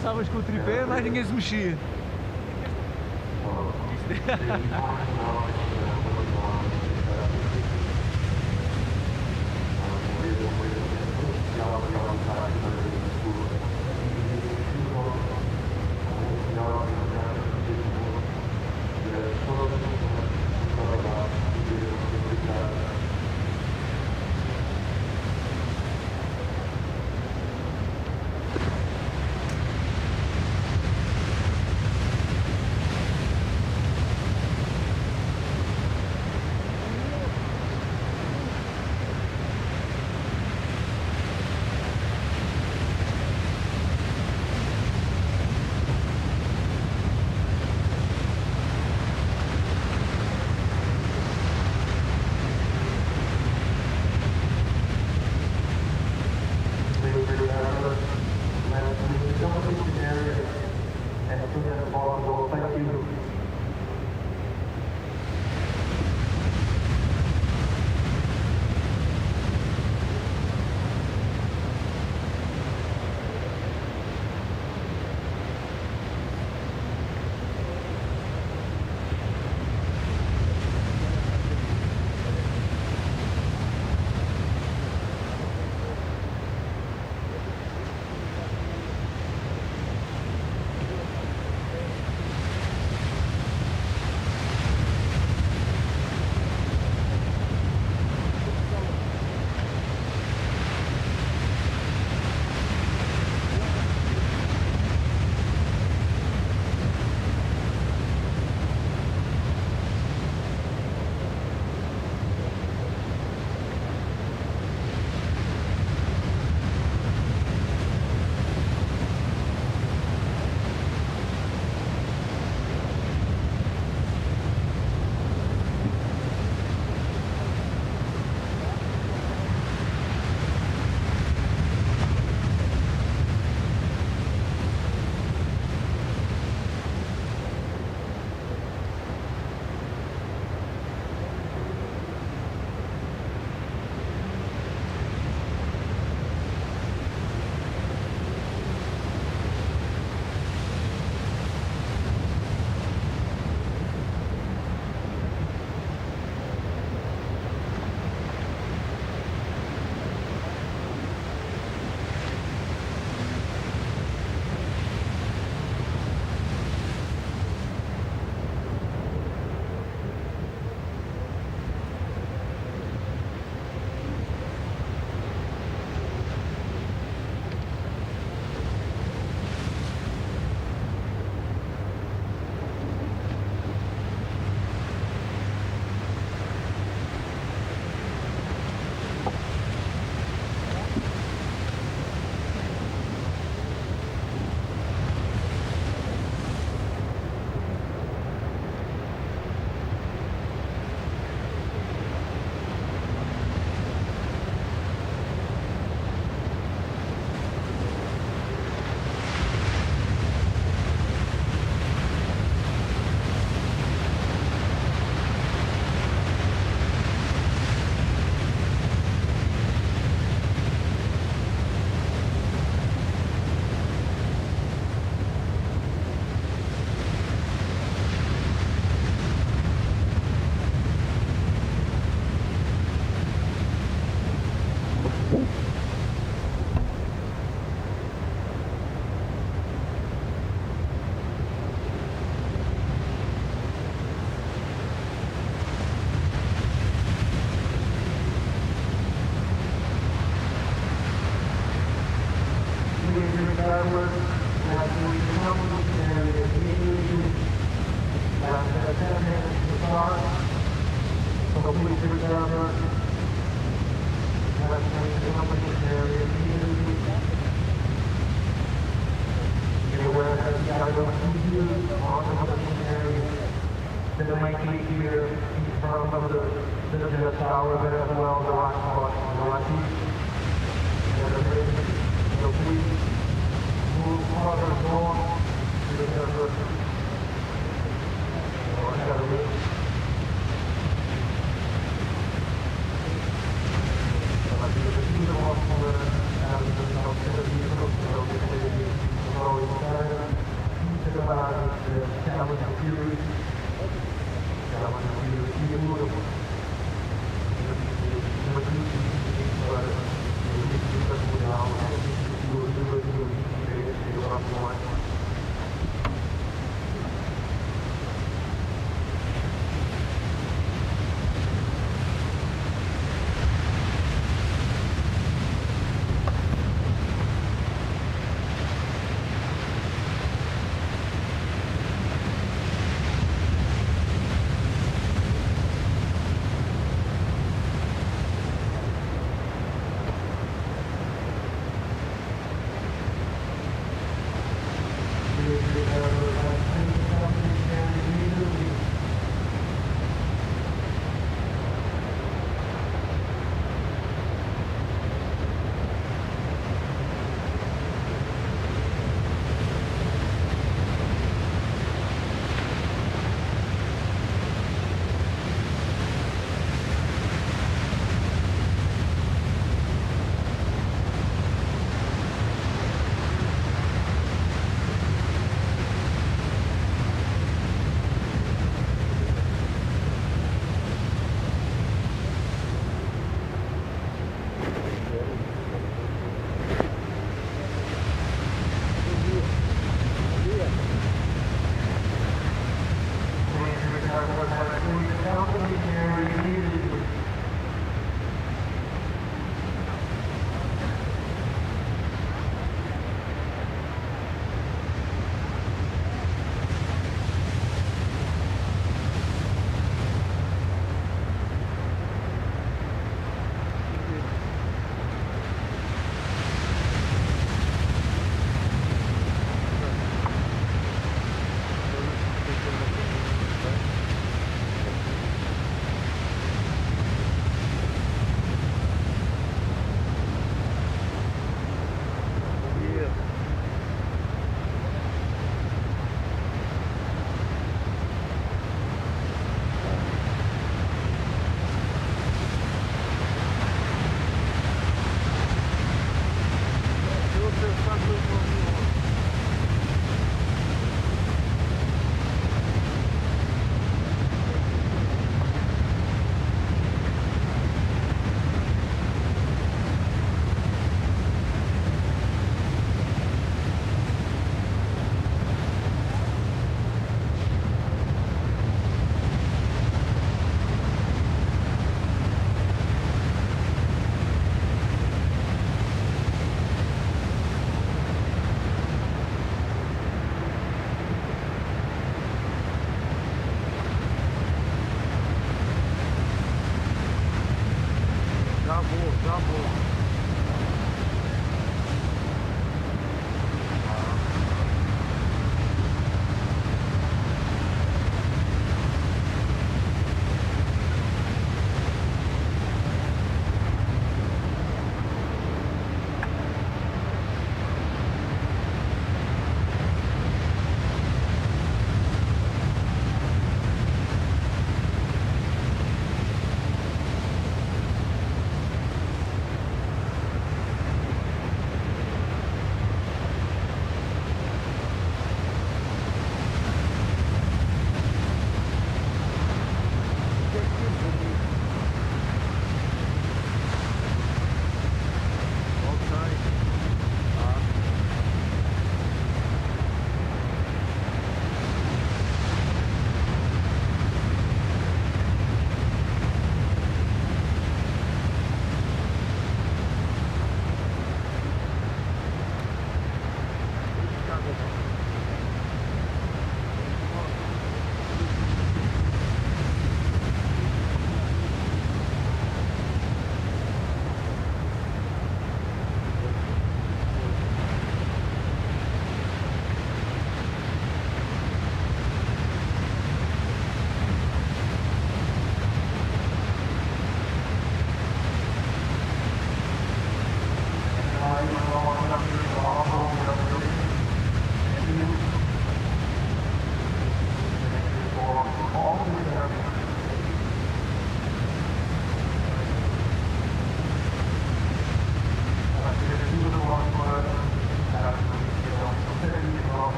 Estavas com o tripé, mas ninguém se mexia.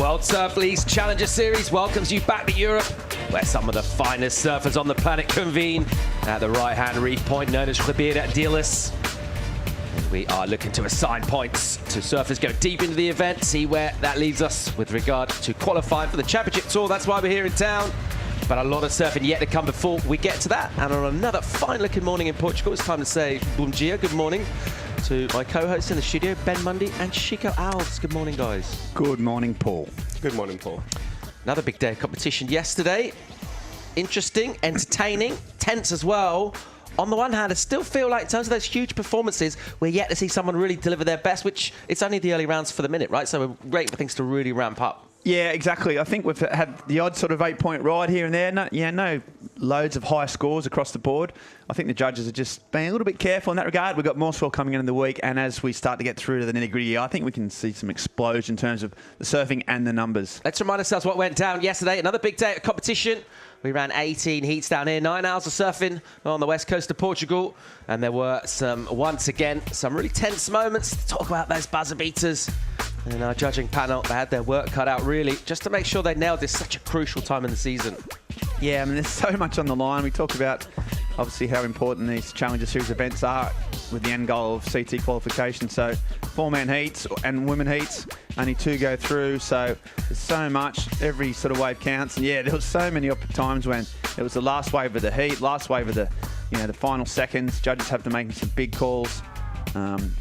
World Surf League's Challenger Series welcomes you back to Europe, where some of the finest surfers on the planet convene at the right-hand reef point known as Ribeira Vissla. We are looking to assign points to surfers go deep into the event, see where that leaves us with regard to qualifying for the championship tour. That's why we're here in town. But a lot of surfing yet to come before we get to that. And on another fine-looking morning in Portugal, it's time to say bom dia, good morning, to my co-hosts in the studio, Ben Mundy and Chico Alves. Good morning, guys. Good morning, Paul. Good morning, Paul. Another big day of competition yesterday. Interesting, entertaining, tense as well. On the one hand, I still feel like in terms of those huge performances, we're yet to see someone really deliver their best, which it's only the early rounds for the minute, right? So we're waiting for things to really ramp up. Yeah, exactly. I think we've had the odd sort of 8-point ride here and there. No loads of high scores across the board. I think the judges are just being a little bit careful in that regard. We've got more swell coming in the week, and as we start to get through to the nitty-gritty, I think we can see some explosion in terms of the surfing and the numbers. Let's remind ourselves what went down yesterday. Another big day of competition. We ran 18 heats down here, 9 hours of surfing on the west coast of Portugal. And there were once again, some really tense moments to talk about those buzzer beaters. And our judging panel, they had their work cut out really, just to make sure they nailed this such a crucial time in the season. Yeah, I mean, there's so much on the line. We talk about, obviously, how important these Challenger Series events are with the end goal of CT qualification. So 4-man heats and women heats, only 2 go through. So there's so much, every sort of wave counts. And yeah, there was so many times when it was the last wave of the heat, last wave of the final seconds. Judges have to make some big calls.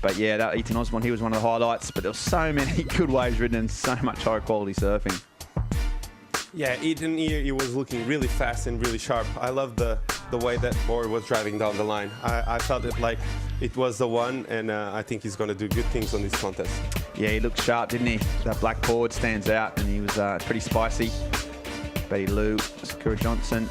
But yeah, that Ethan Osborne, he was one of the highlights. But there were so many good waves ridden and so much high quality surfing. Yeah, Ethan here, he was looking really fast and really sharp. I love the way that board was driving down the line. I felt it like it was the one, and I think he's going to do good things on this contest. Yeah, he looked sharp, didn't he? That black board stands out, and he was pretty spicy. Betty Lou, Sakura Johnson,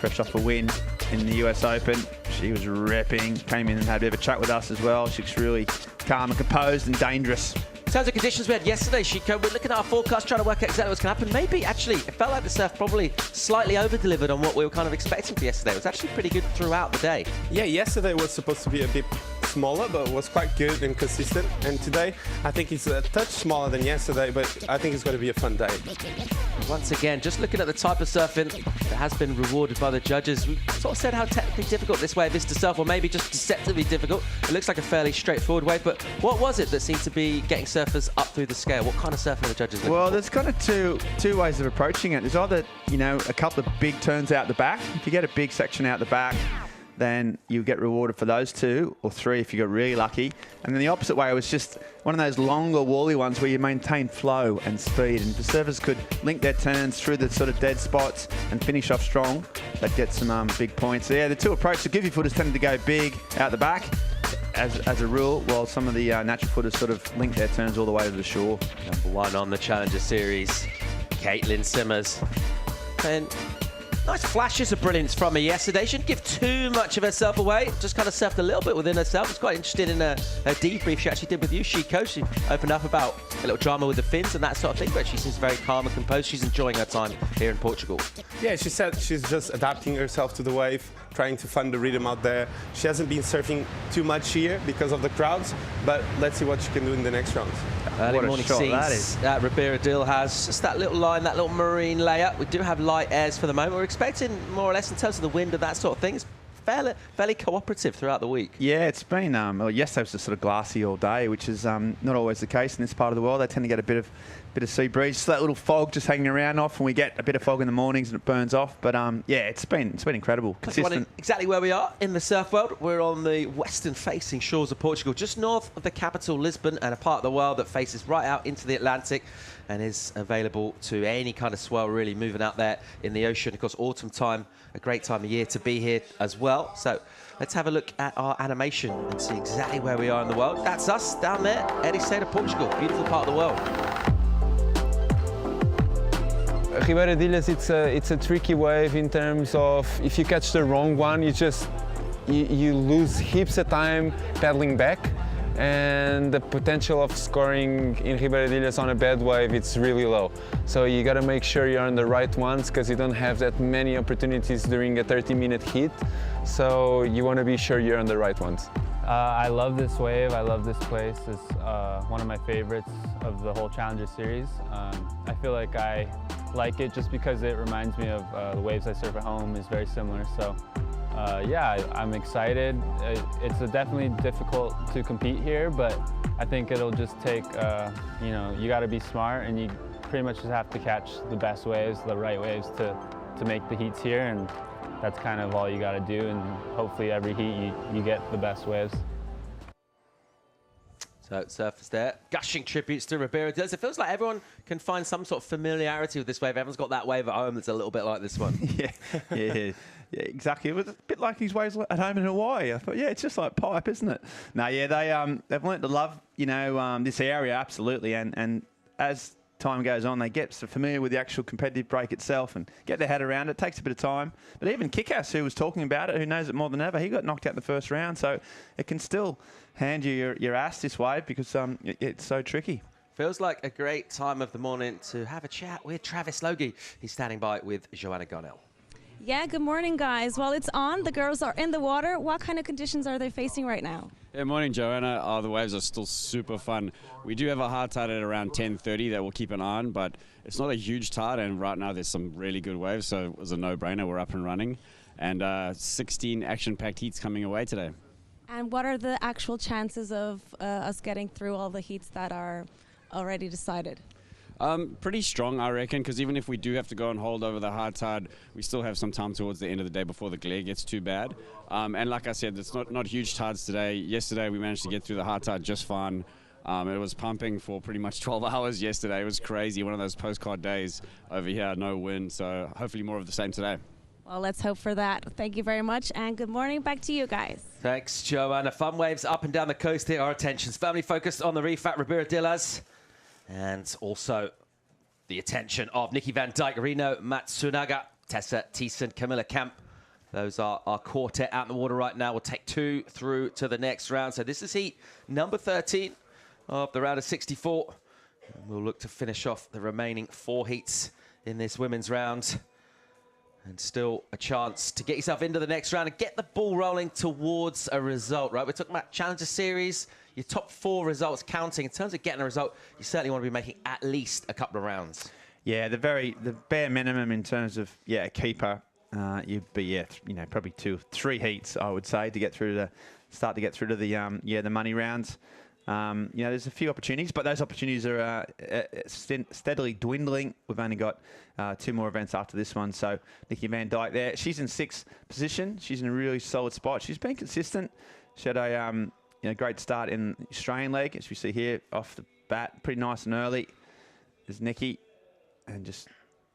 fresh off a win in the US Open. She was repping, came in and had a bit of a chat with us as well. She looks really calm and composed and dangerous. In terms of conditions we had yesterday, Chico, we're looking at our forecast, trying to work out exactly what's going to happen. Maybe, actually, it felt like the surf probably slightly over-delivered on what we were kind of expecting for yesterday. It was actually pretty good throughout the day. Yeah, yesterday was supposed to be a bit smaller, but was quite good and consistent. And today, I think it's a touch smaller than yesterday, but I think it's going to be a fun day. Once again, just looking at the type of surfing that has been rewarded by the judges, we sort of said how technically difficult this wave is to surf, or maybe just deceptively difficult. It looks like a fairly straightforward wave, but what was it that seemed to be getting surfers up through the scale? What kind of surfing are the judges looking for? Well, there's kind of two ways of approaching it. There's either, a couple of big turns out the back. If you get a big section out the back, then you get rewarded for those 2 or 3 if you got really lucky. And then the opposite way was just one of those longer wally ones where you maintain flow and speed, and the surfers could link their turns through the sort of dead spots and finish off strong. That gets some big points. So yeah, the 2 approaches, the goofy footers tended to go big out the back as a rule, while some of the natural footers sort of link their turns all the way to the shore. Number 1 on the Challenger Series, Caity Simmers. And nice flashes of brilliance from her yesterday. She didn't give too much of herself away. Just kind of surfed a little bit within herself. I was quite interested in a debrief she actually did with you, Chico. She opened up about a little drama with the fins and that sort of thing, but she seems very calm and composed. She's enjoying her time here in Portugal. Yeah, she said she's just adapting herself to the wave, trying to find the rhythm out there. She hasn't been surfing too much here because of the crowds, but let's see what she can do in the next rounds. Early morning scenes at Ribeira Vissla has just that little line, that little marine layer. We do have light airs for the moment. We're expecting more or less in terms of the wind and that sort of thing. It's fairly cooperative throughout the week. Yeah, it's been, well, yesterday was just sort of glassy all day, which is not always the case in this part of the world. They tend to get a bit of sea breeze, just that little fog just hanging around off, and we get a bit of fog in the mornings and it burns off. But yeah, it's been incredible. Consistent. Exactly where we are in the surf world. We're on the western-facing shores of Portugal, just north of the capital, Lisbon, and a part of the world that faces right out into the Atlantic and is available to any kind of swell really moving out there in the ocean. Of course, autumn time, a great time of year to be here as well. So let's have a look at our animation and see exactly where we are in the world. That's us down there, Ericeira, Portugal. Beautiful part of the world. Ribeira Vissla, it's a tricky wave in terms of if you catch the wrong one, you lose heaps of time paddling back, and the potential of scoring in Ribeira Vissla on a bad wave, it's really low. So you got to make sure you're on the right ones, because you don't have that many opportunities during a 30-minute heat. So you want to be sure you're on the right ones. I love this wave. I love this place. It's one of my favorites of the whole Challenger series. I feel like I like it just because it reminds me of the waves I surf at home. Is very similar. So yeah, I'm excited. It's definitely difficult to compete here, but I think it'll just take, you know, you got to be smart, and you pretty much just have to catch the best waves, the right waves to make the heats here, and that's kind of all you got to do, and hopefully every heat you get the best waves. So surfers there, gushing tributes to Ribeiro Diaz. It feels like everyone can find some sort of familiarity with this wave. Everyone's got that wave at home that's a little bit like this one. Yeah, exactly. It was a bit like these waves at home in Hawaii. I thought, yeah, it's just like pipe, isn't it? No, yeah, they've learnt to love, you know, this area, absolutely. And as time goes on, they get so familiar with the actual competitive break itself and get their head around it. It takes a bit of time. But even Kickass, who was talking about it, who knows it more than ever, he got knocked out in the first round. So it can still hand you your ass this wave because it's so tricky. Feels like a great time of the morning to have a chat with Travis Logie. He's standing by with Joanna Garnell. Yeah, good morning, guys. Well, it's on. The girls are in the water. What kind of conditions are they facing right now? Yeah, morning, Joanna. The waves are still super fun. We do have a hard tide at around 10:30 that we'll keep an eye on, but it's not a huge tide, and right now there's some really good waves, so it was a no-brainer. We're up and running, and 16 action-packed heats coming away today. And what are the actual chances of us getting through all the heats that are already decided? Pretty strong, I reckon, because even if we do have to go and hold over the hard tide, we still have some time towards the end of the day before the glare gets too bad. And like I said, it's not huge tides today. Yesterday we managed to get through the hard tide just fine. It was pumping for pretty much 12 hours yesterday. It was crazy, one of those postcard days over here, no wind, so hopefully more of the same today. Well, let's hope for that. Thank you very much, and good morning back to you guys. Thanks, Joanna. Fun waves up and down the coast here. Our attention's firmly focused on the reef at Ribeiro Diaz. And also the attention of Nikki Van Dijk, Rino Matsunaga, Tessa Thiessen, Camilla Kemp. Those are our quartet out in the water right now. We'll take 2 through to the next round. So this is heat number 13 of the round of 64. And we'll look to finish off the remaining 4 heats in this women's round. And still a chance to get yourself into the next round and get the ball rolling towards a result, right? We're talking about Challenger Series, your top 4 results counting. In terms of getting a result, you certainly want to be making at least a couple of rounds. Yeah, the bare minimum in terms of, a keeper, you'd be, probably 2 or 3 heats, I would say, to get through to the money rounds. There's a few opportunities, but those opportunities are steadily dwindling. We've only got 2 more events after this one. So Nikki Van Dijk there. She's in 6th position. She's in a really solid spot. She's been consistent. She had a great start in the Australian leg, as we see here off the bat. Pretty nice and early. There's Nikki, and just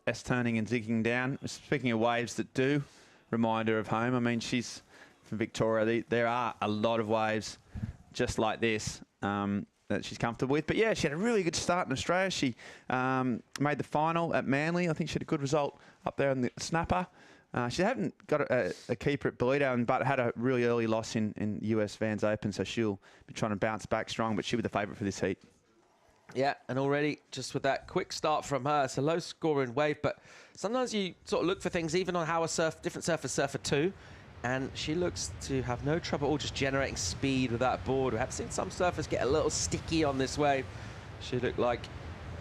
S-turning and zigging down. Speaking of waves that do remind her of home, I mean, she's from Victoria. There are a lot of waves just like this that she's comfortable with. But yeah, she had a really good start in Australia. She made the final at Manly. I think she had a good result up there on the snapper. She hadn't got a keeper at Bolito, but had a really early loss in US Vans Open, so she'll be trying to bounce back strong, but she'll be the favourite for this heat. Yeah, and already just with that quick start from her, it's a low scoring wave, but sometimes you sort of look for things even on how different surfers surf at 2. And she looks to have no trouble at all just generating speed with that board. We have seen some surfers get a little sticky on this wave. She looked like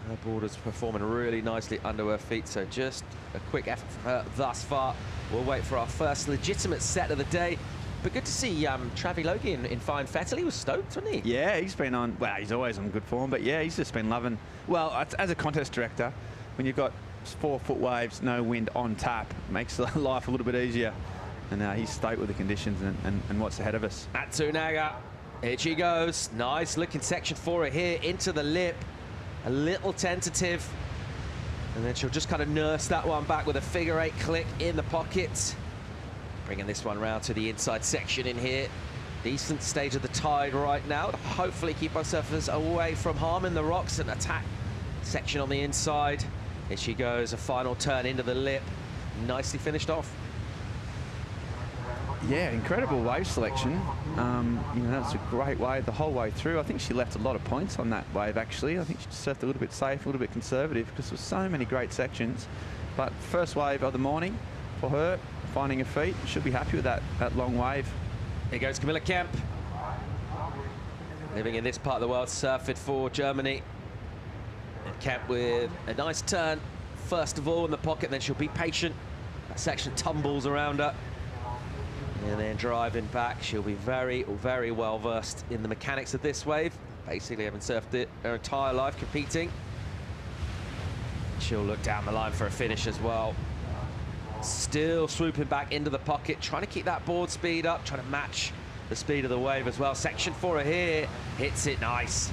her board was performing really nicely under her feet. So just a quick effort from her thus far. We'll wait for our first legitimate set of the day. But good to see Travis Logie in fine fettle. He was stoked, wasn't he? Yeah, he's been on, well, he's always on good form. But yeah, he's just been loving, well, as a contest director, when you've got 4-foot waves, no wind on tap, makes life a little bit easier. And he's stoked with the conditions and what's ahead of us. Matsunaga, here she goes. Nice looking section for her here into the lip. A little tentative. And then she'll just kind of nurse that one back with a figure 8 click in the pocket. Bringing this one round to the inside section in here. Decent stage of the tide right now. Hopefully keep our surfers away from harming the rocks and attack section on the inside. Here she goes, a final turn into the lip. Nicely finished off. Yeah, incredible wave selection. That's a great wave the whole way through. I think she left a lot of points on that wave, actually. I think she surfed a little bit safe, a little bit conservative, because there were so many great sections. But first wave of the morning for her, finding her feet. She'll be happy with that long wave. Here goes Camilla Kemp. living in this part of the world, surfing for Germany. And Kemp with a nice turn, first of all in the pocket, then she'll be patient. That section tumbles around her. And then driving back, she'll be very, very well versed in the mechanics of this wave. Basically having surfed it her entire life competing. She'll look down the line for a finish as well. Still swooping back into the pocket, trying to keep that board speed up, trying to match the speed of the wave as well. Section 4 here, hits it nice.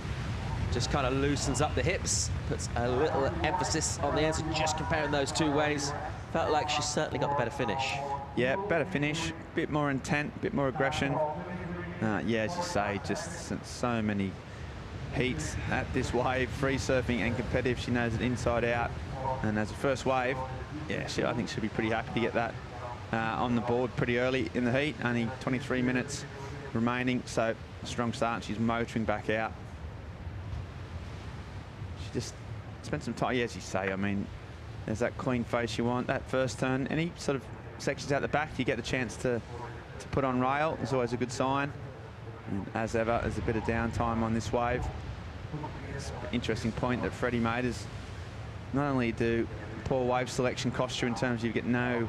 Just kind of loosens up the hips, puts a little emphasis on the ends. Just comparing those two waves, felt like she's certainly got the better finish. Yeah, better finish, bit more intent, bit more aggression. Yeah, as you say, just so many heats at this wave, free surfing and competitive. She knows it inside out. And as a first wave, yeah, I think she'll be pretty happy to get that on the board pretty early in the heat. Only 23 minutes remaining, so a strong start. She's motoring back out. She just spent some time, yeah, as you say. I mean, there's that clean face you want. That first turn, any sort of sections out the back, you get the chance to put on rail. It's always a good sign. And as ever, there's a bit of downtime on this wave. It's an interesting point that Freddie made is not only do poor wave selection cost you in terms of you get no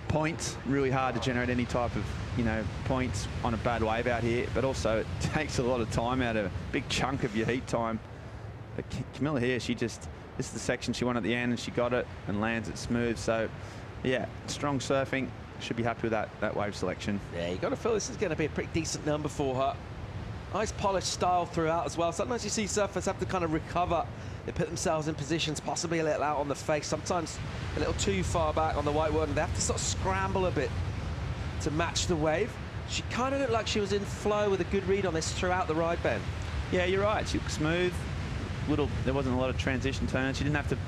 points, really hard to generate any type of, you know, points on a bad wave out here, but also it takes a lot of time out of a big chunk of your heat time. But Camilla here, this is the section she won at the end, and she got it and lands it smooth. So yeah, strong surfing. Should be happy with that wave selection. Yeah, you got to feel this is going to be a pretty decent number for her. Nice polished style throughout as well. Sometimes you see surfers have to kind of recover. They put themselves in positions possibly a little out on the face, sometimes a little too far back on the whiteboard, and they have to sort of scramble a bit to match the wave. She kind of looked like she was in flow with a good read on this throughout the ride bend. Yeah, you're right. She looked smooth. There wasn't a lot of transition turns. She didn't have to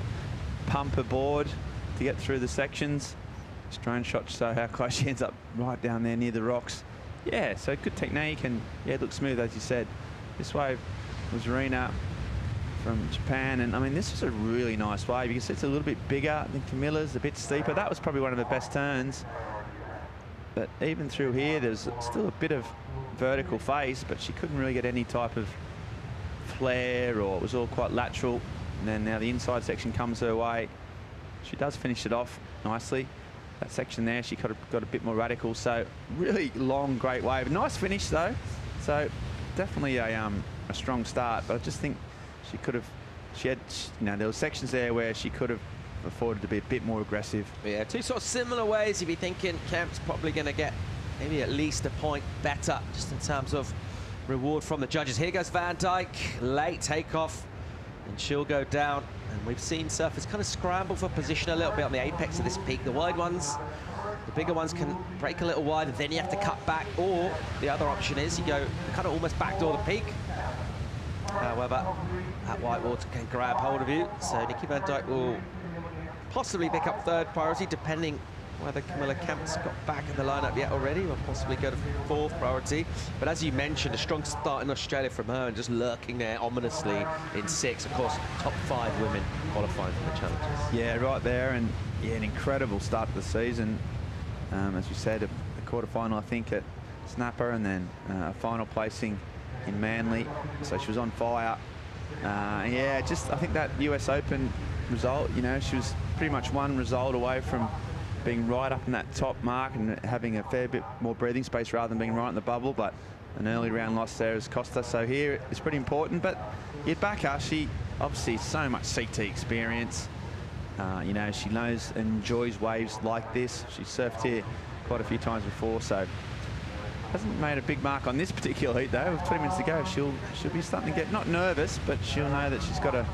pump her board to get through the sections. Drone shot, so how close she ends up right down there near the rocks. Yeah, so good technique, and yeah, it looked smooth as you said. This wave was Rena from Japan, and I mean, this is a really nice wave. You can see it's a little bit bigger than Camilla's, a bit steeper. That was probably one of the best turns. But even through here, there's still a bit of vertical face, but she couldn't really get any type of flare, or it was all quite lateral. And then now the inside section comes her way. She does finish it off nicely. That section there, she could have got a bit more radical. So really long, great wave. Nice finish though. So definitely a strong start. But I just think she could have, you know, there were sections there where she could have afforded to be a bit more aggressive. Yeah, two sort of similar ways. You'd be thinking Kemp's probably going to get maybe at least a point better, just in terms of reward from the judges. Here goes Van Dijk, late takeoff, and she'll go down. And we've seen surfers kind of scramble for position a little bit on the apex of this peak. The wide ones, the bigger ones can break a little wider, then you have to cut back, or the other option is you go kind of almost backdoor the peak. However, that white water can grab hold of you, so Nikki Van Dijk will possibly pick up third priority, depending whether Camilla Kemp's got back in the lineup yet already, or possibly go to fourth priority. But as you mentioned, a strong start in Australia from her, and just lurking there ominously in 6. Of course, top 5 women qualifying for the challenges. Yeah, right there, and yeah, an incredible start to the season. As you said, a quarterfinal, I think, at Snapper, and then a final placing in Manly. So she was on fire. Yeah, just I think that US Open result, you know, she was pretty much one result away from being right up in that top mark and having a fair bit more breathing space rather than being right in the bubble. But an early round loss there has cost us. So here it's pretty important. But you'd back her. She obviously so much CT experience. You know, she knows and enjoys waves like this. She's surfed here quite a few times before, so hasn't made a big mark on this particular heat though. With 20 minutes to go, she'll be starting to get not nervous, but she'll know that she's got to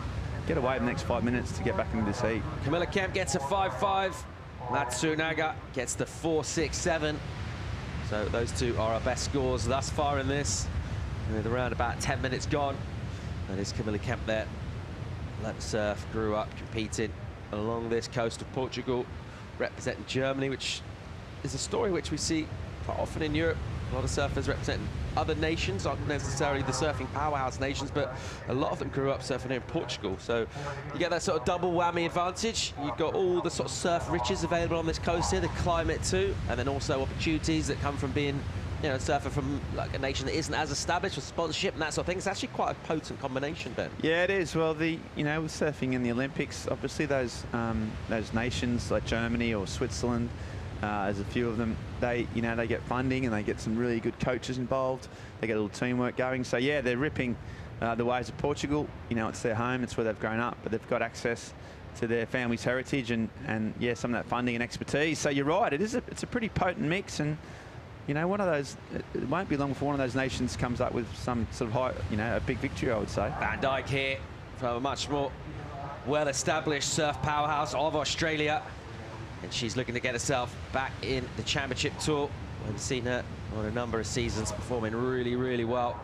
get away in the next 5 minutes to get back into this heat. Camilla Kemp gets a 5.5. Matsunaga gets the 4.67. So those two are our best scores thus far in this. With around about 10 minutes gone. That is Camilla Kemp there. Let surf, grew up competing along this coast of Portugal, representing Germany, which is a story which we see quite often in Europe. A lot of surfers representing other nations, not necessarily the surfing powerhouse nations, but a lot of them grew up surfing here in Portugal. So you get that sort of double whammy advantage. You've got all the sort of surf riches available on this coast here, the climate too, and then also opportunities that come from being surfer from like a nation that isn't as established with sponsorship and that sort of thing. It's actually quite a potent combination, Ben. Yeah, it is. Well, with surfing in the Olympics, obviously those nations like Germany or Switzerland, there's a few of them. They get funding and they get some really good coaches involved. They get a little teamwork going. So yeah, they're ripping the waves of Portugal. It's their home. It's where they've grown up, but they've got access to their family's heritage and yeah, some of that funding and expertise. So you're right. It's a pretty potent mix, and one of those. It won't be long before one of those nations comes up with some sort of high, a big victory, I would say. Van Dijk here from a much more well-established surf powerhouse of Australia, and she's looking to get herself back in the championship tour. We've seen her on a number of seasons performing really, really well.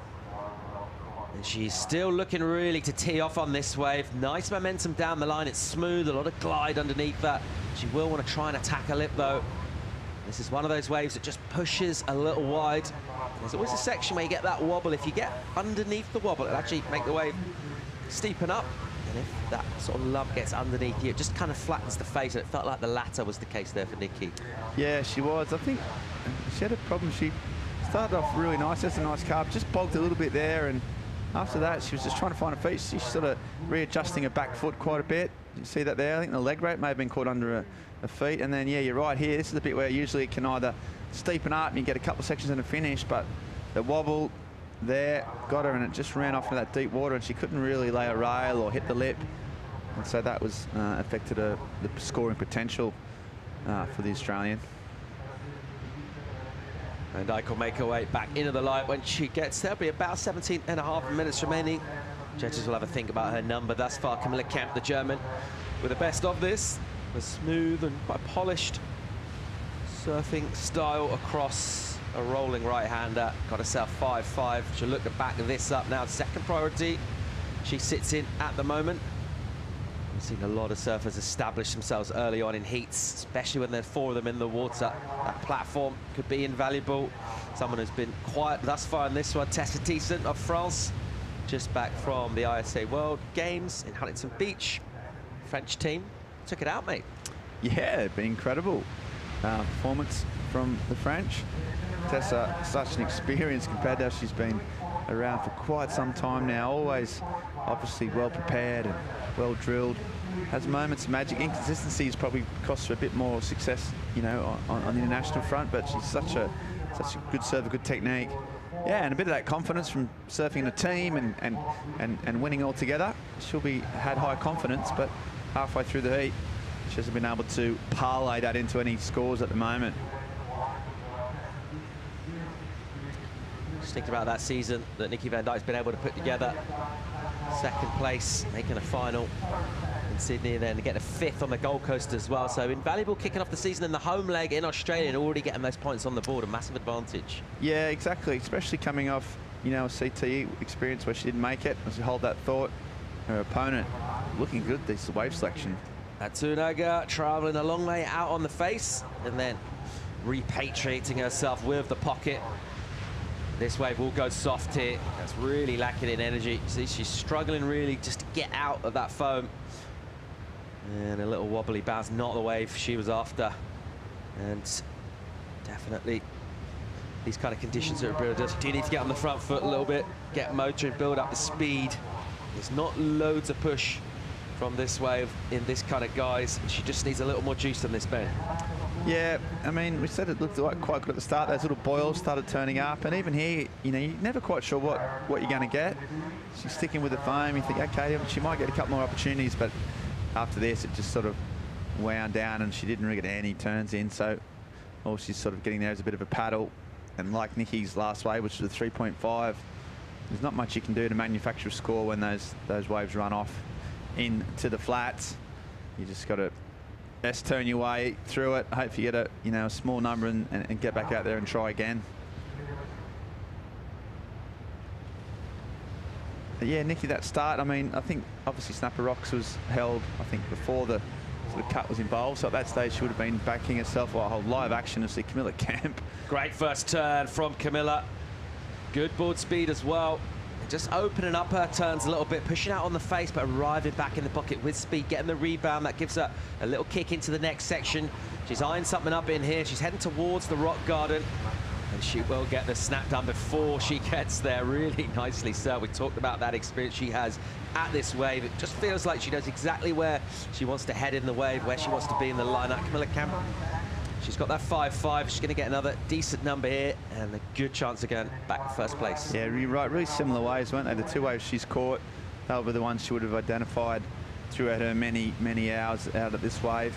And she's still looking really to tee off on this wave. Nice momentum down the line. It's smooth, a lot of glide underneath that. She will want to try and attack a lip though. This is one of those waves that just pushes a little wide. There's always a section where you get that wobble. If you get underneath the wobble, it'll actually make the wave steepen up. And if that sort of lump gets underneath you, it just kind of flattens the face. And it felt like the latter was the case there for Nikki. Yeah, she was. I think she had a problem. She started off really nice. That's a nice carve. Just bogged a little bit there, and after that, she was just trying to find her feet. She's sort of readjusting her back foot quite a bit. You see that there? I think the leg rate may have been caught under her feet. And then, yeah, you're right here. This is the bit where usually it can either steepen up and you get a couple of sections and a finish, but the wobble there got her and it just ran off into that deep water and she couldn't really lay a rail or hit the lip. And so that was affected the scoring potential for the Australian. And Dijk will make her way back into the light when she gets there. There'll be about 17.5 minutes remaining. Judges will have a think about her number thus far. Camilla Kemp, the German, with the best of this. A smooth and quite polished surfing style across a rolling right-hander. Got herself 5.5. She'll look to back this up now. Second priority she sits in at the moment. We've seen a lot of surfers establish themselves early on in heats, especially when there's 4 of them in the water. That platform could be invaluable. Someone who's been quiet thus far in this one, Caity Simmers of France, just back from the ISA World Games in Huntington Beach. French team took it out, mate. Yeah, it'd been incredible performance from the French. Tessa, such an experience compared to how she's been around for quite some time now. Always obviously well prepared and well drilled. Has moments of magic. Inconsistencies probably cost her a bit more success, on the international front, but she's such a good server, good technique. Yeah, and a bit of that confidence from surfing in a team and winning all together. She'll had high confidence, but halfway through the heat, she hasn't been able to parlay that into any scores at the moment. Just thinking about that season that Nikki Van Dijk's been able to put together. Second place, making a final in Sydney, and then getting a 5th on the Gold Coast as well. So invaluable kicking off the season in the home leg in Australia and already getting those points on the board, a massive advantage. Yeah, exactly, especially coming off, a CTE experience where she didn't make it. As you hold that thought, her opponent looking good, this wave selection. Atsunaga traveling a long way out on the face and then repatriating herself with the pocket. This wave will go soft here. That's really lacking in energy. See, she's struggling really just to get out of that foam. And a little wobbly bounce, not the wave she was after. And definitely these kind of conditions that Roberto does. Do you need to get on the front foot a little bit, get motoring, build up the speed. There's not loads of push from this wave in this kind of guise. She just needs a little more juice than this, Ben. Yeah, I mean, we said it looked like quite good at the start. Those little boils started turning up, and even here, you're never quite sure what you're going to get. She's sticking with the foam. You think, okay, she might get a couple more opportunities, but after this, it just sort of wound down, and she didn't really get any turns in. So all she's sort of getting there is a bit of a paddle, and like Nikki's last wave, which was a 3.5, there's not much you can do to manufacture a score when those waves run off into the flats. You just got to turn your way through it. Hope you get a small number and get back out there and try again. But yeah, Nikki, that start, I mean, I think obviously Snapper Rocks was held, I think, before the sort of cut was involved. So at that stage, she would have been backing herself while a whole live action to see Camilla Kemp. Great first turn from Camilla. Good board speed as well. Just opening up her turns a little bit, pushing out on the face, but arriving back in the pocket with speed, getting the rebound. That gives her a little kick into the next section. She's eyeing something up in here. She's heading towards the rock garden. And she will get the snap done before she gets there. Really nicely so. We talked about that experience she has at this wave. It just feels like she knows exactly where she wants to head in the wave, where she wants to be in the lineup. Camilla Kemp, she's got that 5-5. She's going to get another decent number here and a good chance of going back to first place. Yeah, you're right. Really similar waves, weren't they? The two waves she's caught, they were the ones she would have identified throughout her many, many hours out of this wave.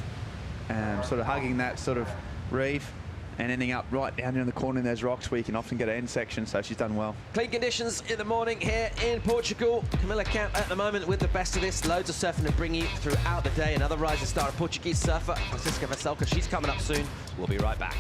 Sort of hugging that sort of reef and ending up right down in the corner in those rocks where you can often get an end section, so she's done well. Clean conditions in the morning here in Portugal. Camilla Kemp at the moment with the best of this. Loads of surfing to bring you throughout the day. Another rising star, a Portuguese surfer, Francisca Veselka. She's coming up soon. We'll be right back.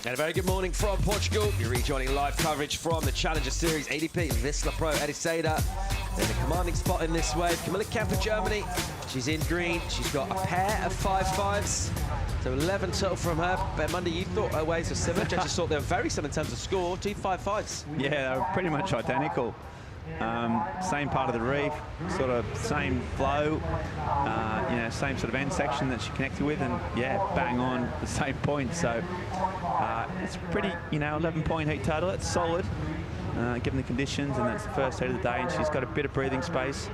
And a very good morning from Portugal. You're rejoining live coverage from the Challenger Series EDP Vissla Pro Ericeira. In a commanding spot in this wave, Camilla Kemp for Germany. She's in green. She's got a pair of 5-5s. So 11 total from her. Ben Mundy, you thought her waves were similar. Judges thought they were very similar in terms of score. 2 5-5s. Yeah, they were pretty much identical. Same part of the reef, sort of same flow, you know, same sort of end section that she connected with, and yeah, bang on the same point. So it's pretty, you know, 11-point heat total. It's solid, given the conditions, and that's the first heat of the day, and she's got a bit of breathing space.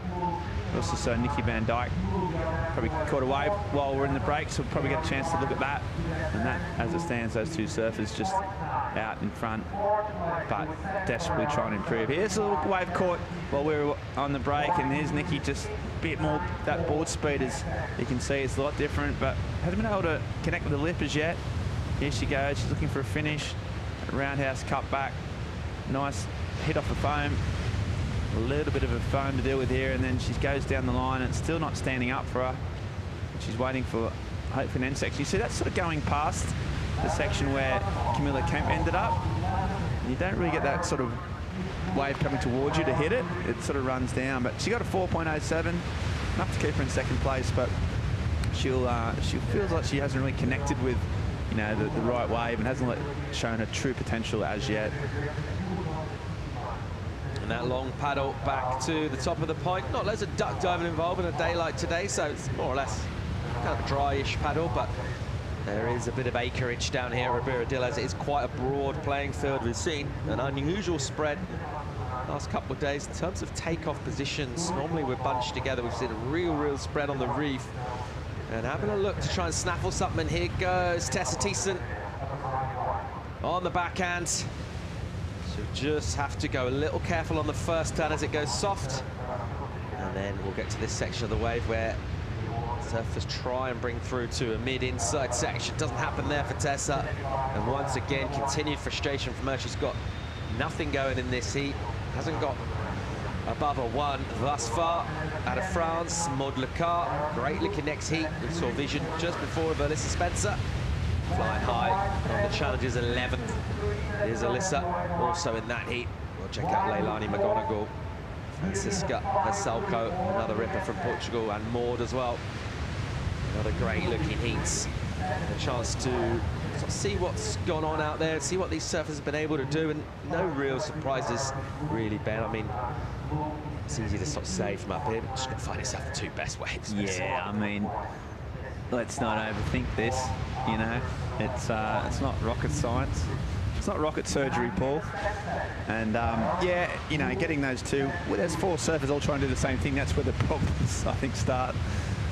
Also saw Nikki Van Dyke probably caught a wave while we're in the break, so we'll probably get a chance to look at that. And that, as it stands, those two surfers just out in front, but desperately trying to improve. Here's a little wave caught while we were on the break, and here's Nikki just a bit more, that board speed, as you can see, it's a lot different, but hasn't been able to connect with the lip as yet. Here she goes, she's looking for a finish. Roundhouse cut back, nice hit off the foam. A little bit of a foam to deal with here, and then she goes down the line, and it's still not standing up for her. She's waiting for, hopefully, an end section. You see that's sort of going past the section where Camilla Kemp ended up. And you don't really get that sort of wave coming towards you to hit it. It sort of runs down, but she got a 4.07, enough to keep her in second place, but she feels like she hasn't really connected with, you know, the right wave, and hasn't shown her true potential as yet. And that long paddle back to the top of the point. Not loads of duck diving involved in a day like today, so it's more or less kind of a dryish paddle, but there is a bit of acreage down here at Ribeira del As. It is quite a broad playing field. We've seen an unusual spread last couple of days in terms of takeoff positions. Normally we're bunched together. We've seen a real spread on the reef. And having a look to try and snaffle something. Here goes Tessa Thiessen on the backhand. So just have to go a little careful on the first turn as it goes soft. And then we'll get to this section of the wave where surfers try and bring through to a mid-inside section. Doesn't happen there for Tessa. And once again, continued frustration from her. She's got nothing going in this heat. Hasn't got above a 1 thus far. Out of France, Maud Lecard. Great looking next heat. We saw vision just before of Alyssa Spencer. Flying high on the Challenger's 11th. Here's Alyssa, also in that heat. We'll check out Leilani McGonigal Francisca Vasalco, another ripper from Portugal, and Maud as well. Another great looking heats. A chance to sort of see what's gone on out there, see what these surfers have been able to do, and no real surprises really, Ben. I mean, it's easy to sort of say from up here, but just got to find yourself the 2 best waves. Yeah, I mean, let's not overthink this, you know. It's not rocket science. It's not rocket surgery, Paul. And yeah, you know, getting those 2, well, there's 4 surfers all trying to do the same thing. That's where the problems, I think, start.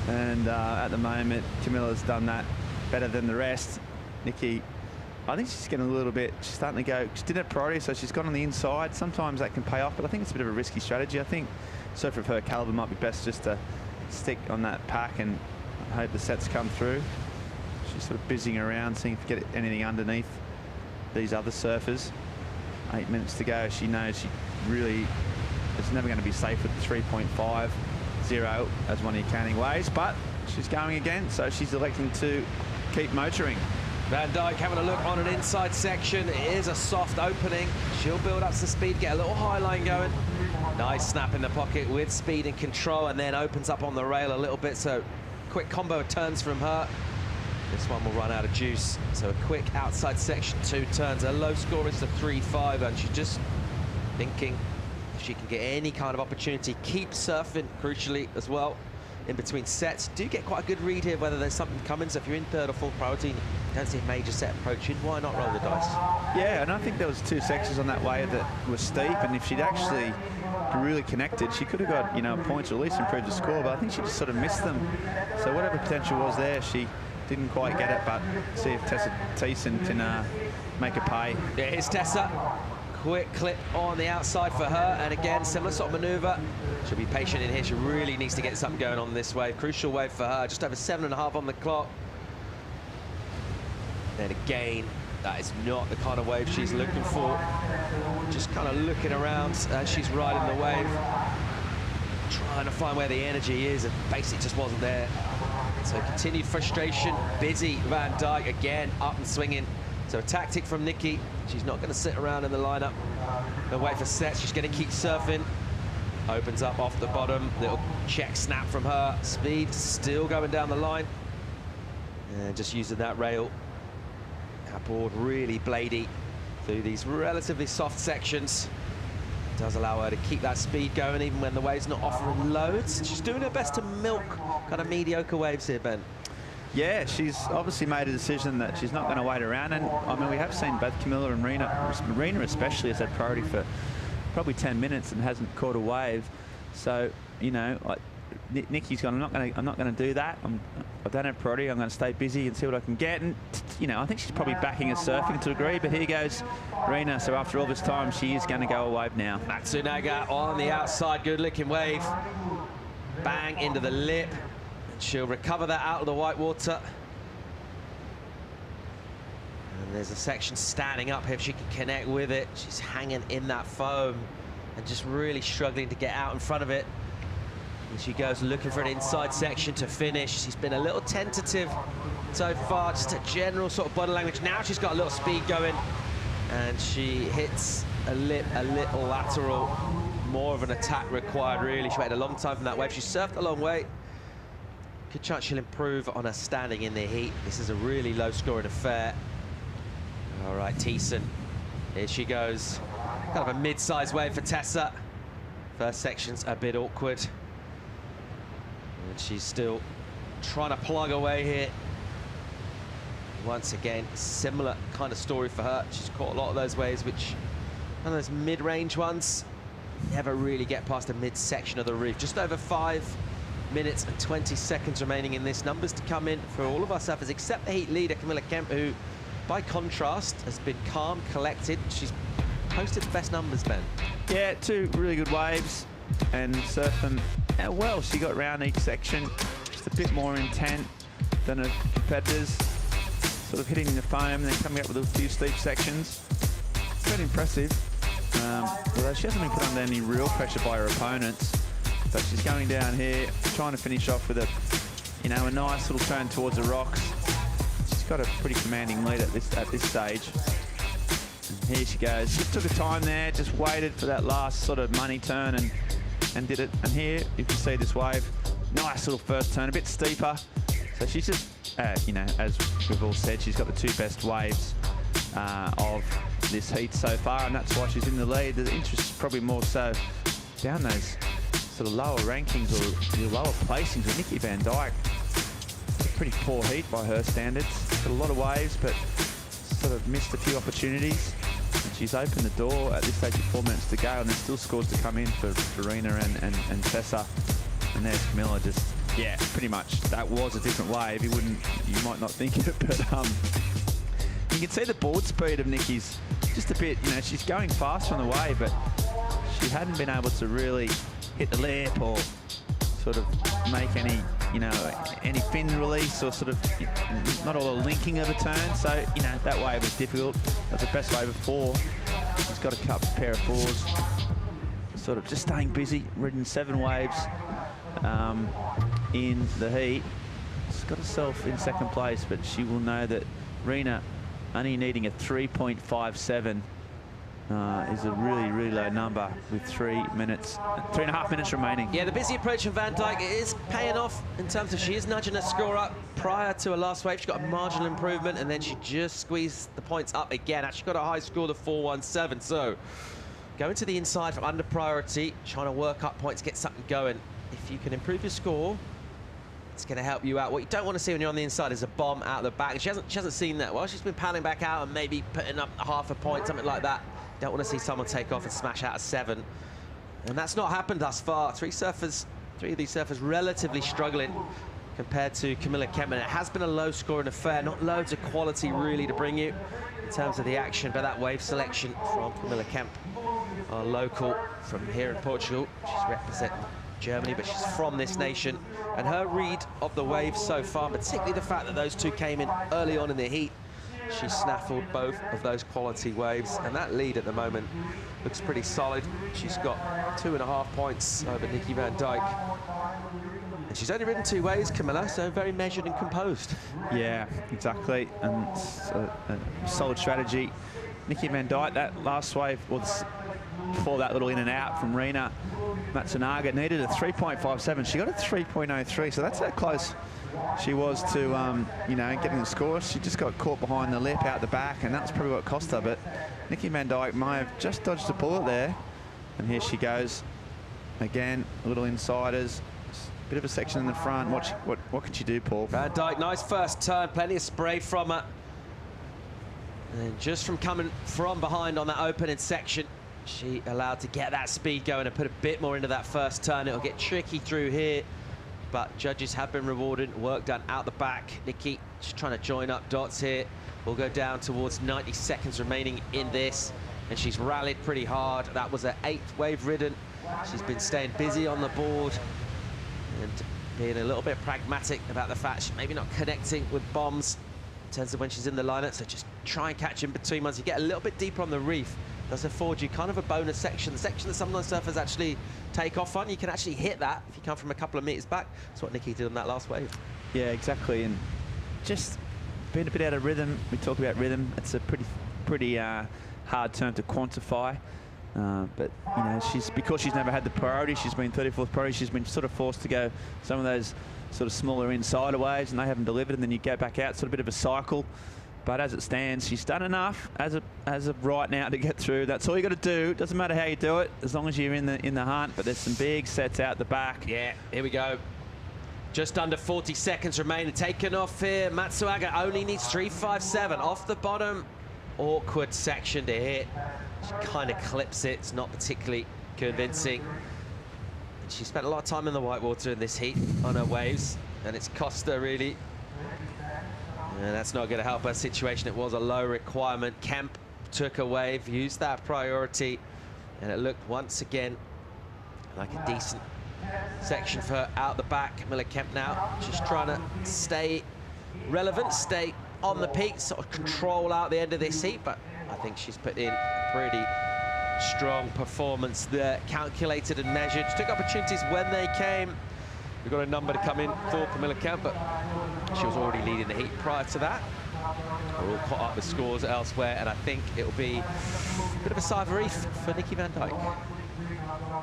And at the moment, Camilla's done that better than the rest. Nikki, I think she's getting a little bit, she's starting to go, she did have priority, so she's gone on the inside. Sometimes that can pay off, but I think it's a bit of a risky strategy. I think surfer of her caliber might be best just to stick on that pack and hope the sets come through. She's sort of busying around, seeing if you get anything underneath these other surfers. 8 minutes to go. She knows she really is never going to be safe with the 3.50 as one of your counting waves, but she's going again, so she's electing to keep motoring. Van Dijk having a look on an inside section. It is a soft opening. She'll build up some speed, get a little high line going. Nice snap in the pocket with speed and control, and then opens up on the rail a little bit. So quick combo of turns from her. This one will run out of juice. So a quick outside section, 2 turns. Her low score is the 3.5, and she's just thinking if she can get any kind of opportunity, keep surfing, crucially as well. In between sets, do get quite a good read here whether there's something coming. So if you're in 3rd or 4th priority and you don't see a major set approaching, why not roll the dice? Yeah, and I think there was 2 sections on that wave that were steep, and if she'd actually really connected, she could have got, you know, points or at least improved the score, but I think she just sort of missed them. So whatever potential was there, she didn't quite get it, but see if Tessa Thiessen can make it pay. Yeah, here's Tessa. Quick clip on the outside for her, and again, similar sort of maneuver. She'll be patient in here. She really needs to get something going on this wave. Crucial wave for her, just over 7.5 on the clock. Then again, that is not the kind of wave she's looking for. Just kind of looking around as she's riding the wave, trying to find where the energy is, and basically just wasn't there. So continued frustration, busy Van Dijk again, up and swinging. So a tactic from Nikki. She's not going to sit around in the lineup and wait for sets. She's going to keep surfing. Opens up off the bottom. Little check snap from her. Speed still going down the line. And just using that rail. Our board really bladey through these relatively soft sections. Does allow her to keep that speed going even when the wave's not offering loads. She's doing her best to milk kind of mediocre waves here, Ben. Yeah, she's obviously made a decision that she's not going to wait around, and I mean, we have seen both Camilla and Rena especially has had priority for probably 10 minutes and hasn't caught a wave. So, you know, Nikki's gone, I'm not going to do that. I don't have priority. I'm going to stay busy and see what I can get. And, you know, I think she's probably backing us surfing to a degree, but here goes Rena. So after all this time, she is going to go a wave now. Matsunaga on the outside, good looking wave. Bang into the lip. She'll recover that out of the white water. And there's a section standing up here if she can connect with it. She's hanging in that foam and just really struggling to get out in front of it. And she goes looking for an inside section to finish. She's been a little tentative so far, just a general sort of body language. Now she's got a little speed going, and she hits a lip, a little lateral. More of an attack required, really. She waited a long time from that wave. She surfed a long way. Good chance she'll improve on her standing in the heat. This is a really low-scoring affair. All right, Thiessen. Here she goes. Kind of a mid-sized wave for Tessa. First section's a bit awkward. And she's still trying to plug away here. Once again, similar kind of story for her. She's caught a lot of those waves, which, one of those mid-range ones, never really get past a mid-section of the reef. Just over 5 minutes and 20 seconds remaining in this. Numbers to come in for all of our surfers, except the heat leader, Camilla Kemp, who, by contrast, has been calm, collected. She's posted the best numbers, Ben. Yeah, 2 really good waves and surfed them well. She got round each section, just a bit more intent than her competitors, sort of hitting the foam and then coming up with a few steep sections. Very impressive, although she hasn't been put under any real pressure by her opponents. So she's going down here, trying to finish off with a, you know, a nice little turn towards the rocks. She's got a pretty commanding lead at this stage. And here she goes. Just took her time there, just waited for that last sort of money turn and and did it. And here, you can see this wave, nice little first turn, a bit steeper. So she's just, you know, as we've all said, she's got the 2 best waves of this heat so far, and that's why she's in the lead. The interest is probably more so down those sort of lower rankings or the lower placings with Nikki Van Dijk. It's a pretty poor heat by her standards. Got a lot of waves, but sort of missed a few opportunities. And she's opened the door at this stage with 4 minutes to go, and there's still scores to come in for Rena and Tessa. And there's Camilla just, yeah, pretty much. That was a different wave. You might not think it, but you can see the board speed of Nikki's just a bit, you know, she's going fast from the wave, but she hadn't been able to really hit the lip or sort of make any, you know, any fin release or sort of not all the linking of a turn. So, you know, that wave was difficult. That's the best wave of 4. She's got a pair of 4s. Sort of just staying busy, ridden 7 waves in the heat. She's got herself in 2nd place, but she will know that Rena only needing a 3.57 is a really, really low number with 3.5 minutes remaining. Yeah, the busy approach from Van Dijk is paying off in terms of she is nudging her score up. Prior to her last wave, she got a marginal improvement, and then she just squeezed the points up again. Actually got a high score of 4.17. So going to the inside from under priority, trying to work up points, get something going. If you can improve your score, it's going to help you out. What you don't want to see when you're on the inside is a bomb out the back. She hasn't seen that. Well, she's been paddling back out and maybe putting up half a point, something like that. Don't want to see someone take off and smash out a 7. And that's not happened thus far. 3 of these surfers relatively struggling compared to Camilla Kemp. And it has been a low-scoring affair. Not loads of quality really to bring you in terms of the action. But that wave selection from Camilla Kemp, our local from here in Portugal. She's representing Germany, but she's from this nation. And her read of the waves so far, particularly the fact that those 2 came in early on in the heat, she snaffled both of those quality waves, and that lead at the moment looks pretty solid. She's got 2.5 points over Nikki Van Dijk. And she's only ridden 2 waves, Camilla, so very measured and composed. Yeah, exactly, and a solid strategy. Nikki Van Dijk, that last wave was before that little in and out from Rena Matsunaga, needed a 3.57. She got a 3.03, so that's how close she was to, you know, getting the score. She just got caught behind the lip out the back, and that's probably what cost her. But Nikki Van Dijk may have just dodged a bullet there. And here she goes again, a little insiders. Bit of a section in the front. What can she do, Paul? Van Dijk, nice first turn, plenty of spray from her. And just from coming from behind on that opening section, she allowed to get that speed going and put a bit more into that first turn. It'll get tricky through here, but judges have been rewarded. Work done out the back. Nikki just trying to join up dots here. We'll go down towards 90 seconds remaining in this, and she's rallied pretty hard. That was her 8th wave ridden. She's been staying busy on the board and being a little bit pragmatic about the fact she's maybe not connecting with bombs in terms of when she's in the lineup. So just try and catch in between ones. You get a little bit deeper on the reef, does afford you kind of a bonus section, the section that sometimes surfers actually take off on. You can actually hit that if you come from a couple of meters back. That's what Nikki did on that last wave. Yeah, exactly, and just being a bit out of rhythm. We talk about rhythm. It's a pretty hard term to quantify, but you know, because she's never had the priority. She's been 34th priority. She's been sort of forced to go some of those sort of smaller insider waves, and they haven't delivered. And then you go back out, sort of a bit of a cycle. But as it stands, she's done enough as of right now to get through. That's all you got to do. Doesn't matter how you do it, as long as you're in the hunt. But there's some big sets out the back. Yeah, here we go. Just under 40 seconds remaining. Taken off here. Matsunaga only needs 3.57 off the bottom. Awkward section to hit. She kind of clips it. It's not particularly convincing. And she spent a lot of time in the whitewater in this heat on her waves, and it's cost her really. And that's not going to help her situation. It was a low requirement. Kemp took a wave, used that priority, and it looked once again like a decent section for her out the back. Camilla Kemp now just trying to stay relevant, stay on the peak, sort of control out the end of this heat, but I think she's put in a pretty strong performance there, calculated and measured. She took opportunities when they came. We've got a number to come in for Camilla Kemp, but she was already leading the heat prior to that. We're all caught up with scores elsewhere, and I think it'll be a bit of a sigh of relief for Nikki Van Dijk.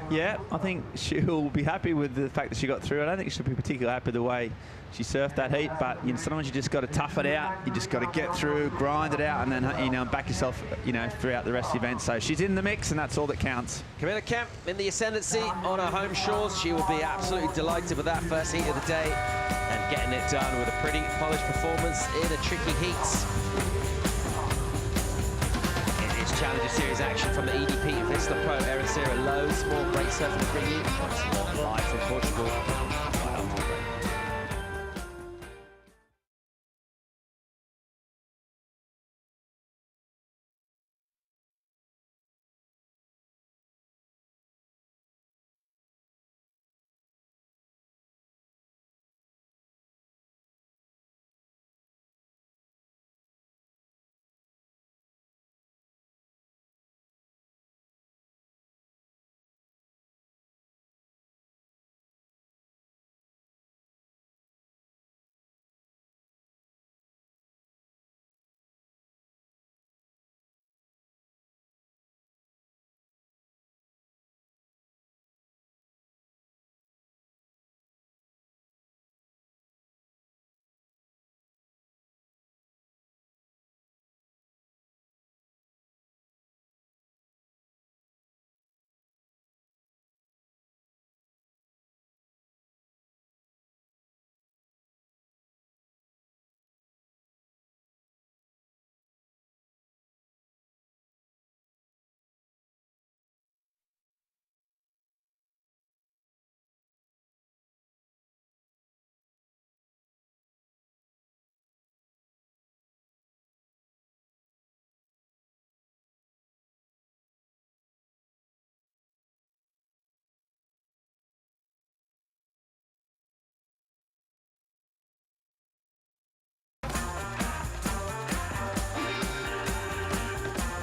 Yeah, I think she'll be happy with the fact that she got through. I don't think she'll be particularly happy with the way she surfed that heat, but you know, sometimes you just got to tough it out. You just got to get through, grind it out, and then you know, back yourself, you know, throughout the rest of the event. So she's in the mix, and that's all that counts. Camilla Kemp in the ascendancy on her home shores. She will be absolutely delighted with that first heat of the day and getting it done with a pretty polished performance in a tricky heats. Challenger Series action from the EDP Vissla Pro Ericeira. Loads more great surfing to bring you. Live from Portugal. Right after the break.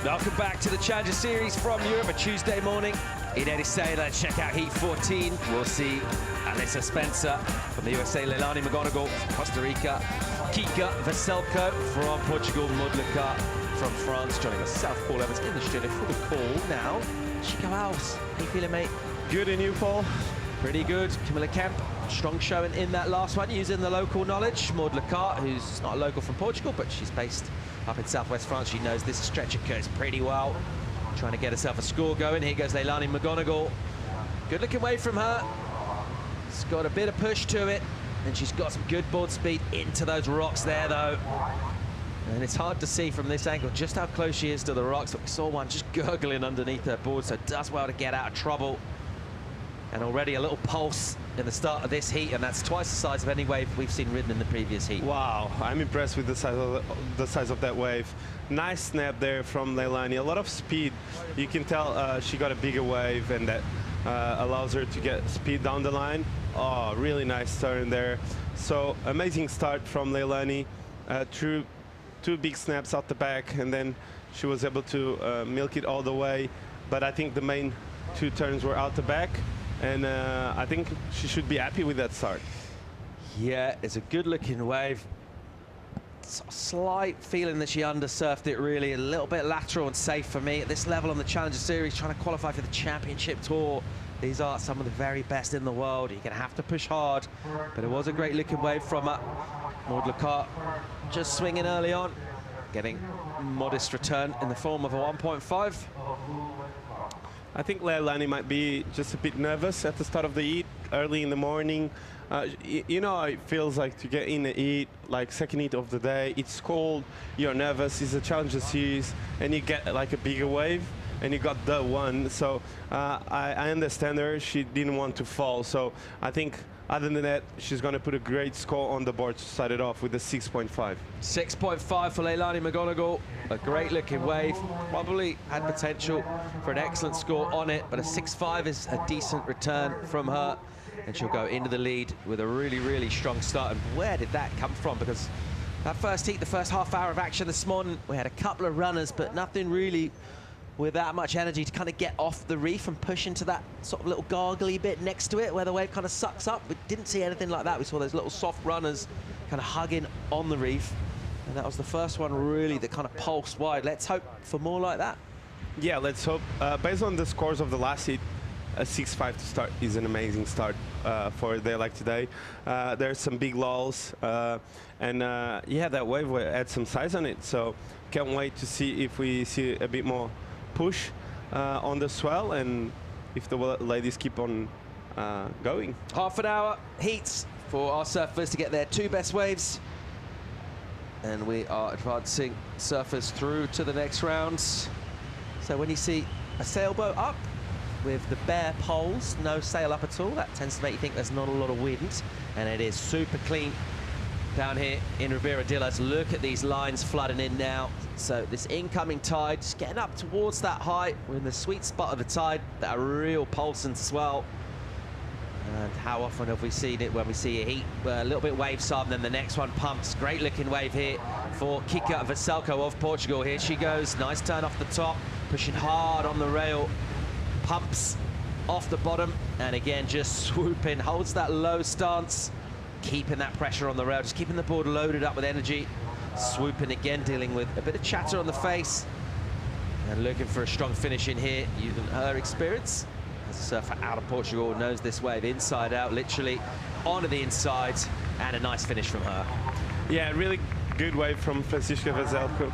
Welcome back to the Challenger Series from Europe, a Tuesday morning in Ericeira. Let's check out Heat 14. We'll see Alyssa Spencer from the USA, Leilani McGonigal from Costa Rica, Caity Simmers from Portugal, Maud Lecart from France, joining us, South Paul Evans in the studio for the call now. Chico Alves, how you feeling, mate? Good, and you, Paul? Pretty good. Camilla Kemp, strong showing in that last one, using the local knowledge. Maud Lecart, who's not a local from Portugal, but she's based up in southwest France. She knows this stretch of curves pretty well. Trying to get herself a score going. Here goes Leilani McGonigal. Good looking wave from her. It's got a bit of push to it, and she's got some good board speed into those rocks there, though. And it's hard to see from this angle just how close she is to the rocks, but we saw one just gurgling underneath her board, so does well to get out of trouble. And already a little pulse in the start of this heat, and that's twice the size of any wave we've seen ridden in the previous heat. Wow, I'm impressed with the size of that wave. Nice snap there from Leilani. A lot of speed. You can tell she got a bigger wave, and that allows her to get speed down the line. Oh, really nice turn there. So amazing start from Leilani. Through two big snaps out the back, and then she was able to milk it all the way. But I think the main two turns were out the back. And I think she should be happy with that start. Yeah, it's a good-looking wave. Slight feeling that she undersurfed it, really. A little bit lateral and safe for me at this level on the Challenger Series, trying to qualify for the Championship Tour. These are some of the very best in the world. You're going to have to push hard, but it was a great-looking wave from her. Maud Lecart just swinging early on, getting a modest return in the form of a 1.5. I think Leilani might be just a bit nervous at the start of the heat, early in the morning. You know how it feels like to get in the heat, like second heat of the day. It's cold, you're nervous, it's a Challenger Series, and you get like a bigger wave, and you got the one. So I understand her, she didn't want to fall. So I think other than that, she's going to put a great score on the board to start it off with a 6.5. 6.5 for Leilani McGonigal. A great looking wave. Probably had potential for an excellent score on it, but a 6.5 is a decent return from her. And she'll go into the lead with a really, really strong start. And where did that come from? Because that first heat, the first half hour of action this morning, we had a couple of runners, but nothing really with that much energy to kind of get off the reef and push into that sort of little gargly bit next to it where the wave kind of sucks up. We didn't see anything like that. We saw those little soft runners kind of hugging on the reef. And that was the first one really that kind of pulsed wide. Let's hope for more like that. Yeah, let's hope. Based on the scores of the last heat, a 6.5 to start is an amazing start for a day like today. There's some big lulls, and yeah, that wave will add some size on it. So can't wait to see if we see a bit more push on the swell, and if the ladies keep on going. Half an hour heats for our surfers to get their 2 best waves. And we are advancing surfers through to the next rounds. So when you see a sailboat up with the bare poles, no sail up at all, that tends to make you think there's not a lot of wind. And it is super clean down here in Ribeira de Ilhas. Look at these lines flooding in now. So this incoming tide just getting up towards that height. We're in the sweet spot of the tide, that real pulse and swell. And how often have we seen it when we see a heat a little bit wave side, then the next one pumps. Great looking wave here for Caity Vissla of Portugal. Here she goes, nice turn off the top, pushing hard on the rail, pumps off the bottom, and again just swooping, holds that low stance, keeping that pressure on the rail, just keeping the board loaded up with energy. Swooping again, dealing with a bit of chatter on the face, and looking for a strong finish in here, using her experience. As a surfer out of Portugal, knows this wave inside out, literally onto the inside, and a nice finish from her. Yeah, really good wave from Francisca Vazelko.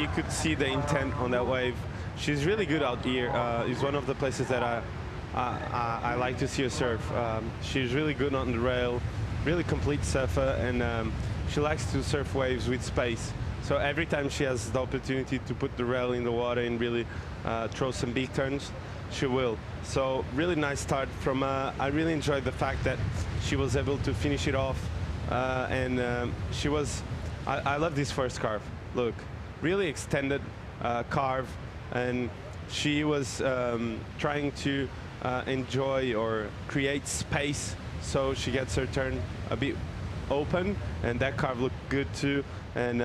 You could see the intent on that wave. She's really good out here. It's one of the places that I like to see her surf. She's really good on the rail, really complete surfer, and she likes to surf waves with space. So every time she has the opportunity to put the rail in the water and really throw some big turns, she will. So really nice start from I really enjoyed the fact that she was able to finish it off, and she was, I love this first carve. Look, really extended carve, and she was trying to enjoy or create space so she gets her turn a bit open, and that carve looked good too. And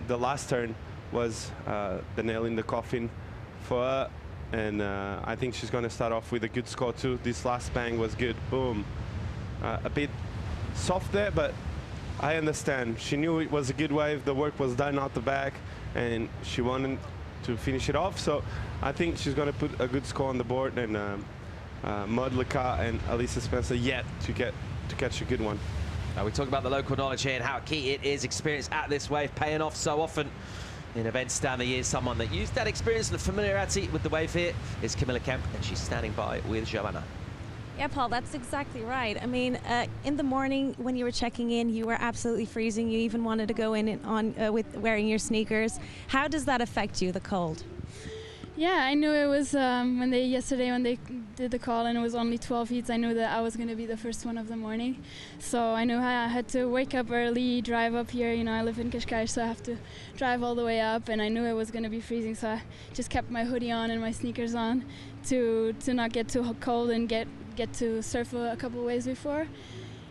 the last turn was the nail in the coffin for her. And I think she's going to start off with a good score too. This last bang was good. Boom. A bit soft there, but I understand. She knew it was a good wave. The work was done out the back, and she wanted to finish it off. So I think she's going to put a good score on the board. And Maud Leca and Alisa Spencer yet to catch a good one. We talk about the local knowledge here and how key it is, experience at this wave, paying off so often in events down the years. Someone that used that experience and the familiarity with the wave here is Camilla Kemp, and she's standing by with Joanna. Yeah, Paul, that's exactly right. I mean, in the morning when you were checking in, you were absolutely freezing. You even wanted to go in with wearing your sneakers. How does that affect you, the cold? Yeah, I knew it was yesterday when they did the call and it was only 12 heats. I knew that I was going to be the first one of the morning, so I knew I had to wake up early, drive up here. You know, I live in Cascais, so I have to drive all the way up, and I knew it was going to be freezing, so I just kept my hoodie on and my sneakers on to not get too cold and get to surf a couple waves before.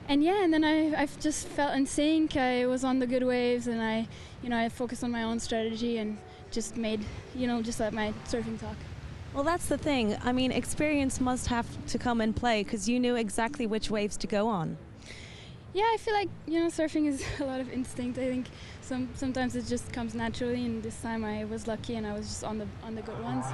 And yeah, and then I just felt in sync. I was on the good waves, and I focused on my own strategy and just made, just let my surfing talk. Well, that's the thing. I mean, experience must have to come in play because you knew exactly which waves to go on. Yeah, I feel like, surfing is a lot of instinct. I think sometimes it just comes naturally, and this time I was lucky and I was just on the good ones.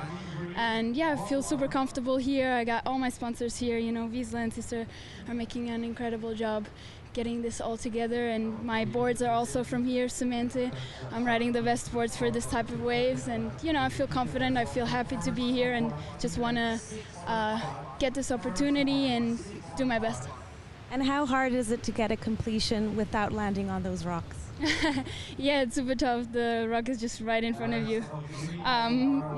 And yeah, I feel super comfortable here. I got all my sponsors here. Vissla and Sister are making an incredible job getting this all together, and my boards are also from here, Semente. I'm riding the best boards for this type of waves, and I feel confident, I feel happy to be here, and just want to get this opportunity and do my best. And how hard is it to get a completion without landing on those rocks? Yeah, it's super tough. The rock is just right in front of you.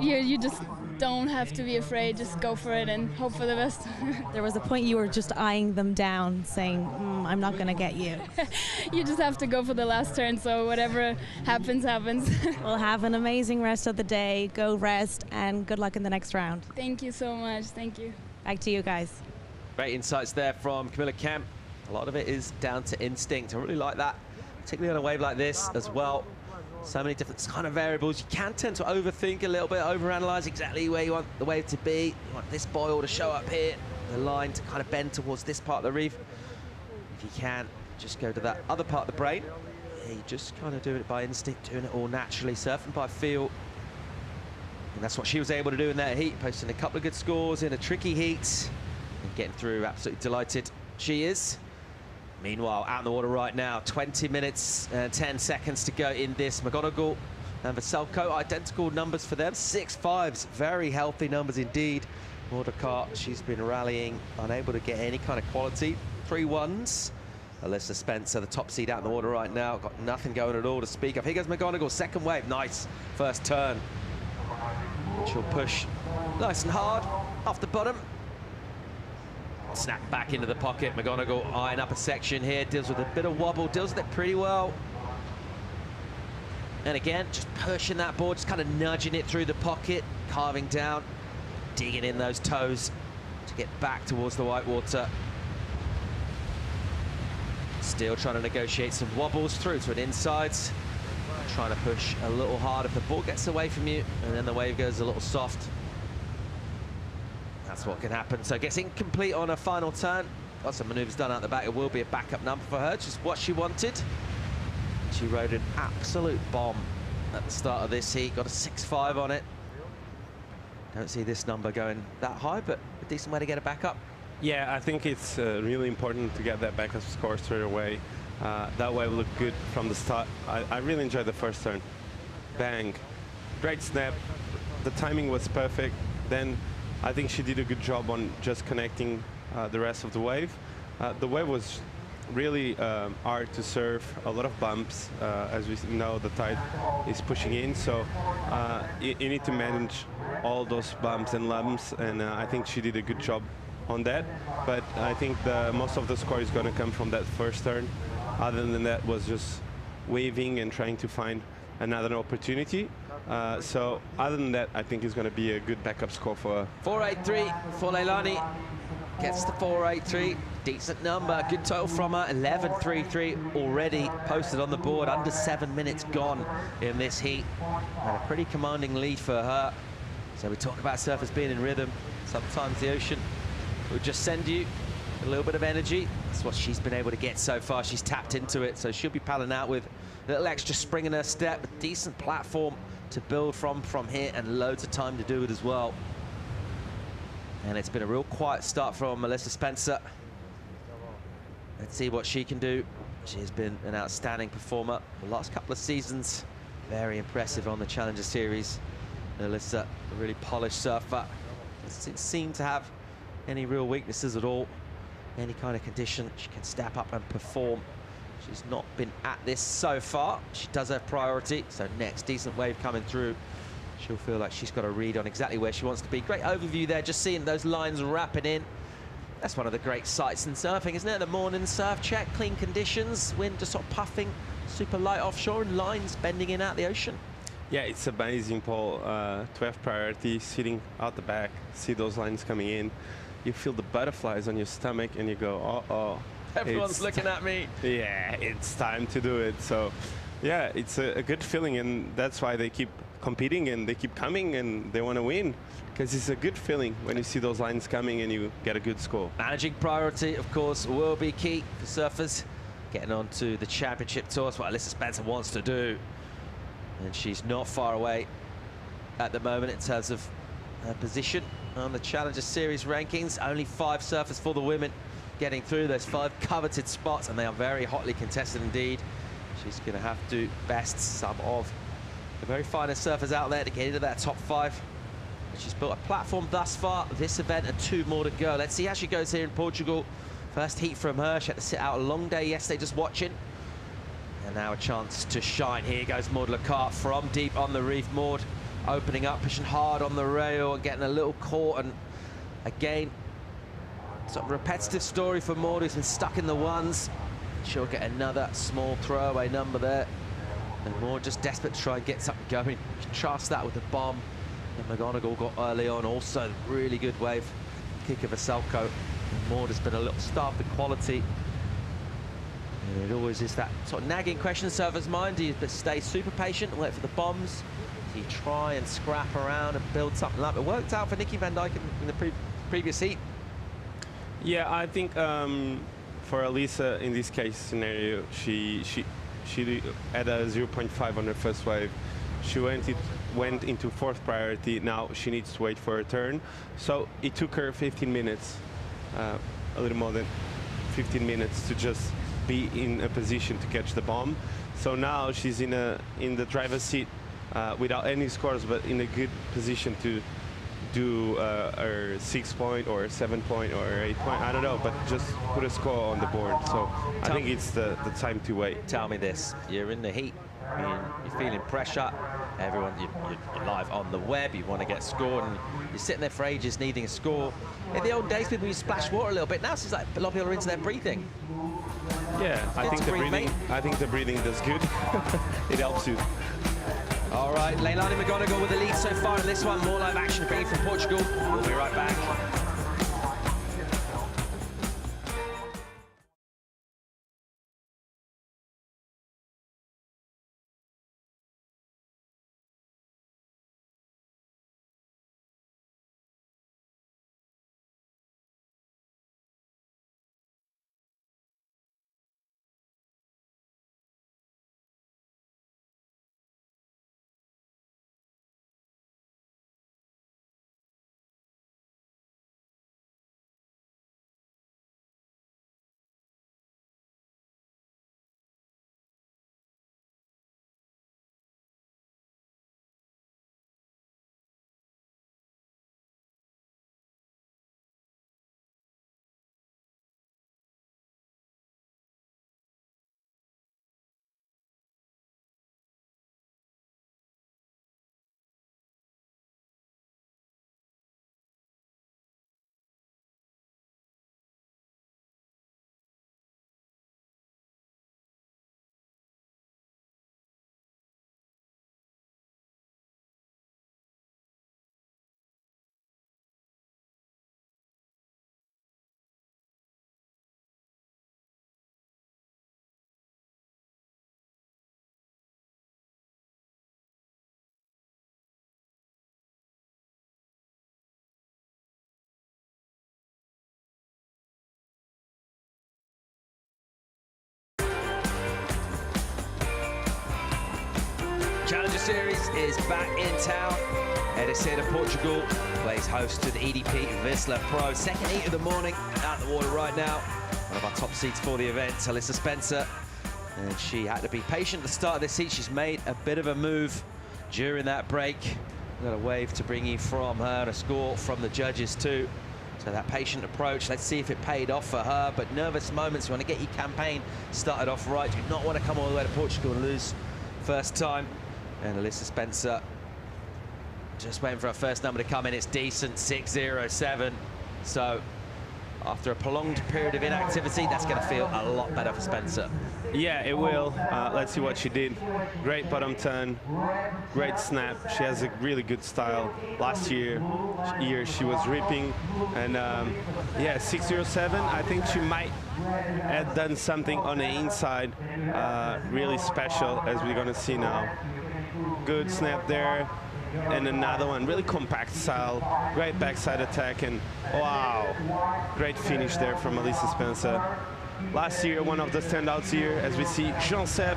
You just don't have to be afraid. Just go for it and hope for the best. There was a point you were just eyeing them down, saying, I'm not going to get you. You just have to go for the last turn, so whatever happens, happens. Well, have an amazing rest of the day. Go rest, and good luck in the next round. Thank you so much. Thank you. Back to you guys. Great insights there from Camilla Kemp. A lot of it is down to instinct. I really like that, particularly on a wave like this as well. So many different kind of variables. You can tend to overthink a little bit, overanalyze exactly where you want the wave to be. You want this boil to show up here, the line to kind of bend towards this part of the reef. If you can, just go to that other part of the brain. Yeah, you just kind of doing it by instinct, doing it all naturally, surfing by feel. And that's what she was able to do in that heat, posting a couple of good scores in a tricky heat and getting through. Absolutely delighted she is. Meanwhile, out in the water right now, 20 minutes and 10 seconds to go in this. McGonigal and Vaselko, identical numbers for them. 6.5s, very healthy numbers indeed. Mordecai, she's been rallying, unable to get any kind of quality. 3.1s. Alyssa Spencer, the top seed out in the water right now, got nothing going at all to speak of. Here goes McGonigal, second wave, nice first turn. She'll push nice and hard off the bottom. Snap back into the pocket. McGonigal eyeing up a section here, deals with a bit of wobble, deals with it pretty well. And again, just pushing that board, just kind of nudging it through the pocket, carving down, digging in those toes to get back towards the white water. Still trying to negotiate some wobbles through to an inside. Trying to push a little hard if the ball gets away from you, and then the wave goes a little soft. That's what can happen. So gets incomplete on a final turn. Got some maneuvers done out the back. It will be a backup number for her, just what she wanted. She rode an absolute bomb at the start of this heat. Got a 6.5 on it. Don't see this number going that high, but a decent way to get it back up. Yeah, I think it's really important to get that backup score straight away. That wave looked good from the start. I really enjoyed the first turn. Bang. Great snap. The timing was perfect. Then I think she did a good job on just connecting the rest of the wave. The wave was really hard to serve, a lot of bumps. As we know, the tide is pushing in, so you need to manage all those bumps and lumps, and I think she did a good job on that. But I think most of the score is going to come from that first turn. Other than that, was just waving and trying to find another opportunity. So other than that, I think it's going to be a good backup score for her. 4.83 for Leilani. Gets the 4.83. Decent number. Good total from her. 11.33 already posted on the board. Under 7 minutes gone in this heat. And a pretty commanding lead for her. So we talk about surfers being in rhythm. Sometimes the ocean will just send you a little bit of energy. That's what she's been able to get so far. She's tapped into it, so she'll be paddling out with a little extra spring in her step, a decent platform to build from here, and loads of time to do it as well. And it's been a real quiet start from Melissa Spencer. Let's see what she can do. She has been an outstanding performer the last couple of seasons. Very impressive on the Challenger Series. Melissa, a really polished surfer. Doesn't seem to have any real weaknesses at all. Any kind of condition, she can step up and perform. She's not been at this so far. She does have priority, so next decent wave coming through, she'll feel like she's got a read on exactly where she wants to be. Great overview there, just seeing those lines wrapping in. That's one of the great sights in surfing, isn't it? The morning surf check, clean conditions, wind just sort of puffing, super light offshore, and lines bending in out the ocean. Yeah, it's amazing, Paul, to have priority, sitting out the back, see those lines coming in. You feel the butterflies on your stomach and you go, uh-oh. Everyone's looking at me. Yeah, it's time to do it. So, yeah, it's a good feeling, and that's why they keep competing and they keep coming and they want to win, because it's a good feeling when you see those lines coming and you get a good score. Managing priority, of course, will be key for surfers. Getting on to the championship tour is what Alyssa Spencer wants to do. And she's not far away at the moment in terms of her position on the Challenger Series rankings. Only 5 surfers for the women getting through those 5 coveted spots, and they are very hotly contested indeed. She's going to have to best some of the very finest surfers out there to get into that top 5. She's built a platform thus far, this event, and 2 more to go. Let's see how she goes here in Portugal. First heat from her. She had to sit out a long day yesterday just watching. And now a chance to shine. Here goes Maud Lecart from deep on the reef. Maud opening up, pushing hard on the rail and getting a little caught. And again, sort of repetitive story for Maud, who's been stuck in the ones. She'll get another small throwaway number there. And Maud just desperate to try and get something going. Contrast that with the bomb that McGonigal got early on. Also, really good wave kick of Vaselko. And Maud has been a little starved of quality. And it always is that sort of nagging question in the surfer's mind. Do you stay super patient and wait for the bombs? Do you try and scrap around and build something up? It worked out for Nikki Van Dijk in the previous heat. Yeah, I think for Alyssa, in this case scenario, she had a 0.5 on her first wave. She went went into 4th priority. Now she needs to wait for her turn. So it took her 15 minutes, a little more than 15 minutes to just be in a position to catch the bomb. So now she's in the driver's seat without any scores, but in a good position to do her 6-point or 7-point or 8-point, I don't know, but just put a score on the board. So I think it's the time to wait. Tell me this, you're in the heat, you're feeling pressure, everyone, you're live on the web, you want to get scored, and you're sitting there for ages needing a score. In the old days, people used to splash water a little bit. Now it's like a lot of people are into their breathing. Yeah, I think the breathing does good. It helps you. All right, Leilani McGonigal with the lead so far in this one. More live action bringing from Portugal. We'll be right back. Challenger Series is back in town. Ericeira, Portugal, plays host to the EDP Vissla Pro. Second heat of the morning, out in the water right now. One of our top seeds for the event, Alyssa Spencer. And she had to be patient at the start of this heat. She's made a bit of a move during that break. Got a wave to bring you from her, and a score from the judges too. So that patient approach, let's see if it paid off for her. But nervous moments, you want to get your campaign started off right. You do not want to come all the way to Portugal and lose first time. And Alyssa Spencer just waiting for her first number to come in. It's decent, 6.07. So after a prolonged period of inactivity, that's going to feel a lot better for Spencer. Yeah, it will. Let's see what she did. Great bottom turn, great snap. She has a really good style. Last year she was ripping, and yeah, 6.07. I think she might have done something on the inside really special, as we're going to see now. Good snap there, and another one, really compact style, great backside attack, and wow, great finish there from Alyssa Spencer. Last year, one of the standouts here, as we see Jean-Seb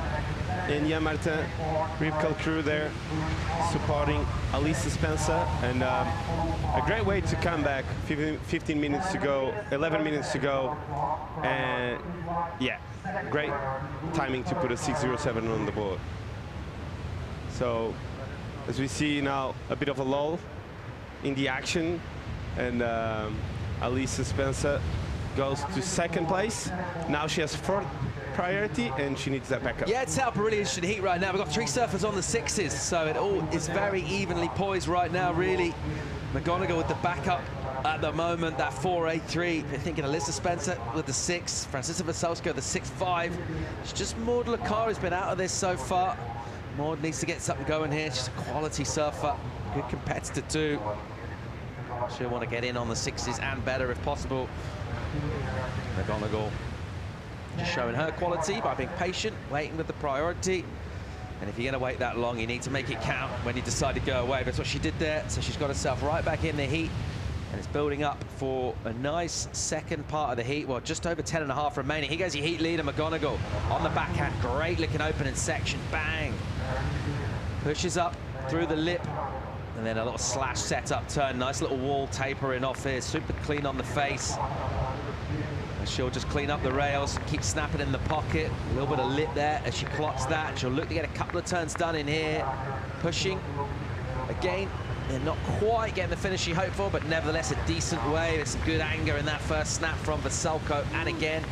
and Yann Martin, Ripkel crew there, supporting Alyssa Spencer, and a great way to come back. 15 minutes to go, 11 minutes to go, and yeah, great timing to put a 6.07 on the board. So, as we see now, a bit of a lull in the action, and Alyssa Spencer goes to second place. Now she has 4th priority, and she needs that backup. Yeah, it's up a really interesting heat right now. We've got 3 surfers on the 6s, so it all is very evenly poised right now, really. McGonigal with the backup at the moment, that 4.83. You're thinking Alyssa Spencer with the 6, Francisca Vasalska the 6.5. It's just Maud Lacar who's been out of this so far. Maud needs to get something going here. She's a quality surfer, good competitor too. She'll want to get in on the 6s and better if possible. McGonigal just showing her quality by being patient, waiting with the priority. And if you're going to wait that long, you need to make it count when you decide to go away. That's what she did there. So she's got herself right back in the heat. And it's building up for a nice second part of the heat. Well, just over 10.5 remaining. Here goes your heat leader, McGonigal, on the backhand. Great looking opening section. Bang. Pushes up through the lip. And then a little slash setup turn. Nice little wall tapering off here. Super clean on the face. And she'll just clean up the rails, keep snapping in the pocket. A little bit of lip there as she clocks that. She'll look to get a couple of turns done in here. Pushing. Again, they're not quite getting the finish she hoped for, but nevertheless a decent wave. It's some good anger in that first snap from Veselko. And again,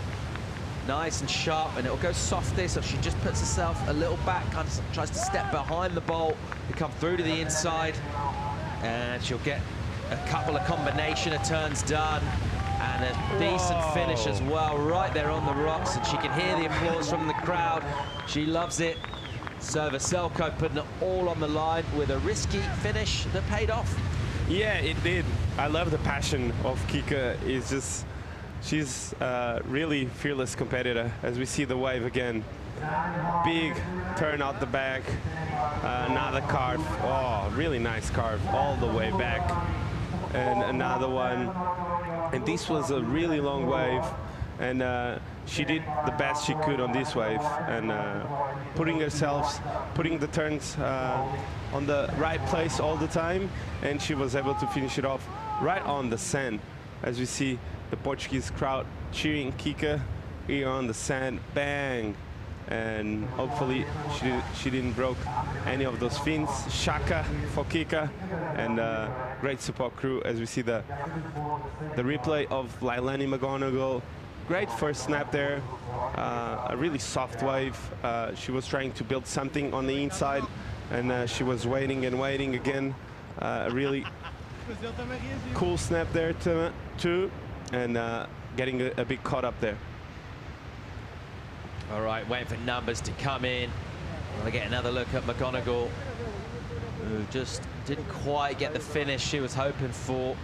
nice and sharp, and it'll go softer, so she just puts herself a little back, kind of tries to step behind the bolt to come through to the inside, and she'll get a couple of combination of turns done, and a decent finish as well, right there on the rocks, and she can hear the applause from the crowd. She loves it. So Veselko putting it all on the line with a risky finish that paid off. Yeah, it did. I love the passion of Kika. It's just, she's a really fearless competitor. As we see the wave again, big turn out the back, another carve. Oh, really nice carve all the way back, and another one. And this was a really long wave, and she did the best she could on this wave, and putting the turns on the right place all the time, and she was able to finish it off right on the sand. As we see the Portuguese crowd cheering Kika here on the sand, bang, and hopefully she didn't broke any of those fins. Shaka for Kika, and great support crew as we see the replay of Lailani McGonigal. Great first snap there, a really soft wave. She was trying to build something on the inside, and she was waiting and waiting again. A really cool snap there too, and getting a bit caught up there. All right, waiting for numbers to come in. We'll get another look at McGonigal, who just didn't quite get the finish she was hoping for.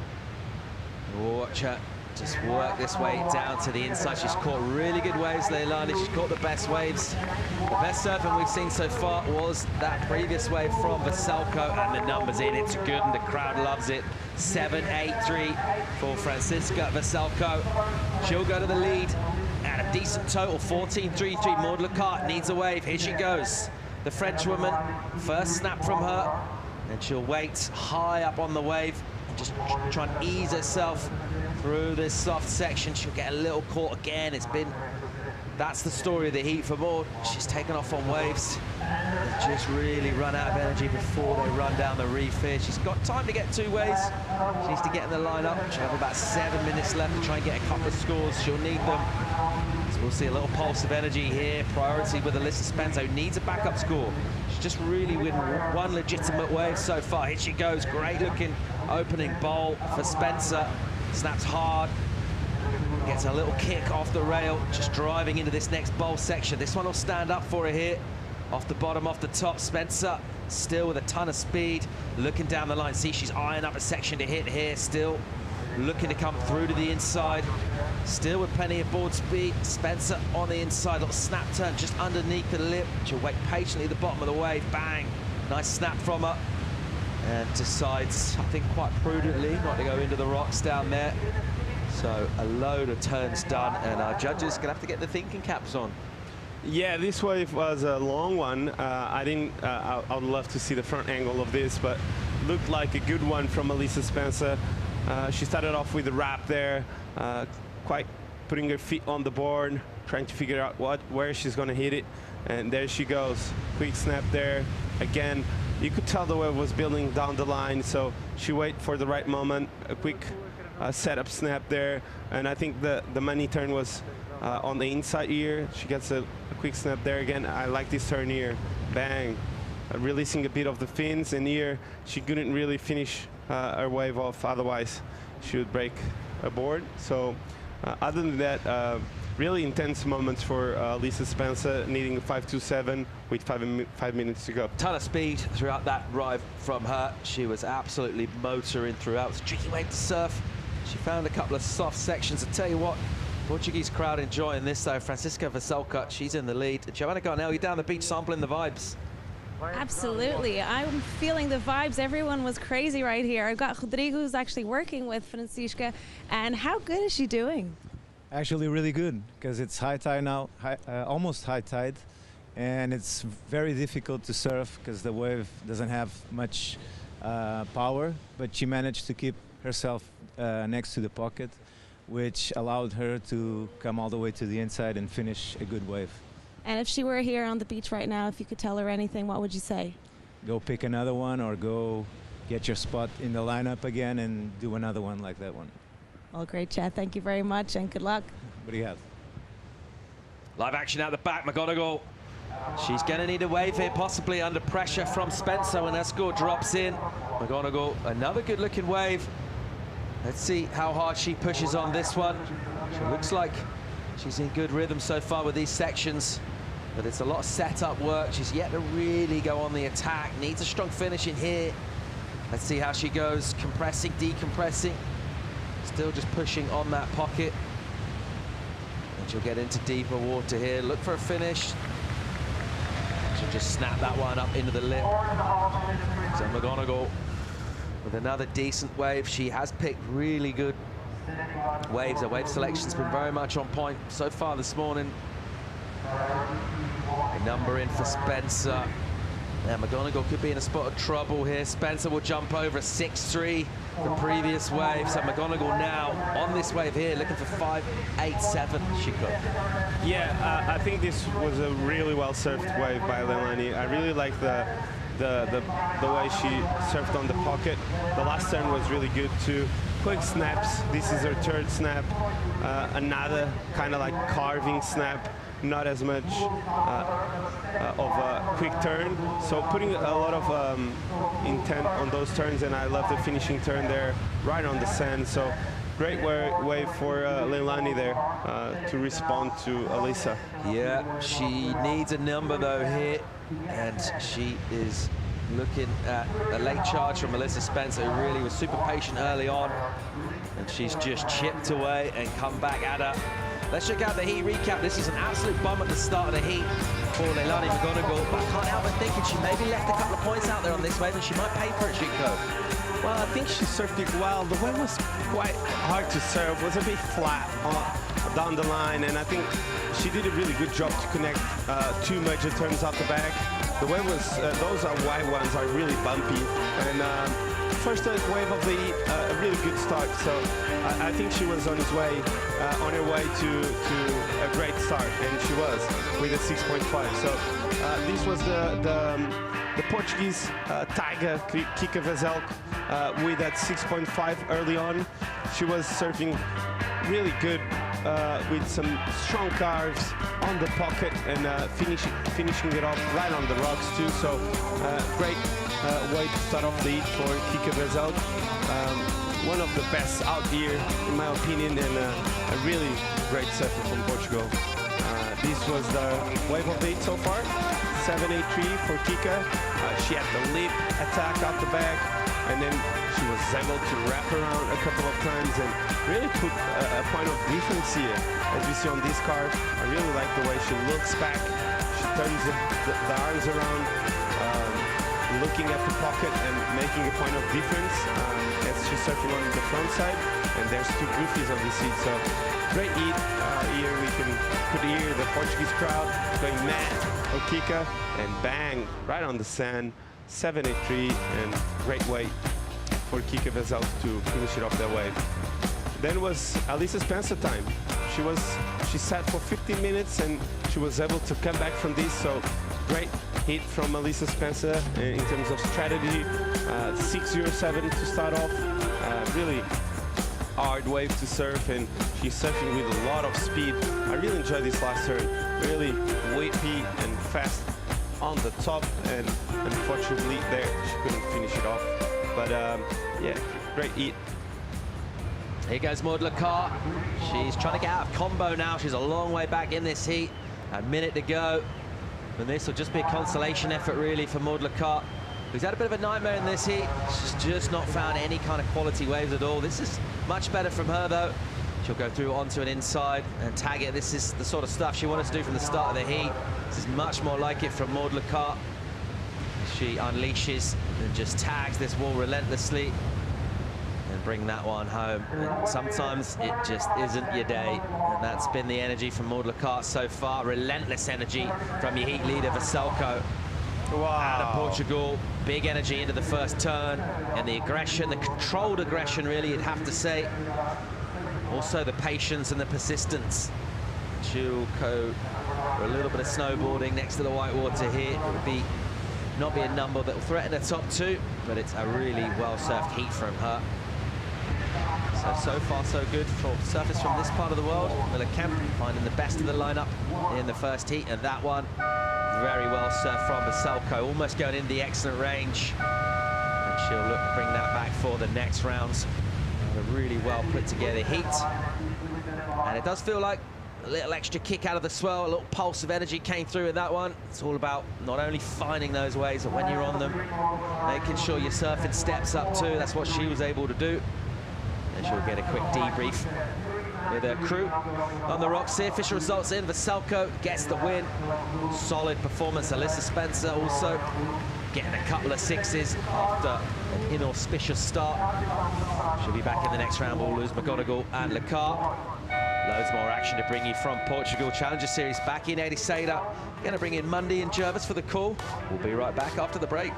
Watch her just work this way down to the inside. She's caught really good waves, Leilani. She's caught the best waves. The best surfing we've seen so far was that previous wave from Veselko, and the numbers in. It's good, and the crowd loves it. 7-8-3 for Francisca Veselko. She'll go to the lead at a decent total, 14-3-3. Maud Lecart needs a wave. Here she goes. The Frenchwoman, first snap from her, and she'll wait high up on the wave and just try and ease herself through this soft section. She'll get a little caught again. That's the story of the heat for Maud. She's taken off on waves. They just really run out of energy before they run down the reef here. She's got time to get two waves. She needs to get in the lineup. She'll have about 7 minutes left to try and get a couple of scores. She'll need them. So we'll see a little pulse of energy here. Priority with Alyssa Spencer, who needs a backup score. She's just really with one legitimate wave so far. Here she goes. Great looking opening bowl for Spencer. Snaps hard, gets a little kick off the rail, just driving into this next bowl section. This one will stand up for her here. Off the bottom, off the top, Spencer still with a ton of speed, looking down the line. See, she's eyeing up a section to hit here, still looking to come through to the inside. Still with plenty of board speed. Spencer on the inside, little snap turn just underneath the lip. She'll wait patiently at the bottom of the wave, bang. Nice snap from her. And decides, I think quite prudently, not to go into the rocks down there. So a load of turns done, and our judges gonna have to get the thinking caps on. Yeah, this wave was a long one. I would love to see the front angle of this, but looked like a good one from Alyssa Spencer. She started off with a wrap there, quite putting her feet on the board, trying to figure out where she's gonna hit it. And there she goes, quick snap there. Again, you could tell the wave was building down the line, so she waited for the right moment, a quick setup snap there, and I think the money turn was on the inside here. She gets a quick snap there again. I like this turn here, bang, releasing a bit of the fins, and here she couldn't really finish her wave off, otherwise she would break a board. So other than that, really intense moments for Alyssa Spencer, needing a 5.27 with 5 minutes to go. Ton of speed throughout that ride from her. She was absolutely motoring throughout. It's a tricky wave to surf. She found a couple of soft sections. I tell you what, Portuguese crowd enjoying this though. Francisca Veselko, she's in the lead. Giovanna Garnell, you're down the beach sampling the vibes. Absolutely. I'm feeling the vibes. Everyone was crazy right here. I've got Rodrigo, who's actually working with Francisca. And how good is she doing? Actually really good, because it's high tide now, almost high tide, and it's very difficult to surf because the wave doesn't have much power, but she managed to keep herself next to the pocket, which allowed her to come all the way to the inside and finish a good wave. And if she were here on the beach right now, if you could tell her anything, what would you say? Go pick another one, or go get your spot in the lineup again and do another one like that one. Well, great chat. Thank you very much, and good luck. Obrigado. Live action out the back, McGonigal. She's going to need a wave here, possibly under pressure from Spencer when her score drops in. McGonigal, another good-looking wave. Let's see how hard she pushes on this one. She looks like she's in good rhythm so far with these sections, but it's a lot of setup work. She's yet to really go on the attack. Needs a strong finish in here. Let's see how she goes, compressing, decompressing. Still just pushing on that pocket. And she'll get into deeper water here. Look for a finish. She'll just snap that one up into the lip. So McGonigal with another decent wave. She has picked really good waves. Her wave selection's been very much on point so far this morning. A number in for Spencer. Now McGonigal could be in a spot of trouble here. Spencer will jump over a 6-3 the previous wave. So McGonigal now on this wave here, looking for 5.87. She could. Yeah, I think this was a really well surfed wave by Leilani. I really like the way she surfed on the pocket. The last turn was really good too. Quick snaps. This is her third snap. Another kind of like carving snap. Not as much of a quick turn, so putting a lot of intent on those turns, and I love the finishing turn there, right on the sand. So great way for Leilani there to respond to Alyssa. Yeah, she needs a number though here, and she is looking at a late charge from Melissa Spencer, who really was super patient early on, and she's just chipped away and come back at her. Let's check out the heat recap. This is an absolute bomb at the start of the heat for Leilani McGonigal, but I can't help but thinking she maybe left a couple of points out there on this wave, and she might pay for it, Chico. Well, I think she surfed it well. The wave was quite hard to surf, was a bit flat down the line, and I think she did a really good job to connect two major turns out the back. The wave was, those are wide ones, are really bumpy, and first wave of the heat, a really good start. So I think she was on her way to a great start, and she was with a 6.5. So this was the Portuguese Tiger Caity Simmers with that 6.5 early on. She was surfing really good with some strong carves on the pocket and finishing it off right on the rocks too. So great way to start off the heat for Caity Simmers. One of the best out here, in my opinion, and a really great surfer from Portugal. This was the wave of the heat so far, 7.83 for Kika. She had the lead attack out the back, and then she was able to wrap around a couple of times and really put a point of difference here. As we see on this card, I really like the way she looks back. She turns the arms around, looking at the pocket and making a point of difference as she's surfing on the front side. And there's two goofies on this seat, so great heat. Here we could hear the Portuguese crowd going mad for Kika, and bang, right on the sand, 7.83, and great way for Caity Simmers to finish it off that way. Then was Alyssa Spencer time. She sat for 15 minutes and she was able to come back from this, so great hit from Alyssa Spencer in terms of strategy. 6.07 to start off. Really hard wave to surf, and she's surfing with a lot of speed. I really enjoyed this last turn. Really whippy and fast on the top, and unfortunately there she couldn't finish it off. But yeah, great heat. Here goes Maud Lacar. She's trying to get out of combo now. She's a long way back in this heat. A minute to go. And this will just be a consolation effort really for Maud Lacar, who's had a bit of a nightmare in this heat. She's just not found any kind of quality waves at all. This is much better from her though. She'll go through onto an inside and tag it. This is the sort of stuff she wanted to do from the start of the heat. This is much more like it from Maud Lacar. She unleashes and just tags this wall relentlessly. And bring that one home. And sometimes it just isn't your day. And that's been the energy from Maud Lecarte so far. Relentless energy from your heat leader, Veselko. Out of Portugal. Big energy into the first turn. And the aggression, the controlled aggression, really, you'd have to say. Also the patience and the persistence. She'll go for a little bit of snowboarding next to the whitewater here. It would not be a number that will threaten the top two, but it's a really well-surfed heat from her. So far so good for surfers from this part of the world. Camilla Kemp finding the best of the lineup in the first heat, and that one very well surfed from Veselko, almost going into the excellent range. And she'll look to bring that back for the next rounds. A really well put together heat. And it does feel like a little extra kick out of the swell, a little pulse of energy came through in that one. It's all about not only finding those waves, but when you're on them, making sure your surfing steps up too. That's what she was able to do. And she'll get a quick debrief with her crew on the rocks here. Official results in. Veselko gets the win. Solid performance. Alyssa Spencer also getting a couple of sixes after an inauspicious start. She'll be back in the next round. We'll lose McGonigal and Lecarte. Loads more action to bring you from Portugal. Challenger Series back in Ericeira. Going to bring in Mundy and Jervis for the call. We'll be right back after the break.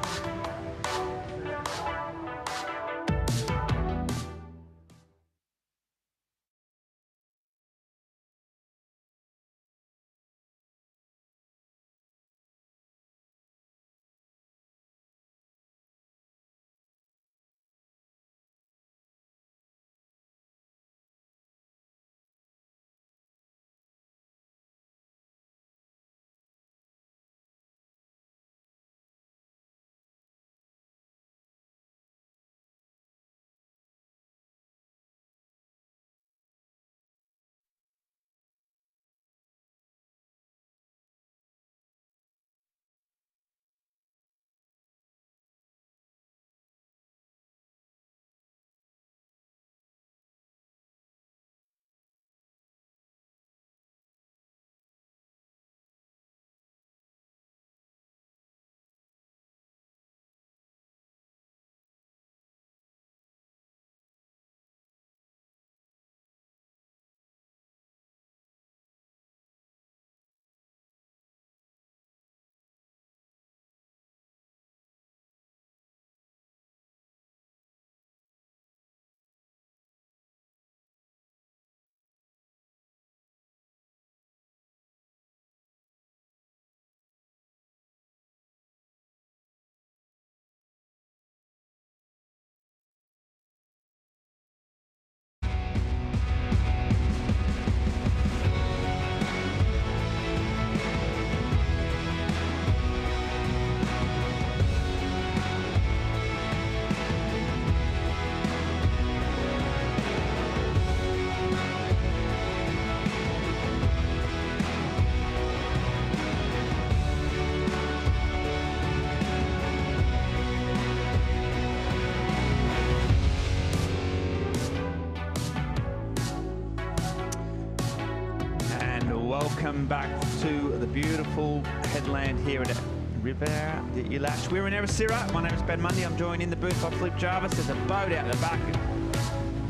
Welcome back to the beautiful headland here at Riviera de Ilash. We're in Ericeira. My name is Ben Mundy. I'm joined in the booth by Flip Jarvis. There's a boat out the back,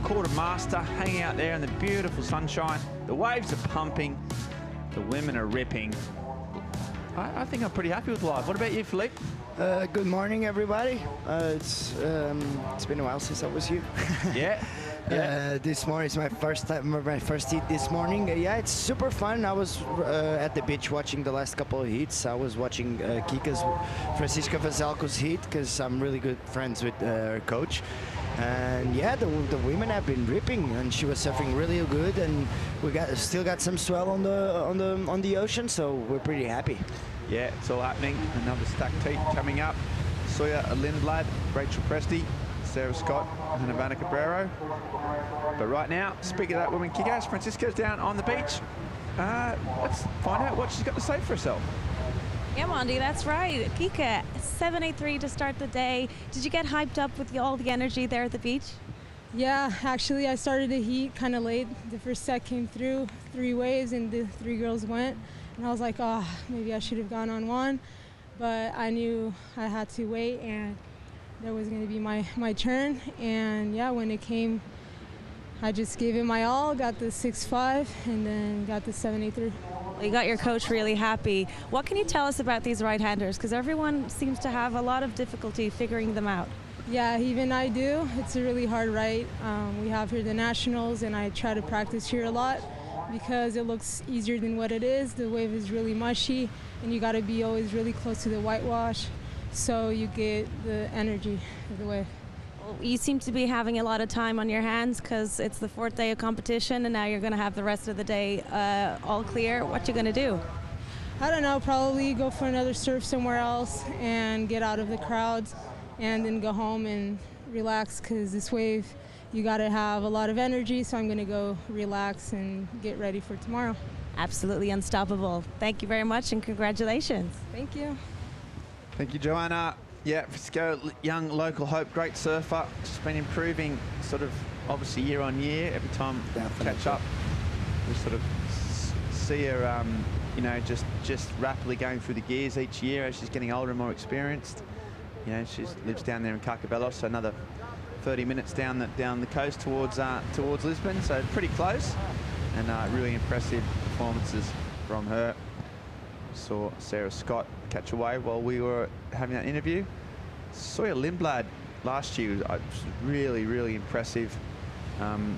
quartermaster hanging out there in the beautiful sunshine. The waves are pumping. The women are ripping. I think I'm pretty happy with live. What about you, Philippe? Good morning, everybody. It's been a while since I was here. Yeah. This morning is my first heat this morning. Yeah, it's super fun. I was at the beach watching the last couple of heats. I was watching Francisca Veselko's heat because I'm really good friends with her coach. And yeah, the women have been ripping, and she was surfing really good, and we still got some swell on the ocean, so we're pretty happy. Yeah, it's all happening. Another stacked heat coming up. Sawyer Lindblad, Rachel Presti, Sarah Scott, and Havana Cabrero. But right now, speaking of that woman kick-ass, Francisca's down on the beach. Let's find out what she's got to say for herself. Yeah, Mondi, that's right. Kika, 783 to start the day. Did you get hyped up with all the energy there at the beach? Yeah, actually, I started the heat kind of late. The first set came through, 3 waves, and the 3 girls went. And I was like, oh, maybe I should have gone on one. But I knew I had to wait, and there was going to be my turn. And yeah, when it came, I just gave it my all, got the 6.5, and then got the 7.83. Well, you got your coach really happy. What can you tell us about these right-handers? Because everyone seems to have a lot of difficulty figuring them out. Yeah, even I do. It's a really hard right. We have here the nationals, and I try to practice here a lot because it looks easier than what it is. The wave is really mushy, and you got to be always really close to the whitewash so you get the energy of the wave. Well, you seem to be having a lot of time on your hands because it's the 4th day of competition, and now you're going to have the rest of the day all clear. What you going to do? I don't know, probably go for another surf somewhere else and get out of the crowds and then go home and relax because this wave, you got to have a lot of energy, so I'm going to go relax and get ready for tomorrow. Absolutely unstoppable. Thank you very much and congratulations. Thank you. Thank you, Joanna. Yeah, Frisco, young local hope, great surfer. She's been improving sort of obviously year on year. Every time we catch up, we sort of see her, you know, just rapidly going through the gears each year as she's getting older and more experienced. You know, she lives down there in Carcavelos, so another 30 minutes down the coast towards Lisbon, so pretty close. And really impressive performances from her. Saw Sarah Scott catch a wave while we were having that interview. Sawyer Lindblad last year was really, really impressive from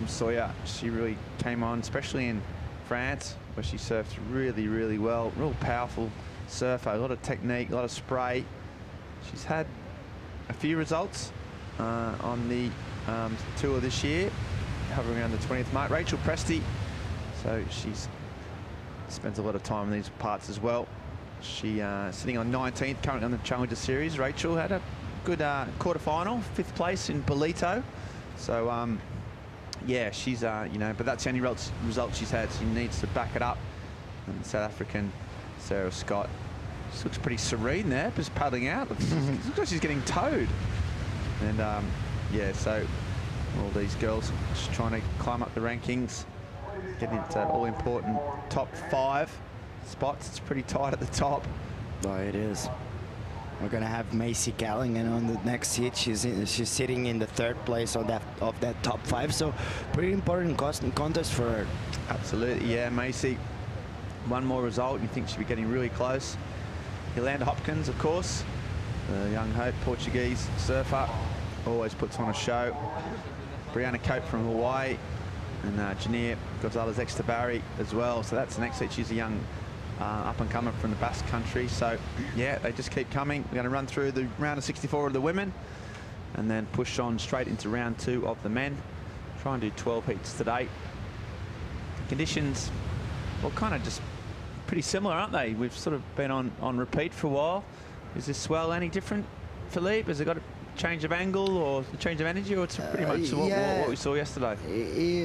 Sawyer. She really came on, especially in France, where she surfed really, really well. Real powerful surfer, a lot of technique, a lot of spray. She's had a few results on the tour this year, hovering around the 20th mark. Rachel Presti, so she's spends a lot of time in these parts as well. She sitting on 19th, currently on the Challenger Series. Rachel had a good quarterfinal, 5th place in Bolito. So yeah, she's you know, but that's the only result she's had. She needs to back it up. And South African Sarah Scott, she looks pretty serene there, just paddling out. Looks like she's getting towed. And yeah, so all these girls just trying to climb up the rankings, getting into all-important top 5 spots. It's pretty tight at the top. Oh, it is. We're gonna have Macy Callaghan on the next seat. She's sitting in the 3rd place of that top 5. So pretty important contest for her. Absolutely, yeah. Macy, one more result, you think she'd be getting really close. Yolanda Hopkins, of course, the young hope, Portuguese surfer, always puts on a show. Brianna Cope from Hawaii, and Janir Gonzalez Extabari as well. So that's the next seat. She's a young up-and-comer from the Basque Country. So yeah, they just keep coming. We're going to run through the round of 64 of the women and then push on straight into round 2 of the men. Try and do 12 heats today. Conditions, well, kind of just pretty similar, aren't they? We've sort of been on repeat for a while. Is this swell any different, Philippe? Has it got a change of angle or a change of energy, or it's pretty much what we saw yesterday?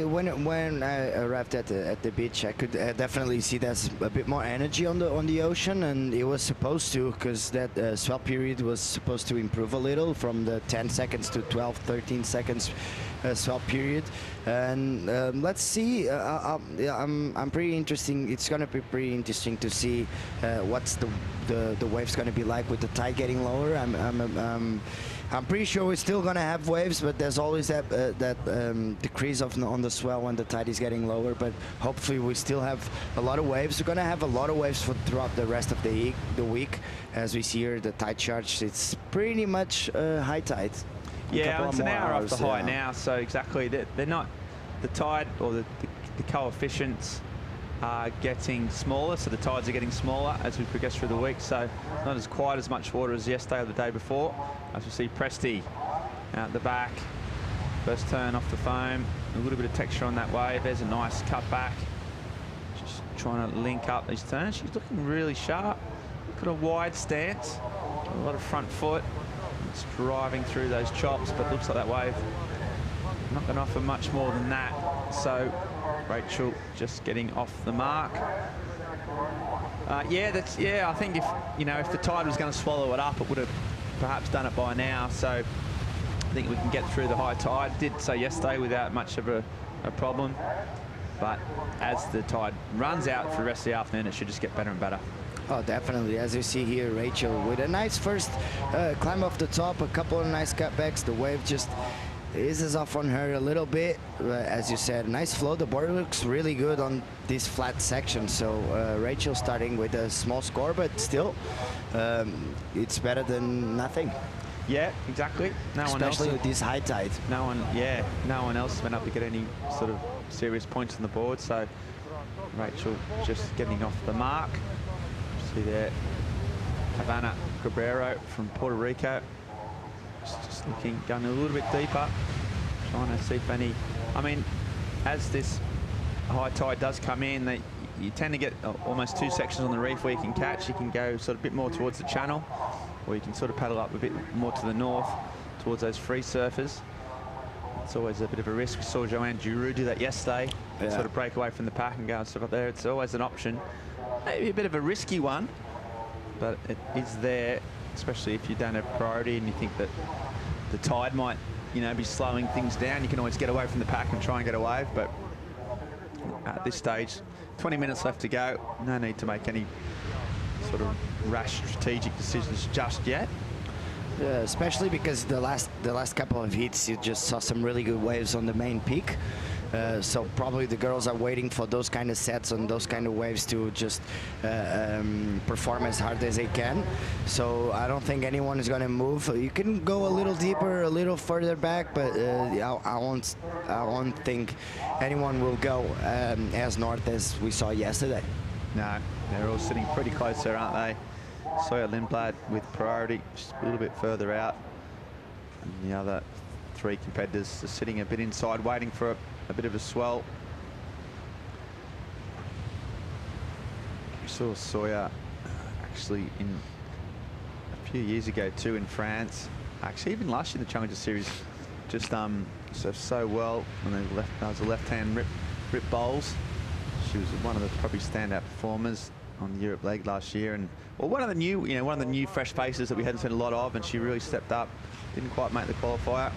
When I arrived at the beach, I could definitely see there's a bit more energy on the ocean, and it was supposed to, because that swell period was supposed to improve a little from the 10 seconds to 12, 13 seconds swell period. And let's see. I'm pretty interesting. It's going to be pretty interesting to see what's the waves going to be like with the tide getting lower. I'm pretty sure we're still going to have waves, but there's always that decrease on the swell when the tide is getting lower. But hopefully we still have a lot of waves. We're going to have a lot of waves throughout the rest of the week. As we see here, the tide charge, it's pretty much high tide. Yeah, it's an hour off the high now, so exactly. They're not, the tide or the coefficients are getting smaller, so the tides are getting smaller as we progress through the week, so not as quite as much water as yesterday or the day before. As we see Presti out the back, first turn off the foam, a little bit of texture on that wave. There's a nice cut back, just trying to link up these turns. She's looking really sharp. Got a wide stance, a lot of front foot. It's driving through those chops, but looks like that wave not going to offer much more than that. So Rachel just getting off the mark. Yeah, I think if the tide was going to swallow it up, it would have perhaps done it by now. So I think we can get through the high tide. Did so yesterday without much of a problem. But as the tide runs out for the rest of the afternoon, it should just get better and better. Oh, definitely. As you see here, Rachel with a nice first climb off the top, a couple of nice cutbacks. The wave just eases off on her a little bit. As you said, nice flow. The board looks really good on this flat section. So Rachel starting with a small score, but still, it's better than nothing. Yeah, exactly. Especially with this high tide. No one else has been able to get any sort of serious points on the board. So Rachel just getting off the mark. See there, Havana Cabrero from Puerto Rico. Just looking, going a little bit deeper, trying to see if any. I mean, as this high tide does come in, you tend to get almost 2 sections on the reef where you can catch. You can go sort of a bit more towards the channel, or you can sort of paddle up a bit more to the north towards those free surfers. It's always a bit of a risk. We saw Joanne Giroux do that yesterday. Yeah. Sort of break away from the pack and go and stuff up there. It's always an option. Maybe a bit of a risky one, but it is there, especially if you don't have priority and you think that the tide might, you know, be slowing things down. You can always get away from the pack and try and get a wave, but at this stage, 20 minutes left to go. No need to make any sort of rash strategic decisions just yet. Especially because the last couple of heats, you just saw some really good waves on the main peak. So probably the girls are waiting for those kind of sets and those kind of waves to just perform as hard as they can. So I don't think anyone is going to move. You can go a little deeper, a little further back, but I won't think anyone will go as north as we saw yesterday. No, they're all sitting pretty close there, aren't they? Sawyer Lindblad with priority, just a little bit further out. And the other 3 competitors are sitting a bit inside, waiting for a bit of a swell. We saw Sawyer actually in a few years ago too in France. Actually, even last year in the Challenger Series, just surfed so well when they was a left-hand rip bowls. She was one of the probably standout performers on the Europe leg last year, and one of the new fresh faces that we hadn't seen a lot of, and she really stepped up. Didn't quite make the qualifier.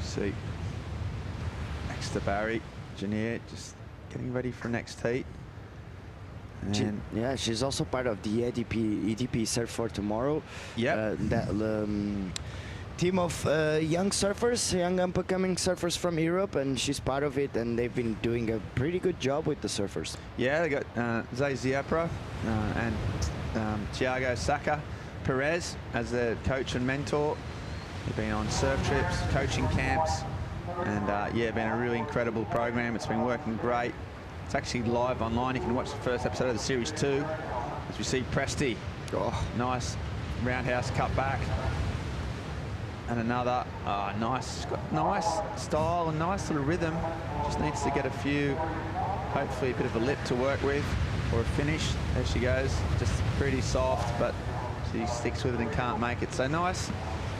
See, next to Barry, Janier just getting ready for next heat. And yeah, she's also part of the EDP Surf for Tomorrow. Yeah, that team of young surfers, young up-and-coming surfers from Europe, and she's part of it, and they've been doing a pretty good job with the surfers. Yeah, they got Zay Ziapra and Thiago Saka Perez as their coach and mentor. They've been on surf trips, coaching camps, and yeah, been a really incredible program. It's been working great. It's actually live online. You can watch the first episode of the Series 2 as we see Presti. Oh, nice roundhouse cut back. And another, nice, she's got nice style and nice little rhythm. Just needs to get a few, hopefully a bit of a lip to work with or a finish. There she goes, just pretty soft, but she sticks with it and can't make it. So nice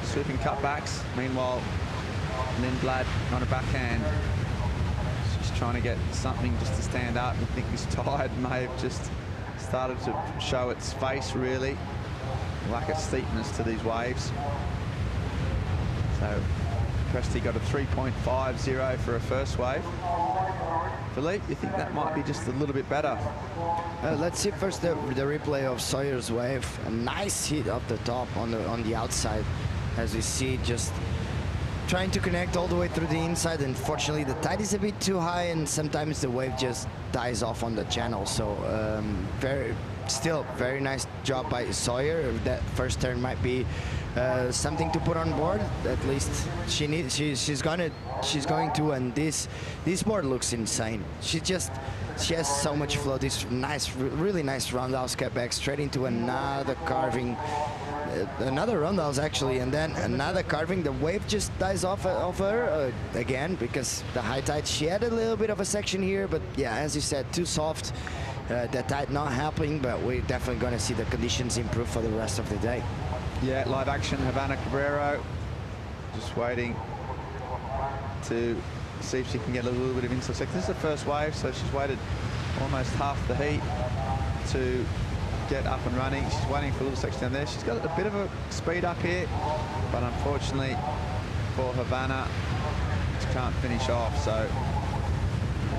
swooping cutbacks. Meanwhile, Lindblad on a backhand. She's trying to get something just to stand up. I think this tide may have just started to show its face, really. Lack of steepness to these waves. So Presti got a 3.50 for a first wave. Philippe, you think that might be just a little bit better? Let's see first the replay of Sawyer's wave. A nice hit up the top on the outside, as we see just trying to connect all the way through the inside. Unfortunately, the tide is a bit too high, and sometimes the wave just dies off on the channel. So still very nice job by Sawyer. That first turn might be something to put on board. At least she's going to, and this board looks insane. She has so much flow. This nice, really nice roundhouse cut back straight into another carving, another roundhouse actually, and then another carving. The wave just dies off her again because the high tide. She had a little bit of a section here, but yeah, as you said, too soft. The tide not helping, but we're definitely going to see the conditions improve for the rest of the day. Yeah, live action, Havana Cabrero. Just waiting to see if she can get a little bit of inside section. This is the first wave, so she's waited almost half the heat to get up and running. She's waiting for a little section down there. She's got a bit of a speed up here, but unfortunately for Havana, she can't finish off. So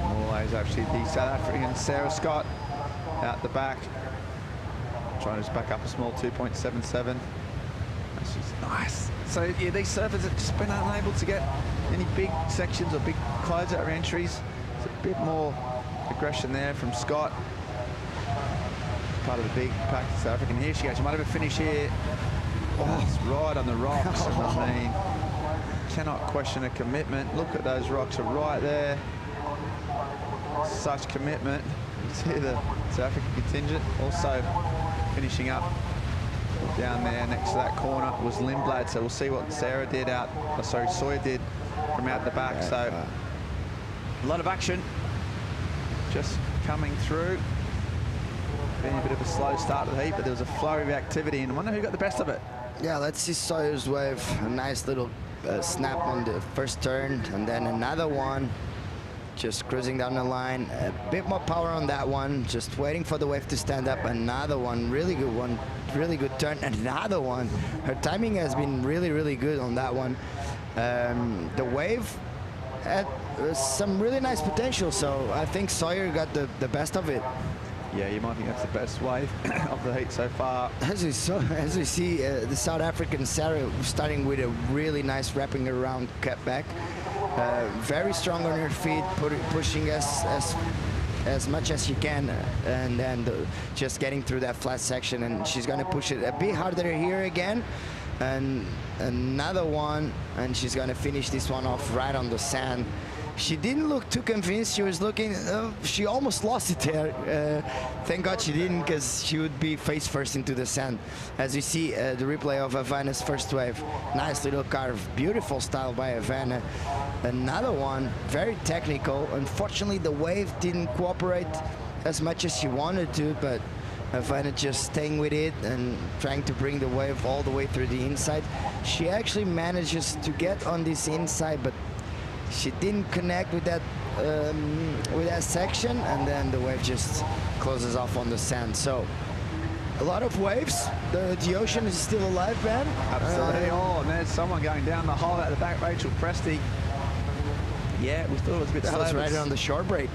always actually the South African Sarah Scott out the back. trying to just back up a small 2.77. That's just nice. So yeah, these surfers have just been unable to get any big sections or big closeout entries. It's a bit more aggression there from Scott. Part of the big pack South African. Here she goes. She might have a finish here. Oh, it's right on the rocks. I mean, cannot question a commitment. Look at those rocks are right there. Such commitment. You see the South African contingent also finishing up down there next to that corner was Lindblad. So we'll see what Sarah did out, sorry, Sawyer did from out the back. So a lot of action just coming through. Been a bit of a slow start to the heat, but there was a flurry of activity, and I wonder who got the best of it. Yeah, let's see Sawyer's wave. A nice little snap on the first turn, and then another one. Just cruising down the line. A bit more power on that one. Just waiting for the wave to stand up. Another one, really good one. Really good turn. Another one. Her timing has been really, really good on that one. The wave had some really nice potential, so I think Sawyer got the best of it. Yeah, you might think that's the best wave of the heat so far. As we see, the South African Sarah starting with a really nice wrapping around cut back. Very strong on her feet, pushing us as much as she can, and then just getting through that flat section. And she's going to push it a bit harder here again. And another one, and she's going to finish this one off right on the sand. She didn't look too convinced. She was looking, she almost lost it there. Thank God she didn't, because she would be face first into the sand. As you see, the replay of Havana's first wave. Nice little carve, beautiful style by Havana. Another one, very technical. Unfortunately, the wave didn't cooperate as much as she wanted to, but Havana just staying with it and trying to bring the wave all the way through the inside. She actually manages to get on this inside, but she didn't connect with that section, and then the wave just closes off on the sand. So a lot of waves. The ocean is still alive, man. Absolutely. Oh, and there's someone going down the hole at the back, Rachel Presti. Yeah, we thought it was a bit slow. That was right on the short break.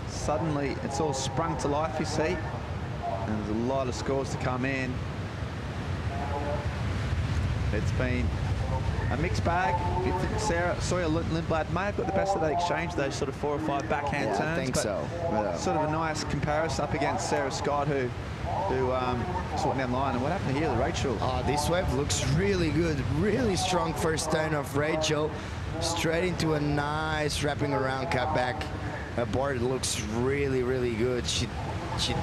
Suddenly, it's all sprung to life, you see. And there's a lot of scores to come in. It's been a mixed bag. You think Sarah Sawyer Lindblad may have got the best of that exchange, those sort of 4 or 5 backhand turns. I think so. Sort of a nice comparison up against Sarah Scott, who sorting down the line. And what happened here to Rachel? Oh, this wave looks really good. Really strong first turn of Rachel. Straight into a nice wrapping around cutback. Her board looks really, really good. She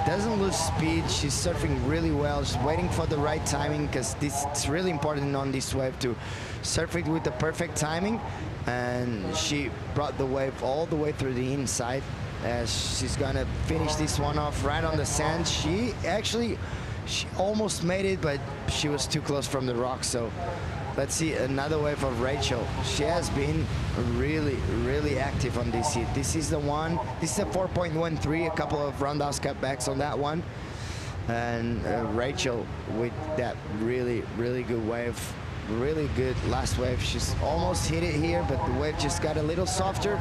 doesn't lose speed. She's surfing really well. She's waiting for the right timing, because it's really important on this wave to surf it with the perfect timing. And she brought the wave all the way through the inside. She's gonna finish this one off right on the sand. She almost made it, but she was too close from the rock. So let's see another wave of Rachel. She has been really, really active on this heat. This is the one. This is a 4.13, a couple of roundhouse cutbacks on that one. And Rachel with that really, really good wave. Really good last wave. She's almost hit it here, but the wave just got a little softer.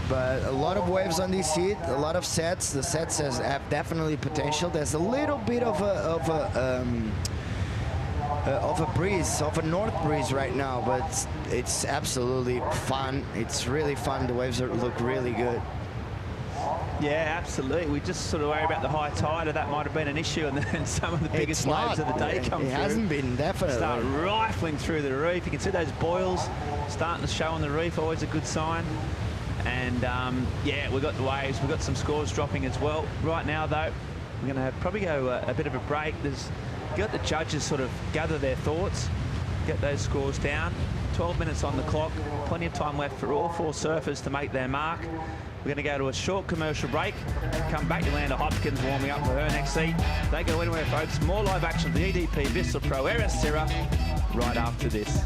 But a lot of waves on this heat, a lot of sets. The sets have definitely potential. There's a little bit of a breeze, of a north breeze right now, but it's absolutely fun. It's really fun. The waves look really good. Yeah, absolutely. We just sort of worry about the high tide, or that might have been an issue, and then some of the biggest waves of the day come through. It hasn't been, definitely. Start rifling through the reef. You can see those boils starting to show on the reef, always a good sign. And yeah, we've got the waves. We've got some scores dropping as well. Right now, though, we're going to probably go a bit of a break. Got the judges sort of gather their thoughts, get those scores down. 12 minutes on the clock, plenty of time left for all 4 surfers to make their mark. We're going to go to a short commercial break, come back to Yolanda Hopkins warming up for her next heat. Don't go anywhere, folks. More live action for the EDP Vissla Pro Ericeira right after this.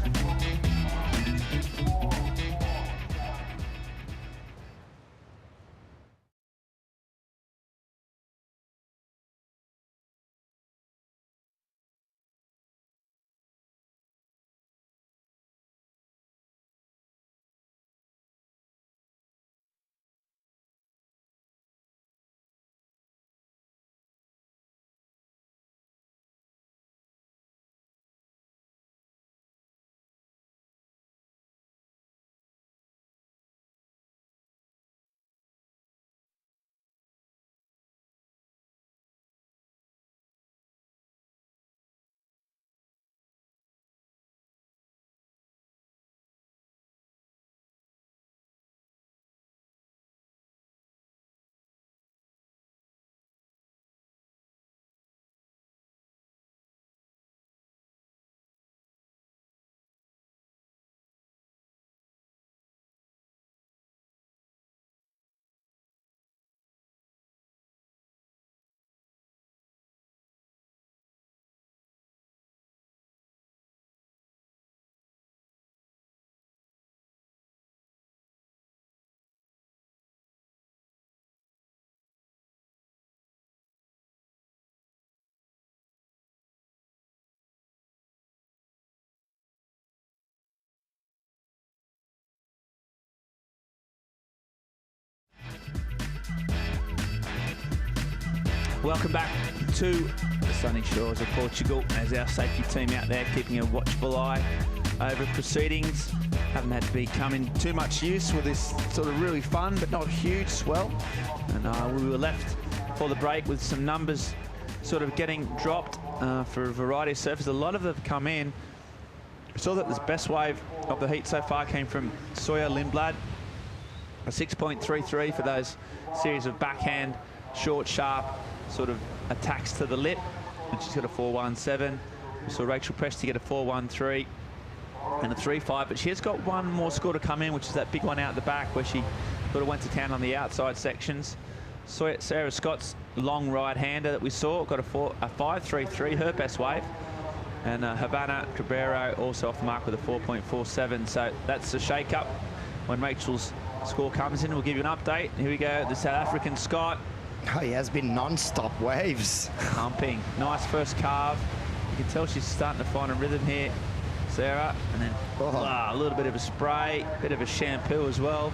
Welcome back to the sunny shores of Portugal as our safety team out there keeping a watchful eye over proceedings. Haven't had to be coming too much use with this sort of really fun but not huge swell. And we were left for the break with some numbers sort of getting dropped for a variety of surfers. A lot of them have come in. We saw that the best wave of the heat so far came from Sawyer Lindblad, a 6.33 for those series of backhand, short, sharp sort of attacks to the lip, and she's got a 4.17. We saw Rachel Presty get a 4.13 and a 3.5, but she has got one more score to come in, which is that big one out the back where she sort of went to town on the outside sections. Sarah Scott's long right-hander that we saw got a 5.33, her best wave. And Havana Cabrero also off the mark with a 4.47. So that's a shake-up when Rachel's score comes in. We'll give you an update. Here we go, the South African Scott. Oh, he has been non-stop waves. Pumping. Nice first carve. You can tell she's starting to find a rhythm here, Sarah. And then a little bit of a spray, bit of a shampoo as well.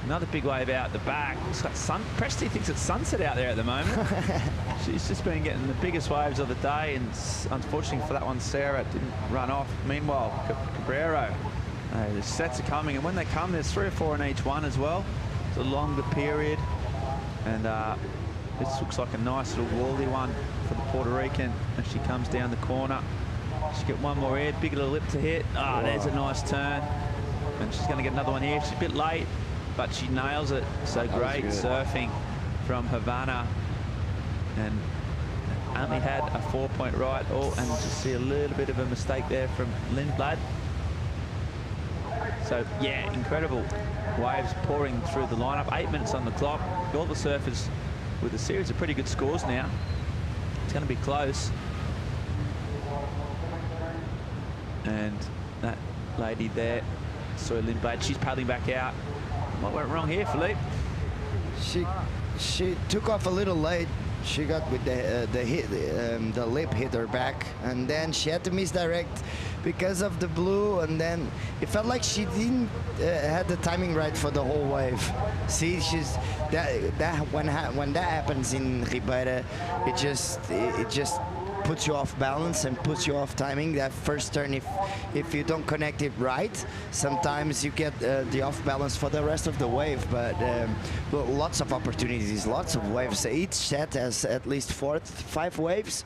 Another big wave out the back. It's got Presty thinks it's sunset out there at the moment. She's just been getting the biggest waves of the day, and unfortunately for that one, Sarah didn't run off. Meanwhile, Cabrero, the sets are coming, and when they come, there's 3 or 4 in each one as well. It's a longer period. And this looks like a nice little wally one for the Puerto Rican as she comes down the corner. She's got one more air, big little lip to hit. There's a nice turn. And she's going to get another one here. She's a bit late, but she nails it. So great surfing from Havana. And only had a 4-point right. And just see a little bit of a mistake there from Lindblad. So, yeah, incredible waves pouring through the lineup. 8 minutes on the clock. All the surfers with a series of pretty good scores now. It's going to be close. And that lady there, Sawyer Lindblad, she's paddling back out. What went wrong here, Philippe? She took off a little late. She got with the lip hit her back, and then she had to misdirect because of the blue, and then it felt like she didn't had the timing right for the whole wave. See, she's when that happens in Rio Waida, it just puts you off balance and puts you off timing. That first turn, if you don't connect it right, sometimes you get the off balance for the rest of the wave. But lots of opportunities, lots of waves. Each set has at least 4 to 5 waves,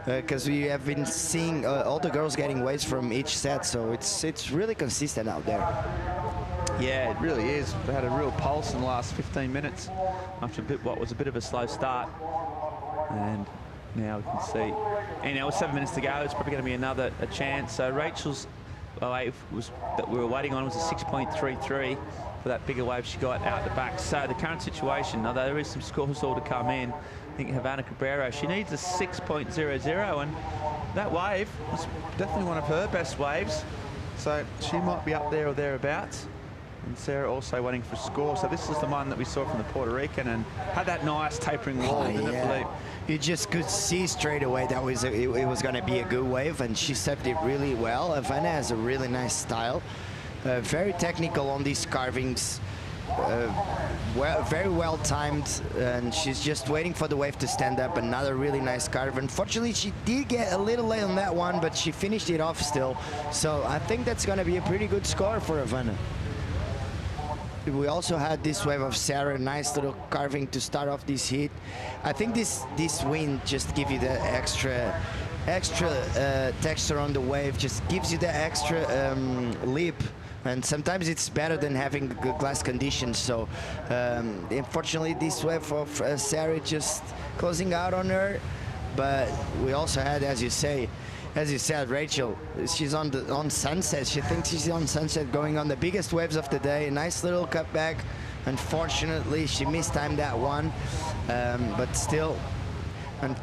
because we have been seeing all the girls getting waves from each set. So it's really consistent out there. Yeah, it really is. They had a real pulse in the last 15 minutes after what was a bit of a slow start. And now we can see, and now with 7 minutes to go, it's probably going to be another chance. So Rachel's wave that we were waiting on was a 6.33 for that bigger wave she got out the back. So the current situation, although there is some scores all to come in, I think Havana Cabrero, she needs a 6.00, and that wave was definitely one of her best waves. So she might be up there or thereabouts. And Sarah also waiting for a score. So this is the one that we saw from the Puerto Rican, and had that nice tapering wall, didn't it, Philippe? You just could see straight away that it was going to be a good wave, and she stepped it really well. Havana has a really nice style. Very technical on these carvings. Very well timed, and she's just waiting for the wave to stand up. Another really nice carve. Unfortunately, she did get a little late on that one, but she finished it off still. So I think that's going to be a pretty good score for Havana. We also had this wave of Sarah, nice little carving to start off this heat. I think this wind just gives you the extra texture on the wave, just gives you the extra lip. And sometimes it's better than having good glass conditions. So unfortunately, this wave of Sarah just closing out on her. But we also had, as you said, Rachel, she's on sunset. She thinks she's on sunset, going on the biggest waves of the day. A nice little cutback. Unfortunately, she mistimed that one, but still, and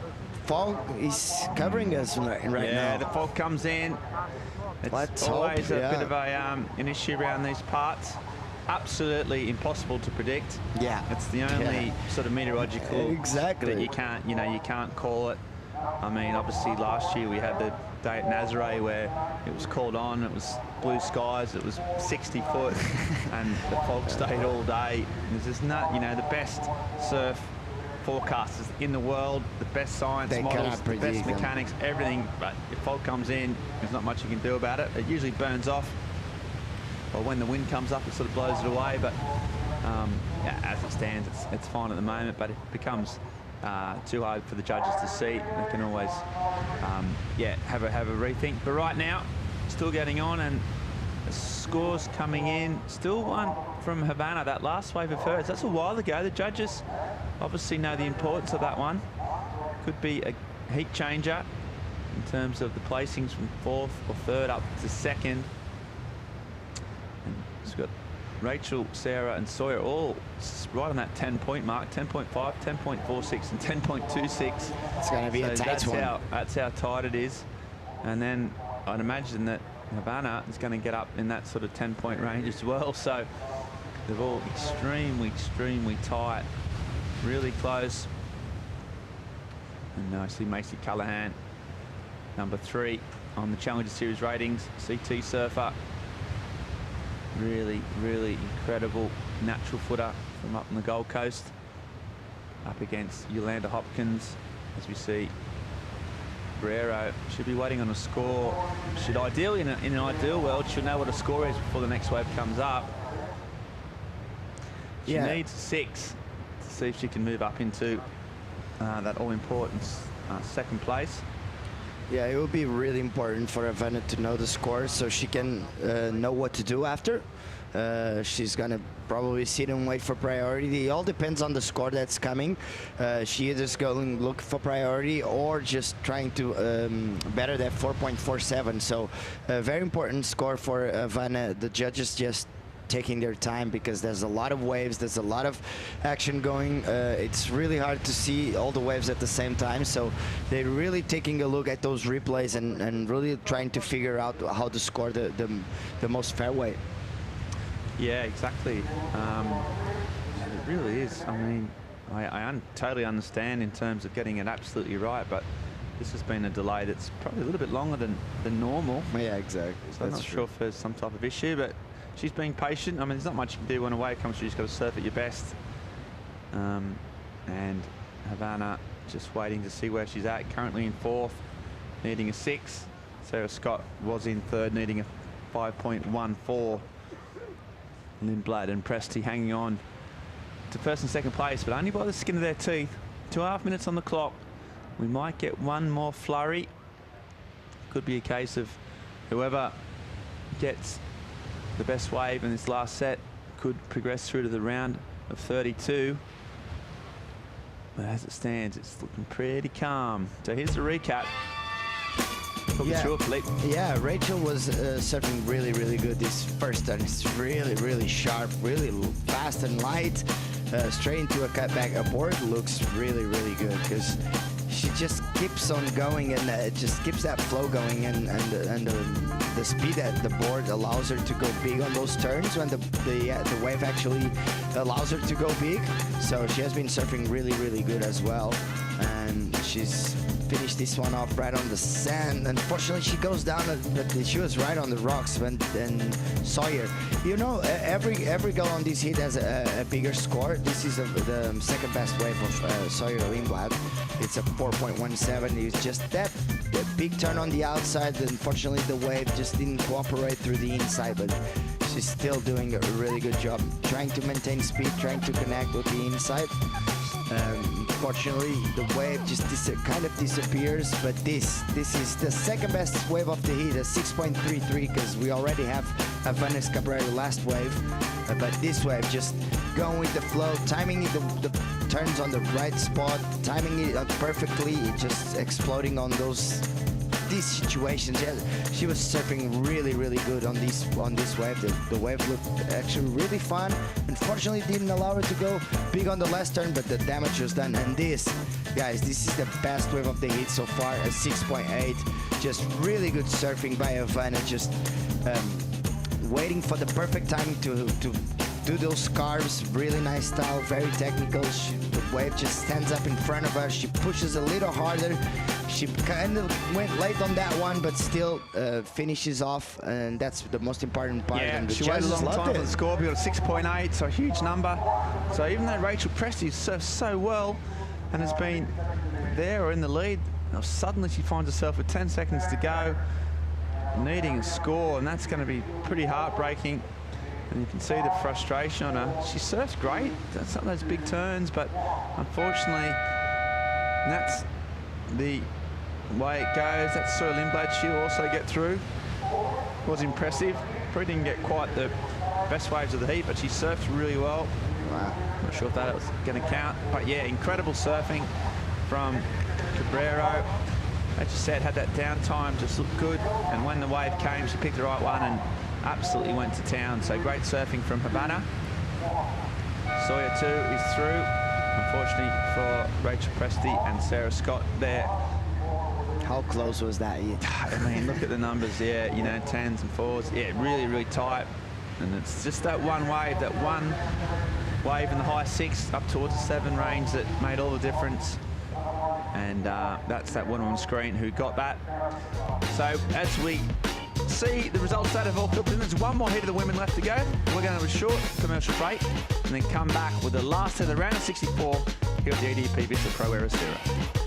fog is covering us right now. Yeah, the fog comes in. It's always a bit of an issue around these parts. Absolutely impossible to predict. Yeah, it's the only sort of meteorological that you can't call it. I mean, obviously last year we had the day at Nazare where it was called on, it was blue skies, it was 60 foot, and the fog stayed all day. There's just not, the best surf forecasters in the world, the best science They models, cannot the predict best them. mechanics, everything. But if fault comes in, there's not much you can do about it. It usually burns off, or when the wind comes up, it sort of blows it away. But yeah, as it stands, it's fine at the moment. But if it becomes too hard for the judges to see, they can always, yeah, have a rethink. But right now, still getting on, and the scores coming in. Still one from Havana, that last wave of hers. That's a while ago. The judges obviously know the importance of that one. Could be a heat changer in terms of the placings from 4th or 3rd up to 2nd. And it's got Rachel, Sarah and Sawyer all right on that 10-point mark, 10.5, 10.46 and 10.26. It's going to be a tight one. That's how tight it is. And then I'd imagine that Havana is going to get up in that sort of 10-point range as well. So they're all extremely, extremely tight, really close. And I see Macy Callahan, number 3 on the Challenger Series ratings, CT surfer. Really, really incredible natural footer from up on the Gold Coast. Up against Yolanda Hopkins, as we see. Guerrero should be waiting on a score. Should ideally, in an ideal world, should know what a score is before the next wave comes up. She needs 6 to see if she can move up into that all-important 2nd place. Yeah, it will be really important for Havana to know the score so she can know what to do after. She's going to probably sit and wait for priority. It all depends on the score that's coming. She either is going to look for priority or just trying to better that 4.47. So a very important score for Havana. The judges just taking their time because there's a lot of waves, there's a lot of action going. It's really hard to see all the waves at the same time, so they're really taking a look at those replays and really trying to figure out how to score the most fair way. Yeah, exactly. It really is. I mean, I totally understand in terms of getting it absolutely right, but this has been a delay that's probably a little bit longer than normal. Yeah, exactly. So I'm not sure if there's some type of issue, but she's being patient. I mean, there's not much you can do when a wave comes through. You just got to surf at your best. And Havana just waiting to see where she's at. Currently in 4th, needing a 6. Sarah Scott was in 3rd, needing a 5.14. Lindblad and Presti hanging on to 1st and 2nd place, but only by the skin of their teeth. 2.5 minutes on the clock. We might get one more flurry. Could be a case of whoever gets the best wave in this last set could progress through to the round of 32. But as it stands, it's looking pretty calm. So here's the recap. Yeah, Rachel was surfing really, really good this first turn. It's really, really sharp, really fast and light. Straight into a cutback aboard looks really, really good because she just keeps on going and it just keeps that flow going and the speed at the board allows her to go big on those turns when the wave actually allows her to go big. So she has been surfing really, really good as well. And she's finished this one off right on the sand. Unfortunately, she goes down, but she was right on the rocks when Sawyer. You know, every goal on this heat has a bigger score. This is the 2nd best wave of Sawyer Lindblad. It's a 4.17. It's just that big turn on the outside. Unfortunately, the wave just didn't cooperate through the inside, but she's still doing a really good job trying to maintain speed, trying to connect with the inside. Unfortunately, the wave just kind of disappears, but this is the 2nd best wave of the heat, a 6.33, because we already have Vanessa Cabrera last wave, but this wave just going with the flow, timing the turns on the right spot, timing it perfectly, just exploding on these situations. Yeah, she was surfing really, really good on this wave. The wave looked actually really fun. Unfortunately, didn't allow her to go big on the last turn, but the damage was done. And this, guys, this is the best wave of the heat so far, a 6.8. Just really good surfing by Havana, just waiting for the perfect timing to do those carves. Really nice style, very technical. The wave just stands up in front of her. She pushes a little harder. She kind of went late on that one, but still finishes off, and that's the most important part. Yeah, and the she waited a long time for the score. We got a 6.8, so a huge number. So even though Rachel Presti surfs so well, and has been there or in the lead. Now suddenly she finds herself with 10 seconds to go, needing a score, and that's going to be pretty heartbreaking. And you can see the frustration on her. She surfs great, that's some of those big turns, but unfortunately, that's the way it goes. That's Sir Lindblad. She'll also get through. Was impressive. Probably didn't get quite the best waves of the heat, but she surfed really well. Wow. Not sure if that was going to count, but yeah, incredible surfing from Cabrero. As you said, had that downtime, just looked good, and when the wave came, she picked the right one and absolutely went to town. So great surfing from Havana. Sawyer 2 is through, unfortunately for Rachel Presti and Sarah Scott there. How close was that? I mean, look at the numbers, yeah, you know, 10s and 4s. Yeah, really, really tight. And it's just that one wave in the high 6 up towards the 7 range that made all the difference. And that's that one on screen who got that. So as we see the results that have all filled in, there's one more heat of the women left to go. We're going to have a short commercial break and then come back with the last of the round of 64 here at the EDP Vissla Pro Ericeira.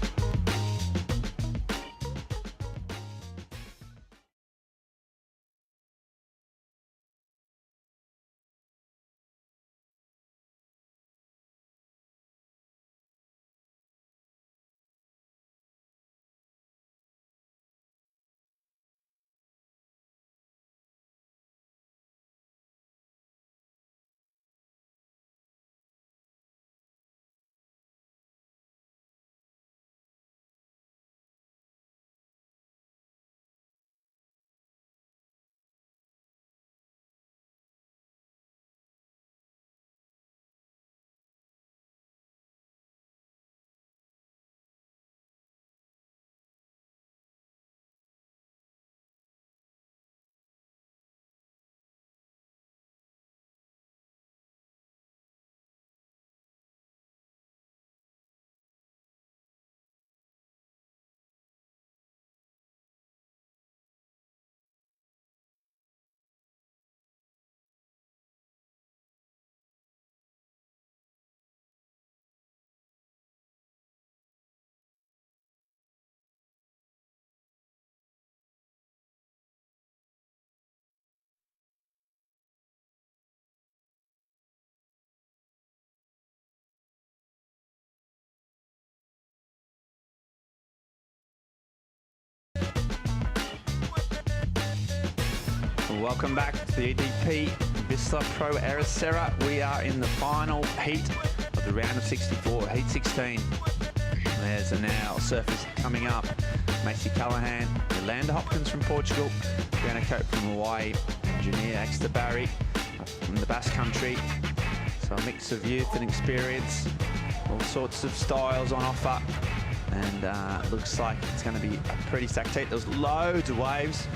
Welcome back to the EDP Vissla Pro Ericeira. We are in the final heat of the round of 64, heat 16. There's now surfers coming up. Macy Callahan, Yolanda Hopkins from Portugal, Brianna Cope from Hawaii, Janine Exeter Barry from the Basque Country. So a mix of youth and experience, all sorts of styles on offer. And looks like it's going to be a pretty stacked heat. There's loads of waves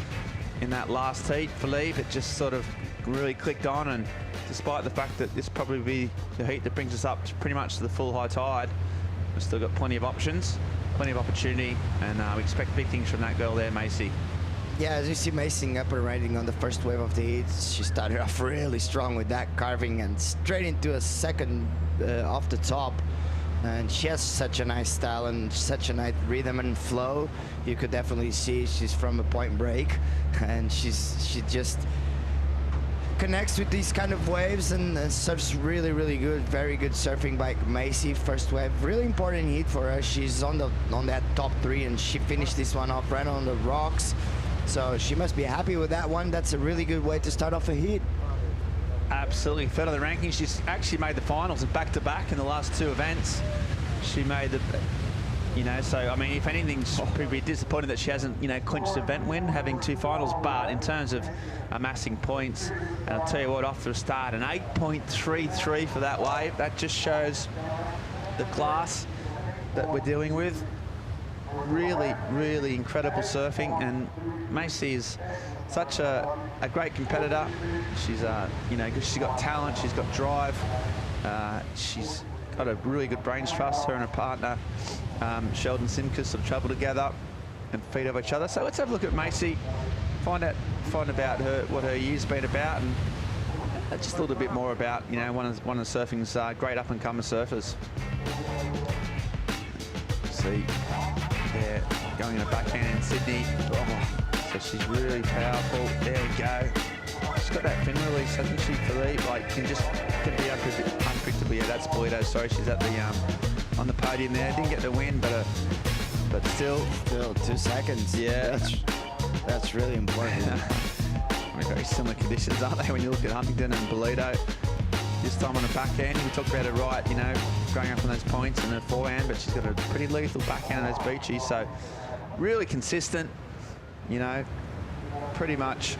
in that last heat for Leave. It just sort of really clicked on, and despite the fact that this probably be the heat that brings us up to pretty much to the full high tide, we've still got plenty of options, plenty of opportunity, and we expect big things from that girl there, Macy. Yeah, as you see Macy up and riding on the first wave of the heat, she started off really strong with that carving and straight into a second off the top. And she has such a nice style and such a nice rhythm and flow. You could definitely see she's from a Point Break, and she just connects with these kind of waves and surfs really, really good. Very good surfing by Macy. First wave, really important heat for her. She's on that top 3, and she finished this one off right on the rocks. So she must be happy with that one. That's a really good way to start off a heat. Absolutely, third on the rankings. She's actually made the finals of back-to-back in the last 2 events. She made the, so I mean, if anything, she's probably disappointed that she hasn't, clinched the event win, having 2 finals. But in terms of amassing points, and I'll tell you what, off to a start, an 8.33 for that wave. That just shows the class that we're dealing with. Really, really incredible surfing, and Macy is such a great competitor. She's, she's got talent, she's got drive, she's got a really good brains trust. Her and her partner, Sheldon Simkus, sort of travel together and feed off each other. So let's have a look at Macy, find about her, what her year's been about, and just a little bit more about, one of the surfing's great up-and-comer surfers. see, yeah, going in a backhand in Sydney. Oh, so she's really powerful. There we go. She's got that fin release, hasn't she, Philippe? Like, can be unpredictable. Yeah, that's Polito. Sorry, she's at the on the podium there. Didn't get the win, but still 2 seconds. Yeah, that's really important. Very similar conditions, aren't they, when you look at Huntington and Polito? This time on the backhand, we talked about it right, you know, growing up on those points and the forehand, but she's got a pretty lethal backhand on those beaches, so really consistent, you know, pretty much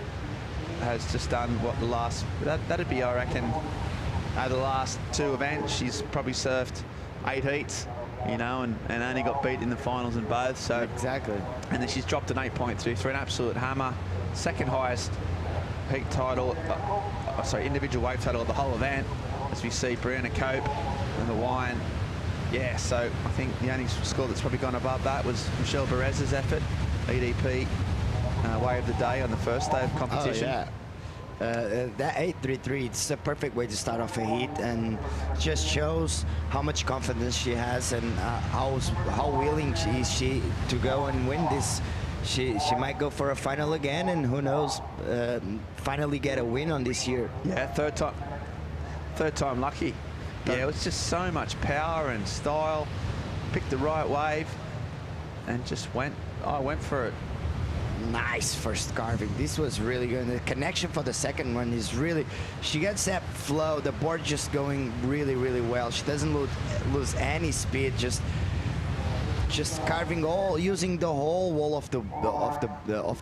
has just done what the last, that'd be, I reckon, the last 2 events, she's probably surfed 8 heats, you know, and only got beat in the finals in both, so. Exactly. And then she's dropped an 8.2 through an absolute hammer, second highest heat title, individual wave title of the whole event, as we see Brianna Cope and the Wine. Yeah, so I think the only score that's probably gone above that was Michelle Perez's effort, EDP wave of the day on the first day of competition. Oh, yeah. That 8.33, it's a perfect way to start off a heat, and just shows how much confidence she has and how willing she to go and win this. She might go for a final again, and who knows, finally get a win on this year. Yeah, third time lucky. Yeah, it was just so much power and style. Picked the right wave, and just went for it. Nice first carving. This was really good. The connection for the second one is really, she gets that flow, the board just going really, really well. She doesn't lose any speed, just carving using the whole wall of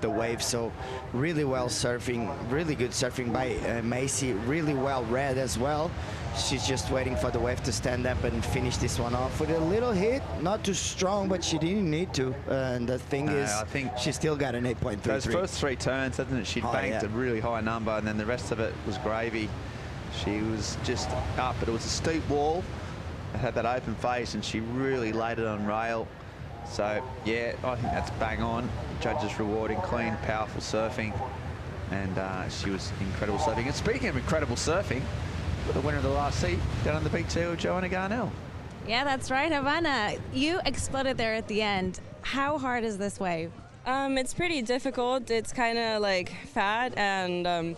the wave. So really well surfing, really good surfing by Macy, really well read as well. She's just waiting for the wave to stand up and finish this one off with a little hit, not too strong, but she didn't need to. And the thing is, I think she still got an 8.33. Those first 3 turns, hasn't it? She banked yeah. a really high number, and then the rest of it was gravy. She was just up, but it was a steep wall. It had that open face, and she really laid it on rail. So, yeah, I think that's bang on. Judges rewarding clean, powerful surfing. And she was incredible surfing. And speaking of incredible surfing, the winner of the last heat down on the beach here with Joanna Garnell. Yeah, that's right, Havana. You exploded there at the end. How hard is this wave? It's pretty difficult. It's kind of like fat, and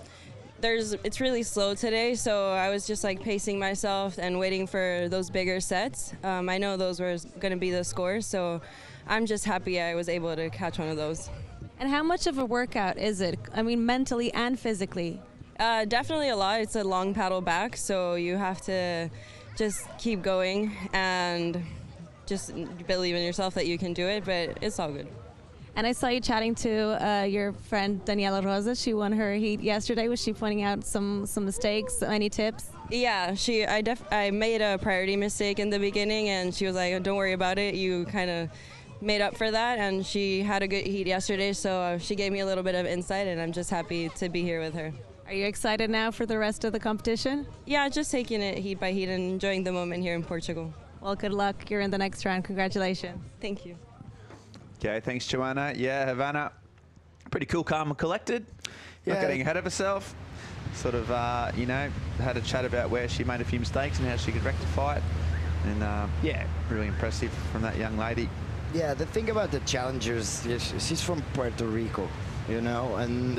it's really slow today, so I was just like pacing myself and waiting for those bigger sets. I know those were going to be the scores, so I'm just happy I was able to catch one of those. And how much of a workout is it? I mean, mentally and physically? Definitely a lot. It's a long paddle back, so you have to just keep going and just believe in yourself that you can do it, but it's all good. And I saw you chatting to your friend Daniela Rosa. She won her heat yesterday. Was she pointing out some mistakes? Any tips? Yeah, I made a priority mistake in the beginning, and she was like, "Don't worry about it. You kind of made up for that." And she had a good heat yesterday, so she gave me a little bit of insight, and I'm just happy to be here with her. Are you excited now for the rest of the competition? Yeah, just taking it heat by heat and enjoying the moment here in Portugal. Well, good luck. You're in the next round. Congratulations. Thank you. Okay, thanks, Joanna. Yeah, Havana, pretty cool, calm and collected. Not getting ahead of herself. Sort of, you know, had a chat about where she made a few mistakes and how she could rectify it. And, yeah, really impressive from that young lady. Yeah, the thing about the challengers, she's from Puerto Rico, you know, and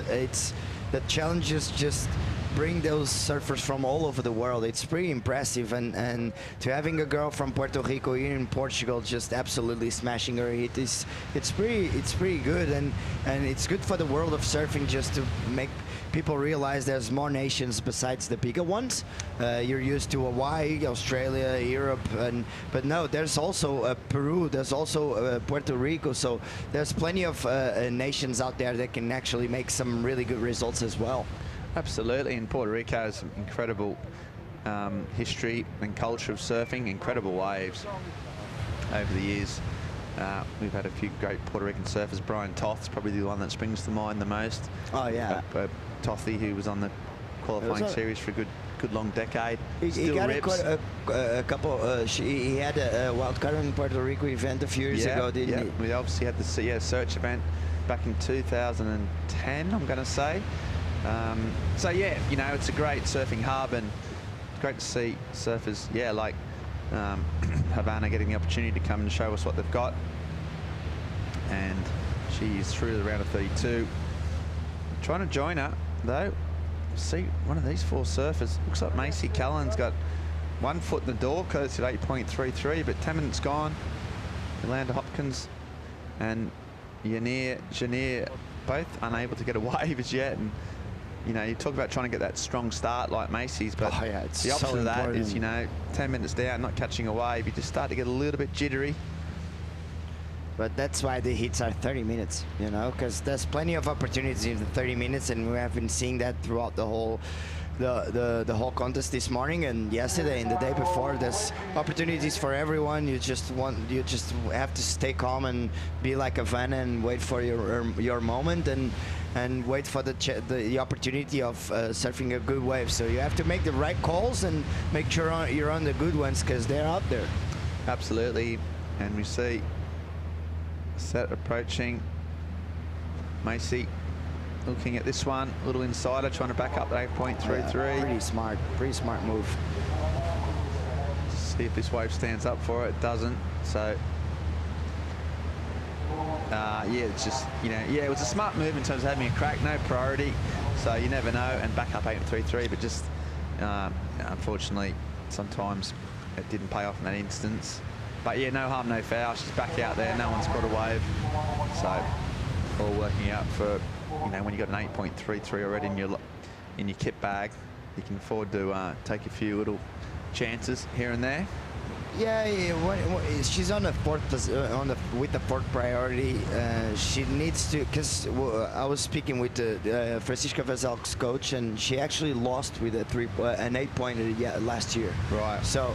the challengers just bring those surfers from all over the world. It's pretty impressive, and to having a girl from Puerto Rico here in Portugal just absolutely smashing her hit it's pretty good, and it's good for the world of surfing just to make people realize there's more nations besides the bigger ones. You're used to Hawaii, Australia, Europe, but no, there's also Peru, there's also Puerto Rico, so there's plenty of nations out there that can actually make some really good results as well. Absolutely, and Puerto Rico has some incredible history and culture of surfing, incredible waves over the years. We've had a few great Puerto Rican surfers. Brian Toth's probably the one that springs to mind the most. Oh yeah, Tothy, who was on the qualifying series for a good long decade. He got a couple. He had a wild card in Puerto Rico event a few years ago, didn't he? We obviously had the search event back in 2010, I'm going to say. So yeah, you know, it's a great surfing hub, and it's great to see surfers, like Havana getting the opportunity to come and show us what they've got. And she's through the round of 32. Trying to join her, though. See, one of these 4 surfers. Looks like Macy Callan's got 1 foot in the door, courtesy at 8.33, but 10 minutes gone. Yolanda Hopkins and Janier both unable to get a wave as yet. And, you know, you talk about trying to get that strong start like Macy's, but it's the opposite so of that important. is, you know, 10 minutes down, not catching a wave, you just start to get a little bit jittery. But that's why the heats are 30 minutes, you know, because there's plenty of opportunities in the 30 minutes, and we have been seeing that throughout the whole whole contest this morning and yesterday and the day before. There's opportunities for everyone. You just have to stay calm and be like a fan and wait for your moment and wait for the opportunity of surfing a good wave. So you have to make the right calls and make sure you're on the good ones, because they're out there. Absolutely. And we see set approaching. Macy looking at this one, a little insider, trying to back up at 8.33. Pretty smart move. See if this wave stands up for it. It doesn't. So yeah, it's just, you know, yeah, it was a smart move in terms of having a crack, no priority, so you never know, and back up 8.33, but just unfortunately sometimes it didn't pay off in that instance. But yeah, no harm, no foul. She's back out there. No one's got a wave. So all working out for, you know, when you've got an 8.33 already in your kit bag, you can afford to take a few little chances here and there. Yeah, she's on the with the 4th priority. She needs to, because I was speaking with Francisca Vesel's coach, and she actually lost with an 8-pointer last year. Right. So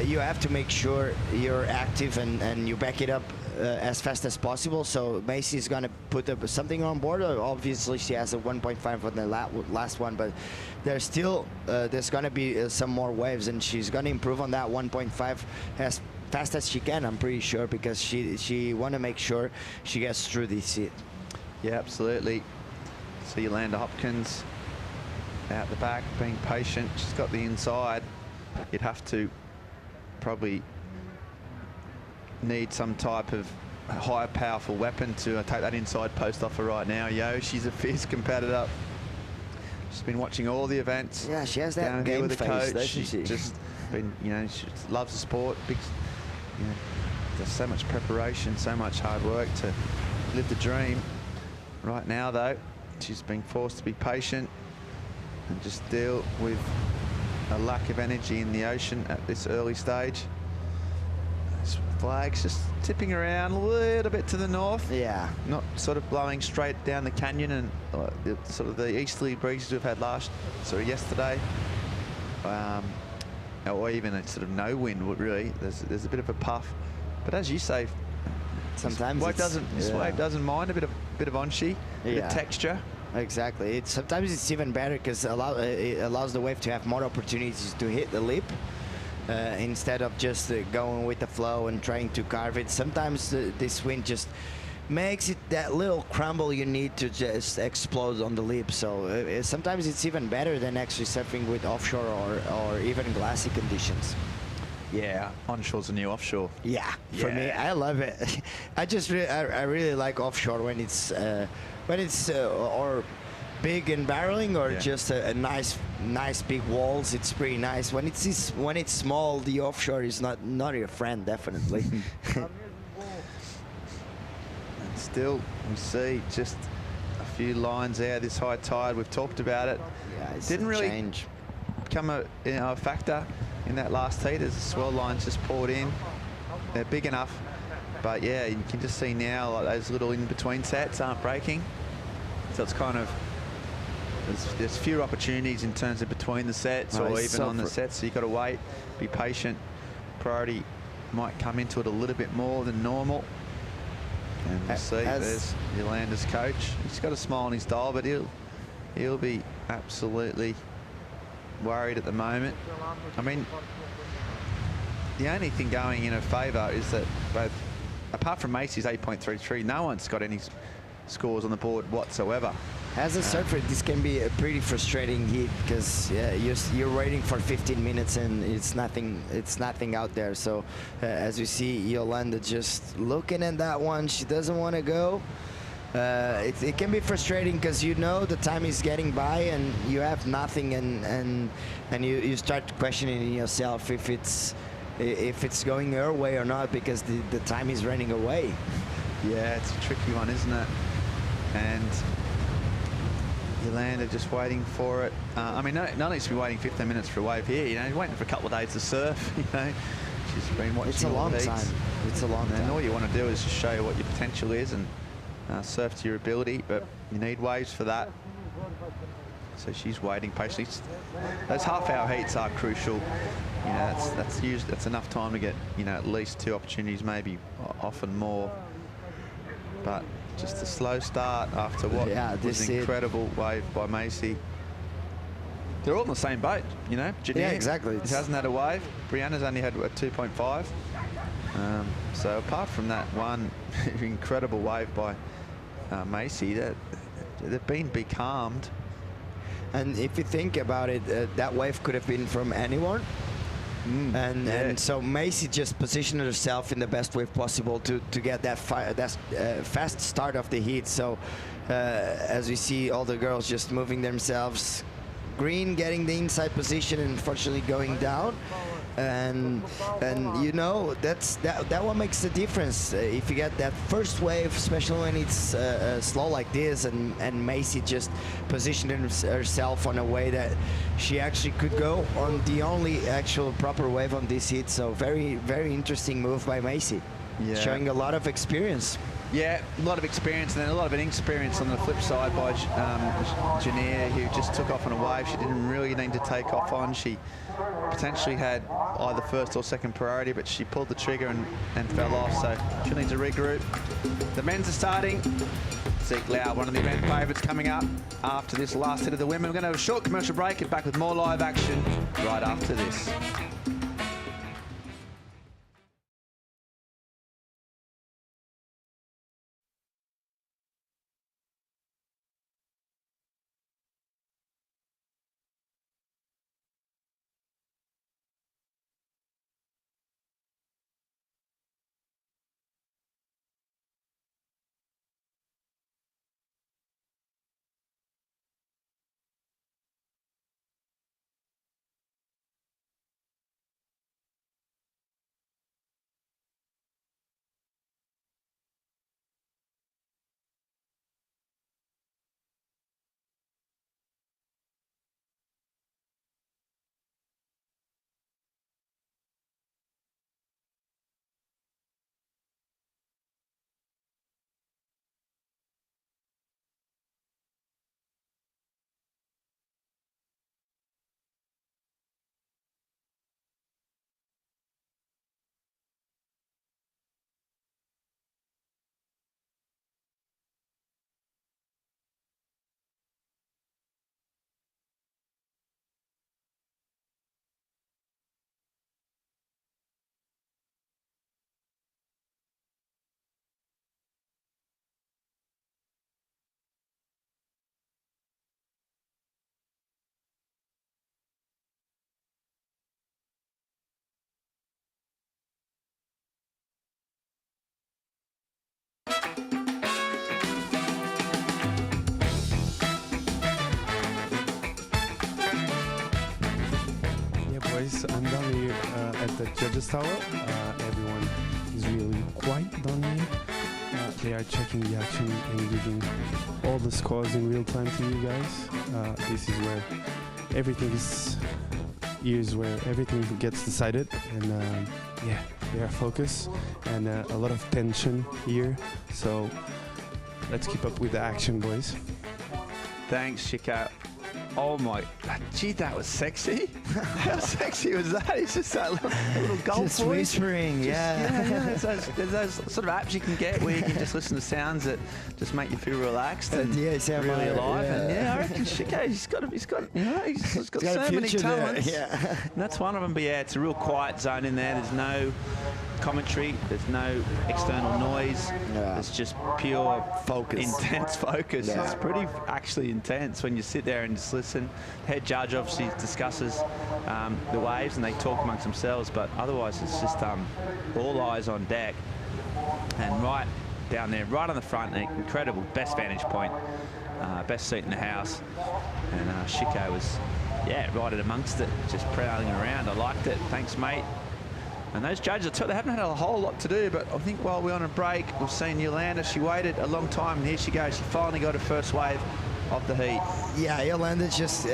you have to make sure you're active and you back it up as fast as possible. So Macy's going to put something on board. Obviously, she has a 1.5 on the last one, but there's still there's going to be some more waves, and she's going to improve on that 1.5 as fast as she can, I'm pretty sure, because she want to make sure she gets through this heat. Yeah, absolutely. So Yolanda Hopkins out the back, being patient. She's got the inside. You'd have to probably need some type of high powerful weapon to take that inside post off her right now. Yo, she's a fierce competitor. She's been watching all the events. Yeah, she has that down game here with the face, coach. doesn't She's she? just been, you know, she loves the sport. Big, you know, there's so much preparation, so much hard work to live the dream. Right now, though, she's being forced to be patient and just deal with a lack of energy in the ocean at this early stage. This flag's just tipping around a little bit to the north. Yeah. Not sort of blowing straight down the canyon, and sort of the easterly breezes we've had yesterday. Or even a sort of no wind, really. There's a bit of a puff. But as you say, sometimes this wave doesn't mind a bit of onshi, a bit of texture. Exactly. Sometimes it's even better because it allows the wave to have more opportunities to hit the lip instead of just going with the flow and trying to carve it. Sometimes this wind just makes it that little crumble you need to just explode on the lip. So sometimes it's even better than actually surfing with offshore or even glassy conditions. Yeah, onshore's a new offshore. Yeah, for me, I love it. I really like offshore when it's or big and barreling, or just a nice big walls. It's pretty nice. When it's small, the offshore is not your friend, definitely. And still, we see just a few lines there. This high tide, we've talked about it. Yeah, it didn't really become a factor in that last heat as the swell lines just poured in. They're big enough, but yeah, you can just see now like those little in-between sets aren't breaking. So it's kind of, there's fewer opportunities in terms of between the sets or even on the sets, so you've got to wait, be patient. Priority might come into it a little bit more than normal. And we'll see, there's Yolanda's coach. He's got a smile on his dial, but he'll be absolutely worried at the moment. I mean, the only thing going in her favour is that both, apart from Macy's 8.33, no one's got any scores on the board whatsoever. As a surfer, this can be a pretty frustrating heat because you're waiting for 15 minutes and it's nothing out there. So as we see Yolanda just looking at that one, she doesn't want to go. It can be frustrating because you know the time is getting by and you have nothing, and you start questioning yourself if it's going your way or not because the time is running away. Yeah, it's a tricky one, isn't it? And Yolanda just waiting for it. I mean, no needs to be waiting 15 minutes for a wave here. You know, you're waiting for a couple of days to surf. You know, she's been watching. It's a long time. It's a long time. And all you want to do is just show what your potential is and surf to your ability, but you need waves for that. So she's waiting patiently. Those half-hour heats are crucial. You know, that's enough time to get, you know, at least 2 opportunities, maybe often more. But just a slow start after what was an incredible wave by Macy. They're all in the same boat, you know. Janine, yeah, exactly. Hasn't had a wave. Brianna's only had a 2.5. So apart from that one incredible wave by Macy, they've been becalmed. And if you think about it, that wave could have been from anyone. And so Macy just positioned herself in the best way possible to get that fast start of the heat. So as we see all the girls just moving themselves, Green getting the inside position and unfortunately going down. And you know, that what makes the difference. If you get that first wave, especially when it's slow like this, and Macy just positioned herself on a way that she actually could go on the only actual proper wave on this heat. So very, very interesting move by Macy. Yeah. Showing a lot of experience. Yeah, a lot of experience, and then a lot of inexperience on the flip side by Janine, who just took off on a wave she didn't really need to take off on. She potentially had either first or second priority, but she pulled the trigger and fell off, so she needs to regroup. The men's are starting. Zeke Lau, one of the event favourites, coming up after this last hit of the women. We're going to have a short commercial break and back with more live action right after this. I'm down here at the Judges Tower. Everyone is really quiet down here. They are checking the action and giving all the scores in real time to you guys. This is where everything where everything gets decided, and yeah, they are focused and a lot of tension here. So let's keep up with the action, boys. Thanks, Chico. Oh my, gee, that was sexy. How sexy was that? It's just that little golf just voice. whispering, yeah. There's those sort of apps you can get where you can just listen to sounds that just make you feel relaxed and really alive. Yeah. And yeah, I reckon Chico, he's got so many talents. Yeah. And that's one of them. But yeah, it's a real quiet zone in there. There's no commentary. There's no external noise. Yeah. It's just pure focus, intense focus. Yeah. It's pretty actually intense when you sit there and just listen. The head judge obviously discusses the waves and they talk amongst themselves, but otherwise it's just all eyes on deck. And right down there, right on the front, an incredible best vantage point, best seat in the house. And Chico was, yeah, right amongst it, just prowling around. I liked it. Thanks, mate. And those judges, they haven't had a whole lot to do, but I think while we're on a break, we've seen Yolanda. She waited a long time, and here she goes. She finally got her first wave of the heat. Yeah, Yolanda's just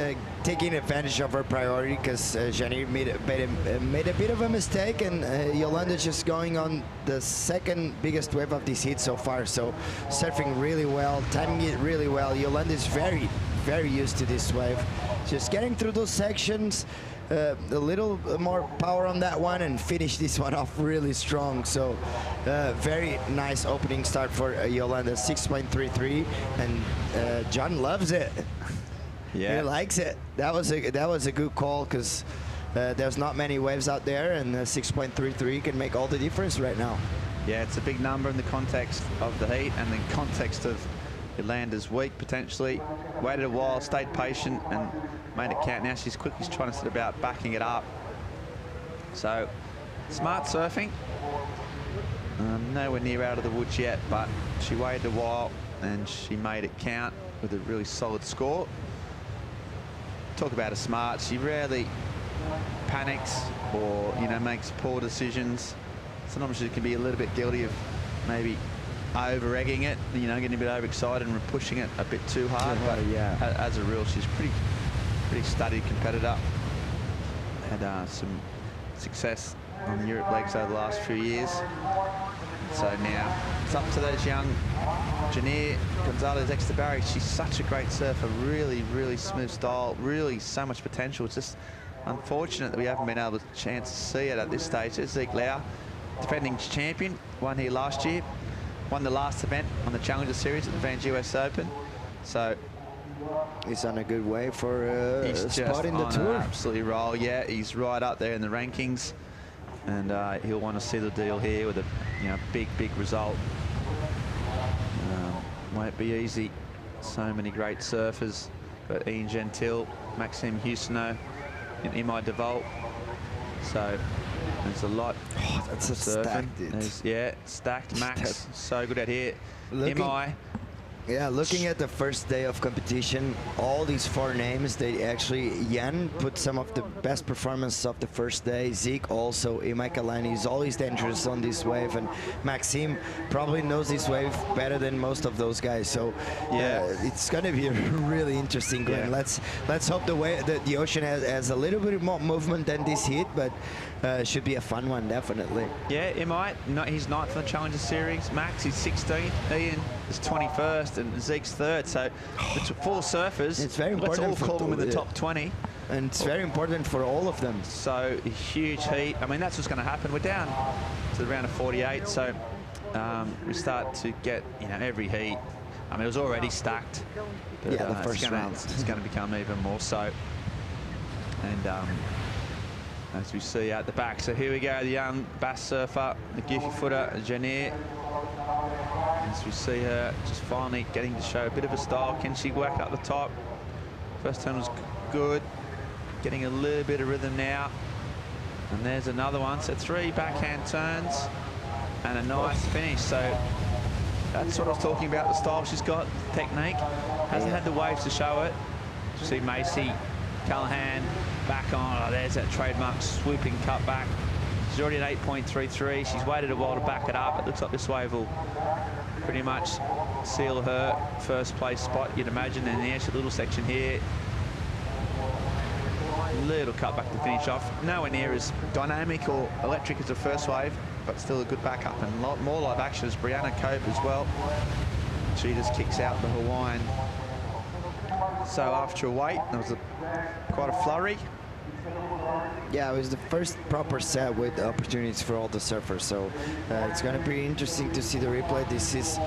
taking advantage of her priority because Janine made a bit of a mistake, and Yolanda's just going on the second biggest wave of this heat so far. So surfing really well, timing it really well. Yolanda's very, very used to this wave. Just getting through those sections, a little more power on that one, and finish this one off really strong. So very nice opening start for Yolanda, 6.33, and John loves it. Yeah, he likes it. That was a good call because there's not many waves out there, and 6.33 can make all the difference right now. Yeah, it's a big number in the context of the heat and the context of Yolanda's week potentially. Waited a while, stayed patient, and made it count. Now she's quickly trying to set about backing it up. So smart surfing. Nowhere near out of the woods yet, but she waited a while and she made it count with a really solid score. Talk about a smart. She rarely panics or, you know, makes poor decisions. Sometimes she can be a little bit guilty of maybe over-egging it, you know, getting a bit overexcited and pushing it a bit too hard. But yeah, as a rule, she's pretty studied competitor. Had some success on the Europe legs over the last few years. So now it's up to those young Janine Gonzalez Extabarri. She's such a great surfer, really, really smooth style, really so much potential. It's just unfortunate that we haven't been able to chance to see it at this stage. There's Zeke Lau, defending champion, won here last year, won the last event on the Challenger Series at the Vans US Open. So he's on a good way for a spot in the tour. Absolutely roll, yeah. He's right up there in the rankings, and he'll want to see the deal here with a big result. Won't be easy. So many great surfers. Got Ian Gentile, Maxime Husseneau, and Imai DeVault. So there's a lot. Oh, that's a stacked. Yeah, stacked. Max, so good out here. Imai. Yeah, looking at the first day of competition, all these four names, they actually, Jan put some of the best performances of the first day. Zeke also, Imai Kalani is always dangerous on this wave, and Maxime probably knows this wave better than most of those guys. So yeah, it's gonna be really interesting going. Yeah. Let's hope the ocean has a little bit more movement than this heat, but should be a fun one, definitely. Yeah, Imai, he's 9th in the Challenger Series. Max is 16th. Ian is 21st, and Zeke's 3rd. So it's 4 surfers. It's very important. Let's all call them in the top 20. And it's very important for all of them. So a huge heat. I mean, that's what's going to happen. We're down to the round of 48. So we start to get, every heat. I mean, it was already stacked. But, yeah, the first round. It's going to become even more so. And as we see out the back. So here we go, the young bass surfer, the goofy footer, Janine. As we see her just finally getting to show a bit of a style. Can she whack up the top? First turn was good. Getting a little bit of rhythm now. And there's another one. So 3 backhand turns and a nice finish. So that's what I was talking about, the style she's got, technique. Hasn't had the waves to show it. You see Macy Callahan back on. Oh, there's that trademark swooping cut back. She's already at 8.33. She's waited a while to back it up. It looks like this wave will pretty much seal her first place spot, you'd imagine. And there's a little section here. Little cut back to finish off. Nowhere near as dynamic or electric as the first wave, but still a good backup and a lot more live action as Brianna Cope as well. She just kicks out the Hawaiian. So after a wait, there was quite a flurry. Yeah, it was the first proper set with opportunities for all the surfers, so it's going to be interesting to see the replay. This is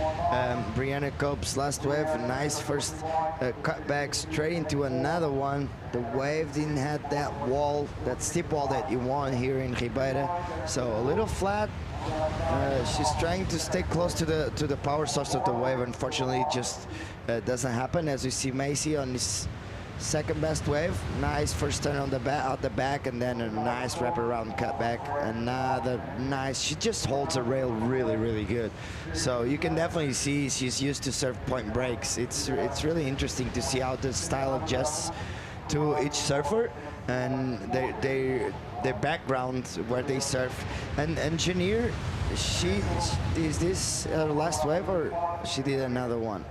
Brianna Cope's last wave. A nice first cut back straight into another one. The wave didn't have that wall, that steep wall that you want here in Rio Waida, so a little flat She's trying to stay close to the power source of the wave. Unfortunately, it just doesn't happen. As we see Macy on this second best wave. Nice first turn on the back, out the back, and then a nice wraparound cutback. Another nice. She just holds a rail really, really good. So you can definitely see she's used to serve point breaks. It's really interesting to see how the style adjusts to each surfer and their background where they surf. And Janir, is this her last wave or she did another one?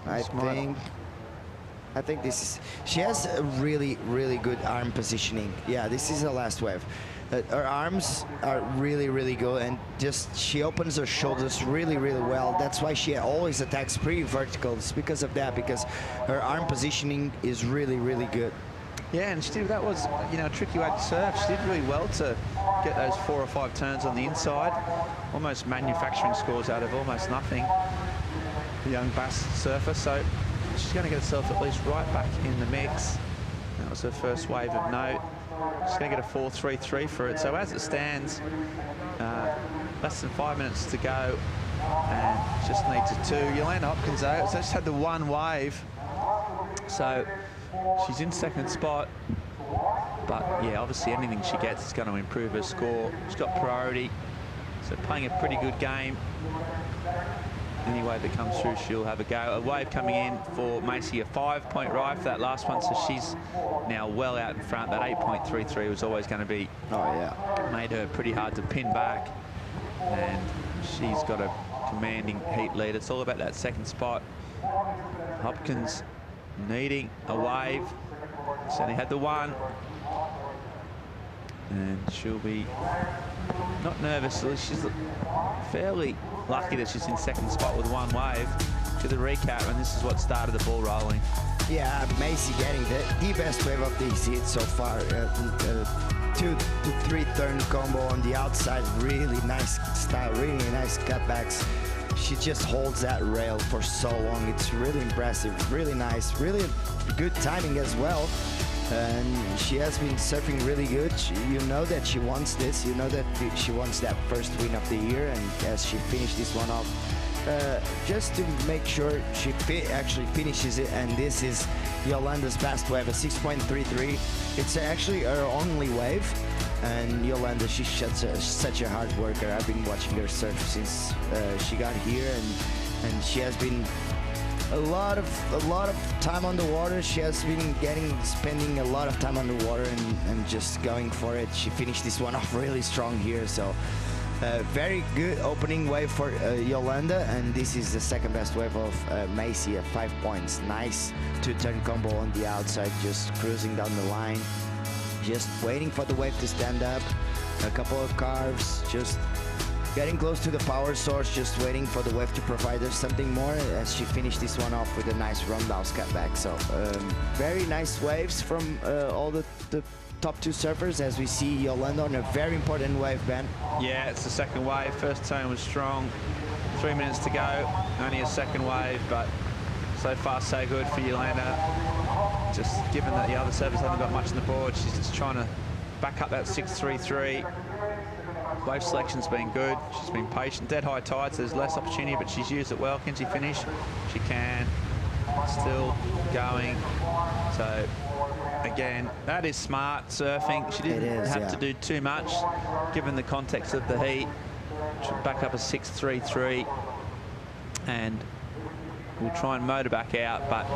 I think this is, she has a really, really good arm positioning. Yeah, this is her last wave. Her arms are really, really good, and just she opens her shoulders really, really well. That's why she always attacks pretty verticals, because of that, because her arm positioning is really, really good. Yeah, and that was, you know, a tricky way to surf. She did really well to get those 4 or 5 turns on the inside. Almost manufacturing scores out of almost nothing. The young bass surfer, so she's going to get herself at least right back in the mix. That was her first wave of note. She's going to get a 4.33 for it. So as it stands, less than 5 minutes to go, and just needs a 2. Yolanda Hopkins, though, so just had the 1 wave. So she's in second spot. But yeah, obviously anything she gets is going to improve her score. She's got priority, so playing a pretty good game. Any wave that comes through, she'll have a go. A wave coming in for Macy, a 5-point ride for that last one, so she's now well out in front. That 8.33 was always going to be, made her pretty hard to pin back, and she's got a commanding heat lead. It's all about that second spot. Hopkins needing a wave. She's only had the 1, and she'll be not nervous. She's fairly lucky that she's in second spot with 1 wave. To the recap, and this is what started the ball rolling. Yeah, Macy getting the best wave of these hits so far. 2 to 3 turn combo on the outside, really nice style, really nice cutbacks. She just holds that rail for so long. It's really impressive, really nice, really good timing as well. And she has been surfing really good. You know that she wants this. You know that she wants that first win of the year. And as she finished this one off, just to make sure she actually finishes it. And this is Yolanda's best wave, a 6.33. It's actually her only wave. And Yolanda, she's such a hard worker. I've been watching her surf since she got here, and she has been a lot of time on the water. She has been spending a lot of time on the water and just going for it. She finished this one off really strong here, so very good opening wave for Yolanda, and this is the second best wave of Macy at 5 points. Nice 2-turn combo on the outside, just cruising down the line, just waiting for the wave to stand up. A couple of carves, just getting close to the power source, just waiting for the wave to provide her something more, as she finished this one off with a nice roundhouse cutback. So very nice waves from all the top 2 surfers, as we see Yolanda on a very important wave, Ben. Yeah, it's the second wave. First turn was strong. 3 minutes to go. Only a second wave, but so far so good for Yolanda. Just given that the other surfers haven't got much on the board, she's just trying to back up that 6.33. Wave selection's been good. She's been patient. Dead high tides, there's less opportunity, but she's used it well. Can she finish? She can. Still going. So again, that is smart surfing. She didn't have to do too much, given the context of the heat. She'll back up a 6.33, and we'll try and motor back out, but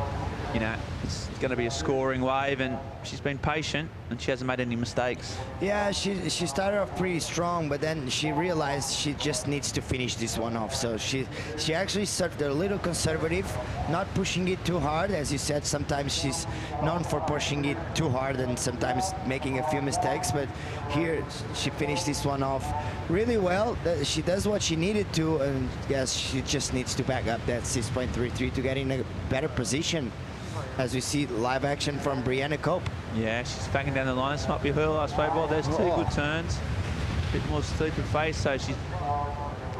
you know, it's going to be a scoring wave, and she's been patient and she hasn't made any mistakes. Yeah, she started off pretty strong, but then she realized she just needs to finish this one off. So she actually surfed a little conservative, not pushing it too hard. As you said, sometimes she's known for pushing it too hard and sometimes making a few mistakes, but here she finished this one off really well. She does what she needed to, and yes, she just needs to back up that 6.33 to get in a better position, as we see live action from Brianna Cope. Yeah, she's backing down the line. This might be her last wave. Well, there's 2 good turns. A bit more stupid face, so she's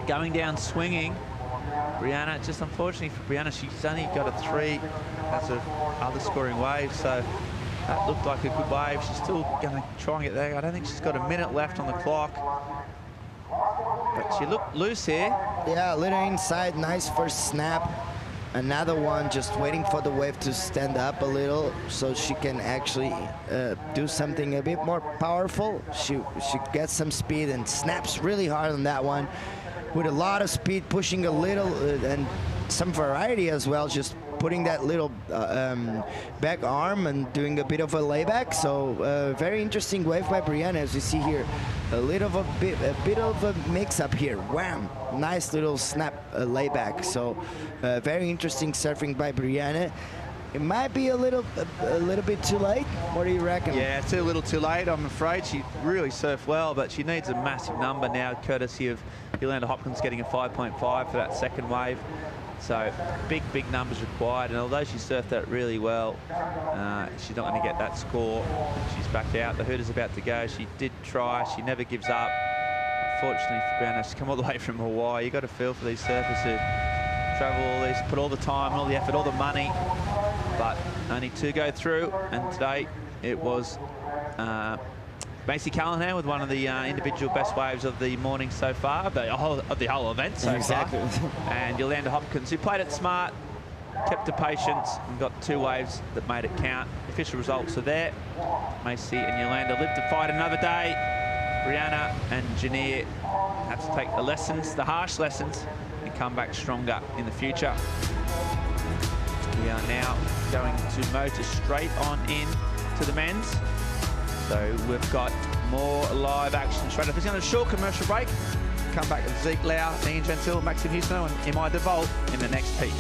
going down swinging. Brianna, just unfortunately for Brianna, she's only got a 3 as of other scoring waves, so that looked like a good wave. She's still going to try and get there. I don't think she's got a minute left on the clock. But she looked loose here. Yeah, a little inside, nice first snap. Another one just waiting for the wave to stand up a little so she can actually do something a bit more powerful. She gets some speed and snaps really hard on that one with a lot of speed, pushing a little and some variety as well, just putting that little back arm and doing a bit of a layback. So very interesting wave by Brianna, as you see here. A bit of a mix-up here. Wham! Nice little snap layback. So very interesting surfing by Brianna. It might be a little bit too late. What do you reckon? Yeah, it's a little too late, I'm afraid. She really surfed well, but she needs a massive number now, courtesy of Yolanda Hopkins getting a 5.5 for that second wave. So big numbers required, and although she surfed that really well, she's not going to get that score. She's back out. The Hooters about to go. She did try. She never gives up. Unfortunately for Brianna, she's come all the way from Hawaii. You got to feel for these surfers who travel all this, put all the time, all the effort, all the money, but only 2 go through. And today it was Macy Callahan with one of the individual best waves of the morning so far, of the whole event so far. And Yolanda Hopkins, who played it smart, kept her patience, and got 2 waves that made it count. The official results are there. Macy and Yolanda live to fight another day. Brianna and Janir have to take the lessons, the harsh lessons, and come back stronger in the future. We are now going to motor straight on in to the men's. So we've got more live action straight up. It's going to a short commercial break. Come back with Zeke Lau, Ian Gentile, Maxim Houston, and Imai DeVault in the next heat.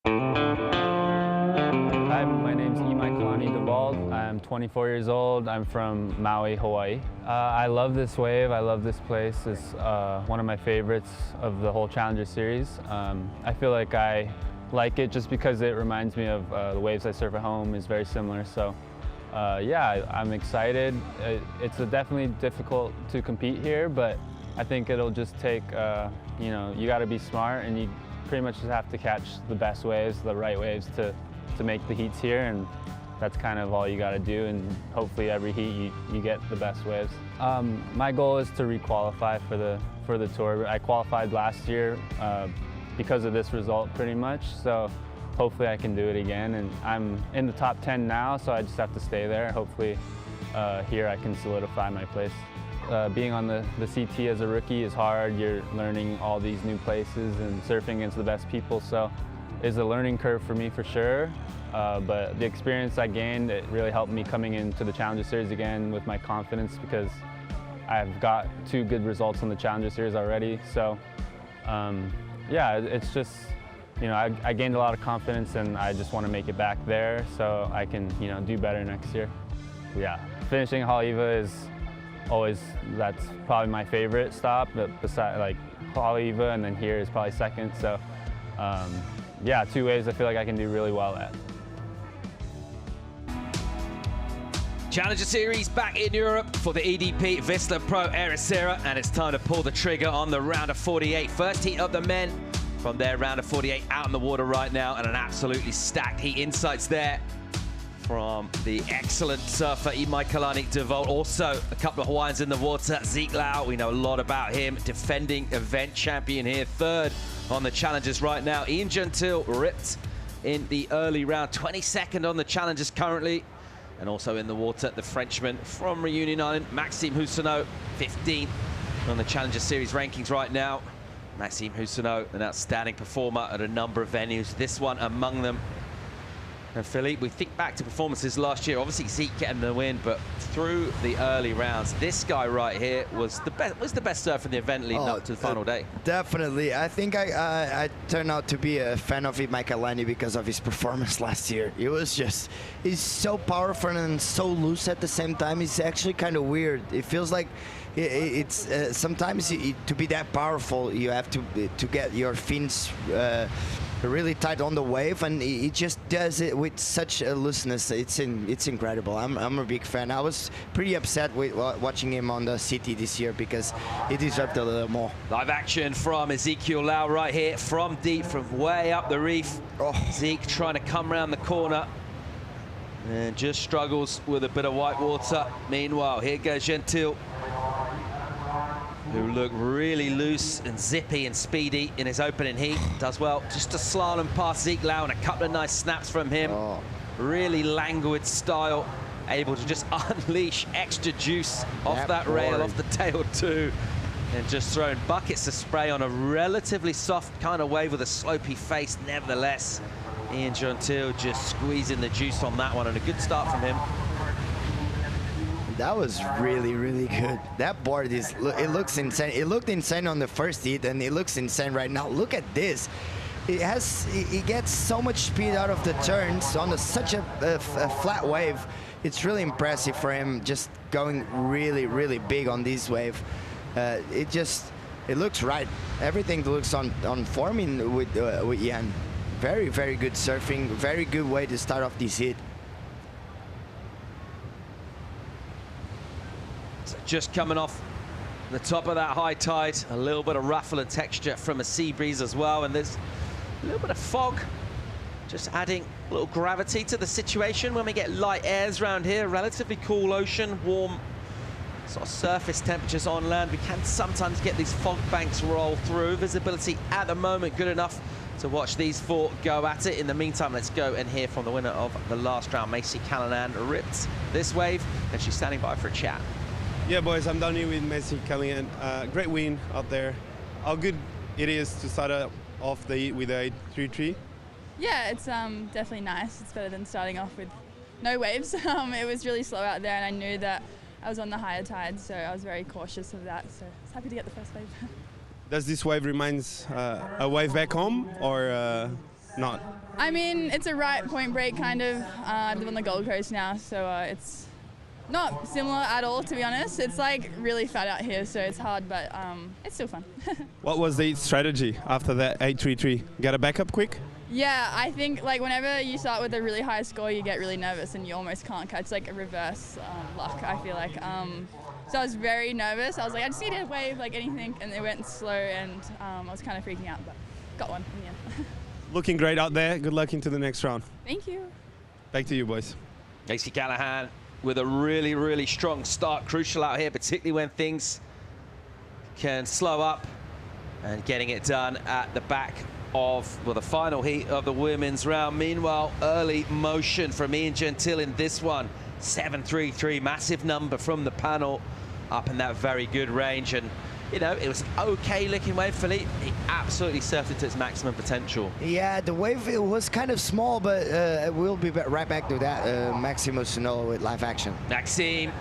Hi, my name's DeVault. I'm 24 years old. I'm from Maui, Hawaii. I love this wave. I love this place. It's one of my favorites of the whole Challenger Series. I feel like I like it just because it reminds me of the waves I surf at home. Is very similar. So yeah, I'm excited. It's definitely difficult to compete here, but I think it'll just take, you know, you got to be smart, and you pretty much just have to catch the best waves, the right waves to make the heats here, and that's kind of all you got to do, and hopefully every heat you get the best waves. My goal is to re-qualify for the tour. I qualified last year because of this result pretty much, so hopefully I can do it again, and I'm in the top 10 now, so I just have to stay there. Hopefully here I can solidify my place. Being on the CT as a rookie is hard. You're learning all these new places and surfing against the best people, so it's a learning curve for me for sure. But the experience I gained, it really helped me coming into the Challenger Series again with my confidence, because I've got 2 good results on the Challenger Series already. So yeah, it's just, you know, I gained a lot of confidence, and I just want to make it back there so I can, you know, do better next year. Yeah, finishing Haleiwa is always, that's probably my favorite stop, but besides, like, Haleiwa and then here is probably second. So yeah, 2 waves I feel like I can do really well at. Challenger Series back in Europe for the EDP Vissla Pro Ericeira, and it's time to pull the trigger on the round of 48. First heat of the men from their round of 48 out in the water right now, and an absolutely stacked heat. Insights there from the excellent surfer Kalani de Volt. Also, a couple of Hawaiians in the water. Zeke Lau, we know a lot about him. Defending event champion here. Third on the Challengers right now. Ian Gentile ripped in the early round. 22nd on the Challengers currently. And also in the water, the Frenchman from Reunion Island, Maxime Houssaneau, 15th on the Challenger Series rankings right now. Maxime Houssaneau, an outstanding performer at a number of venues. This one among them. And Philippe, we think back to performances last year. Obviously Zeke getting the win, but through the early rounds, this guy right here was the best surfer in the event leading up to the final day. Definitely. I think I turned out to be a fan of Kalani because of his performance last year. It was just, he's so powerful and so loose at the same time. It's actually kind of weird. It feels like it's sometimes to be that powerful, you have to get your fins really tight on the wave, and he just does it with such a looseness. It's incredible. I'm a big fan. I was pretty upset with watching him on the city this year because he deserved a little more. Live action from Ezekiel Lau right here, from deep, from way up the reef. Zeke trying to come around the corner and just struggles with a bit of white water. Meanwhile, here goes Gentile, who looked really loose and zippy and speedy in his opening heat. Does well just to slalom past Zeke Lau, and a couple of nice snaps from him. Really languid style, able to just unleash extra juice off that rail, off the tail too, and just throwing buckets of spray on a relatively soft kind of wave with a slopey face. Nevertheless, Ian Gentile just squeezing the juice on that one, and a good start from him. That was really, really good. That board it looks insane. It looked insane on the first heat, and it looks insane right now. Look at this. It gets so much speed out of the turns on such a flat wave. It's really impressive for him, just going really, really big on this wave. It looks right. Everything looks on forming with Ian. Very, very good surfing. Very good way to start off this heat. Just coming off the top of that high tide, a little bit of ruffle and texture from a sea breeze as well, and there's a little bit of fog, just adding a little gravity to the situation when we get light airs around here. Relatively cool ocean, warm sort of surface temperatures on land. We can sometimes get these fog banks roll through. Visibility at the moment good enough to watch these four go at it. In the meantime, let's go and hear from the winner of the last round. Macy Callanan ripped this wave, and she's standing by for a chat. Yeah, boys, I'm down here with Macy Callanan. Great win out there. How good it is to start off the heat with a 833? Yeah, it's definitely nice. It's better than starting off with no waves. It was really slow out there, and I knew that I was on the higher tide, so I was very cautious of that. So I was happy to get the first wave. Does this wave reminds a wave back home, or not? I mean, it's a right point break kind of. I live on the Gold Coast now, so it's not similar at all, to be honest. It's like really fat out here, so it's hard, but it's still fun. What was the strategy after that 833? Got a backup quick? Yeah, I think like whenever you start with a really high score, you get really nervous and you almost can't catch, like a reverse luck, I feel like. So I was very nervous. I was like, I just need a wave, like anything, and it went slow, and I was kind of freaking out, but got one in the end. Looking great out there. Good luck into the next round. Thank you. Back to you, boys. Casey Callahan with a really, really strong start. Crucial out here, particularly when things can slow up, and getting it done at the back of, well, the final heat of the women's round. Meanwhile, early motion from Ian Gentile in this one. 7.33, massive number from the panel, up in that very good range. And, you know, it was an okay looking wave, Philippe. He absolutely surfed it to its maximum potential. Yeah, the wave, it was kind of small, but we'll be right back to that. Maxime Houssaneau with live action. Maxime,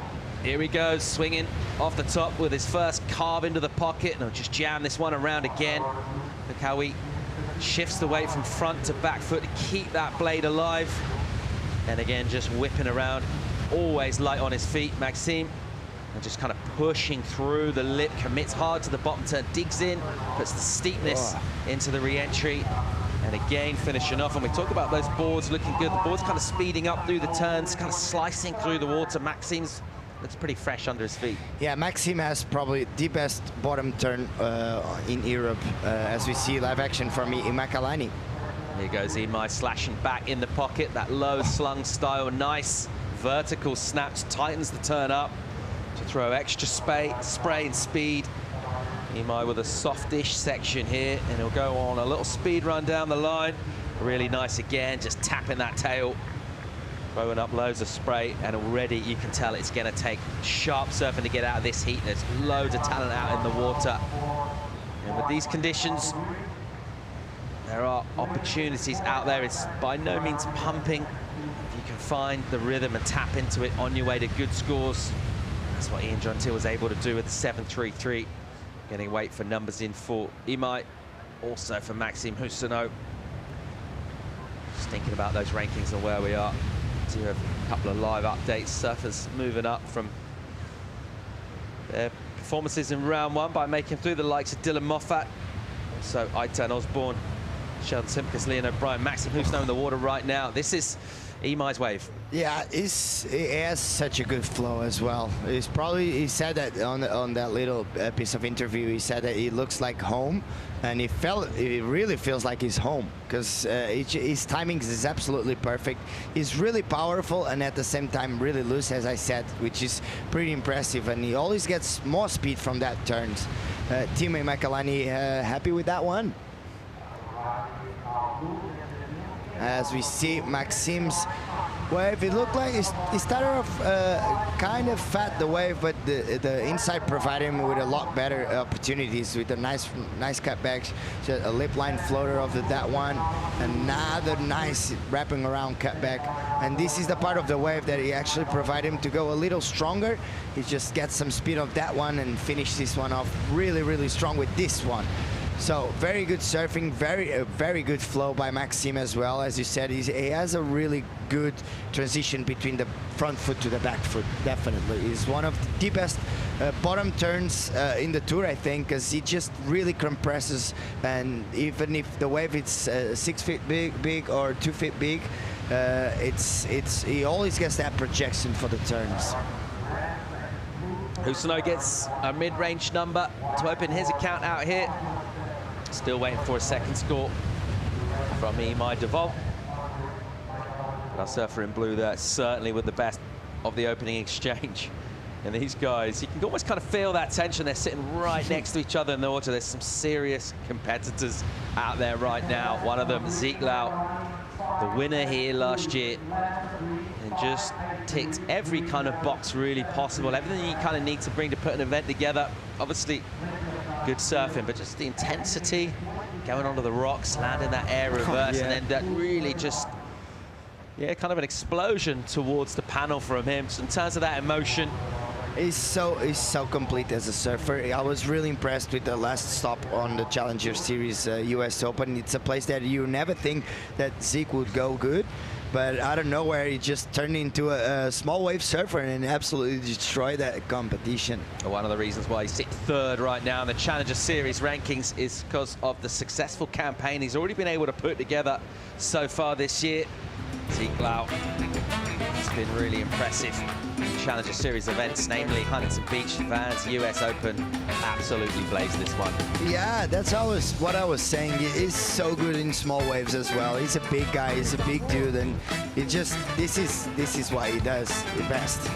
here he goes, swinging off the top with his first carve into the pocket, and I'll just jam this one around again. Look how he shifts the weight from front to back foot to keep that blade alive. And again, just whipping around, always light on his feet, Maxime. And just kind of pushing through the lip, commits hard to the bottom turn, digs in, puts the steepness into the re-entry. And again, finishing off. And we talk about those boards looking good. The board's kind of speeding up through the turns, kind of slicing through the water. Maxim's looks pretty fresh under his feet. Yeah, Maxim has probably the best bottom turn in Europe, as we see live action from Imai Kalani. Here goes Imai slashing back in the pocket. That low slung style, nice vertical snaps, tightens the turn up to throw extra spray and speed. Imai with a softish section here, and he'll go on a little speed run down the line. Really nice again, just tapping that tail, throwing up loads of spray, and already you can tell it's going to take sharp surfing to get out of this heat. There's loads of talent out in the water. And with these conditions, there are opportunities out there. It's by no means pumping. If you can find the rhythm and tap into it on your way to good scores, that's what Ian Gentile was able to do with the 7.33. Getting weight for numbers in for Imai, also for Maxime Husseneau. Just thinking about those rankings and where we are. So you have a couple of live updates. Surfers moving up from their performances in round one by making through the likes of Dylan Moffat, also Aitan Osborne, Sheldon Simpkins, Leon O'Brien, Maxime Husseneau in the water right now. This is Imai's wave. Yeah, it has such a good flow as well. He said that on that little piece of interview, he said that it looks like home, and it really feels like he's home, because his timing is absolutely perfect. He's really powerful and at the same time really loose, as I said, which is pretty impressive, and he always gets more speed from that turns. Team Imai Kalani happy with that one. As we see Maxime's wave, it looked like he started off kind of fat, the wave, but the inside provided him with a lot better opportunities with a nice cutback, a lip line floater of that one, another nice wrapping around cutback, and this is the part of the wave that he actually provided him to go a little stronger. He just gets some speed of that one and finish this one off really strong with this one. So very good surfing, very good flow by Maxime as well. As you said, he has a really good transition between the front foot to the back foot, definitely. He's one of the best bottom turns in the tour, I think, because he just really compresses, and even if the wave is 6 feet big or 2 feet big, he always gets that projection for the turns. Husseneau gets a mid-range number to open his account out here. Still waiting for a second score from Imai Devol. Our surfer in blue there, certainly with the best of the opening exchange. And these guys, you can almost kind of feel that tension. They're sitting right next to each other in the water. There's some serious competitors out there right now. One of them, Zeke Lau, the winner here last year, and just ticked every kind of box really possible. Everything you kind of need to bring to put an event together. Obviously, good surfing, but just the intensity, going onto the rocks, landing that air reverse, and then that really just, kind of an explosion towards the panel from him. So in terms of that emotion, he's so complete as a surfer. I was really impressed with the last stop on the Challenger Series US Open. It's a place that you never think that Zeke would go good, but out of nowhere he just turned into a small wave surfer and absolutely destroyed that competition. One of the reasons why he's sitting third right now in the Challenger Series rankings is because of the successful campaign he's already been able to put together so far this year. Zeke Lau has been really impressive in Challenger Series events, namely Huntington Beach, Vans, US Open. Absolutely blazed this one. Yeah, that's what I was saying. He's so good in small waves as well. He's a big guy, he's a big dude, and this is what he does the best.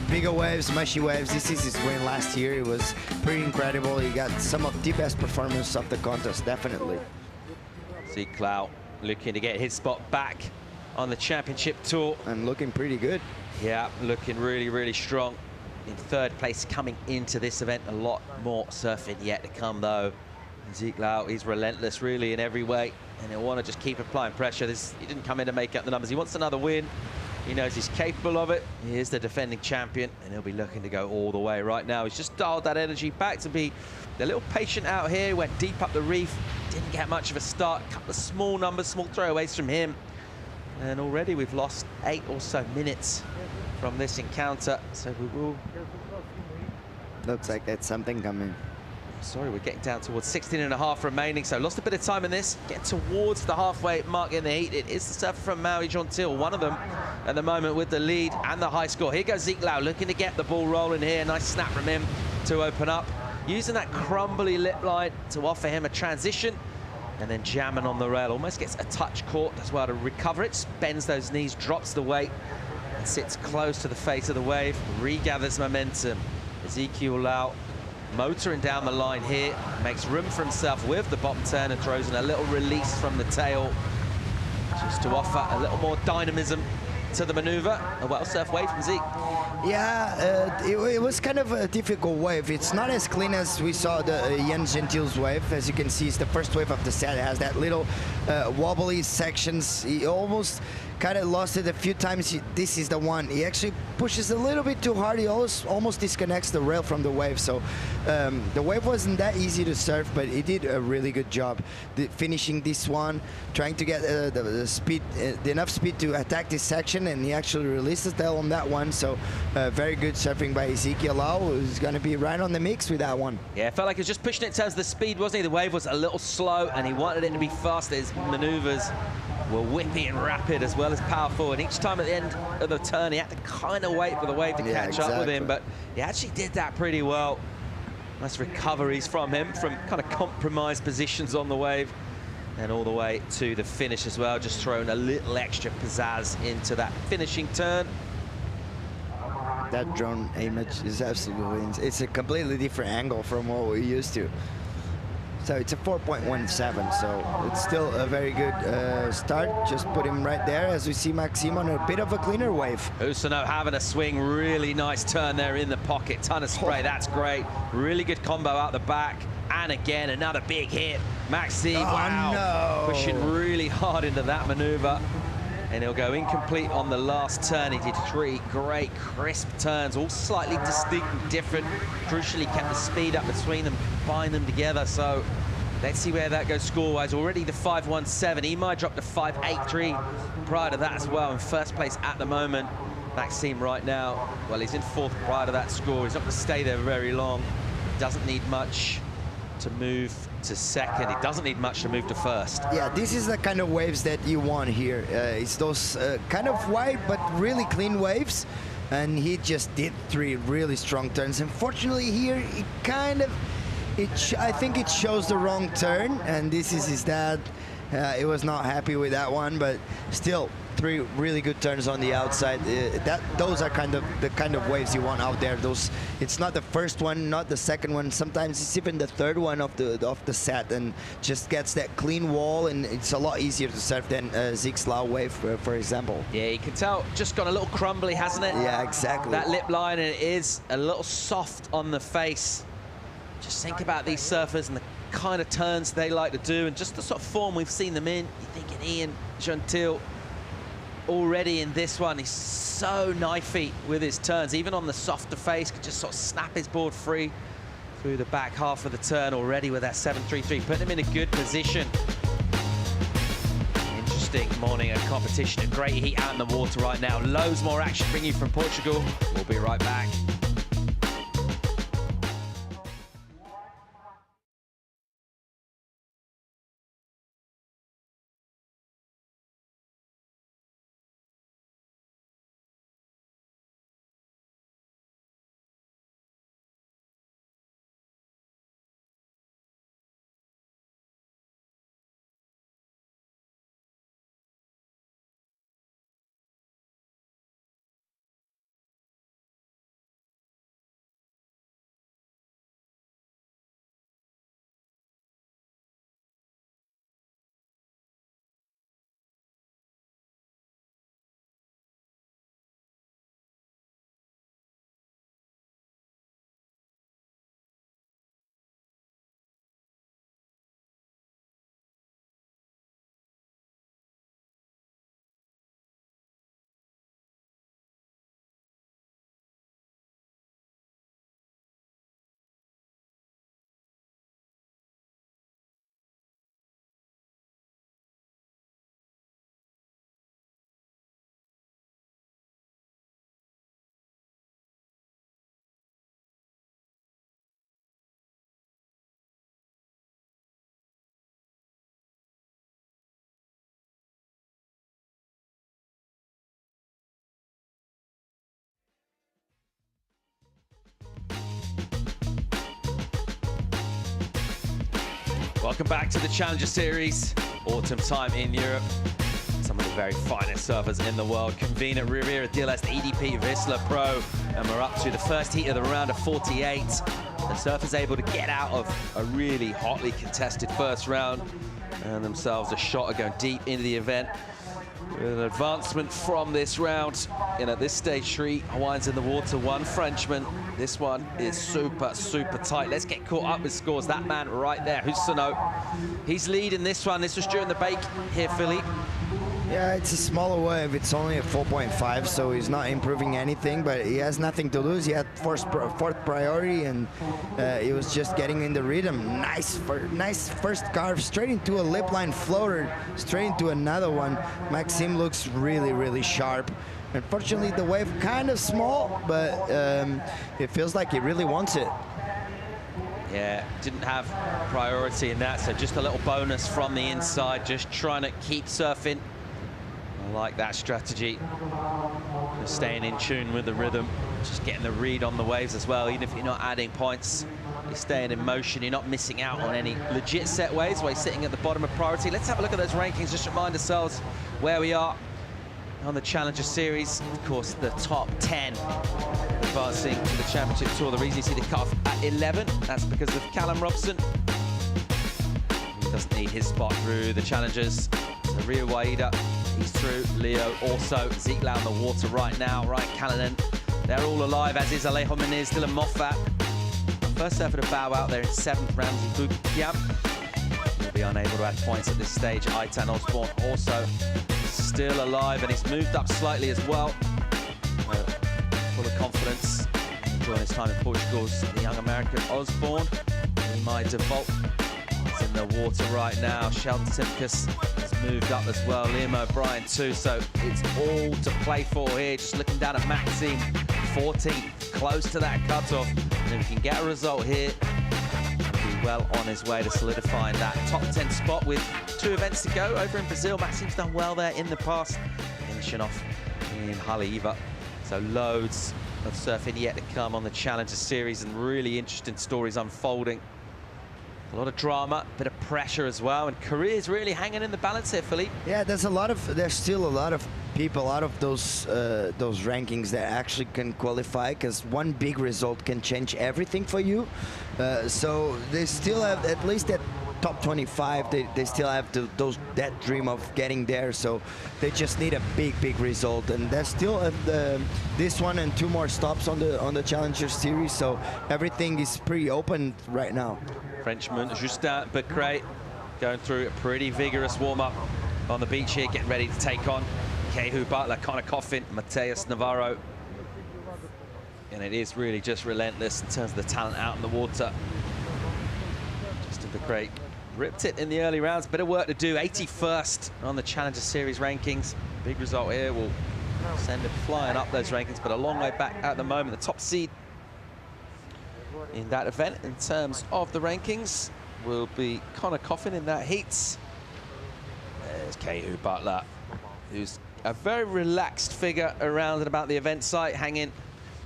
Bigger waves, mushy waves. This is his win last year. It was pretty incredible. He got some of the best performance of the contest, definitely. Zeke Lau looking to get his spot back on the championship tour. And looking pretty good. Yeah, looking really strong. In third place coming into this event. A lot more surfing yet to come, though. Zeke Lau, he's relentless really in every way, and he'll want to just keep applying pressure. He didn't come in to make up the numbers. He wants another win. He knows he's capable of it. He is the defending champion, and he'll be looking to go all the way right now. He's just dialed that energy back to be a little patient out here. Went deep up the reef. Didn't get much of a start. A couple of small numbers, small throwaways from him. And already we've lost 8 or so minutes from this encounter. So we will... Looks like that's something coming. sorry, we're getting down towards 16.5 remaining, so lost a bit of time in this. Get towards the halfway mark in the heat. It is the surfer from Maui Jontil, one of them at the moment with the lead and the high score. Here goes Zeke Lau looking to get the ball rolling here. Nice snap from him to open up. Using that crumbly lip line to offer him a transition and then jamming on the rail. Almost gets a touch caught as well to recover it. Bends those knees, drops the weight and sits close to the face of the wave. Regathers momentum. Ezekiel Lau motoring down the line here, makes room for himself with the bottom turn and throws in a little release from the tail just to offer a little more dynamism to the maneuver. A well-surfed wave from Zeke. Yeah, it was kind of a difficult wave. It's not as clean as we saw the Jens Gentil's wave. As you can see, it's the first wave of the set. It has that little wobbly sections. He almost kind of lost it a few times. This is the one. He actually pushes a little bit too hard. He almost disconnects the rail from the wave. So the wave wasn't that easy to surf, but he did a really good job finishing this one, trying to get the speed, enough speed to attack this section, and he actually released the tail on that one. So very good surfing by Ezekiel Lau, who's going to be right on the mix with that one. Yeah, it felt like he was just pushing it in terms of the speed, wasn't he? The wave was a little slow, and he wanted it to be faster. His maneuvers were whippy and rapid as well as powerful, and each time at the end of the turn he had to kind of wait for the wave to catch up with him, but he actually did that pretty well. Nice recoveries from him from kind of compromised positions on the wave and all the way to the finish as well, just throwing a little extra pizzazz into that finishing turn. That drone image is absolutely, it's a completely different angle from what we're used to. So it's a 4.17, so it's still a very good start. Just put him right there as we see Maxime on a bit of a cleaner wave. Usano having a swing, really nice turn there in the pocket, ton of spray, that's great. Really good combo out the back, and again, another big hit. Maxime, wow, no. pushing really hard into that maneuver. And he'll go incomplete on the last turn. He did 3 great, crisp turns, all slightly distinct and different. Crucially, kept the speed up between them, combined them together. So let's see where that goes score-wise. Already the 5.17. He might drop to 5.83 prior to that as well. In first place at the moment. Maxime right now, well, he's in 4th prior to that score. He's not going to stay there very long. Doesn't need much to move to 2nd. He doesn't need much to move to 1st. Yeah, this is the kind of waves that you want here. It's those kind of wide but really clean waves, and he just did 3 really strong turns. Unfortunately here, he kind of, I think it shows the wrong turn, and this is his dad. He was not happy with that one, but still 3 really good turns on the outside. Those are the kind of waves you want out there. It's not the first one, not the second one. Sometimes it's even the 3rd one of the set, and just gets that clean wall, and it's a lot easier to surf than Zeke's Lau wave, for example. Yeah, you can tell just got a little crumbly, hasn't it? Yeah, exactly. That lip line, and it is a little soft on the face. Just think about these surfers and the kind of turns they like to do, and just the sort of form we've seen them in. You're thinking Ian Gentil already in this one, he's so knifey with his turns, even on the softer face, could just sort of snap his board free through the back half of the turn already with that 7.33, putting him in a good position. Interesting morning of competition, a great heat out in the water right now. Loads more action bringing you from Portugal. We'll be right back. Welcome back to the Challenger Series, autumn time in Europe. Some of the very finest surfers in the world convene at Rio Waida EDP Vissla Pro, and we're up to the first heat of the round of 48. The surfers able to get out of a really hotly contested first round and themselves a shot at going deep into the event. With an advancement from this round, and at this stage, 3 Hawaiians in the water, 1 Frenchman. This one is super, super tight. Let's get caught up with scores. That man right there, Husano, he's leading this one. This was during the bake here, Philippe. Yeah, it's a smaller wave. It's only a 4.5, so he's not improving anything, but he has nothing to lose. He had fourth priority, and he was just getting in the rhythm. Nice first carve, straight into a lip line floater, straight into another one. Maxime looks really, really sharp. Unfortunately, the wave kind of small, but it feels like he really wants it. Yeah, didn't have priority in that, so just a little bonus from the inside, just trying to keep surfing. I like that strategy. Just staying in tune with the rhythm, just getting the read on the waves as well. Even if you're not adding points, you're staying in motion, you're not missing out on any legit set waves while you're sitting at the bottom of priority. Let's have a look at those rankings, just remind ourselves where we are on the Challenger Series. Of course, the top 10 advancing to the Championship Tour. The reason you see the cutoff at 11, that's because of Callum Robson. He doesn't need his spot through the Challengers. So Rio Waida, he's through. Leo also. Zeke Lau in the water right now. Ryan Callanan, they're all alive, as is Alejo Meniz, Dylan Moffat. First surfer to bow out there in 7th, Ramsey Bukiam. Will be unable to add points at this stage. Aitan Osborne also still alive, and he's moved up slightly as well. Full of confidence. Enjoying his time in Portugal's the young American Osborne. Imai DeVault is in the water right now. Sheldon Simkus has moved up as well. Liam O'Brien too, so it's all to play for here. Just looking down at Maxime, 14th, close to that cutoff. And if he can get a result here, he'll be well on his way to solidifying that top 10 spot with 2 events to go over in Brazil. Maxime's done well there in the past, finishing off in Haleiwa. So loads of surfing yet to come on the Challenger Series, and really interesting stories unfolding. A lot of drama, bit of pressure as well, and careers really hanging in the balance here, Philippe. Yeah, there's still a lot of people out of those rankings that actually can qualify, because one big result can change everything for you. So they still have, at least at top 25, they still have that dream of getting there, so they just need a big result, and there's still this one and 2 more stops on the Challenger Series, so everything is pretty open right now. Frenchman Justin Becret going through a pretty vigorous warm-up on the beach here, getting ready to take on Kehu Butler, Connor Coffin, Mateus Navarro. And it is really just relentless in terms of the talent out in the water. Justin Becret ripped it in the early rounds, bit of work to do. 81st on the Challenger Series rankings. Big result here will send him flying up those rankings, but a long way back at the moment. The top seed in that event in terms of the rankings will be Connor Coffin in that heat. There's Kehu Butler, who's a very relaxed figure around and about the event site, hanging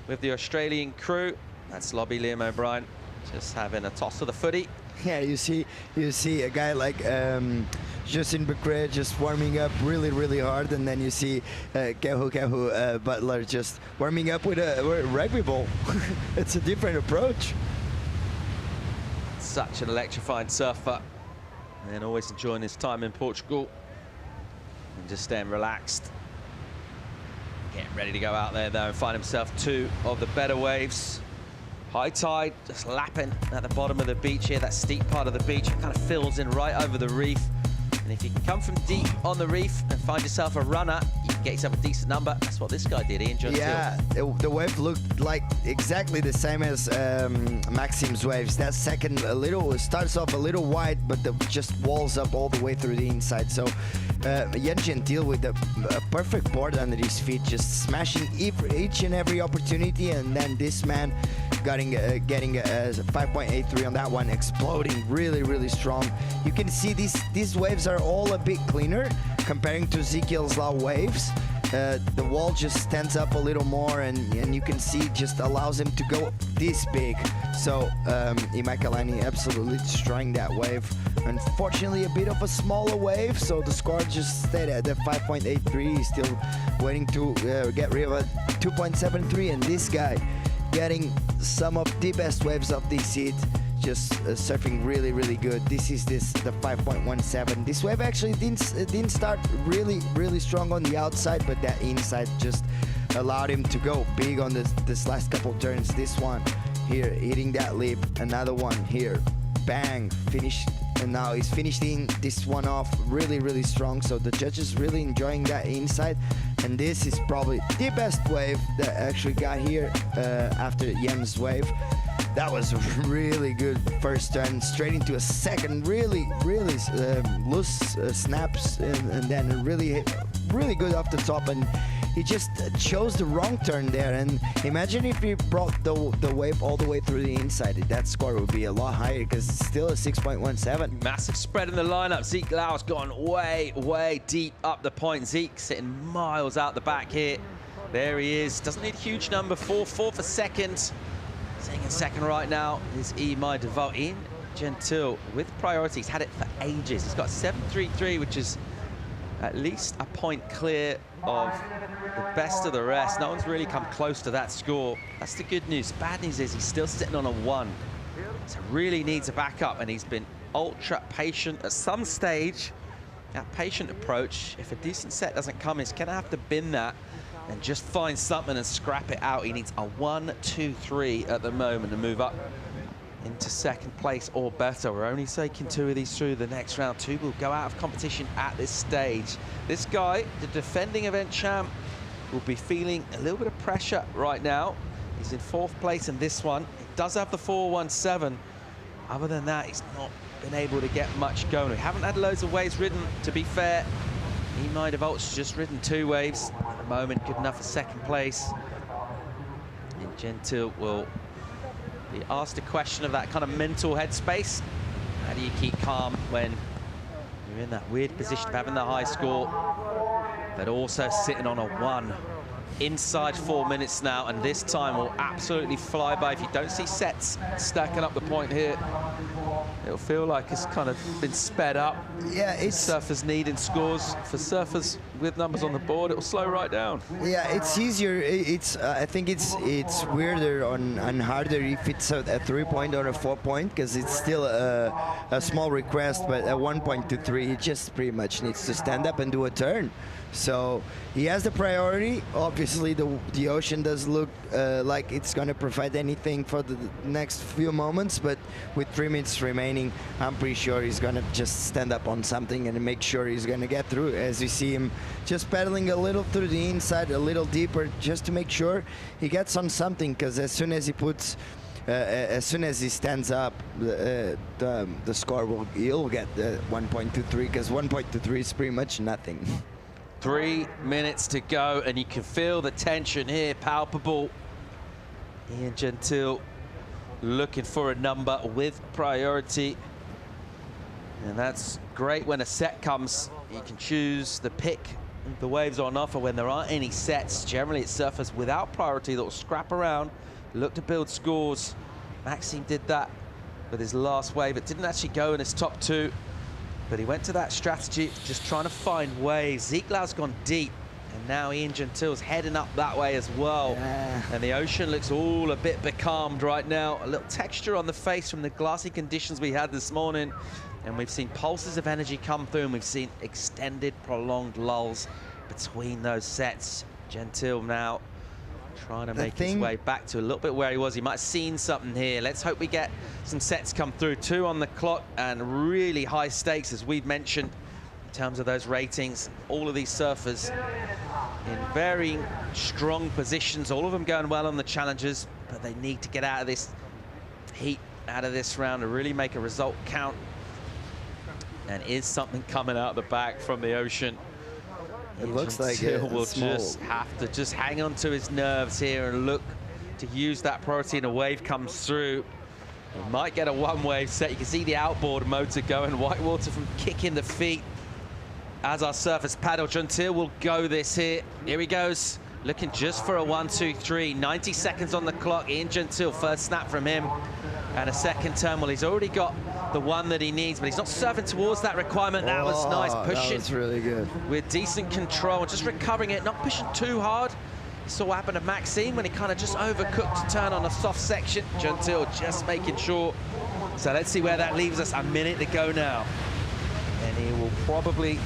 with the Australian crew. That's Lobby Liam O'Brien, just having a toss of the footy. Yeah, you see a guy like Justin Becret just warming up really hard, and then you see Kehu Butler just warming up with a rugby ball. It's a different approach. Such an electrifying surfer, and always enjoying his time in Portugal, and just staying relaxed. Getting ready to go out there though and find himself 2 of the better waves. High tide, just lapping at the bottom of the beach here. That steep part of the beach, it kind of fills in right over the reef. And if you can come from deep on the reef and find yourself a runner, you can get yourself a decent number. That's what this guy did, Ian John. Yeah, the wave looked like exactly the same as Maxime's waves. That second starts off a little wide, but just walls up all the way through the inside. So Jan Gentil with a perfect board under his feet, just smashing each and every opportunity, and then this man getting a 5.83 on that one, exploding really strong. You can see these waves are all a bit cleaner comparing to Ezekiel's Law waves, the wall just stands up a little more, and you can see it just allows him to go this big. So Imakalani absolutely destroying that wave. Unfortunately, a bit of a smaller wave, so the score just stayed at the 5.83. He's still waiting to get rid of a 2.73, and this guy getting some of the best waves of this heat, just surfing really, really good. This is the 5.17. This wave actually didn't start really strong on the outside, but that inside just allowed him to go big on this last couple turns. This one here, hitting that lip, another one here, bang, finished. And now he's finishing this one off really strong, so the judges really enjoying that inside. And this is probably the best wave that actually got here after Jem's wave. That was a really good first turn, straight into a second, really loose snaps, and then really good off the top, and he just chose the wrong turn there. And imagine if he brought the wave all the way through the inside, that score would be a lot higher, because it's still a 6.17. Massive spread in the lineup. Zeke Lau's gone way deep up the point. Zeke sitting miles out the back here. There he is. Doesn't need a huge number. 4-4 for second. Sitting in second right now is My Devote. Ian Gentile with priority. He's had it for ages. He's got 7.33, which is at least a point clear of the best of the rest. No one's really come close to that score. That's the good news. Bad news is he's still sitting on a 1. So really needs a backup, and he's been ultra patient. At some stage, that patient approach, if a decent set doesn't come, he's gonna have to bin that and just find something and scrap it out. He needs a 1, 2, 3 at the moment to move up into second place or better. We're only taking 2 of these through the next round. 2 will go out of competition at this stage. This guy, the defending event champ, will be feeling a little bit of pressure right now. He's in 4th place in this one. He does have the 4.17. Other than that, he's not been able to get much going. We haven't had loads of waves ridden, to be fair. Imai Devolt's just ridden 2 waves at the moment, good enough for second place. And Gentile will be asked a question of that kind of mental headspace. How do you keep calm when you're in that weird position of having the high score, but also sitting on a 1? Inside 4 minutes now, and this time will absolutely fly by. If you don't see sets stacking up the point here, it'll feel like it's kind of been sped up. Yeah, it's surfers needing scores. For surfers with numbers on the board, it'll slow right down. Yeah, it's easier. I think it's weirder and harder if it's a 3-point or a 4-point, because it's still a small request, but at 1.23, he just pretty much needs to stand up and do a turn. So he has the priority. Obviously, the ocean does look like it's going to provide anything for the next few moments, but with 3 minutes remaining, I'm pretty sure he's going to just stand up on something and make sure he's going to get through. As you see him just pedaling a little through the inside, a little deeper, just to make sure he gets on something, because as soon as he puts as soon as he stands up, the score he'll get 1.23, because 1.23 is pretty much nothing. 3 minutes to go, and you can feel the tension here, palpable. Ian Gentile looking for a number with priority. And that's great when a set comes. You can choose the pick the waves on offer when there aren't any sets. Generally, it's surfers without priority that will scrap around, look to build scores. Maxime did that with his last wave. It didn't actually go in his top 2. But he went to that strategy, just trying to find waves. Zeke Lau's gone deep, and now Ian Gentile's heading up that way as well. Yeah. And the ocean looks all a bit becalmed right now. A little texture on the face from the glassy conditions we had this morning. And we've seen pulses of energy come through, and we've seen extended, prolonged lulls between those sets. Gentile now trying to make his way back to a little bit where he was. He might have seen something here. Let's hope we get some sets come through. 2 on the clock, and really high stakes, as we've mentioned, in terms of those ratings. All of these surfers in very strong positions, all of them going well on the challenges, but they need to get out of this heat, out of this round, to really make a result count. And is something coming out the back from the ocean? It looks like will just have to hang on to his nerves here and look to use that priority, and a wave comes through. He might get a 1-wave set. You can see the outboard motor going. Whitewater from kicking the feet. as our surface paddle. Gentile will go this here. Here he goes. Looking just for a 1-2-3. 90 seconds on the clock. Ian Gentile, first snap from him. And a second turn. Well, he's already got the one that he needs, but he's not surfing towards that requirement. That was nice. Pushing. That was really good. With decent control. Just recovering it, not pushing too hard. You saw what happened to Maxime when he kind of just overcooked to turn on a soft section. Gentile just making sure. So let's see where that leaves us. A minute to go now. And he will probably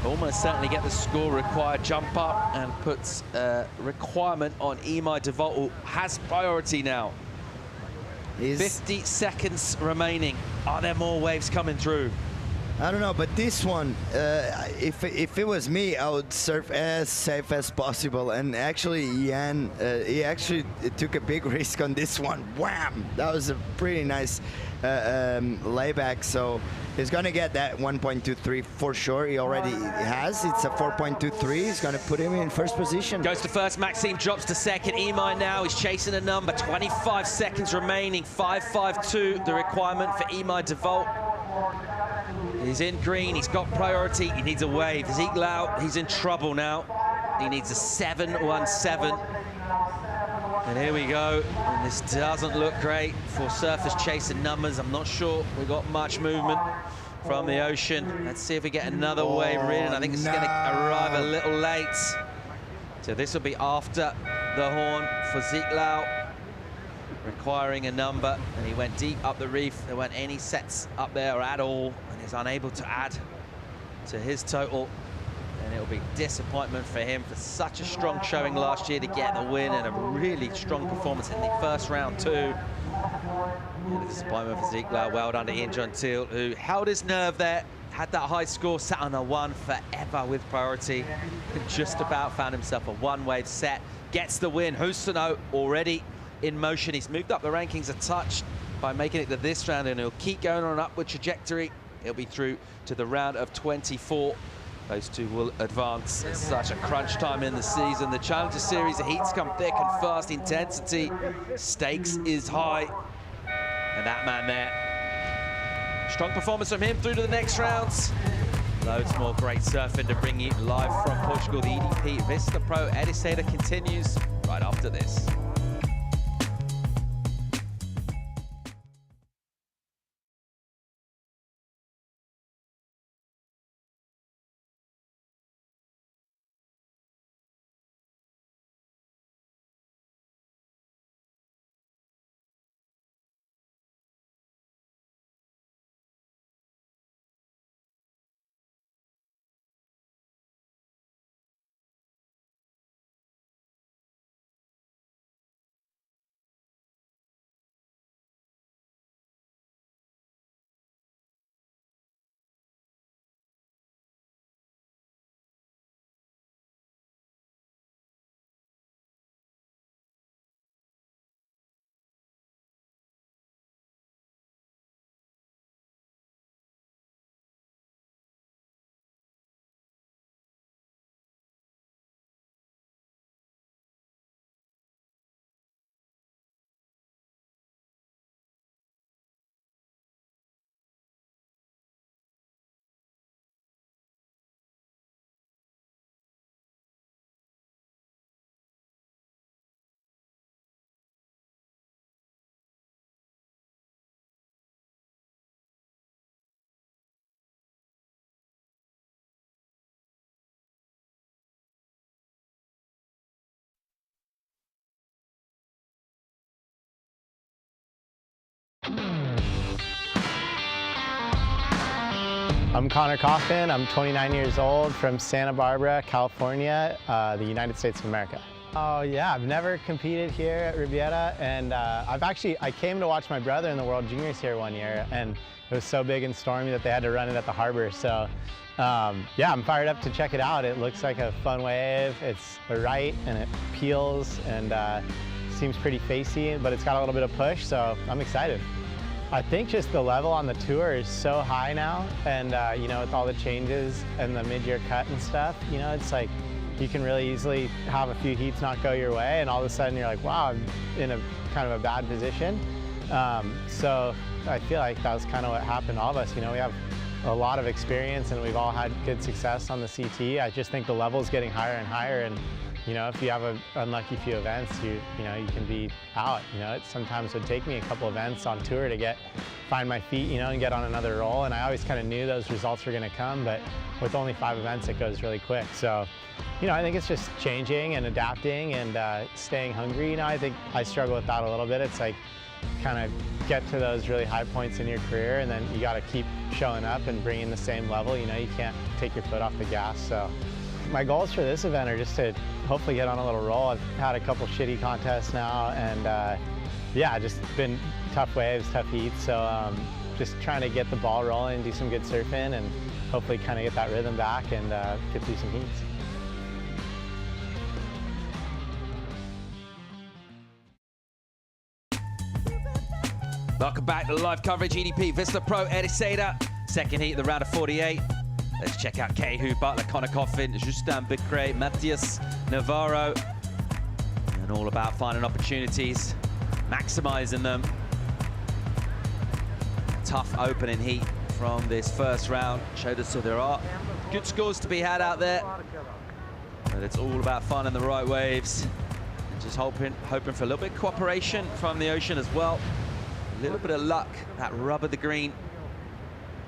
almost certainly get the score required. Jump up and puts requirement on Imai Devolt, who has priority now. 50 seconds remaining. Are there more waves coming through? I don't know, but this one, if it was me, I would surf as safe as possible. And actually, Ian, he actually took a big risk on this one. Wham! That was a pretty nice layback. So he's going to get that 1.23 for sure. He already has. It's a 4.23. He's going to put him in first position. Goes to first. Maxime drops to second. Imai now. He's chasing a number. 25 seconds remaining. 5.52 the requirement for Imai Devolt. He's in green, he's got priority, he needs a wave. Zeke Lau, he's in trouble now. He needs a 7.17. And here we go. And this doesn't look great for surfers chasing numbers. I'm not sure we got much movement from the ocean. Let's see if we get another wave ridden. I think it's going to arrive a little late. So this will be after the horn for Zeke Lau, requiring a number, and he went deep up the reef. There weren't any sets up there at all, and he's unable to add to his total. And it'll be disappointment for him for such a strong showing last year to get the win and a really strong performance in the first round too. And a disappointment for Zeke Lau. Well done to Ian Gentile, who held his nerve there, had that high score, sat on a 1 forever with priority, and just about found himself a one-wave set. Gets the win. Husano already in motion. He's moved up the rankings a touch by making it to this round, and he'll keep going on an upward trajectory. He'll be through to the round of 24. Those two will advance. It's such a crunch time in the season. The Challenger Series, the heats come thick and fast. Intensity, stakes is high. And that man there, strong performance from him through to the next rounds. Loads more great surfing to bring you live from Portugal. The EDP Vissla Pro Ericeira continues right after this. I'm Connor Coffin. I'm 29 years old from Santa Barbara, California, the United States of America. Oh yeah, I've never competed here at Riviera, and I came to watch my brother in the World Juniors here one year, and it was so big and stormy that they had to run it at the harbor. So yeah, I'm fired up to check it out. It looks like a fun wave. It's right and it peels and seems pretty facey, but it's got a little bit of push, so I'm excited. I think just the level on the tour is so high now, and you know, with all the changes and the mid-year cut and stuff, you know, it's like you can really easily have a few heats not go your way, and all of a sudden you're like, wow, I'm in a kind of a bad position. So I feel like that was kind of what happened to all of us. You know, we have a lot of experience and we've all had good success on the CT. I just think the level is getting higher and higher, and you know, if you have an unlucky few events, you can be out. You know, it sometimes would take me a couple events on tour to find my feet, you know, and get on another roll. And I always kind of knew those results were going to come, but with only 5 events, it goes really quick. So, you know, I think it's just changing and adapting and staying hungry. You know, I think I struggle with that a little bit. It's like kind of get to those really high points in your career, and then you got to keep showing up and bringing the same level. You know, you can't take your foot off the gas. So my goals for this event are just to hopefully get on a little roll. I've had a couple shitty contests now, and yeah, just been tough waves, tough heats. So just trying to get the ball rolling, do some good surfing, and hopefully kind of get that rhythm back and get through some heats. Welcome back to live coverage, EDP Vissla Pro Ericeira. Second heat of the round of 48. Let's check out Caity, Butler, Connor Coffin, Justin Bicret, Matthias Navarro. And all about finding opportunities, maximizing them. Tough opening heat from this first round. Showed us that there are good scores to be had out there. But it's all about finding the right waves. And just hoping for a little bit of cooperation from the ocean as well. A little bit of luck, that rubber the green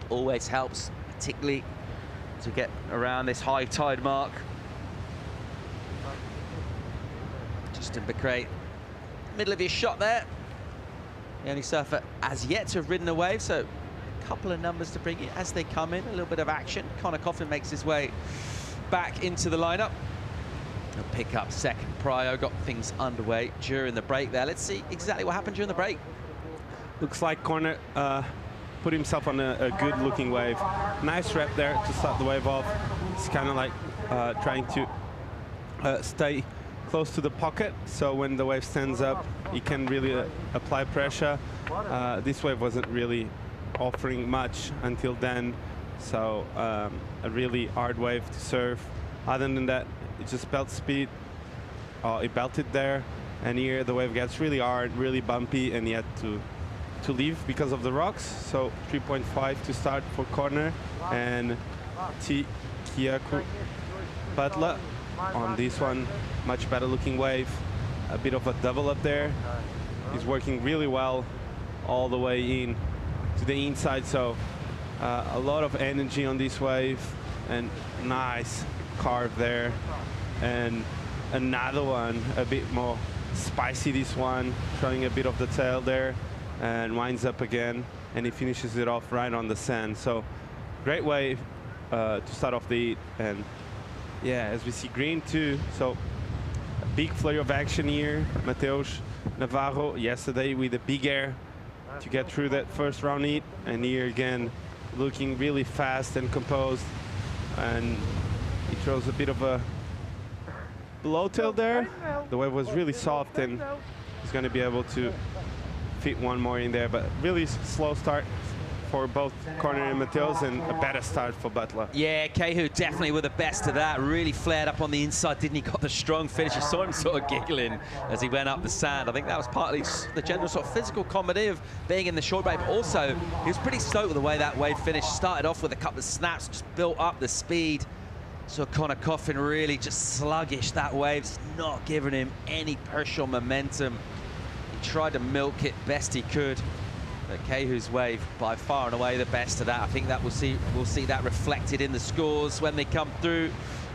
always helps, particularly to get around this high tide mark. Justin Bicret, middle of his shot there. The only surfer as yet to have ridden a wave, so a couple of numbers to bring in as they come in, a little bit of action. Connor Coffin makes his way back into the lineup. He'll pick up second prio, got things underway during the break there. Let's see exactly what happened during the break. Looks like Connor put himself on a good-looking wave. Nice rep there to start the wave off. He's kind of like trying to stay close to the pocket, so when the wave stands up, he can really apply pressure. This wave wasn't really offering much until then, so a really hard wave to surf. Other than that, it just belt speed. It belted there, and here the wave gets really hard, really bumpy, and he had to leave because of the rocks. So 3.5 to start for Connor, and Kiaku Butler on this one. Much better looking wave, a bit of a double up there. He's working really well all the way in to the inside, so a lot of energy on this wave, and nice carve there. And another one, a bit more spicy, this one, showing a bit of the tail there, and winds up again, and he finishes it off right on the sand. So great wave to start off the heat. And yeah, as we see green too, so a big flurry of action here. Matheus Navarro yesterday with a big air to get through that first round heat, and here again looking really fast and composed, and he throws a bit of a blow tail there. The wave was really soft, and he's going to be able to fit one more in there, but really slow start for both Connor and Matheus, and a better start for Butler. Yeah, Caity definitely with the best of that. Really flared up on the inside, didn't he? Got the strong finish. You saw him sort of giggling as he went up the sand. I think that was partly the general sort of physical comedy of being in the short break, but also he was pretty stoked with the way that wave finished. Started off with a couple of snaps, just built up the speed. So Connor Coffin really just sluggish. That wave's not giving him any push or momentum. He tried to milk it best he could. But Caity's wave by far and away the best of that. I think that we'll see that reflected in the scores when they come through.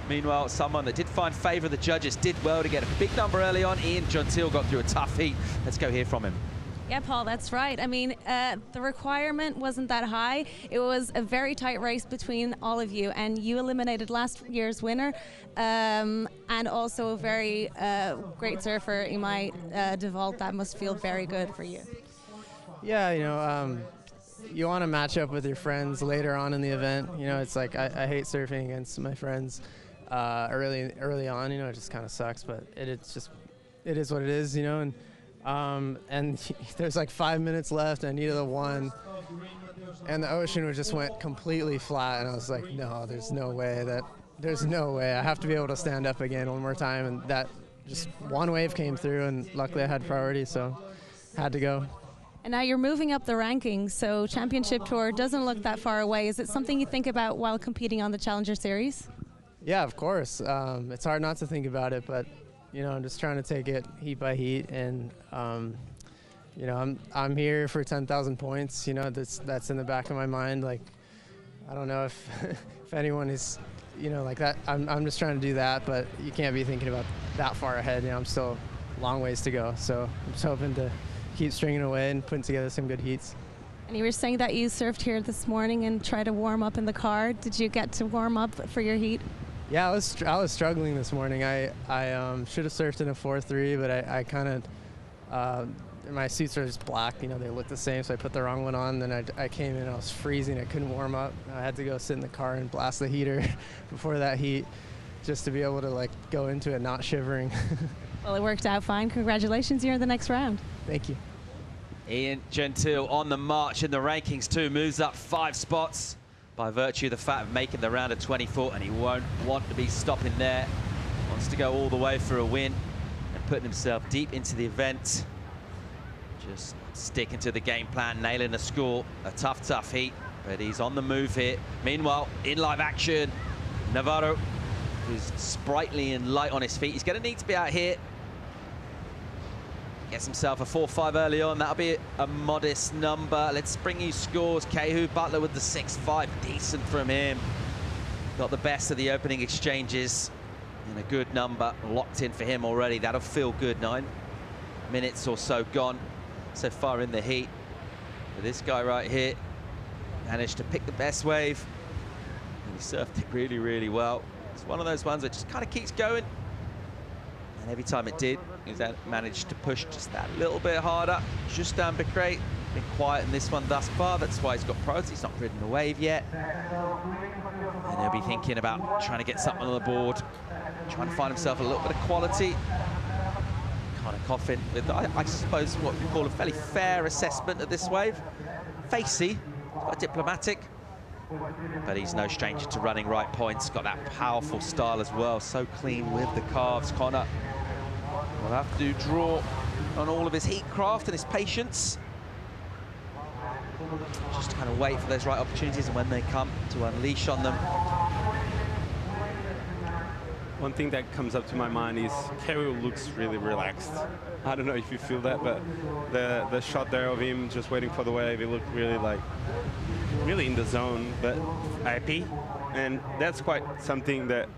Meanwhile, someone that did find favour of the judges did well to get a big number early on. Ian Gentile got through a tough heat. Let's go hear from him. Yeah, Paul, that's right. I mean, the requirement wasn't that high. It was a very tight race between all of you, and you eliminated last year's winner, and also a very great surfer, Imai Devault. That must feel very good for you. Yeah, you know, you want to match up with your friends later on in the event. You know, it's like I hate surfing against my friends early on. You know, it just kind of sucks, but it is what it is. You know, and there's like 5 minutes left. I needed a one, and the ocean just went completely flat, and I was like, no, there's no way. I have to be able to stand up again one more time, and that just one wave came through, and luckily I had priority, so had to go. And now you're moving up the rankings, so Championship Tour doesn't look that far away. Is it something you think about while competing on the Challenger Series? Yeah, of course. It's hard not to think about it, but you know, I'm just trying to take it heat by heat, and you know, I'm here for 10,000 points. You know, that's in the back of my mind. Like, I don't know if if anyone is, you know, like that. I'm just trying to do that, but you can't be thinking about that far ahead. You know, I'm still a long ways to go, so I'm just hoping to keep stringing away and putting together some good heats. And you were saying that you surfed here this morning and tried to warm up in the car. Did you get to warm up for your heat? Yeah, I was struggling this morning. I should have surfed in a 4.3, but I kind of my suits are just black. You know, they look the same, so I put the wrong one on. Then I came in, I was freezing. I couldn't warm up. I had to go sit in the car and blast the heater before that heat, just to be able to like go into it not shivering. Well, it worked out fine. Congratulations, you're in the next round. Thank you. Ian Gentile on the march in the rankings too, moves up 5 spots by virtue of the fact of making the round of 24, and he won't want to be stopping there. Wants to go all the way for a win and putting himself deep into the event. Just sticking to the game plan, nailing the score. A tough heat, but he's on the move here. Meanwhile, in live action, Navarro, who's sprightly and light on his feet. He's going to need to be out here. Gets himself a 4.5 early on. That'll be a modest number. Let's bring you scores. Kehu Butler with the 6.5. Decent from him. Got the best of the opening exchanges. And a good number locked in for him already. That'll feel good. 9 minutes or so gone so far in the heat. But this guy right here managed to pick the best wave. And he surfed it really, really well. It's one of those ones that just kind of keeps going. And every time it did, he managed to push just that little bit harder. Justin Becret, been quiet in this one thus far. That's why he's got priority. He's not ridden the wave yet. And he'll be thinking about trying to get something on the board, trying to find himself a little bit of quality. Kind of coughing with, I suppose, what we call a fairly fair assessment of this wave. Facey, quite diplomatic. But he's no stranger to running right points. Got that powerful style as well. So clean with the calves. Connor will have to draw on all of his heat craft and his patience. Just to kind of wait for those right opportunities, and when they come, to unleash on them. One thing that comes up to my mind is Kehu looks really relaxed. I don't know if you feel that, but the shot there of him just waiting for the wave, it looked really like, really in the zone, but happy. And that's quite something that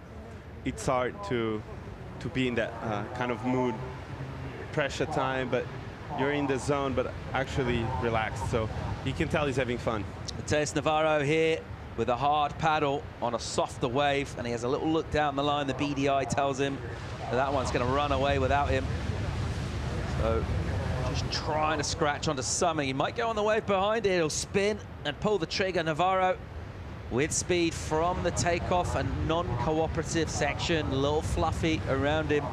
it's hard to be in that kind of mood, pressure time, but you're in the zone, but actually relaxed. So you can tell he's having fun. Mateus Navarro here with a hard paddle on a softer wave, and he has a little look down the line. The BDI tells him that one's going to run away without him. So just trying to scratch onto something. He might go on the wave behind it. He'll spin and pull the trigger. Navarro with speed from the takeoff, a non-cooperative section, a little fluffy around him,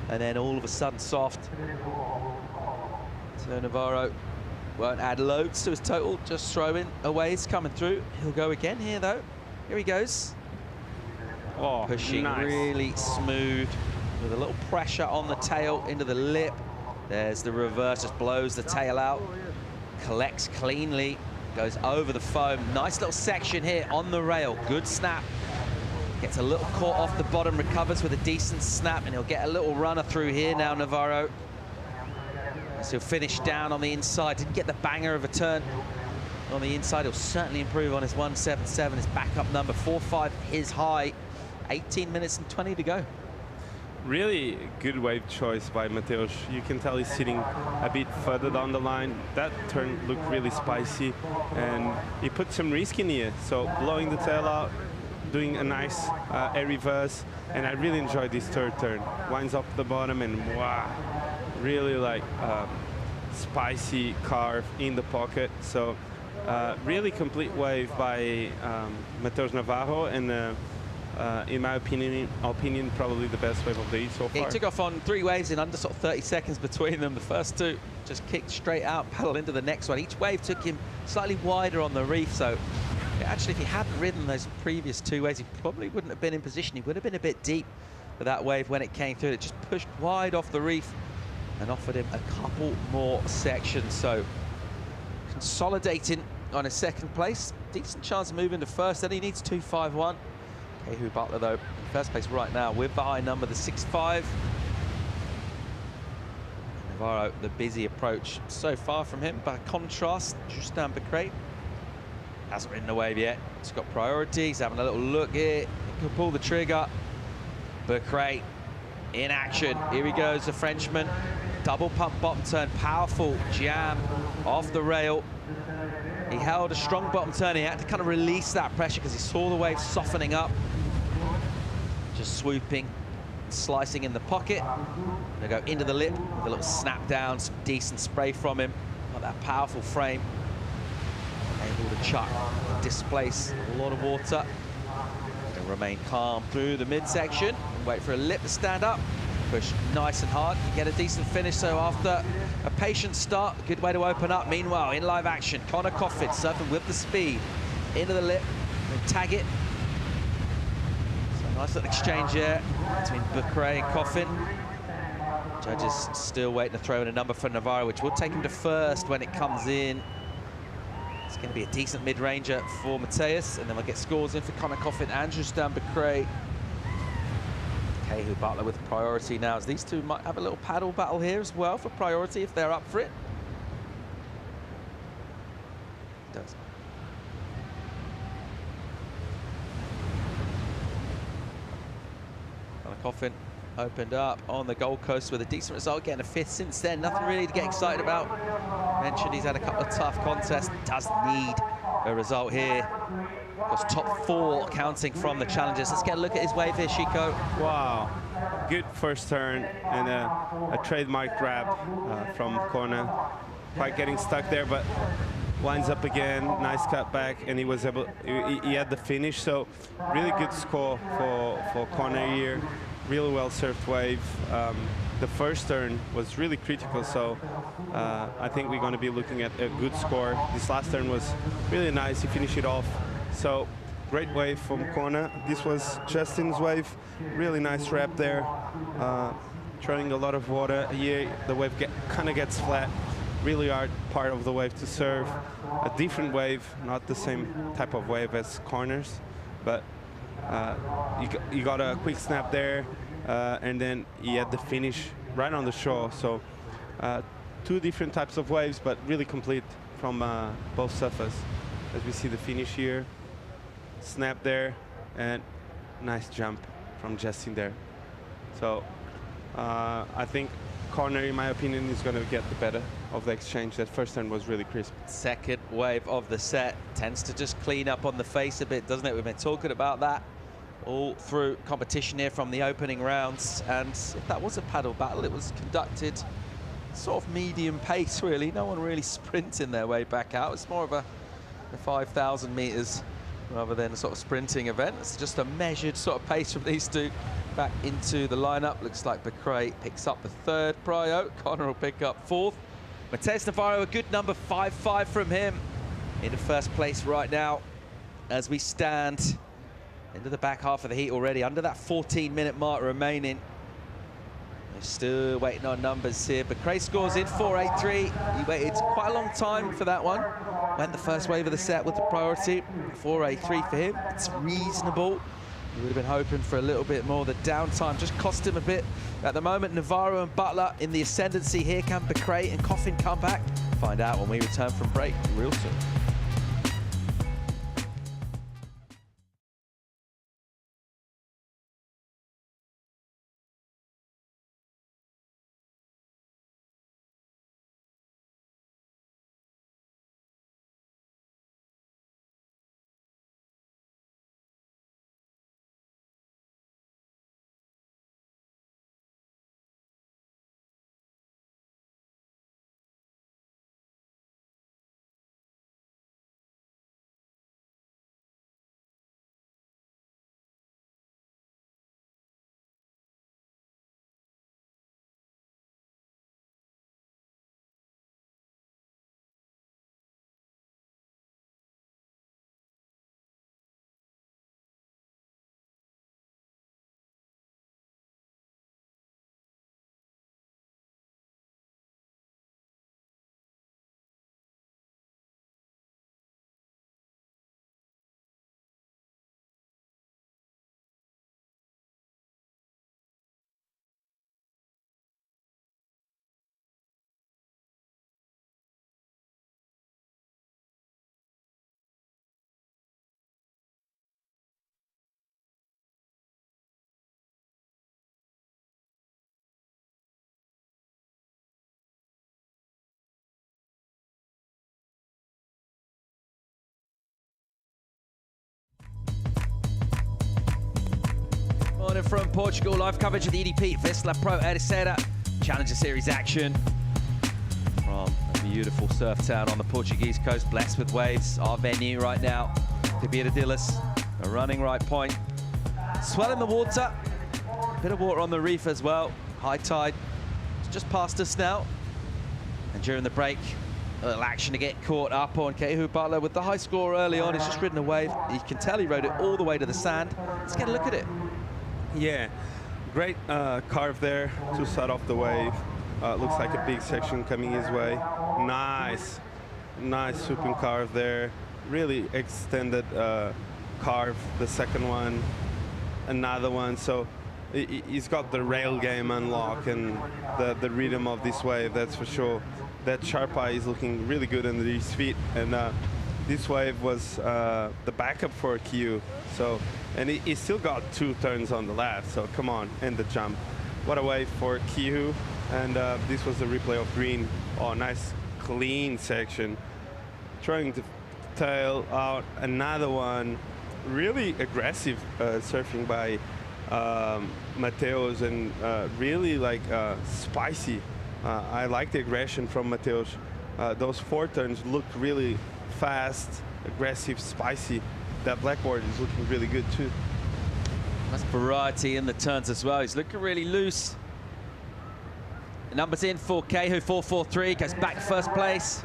and then all of a sudden soft. So Navarro won't add loads to his total, just throwing a waves coming through. He'll go again here though. Here he goes. Oh, pushing nice. Really smooth with a little pressure on the tail into the lip. There's the reverse, just blows the tail out, collects cleanly, goes over the foam. Nice little section here on the rail. Good snap. Gets a little caught off the bottom, recovers with a decent snap, and he'll get a little runner through here now, Navarro. So he'll finish down on the inside. Didn't get the banger of a turn on the inside. He'll certainly improve on his 1.77, his backup number. 4.5 his high. 18 minutes and 20 to go. Really good wave choice by Mateus. You can tell he's sitting a bit further down the line. That turn looked really spicy, and he put some risk in here. So blowing the tail out, doing a nice air reverse, and I really enjoyed this third turn. Winds up the bottom, and wow, really like spicy carve in the pocket. So really complete wave by Mateus Navarro, and in my opinion, probably the best wave of the heat so far. He took off on 3 waves in under sort of 30 seconds between them. The first 2 just kicked straight out, paddled into the next one. Each wave took him slightly wider on the reef, so actually if he hadn't ridden those previous 2 waves, he probably wouldn't have been in position. He would have been a bit deep for that wave when it came through. It just pushed wide off the reef and offered him a couple more sections. So consolidating on his second place. Decent chance of moving to first, then he needs 2.51. Caity Butler, though, in first place right now with the high number, the 6.5. Navarro, the busy approach so far from him. By contrast, Justin Becret hasn't ridden the wave yet. He's got priority. He's having a little look here. He can pull the trigger. Becret in action. Here he goes, the Frenchman. Double pump bottom turn, powerful jam off the rail. He held a strong bottom turn. He had to kind of release that pressure because he saw the wave softening up. Just swooping, slicing in the pocket. Gonna go into the lip with a little snap down, some decent spray from him. Got that powerful frame. Able to chuck and displace a lot of water. Gonna remain calm through the midsection and wait for a lip to stand up. Push nice and hard, you get a decent finish. So after a patient start, a good way to open up. Meanwhile, in live action, Conor Coffin surfing with the speed into the lip and tag it. So nice little exchange here between Becret and Coffin. Judges still waiting to throw in a number for Navarro, which will take him to first when it comes in. It's going to be a decent mid-ranger for Mateus, and then we'll get scores in for Conor Coffin and Justin Becret. Caity Butler with priority now, as these two might have a little paddle battle here as well for priority if they're up for it. Does. Conor Coffin opened up on the Gold Coast with a decent result, getting a 5th since then. Nothing really to get excited about. Mentioned he's had a couple of tough contests. Does need a result here. Of course, top 4 counting from the challenges. Let's get a look at his wave here, Chico. Wow, good first turn and a trademark grab from Kona. Quite getting stuck there, but lines up again, nice cut back, and he was able, he had the finish. So really good score for Kona here. Really well surfed wave. The first turn was really critical, so I think we're going to be looking at a good score. This last turn was really nice. He finished it off. So great wave from Kona. This was Justin's wave. Really nice wrap there. Throwing a lot of water here. The wave kind of gets flat. Really hard part of the wave to serve. A different wave, not the same type of wave as corners, but you got a quick snap there, and then he had the finish right on the shore. So 2 different types of waves, but really complete from both surfers. As we see the finish here, snap there, and nice jump from Justin there. So I think Corner, in my opinion, is going to get the better of the exchange. That first turn was really crisp. Second wave of the set tends to just clean up on the face a bit, doesn't it? We've been talking about that all through competition here from the opening rounds. And if that was a paddle battle, it was conducted sort of medium pace, really. No one really sprinting their way back out. It's more of a 5,000 meters rather than a sort of sprinting event. It's just a measured sort of pace from these two. Back into the lineup. Looks like Becret picks up the 3rd prio. Conor will pick up 4th. Mateus Navarro, a good number, 5.5 from him. Into first place right now as we stand into the back half of the heat already. Under that 14-minute mark remaining. We're still waiting on numbers here. Becret scores in 4.83. He waited quite a long time for that one. Went the first wave of the set with the priority. 4.83 for him. It's reasonable. He would have been hoping for a little bit more. The downtime just cost him a bit. At the moment, Navarro and Butler in the ascendancy. Here can Becret and Coffin come back. Find out when we return from break real soon. returning from Portugal. Live coverage of the EDP Vissla Pro Ericeira Challenger Series action from a beautiful surf town on the Portuguese coast, blessed with waves. Our venue right now, Ribeira Dilas, a running right point. Swell in the water, a bit of water on the reef as well. High tide, it's just past us now. And during the break, a little action to get caught up on. Caity Butler with the high score early on. He's just ridden a wave. You can tell he rode it all the way to the sand. Let's get a look at it. Yeah, great carve there to start off the wave. Looks like a big section coming his way. Nice swooping carve there. Really extended carve, the second one, another one. So he's got the rail game unlocked and the rhythm of this wave, that's for sure. That sharp eye is looking really good under his feet, and this wave was the backup for Q. So, and he still got 2 turns on the left, so come on, and the jump. What a wave for Q, and this was the replay of green. Oh, nice clean section. Trying to tail out another one. Really aggressive surfing by Mateus, and really like spicy. I like the aggression from Mateus. Those 4 turns looked really fast, aggressive, spicy. That blackboard is looking really good too. That's variety in the turns as well. He's looking really loose. The numbers in for Caity, 4.43, goes back to first place.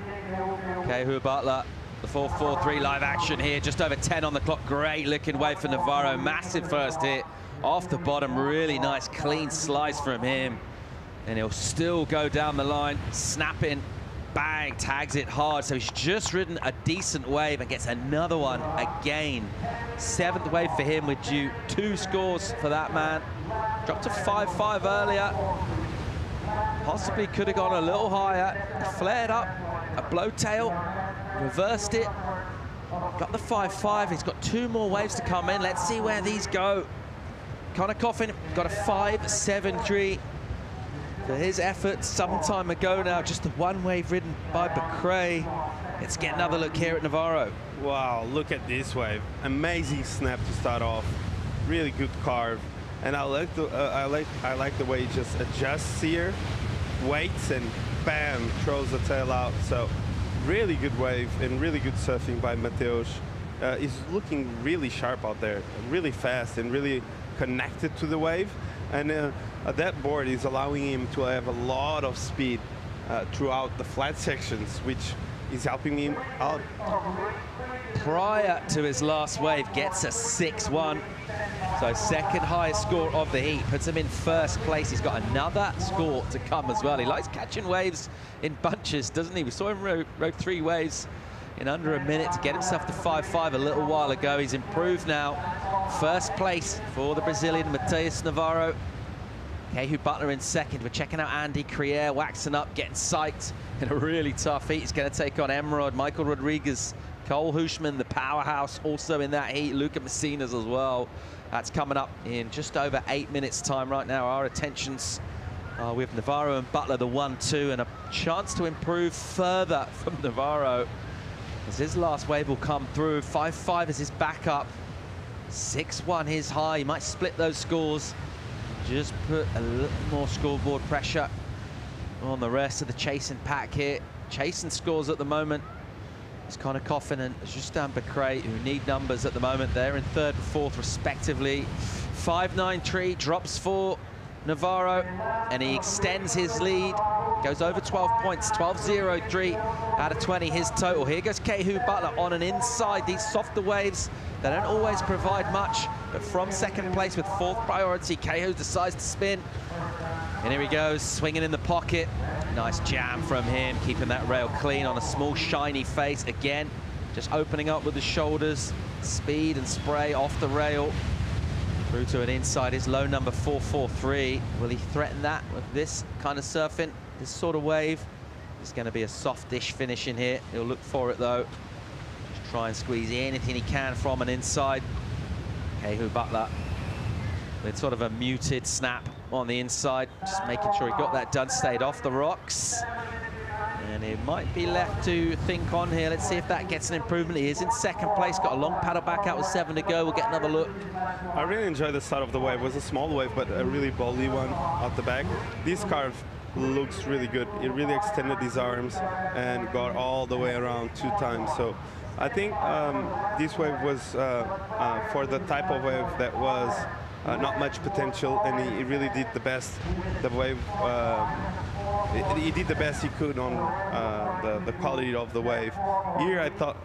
Caity Butler, the 4.43 live action here, just over 10 on the clock. Great looking wave for Navarro, massive first hit. Off the bottom, really nice clean slice from him. And he'll still go down the line, snapping, bang, tags it hard. So he's just ridden a decent wave and gets another one again. 7th wave for him with due 2 scores for that man. Dropped to 5.5 earlier. Possibly could have gone a little higher. Flared up, a blow tail, reversed it. Got the 5.5, he's got 2 more waves to come in. Let's see where these go. Connor Coffin got a 5.73. For his efforts some time ago now, just the 1 wave ridden by Becrae. Let's get another look here at Navarro. Wow, look at this wave. Amazing snap to start off. Really good carve. And I like the way he just adjusts here, waits, and bam, throws the tail out. So really good wave and really good surfing by Mateus. He's looking really sharp out there, really fast and really connected to the wave. And that board is allowing him to have a lot of speed throughout the flat sections, which is helping him out. Prior to his last wave, gets a 6.1. So 2nd highest score of the heat, puts him in 1st place. He's got another score to come as well. He likes catching waves in bunches, doesn't he? We saw him rode 3 waves in under a minute to get himself to 5.5 a little while ago. He's improved now. 1st place for the Brazilian Mateus Navarro. Caity Butler in 2nd. We're checking out Andy Crier, waxing up, getting psyched in a really tough heat. He's going to take on Emerald, Michael Rodriguez, Cole Hushman, the powerhouse, also in that heat. Luca Messinas as well. That's coming up in just over 8 minutes time right now. Our attentions are with Navarro and Butler, the 1-2, and a chance to improve further from Navarro as his last wave will come through. 5.5 is his backup. 6.1 his high. He might split those scores. Just put a little more scoreboard pressure on the rest of the chasing pack here. Chasing scores at the moment. It's Connor Coffin and Justin Becrae, who need numbers at the moment. They're in 3rd and 4th respectively. 5.93 drops for Navarro, and he extends his lead. Goes over 12 points, 12.03 out of 20 his total. Here goes Caity Butler on an inside. These softer waves, they don't always provide much, but from 2nd place with 4th priority, Caity decides to spin. And here he goes, swinging in the pocket. Nice jam from him, keeping that rail clean on a small, shiny face. Again, just opening up with the shoulders, speed and spray off the rail. Through to an inside, his low number 4.43. Will he threaten that with this kind of surfing, this sort of wave? It's going to be a soft-ish finish in here. He'll look for it, though. Just try and squeeze anything he can from an inside. Caity Butler with sort of a muted snap on the inside, just making sure he got that done, stayed off the rocks. And it might be left to think on here. Let's see if that gets an improvement. He is in second place, got a long paddle back out with 7 to go. We'll get another look. I really enjoyed the start of the wave. It was a small wave, but a really boldy one out the back. This carve looks really good. It really extended his arms and got all the way around 2 times. So I think this wave was for the type of wave that was not much potential, and he really did the best. The wave, he did the best he could on the quality of the wave. Here, I thought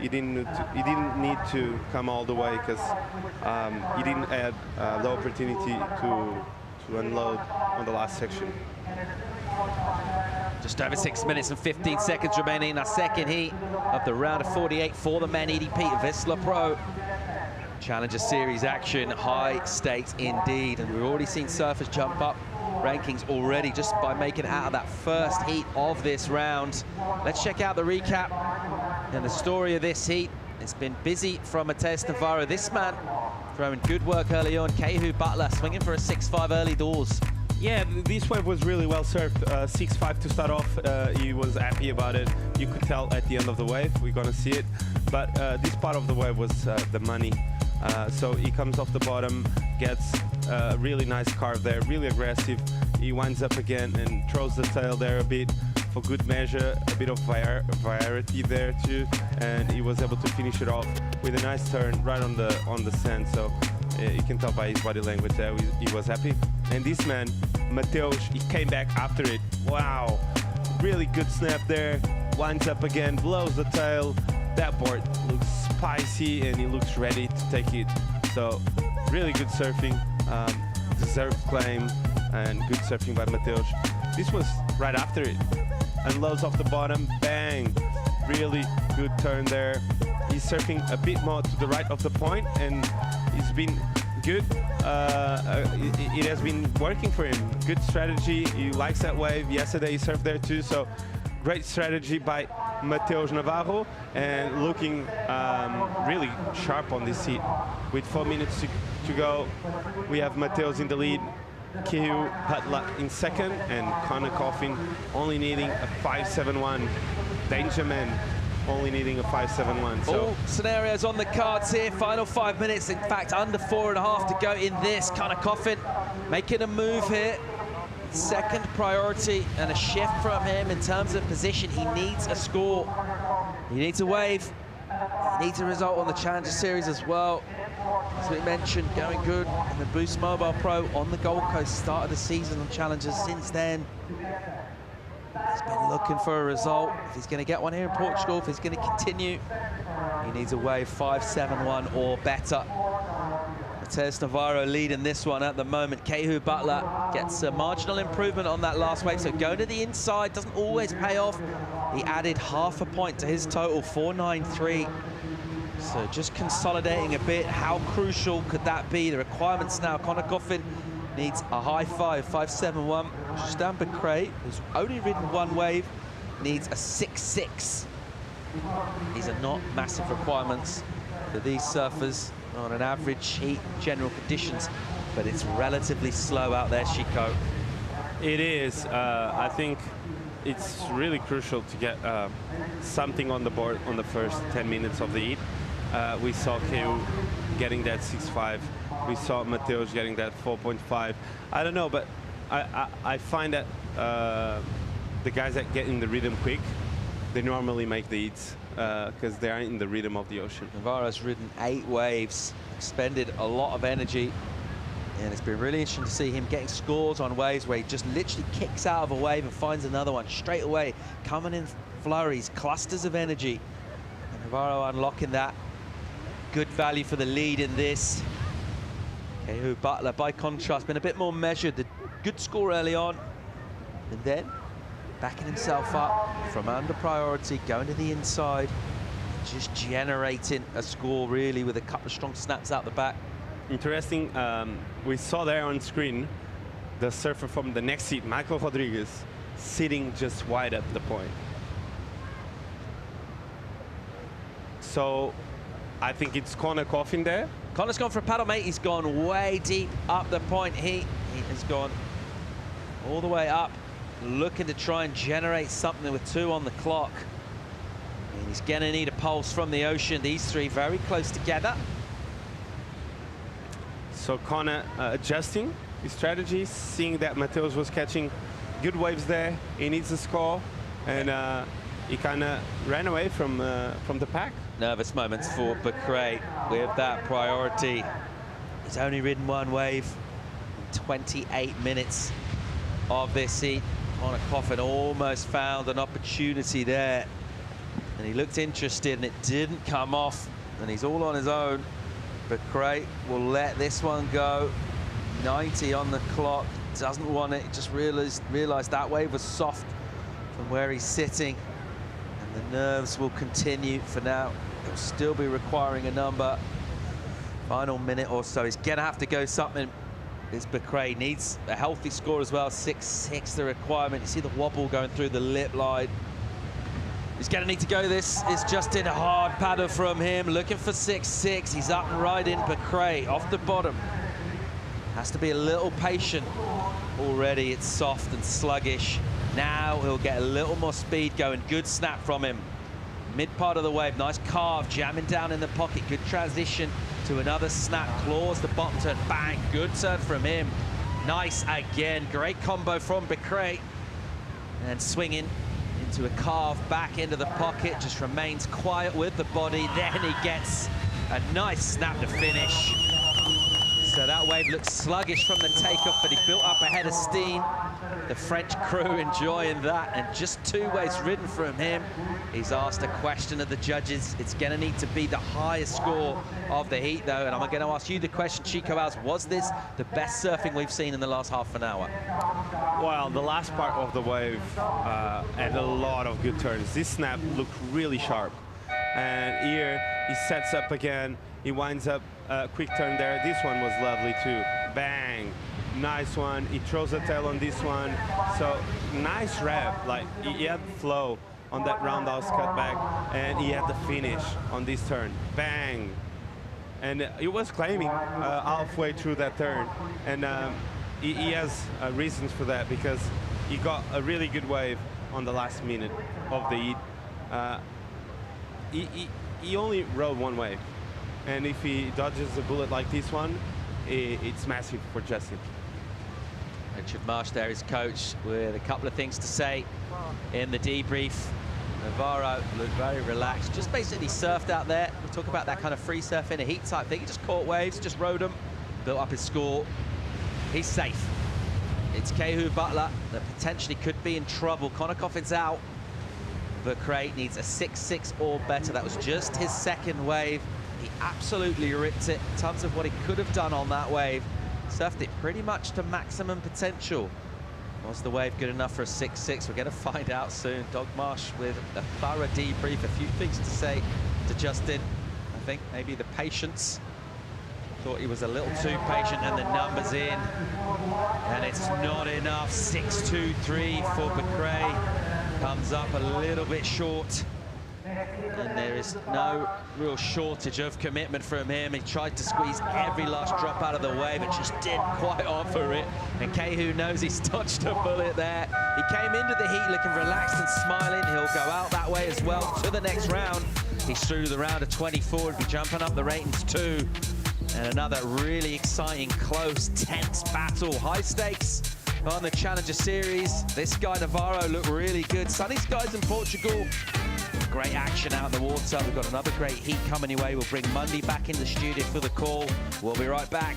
he didn't need to come all the way because he didn't have the opportunity to unload on the last section. Just over 6 minutes and 15 seconds remaining in our second heat of the round of 48 for the men EDP Vissla Pro Challenger Series action. High stakes indeed, and we've already seen surfers jump up rankings already just by making it out of that first heat of this round. Let's check out the recap and the story of this heat. It's been busy from Matheus Navarro. This man throwing good work early on. Caity Simmers swinging for a 6-5 early doors. Yeah, this wave was really well surfed. 6-5 to start off. He was happy about it. You could tell at the end of the wave. We're going to see it. But this part of the wave was the money. So he comes off the bottom, gets a really nice carve there, really aggressive. He winds up again and throws the tail there a bit for good measure, a bit of variety there too, and he was able to finish it off with a nice turn right on the sand. So you can tell by his body language there he was happy. And this man, Matheus, he came back after it. Wow, really good snap there. Winds up again, blows the tail. That board looks spicy and he looks ready to take it. So really good surfing, deserved claim, and good surfing by Matheus. This was right after it. Unloads off the bottom, bang. Really good turn there. He's surfing a bit more to the right of the point, and he's been good. It has been working for him. Good strategy. He likes that wave. Yesterday he surfed there too, so great strategy by Matheus Navarro, and looking really sharp on this heat. With 4 minutes to go, we have Matheus in the lead, Caity Simmers in second, and Connor Coffin only needing a 5.71. Danger Man only needing a 5.71. So all scenarios on the cards here. Final 5 minutes, in fact, under 4.5 to go in this. Connor Coffin making a move here. Second priority and a shift from him in terms of position. He needs a score. He needs a wave. He needs a result on the Challenger Series as well. As we mentioned, going good in the Boost Mobile Pro on the Gold Coast. Started the season on Challengers since then. He's been looking for a result. If he's going to get one here in Portugal, if he's going to continue, he needs a wave 5.71 or better. Matheus Navarro leading this one at the moment. Caity Simmers gets a marginal improvement on that last wave, so going to the inside doesn't always pay off. He added half a point to his total, 4.93. So just consolidating a bit. How crucial could that be? The requirements now, Connor Coffin needs a high 5.71. Stan Bacrae, who's only ridden one wave, needs a 6.6. These are not massive requirements for these surfers on an average heat, general conditions, but it's relatively slow out there, Chico. it is. I think it's really crucial to get something on the board on the first 10 minutes of the heat. We saw Caity getting that 6.5. We saw Matheus getting that 4.5. I don't know, but I find that the guys that get in the rhythm quick, they normally make the heats because they are in the rhythm of the ocean. Navarro's ridden 8 waves, expended a lot of energy, and it's been really interesting to see him getting scores on waves where he just literally kicks out of a wave and finds another one straight away, coming in flurries, clusters of energy. And Navarro unlocking that. Good value for the lead in this. Caity Simmers, by contrast, been a bit more measured. The good score early on, and then backing himself up from under priority, going to the inside, just generating a score really with a couple of strong snaps out the back. Interesting, we saw there on screen the surfer from the next seat, Michael Rodriguez, sitting just wide at the point. So I think it's Connor Coffin there. Connor's gone for a paddle, mate. He's gone way deep up the point. He has gone all the way up. looking to try and generate something with 2 on the clock. And he's going to need a pulse from the ocean. These 3 very close together. So Connor adjusting his strategy, seeing that Mateus was catching good waves there. He needs a score, and he kind of ran away from the pack. Nervous moments for Becrae with that priority. He's only ridden 1 wave in 28 minutes of this heat. Connor Coffin almost found an opportunity there, and he looked interested, and it didn't come off, and he's all on his own. Becrae will let this one go. 90 on the clock, doesn't want it. He just realized that wave was soft from where he's sitting, and the nerves will continue for now. He'll still be requiring a number. Final minute or so, he's gonna have to go something. This Becrae needs a healthy score as well. 6-6 the requirement. You see the wobble going through the lip line. He's going to need to go. This is just in a hard paddle from him, looking for 6-6. He's up and riding Becrae off the bottom. Has to be a little patient. Already it's soft and sluggish. Now he'll get a little more speed going. Good snap from him. Mid part of the wave, nice carve, jamming down in the pocket. Good transition to another snap, claws the bottom turn, bang, good turn from him. Nice again, great combo from Becrae. And swinging into a carve back into the pocket, just remains quiet with the body. Then he gets a nice snap to finish. So that wave looks sluggish from the takeoff, but he built up a head of steam. The French crew enjoying that, and just 2 waves ridden from him. He's asked a question of the judges. It's going to need to be the highest score of the heat, though, and I'm going to ask you the question, Chico Alves. Was this the best surfing we've seen in the last half an hour? Well, the last part of the wave had a lot of good turns. This snap looked really sharp. And here he sets up again. He winds up a quick turn there. This one was lovely too. Bang. Nice one. He throws a tail on this one. So nice rev. Like he had flow on that roundhouse cutback, and he had the finish on this turn. Bang. And he was claiming halfway through that turn. And he has reasons for that, because he got a really good wave on the last minute of the heat. He only rode 1 wave. And if he dodges a bullet like this one, it's massive for Justin. Richard Marsh there, his coach, with a couple of things to say in the debrief. Navarro looked very relaxed, just basically surfed out there. We talk about that kind of free surfing, a heat type thing. He just caught waves, just rode them, built up his score. He's safe. It's Kehu Butler that potentially could be in trouble. Connor Coffin's out. Becrae needs a 6-6 or better. That was just his 2nd wave. He absolutely ripped it. Tons of what he could have done on that wave. Surfed it pretty much to maximum potential. Was the wave good enough for a 6-6? We're going to find out soon. Doug Marsh with a thorough debrief. A few things to say to Justin. I think maybe the patience. Thought he was a little too patient, and the numbers in. And it's not enough. 6-2-3 for Becrae. Comes up a little bit short. And there is no real shortage of commitment from him. He tried to squeeze every last drop out of the wave, but just didn't quite offer it. And Kehu knows he's dodged a bullet there. He came into the heat looking relaxed and smiling. He'll go out that way as well to the next round. He's through the round of 24. He'll be jumping up the ratings too. And another really exciting, close, tense battle. High stakes on the Challenger Series. This guy Navarro looked really good. Sunny skies in Portugal. Great action out in the water. We've got another great heat coming your way. We'll bring Mundy back in the studio for the call. We'll be right back.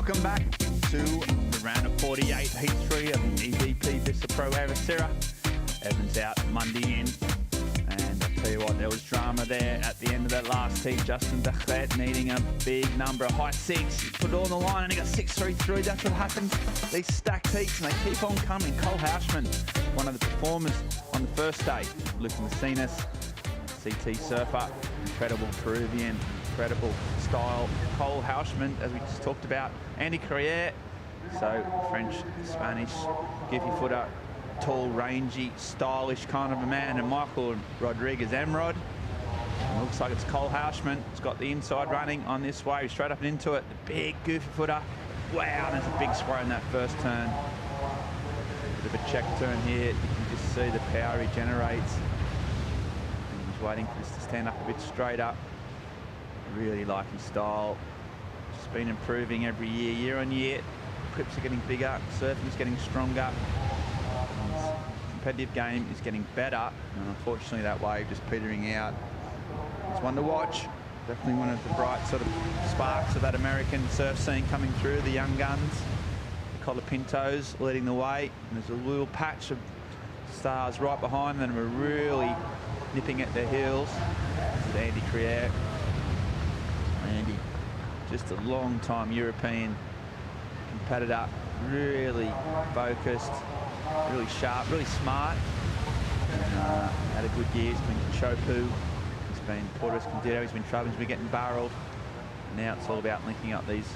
Welcome back to the round of 48, Heat 3 of EDP Vissla Pro Ericeira. Evans out Monday in. And I'll tell you what, there was drama there at the end of that last heat. Justin Dachlet needing a big number, a high 6. He put it on the line and he got 6.33. That's what happens. These stacked heats and they keep on coming. Cole Hausman, one of the performers on the first day. Luke Messinas, CT surfer, incredible Peruvian, incredible style. Cole Hausman, as we just talked about. Andy Carriere, so French, Spanish, goofy footer, tall, rangy, stylish kind of a man. And Michael Rodriguez Emrod. It looks like it's Cole Hausman. It's got the inside running on this wave, straight up and into it. The big goofy footer. Wow, there's a big sway in that first turn. Bit of a check turn here. You can just see the power he generates. And he's waiting for this to stand up a bit straighter. Really like his style. Just been improving every year, year on year. Clips are getting bigger, surfing's getting stronger. His competitive game is getting better, and unfortunately that wave just petering out. It's one to watch. Definitely one of the bright sort of sparks of that American surf scene coming through, the young guns. The Colapintos leading the way, and there's a little patch of stars right behind them. We're really nipping at their heels. This is Andy Criere. Andy, just a long-time European competitor, really focused, really sharp, really smart. And, had a good year. He's been Chopu, he's been Porto Escondido, he's been traveling, he's been getting barreled. And now it's all about linking up these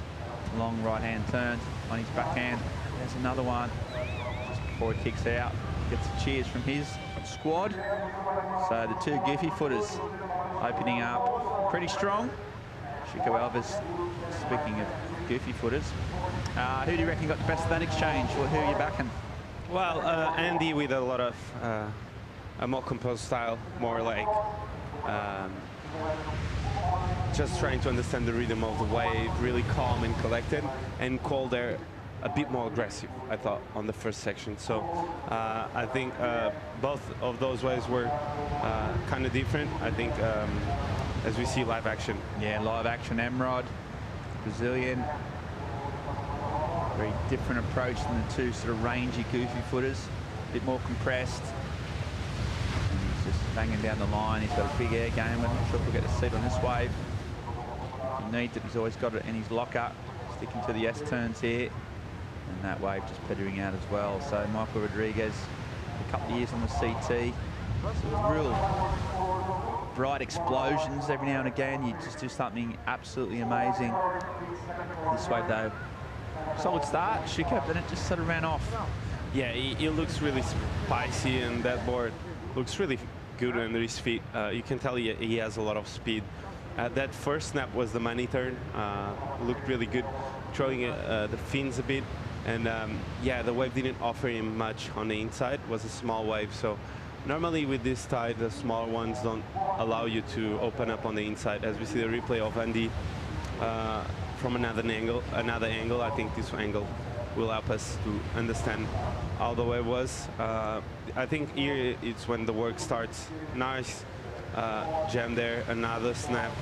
long right-hand turns on his backhand. There's another one just before he kicks out. Gets the cheers from his squad. So the two goofy footers opening up pretty strong. Chico Alves, speaking of goofy footers, who do you reckon got the best of that exchange, or who are you backing? Well, Andy with a lot of a more composed style, more like just trying to understand the rhythm of the wave, really calm and collected, and Cole there a bit more aggressive, I thought, on the first section. So I think both of those waves were kind of different. I think as we see live action. Yeah, live action Emrod, Brazilian. Very different approach than the two sort of rangy, goofy footers. A bit more compressed. And he's just banging down the line. He's got a big air game. I'm not sure if we'll get a seat on this wave. He needs it. He's always got it in his locker. Sticking to the S-turns here. And that wave just petering out as well. So Michael Rodriguez, a couple of years on the CT. So real bright explosions every now and again. You just do something absolutely amazing. This wave though, solid start, Chico, then it just sort of ran off. Yeah, he looks really spicy, and that board looks really good under his feet. You can tell he has a lot of speed. That first snap was the money turn. Looked really good, throwing the fins a bit. And yeah, the wave didn't offer him much on the inside. It was a small wave, so normally with this tide, the small ones don't allow you to open up on the inside. As we see the replay of Andy from another angle, I think this angle will help us to understand how the wave was. I think here it's when the work starts. Nice jam there, another snap,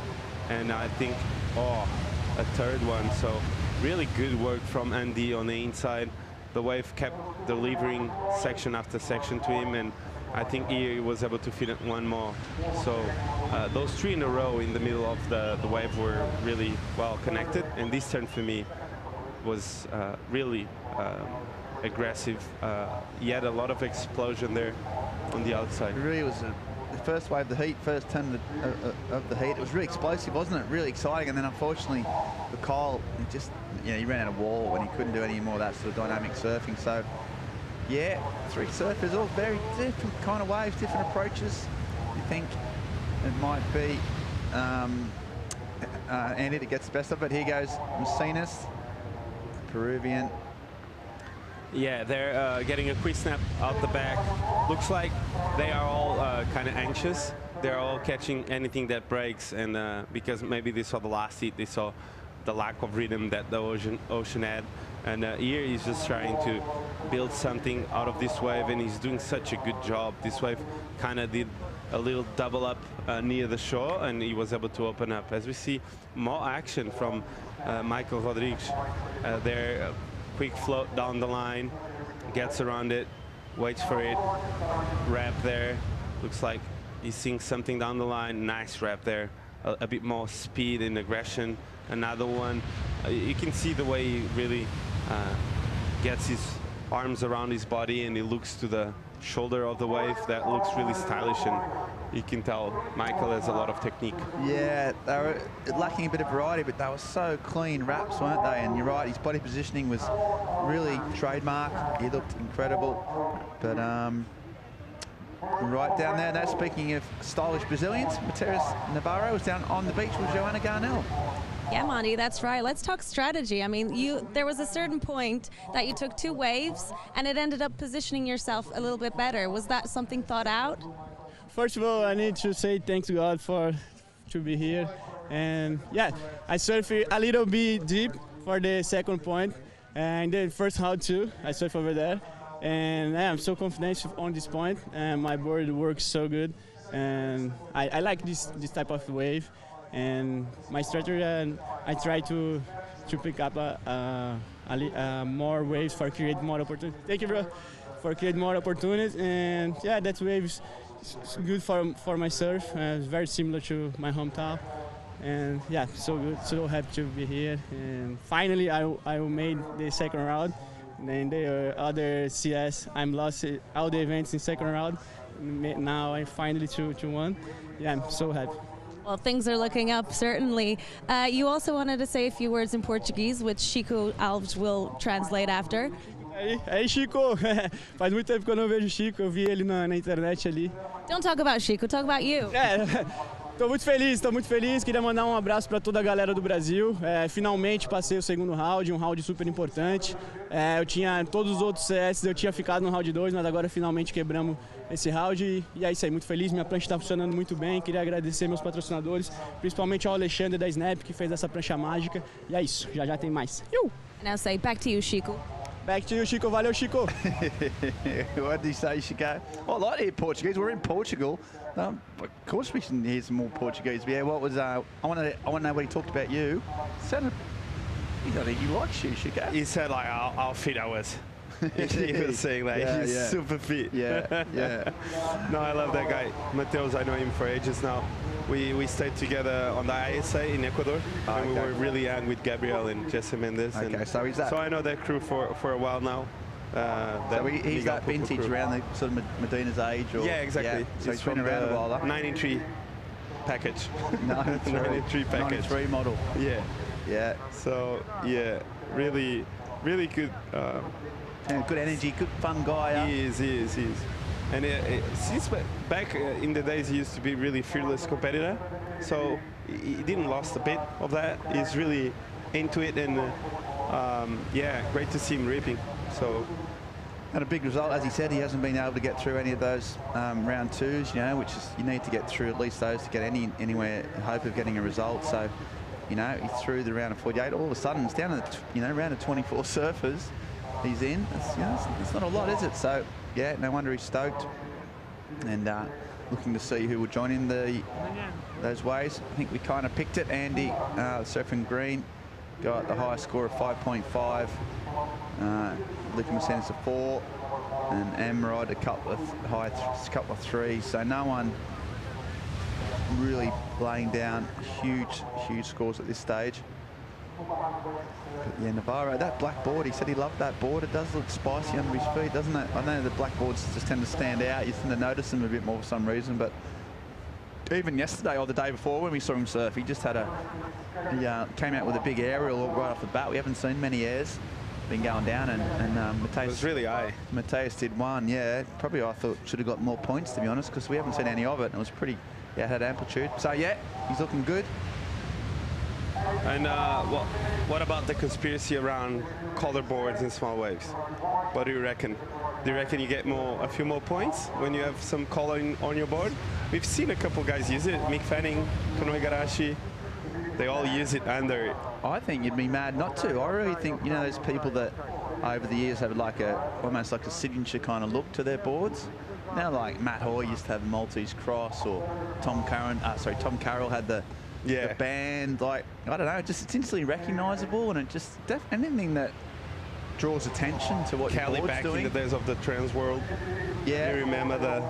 and I think, a third one. So really good work from Andy on the inside. The wave kept delivering section after section to him, and I think here he was able to fit in one more. So those three in a row in the middle of the wave were really well connected, and this turn for me was really aggressive. He had a lot of explosion there on the outside. It really was the first wave, the heat, first turn of the heat. It was really explosive, wasn't it? Really exciting. And then unfortunately for Kyle, he ran out of wall when he couldn't do any more of that sort of dynamic surfing. So yeah, three surfers, all very different kind of waves, different approaches. You think it might be Andy that gets the best of it. Here goes Messinas, Peruvian. Yeah, they're getting a quick snap out the back. Looks like they are all kind of anxious. They're all catching anything that breaks, and because maybe they saw the last heat, they saw the lack of rhythm that the ocean had. And here he's just trying to build something out of this wave, and he's doing such a good job. This wave kind of did a little double up near the shore, and he was able to open up. As we see more action from Michael Rodrigues. There, quick float down the line, gets around it, waits for it, wrap there. Looks like he's seeing something down the line. Nice wrap there. A bit more speed and aggression. Another one. You can see the way he really gets his arms around his body and he looks to the shoulder of the wave. That looks really stylish, and you can tell Michael has a lot of technique. Yeah, they were lacking a bit of variety, but they were so clean wraps, weren't they? And you're right, his body positioning was really trademark. He looked incredible. But right down there, now speaking of stylish Brazilians, Mateus Navarro was down on the beach with Joanna Garnell. Yeah, Monty, that's right. Let's talk strategy. I mean, there was a certain point that you took 2 waves and it ended up positioning yourself a little bit better. Was that something thought out? First of all, I need to say thanks to God to be here. And yeah, I surfed a little bit deep for the second point. And the first round too, I surfed over there. And yeah, I'm so confident on this point. And my board works so good. And I like this type of wave. And my strategy, I try to pick up more waves for create more opportunities. Thank you, bro, for create more opportunities. And yeah, that wave is good for my surf. It's very similar to my hometown. And yeah, so good, so happy to be here. And finally, I made the second round. And then the other CS, I'm lost all the events in second round. Now I finally to won. Yeah, I'm so happy. Well, things are looking up, certainly. You also wanted to say a few words in Portuguese, which Chico Alves will translate after. Aí, Chico, faz muito tempo que eu não vejo o Chico, eu vi ele na internet ali. Don't talk about Chico, talk about you. Tô muito feliz, queria mandar um abraço para toda a galera do Brasil. Finalmente passei o segundo round, um round super importante. Eu tinha todos os outros CS, eu tinha ficado no round 2, mas agora finalmente quebramos esse round e é isso aí, muito feliz, minha prancha está funcionando muito bem, queria agradecer meus patrocinadores, principalmente ao Alexandre da Snap, que fez essa prancha mágica, e é isso, já tem mais. Now say back to you, Chico. Back to you, Chico. Valeu, Chico. What did he say, Chico? Oh, I like to hear Portuguese. We're in Portugal. Of course we can hear some more Portuguese. But yeah, what was I want to know what he talked about you. Sounded, I don't think he likes you, Chico. He said like how fit I was. He was saying that he's super fit. Yeah. No, I love that guy. Mateus, I know him for ages now. We stayed together on the ISA in Ecuador, and we were really young with Gabriel and Jesse Mendes. Okay, and so he's that. So I know that crew for a while now. So he's that vintage crew. around the sort of Medina's age, or yeah, exactly. Yeah. So he's from been around a while. Though. 93 package. 93 package. 93 model. Yeah. So yeah, really good. Good energy, good fun guy. He is. And since back in the days, he used to be really fearless competitor. So he didn't lost a bit of that. He's really into it, and yeah, great to see him ripping. So. And a big result, as he said, he hasn't been able to get through any of those round 2s, you know, which is, you need to get through at least those to get anywhere hope of getting a result. So, you know, he's through the round of 48. All of a sudden, it's down to the, round of 24 surfers. He's in. It's not a lot, is it? So, yeah, no wonder he's stoked. And looking to see who will join in those waves. I think we kind of picked it. Andy, surfing green, got the highest score of 5.5. Liquid Mercedes a 4, and Amrod a couple of 3s. So no one really laying down huge scores at this stage. But yeah, Navarro, that black board, he said he loved that board. It does look spicy under his feet, doesn't it? I know the black boards just tend to stand out. You tend to notice them a bit more for some reason, but even yesterday or the day before when we saw him surf, he just had he came out with a big aerial right off the bat. We haven't seen many airs been going down, and Mateus, it was really high. Mateus did one, yeah. Probably I thought should have got more points, to be honest, because we haven't seen any of it. It was pretty, it had amplitude. So yeah, he's looking good. And what about the conspiracy around collar boards and small waves? What do you reckon? Do you reckon you get a few more points when you have some collar on your board? We've seen a couple guys use it. Mick Fanning, Kono Igarashi, they all use it under it. I think you'd be mad not to. I really think, you know, those people that over the years have like almost like a signature kind of look to their boards. Now, like Matt Hoy used to have Maltese Cross, or Tom Carroll had the the band, like, I don't know, just it's instantly recognisable, and it just anything that draws attention to what Kelly your board's back doing. in the days of the trans world. Yeah. You remember the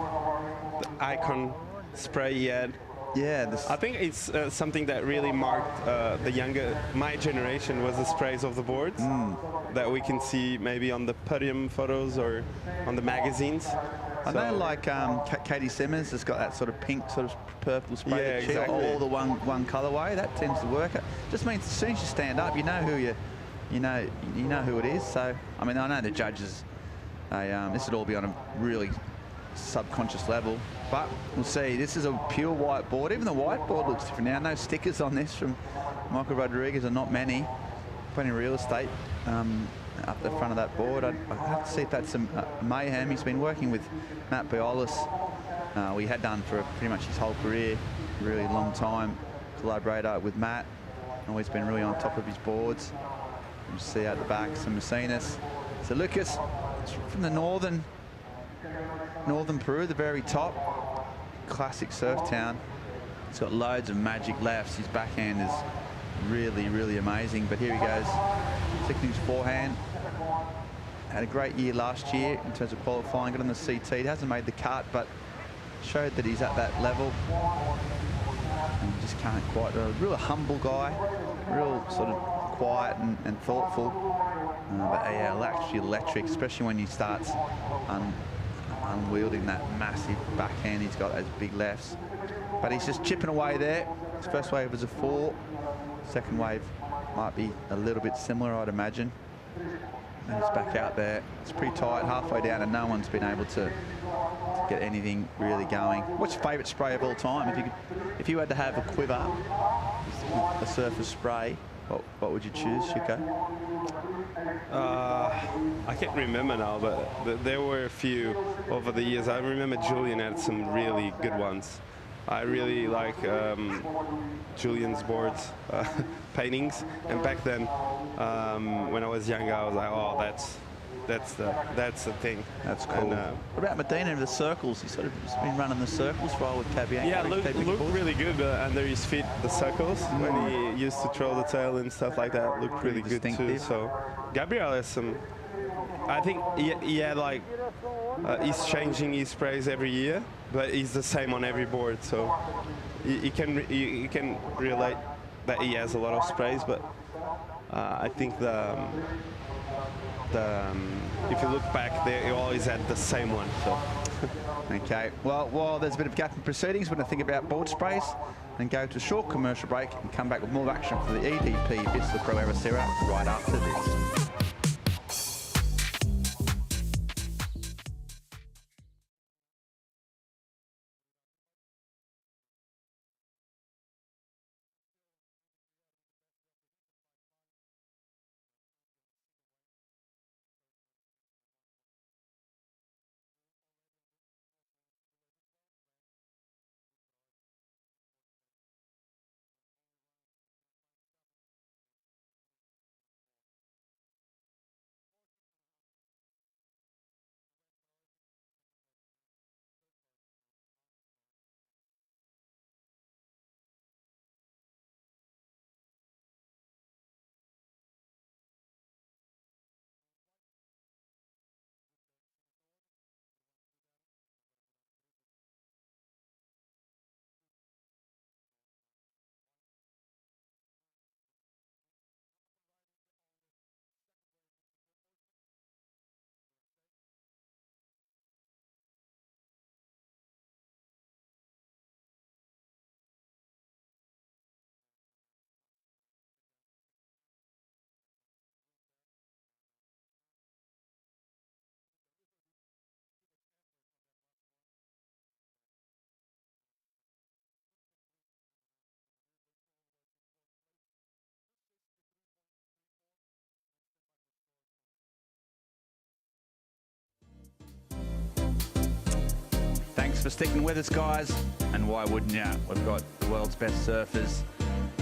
icon spray he had? Yeah. I think it's something that really marked my generation was the sprays of the boards that we can see maybe on the podium photos or on the magazines. I know, like Caity Simmers has got that sort of pink, sort of purple spray. Yeah, exactly. All the one colourway. That tends to work. It just means as soon as you stand up, you know who you know who it is. So I mean, I know the judges. This would all be on a really subconscious level, but we'll see. This is a pure white board. Even the white board looks different now. No stickers on this from Michael Rodriguez, or not many. Plenty of real estate up the front of that board. I'd have to see if that's some mayhem. He's been working with Matt Biolis. We had done for pretty much his whole career, really long time. Collaborator with Matt. Always been really on top of his boards. You see out the back some Macinas. So Lucas from the northern Peru, the very top. Classic surf town. He's got loads of magic lefts. His backhand is really, really amazing. But here he goes, flicking his forehand. Had a great year last year in terms of qualifying. Got on the CT. He hasn't made the cut, but showed that he's at that level. And you just can't quite. A real humble guy, real sort of quiet and thoughtful. But yeah, actually electric, especially when he starts unwielding that massive backhand. He's got those big lefts. But he's just chipping away there. His first wave was a 4. Second wave might be a little bit similar, I'd imagine. And he's back out there. It's pretty tight, halfway down, and no one's been able to get anything really going. What's your favourite spray of all time? If you had to have a quiver, a surface spray, what would you choose, Chico? I can't remember now, but there were a few over the years. I remember Julian had some really good ones. I really like Julian's boards paintings, and back then, when I was younger, I was like, oh, that's the thing. That's cool. And, what about Medina and the circles? He's sort of been running the circles for a while with Cabianca. yeah, looked really good under his feet, the circles, when he used to throw the tail and stuff like that. Looked really good too. So Gabriel has some. I think he had like he's changing his sprays every year, but he's the same on every board. So you can relate that he has a lot of sprays, but I think if you look back there, he always had the same one. So. Okay, well, while there's a bit of gap in proceedings, we're going to think about board sprays and go to a short commercial break and come back with more action for the EDP Vissla Pro Ericeira right after this. Thanks for sticking with us, guys. And why wouldn't you? We've got the world's best surfers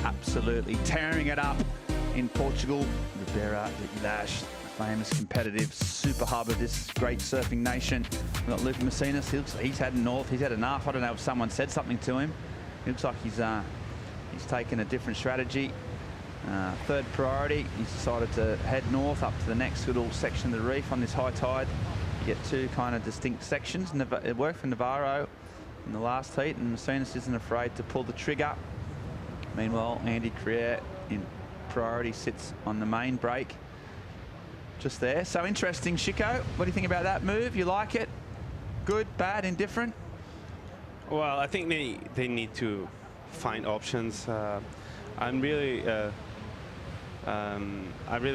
absolutely tearing it up in Portugal. Ribeira de Ilhas, famous competitive super hub of this great surfing nation. We've got Luca Macinas. He looks like he's had enough. I don't know if someone said something to him. He looks like he's he's taken a different strategy. Third priority, he's decided to head north up to the next little section of the reef on this high tide. You get two kind of distinct sections. It worked for Navarro in the last heat, and Masinas isn't afraid to pull the trigger. Meanwhile, Andy Crier in priority sits on the main break just there. So interesting, Chico. What do you think about that move? You like it? Good, bad, indifferent? Well, I think they need to find options. I really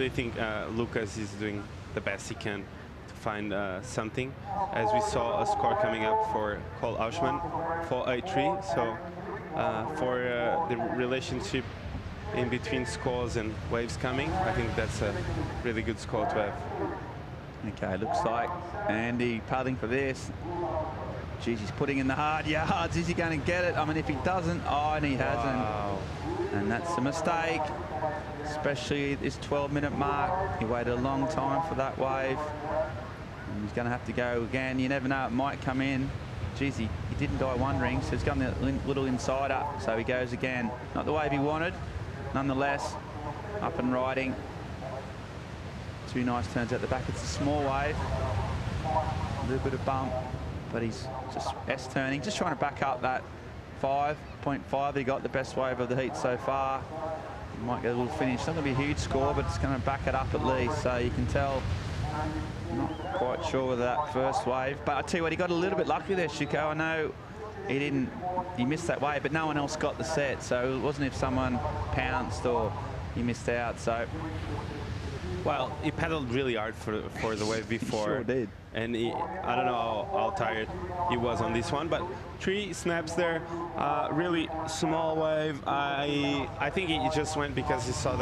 think Lucas is doing the best he can to find something. As we saw a score coming up for Cole Auschman for 8-3. So for the relationship in between scores and waves coming, I think that's a really good score to have. Okay, looks like Andy paddling for this. Geez, he's putting in the hard yards. Is he going to get it? I mean, if he doesn't, and he hasn't. Wow. And that's a mistake, especially this 12-minute mark. He waited a long time for that wave. And he's going to have to go again. You never know, it might come in. Geez, he didn't die wondering, so he's got a little insider. So he goes again. Not the wave he wanted. Nonetheless, up and riding. Two nice turns out the back. It's a small wave. A little bit of bump, but he's just S-turning, just trying to back up that 5.5. He got the best wave of the heat so far. He might get a little finish. It's not going to be a huge score, but it's going to back it up at least. So you can tell, not quite sure with that first wave. But I tell you what, he got a little bit lucky there, Chico. I know he missed that wave, but no one else got the set. So it wasn't if someone pounced or he missed out. So. Well, he paddled really hard for the wave before. He sure did. And I don't know how tired he was on this one, but 3 snaps there. Really small wave. I think he just went because he saw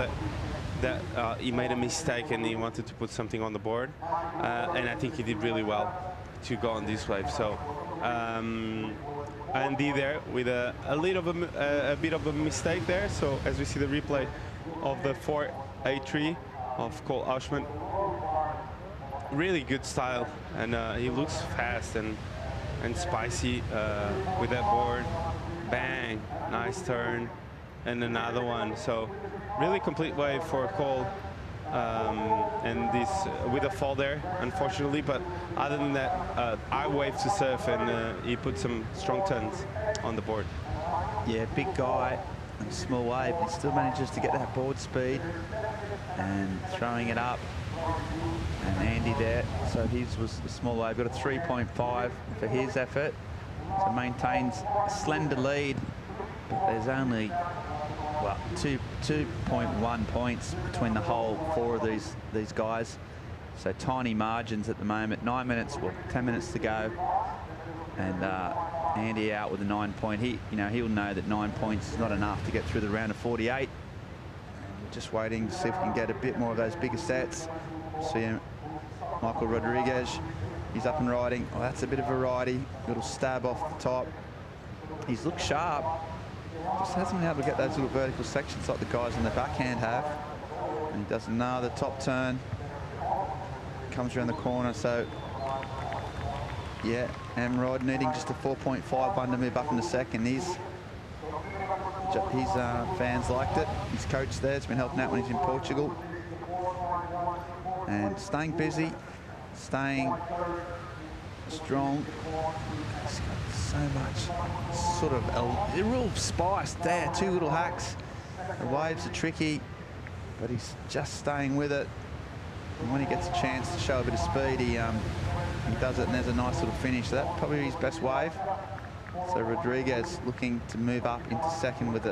that he made a mistake and he wanted to put something on the board. And I think he did really well to go on this wave. So Andy there with a bit of a mistake there. So as we see the replay of the 4-8-3 of Cole Auschman, really good style, and he looks fast and spicy with that board. Bang, nice turn, and another one. So really complete wave for Cole, and this with a fall there, unfortunately. But other than that, I wave to surf, and he put some strong turns on the board. Yeah, big guy. And small wave, he still manages to get that board speed and throwing it up. And Andy there, so his was a small wave, got a 3.5 for his effort. So maintains a slender lead, but there's only, well, 2.1 points between the whole 4 of these guys. So tiny margins at the moment. 9 minutes, well, 10 minutes to go. And Andy out with a 9-point. He'll know that 9 points is not enough to get through the round of 48. Just waiting to see if we can get a bit more of those bigger sets. See Michael Rodriguez, he's up and riding. Oh, that's a bit of variety. Little stab off the top. He's looked sharp. Just hasn't been able to get those little vertical sections like the guys in the backhand have. And he does another top turn. Comes around the corner, so yeah, Amrod needing just a 4.5 one to move up in the second. His fans liked it. His coach there's been helping out when he's in Portugal. And staying busy, staying strong. He's got so much sort of a real spice there. 2 little hacks. The waves are tricky, but he's just staying with it. And when he gets a chance to show a bit of speed, he does it, and there's a nice little finish. So that's probably his best wave. So Rodriguez looking to move up into second with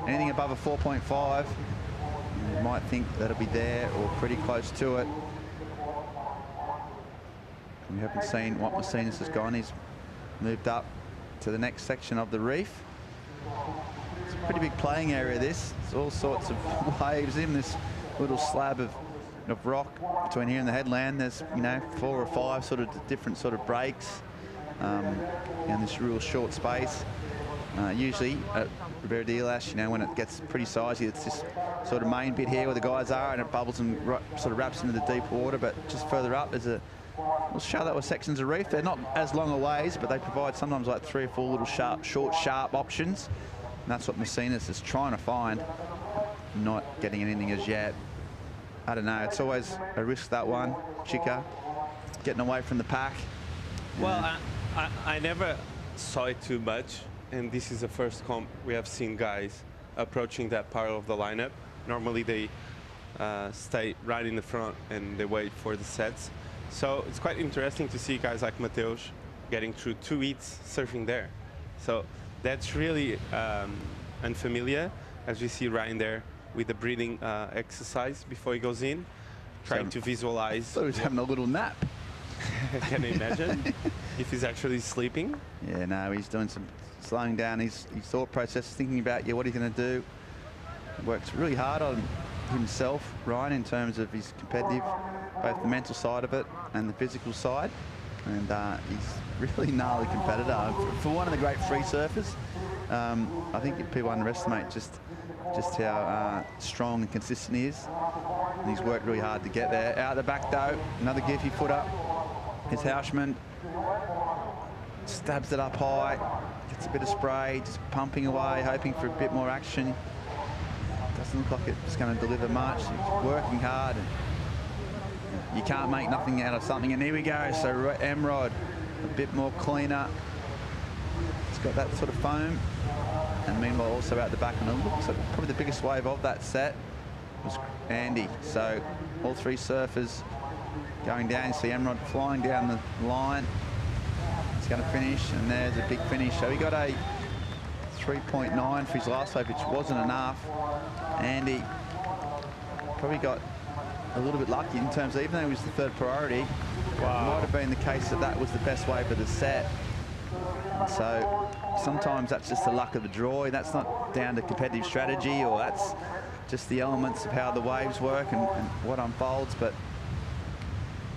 anything above a 4.5. You might think that'll be there or pretty close to it. We haven't seen what Masinas has gone. He's moved up to the next section of the reef. It's a pretty big playing area, this. It's all sorts of waves in this little slab of rock between here and the headland. There's 4 or 5 sort of different sort of breaks in this real short space. Usually at Ribeira de Ilhas, when it gets pretty sizey, it's this sort of main bit here where the guys are, and it bubbles and sort of wraps into the deep water. But just further up, there's we'll show that with sections of reef. They're not as long a ways, but they provide sometimes like 3 or 4 little short, sharp options. And that's what Messinas is trying to find, not getting anything as yet. I don't know, it's always a risk, that one, Chica, getting away from the pack. Well, I never saw it too much, and this is the first comp we have seen guys approaching that part of the lineup. Normally they stay right in the front and they wait for the sets. So it's quite interesting to see guys like Mateus getting through 2 heats surfing there. So that's really unfamiliar, as we see Ryan there with the breathing exercise before he goes in, trying to visualize. So he's having a little nap. Can you imagine if he's actually sleeping? Yeah, no, he's doing some slowing down his thought process, thinking about, what he's going to do. Works really hard on himself, Ryan, in terms of his competitive, both the mental side of it and the physical side. And he's really gnarly competitor. For one of the great free surfers, I think people underestimate just how strong and consistent he is. And he's worked really hard to get there. Out the back though, another goofy footer. His Houshman stabs it up high, gets a bit of spray, just pumping away, hoping for a bit more action. Doesn't look like it's going to deliver much. He's working hard. And you can't make nothing out of something. And here we go. So Emrod, a bit more cleaner. It's got that sort of foam. And meanwhile, also out the back, and it looks like probably the biggest wave of that set was Andy. So all 3 surfers going down. You see Emrod flying down the line. He's going to finish, and there's a big finish. So he got a 3.9 for his last wave, which wasn't enough. Andy probably got a little bit lucky in terms of, even though he was the 3rd priority, it might have been the case that was the best wave of the set. So sometimes that's just the luck of the draw. That's not down to competitive strategy, or that's just the elements of how the waves work and what unfolds. But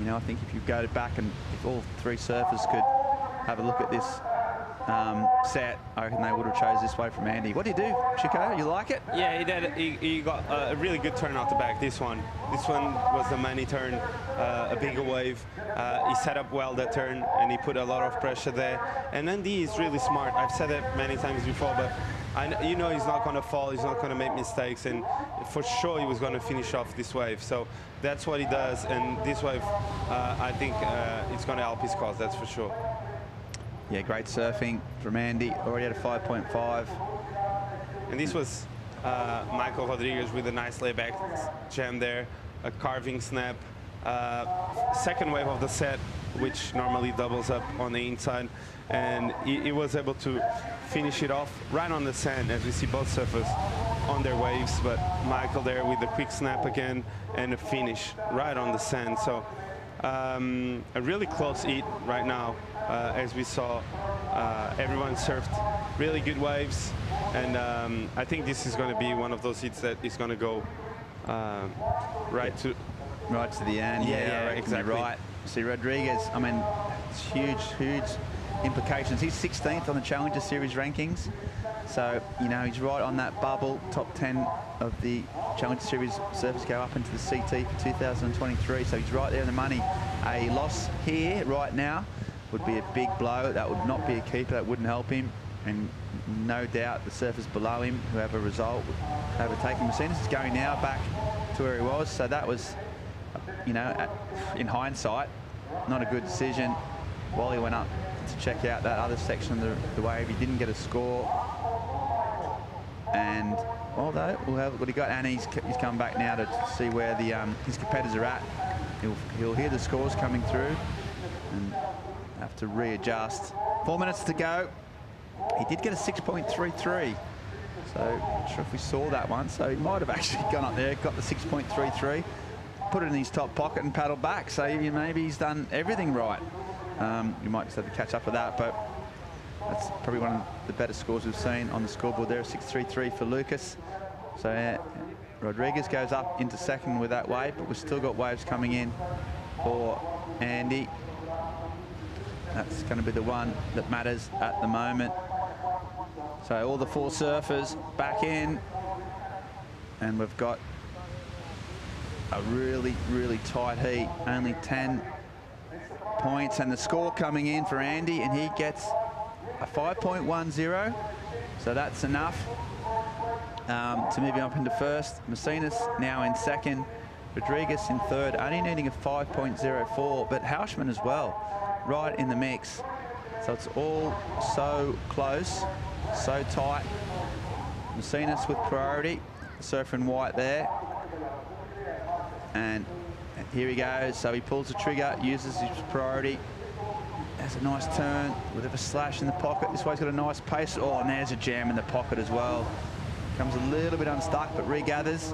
I think if you go back and if all 3 surfers could have a look at this set, I reckon they would have chose this way from Andy. What do you do, Chico? You like it? Yeah, he did. He got a really good turn off the back. This one was the money turn, a bigger wave. He set up well that turn, and he put a lot of pressure there. And Andy is really smart. I've said it many times before, but he's not going to fall. He's not going to make mistakes, and for sure he was going to finish off this wave. So that's what he does, and this wave, I think it's going to help his cause. That's for sure. Yeah, great surfing from Andy. Already at a 5.5. And this was Michael Rodriguez with a nice layback jam there, a carving snap. Second wave of the set, which normally doubles up on the inside. And he was able to finish it off right on the sand, as we see both surfers on their waves. But Michael there with the quick snap again and a finish right on the sand. So a really close heat right now. As we saw, everyone surfed really good waves, and I think this is going to be one of those heats that is going to go right to the end. Yeah, exactly. Right. See Rodriguez, I mean, it's huge implications. He's 16th on the Challenger Series rankings, so he's right on that bubble. Top 10 of the Challenger Series surfers go up into the CT for 2023, so he's right there in the money. A loss here right now would be a big blow. That would not be a keeper. That wouldn't help him. And no doubt the surfers below him who have a result would overtake him. Messinas is going now back to where he was. So that was, in hindsight, not a good decision. Wally went up to check out that other section of the wave. He didn't get a score. And although we'll have what he got, and he's come back now to see where the his competitors are at. He'll hear the scores coming through and have to readjust. 4 minutes to go. He did get a 6.33. So not sure if we saw that one. So he might have actually gone up there, got the 6.33, put it in his top pocket and paddled back. So maybe he's done everything right. You might just have to catch up with that, but that's probably one of the better scores we've seen on the scoreboard there. 6.33 for Lucas. So Rodriguez goes up into second with that wave, but we've still got waves coming in for Andy. That's going to be the one that matters at the moment. So all the 4 surfers back in, and we've got a really tight heat. Only 10 points, and the score coming in for Andy, and he gets a 5.10. So that's enough to move him up into first. Messinas now in second. Rodriguez in third, only needing a 5.04, but Hausmann as well, right in the mix. So it's all so close, so tight. Messinas with priority, surfer in white there. And here he goes, so he pulls the trigger, uses his priority. Has a nice turn, with a slash in the pocket. This way he's got a nice pace. Oh, and there's a jam in the pocket as well. Comes a little bit unstuck, but regathers.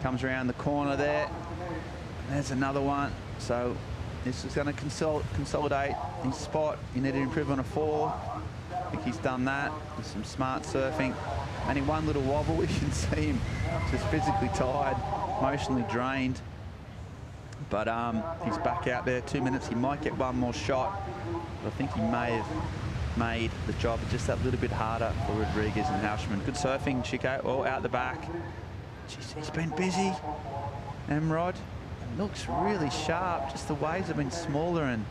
Comes around the corner there. There's another one. So this is going to consolidate his spot. He needed to improve on a 4. I think he's done that with some smart surfing. Only one little wobble. You can see him just physically tired, emotionally drained. But he's back out there. 2 minutes. He might get one more shot. But I think he may have made the job just that little bit harder for Rodriguez and Hausmann. Good surfing, Chico. Oh, out the back. Jeez, he's been busy. Emrod looks really sharp. Just the waves have been smaller and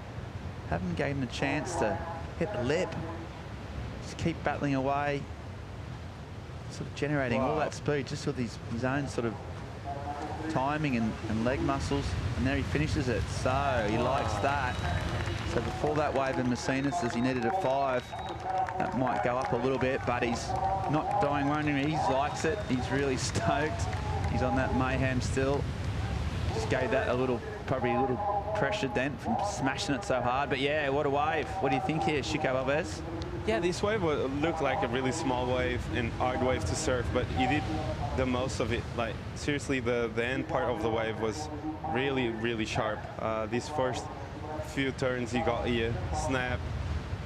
haven't given him a chance to hit the lip. Just keep battling away. Sort of generating all that speed just with his own sort of timing and leg muscles. And there he finishes it. So he likes that. So before that wave in Messinas says he needed a 5. That might go up a little bit, but he's not dying running. He likes it. He's really stoked. He's on that mayhem still. Just gave that a little, probably a little pressure then from smashing it so hard. But yeah, what a wave. What do you think here, Chico Alves? Yeah, this wave looked like a really small wave and hard wave to surf, but he did the most of it. Like, seriously, the end part of the wave was really, really sharp. These first few turns, he got here, snap,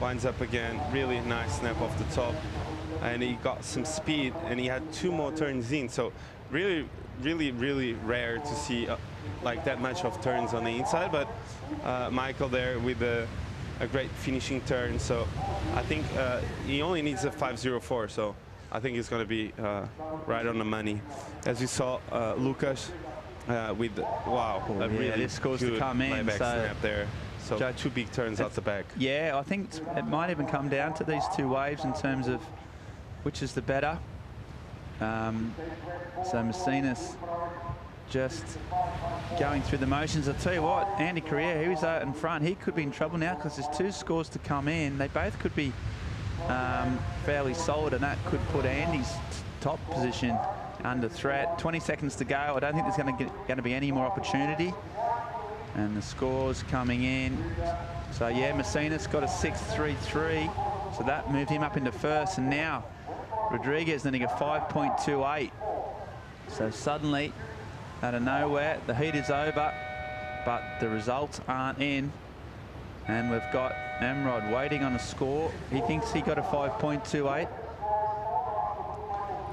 winds up again, really nice snap off the top, and he got some speed, and he had 2 more turns in. So really, really, really rare to see like that much of turns on the inside. But Michael there with a great finishing turn. So I think he only needs a 5.04. So I think it's going to be right on the money. As we saw, Lucas with wow, a really scores good to come in. layback So snap there. So Joe, 2 big turns out the back. Yeah, I think it might even come down to these 2 waves in terms of which is the better. So Messinas just going through the motions. I'll tell you what, Andy Correa, who's out in front, he could be in trouble now because there's 2 scores to come in. They both could be fairly solid, and that could put Andy's top position under threat. 20 seconds to go. I don't think there's going to be any more opportunity. And the scores coming in. So yeah, Messinas got a 6.33. So that moved him up into first. And now Rodriguez needing a 5.28. So suddenly, out of nowhere, the heat is over, but the results aren't in. And we've got Emrod waiting on a score. He thinks he got a 5.28.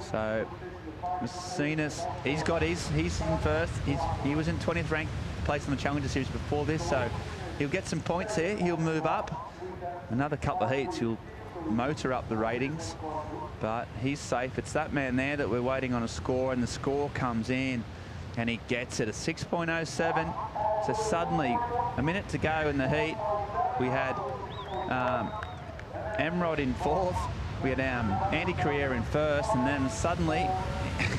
So Messinas, he's in first. He was in 20th rank place in the Challenger Series before this, so he'll get some points here. He'll move up. Another couple of heats, he'll motor up the ratings, but he's safe. It's that man there that we're waiting on a score, and the score comes in, and he gets it, a 6.07. So suddenly, a minute to go in the heat, we had Emrod in 4th, we had Andy Correa in 1st, and then suddenly,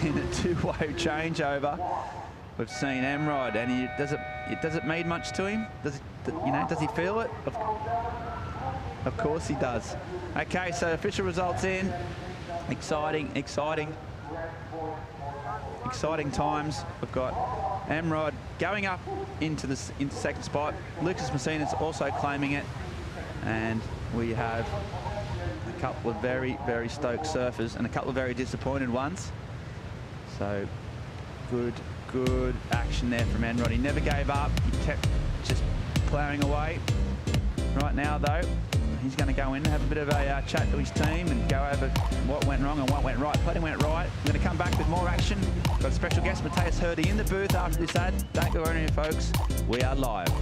in a 2-wave changeover, we've seen Emrod, and does it mean much to him? Does he feel it? Of course he does. Okay, so official results in. Exciting times. We've got Emrod going up into second spot. Lucas Messinas also claiming it, and we have a couple of very, very stoked surfers and a couple of very disappointed ones. So good action there from Emrod. He never gave up. He kept just ploughing away. Right now, though, he's going to go in and have a bit of a chat to his team and go over what went wrong and what went right. Plenty went right. We're going to come back with more action. Got a special guest, Matthias Hurdy, in the booth after this ad. Don't go anywhere, folks. We are live.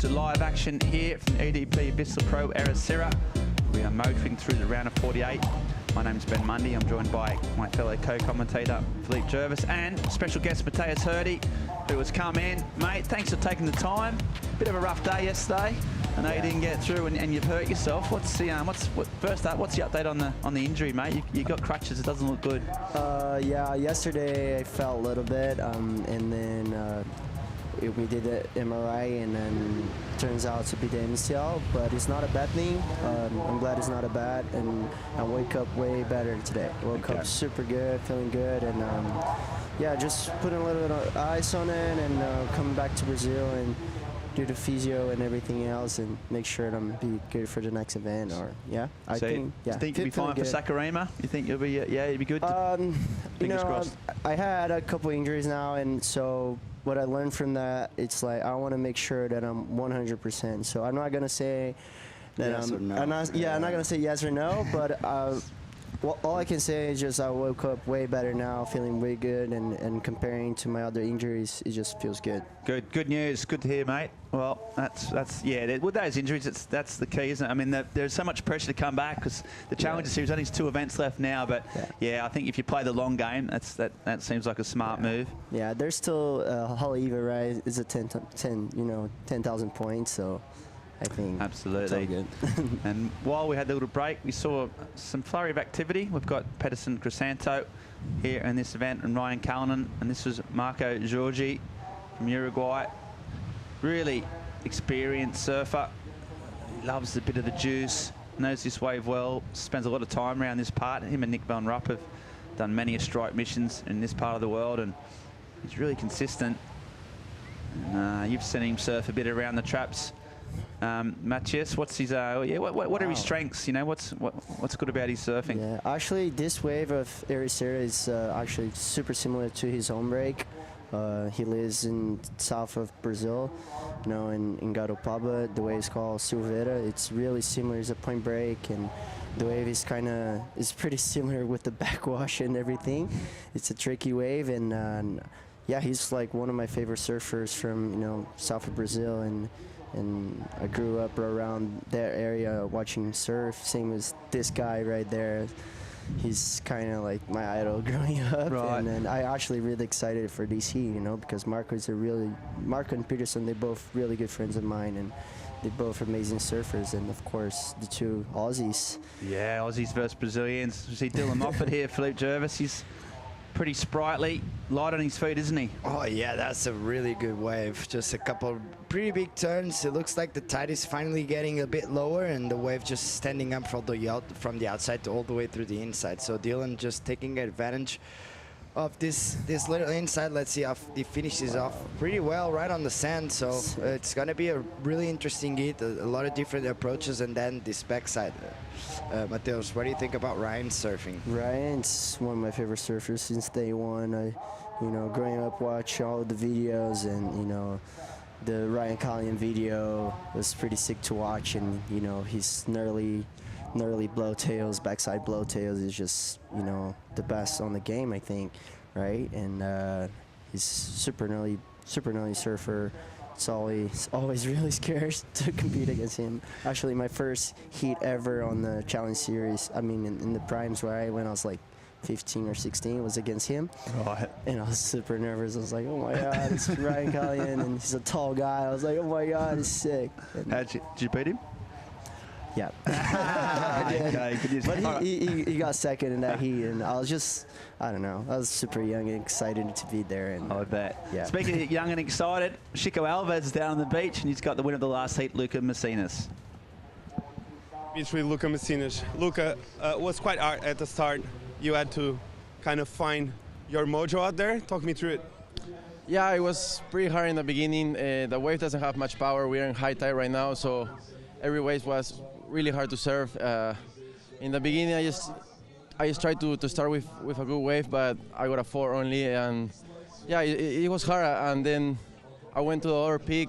to live action here from EDP Vissla Pro Ericeira. We are motoring through the round of 48. My name's Ben Mundy. I'm joined by my fellow co-commentator Philippe Jervis and special guest Matthias Hurdy, who has come in. Mate, thanks for taking the time. Bit of a rough day yesterday. I know you didn't get through and you've hurt yourself. What's the first up? What's the update on the injury, mate? You got crutches. It doesn't look good. Yeah, yesterday I fell a little bit, and then we did the MRI, and then turns out to be the MCL, but it's not a bad thing. I'm glad it's not a bad, and I wake up way better today. Woke up super good, feeling good, and yeah, just putting a little bit of ice on it, and coming back to Brazil and do the physio and everything else, and make sure that I'm be good for the next event. Or yeah, I think you think you'll be fine for Sakurima? You think you'll be you'll be good? You know, I had a couple injuries now, and so what I learned from that, it's like I want to make sure that I'm 100%. So I'm not gonna say that yes or no. I'm not gonna say yes or no, but well, all I can say is just I woke up way better now, feeling way good, and comparing to my other injuries, it just feels good. Good news. Good to hear, mate. Well, that's yeah. With those injuries, that's the key, isn't it? I mean, there's so much pressure to come back because the Challenger Series only has 2 events left now. But yeah, I think if you play the long game, that seems like a smart move. Yeah, there's still Haleiwa, right? It's a 10,000 points, so I think absolutely good. And while we had the little break, we saw some flurry of activity. We've got Pedersen Crisanto here in this event, and Ryan Callanan, and this was Marco Giorgi from Uruguay. Really experienced surfer. He loves a bit of the juice, knows this wave well, spends a lot of time around this part. Him and Nick Van Rupp have done many strike missions in this part of the world, and he's really consistent. And, you've seen him surf a bit around the traps. Matthias, what's his what are his strengths? You know, what's good about his surfing? Yeah, actually, this wave of Ericeira is actually super similar to his home break. He lives in south of Brazil, you know, in Garopaba. The wave is called Silveira. It's really similar. It's a point break, and the wave is pretty similar with the backwash and everything. It's a tricky wave, and yeah, he's like one of my favorite surfers from south of Brazil, and I grew up around that area watching him surf. Same as this guy right there. He's kind of like my idol growing up, right. And then I actually really excited for DC, because Marco and Peterson, they're both really good friends of mine, and they're both amazing surfers, and of course the 2 Aussies. Yeah, Aussies versus Brazilians. You see Dylan Moffat here, Philippe Jervis. He's pretty sprightly, light on his feet, isn't he? Oh yeah, that's a really good wave. Just a couple pretty big turns. It looks like the tide is finally getting a bit lower, and the wave just standing up from the outside to all the way through the inside. So Dylan just taking advantage of this little inside. Let's see how he finishes off pretty well right on the sand. So it's gonna be a really interesting heat, a lot of different approaches, and then this backside. Mateus, what do you think about Ryan's surfing? Ryan's one of my favorite surfers since day one. Growing up, watch all the videos, and the Ryan Callanan video was pretty sick to watch, and his gnarly blowtails, backside blowtails is just the best on the game, I think, right? And he's super gnarly surfer. It's always really scared to compete against him. Actually, my first heat ever on the Challenge Series, I mean in the primes where I went, I was like 15 or 16, was against him. Right. And I was super nervous. I was like, oh my God, it's Ryan Callanan, and he's a tall guy. I was like, oh my God, he's sick. And did you beat him? Yeah. Okay, but he got second in that heat, and I don't know, I was super young and excited to be there. And I bet. Yeah. Speaking of young and excited, Chico Alves is down on the beach, and he's got the win of the last heat, Luca Messinas. Beach with Luca Messinas. Luca, was quite hard at the start. You had to kind of find your mojo out there. Talk me through it. Yeah, it was pretty hard in the beginning. The wave doesn't have much power. We're in high tide right now, so every wave was really hard to surf. In the beginning, I just tried to start with a good wave, but I got a 4 only, and yeah, it was hard. And then I went to the other peak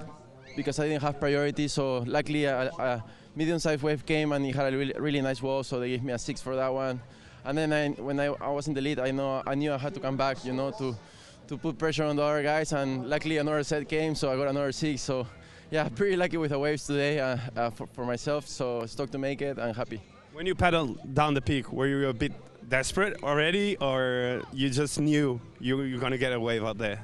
because I didn't have priority. So luckily, a medium-sized wave came, and it had a really nice wall, so they gave me a 6 for that one. And then when I was in the lead, I knew I had to come back, to put pressure on the other guys. And luckily, another set came, so I got another 6. So yeah, pretty lucky with the waves today for myself. So stoked to make it and happy. When you paddled down the peak, were you a bit desperate already, or you just knew you're gonna get a wave out there?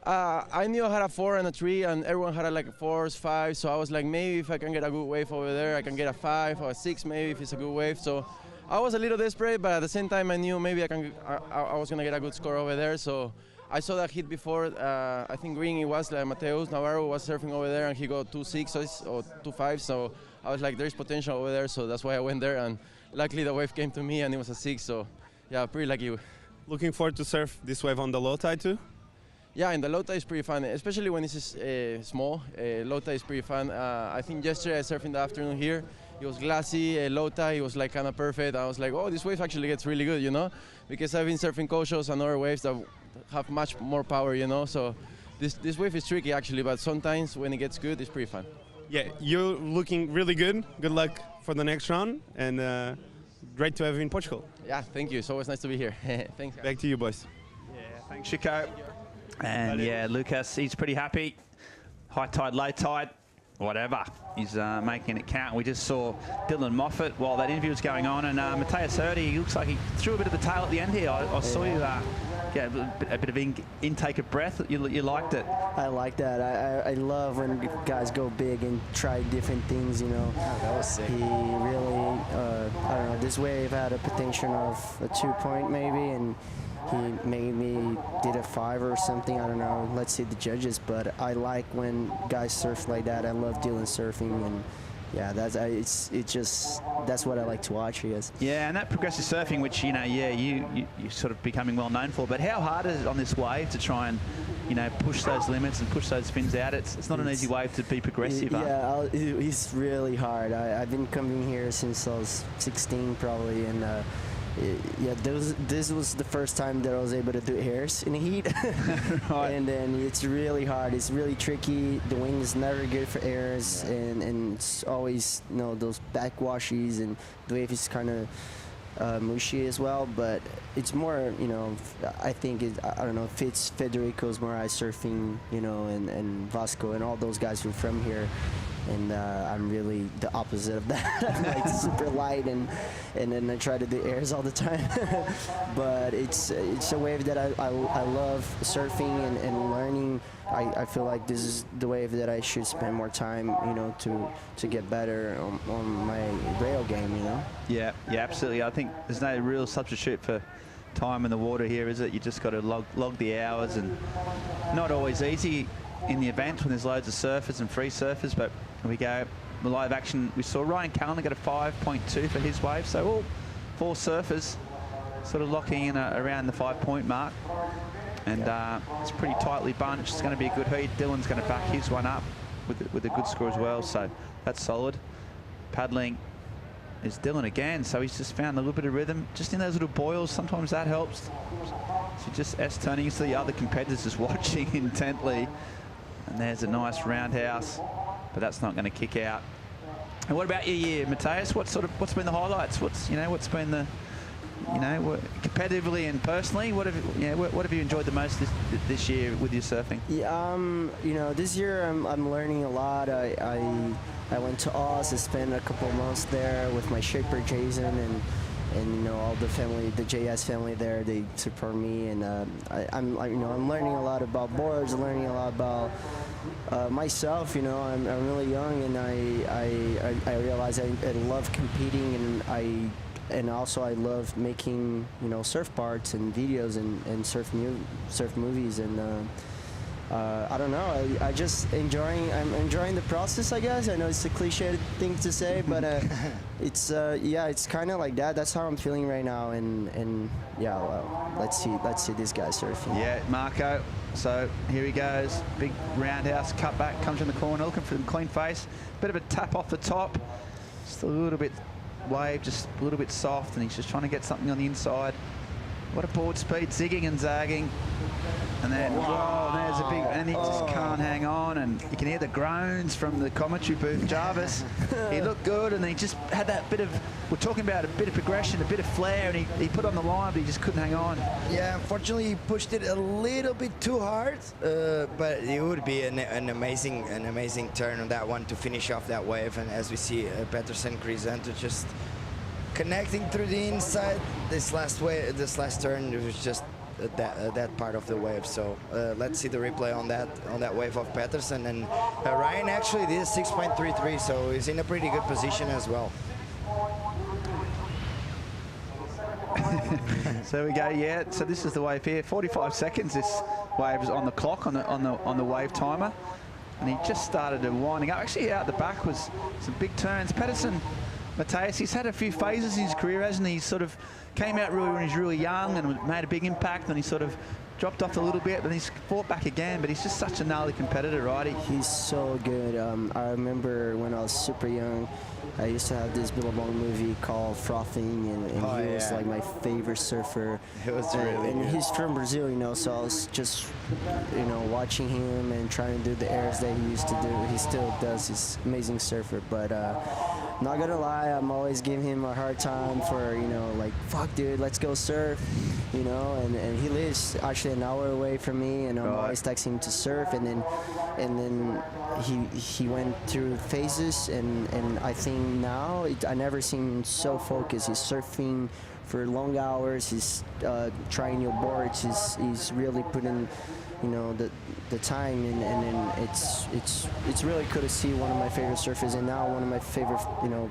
I knew I had a 4 and a 3, and everyone had like 4s, 5s. So I was like, maybe if I can get a good wave over there, I can get a 5 or a 6, maybe if it's a good wave. So I was a little desperate, but at the same time, I knew maybe I was gonna get a good score over there. So I saw that hit before. I think green it was like Mateus Navarro was surfing over there, and he got 2 6s or 2 5s. So I was like, there's potential over there. So that's why I went there, and luckily the wave came to me, and it was a 6. So yeah, pretty lucky. Looking forward to surf this wave on the low tide too? Yeah, and the low tide is pretty fun, especially when it's small. Low tide is pretty fun. I think yesterday I surfed in the afternoon here. It was glassy, low tide, it was like kind of perfect. I was like, oh, this wave actually gets really good, you know? Because I've been surfing coastos and other waves that have much more power, you know? So this wave is tricky actually, but sometimes when it gets good, it's pretty fun. Yeah, you're looking really good. Good luck for the next round, and great to have you in Portugal. Yeah, thank you. It's always nice to be here. Thanks, guys. Back to you, boys. Yeah, thanks, Chico. And yeah, Lucas, he's pretty happy. High tide, low tide, whatever. He's making it count. We just saw Dylan Moffat while that interview was going on, and Mateus Hurdy, he looks like he threw a bit of the tail at the end here. I saw you get a bit of intake of breath. You liked it. I like that. I love when guys go big and try different things, you know. Oh, that was sick. He really, I don't know, this wave had a potential of a 2-point maybe, and he maybe did a 5 or something. I don't know. Let's see the judges. But I like when guys surf like that. I love Dylan surfing, and yeah, that's what I like to watch, I guess. Yeah, and that progressive surfing, which you're sort of becoming well known for. But how hard is it on this wave to try and push those limits and push those fins out? It's not an easy wave to be progressive. Yeah, it's really hard. I've been coming here since I was 16 probably, and yeah, this was the first time that I was able to do airs in the heat. Right. And then it's really hard. It's really tricky. The wing is never good for airs, and it's always those backwashes, and the wave is kind of mushy as well. But it's more, I think I don't know, Fitz, Federico's more ice surfing, and Vasco and all those guys who are from here. And I'm really the opposite of that. I'm like super light, and then I try to do airs all the time. But it's a wave that I love surfing and learning. I feel like this is the wave that I should spend more time, to get better on my rail game, Yeah, absolutely. I think there's no real substitute for time in the water here, is it? You just got to log the hours, and not always easy in the event when there's loads of surfers and free surfers. But here we go, the live action. We saw Ryan Callan get a 5.2 for his wave, so all 4 surfers sort of locking in around the 5-point mark, and it's pretty tightly bunched. It's going to be a good heat. Dylan's going to back his one up with a good score as well, so that's solid. Paddling is Dylan again, so he's just found a little bit of rhythm just in those little boils. Sometimes that helps. So just turning to the other competitors just watching intently. And there's a nice roundhouse, but that's not going to kick out. And what about your year, Mateus? What's been the highlights? What's been the, competitively and personally, what have you enjoyed the most this year with your surfing? Yeah, this year I'm learning a lot. I went to Oz. I spent a couple of months there with my shaper Jason, and all the family, the JS family there, they support me, and I'm learning a lot about boards, learning a lot about myself. I'm really young, and I realize I love competing, and also I love making surf parts and videos and surf movies, and I don't know. I'm enjoying the process, I guess. I know it's a cliche thing to say, but it's kind of like that. That's how I'm feeling right now, and yeah, well, let's see this guy surfing. Yeah, Marco. So here he goes. Big roundhouse cut back, comes in the corner, looking for the clean face. Bit of a tap off the top, just a little bit wave, just a little bit soft, and he's just trying to get something on the inside. What a board speed, zigging and zagging. And then, whoa, there's a big, and he just can't hang on, and you can hear the groans from the commentary booth. Jarvis, he looked good, and he just had that bit of, we're talking about a bit of progression, a bit of flair, and he put on the line, but he just couldn't hang on. Yeah, unfortunately, he pushed it a little bit too hard, but it would be an amazing turn on that one to finish off that wave. And as we see, Peterson Crisanto just connecting through the inside. This last turn, it was just that part of the wave. So let's see the replay on that wave of Peterson. And Ryan actually did 6.33, so he's in a pretty good position as well. So we go, yeah. So this is the wave here. 45 seconds. This wave is on the clock on the wave timer, and he just started winding up. Actually, out the back was some big turns. Peterson, Matthias, he's had a few phases in his career, hasn't he? He's sort of came out really when he's really young and made a big impact, and he sort of dropped off a little bit, but he's fought back again. But he's just such a gnarly competitor, right? He's so good. I remember when I was super young, I used to have this Billabong movie called Frothing, and he was like my favorite surfer. It was really and good. he's from Brazil, you know, so I was just, you know, watching him and trying to do the airs that he used to do. He still does. He's an amazing surfer, but not gonna lie, I'm always giving him a hard time for, you know, like, fuck dude, let's go surf, you know, and he lives actually an hour away from me, and I'm always texting him to surf, and then he went through phases, and I think now I never seen him so focused. He's surfing for long hours, he's trying new boards, he's really putting, you know, the time in, and it's really cool to see one of my favorite surfers, and now one of my favorite, you know,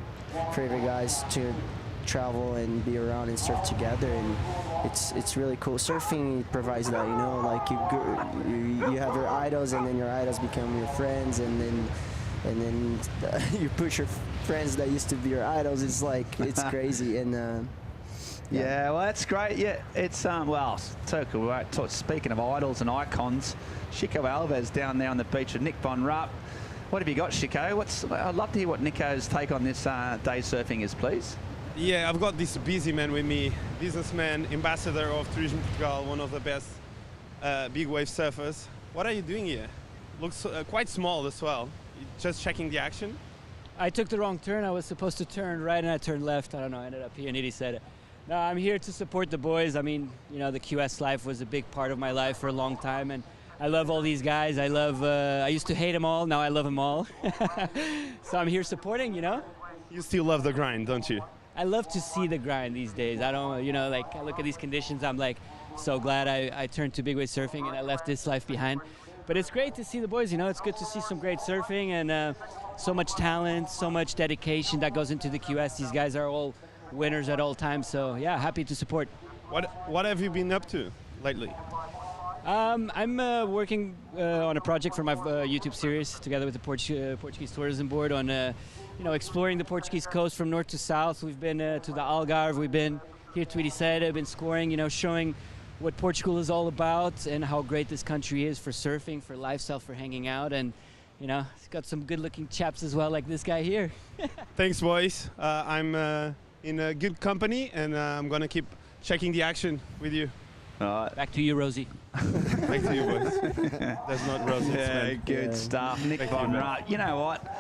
favorite guys to travel and be around and surf together, and it's really cool. Surfing provides that, you know, like you have your idols, and then your idols become your friends, and then you push your friends that used to be your idols. It's like, it's crazy. And yeah, well, that's great. Yeah, it's well, so cool. Right. Speaking of idols and icons, Chico Alves down there on the beach with Nick Von Rupp. What have you got, Chico? I'd love to hear what Nico's take on this day surfing is, please. Yeah, I've got this busy man with me, businessman, ambassador of Tourism Portugal, one of the best big wave surfers. What are you doing here? Looks quite small as well. Just checking the action? I took the wrong turn. I was supposed to turn right and I turned left. I don't know, I ended up here and Edie said it. No, I'm here to support the boys. I mean, you know, the QS life was a big part of my life for a long time, and I love all these guys. I used to hate them all, now I love them all. So I'm here supporting, you know? You still love the grind, don't you? I love to see the grind these days. I don't, you know, like, I look at these conditions, I'm like, so glad I turned to big wave surfing and I left this life behind. But it's great to see the boys, you know, it's good to see some great surfing, and so much talent, so much dedication that goes into the QS. These guys are all winners at all times, so yeah, happy to support. What have you been up to lately? I'm working on a project for my YouTube series together with the Portuguese Tourism Board on you know, exploring the Portuguese coast from north to south. We've been to the Algarve, we've been here to Ericeira, been scoring, you know, showing what Portugal is all about and how great this country is for surfing, for lifestyle, for hanging out, and you know, it's got some good-looking chaps as well, like this guy here. Thanks, boys. I'm in a good company, and I'm gonna keep checking the action with you. Back to you, Rosie. Back to you, boys. That's not Rosie. Yeah, good stuff. Nick Von Rupp. You know what?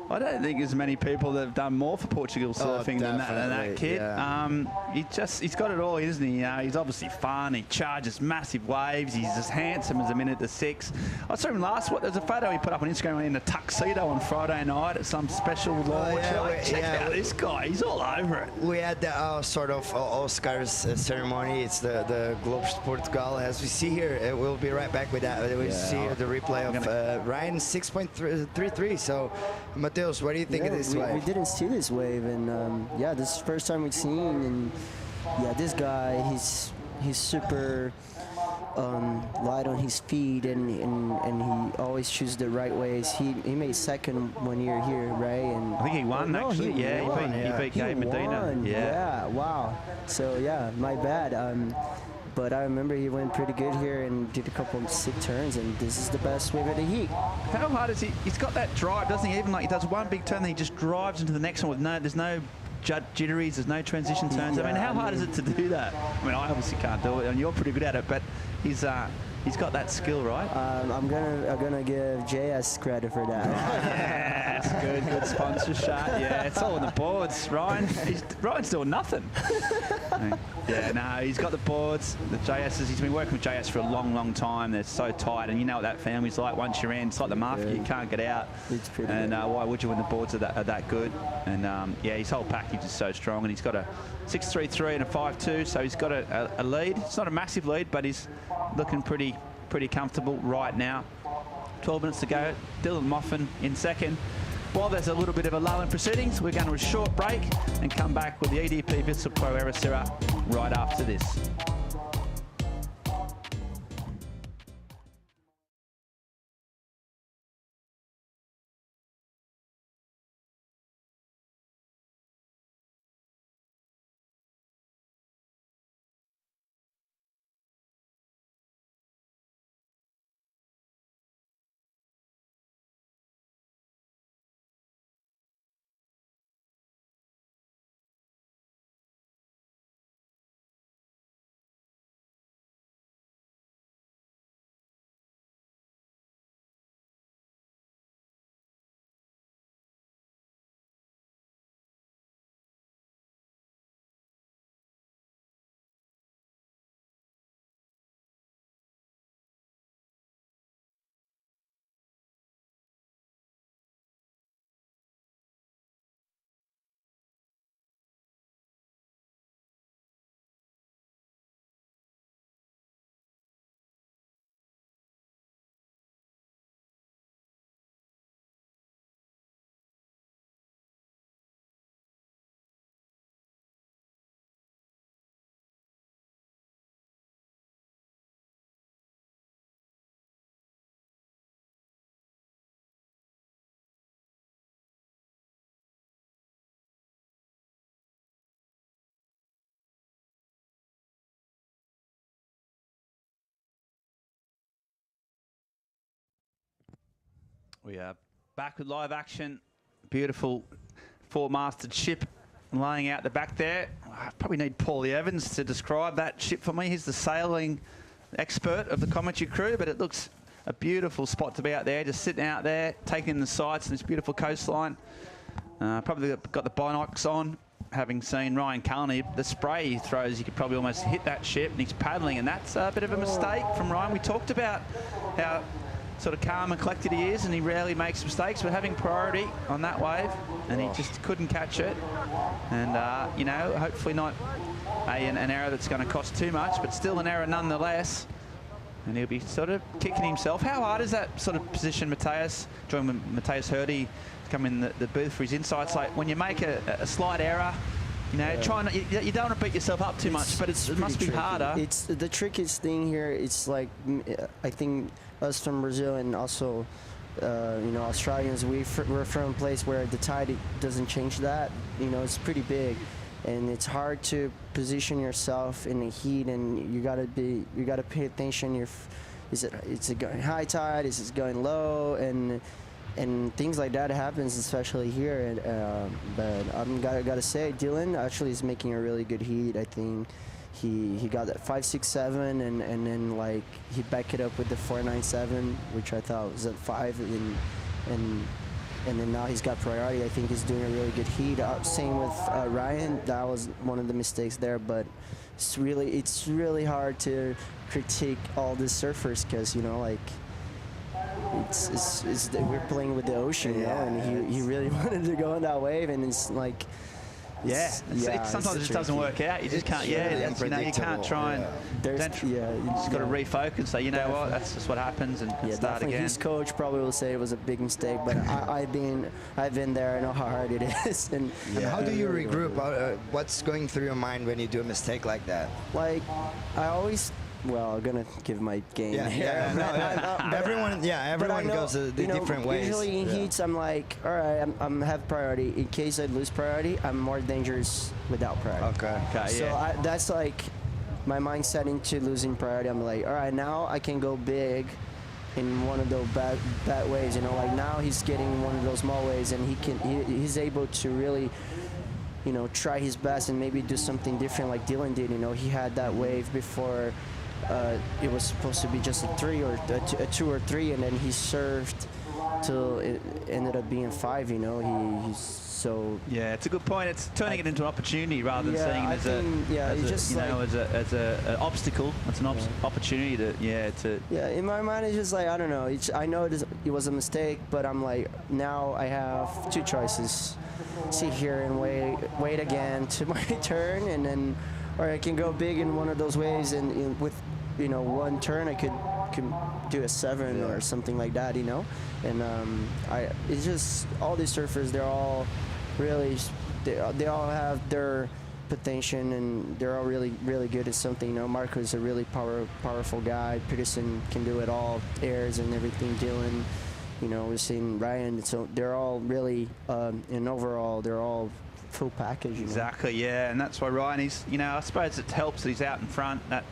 I don't think there's many people that have done more for Portugal surfing than that kid. Yeah. He's got it all, isn't he? You know, he's obviously fun. He charges massive waves. He's as handsome as a minute to 6. I saw him there's a photo he put up on Instagram in a tuxedo on Friday night at some special launch. Check out this guy. He's all over it. We had the sort of Oscars ceremony. It's the Globes de Portugal. As we see here, we'll be right back with that. We see the replay of Ryan 6.33. So, Matteo, what do you think of this wave? We didn't see this wave, and yeah, this is the first time we've seen, and yeah, this guy, he's super light on his feet, and he always chooses the right ways. He made second 1 year here, right? And I think he won, actually. He beat Gabe Medina. Yeah, wow. So yeah, my bad. But I remember he went pretty good here and did a couple of sick turns, and this is the best wave of the heat. How hard is he? He's got that drive, doesn't he? Even like he does one big turn, then he just drives into the next one with there's no jitteries, there's no transition turns. I mean, how hard is it to do that? I mean, I obviously can't do it, and you're pretty good at it, but he's got that skill, right? I'm gonna give JS credit for that. Yes, good sponsor shot. Yeah, it's all on the boards, Ryan. Ryan's doing nothing. Yeah, no, he's got the boards. The JS's. He's been working with JS for a long time. They're so tight, and you know what that family's like. Once you're in, it's like the mafia. You can't get out. It's pretty. And why would you when the boards are that good? And yeah, his whole package is so strong, and he's got a 6.33 and a 5.2, so he's got a lead. It's not a massive lead, but he's looking pretty comfortable right now. 12 minutes to go. Dylan Moffin in second. While there's a little bit of a lull in proceedings, we're going to a short break and come back with the EDP Vissla Pro Ericeira right after this. We are back with live action. Beautiful four-masted ship laying out the back there. I probably need Paulie Evans to describe that ship for me. He's the sailing expert of the commentary crew, but it looks a beautiful spot to be out there, just sitting out there, taking in the sights and this beautiful coastline. Probably got the binocs on. Having seen Ryan Cullen, the spray he throws, you could probably almost hit that ship, and he's paddling, and that's a bit of a mistake from Ryan. We talked about how sort of calm and collected he is, and he rarely makes mistakes, but having priority on that wave, and he just couldn't catch it. And, you know, hopefully not an error that's going to cost too much, but still an error nonetheless. And he'll be sort of kicking himself. How hard is that sort of position, Mateus? Join Mateus Hurdy to come in the booth for his insights. Like, when you make a slight error, you know, you don't want to beat yourself up too much, but it must be harder. It's the trickiest thing here. It's like, I think us from Brazil and also, you know, Australians, we're from a place where the tide doesn't change that. You know, it's pretty big, and it's hard to position yourself in the heat, and you gotta pay attention. Is it going high tide? Is it going low? And things like that happens, especially here. But I'm gotta say, Dylan actually is making a really good heat. I think he got that 5.67, and then like he backed it up with the 4.97, which I thought was at 5, and then now he's got priority. I think he's doing a really good heat. Same with Ryan. That was one of the mistakes there, but it's really hard to critique all the surfers, because, you know, like, we're playing with the ocean, you know, and he really wanted to go on that wave, and it's like, sometimes it just doesn't work out. You just can't. You know, you can't try and. You just got to refocus and say, you know what, that's just what happens, and start again. His coach probably will say it was a big mistake, but I've been there. I know how hard it is. And how do you regroup? What's going through your mind when you do a mistake like that? Like, I always. Well, I'm gonna give my game. Everyone goes the different ways. Usually in heats, I'm like, all right, I'm have priority. In case I lose priority, I'm more dangerous without priority. Okay. So that's like my mindset into losing priority. I'm like, all right, now I can go big in one of those bad ways. You know, like now he's getting one of those small ways, and he's able to really you know, try his best and maybe do something different like Dylan did. You know, he had that wave before it was supposed to be just a 3 or a 2 or 3, and then he served till it ended up being 5. You know, he's so. Yeah, it's a good point. It's turning it into an opportunity rather than Yeah, seeing it I as think, yeah, as it's a, just you know, like- as an obstacle. It's an opportunity to Yeah, in my mind, it's just like, I don't know. I know it was a mistake, but I'm like, now I have 2 choices. Sit here and wait again to my turn, and then, or I can go big in one of those waves, and with, you know, 1 turn, I could do a 7 or something like that, you know. And it's just all these surfers, they're all really, they all have their potential, and they're all really good at something. You know, Marco is a really powerful guy. Peterson can do it all, airs and everything. Dylan, you know, we've seen Ryan. So they're all really, and overall, they're all full package. You know? Exactly, yeah, and that's why Ryan is, you know, I suppose it helps that he's out in front. That,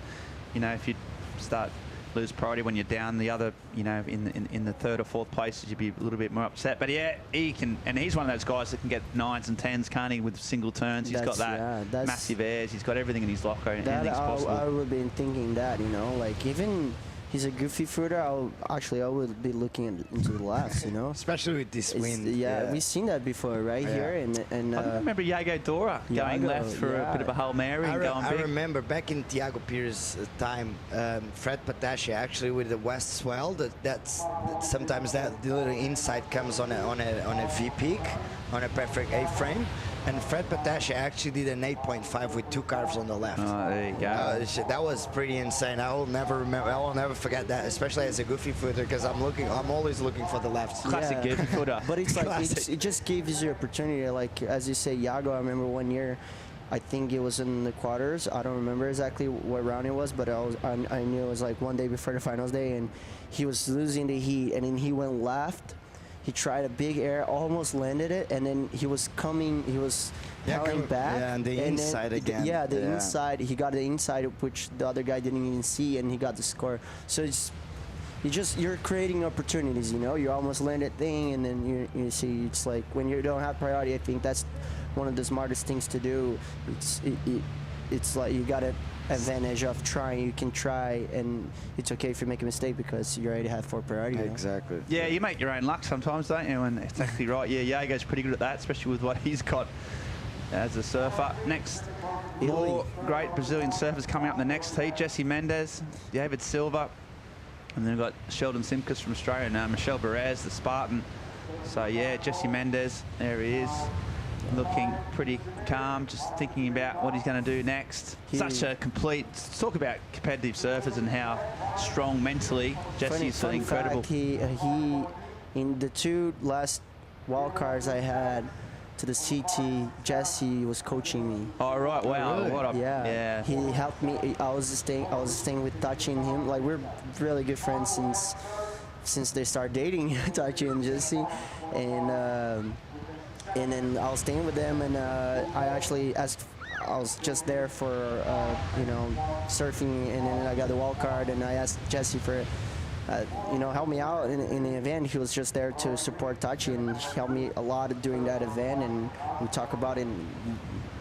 you know, if you start lose priority when you're down the other, you know, in the 3rd or 4th places, you'd be a little bit more upset. But yeah, he can, and he's one of those guys that can get 9s and 10s, can't he, with single turns. He's got that massive airs. He's got everything in his locker. Anything's possible. I would have been thinking that, you know, like even. He's a goofy footer. I would be looking into the left, you know. Especially with this wind. Yeah, we've seen that before, right here. And I remember Iago Dora going left for a bit of a Hail Mary and going big. I remember back in Tiago Pires' time, Fred Patasche actually with the west swell. That's sometimes that the little inside comes on a V peak, on a perfect A-frame. And Fred Patasche actually did an 8.5 with 2 carves on the left. Oh, there you go. That was pretty insane. I will never forget that, especially as a goofy footer, because I'm always looking for the left. Classic goofy footer. But it's like it just gives you opportunity. Like as you say, Iago. I remember one year, I think it was in the quarters. I don't remember exactly what round it was, but I knew it was like one day before the finals day, and he was losing the heat, and then he went left. He tried a big air, almost landed it, and then he was coming back. Yeah, and the inside again. Yeah, the inside. He got the inside, which the other guy didn't even see, and he got the score. So you're creating opportunities, you know. You almost landed thing, and then you see, it's like when you don't have priority, I think that's one of the smartest things to do. It's like you got an advantage of trying. You can try, and it's okay if you make a mistake because you already have 4 priority. You know? Exactly. Yeah, you make your own luck sometimes, don't you? And it's actually right. Yeah, Iago's pretty good at that, especially with what he's got as a surfer. Next, more great Brazilian surfers coming up in the next heat. Jesse Mendes, David Silva, and then we've got Sheldon Simkus from Australia now, Michel Perez, the Spartan. So yeah, Jesse Mendes, there he is. Looking pretty calm, just thinking about what he's going to do next. Such a complete, talk about competitive surfers and how strong mentally Jesse's feeling incredible. Fact, he in the 2 last wild cards I had to the CT, Jesse was coaching me. Oh right, wow, really? What a yeah. He helped me. I was staying with Tachi and him. Like we're really good friends since they started dating, Tachi and Jesse, and then I was staying with them, and I was just there for, you know, surfing, and then I got the wild card, and I asked Jesse for, you know, help me out in the event. He was just there to support Tachi, and he helped me a lot during that event, and we talk about it,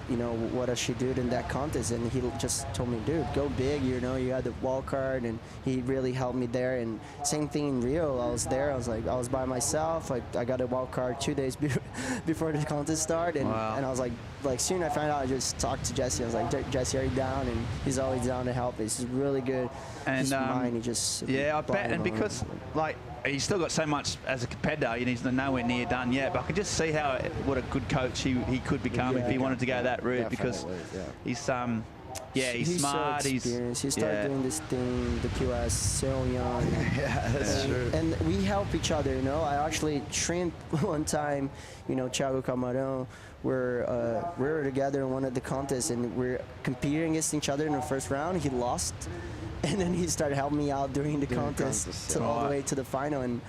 you know, what I should do in that contest, and he just told me, dude, go big, you know, you had the wild card, and he really helped me there. And same thing in Rio, I was there, I was by myself, I got a wild card 2 days before the contest started, and I was like soon I found out, I just talked to Jesse, I was like, Jesse, are you down? And he's always down to help. He's really good. And his mind, he just I bet, and because like he's still got so much as a competitor, you know, he's nowhere near done yet, but I can just see what a good coach he could become if he wanted to go that route, because he's he's smart. So experienced. He started doing this thing, the QS, so young. Yeah, that's true. And we help each other, you know. I actually trained one time, you know, Thiago Camarão. We were together in one of the contests, and we're competing against each other in the first round. He lost, and then he started helping me out during the contest all the way to the final. And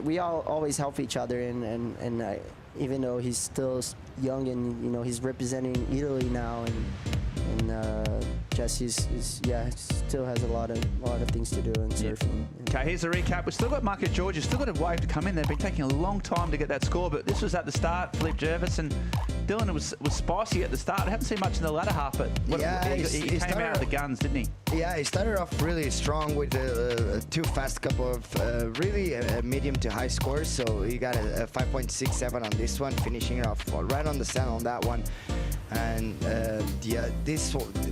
we all always help each other. And even though he's still young, and you know, he's representing Italy now, and Jesse still has a lot of things to do in surfing. Okay, here's the recap. We've still got Marco George, still got a wave to come in. They've been taking a long time to get that score, but this was at the start. Philippe Jervis and Dylan was spicy at the start. I haven't seen much in the latter half, but he came out of the guns, didn't he? Yeah, he started off really strong with two fast couple of really medium to high scores. So he got a 5.67 on this one, finishing off right on the center on that one. And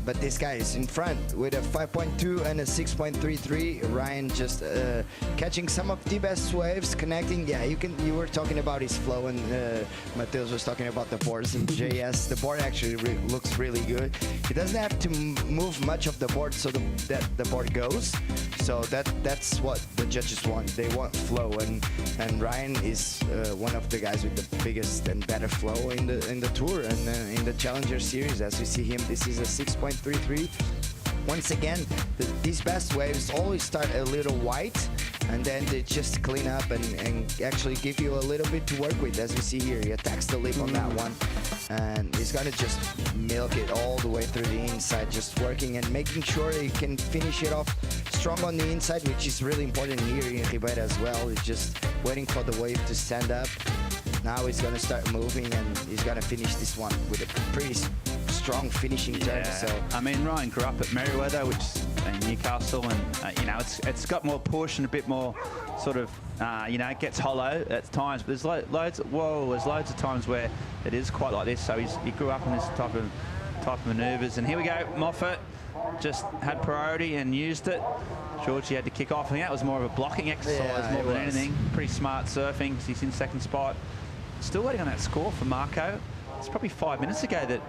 but this guy is in front with a 5.2 and a 6.33. Ryan just catching some of the best waves, connecting. Yeah, you were talking about his flow, and Mateus was talking about the boards in JS. The board actually looks really good. He doesn't have to move much of the board so that the board goes. So that's what the judges want. They want flow, and Ryan is one of the guys with the biggest and better flow in the tour and in the Challenger Series. As we see him, this is a 6.33. Once again, these best waves always start a little white, and then they just clean up and actually give you a little bit to work with. As we see here, he attacks the lip on that one, and he's gonna just milk it all the way through the inside, just working and making sure he can finish it off strong on the inside, which is really important here in Rio Waida as well. He's just waiting for the wave to stand up. Now he's gonna start moving, and he's gonna finish this one with a pretty strong finishing turn. So I mean, Ryan grew up at Merriweather, which is in Newcastle, and you know, it's got more push and a bit more sort of you know, it gets hollow at times. But there's loads of times where it is quite like this. So he grew up in this type of manoeuvres. And here we go, Moffat just had priority and used it. Georgie had to kick off. I think that was more of a blocking exercise more than anything. Pretty smart surfing. He's in second spot. Still waiting on that score for Marco. It's probably 5 minutes ago that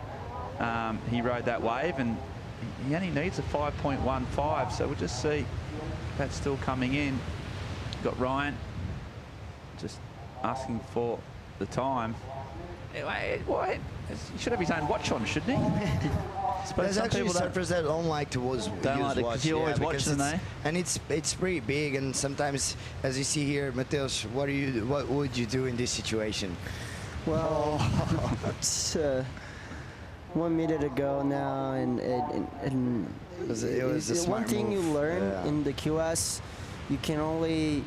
he rode that wave, and he only needs a 5.15. So we'll just see if that's still coming in. Got Ryan just asking for the time. He should have his own watch on, shouldn't he? There's actually surfers that don't like to use watch. Because you always watch them, eh? And it's pretty big, and sometimes, as you see here, Mateus, what would you do in this situation? Well, it's 1 minute to go now, and it was a smart one thing move. you learn in the QS, you can only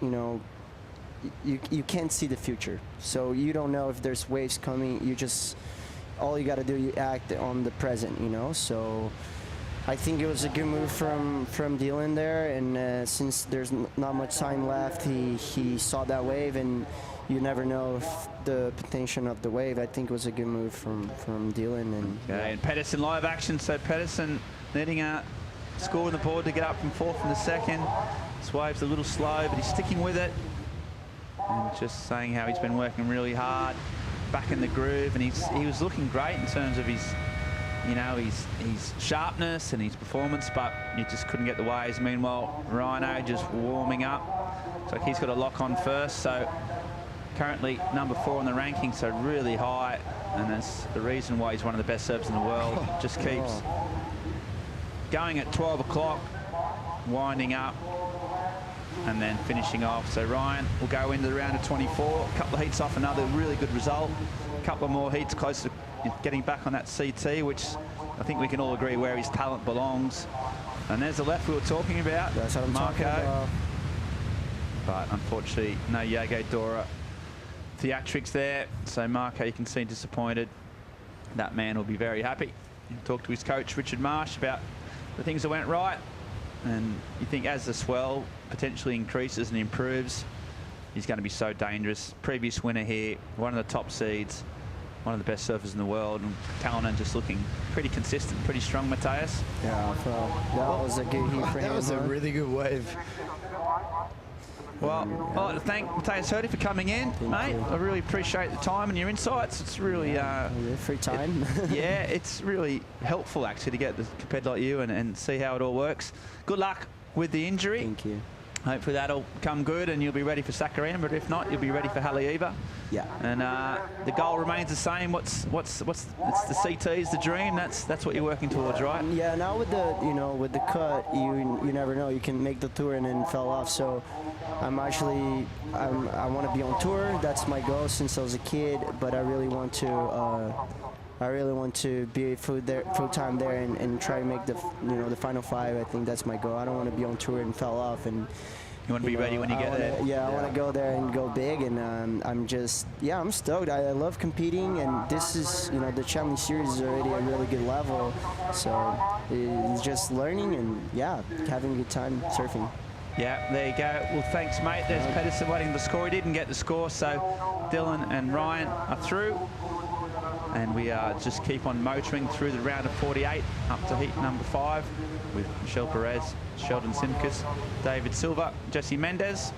you know, you can't see the future, so you don't know if there's waves coming. All you got to do, you act on the present, you know. So I think it was a good move from Dylan there, and since there's not much time left, he saw that wave, and you never know if the potential of the wave. I think it was a good move from Dylan. And Pedersen live action. So Pedersen needing a score on the board to get up from fourth in the second. This wave's a little slow, but he's sticking with it. And just saying how he's been working really hard, back in the groove, and he was looking great in terms of his, you know, his sharpness and his performance, but he just couldn't get the waves. Meanwhile, Rhino just warming up. So he's got a lock on first. So currently number 4 in the ranking, so really high, and that's the reason why he's one of the best surfers in the world. Just keeps going at 12 o'clock, winding up, and then finishing off. So Ryan will go into the round of 24. A couple of heats off, another really good result. A couple of more heats close to getting back on that CT, which I think we can all agree where his talent belongs. And there's the left we were talking about, that's what I'm Marco. talking about. But unfortunately, no Yago Dora theatrics there. So Marco, you can see disappointed. That man will be very happy. He'll talk to his coach, Richard Marsh, about the things that went right. And you think as the swell potentially increases and improves, he's going to be so dangerous. Previous winner here, one of the top seeds, one of the best surfers in the world, and Kalanen just looking pretty consistent, pretty strong, Mateus. Yeah, that was a good heat for him. That was a really good wave. Well, I'd like to thank Mateus Hurdy for coming in, mate. I really appreciate the time and your insights. It's really free time. Yeah, it's really helpful actually to get the competitor like you and see how it all works. Good luck with the injury. Thank you. Hopefully that'll come good and you'll be ready for Saccharina, but if not, you'll be ready for Haleiwa. Yeah. And the goal remains the same. It's the CT's the dream. That's what you're working towards, right? Yeah. Now with the cut, you never know. You can make the tour and then fell off. So I want to be on tour. That's my goal since I was a kid. But I really want to I really want to be full time there and try to make the the final 5. I think that's my goal. I don't want to be on tour and fall off. And you want to be ready when you get there. Yeah, I want to go there and go big. And I'm stoked. I love competing, and this is the Challenge Series is already a really good level. So it's just learning and having a good time surfing. Yeah, there you go. Well, thanks, mate. There's Pedersen waiting the score. He didn't get the score, so Dylan and Ryan are through. And we just keep on motoring through the round of 48 up to heat number 5 with Michel Perez, Sheldon Simkus, David Silva, Jesse Mendez.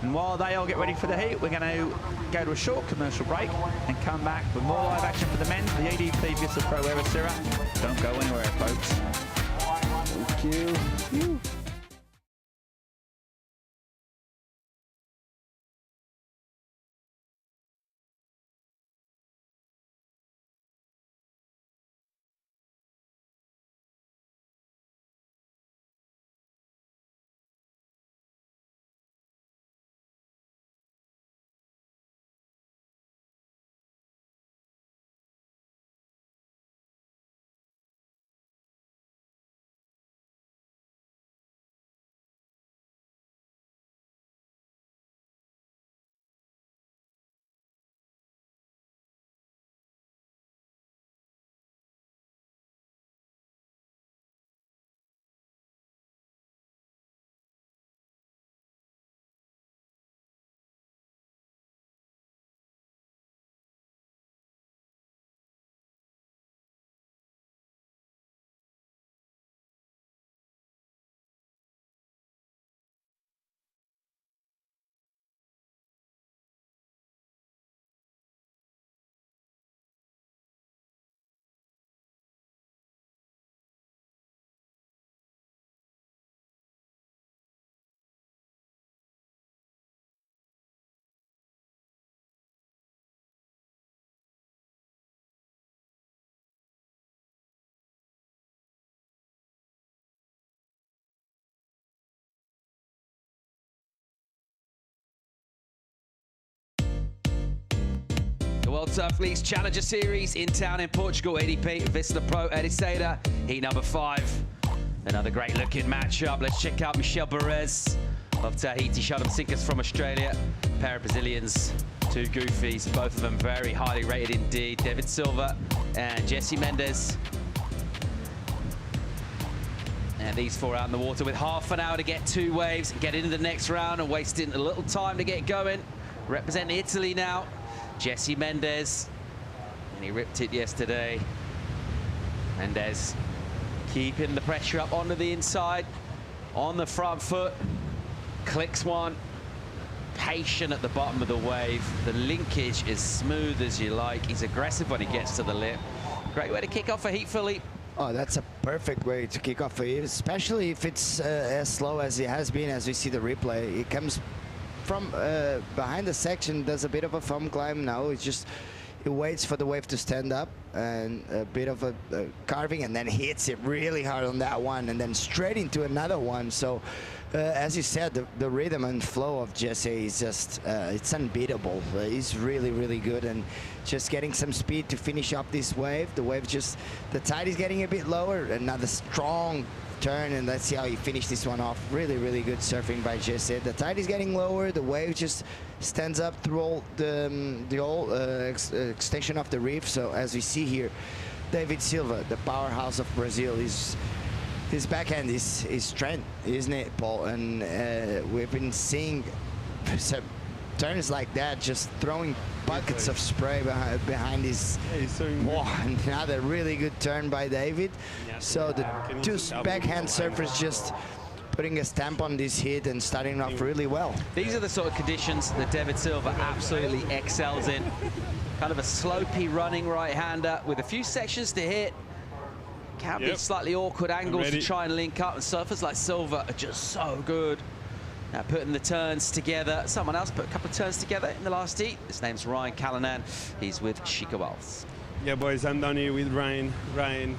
And while they all get ready for the heat, we're going to go to a short commercial break and come back with more live action for the men, the EDP Vissla Pro Ericeira. Don't go anywhere, folks. Thank you. The World Surf League's Challenger Series in town in Portugal, EDP Vissla Pro Ericeira, heat number 5. Another great looking matchup. Let's check out Michel Perez of Tahiti, Sheldon Simkus from Australia, a pair of Brazilians, 2 goofies, both of them very highly rated indeed. David Silva and Jesse Mendez. And these 4 out in the water with half an hour to get 2 waves, get into the next round and wasting a little time to get going. Representing Italy now, Jesse Mendez, and he ripped it yesterday. Mendez keeping the pressure up onto the inside, on the front foot, clicks one, patient at the bottom of the wave. The linkage is smooth as you like. He's aggressive when he gets to the lip. Great way to kick off a heat, Philippe. Oh, that's a perfect way to kick off a heat, especially if it's as slow as it has been, as we see the replay. It comes from behind the section, does a bit of a foam climb now. It's just, it waits for the wave to stand up and a bit of a carving, and then hits it really hard on that one and then straight into another one. So as you said, the rhythm and flow of Jesse is just, it's unbeatable. He's really, really good, and just getting some speed to finish up this wave. The wave just, the tide is getting a bit lower. Another strong turn, and let's see how he finished this one off. Really, really good surfing by Jesse. The tide is getting lower. The wave just stands up through all the whole extension of the reef. So as we see here, David Silva, the powerhouse of Brazil, his backhand is strength, isn't it, Paul? And we've been seeing turns like that, just throwing buckets of spray behind his wall. Another really good turn by David. So the 2 backhand surfers just putting a stamp on this hit and starting off really well. These are the sort of conditions that David Silva absolutely excels in. Kind of a slopey running right-hander with a few sections to hit. Can be slightly awkward angles to try and link up, and surfers like Silva are just so good at putting the turns together. Someone else put a couple of turns together in the last heat. His name's Ryan Callanan. He's with Chico Wells. Yeah, boys, I'm down here with Ryan. Ryan,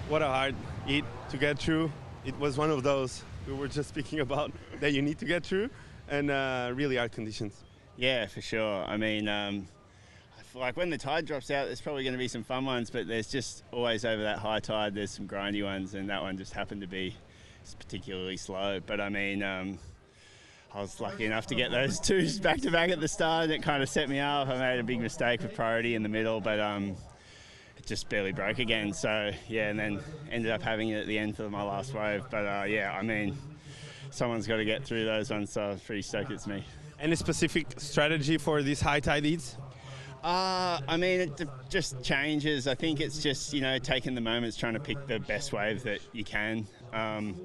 what a hard heat to get through. It was one of those we were just speaking about that you need to get through, and really hard conditions. Yeah, for sure. I mean, I like when the tide drops out, there's probably going to be some fun ones, but there's just always over that high tide, there's some grindy ones, and that one just happened to be particularly slow. But I mean, I was lucky enough to get those twos back to back at the start, and it kind of set me up. I made a big mistake with priority in the middle, but it just barely broke again. So yeah, and then ended up having it at the end for my last wave. But yeah, I mean, someone's got to get through those ones, so I was pretty stoked it's me. Any specific strategy for these high tide heats? I mean, it just changes. I think it's just, you know, taking the moments, trying to pick the best wave that you can, and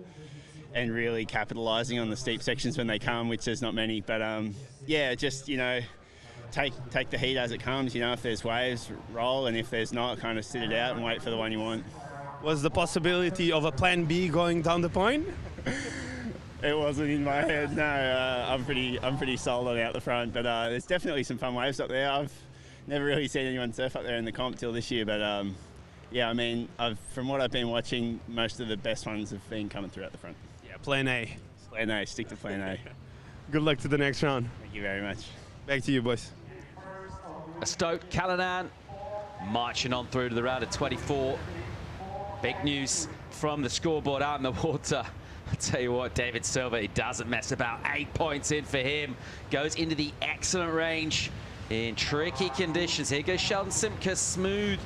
really capitalising on the steep sections when they come, which there's not many. But yeah, just, you know, take the heat as it comes. You know, if there's waves, roll, and if there's not, kind of sit it out and wait for the one you want. Was the possibility of a plan B going down the point? It wasn't in my head. No, I'm pretty solid on out the front, but there's definitely some fun waves up there. I've never really seen anyone surf up there in the comp till this year, but yeah, I mean, from what I've been watching, most of the best ones have been coming through at the front. Yeah, plan A. Plan A, stick to plan A. Good luck to the next round. Thank you very much. Back to you, boys. A stoked Callanan marching on through to the round of 24. Big news from the scoreboard out in the water. I'll tell you what, David Silva, he doesn't mess about. 8 points in for him. Goes into the excellent range in tricky conditions. Here goes Sheldon Simkus, smooth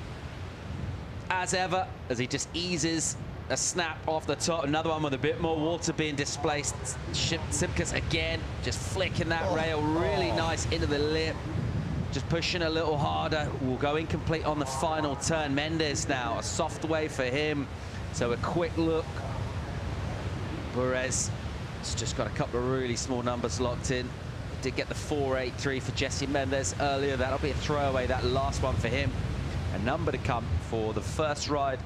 as ever, as he just eases a snap off the top. Another one with a bit more water being displaced. Simkus again, just flicking that rail really nice into the lip. Just pushing a little harder. Will go incomplete on the final turn. Mendes now, a soft wave for him. So a quick look. Perez has just got a couple of really small numbers locked in. Did get the 4.83 for Jesse Mendes earlier. That'll be a throwaway, that last one for him. A number to come for the first ride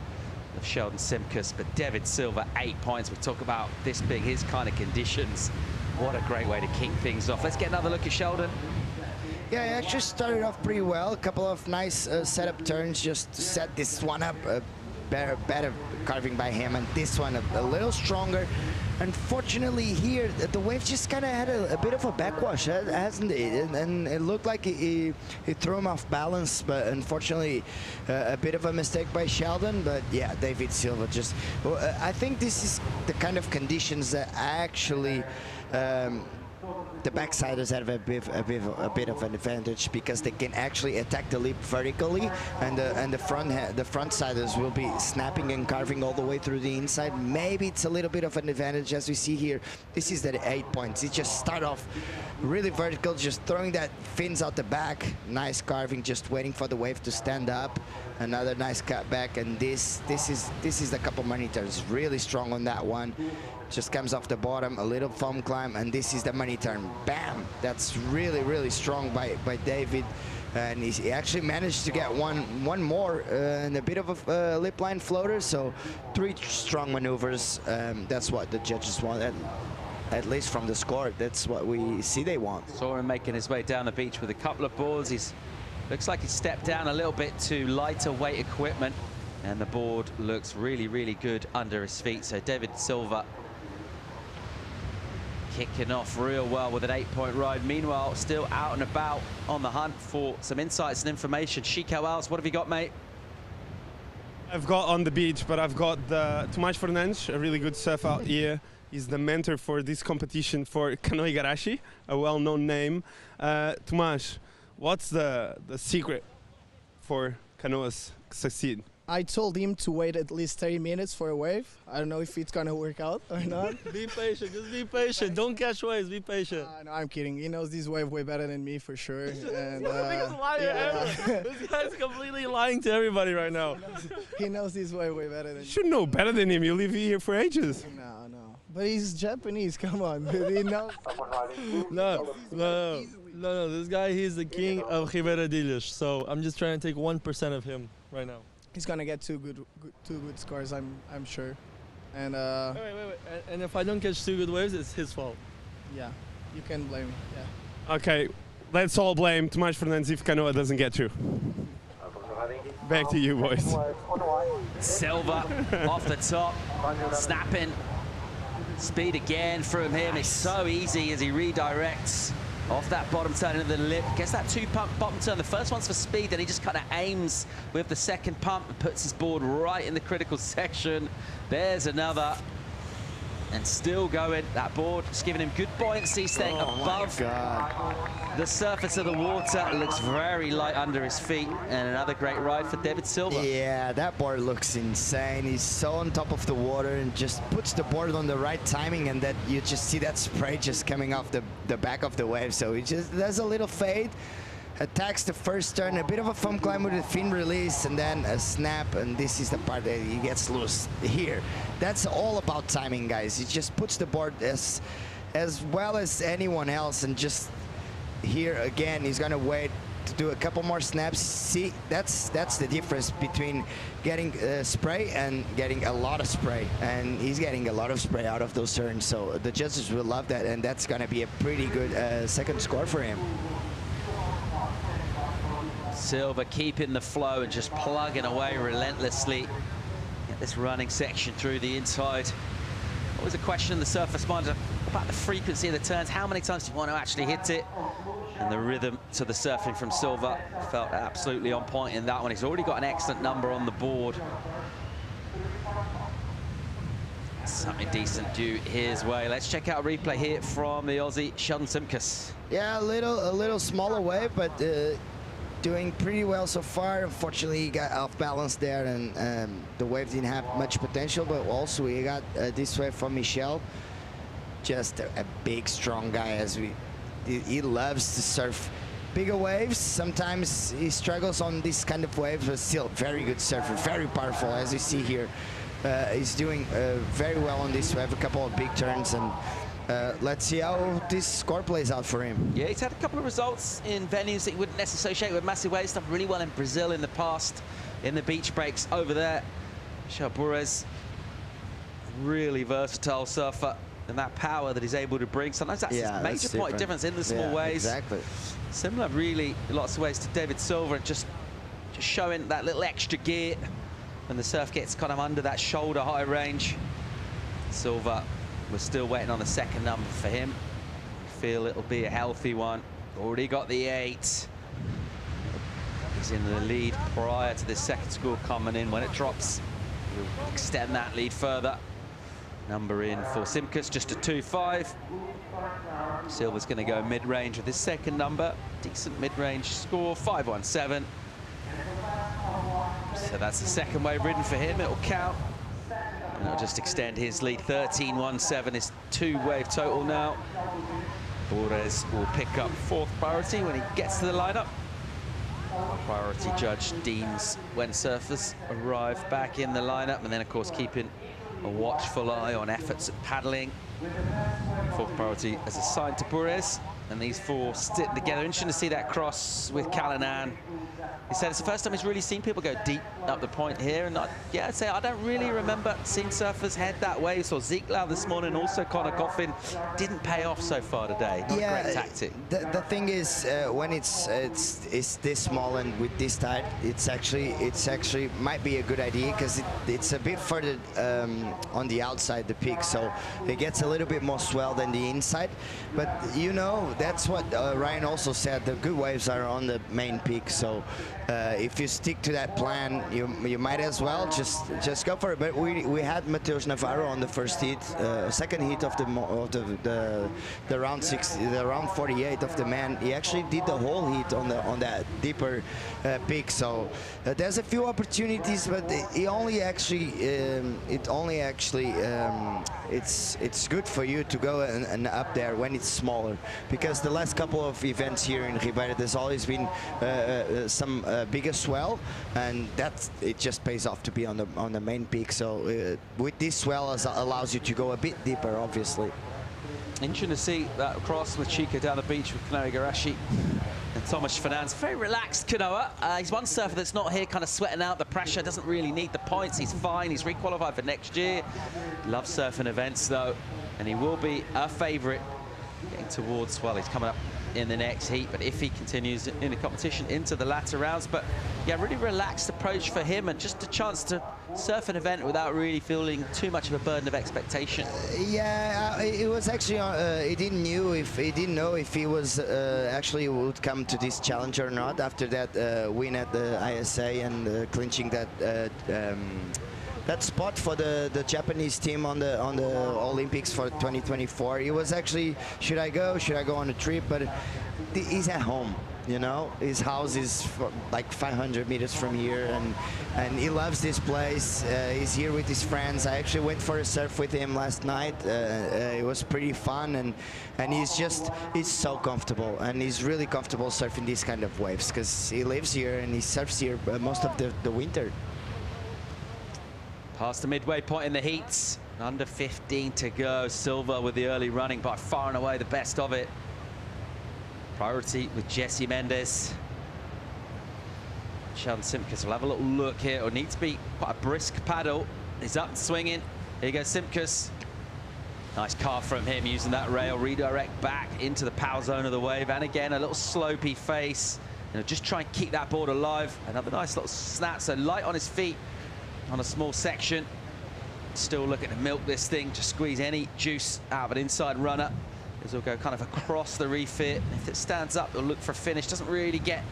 of Sheldon Simkus. But David Silva, 8 points. We talk about this being his kind of conditions. What a great way to kick things off. Let's get another look at Sheldon. Yeah, he actually started off pretty well. A couple of nice setup turns just to set this one up. Better carving by him, and this one a little stronger. Unfortunately here, the wave just kind of had a bit of a backwash, hasn't it? And it looked like he threw him off balance, but unfortunately a bit of a mistake by Sheldon. But yeah, David Silva just... I think this is the kind of conditions that actually... the backsiders have a bit of an advantage because they can actually attack the lip vertically, and the frontsiders will be snapping and carving all the way through the inside. Maybe it's a little bit of an advantage, as we see here. This is the 8 points. He just start off really vertical, just throwing that fins out the back. Nice carving, just waiting for the wave to stand up. Another nice cut back, and this is the couple money turns. Really strong on that one. Just comes off the bottom, a little foam climb, and this is the money turn. Bam! That's really strong by David, and he actually managed to get one more and a bit of a lip line floater. So 3 strong maneuvers. That's what the judges want, at least from the score. That's what we see they want. Saw him making his way down the beach with a couple of boards. Looks like he stepped down a little bit to lighter weight equipment, and the board looks really good under his feet. So David Silva kicking off real well with an 8-point ride. Meanwhile, still out and about on the hunt for some insights and information. Chico Alves, what have you got, mate? I've got on the beach, but I've got Tomás Fernandes, a really good surfer out here. He's the mentor for this competition for Canoa Igarashi, a well-known name. Tomás, what's the secret for canoas succeed? I told him to wait at least 30 minutes for a wave. I don't know if it's gonna work out or not. Be patient, just be patient. Don't catch waves, be patient. No, I'm kidding. He knows this wave way better than me for sure. And, the biggest liar ever. This guy's completely lying to everybody right now. He knows this wave way better than me. You should know better than him. You live here for ages. No. But he's Japanese, come on. He knows. No. This guy, he's the king of Ribeira de Ilhas. So I'm just trying to take 1% of him right now. He's gonna get two good scores, I'm sure. And wait. And if I don't catch 2 good waves, it's his fault. Yeah, you can blame me. Yeah. Okay, let's all blame Tomás Fernandes if Canoa doesn't get through. Back to you, boys. Silva off the top, snapping. Speed again from him. It's so easy as he redirects Off that bottom turn into the lip, gets that two-pump bottom turn. The first one's for speed, then he just kind of aims with the second pump and puts his board right in the critical section. There's another. And still going. That board is giving him good buoyancy, staying above the surface of the water. It looks very light under his feet. And another great ride for David Silva. Yeah, that board looks insane. He's so on top of the water and just puts the board on the right timing, and that you just see that spray just coming off the back of the wave. So he just does a little fade, attacks the first turn, a bit of a foam climb with a fin release, and then a snap, and this is the part that he gets loose here. That's all about timing, guys. He just puts the board as well as anyone else, and just here again, he's gonna wait to do a couple more snaps. See, that's the difference between getting spray and getting a lot of spray, and he's getting a lot of spray out of those turns, so the judges will love that, and that's gonna be a pretty good second score for him. Silva keeping the flow and just plugging away relentlessly. Get this running section through the inside. Always a question the surface monitor about the frequency of the turns. How many times do you want to actually hit it? And the rhythm to the surfing from Silva felt absolutely on point in that one. He's already got an excellent number on the board. Something decent due his way. Let's check out a replay here from the Aussie Sheldon Simkus. Yeah, a little smaller wave, but doing pretty well so far. Unfortunately, he got off balance there, and the wave didn't have much potential, but also he got this wave from Michel. Just a big, strong guy. He loves to surf bigger waves. Sometimes he struggles on this kind of waves, but still very good surfer, very powerful, as you see here. He's doing very well on this wave, a couple of big turns, and let's see how this score plays out for him. Yeah, he's had a couple of results in venues that you wouldn't necessarily associate with massive waves. Done really well in Brazil in the past, in the beach breaks over there. Michel Bourez, really versatile surfer, and that power that he's able to bring. Sometimes that's a major point of difference in the small waves. Exactly. Similar, really, in lots of ways to David Silva, and just showing that little extra gear when the surf gets kind of under that shoulder high range. Silva, we're still waiting on the second number for him. I feel it'll be a healthy one. Already got the 8. He's in the lead prior to this second score coming in. When it drops, we'll extend that lead further. Number in for Simkus, just a 2.5. Silva's going to go mid-range with his second number. Decent mid-range score, 5.17. So that's the second wave ridden for him. It'll count. And it'll just extend his lead. 13.17 is 2-wave total now. Bourez will pick up 4th priority when he gets to the lineup. Priority judge deems when surfers arrive back in the lineup, and then of course keeping a watchful eye on efforts at paddling. 4th priority as assigned to Bourez, and these 4 sitting together. Interesting to see that cross with Callanan. He said it's the first time he's really seen people go deep up the point here, and I'd say I don't really remember seeing surfers head that way. So Ziegler this morning, also Connor Coffin, didn't pay off so far today. Not a great tactic. The thing is, when it's this small and with this tide, it's actually might be a good idea, because it's a bit further on the outside the peak, so it gets a little bit more swell than the inside. But you know, that's what Ryan also said. The good waves are on the main peak, so if you stick to that plan, you might as well just go for it. But we had Mateus Navarro on the first heat, second heat of the round 60, the round 48 of the man. He actually did the whole heat on that deeper peak. So there's a few opportunities, but it's good for you to go and up there when it's smaller, because the last couple of events here in Rio Waida, there's always been some bigger swell, and it just pays off to be on the main peak. So with this swell, allows you to go a bit deeper, obviously. Interesting to see that cross with Chica down the beach with Kanoa Igarashi and Thomas Fernandes. Very relaxed Kanoa. He's one surfer that's not here kind of sweating out the pressure, doesn't really need the points. He's fine. He's requalified for next year. Loves surfing events though, and he will be a favourite getting towards, well, he's coming up in the next heat, but if he continues in the competition into the latter rounds. But yeah, really relaxed approach for him, and just a chance to surf an event without really feeling too much of a burden of expectation. Yeah, it was actually he didn't know if he was actually would come to this challenge or not after that win at the ISA and clinching that spot for the Japanese team on the Olympics for 2024. He was actually, should I go on a trip? But he's at home, you know. His house is like 500 meters from here, and he loves this place. He's here with his friends. I actually went for a surf with him last night. It was pretty fun, and he's so comfortable, and he's really comfortable surfing these kind of waves because he lives here and he surfs here most of the winter. Past the midway point in the heats, under 15 to go. Silva with the early running, by far and away the best of it. Priority with Jesse Mendes. Sheldon Simkus will have a little look here. It'll need to be quite a brisk paddle. He's up and swinging. Here goes Simkus. Nice carve from him, using that rail, redirect back into the power zone of the wave. And again, a little slopey face. Just try and keep that board alive. Another nice little snap, so light on his feet on a small section. Still looking to milk this thing, just squeeze any juice out of an inside runner. This will go kind of across the refit. If it stands up, it'll look for a finish. Doesn't really get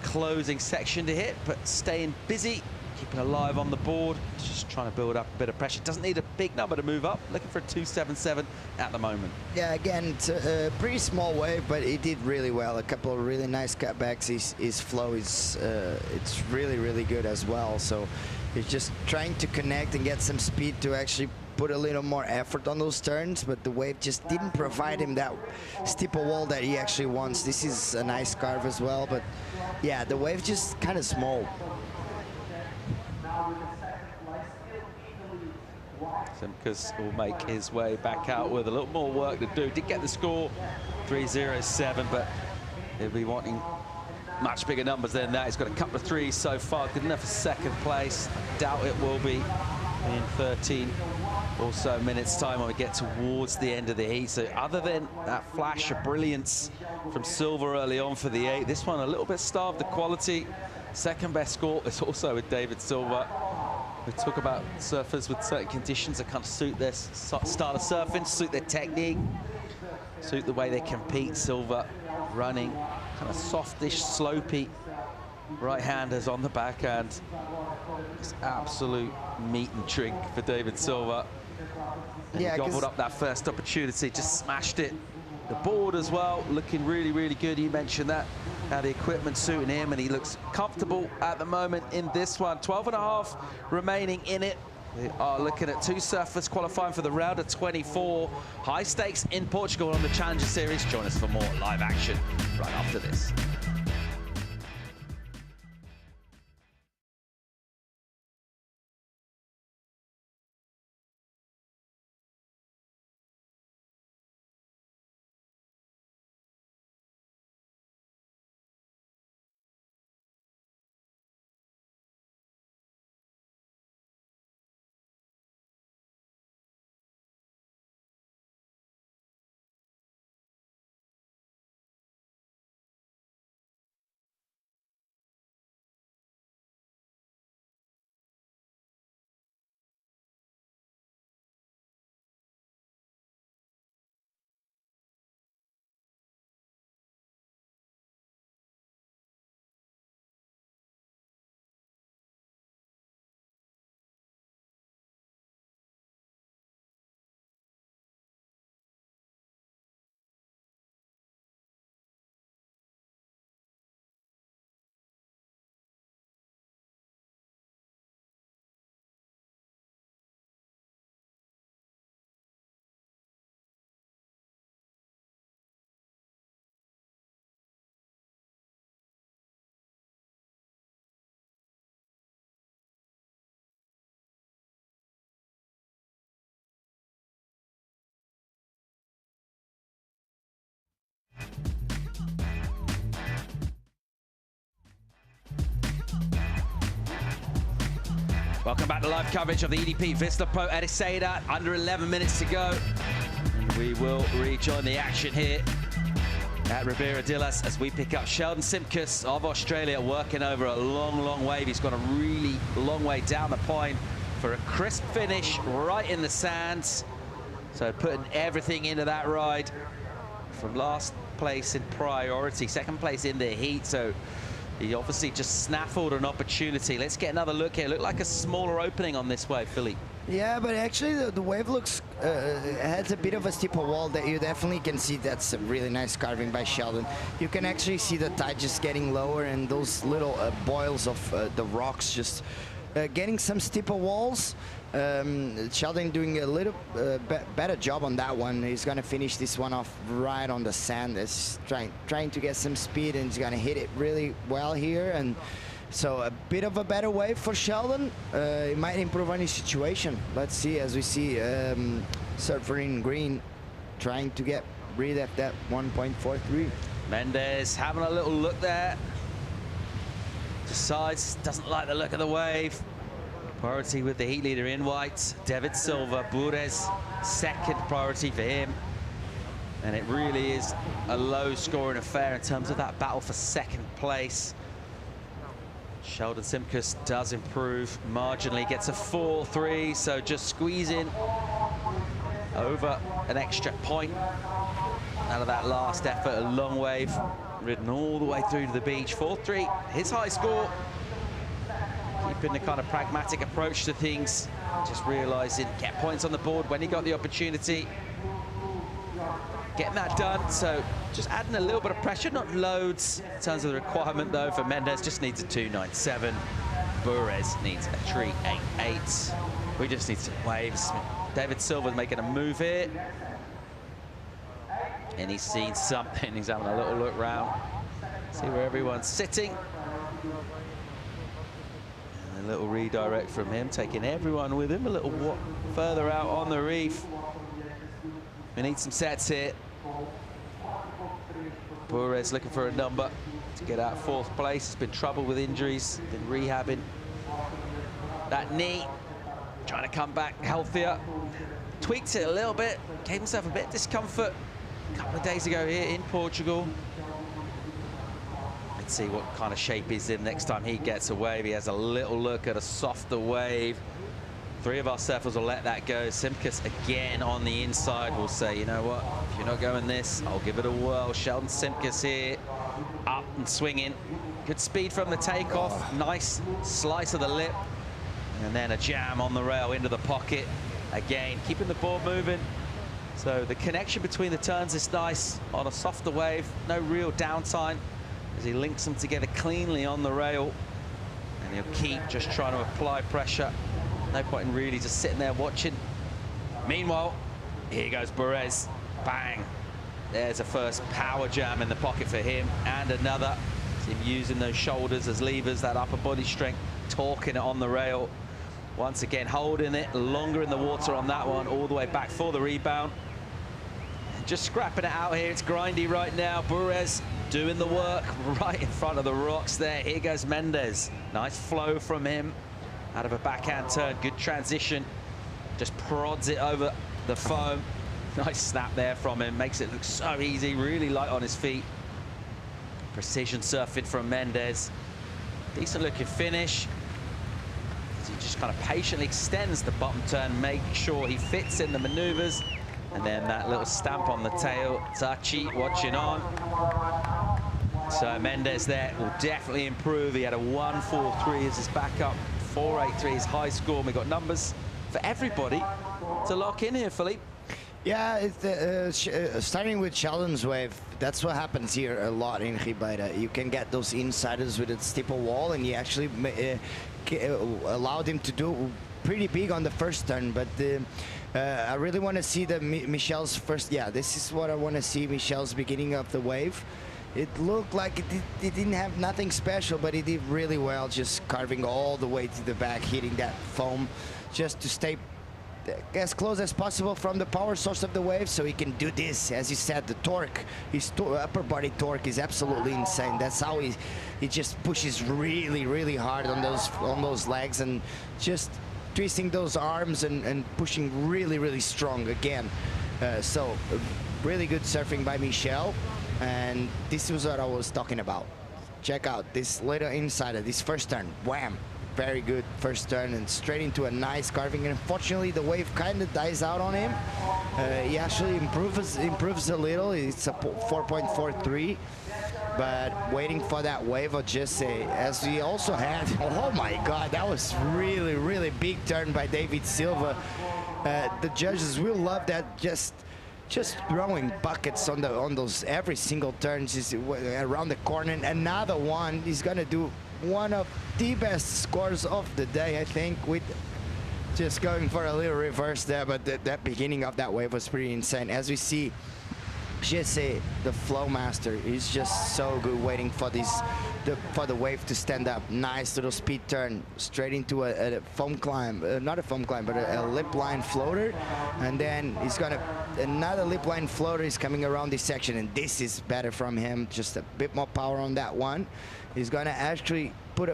the closing section to hit, but staying busy, keeping alive on the board. Just trying to build up a bit of pressure. Doesn't need a big number to move up. Looking for a 277 at the moment. Yeah, again, it's a pretty small wave, but he did really well. A couple of really nice cutbacks. His flow is it's really, really good as well. So he's just trying to connect and get some speed to actually put a little more effort on those turns, but the wave just didn't provide him that steeper wall that he actually wants. This is a nice carve as well, but yeah, the wave just kind of small. Simkus will make his way back out with a little more work to do. Did get the score 307, but he'll be wanting much bigger numbers than that. He's got a couple of threes so far. Good enough for second place. Doubt it will be in 13 or so minutes time when we get towards the end of the heat. So other than that flash of brilliance from Silva early on for the 8, this one a little bit starved the quality. Second best score is also with David Silva. We talk about surfers with certain conditions that kind of suit their style of surfing, suit their technique, suit the way they compete. Silva running kind of softish, slopey right-handers on the backhand. It's absolute meat and drink for David Silva. And yeah, he gobbled up that first opportunity, just smashed it. The board as well, looking really, really good. You mentioned that, how the equipment suiting him, and he looks comfortable at the moment in this one. 12.5 remaining in it. We are looking at 2 surfers qualifying for the round of 24. High stakes in Portugal on the Challenger Series. Join us for more live action right after this. Welcome back to live coverage of the EDP Vissla Pro Ericeira. Under 11 minutes to go. And we will rejoin the action here at Ribeira Dillas as we pick up Sheldon Simkus of Australia, working over a long wave. He's gone a really long way down the point for a crisp finish right in the sands. So putting everything into that ride from last place in priority, second place in the heat. So he obviously just snaffled an opportunity. Let's get another look here. Looked like a smaller opening on this wave, Philly. Yeah, but actually the wave looks has a bit of a steeper wall that you definitely can see. That's a really nice carving by Sheldon. You can actually see the tide just getting lower and those little boils of the rocks just getting some steeper walls. Sheldon doing a little better job on that one. He's going to finish this one off right on the sand. It's trying to get some speed, and he's going to hit it really well here. And so a bit of a better wave for Sheldon. It might improve on his situation. Let's see, as we see surfer in green trying to get rid of that 1.43. Mendes having a little look there. Decides doesn't like the look of the wave. Priority with the heat leader in white, David Silva. Bures, second priority for him. And it really is a low-scoring affair in terms of that battle for second place. Sheldon Simkus does improve marginally, gets a 4-3, so just squeezing over an extra point out of that last effort. A long wave, ridden all the way through to the beach. 4-3, his high score. Keeping the kind of pragmatic approach to things, just realizing get points on the board when he got the opportunity, getting that done. So just adding a little bit of pressure, not loads in terms of the requirement though. For Mendes, just needs a 2.97. Bures needs a 3.88. We just need some waves. David Silva's making a move here, and he's seen something. He's having a little look round, see where everyone's sitting. A little redirect from him, taking everyone with him a little walk further out on the reef. We need some sets here. Bures looking for a number to get out fourth place. He's been troubled with injuries, been rehabbing that knee, trying to come back healthier. Tweaked it a little bit, gave himself a bit of discomfort a couple of days ago here in Portugal. Let's see what kind of shape he's in next time he gets a wave. He has a little look at a softer wave. Three of our surfers will let that go. Simkus again on the inside will say, you know what, if you're not going this, I'll give it a whirl. Sheldon Simkus here, up and swinging. Good speed from the takeoff. Nice slice of the lip. And then a jam on the rail into the pocket. Again, keeping the board moving. So the connection between the turns is nice on a softer wave. No real downtime as he links them together cleanly on the rail. And he'll keep just trying to apply pressure. No point in really just sitting there watching. Meanwhile, here goes Bures. Bang. There's a first power jam in the pocket for him, and another. It's him using those shoulders as levers, that upper body strength, torquing it on the rail. Once again, holding it longer in the water on that one, all the way back for the rebound. Just scrapping it out here. It's grindy right now. Bures doing the work right in front of the rocks there. Here goes Mendes. Nice flow from him out of a backhand turn. Good transition. Just prods it over the foam. Nice snap there from him. Makes it look so easy. Really light on his feet. Precision surfing from Mendes. Decent looking finish. He just kind of patiently extends the bottom turn, make sure he fits in the maneuvers. And then that little stamp on the tail. Tachi watching on. So Mendes there will definitely improve. He had a 1.43 as his backup, 4.83 his high score. And we got numbers for everybody to lock in here, Philippe. Yeah, it's starting with Sheldon's wave. That's what happens here a lot in Rio Waida. You can get those insiders with a steeper wall, and you actually allowed him to do pretty big on the first turn. But I really want to see Michel's first. Yeah, this is what I want to see, Michel's beginning of the wave. It looked like it didn't have nothing special, but he did really well, just carving all the way to the back, hitting that foam, just to stay as close as possible from the power source of the wave, so he can do this. As you said, the torque, his upper body torque is absolutely insane. That's how he just pushes really, really hard on those legs, and just twisting those arms and pushing really, really strong again. So really good surfing by Michel. And this is what I was talking about. Check out this little insider, this first turn, wham. Very good first turn and straight into a nice carving. And unfortunately, the wave kind of dies out on him. He actually improves a little. It's a 4.43. But waiting for that wave of Jesse, as we also had, oh my God, that was really, really big turn by David Silva. The judges will love that, just throwing buckets on those every single turn around the corner. And another one, he's gonna do one of the best scores of the day, I think, with just going for a little reverse there. But that beginning of that wave was pretty insane. As we see, Jesse, the flow master, is just so good, waiting for for the wave to stand up. Nice little speed turn straight into a foam climb, not a foam climb, but a lip line floater. And then he's gonna, another lip line floater is coming around this section, and this is better from him. Just a bit more power on that one. He's gonna actually put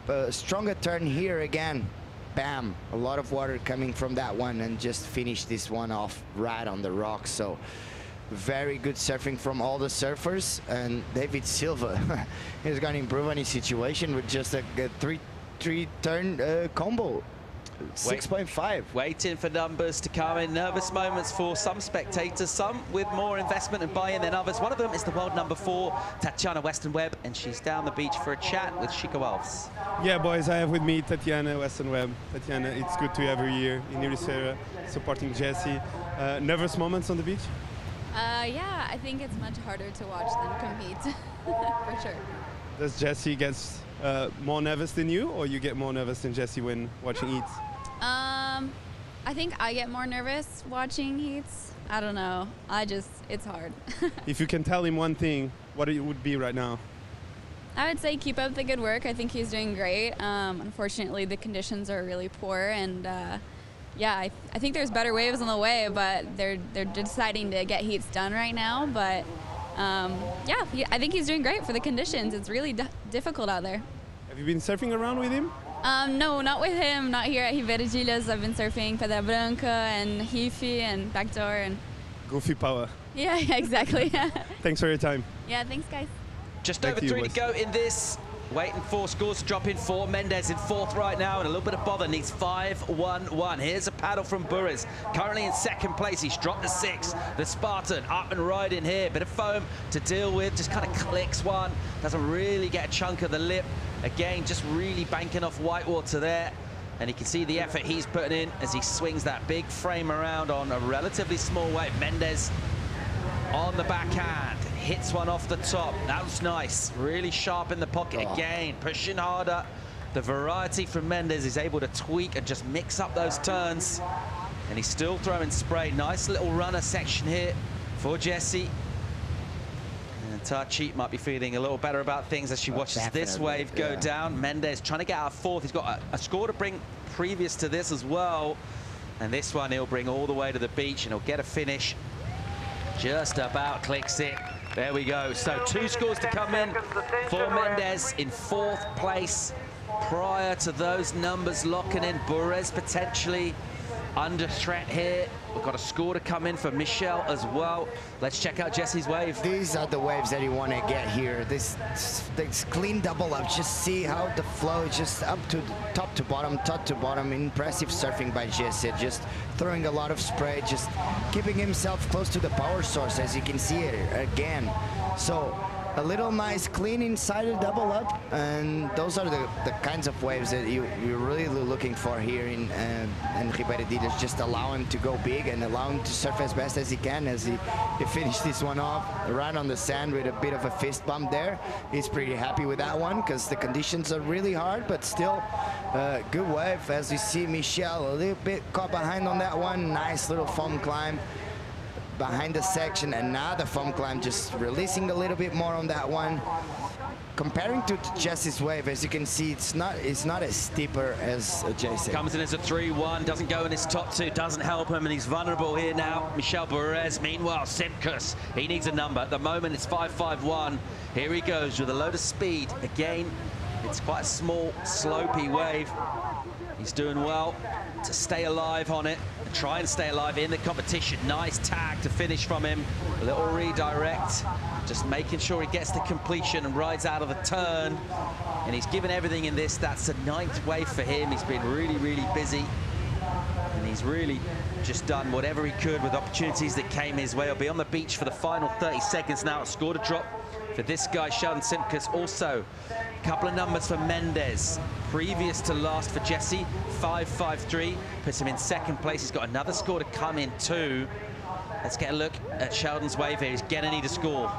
a stronger turn here again. Bam, a lot of water coming from that one, and just finish this one off right on the rocks. So very good surfing from all the surfers, and David Silva is going to improve on his situation with just a three turn combo. 6.5. Waiting for numbers to come in. Nervous moments for some spectators, some with more investment and buy-in than others. One of them is the world number 4, Tatiana Weston Webb, and she's down the beach for a chat with Chico Alves. Yeah, boys, I have with me Tatiana Weston Webb. Tatiana, it's good to have her here in Ericeira, supporting Jesse. Nervous moments on the beach? Yeah, I think it's much harder to watch than compete, for sure. Does Jesse get more nervous than you, or you get more nervous than Jesse when watching heats? I think I get more nervous watching heats. I don't know. It's hard. If you can tell him one thing, what it would be right now? I would say keep up the good work. I think he's doing great. Unfortunately, the conditions are really poor, and yeah, I think there's better waves on the way, but they're deciding to get heats done right now. But yeah, I think he's doing great for the conditions. It's really difficult out there. Have you been surfing around with him? No, not with him. Not here at Ribeiradilhas. I've been surfing Pedra Branca and Rife and Backdoor and. Goofy power. Yeah, exactly. Thanks for your time. Yeah, thanks, guys. Just over 3 to go in this. Waiting for scores to drop in 4. Mendez in 4th right now, and a little bit of bother. Needs 5-1-1. Here's a paddle from Burris. Currently in 2nd place. He's dropped to 6th. The Spartan up and riding here. Bit of foam to deal with. Just kind of clicks one. Doesn't really get a chunk of the lip. Again, just really banking off whitewater there. And you can see the effort he's putting in as he swings that big frame around on a relatively small wave. Mendez on the backhand. Hits one off the top. That was nice. Really sharp in the pocket again. Pushing harder. The variety from Mendez is able to tweak and just mix up those turns. And he's still throwing spray. Nice little runner section here for Jesse. And Tachi might be feeling a little better about things as she watches this wave go down. Mendez trying to get out of 4th. He's got a score to bring previous to this as well. And this one he'll bring all the way to the beach, and he'll get a finish. Just about clicks it. There we go. So 2 scores to come in for Mendez in 4th place. Prior to those numbers locking in, Burres potentially under threat here. We've got a score to come in for Michelle as well. Let's check out Jesse's wave. These are the waves that you want to get here. This clean double up. Just see how the flow is just up to top to bottom. Impressive surfing by Jesse. Just throwing a lot of spray, just keeping himself close to the power source, as you can see it again. So a little nice clean inside a double up, and those are the kinds of waves that you're really looking for here in Ribeiradilhas. Just allow him to go big and allow him to surf as best as he can, as he finished this one off right on the sand with a bit of a fist bump there. He's pretty happy with that one because the conditions are really hard, but still good wave. As you see Michelle a little bit caught behind on that one. Nice little foam climb behind the section, and now the foam climb, just releasing a little bit more on that one. Comparing to Jesse's wave, as you can see, it's not as steeper as Jesse. Comes in as a 3-1, doesn't go in his top 2, doesn't help him, and he's vulnerable here now. Michel Burres, meanwhile, Simkus, he needs a number. At the moment, it's 5-5-1. Here he goes with a load of speed. Again, it's quite a small, slopey wave. He's doing well to stay alive on it. and try and stay alive in the competition. Nice tag to finish from him. A little redirect, just making sure he gets the completion and rides out of the turn. And he's given everything in this. That's the 9th wave for him. He's been really, really busy. And he's really just done whatever he could with opportunities that came his way. He'll be on the beach for the final 30 seconds now. Scored a drop for this guy, Sheldon Simkus. Also, a couple of numbers for Mendes. Previous to last for Jesse, 5.53. Puts him in 2nd place. He's got another score to come in too. Let's get a look at Sheldon's wave here. He's gonna need a score.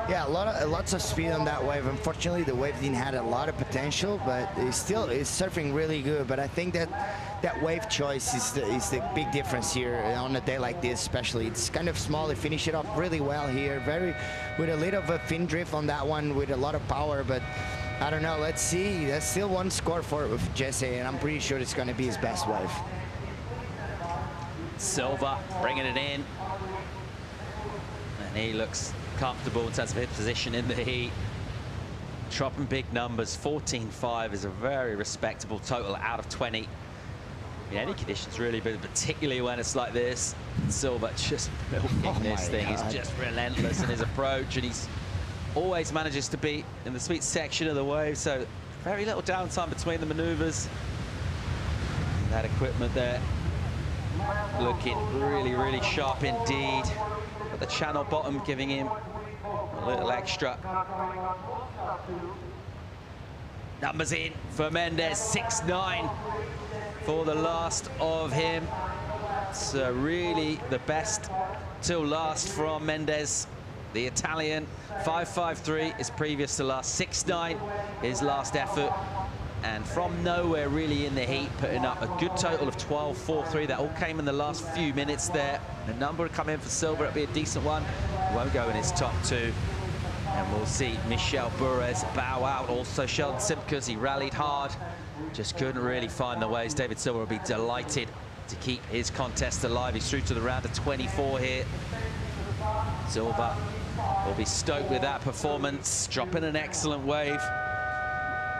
Yeah, lots of speed on that wave. Unfortunately, the wave didn't have a lot of potential, but he's surfing really good. But I think that wave choice is the big difference here on a day like this, especially. It's kind of small. They finish it off really well here, with a little of a fin drift on that one, with a lot of power. But I don't know. Let's see. There's still one score for Jesse, and I'm pretty sure it's going to be his best wave. Silva bringing it in, and he looks comfortable in terms of his position in the heat. Dropping big numbers. 14.5 is a very respectable total out of 20. In any conditions really, but particularly when it's like this. Silva just milking this thing. God. He's just relentless in his approach, and he's always manages to be in the sweet section of the wave, so very little downtime between the maneuvers. That equipment there looking really, really sharp indeed. But the channel bottom giving him a little extra. Numbers in for Mendes, 6.9 for the last of him. It's really the best till last from Mendes, the Italian. 5.53 is previous to last, 6.9 his last effort. And from nowhere really in the heat, putting up a good total of 12.43. That all came in the last few minutes there. The number will come in for Silva, it'll be a decent one. Won't go in his top 2. And we'll see Michel Burres bow out. Also Sheldon Simkus, he rallied hard, just couldn't really find the ways. David Silva will be delighted to keep his contest alive. He's through to the round of 24 here. Silva will be stoked with that performance, dropping an excellent wave.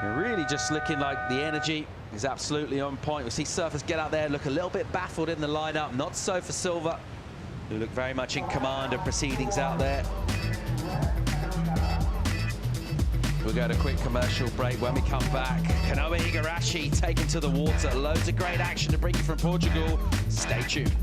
And really just looking like the energy is absolutely on point. We see surfers get out there, look a little bit baffled in the lineup. Not so for Silva, who look very much in command of proceedings out there. We'll go to a quick commercial break. When we come back, Kanoa Igarashi taken to the water. Loads of great action to bring you from Portugal. Stay tuned.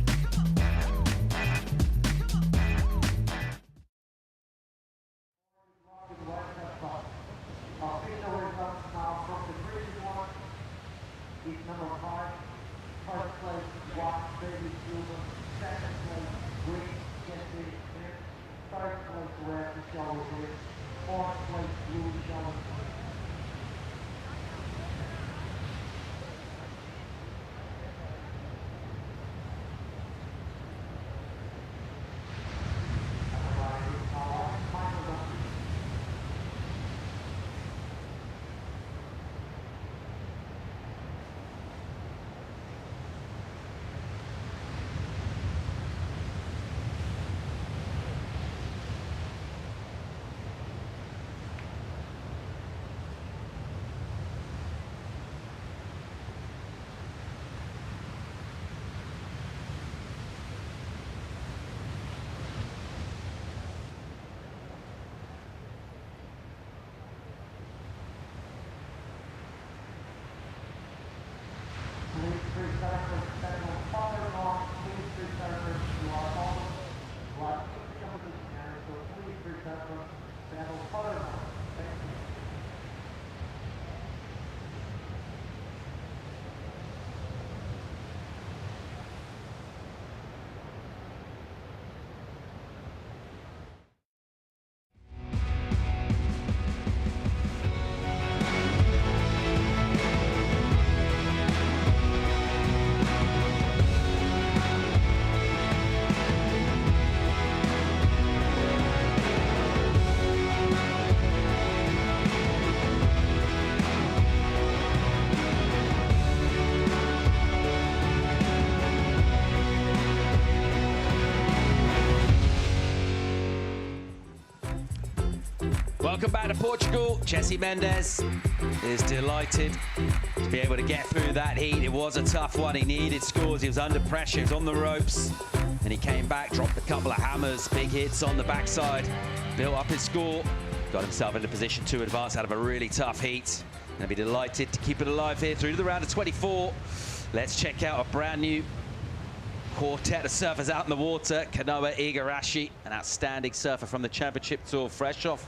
Welcome back to Portugal. Jesse Mendes is delighted to be able to get through that heat. It was a tough one. He needed scores. He was under pressure. He was on the ropes. And he came back, dropped a couple of hammers, big hits on the backside, built up his score, got himself into position to advance out of a really tough heat. And be delighted to keep it alive here through to the round of 24. Let's check out a brand new quartet of surfers out in the water. Kanoa Igarashi, an outstanding surfer from the Championship Tour, fresh off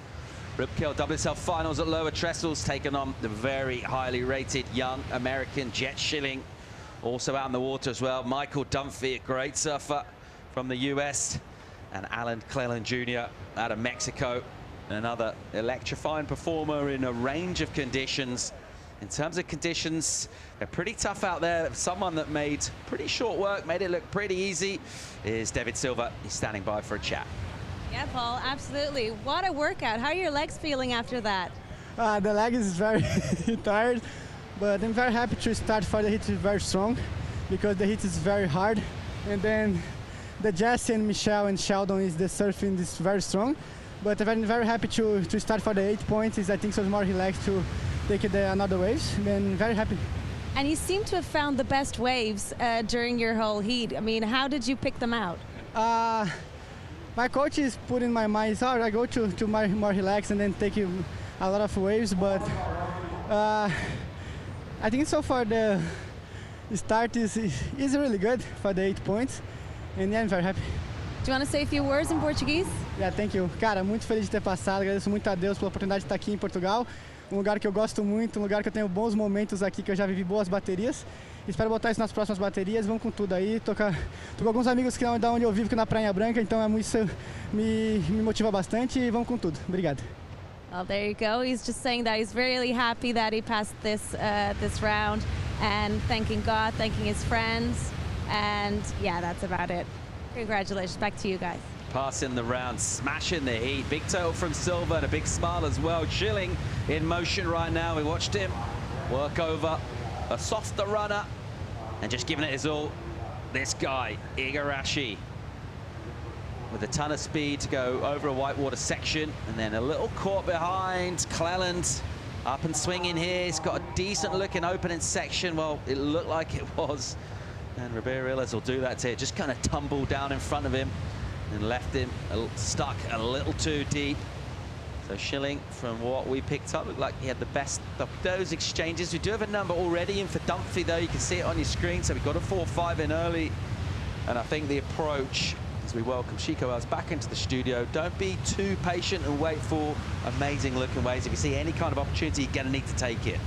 Rip Curl WSL finals at Lower Trestles, taking on the very highly rated young American Jet Schilling, also out in the water as well. Michael Dunphy, a great surfer from the US, and Alan Cleland Jr. out of Mexico, another electrifying performer in a range of conditions. In terms of conditions, they're pretty tough out there. Someone that made pretty short work, made it look pretty easy, is David Silva. He's standing by for a chat. Yeah, Paul, absolutely. What a workout. How are your legs feeling after that? The leg is very tired, but I'm very happy to start for the heat very strong because the heat is very hard. And then the Jesse and Michelle and Sheldon is the surfing is very strong. But I'm very happy to start for the 8 points. I think so it's more relaxed to take another waves. Then very happy. And you seem to have found the best waves during your whole heat. I mean, how did you pick them out? My coach is putting my mind, I go to more relaxed and then take a lot of waves. But I think so far the start is really good for the 8 points. And yeah, I'm very happy. Do you want to say a few words in Portuguese? Yeah, thank you. Cara, muito feliz de ter passado. Agradeço muito a Deus pela oportunidade de estar aqui em Portugal. Um lugar que eu gosto muito, um lugar que eu tenho bons momentos aqui, que eu já vivi boas baterias. Espero botar isso nas próximas baterias. Vamos com tudo aí. Tô com alguns amigos que não da onde eu vivo, que na Praia Branca, então isso me motiva bastante e vamos com tudo. Obrigado. Well, there you go. He's just saying that he's really happy that he passed this round, and thanking God, thanking his friends, and yeah, that's about it. Congratulations. Back to you guys. Passing the round, smashing the heat. Big total from Silva and a big smile as well. Schilling in motion right now. We watched him work over a softer runner and just giving it his all. This guy, Igarashi, with a ton of speed to go over a whitewater section, and then a little caught behind. Cleland up and swinging here. He's got a decent looking opening section. Well, it looked like it was. And Ribeiro-Illes will do that here. Just kind of tumbled down in front of him and left him stuck a little too deep. So Schilling, from what we picked up, looked like he had the best of those exchanges. We do have a number already in for Dunphy, though. You can see it on your screen. So we got a 4-5 in early. And I think the approach, as we welcome Chico Wells back into the studio, don't be too patient and wait for amazing looking waves. If you see any kind of opportunity, you're going to need to take it.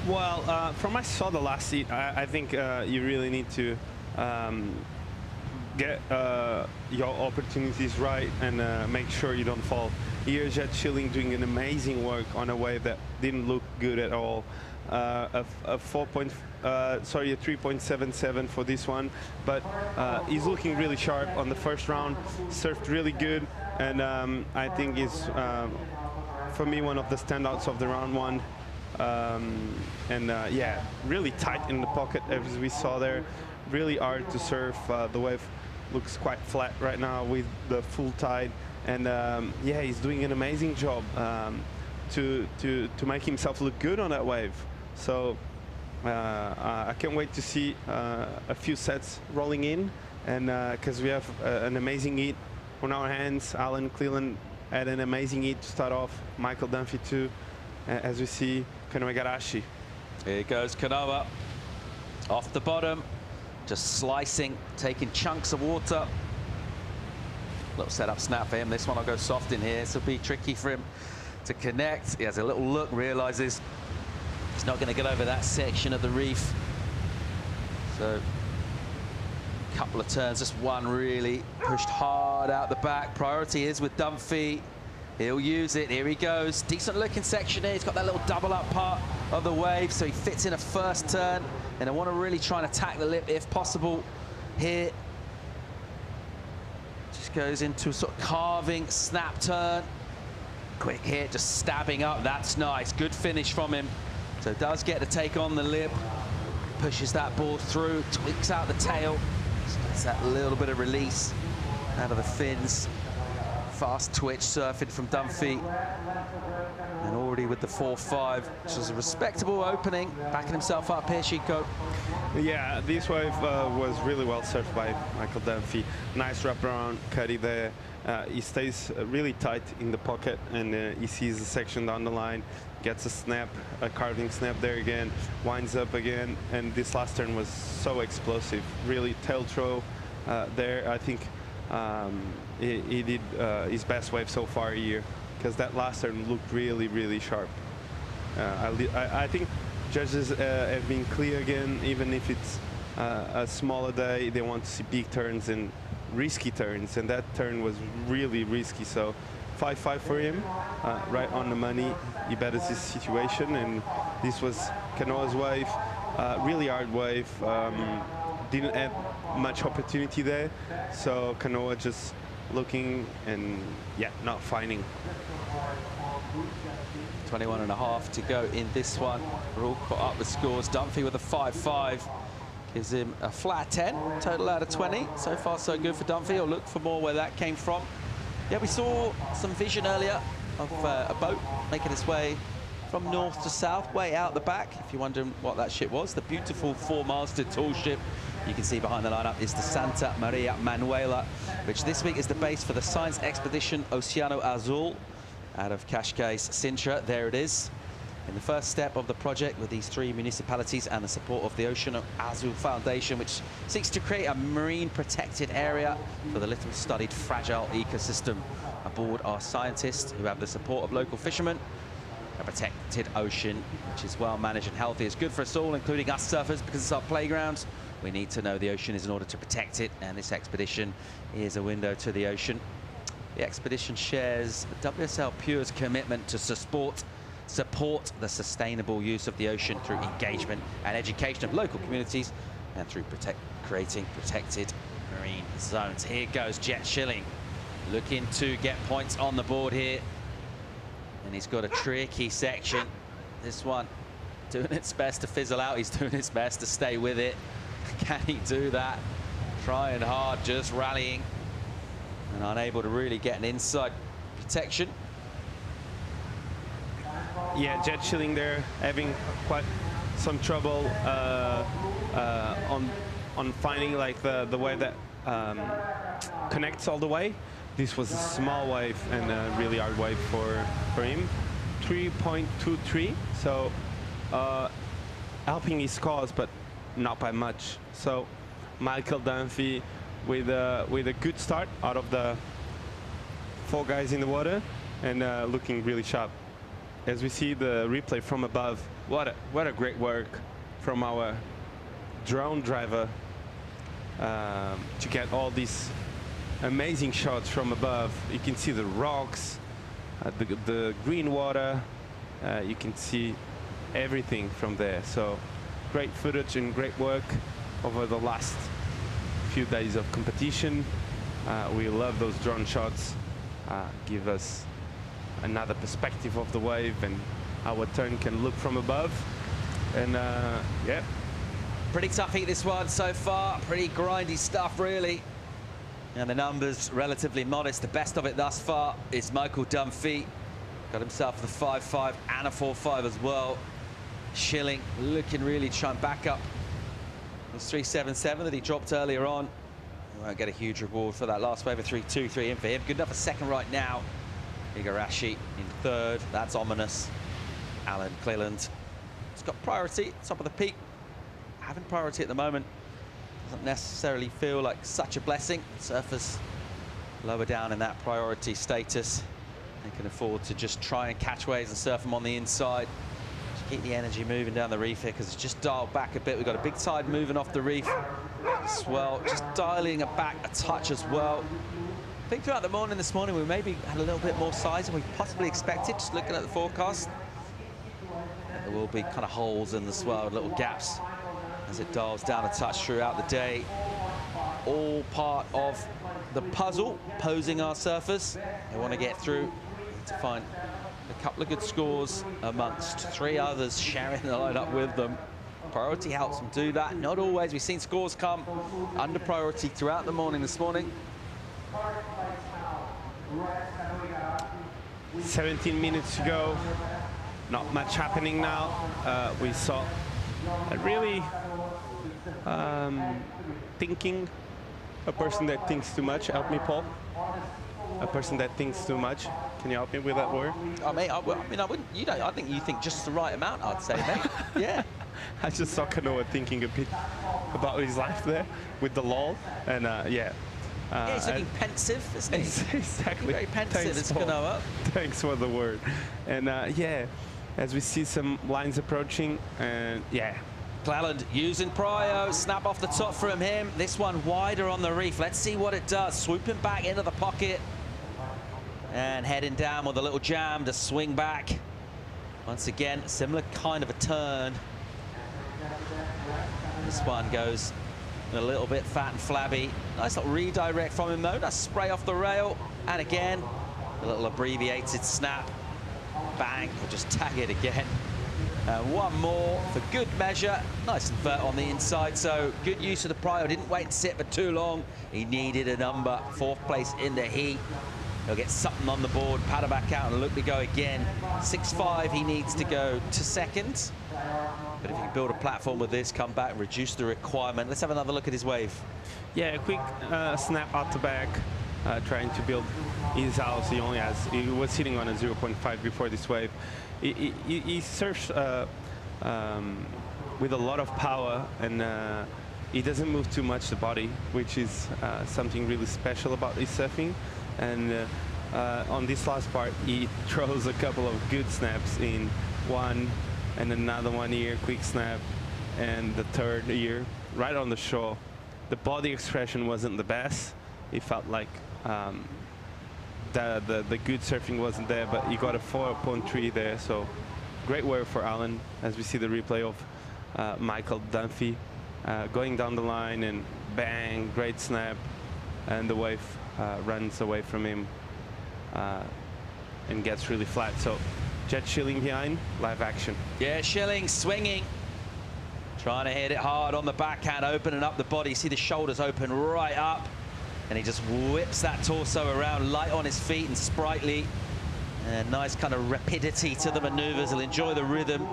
Well, from I saw the last seat, I think you really need to get your opportunities right and make sure you don't fall. Here's Jet Schilling doing an amazing work on a wave that didn't look good at all. A 3.77 for this one, but he's looking really sharp on the first round, surfed really good, and I think is for me one of the standouts of the round one. Yeah, really tight in the pocket, as we saw there. Really hard to surf. The wave looks quite flat right now with the full tide, and yeah, he's doing an amazing job to make himself look good on that wave. So I can't wait to see a few sets rolling in, and because we have an amazing heat on our hands. Alan Cleland had an amazing heat to start off. Michael Dunphy too, as we see. Kanoa Igarashi. Here goes Kanoa off the bottom, just slicing, taking chunks of water. Little setup snap for him. This one will go soft in here. This will be tricky for him to connect. He has a little look, realizes he's not going to get over that section of the reef. So a couple of turns, just one really pushed hard out the back. Priority is with Dunphy. He'll use it. Here he goes. Decent looking section here. He's got that little double up part of the wave, so he fits in a first turn. And I want to really try and attack the lip if possible here. Just goes into a sort of carving snap turn. Quick hit, just stabbing up. That's nice. Good finish from him. So does get to take on the lip. Pushes that board through, tweaks out the tail. Just gets that little bit of release out of the fins fast twitch surfing from Dunphy. And already with the 4-5, which was a respectable opening, backing himself up here, Chico. Yeah, this wave was really well surfed by Michael Dunphy. Nice wraparound, Caity there. He stays really tight in the pocket, and he sees the section down the line, gets a snap, a carving snap there again, winds up again, and this last turn was so explosive. Really tail throw there. I think he did his best wave so far here, because that last turn looked really, really sharp. I think judges have been clear again, even if it's a smaller day, they want to see big turns and risky turns, and that turn was really risky. So 5-5 for him, right on the money. He bettered his situation, and this was Canoa's wave, really hard wave. Didn't have much opportunity there, so Canoa just looking and not finding. 21.5 to go in this one. We're all caught up with scores. Dunphy with a 5-5 gives him a flat 10 total out of 20. So far so good for Dunphy. I'll look for more where that came from. Yeah, we saw some vision earlier of a boat making its way from north to south, way out the back. If you're wondering what that ship was, the beautiful 4-masted tall ship you can see behind the lineup is the Santa Maria Manuela, which this week is the base for the Science Expedition Oceano Azul out of Cascais, Sintra. There it is. In the first step of the project with these 3 municipalities and the support of the Oceano Azul Foundation, which seeks to create a marine protected area for the little studied fragile ecosystem. Aboard are scientists who have the support of local fishermen. A protected ocean, which is well managed and healthy, is good for us all, including us surfers, because it's our playground. We need to know the ocean is in order to protect it, and this expedition is a window to the ocean. The expedition shares WSL Pure's commitment to support the sustainable use of the ocean through engagement and education of local communities, and through creating protected marine zones. Here goes Jet Schilling, looking to get points on the board here. And he's got a tricky section. This one doing its best to fizzle out. He's doing his best to stay with it. Can he do that? Trying hard, just rallying, and unable to really get an inside protection. Yeah, Jet Schilling there having quite some trouble on finding like the way that connects all the way. This was a small wave and a really hard wave for him. 3.23, so helping his cause, but not by much. So Michael Dunphy with a good start out of the 4 guys in the water, and looking really sharp. As we see the replay from above, what a great work from our drone driver to get all these amazing shots from above. You can see the rocks, the green water, you can see everything from there. So great footage and great work over the last few days of competition. We love those drone shots, give us another perspective of the wave and how a turn can look from above. And yeah, pretty tough heat this one so far, pretty grindy stuff really. And the numbers relatively modest. The best of it thus far is Michael Dunphy. Got himself the 5-5 and a 4-5 as well. Schilling looking really trying back up. It was 3.77 that he dropped earlier on. He won't get a huge reward for that last wave of 3.23 in for him. Good enough for second right now. Igarashi in third. That's ominous. Alan Cleland has got priority, top of the peak. Having priority at the moment doesn't necessarily feel like such a blessing. Surfers lower down in that priority status. They can afford to just try and catch waves and surf them on the inside. Just keep the energy moving down the reef here, because it's just dialed back a bit. We've got a big tide moving off the reef. Swell just dialing it back a touch as well. I think throughout the morning this morning we maybe had a little bit more size than we possibly expected, just looking at the forecast. There will be kind of holes in the swell, little gaps, as it dials down a touch throughout the day. All part of the puzzle posing our surfers. They want to get through to find a couple of good scores amongst 3 others sharing the lineup with them. Priority helps them do that. Not always. We've seen scores come under priority throughout the morning this morning. 17 minutes to go. Not much happening now. We saw a really thinking, a person that thinks too much. Help me, Paul. A person that thinks too much. Can you help me with that word? I mean, I wouldn't. You don't. I think you think just the right amount. I'd say, mate. Yeah. I just saw Kanoa thinking a bit about his life there with the lull, and yeah. Yeah, he's looking pensive, isn't he? Exactly. Very pensive, Thanks, is Kanoa. Thanks for the word. And yeah, as we see some lines approaching, and yeah. Cleland using Pryor, snap off the top from him. This one wider on the reef. Let's see what it does. Swooping back into the pocket and heading down with a little jam to swing back. Once again, similar kind of a turn. This one goes a little bit fat and flabby. Nice little redirect from him though. Nice spray off the rail. And again, a little abbreviated snap. Bang, or just tag it again. One more for good measure. Nice and vert on the inside, so good use of the Pryor. Didn't wait to sit for too long. He needed a number. 4th place in the heat. He'll get something on the board, paddle back out and look to go again. 6.5 he needs to go to 2nd. But if you can build a platform with this, come back and reduce the requirement. Let's have another look at his wave. Yeah, a quick snap out the back, trying to build his house. He was sitting on a 0.5 before this wave. He surfs with a lot of power, and he doesn't move too much the body, which is something really special about his surfing. And on this last part, he throws a couple of good snaps in one, and another one here, quick snap, and the third here, right on the shore. The body expression wasn't the best. It felt like the good surfing wasn't there, but he got a 4.3 there, so great work for Alan, as we see the replay of Michael Dunphy going down the line, and bang, great snap, and the wave runs away from him and gets really flat. So Jet Schilling behind, live action. Yeah, Schilling swinging, trying to hit it hard on the backhand, opening up the body. See the shoulders open right up, and he just whips that torso around, light on his feet and sprightly. And nice kind of rapidity to the maneuvers. He'll enjoy the rhythm.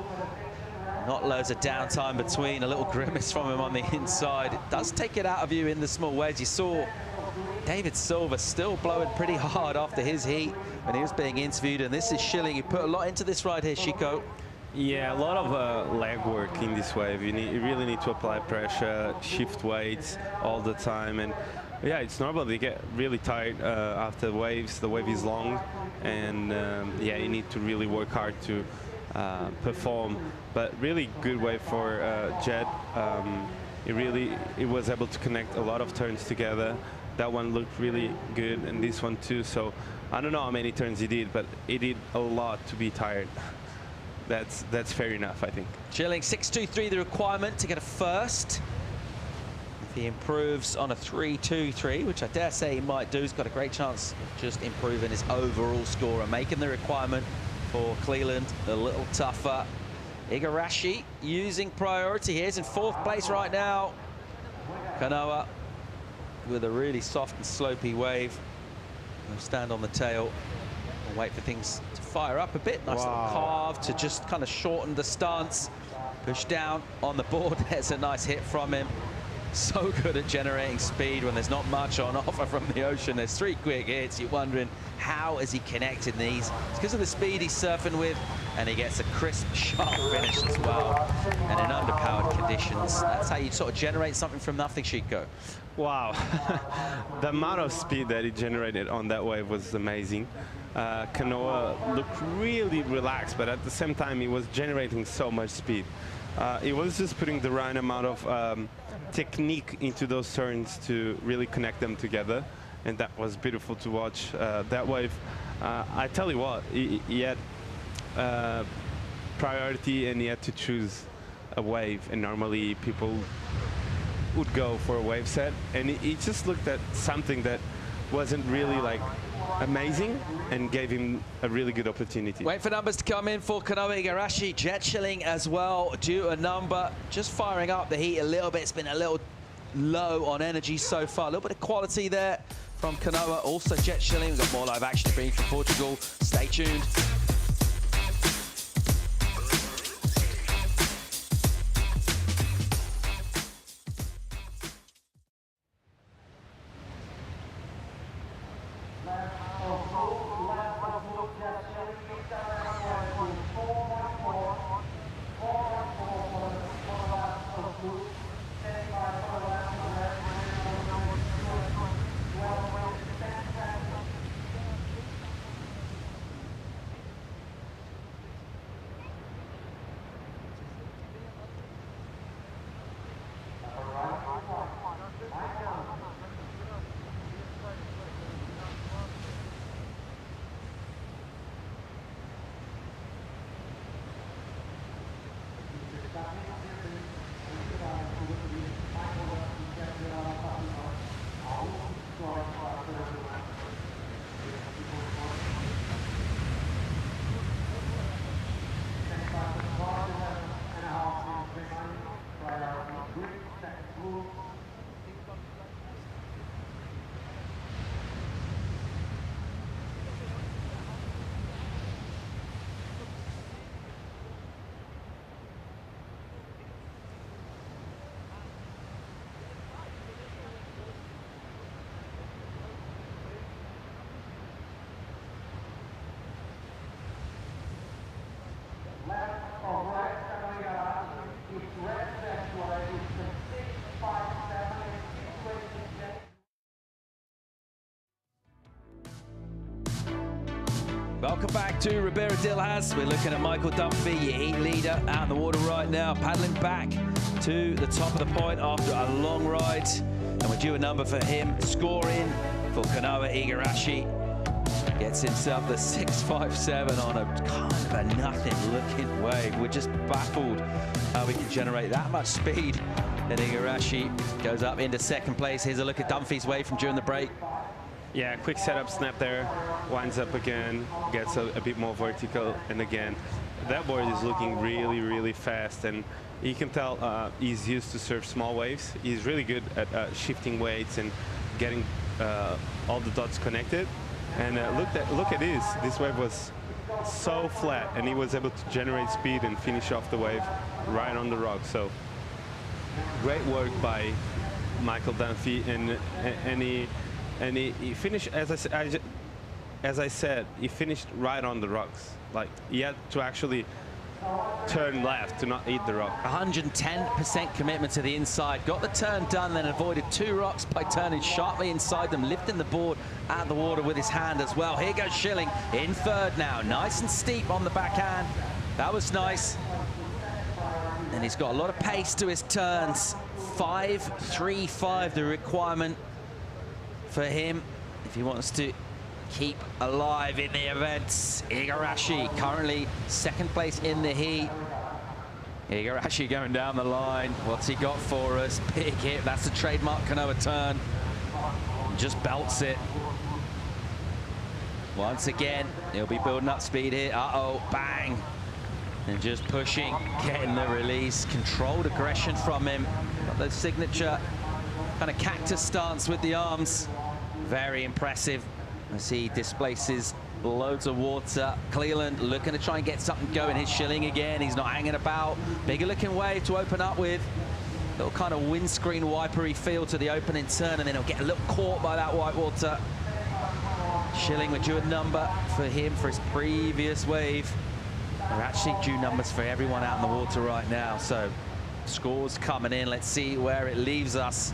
Not loads of downtime between. A little grimace from him on the inside. It does take it out of you in the small waves. You saw David Silver still blowing pretty hard after his heat when he was being interviewed. And this is Schilling. You put a lot into this ride here, Chico. Yeah, a lot of leg work in this wave. You really need to apply pressure, shift weights all the time. And yeah, it's normal. They get really tired after waves. The wave is long, and yeah, you need to really work hard to perform. But really good wave for Jet. He was able to connect a lot of turns together. That one looked really good, and this one too. So I don't know how many turns he did, but he did a lot to be tired. That's fair enough, I think. Schilling 6.23 the requirement to get a first. If he improves on a 3.23, which I dare say he might do, he's got a great chance of just improving his overall score and making the requirement for Cleland a little tougher. Igarashi using priority here. He's in 4th place right now. Kanoa with a really soft and slopey wave. We'll stand on the tail and wait for things to fire up a bit. Nice little carve to just kind of shorten the stance. Push down on the board. There's a nice hit from him. So good at generating speed when there's not much on offer from the ocean. There's 3 quick hits. You're wondering, how has he connected these? It's because of the speed he's surfing with, and he gets a crisp, sharp finish as well. And in underpowered conditions, that's how you sort of generate something from nothing, Chico. Wow. The amount of speed that he generated on that wave was amazing. Kanoa looked really relaxed, but at the same time, he was generating so much speed. He was just putting the right amount of technique into those turns to really connect them together, and that was beautiful to watch. That wave, I tell you what, he had priority, and he had to choose a wave, and normally people would go for a wave set, and he just looked at something that wasn't really like amazing and gave him a really good opportunity. Wait for numbers to come in for Kanoa Igarashi. Jet Schilling as well, due a number. Just firing up the heat a little bit. It's been a little low on energy so far. A little bit of quality there from Kanoa. Also jet shilling. We've got more live action to bring from Portugal. Stay tuned. Welcome back to Ribeira Dilhaz. We're looking at Michael Dunphy, your heat leader, out in the water right now, paddling back to the top of the point after a long ride. And we're due a number for him, scoring for Kanoa Igarashi. Gets himself the 6.57 on a kind of a nothing-looking wave. We're just baffled how we can generate that much speed. And Igarashi goes up into second place. Here's a look at Dunphy's wave from during the break. Yeah, quick setup snap there, winds up again, gets a bit more vertical, and again, that board is looking really, really fast, and you can tell he's used to surf small waves. He's really good at shifting weights and getting all the dots connected. And look at this. This wave was so flat, and he was able to generate speed and finish off the wave right on the rock. So great work by Michael Dunphy, and he finished, as I said, he finished right on the rocks. Like, he had to actually turn left to not eat the rock. 110% commitment to the inside. Got the turn done, then avoided 2 rocks by turning sharply inside them, lifting the board out of the water with his hand as well. Here goes Schilling in third now. Nice and steep on the backhand. That was nice. And he's got a lot of pace to his turns. 5.35 the requirement for him if he wants to keep alive in the events. Igarashi currently second place in the heat. Igarashi going down the line. What's he got for us? Big hit. That's the trademark Kanoa turn. Just belts it. Once again, he'll be building up speed here. Uh-oh, bang. And just pushing, getting the release. Controlled aggression from him. Got the signature kind of cactus stance with the arms. Very impressive as he displaces loads of water. Cleland looking to try and get something going. His Schilling again. He's not hanging about. Bigger looking wave to open up with. Little kind of windscreen wipery feel to the opening turn, and then he'll get a little caught by that white water. Schilling with due a number for him for his previous wave. They're actually due numbers for everyone out in the water right now. So scores coming in. Let's see where it leaves us.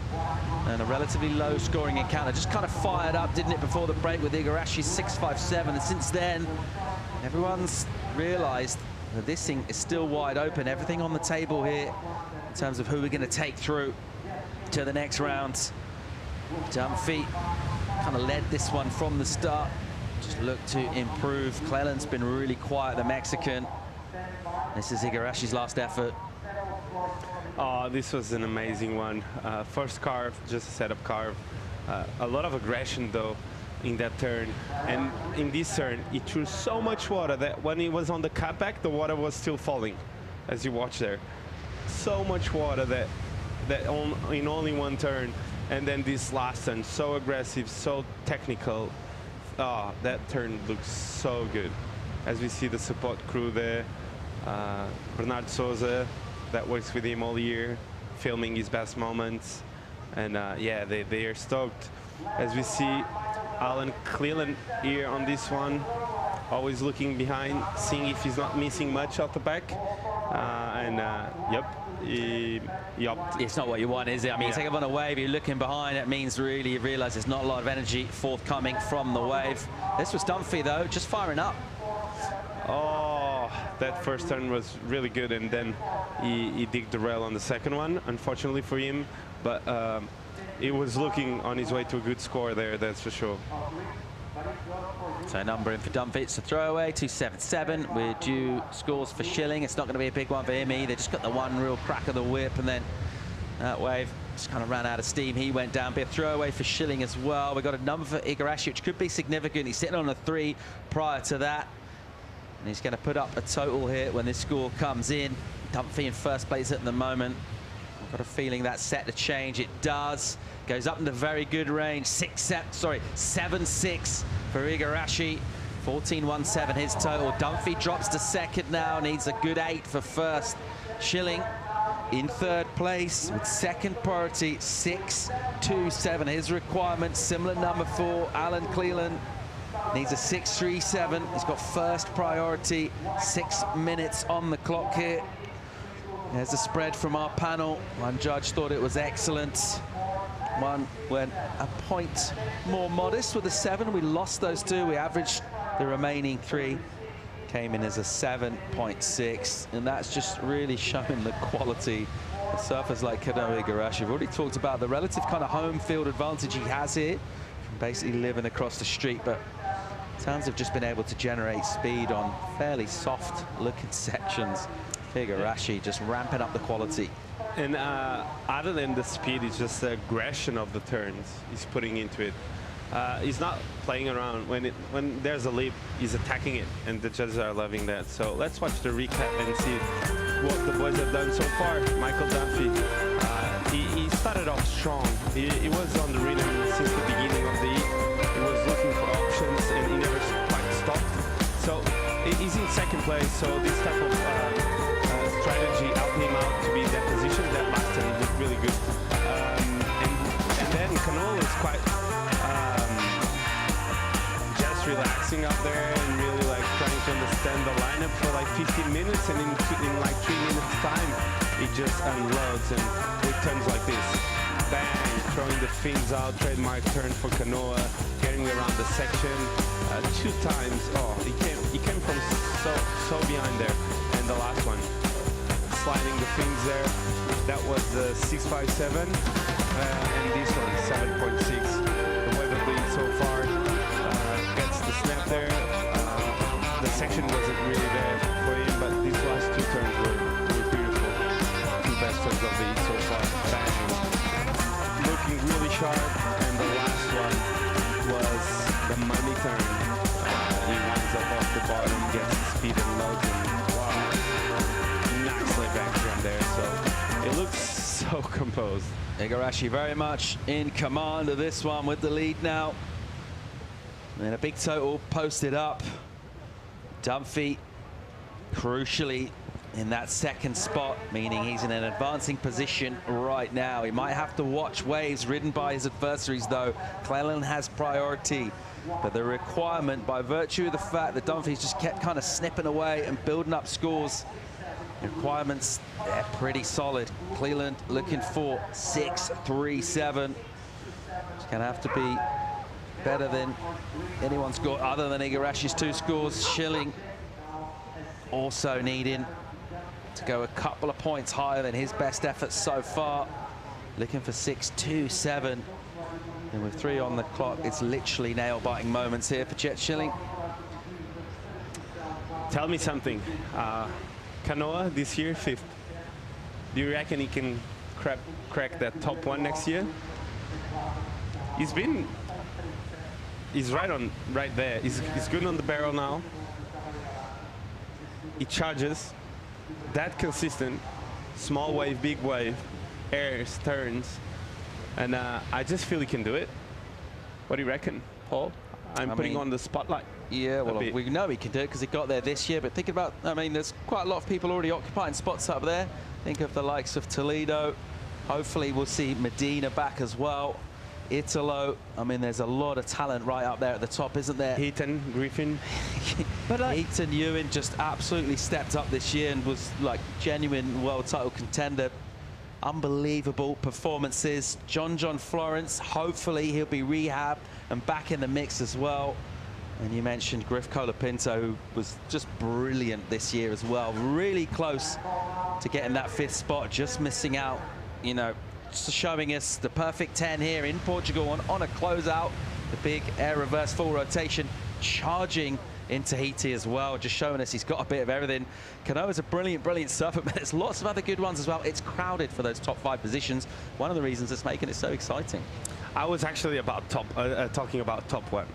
And a relatively low scoring encounter. Just kind of fired up, didn't it, before the break with Igarashi's 6.57. And since then, everyone's realized that this thing is still wide open. Everything on the table here in terms of who we're going to take through to the next round. Dunphy kind of led this one from the start. Just looked to improve. Cleland's been really quiet, the Mexican. This is Igarashi's last effort. Oh, this was an amazing one. First carve, just a setup carve. A lot of aggression, though, in that turn. And in this turn, he threw so much water that when he was on the cutback, the water was still falling, as you watch there. So much water that that in only one turn. And then this last turn, so aggressive, so technical. Oh, that turn looks so good. As we see the support crew there, Bernardo Souza, that works with him all year, filming his best moments. And yeah, they are stoked. As we see Alan Cleland here on this one, always looking behind, seeing if he's not missing much out the back. Yep, it's not what you want, is it? I mean, you take up on a wave, you're looking behind, it means really you realize there's not a lot of energy forthcoming from the wave. This was Dunphy, though, just firing up. Oh, that first turn was really good, and then he digged the rail on the second one, unfortunately for him. But he was looking on his way to a good score there, that's for sure. So number in for Dunphy, it's a throwaway, 277. We're due scores for Schilling. It's not going to be a big one for him either. Just got the one real crack of the whip, and then that wave just kind of ran out of steam. He went down. Be a throwaway for Schilling as well. We got a number for Igarashi, which could be significant. He's sitting on a 3 prior to that, and he's going to put up a total here when this score comes in. Dunphy in first place at the moment. I've got a feeling that's set to change. It does. Goes up into very good range. 7-6 for Igarashi. 14-1-7 his total. Dunphy drops to second now. Needs a good 8 for first. Schilling in third place with second priority. 6-2-7 his requirement. Similar number for Alan Cleland. Needs a 6-3-7. He's got first priority. 6 minutes on the clock here. There's a spread from our panel. One judge thought it was excellent. One went a point more modest with a 7. We lost those 2. We averaged the remaining 3. Came in as a 7.6. And that's just really showing the quality of surfers like Kanoa Igarashi. We've already talked about the relative kind of home field advantage he has here, from basically living across the street. But Towns have just been able to generate speed on fairly soft looking sections. Igarashi just ramping up the quality. And other than the speed, it's just the aggression of the turns he's putting into it. He's not playing around. When there's a leap, he's attacking it, and the judges are loving that. So let's watch the recap and see what the boys have done so far. Michael Dunphy, he started off strong. He was on the rhythm since the beginning of the heat. He was looking for options, and he never quite stopped. So he's in second place, so this type of strategy helped him out to be in that position. That last turn looked really good. And then Kanoa is quite just relaxing up there and really like trying to understand the lineup for like 15 minutes, and in like 3 minutes time it just unloads and it turns like this. Bang, throwing the fins out, trademark turn for Kanoa, getting around the section 2 times. Oh, he came from so behind there. And the last one, sliding the fins there, that was the 6.57, and this one 7.6. The weather bleed so far gets the snap there. The section wasn't really there for him, but these last 2 turns were beautiful. 2 best turns of the heat so far. Bang, looking really sharp, and the last one was the money turn. He winds up off the bottom, gets the speed and loads, and wow, nicely back from there. So it looks so composed. Igarashi very much in command of this one with the lead now. And a big total posted up. Dunphy crucially in that second spot, meaning he's in an advancing position right now. He might have to watch waves ridden by his adversaries, though. Cleland has priority, but the requirement, by virtue of the fact that Dunphy's just kept kind of snipping away and building up scores, the requirements, they're pretty solid. Cleland looking for 6.37. It's gonna have to be better than anyone's got other than Igarashi's 2 scores. Schilling also needing to go a couple of points higher than his best efforts so far. Looking for 6.27. And with 3 on the clock, it's literally nail-biting moments here for Jet Schilling. Tell me something. Kanoa this year, 5th. Do you reckon he can crack that top 1 next year? He's right there. He's good on the barrel now. He charges. That consistent, small wave, big wave. airs, turns, and I just feel he can do it. What do you reckon, Paul? I'm putting on the spotlight. Yeah, well, we know he can do it because he got there this year. But think about, I mean, there's quite a lot of people already occupying spots up there. Think of the likes of Toledo. Hopefully, we'll see Medina back as well. Italo. I mean, there's a lot of talent right up there at the top, isn't there? Heaton, Griffin. But Heaton, Ewan just absolutely stepped up this year and was like genuine world title contender. Unbelievable performances. John Florence, hopefully he'll be rehabbed and back in the mix as well. And you mentioned Griff Colapinto, who was just brilliant this year as well. Really close to getting that 5th spot, just missing out, you know, just showing us the perfect 10 here in Portugal on a closeout. The big air reverse full rotation, charging in Tahiti as well, just showing us he's got a bit of everything. Kanoa's a brilliant surfer, but there's lots of other good ones as well. It's crowded for those top 5 positions. One of the reasons it's making it so exciting. I was actually about talking about top 1.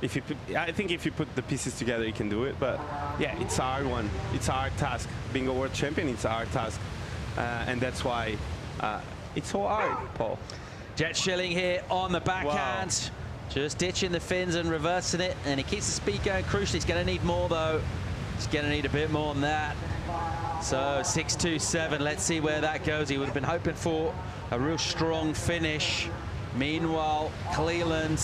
I think if you put the pieces together, you can do it. But yeah, it's a hard one. It's a hard task. Being a world champion, it's a hard task, and that's why it's so hard, Paul. Jet Schilling here on the backhand. Wow. Just ditching the fins and reversing it, and he keeps the speed going. Crucially, he's going to need more, though. He's going to need a bit more than that. So 6.27, let's see where that goes. He would have been hoping for a real strong finish. Meanwhile, Cleland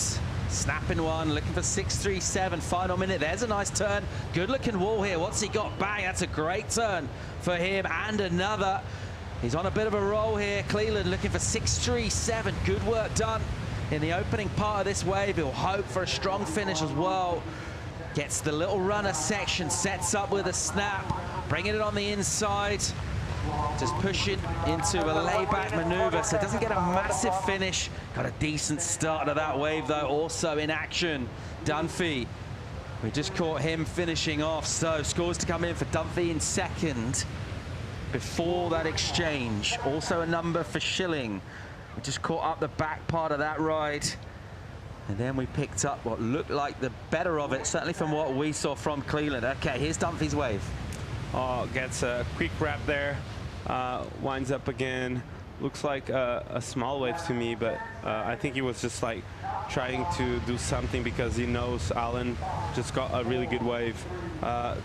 snapping one, looking for 6.37, final minute. There's a nice turn. Good-looking wall here. What's he got? Bang, that's a great turn for him, and another. He's on a bit of a roll here. Cleland looking for 6.37. Good work done in the opening part of this wave. He'll hope for a strong finish as well. Gets the little runner section, sets up with a snap, bringing it on the inside. Just pushing into a layback maneuver, so it doesn't get a massive finish. Got a decent start to that wave, though. Also in action, Dunphy. We just caught him finishing off, so scores to come in for Dunphy in 2nd. Before that exchange, also a number for Schilling. We just caught up the back part of that ride. And then we picked up what looked like the better of it, certainly from what we saw from Cleland. Okay, here's Dunphy's wave. Oh, gets a quick wrap there. Winds up again. Looks like a small wave to me, but I think he was just like trying to do something because he knows Alan just got a really good wave.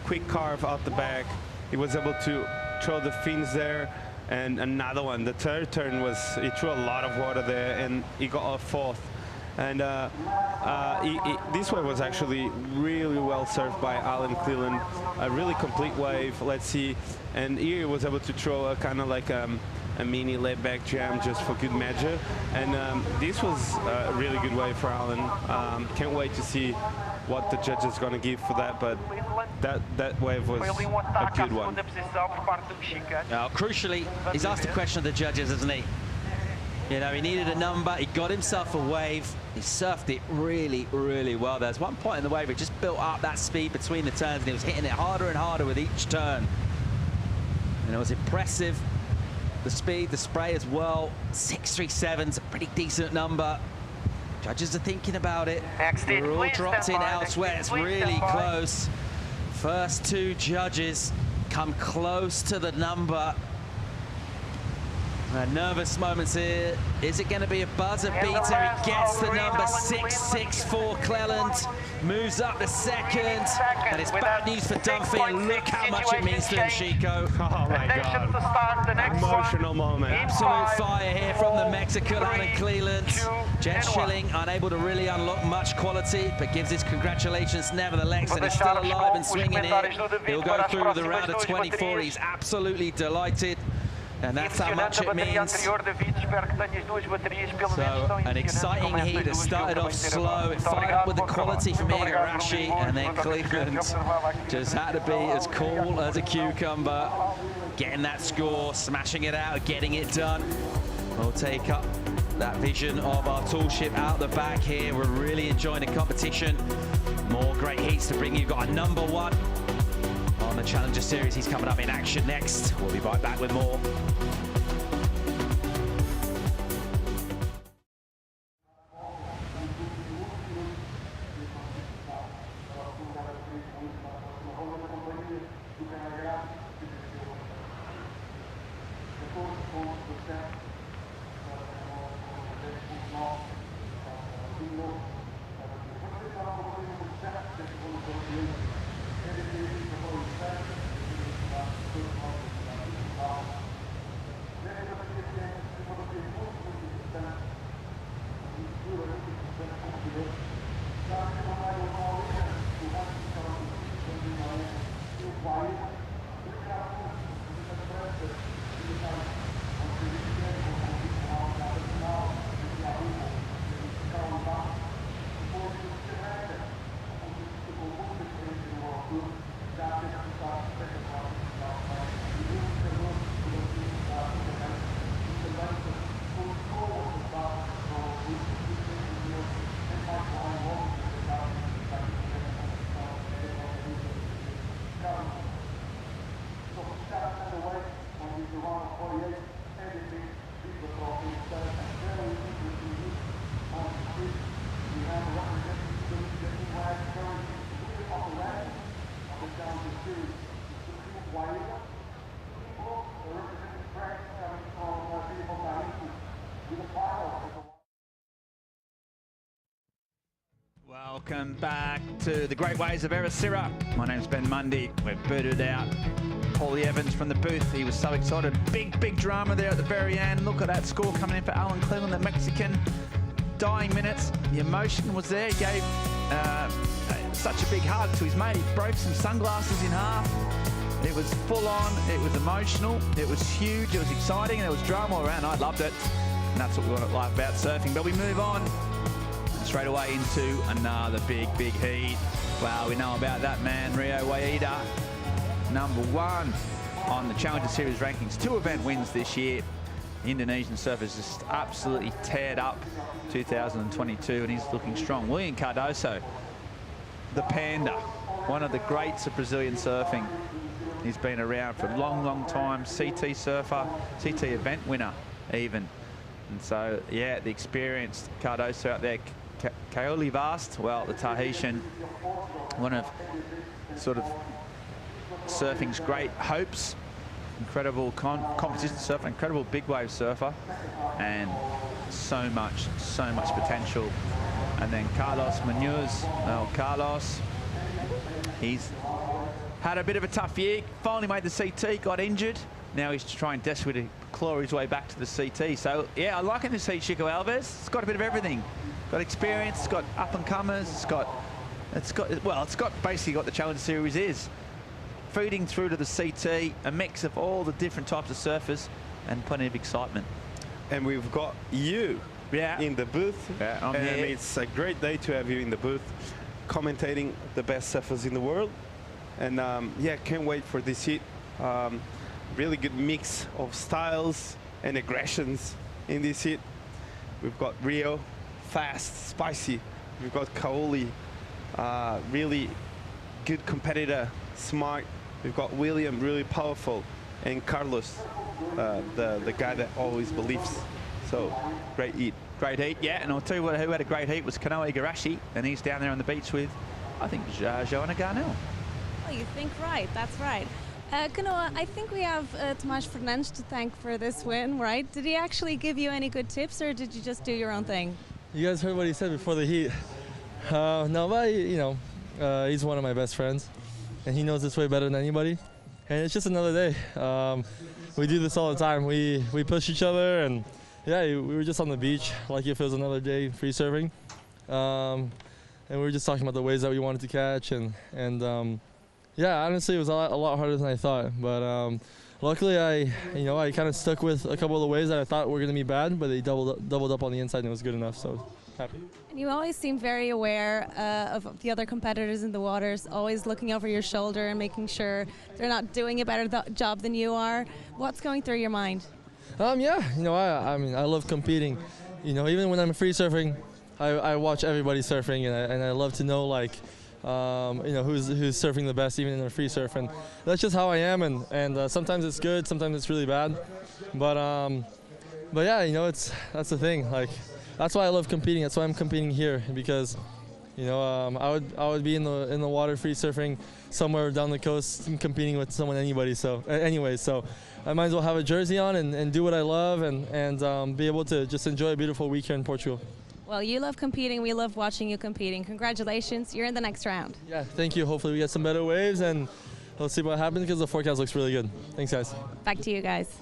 Quick carve out the back. He was able to throw the fins there, and another one. The third turn was, he threw a lot of water there, and he got a 4th. And this wave was actually really well served by Alan Cleland. A really complete wave. Let's see. And here he was able to throw a kind of like a mini laid-back jam just for good measure. And this was a really good wave for Alan. Can't wait to see what the judges are going to give for that. But that wave was a good one. Crucially, he's asked a question of the judges, hasn't he? You know, he needed a number, he got himself a wave, he surfed it really well. There's one point in the wave, he just built up that speed between the turns, and he was hitting it harder and harder with each turn. And it was impressive. The speed, the spray as well. 6.37's a pretty decent number. Judges are thinking about it. We're all dropped in elsewhere, it's really close. First 2 judges come close to the number. Nervous moments here. Is it going to be a buzzer beater? He gets the number 6.64. Cleland moves up to 2nd. And it's bad news for Dunphy. And look how much it means to him, Chico. Oh my God. Emotional moment. Absolute fire here from the Mexican Alan Cleland. Jet Schilling unable to really unlock much quality, but gives his congratulations nevertheless. And he's still alive and swinging here. He'll go through the round of 24. He's absolutely delighted. And that's how much it means. So an exciting heat that started off slow. It fired up with the quality from Igarashi, and then Cleveland just had to be as cool as a cucumber. Getting that score, smashing it out, getting it done. We'll take up that vision of our tool ship out the back here. We're really enjoying the competition. More great heats to bring you. Got a number 1 on the Challenger Series. He's coming up in action next. We'll be right back with more. Welcome back to the Great Waves of Ericeira. My name's Ben Mundy. We've booted out Paulie Evans from the booth. He was so excited. Big drama there at the very end. Look at that score coming in for Alan Cleveland, the Mexican. Dying minutes. The emotion was there. He gave such a big hug to his mate. He broke some sunglasses in half. It was full on. It was emotional. It was huge. It was exciting. And there was drama all around. I loved it. And that's what we want to like about surfing. But we move on straight away into another big heat. Wow, we know about that man, Rio Waida, #1 on the Challenger Series rankings. 2 event wins this year. The Indonesian surfers just absolutely teared up 2022, and he's looking strong. William Cardoso, the Panda, one of the greats of Brazilian surfing. He's been around for a long time. CT surfer, CT event winner even. And so, yeah, the experienced Cardoso out there. Kaoli Vast, well, the Tahitian, one of sort of surfing's great hopes. Incredible competition surfer, incredible big wave surfer, and so much potential. And then Carlos Munoz, well, Carlos, he's had a bit of a tough year, finally made the CT, got injured. Now he's trying desperately to claw his way back to the CT. So, yeah, I like him to see Chico Alves. It's got a bit of everything. Got experience, it's got up-and-comers, it's got basically what the Challenger Series is. Feeding through to the CT, a mix of all the different types of surfers and plenty of excitement. And we've got you in the booth. Yeah, I'm and here. It's a great day to have you in the booth, commentating the best surfers in the world. And yeah, can't wait for this heat. Really good mix of styles and aggressions in this heat. We've got Rio, fast, spicy. We've got Kaoli, really good competitor, smart. We've got William, really powerful, and Carlos, the guy that always believes. So great heat. Great heat, yeah. And I'll tell you what, who had a great heat was Kanoe Igarashi, and he's down there on the beach with, I think, Joanna Garnell. Oh, you think right. That's right. Kanoa, I think we have Tomas Fernandes to thank for this win, right? Did he actually give you any good tips, or did you just do your own thing? You guys heard what he said before the heat. No, but you know, he's one of my best friends, and he knows this way better than anybody. And it's just another day. We do this all the time. We push each other, and yeah, we were just on the beach like if it was another day free surfing, and we were just talking about the waves that we wanted to catch, and yeah, honestly, it was a lot harder than I thought. But luckily, I kind of stuck with a couple of the waves that I thought were going to be bad, but they doubled up on the inside, and it was good enough. So happy. And you always seem very aware of the other competitors in the waters, always looking over your shoulder and making sure they're not doing a better job than you are. What's going through your mind? Yeah, you know, I mean, I love competing. You know, even when I'm free surfing, I watch everybody surfing, and I love to know, like, you know, who's surfing the best, even in the free surf, and that's just how I am. And sometimes it's good, sometimes it's really bad, but yeah, you know, that's the thing. Like, that's why I love competing. That's why I'm competing here, because, you know, I would be in the water free surfing somewhere down the coast and competing with someone, anybody. So anyway, so I might as well have a jersey on and do what I love and be able to just enjoy a beautiful week here in Portugal. Well, you love competing. We love watching you competing. Congratulations. You're in the next round. Yeah, thank you. Hopefully we get some better waves, and we'll see what happens because the forecast looks really good. Thanks, guys. Back to you guys.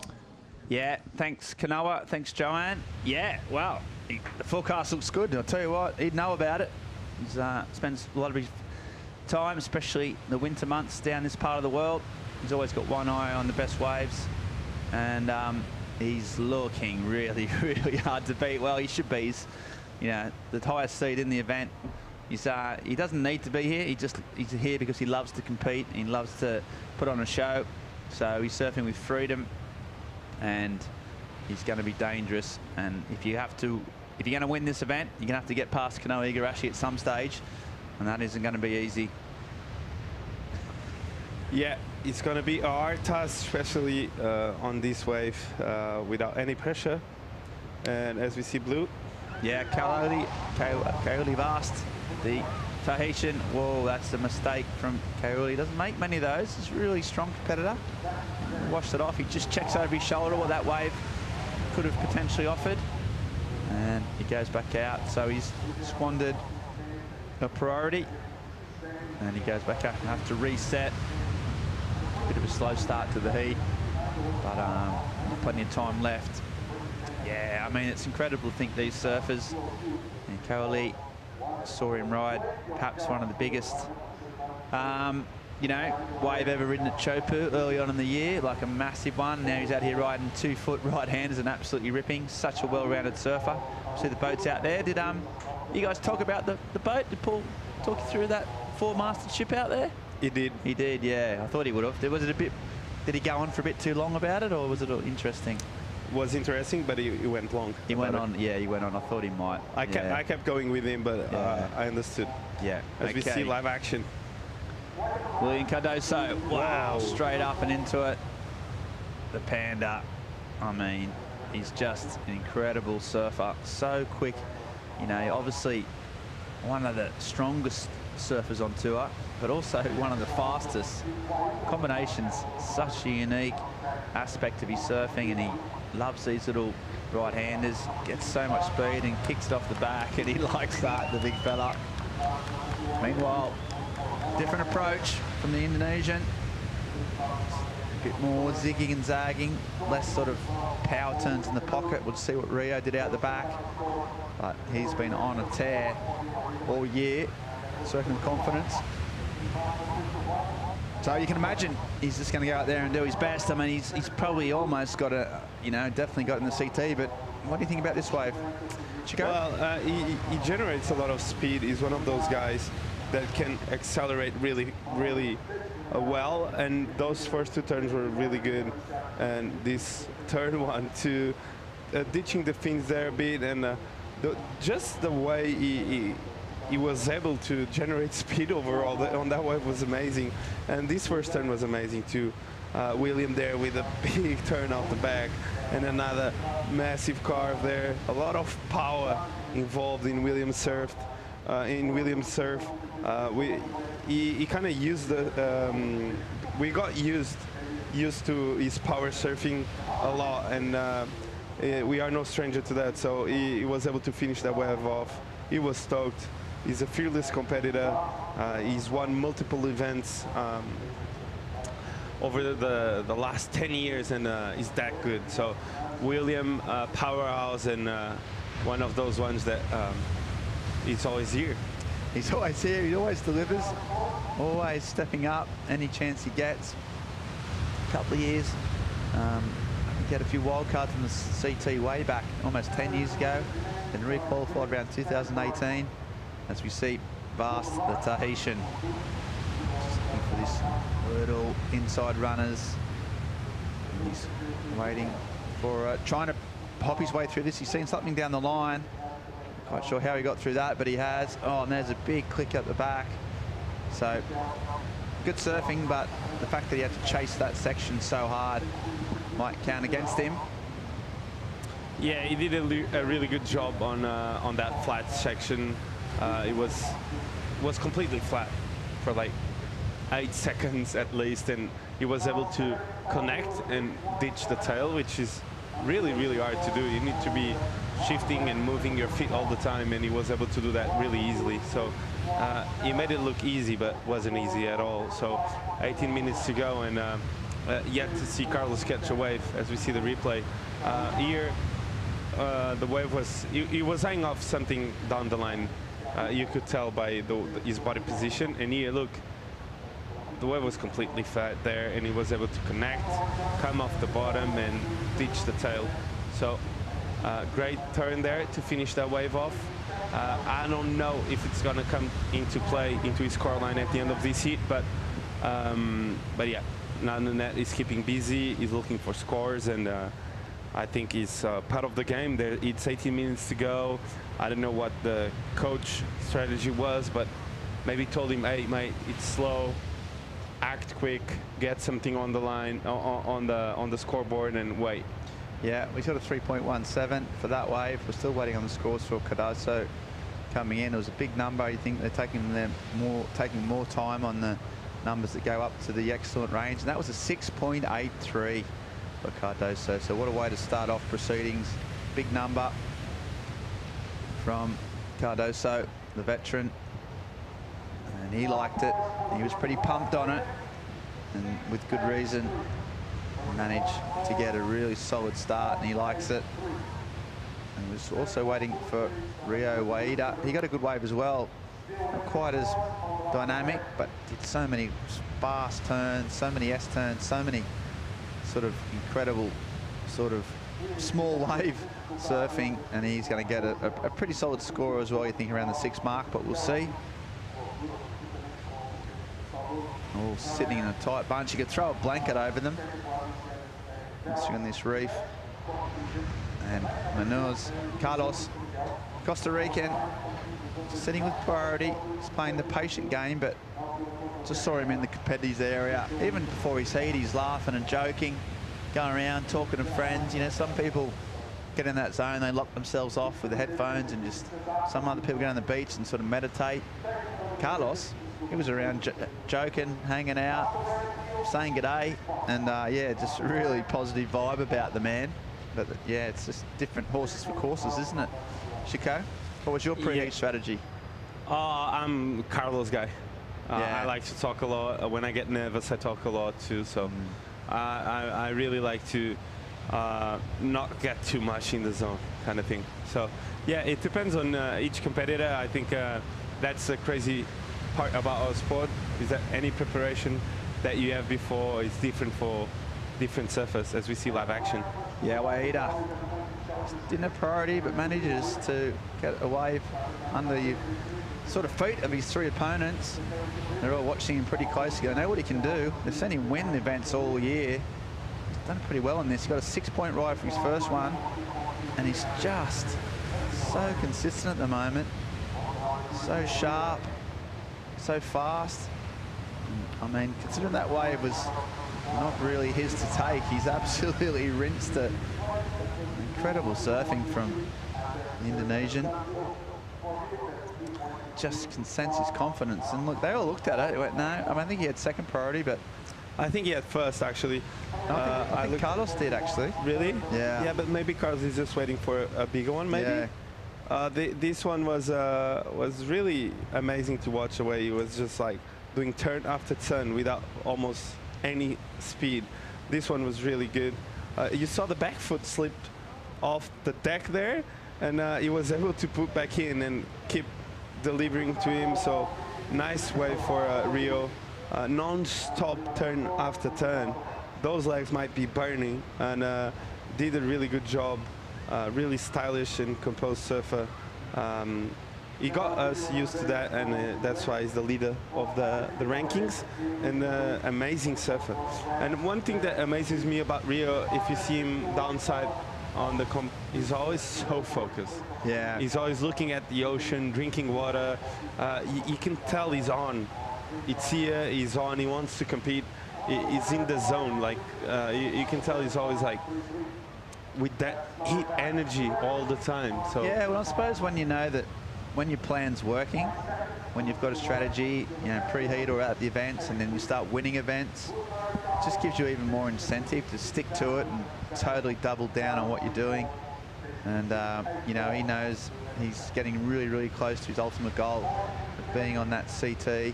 Yeah, thanks Kanoa, thanks Joanne. Yeah, well, the forecast looks good. I'll tell you what, he'd know about it. He spends a lot of his time, especially the winter months down this part of the world. He's always got one eye on the best waves, and he's looking really, really hard to beat. Well, he should be. He's, you know, the highest seed in the event. He doesn't need to be here. He's here because he loves to compete. He loves to put on a show. So he's surfing with freedom, and he's going to be dangerous. And if you're going to win this event, you're going to have to get past Kanoa Igarashi at some stage, and that isn't going to be easy. Yeah, it's going to be a hard task, especially on this wave without any pressure. And as we see blue. Yeah, Kauli Vast, the Tahitian. Whoa, that's a mistake from Kauli. Doesn't make many of those. He's a really strong competitor. Washed it off. He just checks over his shoulder what that wave could have potentially offered. And he goes back out. So he's squandered a priority. And he goes back up and have to reset. Bit of a slow start to the heat, but plenty of time left. Yeah, I mean, it's incredible to think these surfers, and Kauli, saw him ride perhaps one of the biggest, you know, wave ever ridden at Chopu early on in the year, like a massive one. Now he's out here riding 2-foot right-handers and absolutely ripping. Such a well-rounded surfer. See the boats out there. Did you guys talk about the boat? Did Paul talk you through that 4-masted ship out there? He did. He did, yeah. I thought he would have. Was it a bit? Did he go on for a bit too long about it, or was it interesting? Was interesting, but he went long. He went on. Yeah, he went on. I thought he might. I kept going with him, but I understood. Yeah. As we see live action. William Cardoso. Wow. Straight up and into it. The Panda. I mean, he's just an incredible surfer. So quick. You know, obviously one of the strongest surfers on tour, but also one of the fastest. Combinations, such a unique aspect of his surfing, and he loves these little right-handers, gets so much speed and kicks it off the back, and he likes that, the big fella. Meanwhile, different approach from the Indonesian. A bit more zigging and zagging, less sort of power turns in the pocket. We'll see what Rio did out the back, but he's been on a tear all year, surfing with confidence. So you can imagine he's just going to go out there and do his best. I mean, he's probably almost got a, you know, definitely got in the CT, but what do you think about this wave? Chico? Well, he generates a lot of speed. He's one of those guys that can accelerate really, really well, and those first two turns were really good. And this third one too, ditching the fins there a bit, and just the way he was able to generate speed overall on that wave was amazing. And this first turn was amazing too. William there with a big turn off the back and another massive carve there. A lot of power involved in William's surf. He kind of used the. We got used to his power surfing a lot, and we are no stranger to that. So he was able to finish that wave off. He was stoked. He's a fearless competitor. He's won multiple events over the last 10 years, and he's that good. So William, powerhouse, and one of those ones that he's always here. He's always here. He always delivers. Always stepping up any chance he gets. A couple of years. He had a few wild cards in the CT way back almost 10 years ago, and re-qualified around 2018. As we see Vast, the Tahitian, just looking for these little inside runners. He's waiting for, trying to hop his way through this. He's seen something down the line. Quite sure how he got through that, but he has. Oh, and there's a big click at the back. So good surfing, but the fact that he had to chase that section so hard might count against him. Yeah, he did a really good job on that flat section. It was completely flat for like 8 seconds at least, and he was able to connect and ditch the tail, which is really, really hard to do. You need to be shifting and moving your feet all the time, and he was able to do that really easily. So he made it look easy, but wasn't easy at all. So 18 minutes to go, and yet to see Carlos catch a wave as we see the replay. Here, the wave was, he was eyeing off something down the line. You could tell by his body position, and here, look, the wave was completely flat there, and he was able to connect, come off the bottom, and ditch the tail. So great turn there to finish that wave off. I don't know if it's going to come into play into his score line at the end of this heat, but yeah, Nanonette is keeping busy. He's looking for scores, and I think he's part of the game. It's 18 minutes to go. I don't know what the coach strategy was, but maybe told him, hey, mate, it's slow. Act quick, get something on the line, on the scoreboard, and wait. Yeah, we got a 3.17 for that wave. We're still waiting on the scores for Cardoso coming in. It was a big number. You think they're taking more time on the numbers that go up to the excellent range, and that was a 6.83 for Cardoso. So what a way to start off proceedings. Big number from Cardoso, the veteran. And he liked it. He was pretty pumped on it, and with good reason. Managed to get a really solid start, and he likes it. And was also waiting for Rio Waida. He got a good wave as well. Not quite as dynamic, but did so many fast turns, so many S turns, so many sort of incredible sort of small wave surfing, and he's going to get a pretty solid score as well, you think, around the 6 mark, but we'll see. All sitting in a tight bunch. You could throw a blanket over them. Sitting on this reef. And Carlos, Costa Rican, sitting with priority. He's playing the patient game, but just saw him in the competitive area. Even before his heat, he's laughing and joking, going around, talking to friends. You know, some people get in that zone, they lock themselves off with the headphones, and just some other people go on the beach and sort of meditate. Carlos, he was around joking, hanging out, saying g'day, and yeah, just really positive vibe about the man. But yeah, it's just different horses for courses, isn't it? Chico, what was your pre-heat strategy? I'm Carlos guy. I like to talk a lot. When I get nervous, I talk a lot too. So I really like to not get too much in the zone, kind of thing. So yeah, it depends on each competitor. I think that's a crazy part about our sport, is that any preparation that you have before is different for different surfers, as we see live action. Yeah, Waida didn't have priority, but manages to get a wave under the sort of feet of his 3 opponents. They're all watching him pretty closely. They know what he can do. They've seen him win events all year. He's done pretty well in this. He got a 6-point ride for his first one, and he's just so consistent at the moment. So sharp, so fast. I mean, considering that wave was not really his to take, he's absolutely rinsed it. Incredible surfing from the Indonesian. Just can sense his confidence. And look, they all looked at it. They went, no. I mean, I think he had second priority, but I think he had first, actually. No, I think Carlos did, actually. Really? Yeah. Yeah, but maybe Carlos is just waiting for a bigger one, maybe. Yeah. This one was really amazing to watch. The way he was just like doing turn after turn without almost any speed. This one was really good. You saw the back foot slipped off the deck there, and he was able to put back in and keep delivering to him. So nice wave for Rio. Non-stop turn after turn. Those legs might be burning, and did a really good job. Really stylish and composed surfer. He got us used to that, and that's why he's the leader of the rankings, and amazing surfer. And one thing that amazes me about Rio, if you see him downside on the comp, he's always so focused. Yeah. He's always looking at the ocean, drinking water. You can tell he's on. It's here, he's on, he wants to compete. He's in the zone, like you can tell he's always like with that heat energy all the time. So yeah, well, I suppose when you know that when your plan's working, when you've got a strategy, you know, pre-heat or at the events, and then you start winning events, it just gives you even more incentive to stick to it and totally double down on what you're doing. And, you know, he knows he's getting really, really close to his ultimate goal of being on that CT.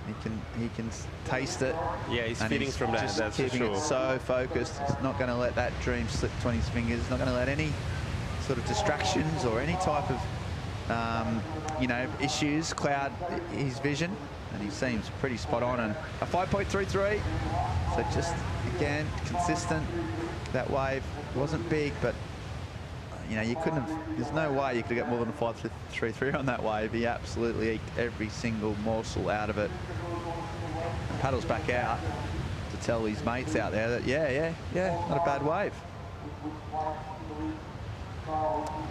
He can taste it. Yeah, he's and feeding from that, just that's for keeping sure. it so focused. He's not going to let that dream slip between his fingers. He's not going to let any sort of distractions or any type of, you know, issues cloud his vision. And he seems pretty spot on. And a 5.33. So just, again, consistent. That wave wasn't big, but you know, you couldn't have, there's no way you could get more than a 5.33 on that wave. He absolutely eked every single morsel out of it. And paddles back out to tell his mates out there that, yeah, not a bad wave.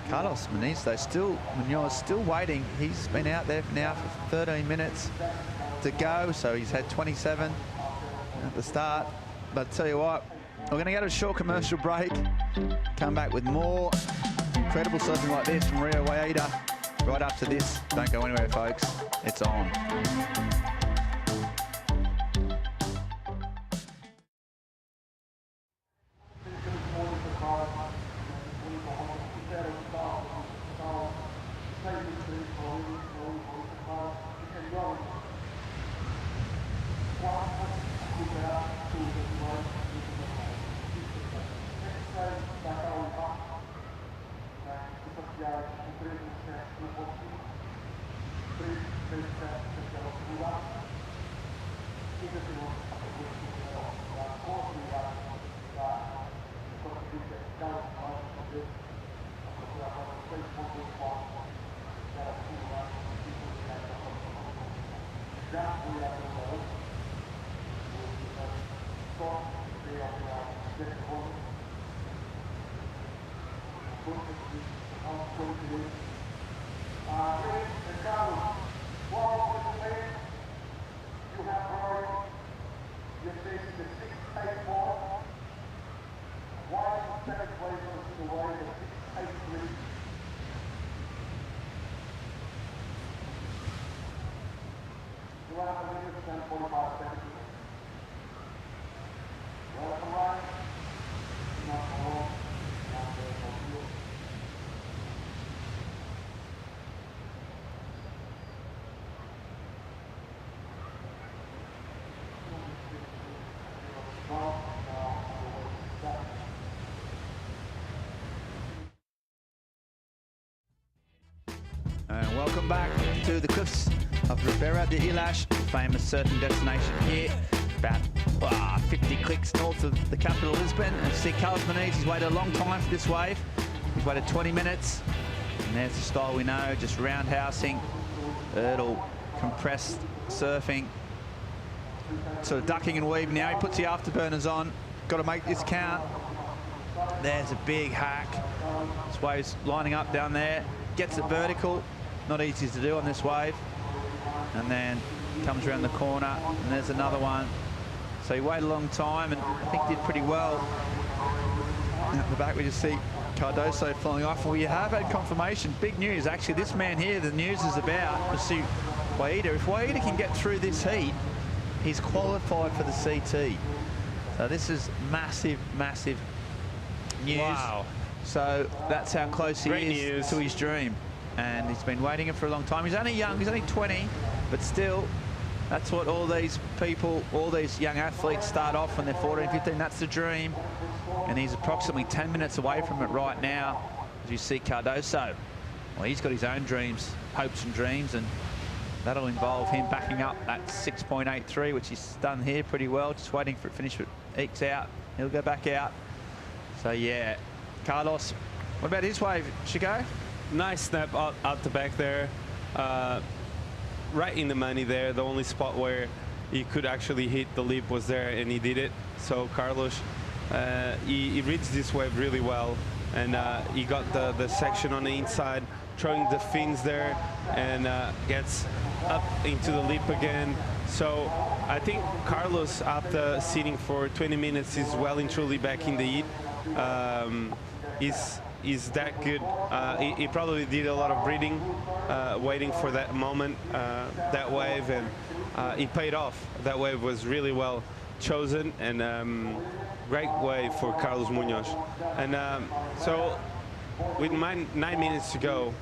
Carlos Muñoz, though, Muñoz still waiting. He's been out there now for 13 minutes to go, so he's had 27 at the start. But I tell you what, we're going to go to a short commercial break, come back with more incredible surfing like this from Rio Waida right after this. Don't go anywhere, folks. It's on. And welcome back to the cliffs of Ribeira de Ilhas, famous surfing destination here, about 50 clicks north of the capital, Lisbon. And see Carlos Muñoz, he's waited a long time for this wave. He's waited 20 minutes. And there's the style we know, just roundhousing, little compressed surfing, sort of ducking and weaving. Now he puts the afterburners on. Got to make this count. There's a big hack. This wave's lining up down there. Gets it vertical. Not easy to do on this wave. And then comes around the corner, and there's another one. So he waited a long time, and I think did pretty well. At the back, we just see Cardoso flying off. Well, you have had confirmation. Big news, actually. This man here, the news is about to see Waida. If Waida can get through this heat, he's qualified for the CT. So this is massive, massive news. Wow. So that's how close he is to his dream. And he's been waiting it for a long time. He's only young, he's only 20, but still, that's what all these people, all these young athletes start off when they're 14, 15. That's the dream. And he's approximately 10 minutes away from it right now, as you see Cardoso. Well, he's got his own dreams, hopes and dreams, and that'll involve him backing up that 6.83, which he's done here pretty well, just waiting for it to finish. It ekes out, he'll go back out. So yeah, Carlos, what about his wave, Chico? Nice snap out the back there. Right in the money there. The only spot where he could actually hit the lip was there, and he did it. So Carlos, he reads this wave really well, and he got the section on the inside, throwing the fins there, and gets up into the lip again. So I think Carlos, after sitting for 20 minutes, is well and truly back in the heat. Is that good. He probably did a lot of breathing, waiting for that moment, that wave, and it paid off. That wave was really well chosen, and great wave for Carlos Muñoz. And so with 9 minutes to go,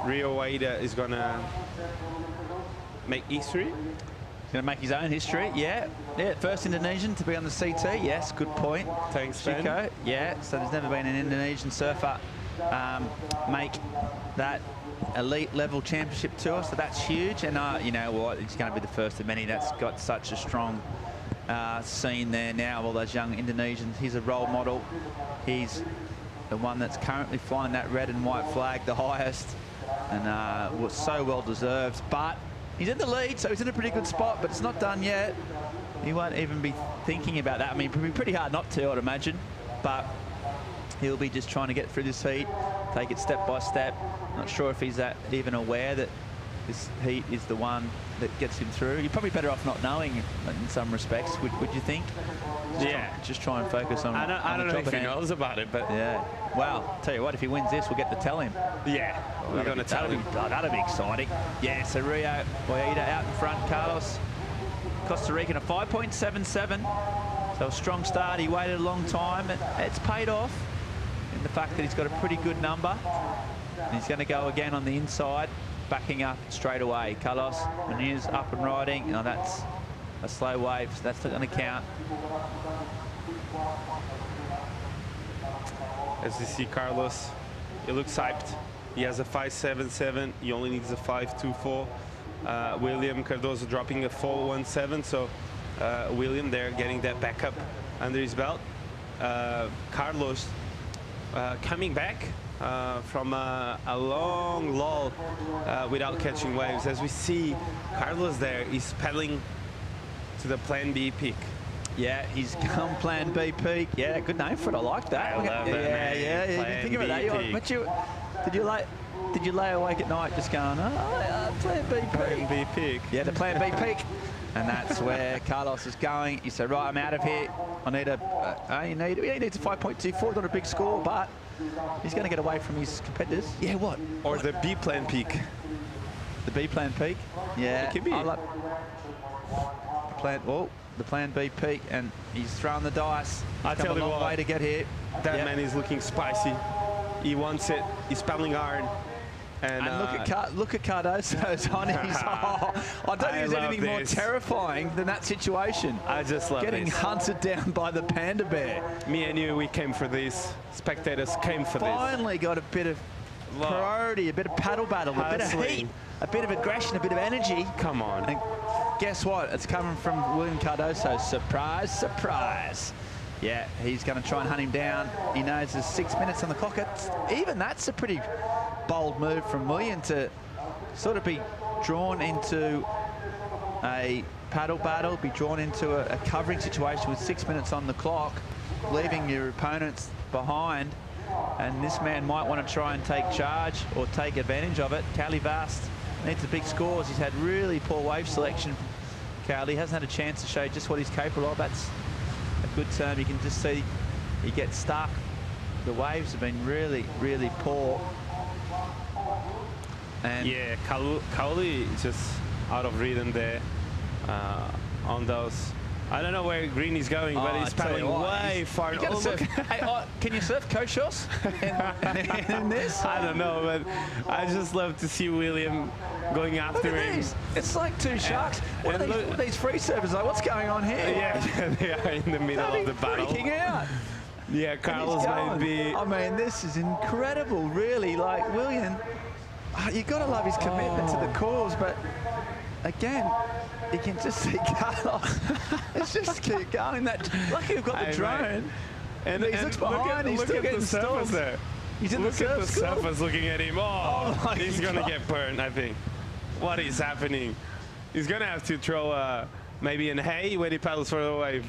Rio Waida is going to make history. He's going to make his own history, yeah. Yeah, first Indonesian to be on the CT, yes, good point. Thanks, Ben. Chico, yeah, so there's never been an Indonesian surfer make that elite level championship tour, so that's huge. And you know what, he's going to be the first of many that's got such a strong scene there now, all those young Indonesians. He's a role model. He's the one that's currently flying that red and white flag the highest, and was so well deserved. But he's in the lead, so he's in a pretty good spot, but it's not done yet. He won't even be thinking about that. I mean, it'll be pretty hard not to, I'd imagine, but he'll be just trying to get through this heat, take it step by step. Not sure if he's even aware that this heat is the one that gets him through. You're probably better off not knowing in some respects, would you think? Just try and focus on. I don't know if he knows about it, but yeah. Well, tell you what, if he wins this, we'll get to tell him. Yeah, we're going to tell him. That'll be exciting. Yeah, so Rio Waida out in front. Carlos Costa Rican a 5.77. So a strong start. He waited a long time. It's paid off in the fact that he's got a pretty good number. And he's going to go again on the inside, backing up straight away. Carlos Munoz up and riding. Oh, that's a slow wave, so that's not going to count. As you see, Carlos, he looks hyped. He has a 5.77. He only needs a 5.24. William Cardoso dropping a 4.17. So William there getting that backup under his belt. Carlos coming back from a long lull without catching waves. As we see, Carlos there is paddling to the Plan B peak. Yeah, he's come Plan B peak. Yeah, good name for it. I like that. I love that, man. Yeah. Think about that. Did you lay awake at night just going, Plan B peak? Plan B peak. Yeah, the Plan B peak. And that's where Carlos is going. He said, right, I'm out of here. I need he needs a 5.24, not a big score, but he's going to get away from his competitors. Yeah, what? Or the B Plan peak. The B Plan peak? Yeah. It could be. The Plan B peak, and he's throwing the dice. I tell you what, way to get here. That man is looking spicy. He wants it. He's paddling hard. And look at Cardoso's on his. I don't think there's anything more terrifying than that situation. I just love getting hunted down by the panda bear. Me and you, we came for this. Spectators came for this. Finally got a bit of priority, a bit of paddle battle, a bit of heat, a bit of aggression, a bit of energy. Come on. And guess what? It's coming from William Cardoso. Surprise, surprise. Yeah, he's going to try and hunt him down. He knows there's 6 minutes on the clock. Even that's a pretty bold move from William to sort of be drawn into a paddle battle, be drawn into a covering situation with 6 minutes on the clock, leaving your opponents behind. And this man might want to try and take charge or take advantage of it. Cali Vast needs the big scores. He's had really poor wave selection. Cali hasn't had a chance to show just what he's capable of. That's a good term. You can just see he gets stuck. The waves have been really, really poor. And yeah, Kauli is just out of rhythm there on those. I don't know where Green is going, but he's paddling way far. Hey, can you surf coach shots in this? I don't know, but I just love to see William going after him. It's like two sharks. What are these free surfers like? What's going on here? Yeah, they are in the middle of the battle. Freaking out. Yeah, Carlos might be. I mean, this is incredible, really. Like, William, you got to love his commitment to the cause, but again, you can just see Carlos. Let's just keep going. Lucky we've got the drone. And he looks behind. He's still getting stalls there. He's in look the at the surfers looking at him. Oh, he's going to God. get burned, I think. What is happening? He's going to have to throw maybe an hay when he paddles for the wave.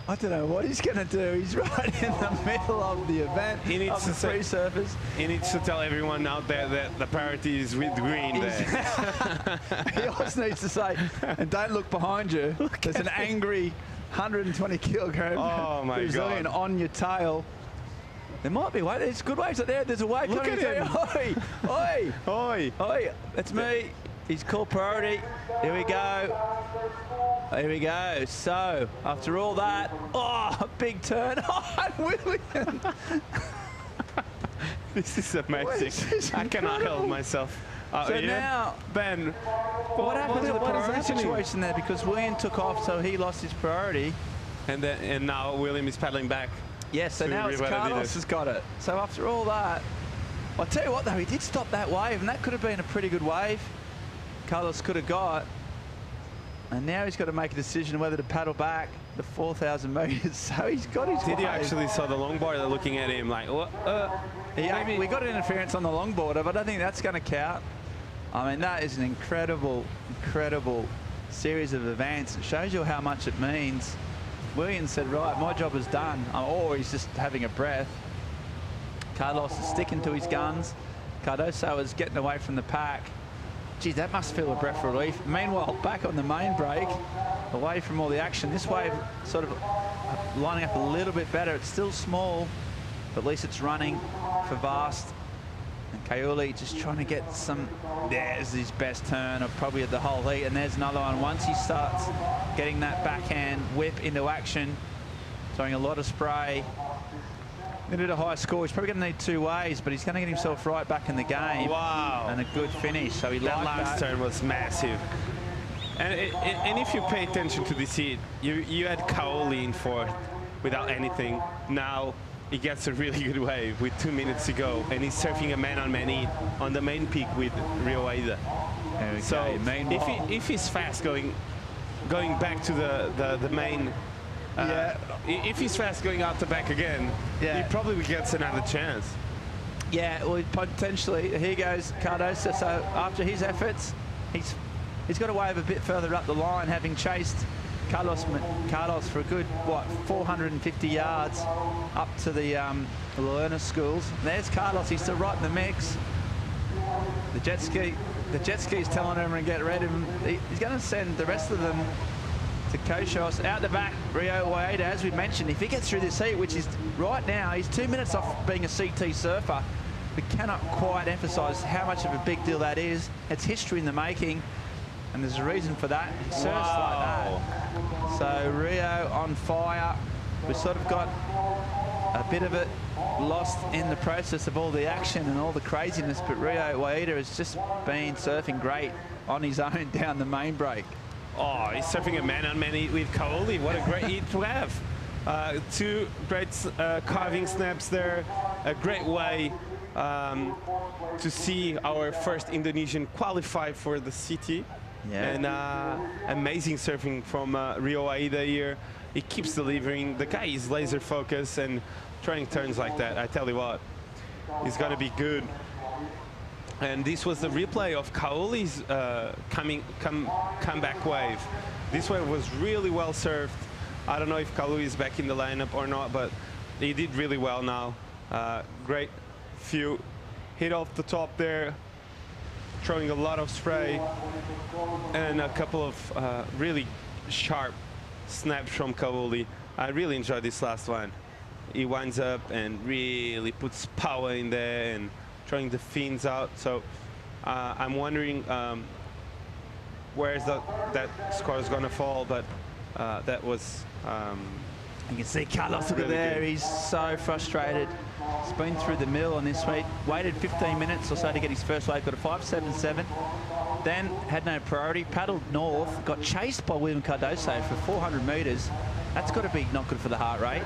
I don't know what he's going to do. He's right in the middle of the event. He needs to free surfers. He needs to tell everyone out there that the priority is with Green there. He also needs to say, and don't look behind you. There's an angry 120 kilogram Brazilian on your tail. There might be waves. There's good waves out there. There's a wave Look coming. at him. Oi, oi, oi, oi. That's me. He's called priority. Here we go. Here we go. So, after all that, big turn. Oh, William. This is amazing. I cannot help myself. So now, Ben, what happened to the priority situation there? Because William took off, so he lost his priority. And now William is paddling back. Yes, so now it's Carlos has got it. So after all that, I'll tell you what though, he did stop that wave, and that could have been a pretty good wave. Carlos could have got. And now he's got to make a decision whether to paddle back the 4,000 metres. So he's got his Did wave. you actually saw the longboarder looking at him like, what? We got interference on the longboarder, but I think that's going to count. I mean, that is an incredible, incredible series of events. It shows you how much it means. Williams said, right, my job is done. Or he's just having a breath. Carlos is sticking to his guns. Cardoso is getting away from the pack. Gee, that must feel a breath of relief. Meanwhile, back on the main break, away from all the action. This wave sort of lining up a little bit better. It's still small, but at least it's running for Vast. And Caity just trying to get some. There's his best turn of probably the whole heat. And there's another one. Once he starts getting that backhand whip into action, throwing a lot of spray. Going to do a high score. He's probably going to need 2 waves, but he's going to get himself right back in the game. Wow. And a good finish. So he that last turn was massive. And if you pay attention to this heat, you had Caity in fourth without anything. Now he gets a really good wave with 2 minutes to go, and he's surfing a man-on-man heat on the main peak with Rio Waida. So if he's fast going back to the main. If he's fast going out the back again, he probably gets another chance. Yeah, well, potentially. Here goes Cardoso. So after his efforts, he's got to wave a bit further up the line, having chased Carlos for a good, 450 yards up to the learner schools. There's Carlos. He's still right in the mix. The jet ski's telling him to get ready. He's going to send the rest of them to Koshos. Out the back, Rio Waida, as we mentioned, if he gets through this heat, which is right now, he's 2 minutes off being a CT surfer. We cannot quite emphasise how much of a big deal that is. It's history in the making, and there's a reason for that. He surfs like that. So Rio on fire. We've sort of got a bit of it lost in the process of all the action and all the craziness, but Rio Waida has just been surfing great on his own down the main break. Oh, he's surfing a man-on-man heat with Caity. What a great heat to have. 2 great carving snaps there. A great way to see our first Indonesian qualify for the city. Yeah. And amazing surfing from Rio Waida here. He keeps delivering. The guy is laser focused and trying turns like that. I tell you what, he's going to be good. And this was the replay of Caity's comeback wave. This wave was really well served. I don't know if Caity is back in the lineup or not, but he did really well now. Great few hit off the top there, throwing a lot of spray, and a couple of really sharp snaps from Caity. I really enjoyed this last one. He winds up and really puts power in there and throwing the fins out. So I'm wondering where's that score is going to fall, but that was you can see Carlos really there. good. He's so frustrated. He's been through the mill on this week. Waited 15 minutes or so to get his first wave. Got a 5.77. Then had no priority. Paddled north. Got chased by William Cardoso for 400 metres. That's got to be not good for the heart rate.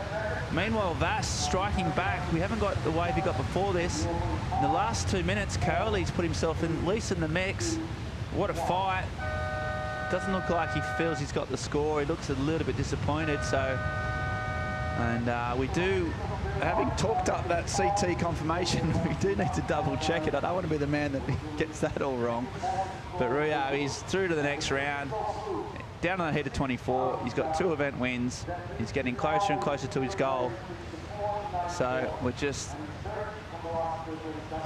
Meanwhile, Vast striking back. We haven't got the wave he got before this. In the last 2 minutes, Caity's put himself in, at least in the mix. What a fight. Doesn't look like he feels he's got the score. He looks a little bit disappointed. So, and we do, having talked up that CT confirmation, we do need to double check it. I don't want to be the man that gets that all wrong. But Rio, he's through to the next round. Down on the heat of 24. He's got 2 event wins. He's getting closer and closer to his goal. So we're just...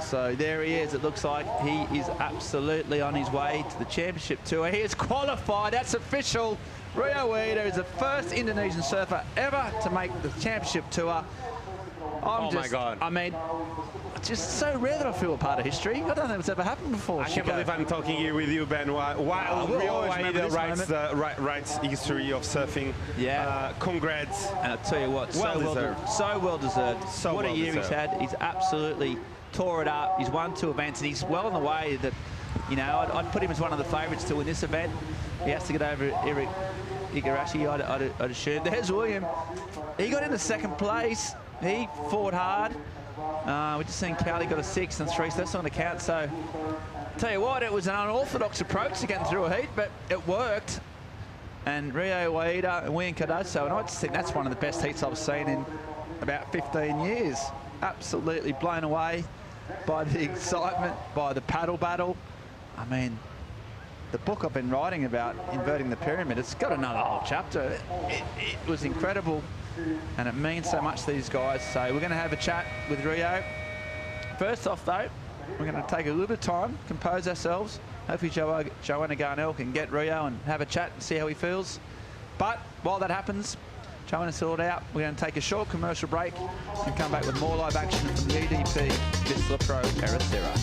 So there he is. It looks like he is absolutely on his way to the championship tour. He is qualified. That's official. Rio Waida is the first Indonesian surfer ever to make the championship tour. Oh my God. I mean, it's just so rare that I feel a part of history. I don't think it's ever happened before. I can't believe I'm talking here with you, Ben, while Rio Waida writes history of surfing. Yeah. Congrats. And I'll tell you what, so well deserved. What a year he's had. He's absolutely tore it up. He's won 2 events, and he's well on the way that, you know, I'd put him as one of the favourites to win this event. He has to get over Eric Igarashi, I'd assume. There's William. He got into 2nd place. He fought hard. We just seen Caity got a 6 and 3, so that's not going to count. So, tell you what, it was an unorthodox approach to getting through a heat, but it worked. And Rio Waida and William Cardoso, and I just think that's one of the best heats I've seen in about 15 years. Absolutely blown away by the excitement, by the paddle battle. I mean, the book I've been writing about inverting the pyramid, it's got another whole chapter. It was incredible, and it means so much to these guys. So we're going to have a chat with Rio. First off, though, we're going to take a little bit of time, compose ourselves. Hopefully Joanna Garnell can get Rio and have a chat and see how he feels. But while that happens, Joanna's sorted out. We're going to take a short commercial break and come back with more live action from the EDP Vissla Pro Ericeira.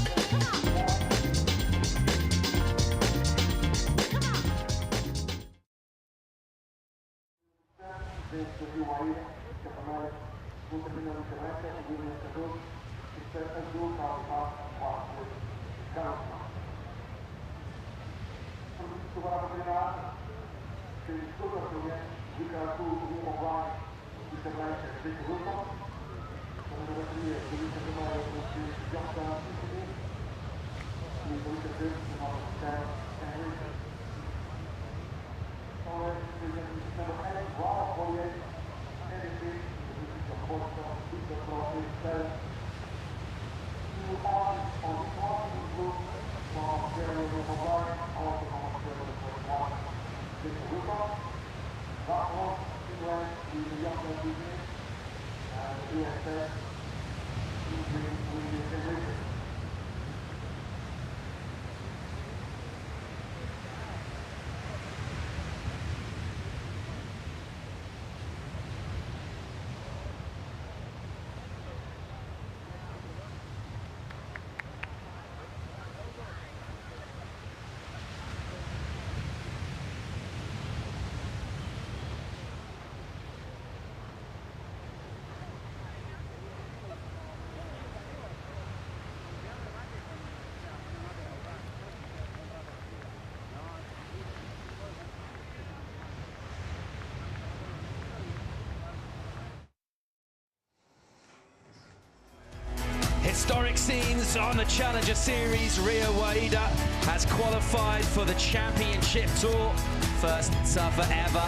Historic scenes on the Challenger Series. Rio Waida has qualified for the Championship Tour. First surfer ever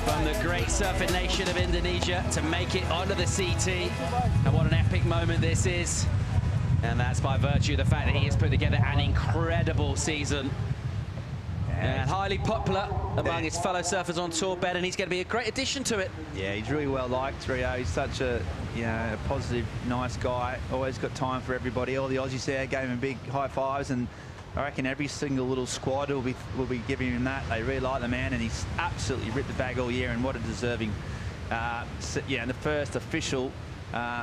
from the great surfing nation of Indonesia to make it onto the CT. And what an epic moment this is. And that's by virtue of the fact that he has put together an incredible season. And highly popular among his fellow surfers on tour, Ben, and he's going to be a great addition to it. Yeah, he's really well liked, Rio. He's such a, you know, a positive, nice guy. Always got time for everybody. All the Aussies there gave him big high fives, and I reckon every single little squad will be giving him that. They really like the man, and he's absolutely ripped the bag all year, and what a deserving, yeah, and the first official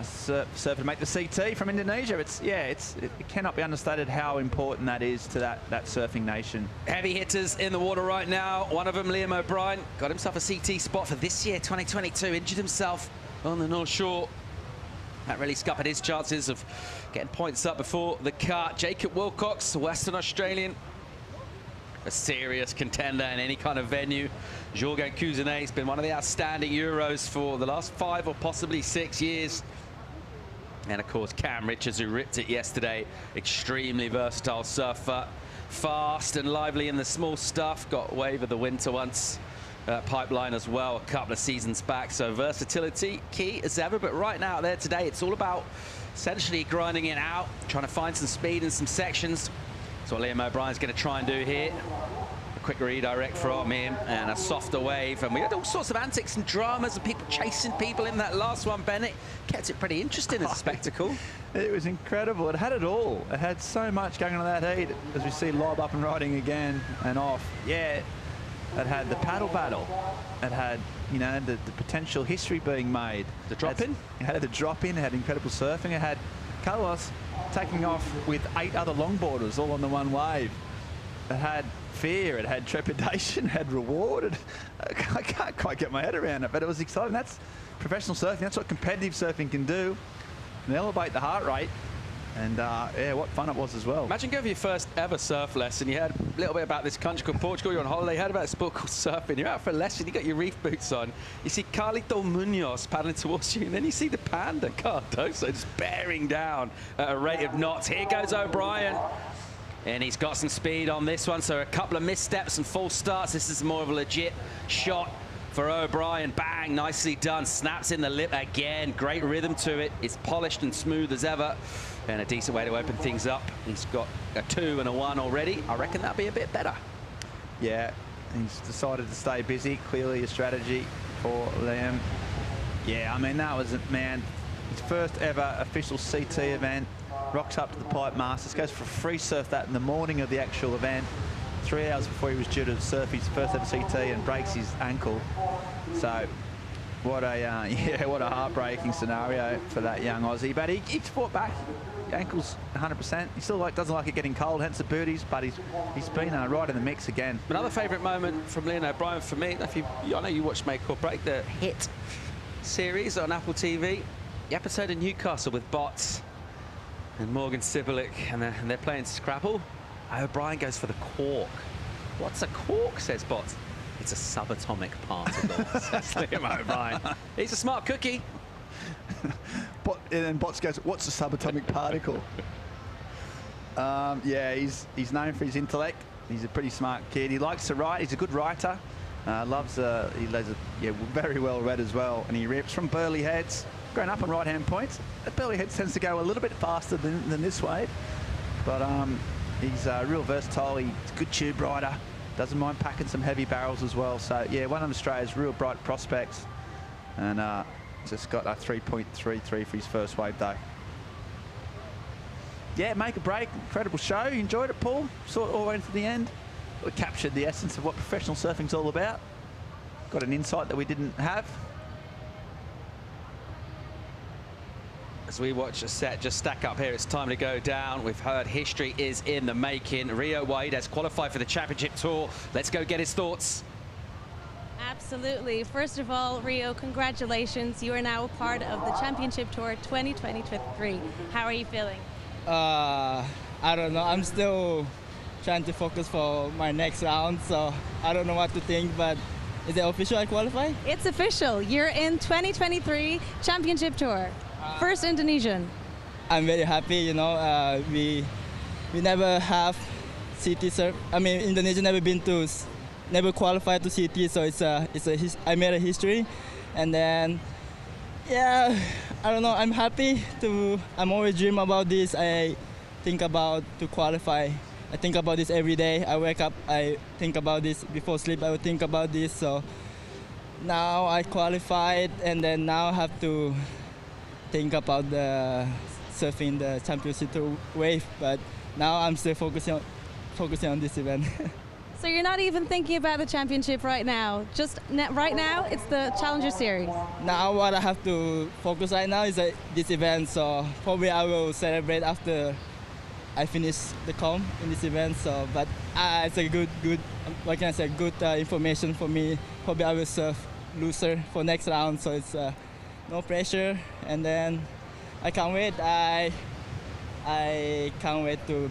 surfer to make the CT from Indonesia. It cannot be understated how important that is to that surfing nation. Heavy hitters in the water right now. One of them, Liam O'Brien, got himself a CT spot for this year, 2022. Injured himself on the North Shore. That really scuppered his chances of getting points up before the cut. Jacob Wilcox, the Western Australian, a serious contender in any kind of venue. Jorgen Cousinet has been one of the outstanding Euros for the last 5 or possibly 6 years. And of course, Cam Richards, who ripped it yesterday. Extremely versatile surfer. Fast and lively in the small stuff. Got wave of the winter once. Pipeline as well a couple of seasons back. So versatility key as ever. But right now there today, it's all about essentially grinding it out, trying to find some speed in some sections. That's what Liam O'Brien's going to try and do here. A quick redirect from him and a softer wave. And we had all sorts of antics and dramas and people chasing people in that last one, Bennett. Kept it pretty interesting as a spectacle. It was incredible. It had it all. It had so much going on in that heat. As we see Lob up and riding again and off. Yeah, it had the paddle battle. It had, you know, the potential history being made. The drop-in? It had the drop-in. It had incredible surfing. It had Carlos taking off with 8 other longboarders all on the one wave. It had fear, it had trepidation, it had reward. I can't quite get my head around it, but it was exciting. That's professional surfing. That's what competitive surfing can do. And elevate the heart rate. And yeah, what fun it was as well. Imagine going for your first ever surf lesson. You heard a little bit about this country called Portugal. You're on holiday. You heard about a sport called surfing. You're out for a lesson. You got your reef boots on. You see Carlito Munoz paddling towards you, and then you see the panda Cardoso just bearing down at a rate of knots. Here goes O'Brien. And he's got some speed on this one, so a couple of missteps and false starts. This is more of a legit shot for O'Brien. Bang, nicely done. Snaps in the lip again. Great rhythm to it. It's polished and smooth as ever. And a decent way to open things up. He's got a 2 and a 1 already. I reckon that'll be a bit better. Yeah, he's decided to stay busy. Clearly a strategy for Liam. Yeah, I mean, that was, man, his first ever official CT event. Rocks up to the Pipe Masters, goes for a free surf that in the morning of the actual event, 3 hours before he was due to surf his first ever CT, and breaks his ankle. So what a yeah, what a heartbreaking scenario for that young Aussie. But he fought back. The ankle's 100%. He still doesn't like it getting cold, hence the booties. But he's been right in the mix again. Another favourite moment from Leon O'Brien for me. I know you watched Make or Break, the hit series on Apple TV. The episode in Newcastle with Bots and Morgan Sibilic, and they're playing Scrabble. O'Brien goes for the cork. What's a cork, says Bots. It's a subatomic particle, says Liam O'Brien. He's a smart cookie. And then Bots goes, what's a subatomic particle? Yeah, he's known for his intellect. He's a pretty smart kid. He likes to write. He's a good writer. He's very well read as well. And he rips from Burley Heads. Grown up on right-hand points. Burley Heads tends to go a little bit faster than this wave. But he's real versatile. He's a good tube rider. Doesn't mind packing some heavy barrels as well. So, yeah, one of Australia's real bright prospects. And just got a 3.33 for his first wave, though. Yeah, Make a Break. Incredible show. You enjoyed it, Paul? Saw it all the way to the end. We captured the essence of what professional surfing's all about. Got an insight that we didn't have. As we watch a set just stack up here, it's time to go down. We've heard history is in the making. Rio Waida has qualified for the championship tour. Let's go get his thoughts. Absolutely. First of all, Rio, congratulations. You are now a part of the Championship Tour 2023. How are you feeling? I don't know. I'm still trying to focus for my next round, so I don't know what to think, but is it official I qualify? It's official. You're in 2023 Championship Tour. First Indonesian. I'm very happy, you know. We never have CT surf. I mean, Indonesia never qualified to CT, so I made a history. And then, yeah, I don't know. I'm happy I'm always dream about this. I think about to qualify. I think about this every day. I wake up, I think about this before sleep. I would think about this. So now I qualified, and then now I have to think about the surfing the championship wave. But now I'm still focusing on this event. So you're not even thinking about the championship right now. Just right now, it's the Challenger Series. Now what I have to focus right now is this event. So probably I will celebrate after I finish the comp in this event. So, but it's a good, what can I say, good information for me. Probably I will surf loser for next round. So it's no pressure. And then I can't wait. I can't wait to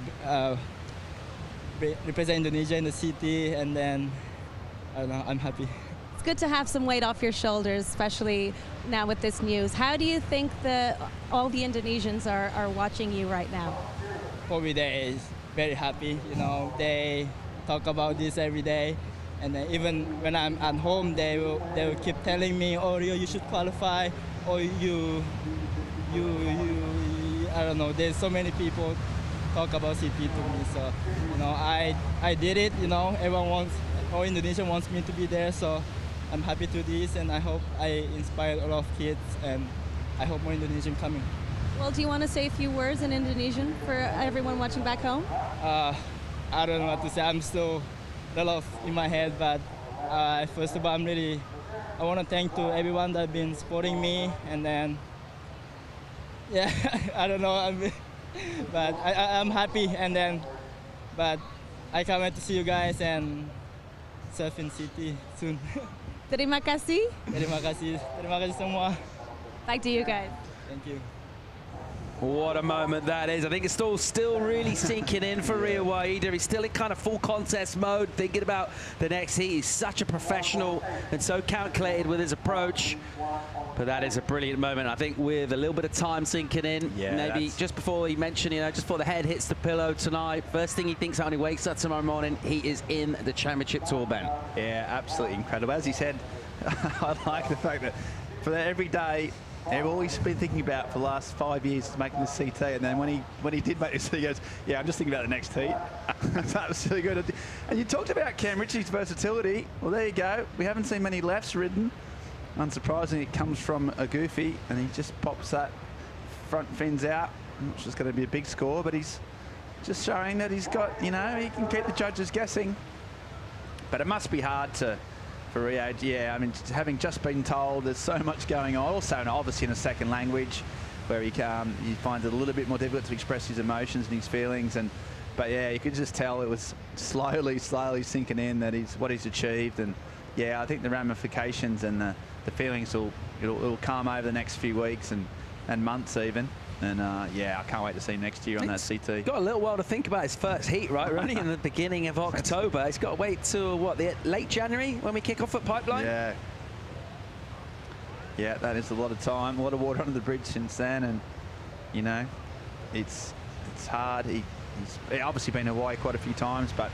represent Indonesia in the city, and then I don't know, I'm happy. It's good to have some weight off your shoulders, especially now with this news. How do you think all the Indonesians are watching you right now? Probably they're very happy, you know. They talk about this every day, and then even when I'm at home, they will keep telling me, "Oh, Rio, you should qualify," or you I don't know. There's so many people talk about CT to me, so you know, I did it. You know, all Indonesia wants me to be there, so I'm happy to do this, and I hope I inspire a lot of kids, and I hope more Indonesian coming. Well, do you want to say a few words in Indonesian for everyone watching back home? I don't know what to say. I'm still a lot in my head, but first of all, I want to thank to everyone that has been supporting me, and then yeah, I don't know. But I'm happy, but I can't wait to see you guys and surf in city soon. Terima kasih. Terima kasih semua. Back to you guys. Thank you. What a moment that is. I think it's still really sinking in for Rio Waida. He's still in kind of full contest mode, thinking about the next heat. He's such a professional and so calculated with his approach. But that is a brilliant moment. I think with a little bit of time sinking in, maybe just before he mentioned, you know, just before the head hits the pillow tonight, first thing he thinks out when he wakes up tomorrow morning, he is in the championship tour, Ben. Yeah, absolutely incredible. As he said, I like the fact that for that every day, all he's been thinking about for the last 5 years is making the CT, and then when he did make this, he goes, "Yeah, I'm just thinking about the next heat." That's absolutely good. And you talked about Cam Ritchie's versatility. Well, there you go. We haven't seen many lefts ridden. Unsurprisingly, it comes from a goofy, and he just pops that front fins out, which is going to be a big score. But he's just showing that he's got, you know, he can keep the judges guessing. But it must be hard for Rio, yeah, I mean, having just been told there's so much going on, also obviously in a second language where he finds it a little bit more difficult to express his emotions and his feelings. But yeah, you could just tell it was slowly sinking in that what he's achieved. And yeah, I think the ramifications and the feelings it'll come over the next few weeks and months even. And yeah, I can't wait to see him next year on that CT. Got a little while to think about his first heat, right? We're only in the beginning of October. He's got to wait till what, the late January when we kick off at Pipeline? Yeah. Yeah, that is a lot of time, a lot of water under the bridge since then, and you know, it's hard. He's obviously been away quite a few times, but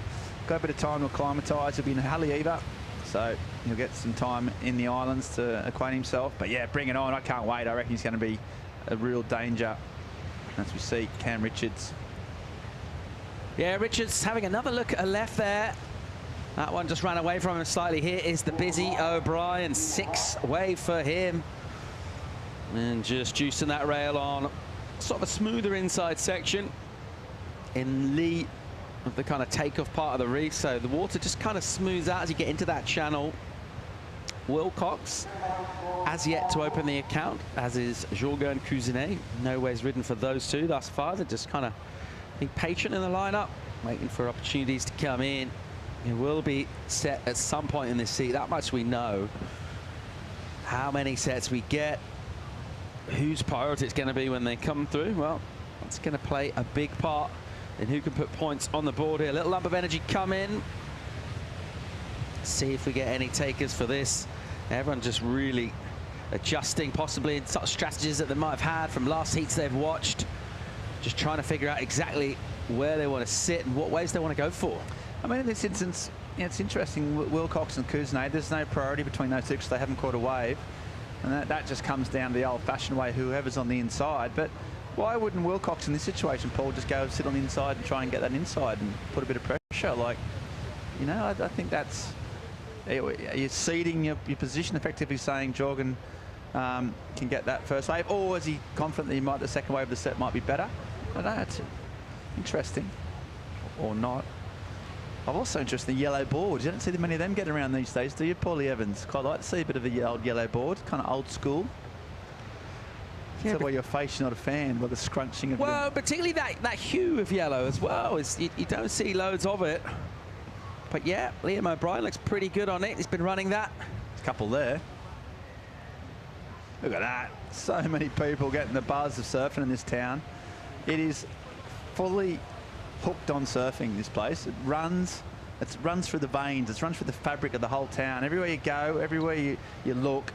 got a bit of time to acclimatise. He'll be in Haleiwa, so he'll get some time in the islands to acquaint himself. But yeah, bring it on. I can't wait. I reckon he's going to be a real danger as we see Cam Richards. Yeah, Richards having another look at a left there. That one just ran away from him slightly. Here is the busy O'Brien, 6th wave for him. And just juicing that rail on sort of a smoother inside section in lee of the kind of takeoff part of the reef. So the water just kind of smooths out as you get into that channel. Wilcox as yet to open the account, as is Jorgen and Cousinet. No ways ridden for those two thus far. They're just kind of being patient in the lineup, waiting for opportunities to come in. It will be set at some point in this seat. That much we know. How many sets we get, whose priority it's going to be when they come through, well, that's going to play a big part in who can put points on the board here. A little lump of energy come in. See if we get any takers for this. Everyone just really adjusting, possibly in such strategies that they might have had from last heats they've watched. Just trying to figure out exactly where they want to sit and what ways they want to go for. I mean, in this instance, it's interesting, Wilcox and Cousinet, there's no priority between those two because they haven't caught a wave. And that just comes down to the old-fashioned way, whoever's on the inside. But why wouldn't Wilcox in this situation, Paul, just go sit on the inside and try and get that inside and put a bit of pressure? Like, you know, I think that's... You're ceding your position, effectively saying Jorgen can get that first wave, or is he confident that the second wave of the set might be better? I don't know, it's interesting, or not. I'm also interested in the yellow board. You don't see many of them getting around these days, do you, Paulie Evans? Quite like to see a bit of the old yellow board, kind of old school. Yeah, by your face, you're not a fan, by the scrunching of well, particularly that hue of yellow as well. You don't see loads of it. But yeah, Liam O'Brien looks pretty good on it. He's been running that. There's a couple there. Look at that. So many people getting the buzz of surfing in this town. It is fully hooked on surfing, this place. It runs through the veins. It runs through the fabric of the whole town. Everywhere you go, everywhere you look,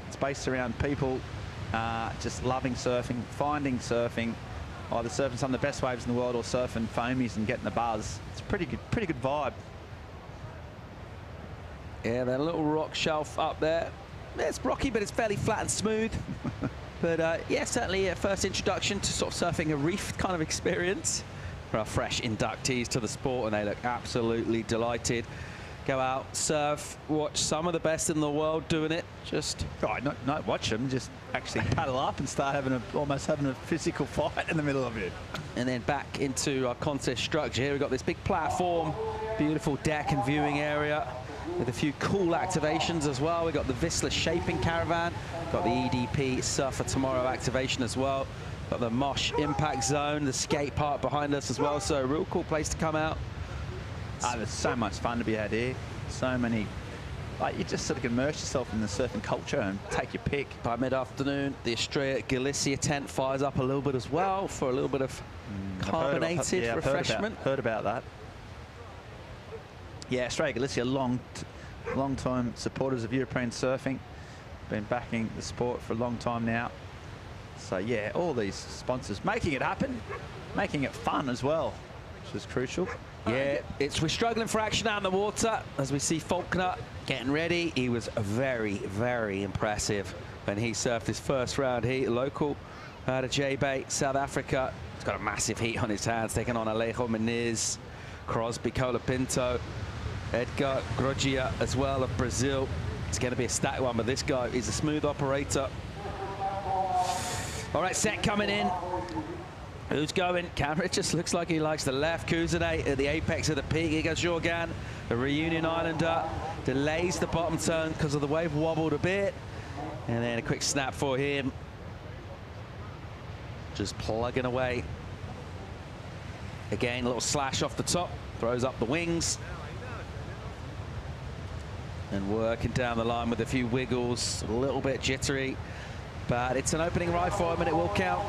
it's based around people just loving surfing, finding surfing, either surfing some of the best waves in the world or surfing foamies and getting the buzz. It's a pretty good vibe. Yeah, that little rock shelf up there. It's rocky, but it's fairly flat and smooth. But yeah, certainly a first introduction to sort of surfing a reef kind of experience for our fresh inductees to the sport, and they look absolutely delighted. Go out, surf, watch some of the best in the world doing it. Just not watch them, just actually paddle up and start almost having a physical fight in the middle of it. And then back into our contest structure. Here we've got this big platform, beautiful deck and viewing area, with a few cool activations as well. We've got the Vissla Shaping Caravan, got the EDP Surfer Tomorrow activation as well, got the Mosh Impact Zone, the skate park behind us as well, so a real cool place to come out. There's so much fun to be had here. So many like, you just sort of immerse yourself in the surfing culture and take your pick. By mid-afternoon, the Estrella Galicia tent fires up a little bit as well for a little bit of carbonated refreshment. Heard about that. Yeah, Estrella Galicia, long-time supporters of European surfing. Been backing the sport for a long time now. So yeah, all these sponsors making it happen, making it fun as well, which is crucial. Yeah, we're struggling for action out in the water as we see Faulkner getting ready. He was very, very impressive when he surfed his first round heat. Local out of J-Bay, South Africa. He's got a massive heat on his hands, taking on Alejo Muniz, Crosby Colapinto, Edgar Grogia as well of Brazil. It's going to be a stacked one, but this guy is a smooth operator. All right, set coming in. Who's going? Camera just looks like he likes the left. Kuzane at the apex of the peak. Here goes Jorgan, the Reunion Islander. Delays the bottom turn because of the wave wobbled a bit. And then a quick snap for him. Just plugging away. Again, a little slash off the top. Throws up the wings. And working down the line with a few wiggles. A little bit jittery. But it's an opening ride for him and it will count.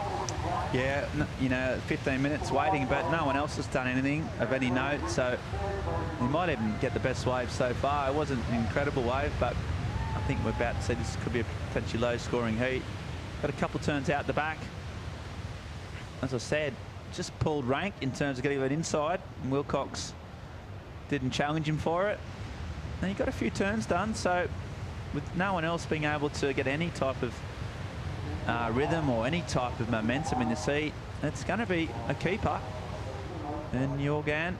Yeah, you know, 15 minutes waiting, but no one else has done anything of any note, so he might even get the best wave so far. It wasn't an incredible wave, but I think we're about to see this could be a potentially low-scoring heat. Got a couple turns out the back. As I said, just pulled rank in terms of getting that inside, and Wilcox didn't challenge him for it. And he got a few turns done, so with no one else being able to get any type of rhythm or any type of momentum in the seat, it's going to be a keeper, and Jorgan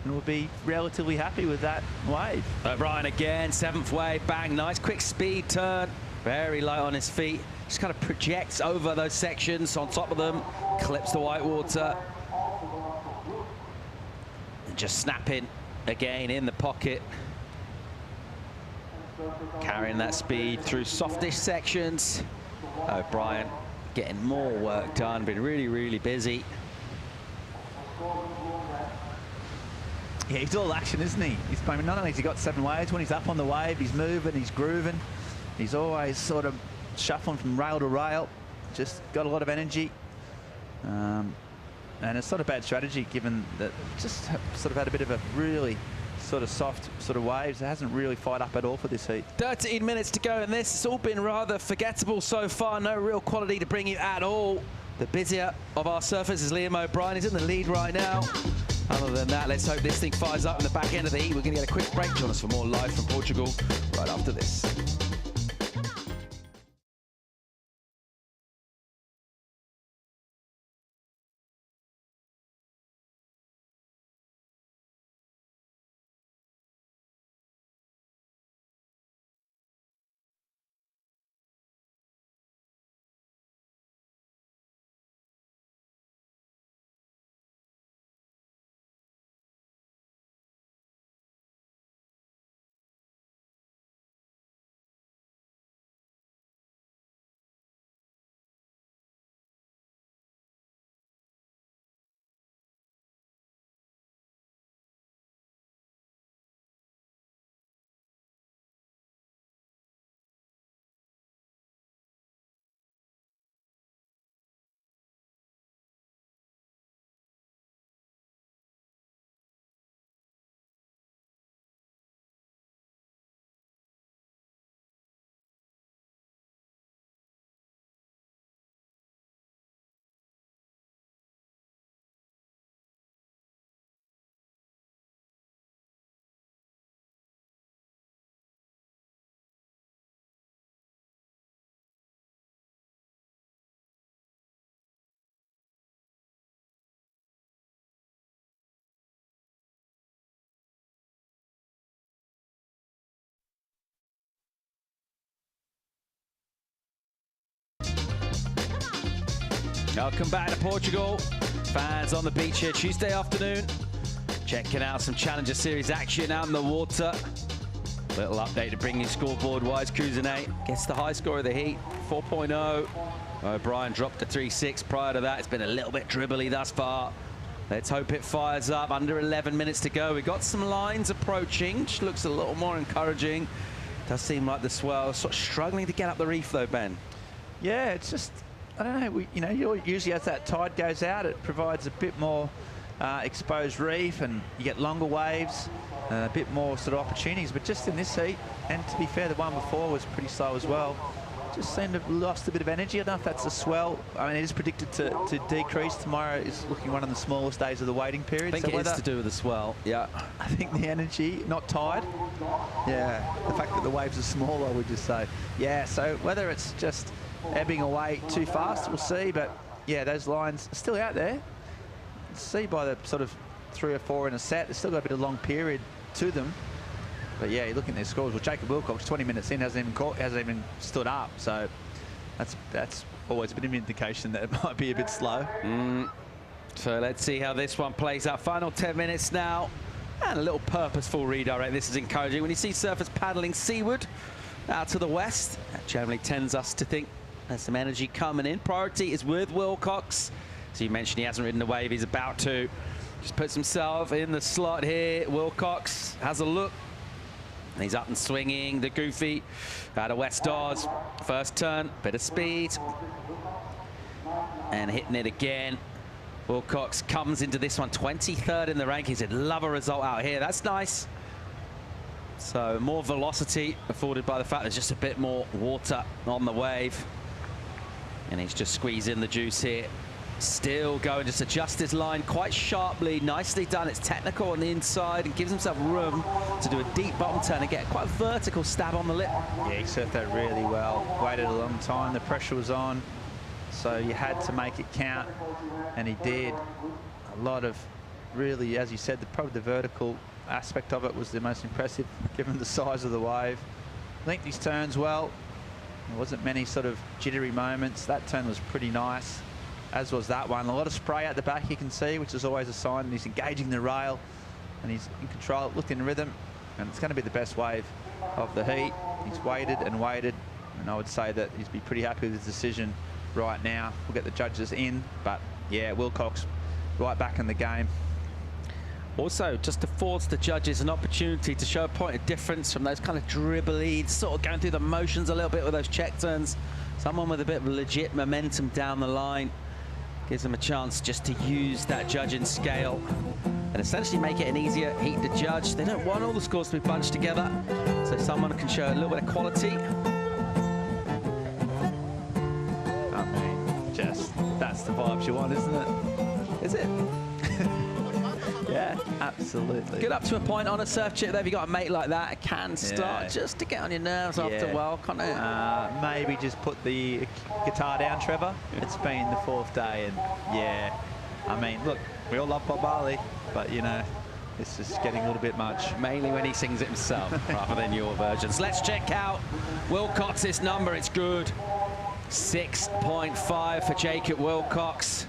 will be relatively happy with that wave. O'Brien again, 7th wave, bang, nice quick speed turn, very light on his feet, just kind of projects over those sections on top of them, clips the white water, and just snapping again in the pocket, carrying that speed through softish sections. O'Brien getting more work done, been really, really busy. Yeah, he's all action, isn't he? He's playing, not only has he got 7 waves, when he's up on the wave, he's moving, he's grooving. He's always sort of shuffling from rail to rail. Just got a lot of energy. And it's not a bad strategy, given that just sort of had a bit of a really sort of soft sort of waves. It hasn't really fired up at all for this heat. 13 minutes to go in this. It's all been rather forgettable so far. No real quality to bring you at all. The busier of our surfers is Liam O'Brien. He's in the lead right now. Other than that, let's hope this thing fires up in the back end of the heat. We're going to get a quick break. Join us for more live from Portugal right after this. Welcome back to Portugal. Fans on the beach here Tuesday afternoon. Checking out some Challenger Series action out in the water. Little update to bring you scoreboard-wise. Kuzane gets the high score of the heat, 4.0. O'Brien dropped to 3.6 prior to that. It's been a little bit dribbly thus far. Let's hope it fires up. Under 11 minutes to go. We've got some lines approaching, which looks a little more encouraging. Does seem like the swell sort of struggling to get up the reef though, Ben. Yeah, it's just, I don't know, you know, usually as that tide goes out, it provides a bit more exposed reef, and you get longer waves, a bit more sort of opportunities. But just in this heat, and to be fair, the one before was pretty slow as well. Just seemed to have lost a bit of energy. I don't know if that's a swell. I mean, it is predicted to decrease. Tomorrow is looking one of the smallest days of the waiting period. I think it is to do with the swell. Yeah. I think the energy, not tide. Yeah, the fact that the waves are smaller, I would just say. Yeah, so whether it's just ebbing away too fast, we'll see. But yeah, those lines are still out there. See by the sort of 3 or 4 in a set, there's still got a bit of long period to them. But yeah, you're looking at their scores. Well, Jacob Wilcox, 20 minutes in, hasn't even stood up. So that's always a bit of an indication that it might be a bit slow. So let's see how this one plays out. Final 10 minutes now. And a little purposeful redirect. This is encouraging. When you see surfers paddling seaward out to the west, that generally tends us to think there's some energy coming in. Priority is with Wilcox. So you mentioned he hasn't ridden the wave. He's about to. Just puts himself in the slot here. Wilcox has a look. And he's up and swinging the goofy out of West Dawes. First turn, bit of speed. And hitting it again. Wilcox comes into this one 23rd in the rankings. He'd love a result out here. That's nice. So more velocity afforded by the fact there's just a bit more water on the wave. And he's just squeezing the juice here. Still going, just adjust his line quite sharply. Nicely done. It's technical on the inside and gives himself room to do a deep bottom turn and get quite a vertical stab on the lip. Yeah, he surfed that really well. Waited a long time. The pressure was on. So you had to make it count. And he did. A lot of really, as you said, probably the vertical aspect of it was the most impressive given the size of the wave. Linked his turns well. There wasn't many sort of jittery moments. That turn was pretty nice, as was that one. A lot of spray out the back you can see, which is always a sign that he's engaging the rail and he's in control, looked in rhythm, and it's going to be the best wave of the heat. He's waited and waited, and I would say that he'd be pretty happy with his decision right now. We'll get the judges in, but yeah, Wilcox right back in the game. Also, just affords the judges an opportunity to show a point of difference from those kind of dribbly, sort of going through the motions a little bit with those check turns. Someone with a bit of legit momentum down the line gives them a chance just to use that judging scale and essentially make it an easier heat to judge. They don't want all the scores to be bunched together, so someone can show a little bit of quality. I mean, just, that's the vibes you want, isn't it? Is it? Yeah, absolutely. Good up to a point on a surf chip there. If you got a mate like that, it can start just to get on your nerves after a while, can't it? Maybe just put the guitar down, Trevor. It's been the 4th day, and yeah, I mean, look, we all love Bob Marley, but you know, it's just getting a little bit much. Mainly when he sings it himself, rather than your versions. Let's check out Wilcox's number. It's good. 6.5 for Jacob Wilcox.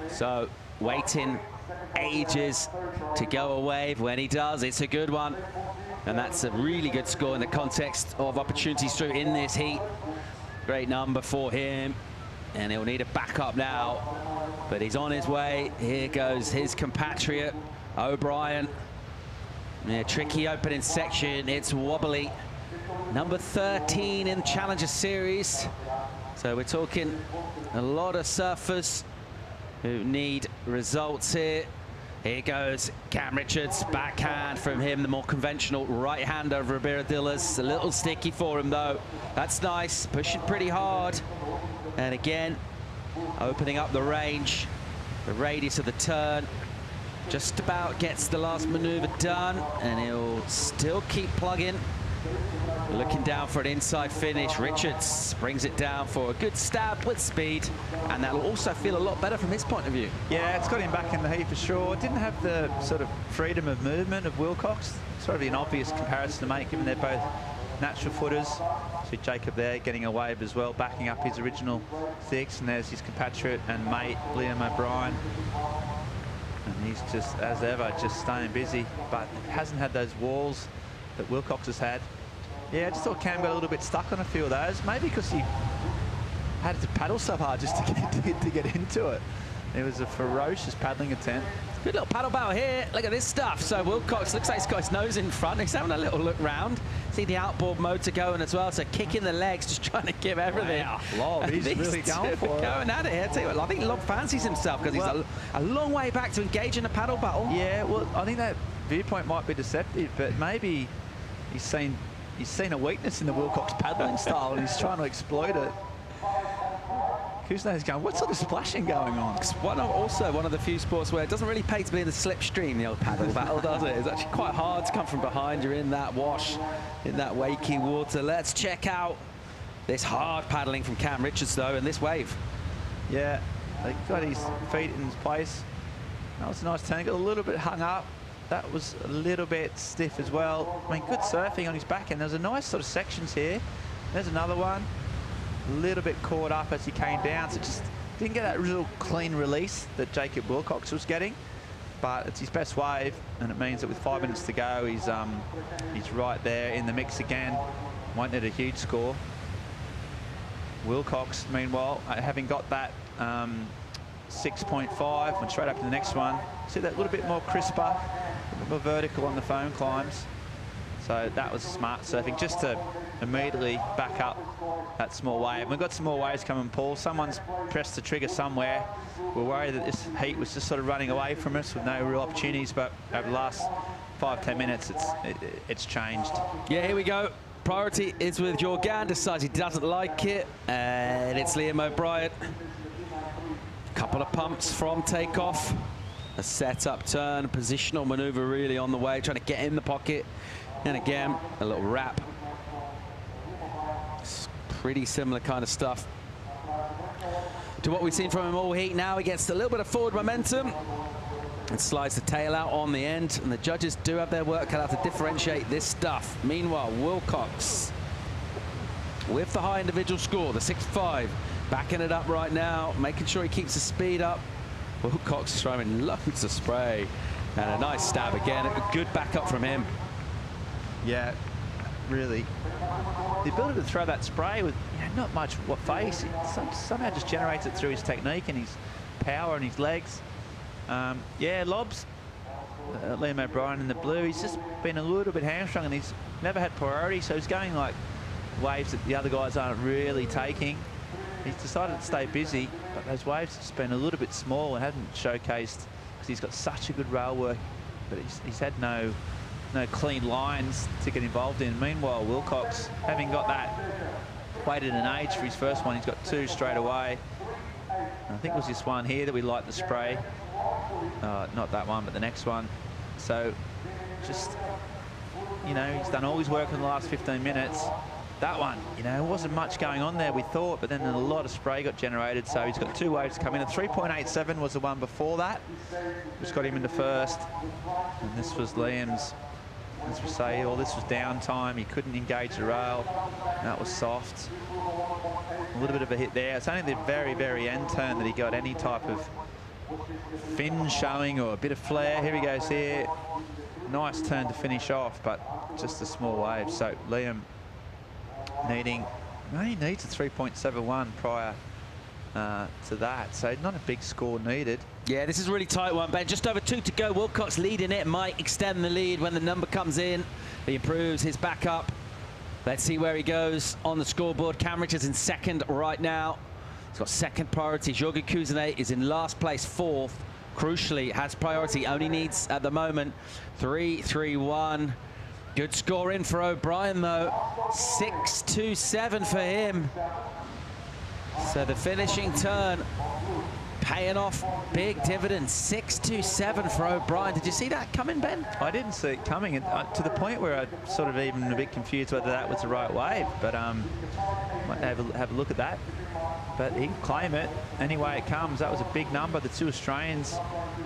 So waiting ages to go a wave. When he does, it's a good one, and that's a really good score in the context of opportunities through in this heat. Great number for him, and he'll need a backup now, but he's on his way. Here goes his compatriot O'Brien. Yeah, tricky opening section. It's wobbly. Number 13 in Challenger Series, so we're talking a lot of surfers who need results here. Here goes Cam Richards, backhand from him, the more conventional right hand over Ribeiro-Dillas. A little sticky for him though. That's nice, pushing pretty hard. And again, opening up the range, the radius of the turn. Just about gets the last maneuver done, and he'll still keep plugging. Looking down for an inside finish. Richards brings it down for a good stab with speed, and that'll also feel a lot better from his point of view. Yeah, it's got him back in the heat for sure. Didn't have the sort of freedom of movement of Wilcox. Sort of an obvious comparison to make, given they're both natural footers. See Jacob there getting a wave as well, backing up his original 6, and there's his compatriot and mate, Liam O'Brien. And he's just, as ever, just staying busy, but hasn't had those walls that Wilcox has had. Yeah, I just thought Cam got a little bit stuck on a few of those, maybe because he had to paddle so hard just to get into it. It was a ferocious paddling attempt. Good little paddle battle here. Look at this stuff. So Wilcox looks like he's got his nose in front. He's having a little look round. See the outboard motor going as well. So kicking the legs, just trying to give everything. Wow, Lob, he's really going for it. Going at it here. Tell you what, I think Lob fancies himself because he's a long way back to engage in a paddle battle. Yeah, well, I think that viewpoint might be deceptive, but maybe he's seen a weakness in the Wilcox paddling style and he's trying to exploit it. Kuznet's going, what sort of splashing going on? It's one of the few sports where it doesn't really pay to be in the slipstream, the old paddle battle, does it? It's actually quite hard to come from behind. You're in that wash, in that wakey water. Let's check out this hard paddling from Cam Richards, though, in this wave. Yeah, they got his feet in his place. That was a nice turn. Got a little bit hung up. That was a little bit stiff as well. I mean, good surfing on his back end. There's a nice sort of sections here. There's another one. A little bit caught up as he came down, so just didn't get that real clean release that Jacob Wilcox was getting. But it's his best wave, and it means that with 5 minutes to go, he's right there in the mix again. Won't need a huge score. Wilcox, meanwhile, having got that 6.5, went straight up to the next one. See that little bit more crisper, a bit more vertical on the foam climbs. So that was smart surfing, just to immediately back up that small wave. We've got some more waves coming, Paul. Someone's pressed the trigger somewhere. We're worried that this heat was just sort of running away from us with no real opportunities, but over the last 5-10 minutes, it's changed. Yeah, here we go. Priority is with Jorgan, decides he doesn't like it, and it's Liam O'Brien. Couple of pumps from takeoff. A set-up turn, a positional maneuver really on the way, trying to get in the pocket. And again, a little wrap. It's pretty similar kind of stuff to what we've seen from him all heat. Now he gets a little bit of forward momentum and slides the tail out on the end. And the judges do have their work cut out to differentiate this stuff. Meanwhile, Wilcox with the high individual score, the 6.5, backing it up right now, making sure he keeps the speed up. Wilcox is throwing loads of spray and a nice stab again. A good backup from him. Yeah, really. The ability to throw that spray with not much face, somehow just generates it through his technique and his power and his legs. Yeah, Lobs, Liam O'Brien in the blue, he's just been a little bit hamstrung and he's never had priority, so he's going like waves that the other guys aren't really taking. He's decided to stay busy, but those waves have just been a little bit small and haven't showcased because he's got such a good rail work, but he's had no clean lines to get involved in. Meanwhile, Wilcox, having got that weighted an age for his first one, he's got 2 straight away. And I think it was this one here that we liked the spray. Not that one, but the next one. So just, he's done all his work in the last 15 minutes. That one, it wasn't much going on there, we thought, but then a lot of spray got generated, so he's got 2 waves coming in. A 3.87 was the one before that, which got him into first. And this was Liam's, as we say, this was downtime. He couldn't engage the rail. That was soft. A little bit of a hit there. It's only the very, very end turn that he got any type of fin showing or a bit of flare. Here he goes here. Nice turn to finish off, but just a small wave. So Liam only needs a 3.71 prior to that, so not a big score needed. Yeah, this is a really tight one, Ben. Just over 2 to go. Wilcox leading it, might extend the lead when the number comes in. He improves his backup. Let's see where he goes on the scoreboard. Cam Richards in second right now. He's got second priority. Jorgen Kuzenet is in last place, 4th. Crucially, has priority. Only needs, at the moment, 3.31. Good score in for O'Brien, though. 6.27 for him. So the finishing turn paying off big dividends. 6.27 for O'Brien. Did you see that coming, Ben? I didn't see it coming, and to the point where I sort of even a bit confused whether that was the right wave, but might have a look at that. But he can claim it any way it comes. That was a big number. The 2 Australians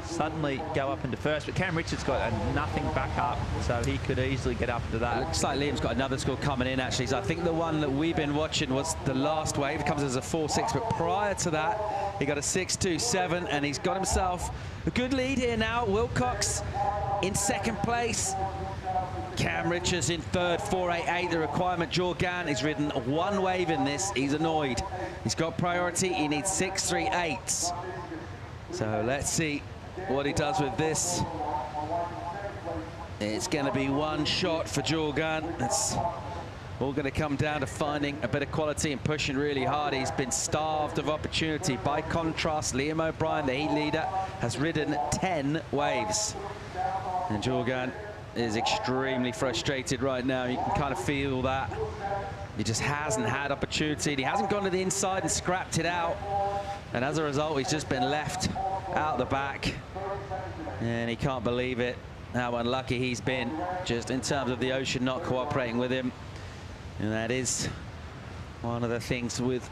suddenly go up into first, but Cam Richards got a nothing back up, so he could easily get up into that. It looks like Liam's got another score coming in, actually. So I think the one that we've been watching was the last wave. It comes as a 4.6, but prior to that, he got a 6.27, and he's got himself a good lead here now. Wilcox in second place. Cam Richards in third, 4.88, the requirement. Jorgan, he's ridden 1 wave in this. He's annoyed. He's got priority. He needs 6.38. So let's see what he does with this. It's going to be one shot for Jorgan. It's all going to come down to finding a bit of quality and pushing really hard. He's been starved of opportunity. By contrast, Liam O'Brien, the heat leader, has ridden 10 waves. And Jorgan is extremely frustrated right now. You can kind of feel that. He just hasn't had opportunity. He hasn't gone to the inside and scrapped it out. And as a result, he's just been left out the back. And he can't believe it, how unlucky he's been, just in terms of the ocean not cooperating with him. And that is one of the things with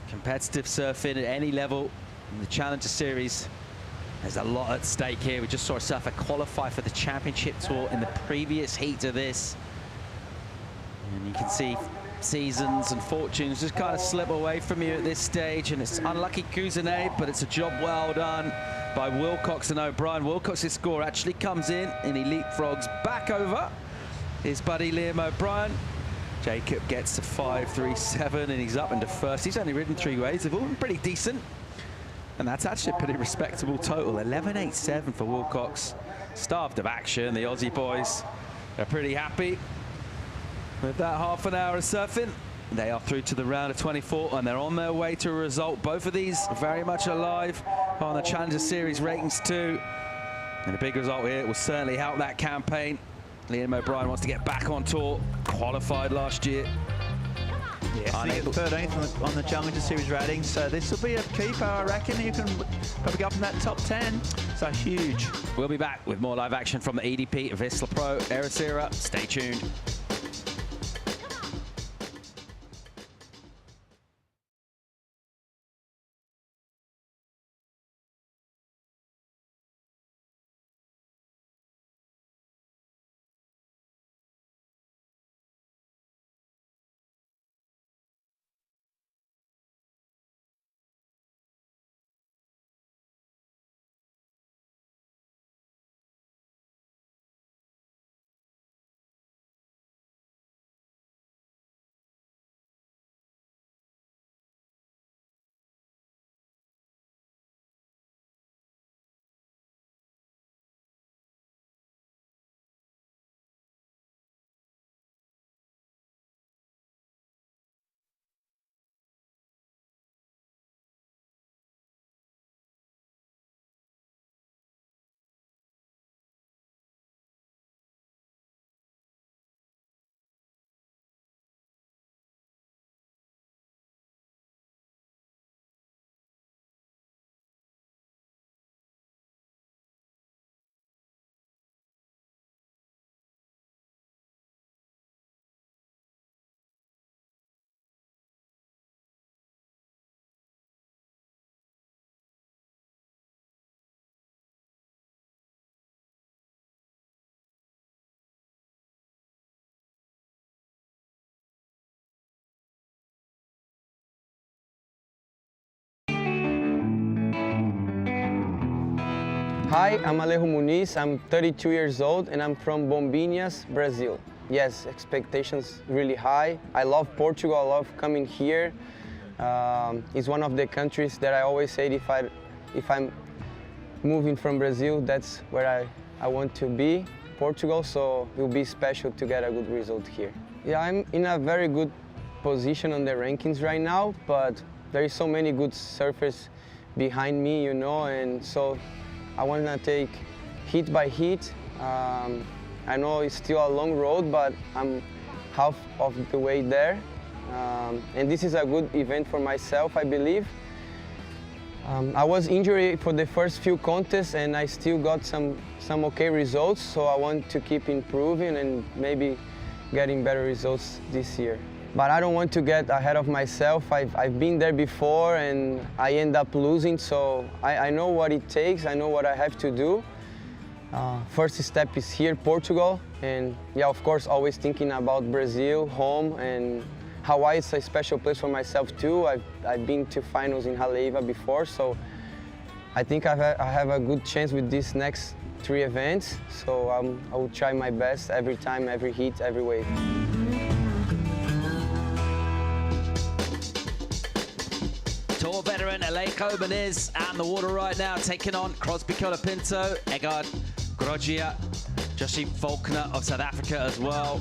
competitive surfing at any level in the Challenger Series. There's a lot at stake here. We just saw a surfer qualify for the Championship Tour in the previous heat of this. And you can see seasons and fortunes just kind of slip away from you at this stage. And it's unlucky Cousinet, but it's a job well done by Wilcox and O'Brien. Wilcox's score actually comes in and he leapfrogs back over his buddy Liam O'Brien. Jacob gets to 5.37 and he's up into first. He's only ridden 3 waves. They've all been pretty decent. And that's actually a pretty respectable total. 11.87 for Wilcox. Starved of action. The Aussie boys are pretty happy with that half an hour of surfing. They are through to the round of 24 and they're on their way to a result. Both of these very much alive on the Challenger Series ratings too. And a big result here will certainly help that campaign. Liam O'Brien wants to get back on tour. Qualified last year. Yes, he got 13th on the Challenger Series rating, so this will be a keeper, I reckon. You can probably go up in that top 10, so huge. We'll be back with more live action from the EDP Vissla Pro Ericeira. Stay tuned. Hi, I'm Alejo Muniz. I'm 32 years old and I'm from Bombinhas, Brazil. Yes, expectations really high. I love Portugal, I love coming here. It's one of the countries that I always say if I'm moving from Brazil, that's where I want to be, Portugal, so it will be special to get a good result here. Yeah, I'm in a very good position on the rankings right now, but there is so many good surfers behind me, you know, and so I want to take heat by heat. I know it's still a long road, but I'm half of the way there. And this is a good event for myself, I believe. I was injured for the first few contests and I still got some okay results, so I want to keep improving and maybe getting better results this year. But I don't want to get ahead of myself. I've been there before and I end up losing, so I know what it takes, I know what I have to do. First step is here, Portugal, and yeah, of course, always thinking about Brazil, home, and Hawaii is a special place for myself too. I've been to finals in Haleiwa before, so I think I have a good chance with these next 3 events, so I will try my best every time, every heat, every wave. Tour veteran LA Jaco Benez out in the water right now, taking on Crosby Colapinto, Egard Grogia, Joshi Faulkner of South Africa as well.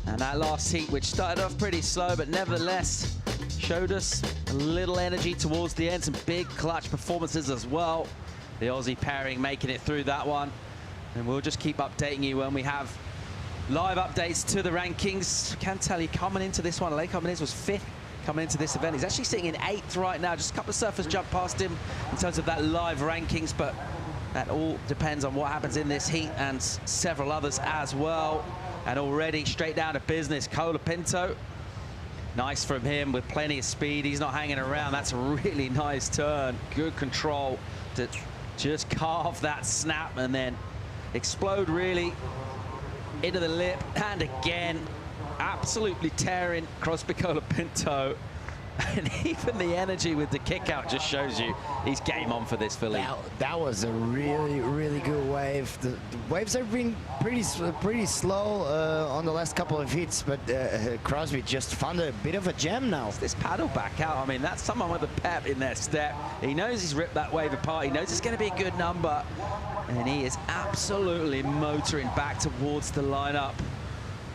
And that last heat, which started off pretty slow, but nevertheless showed us a little energy towards the end, some big clutch performances as well. The Aussie pairing making it through that one. And we'll just keep updating you when we have live updates to the rankings. I can tell you, coming into this one, Leonardo Fioravanti was 5th coming into this event. He's actually sitting in 8th right now. Just a couple of surfers jumped past him in terms of that live rankings, but that all depends on what happens in this heat and several others as well. And already straight down to business, Colapinto. Nice from him with plenty of speed. He's not hanging around. That's a really nice turn. Good control to just carve that snap and then explode really into the lip. And again, absolutely tearing Crosby Colapinto. And even the energy with the kick out just shows you he's game on for this filly. That was a really, really good wave. The waves have been pretty slow on the last couple of hits, but Crosby just found a bit of a gem now. It's this paddle back out. I mean, that's someone with a pep in their step. He knows he's ripped that wave apart. He knows it's going to be a good number. And he is absolutely motoring back towards the lineup.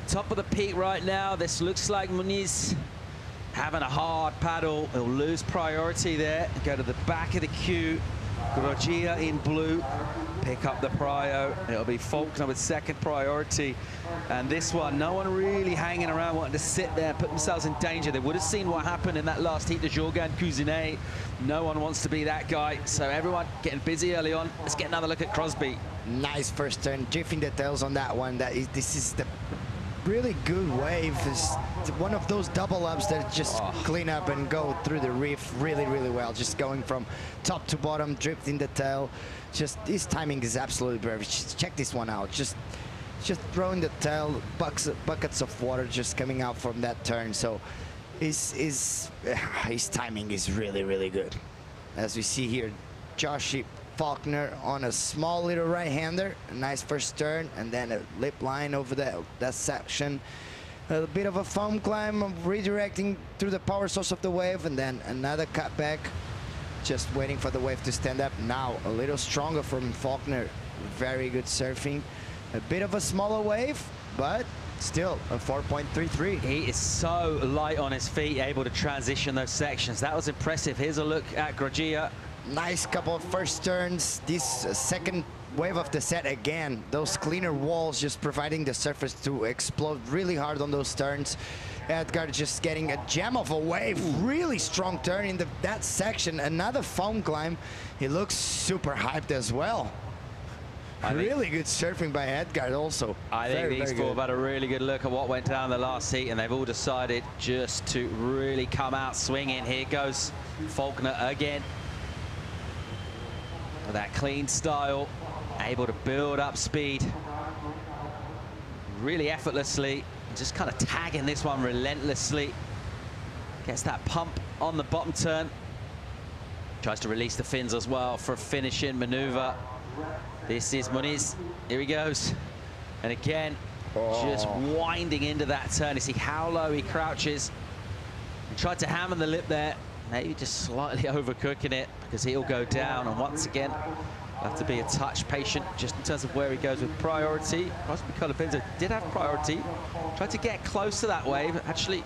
Top of the peak right now. This looks like Muniz having a hard paddle. He'll lose priority there. Go to the back of the queue. Grogia in blue. Pick up the prio. It'll be Faulkner with 2nd priority. And this one, no one really hanging around wanting to sit there and put themselves in danger. They would have seen what happened in that last heat to Jorgan Cousinet. No one wants to be that guy. So everyone getting busy early on. Let's get another look at Crosby. Nice first turn. Jiffing the tails on that one. This is the really good wave. Is one of those double ups that just clean up and go through the reef really, really well. Just going from top to bottom, drifting the tail. Just his timing is absolutely perfect. Just check this one out. Just throwing the tail, buckets of water just coming out from that turn. So his timing is really, really good. As we see here, Joshi Faulkner on a small little right-hander, a nice first turn, and then a lip line over that section. A bit of a foam climb, redirecting through the power source of the wave, and then another cutback, just waiting for the wave to stand up. Now a little stronger from Faulkner, very good surfing. A bit of a smaller wave, but still a 4.33. He is so light on his feet, able to transition those sections. That was impressive. Here's a look at Grogia. Nice couple of first turns. This second wave of the set again. Those cleaner walls just providing the surface to explode really hard on those turns. Edgar just getting a gem of a wave. Really strong turn in that section. Another foam climb. He looks super hyped as well. Really good surfing by Edgar also. I think these four have had a really good look at what went down the last heat, and they've all decided just to really come out swinging. Here goes Faulkner again. With that clean style, able to build up speed really effortlessly, just kind of tagging this one relentlessly. Gets that pump on the bottom turn. Tries to release the fins as well for a finishing maneuver. This is Muniz. Here he goes. And again, just winding into that turn. You see how low he crouches. And tried to hammer the lip there. Maybe just slightly overcooking it because he'll go down. And once again, have to be a touch patient just in terms of where he goes with priority. Crosby Colapinto did have priority. Tried to get close to that wave. Actually,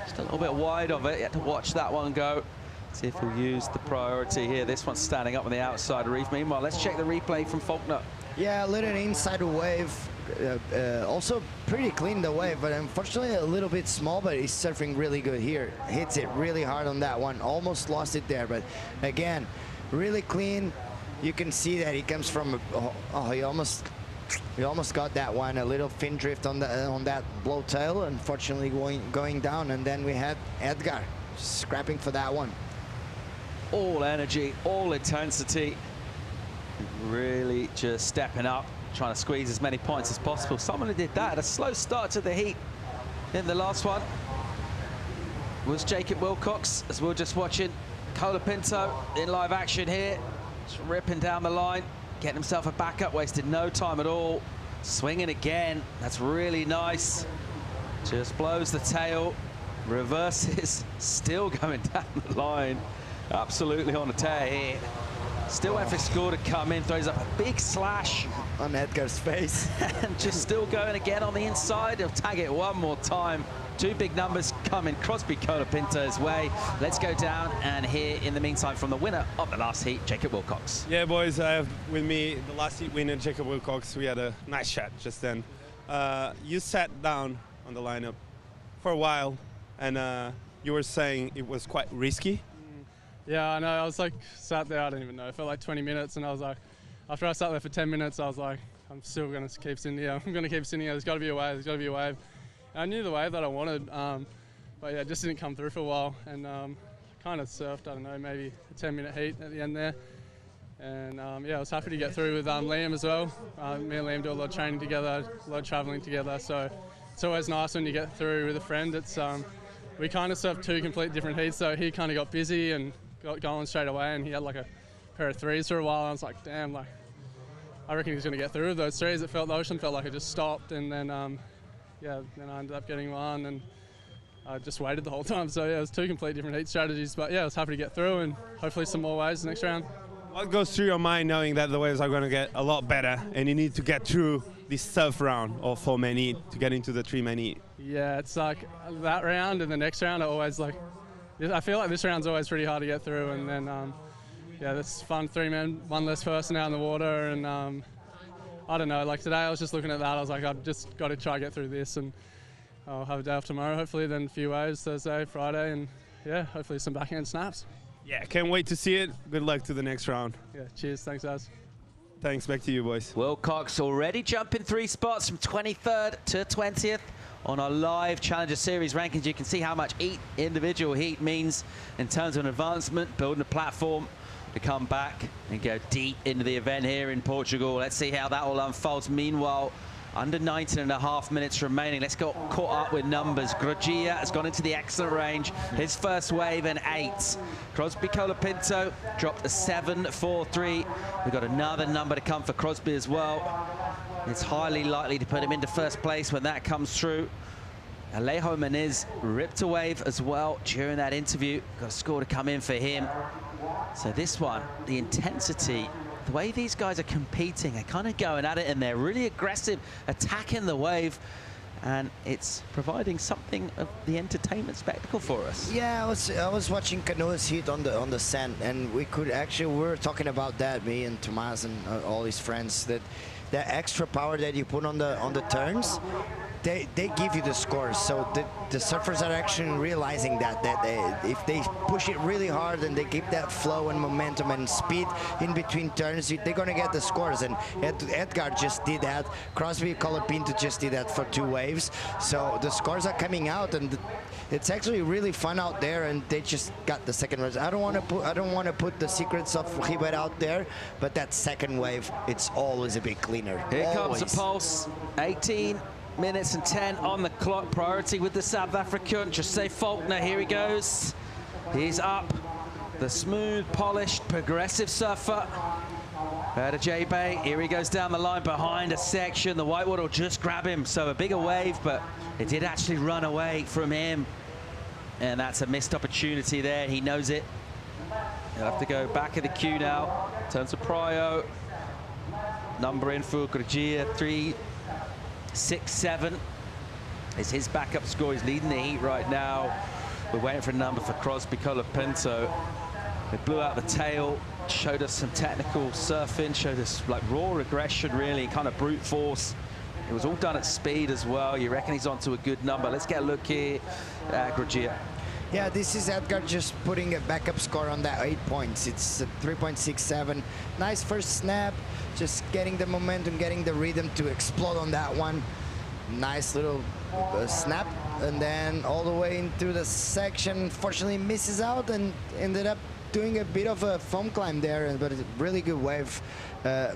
just a little bit wide of it. He had to watch that one go. See if he'll use the priority here. This one's standing up on the outside reef. Meanwhile, let's check the replay from Faulkner. Yeah, a little inside the wave. Also pretty clean the wave, but unfortunately a little bit small, but he's surfing really good here. Hits it really hard on that one. Almost lost it there, but again, really clean. You can see that he comes from, he almost got that one. A little fin drift on that blow tail, unfortunately going down, and then we had Edgar scrapping for that one. All energy, all intensity, really just stepping up, trying to squeeze as many points as possible. Someone who did that at a slow start to the heat in the last one was Jacob Wilcox, as we're just watching Colapinto in live action here, just ripping down the line, getting himself a backup, wasted no time at all. Swinging again, that's really nice. Just blows the tail, reverses, still going down the line. Absolutely on a tear here. Still waiting for score to come in, throws up a big slash on Edgar's face. And just still going again on the inside. He'll tag it one more time. Two big numbers coming Crosby Colapinto's way. Let's go down and hear in the meantime from the winner of the last heat, Jacob Wilcox. Yeah, boys, I have with me the last heat winner, Jacob Wilcox. We had a nice chat just then. You sat down on the lineup for a while, and you were saying it was quite risky. Yeah, I know. I was like sat there, I don't even know. It felt like 20 minutes, and I was like, after I sat there for 10 minutes, I was like, I'm still going to keep sitting here. I'm going to keep sitting here. There's got to be a wave. There's got to be a wave. And I knew the wave that I wanted, but yeah, it just didn't come through for a while. And kind of surfed, I don't know, maybe a 10-minute heat at the end there. And yeah, I was happy to get through with Liam as well. Me and Liam do a lot of training together, a lot of traveling together. So it's always nice when you get through with a friend. It's we kind of surfed two complete different heats, so he kind of got busy and got going straight away, and he had like a pair of threes for a while. I was like, damn, like I reckon he's going to get through with those threes. The ocean felt like it just stopped, and then yeah, then I ended up getting one, and I just waited the whole time. So yeah, it was two complete different heat strategies, but yeah, I was happy to get through, and hopefully some more waves next round. What goes through your mind knowing that the waves are going to get a lot better, and you need to get through this surf round or 4-man heat to get into the 3-man heat? Yeah, it's like that round and the next round are always like, I feel like this round's always pretty hard to get through, and then yeah, that's fun. 3-man, one less person out in the water, and I don't know, like today I was just looking at that, I was like, I've just got to try to get through this, and I'll have a day off tomorrow hopefully, then a few waves Thursday, Friday, and yeah, hopefully some backhand snaps. Yeah, can't wait to see it. Good luck to the next round. Yeah, cheers, thanks guys. Thanks, back to you boys. Wilcox already jumping 3 spots from 23rd to 20th. On our live Challenger Series rankings, you can see how much each individual heat means in terms of an advancement, building a platform to come back and go deep into the event here in Portugal. Let's see how that all unfolds. Meanwhile, under 19.5 minutes remaining. Let's go caught up with numbers. Grogia has gone into the excellent range. His first wave an 8. Crosby Colapinto dropped a 7.43. We've got another number to come for Crosby as well. It's highly likely to put him into first place when that comes through. Alejo Meniz ripped a wave as well during that interview. Got a score to come in for him. So this one, the intensity, the way these guys are competing, they're kind of going at it, and they're really aggressive, attacking the wave. And it's providing something of the entertainment spectacle for us. Yeah, I was watching Canoa's heat on the sand, and we were talking about that, me and Tomas and all his friends, that extra power that you put on the turns, they give you the scores. So the surfers are actually realizing that if they push it really hard and they keep that flow and momentum and speed in between turns, they're gonna get the scores. And Edgar just did that. Crosby Colapinto just did that for 2 waves. So the scores are coming out, and it's actually really fun out there. And they just got the second wave. I don't want to put the secrets of Rio Waida out there, but that second wave, it's always a bit cleaner. Here comes the pulse. 18 minutes and 10 on the clock. Priority with the South African Jose Faulkner. Here he goes. He's up. The smooth, polished, progressive surfer. Out of J-Bay. Here he goes down the line behind a section. The whitewater will just grab him. So a bigger wave, but it did actually run away from him. And that's a missed opportunity there. He knows it. He'll have to go back of the queue now. Turn to Prio. Number in for Grogia, 3.67 is his backup score. He's leading the heat right now. We're waiting for a number for Crosby Colapinto. They blew out the tail, showed us some technical surfing, showed us like raw aggression, really, kind of brute force. It was all done at speed as well. You reckon he's onto a good number. Let's get a look here at Grogia. Yeah, this is Edgar just putting a backup score on that 8 points. It's 3.67. Nice first snap, just getting the momentum, getting the rhythm to explode on that one. Nice little snap, and then all the way into the section. Fortunately misses out and ended up doing a bit of a foam climb there, but a really good wave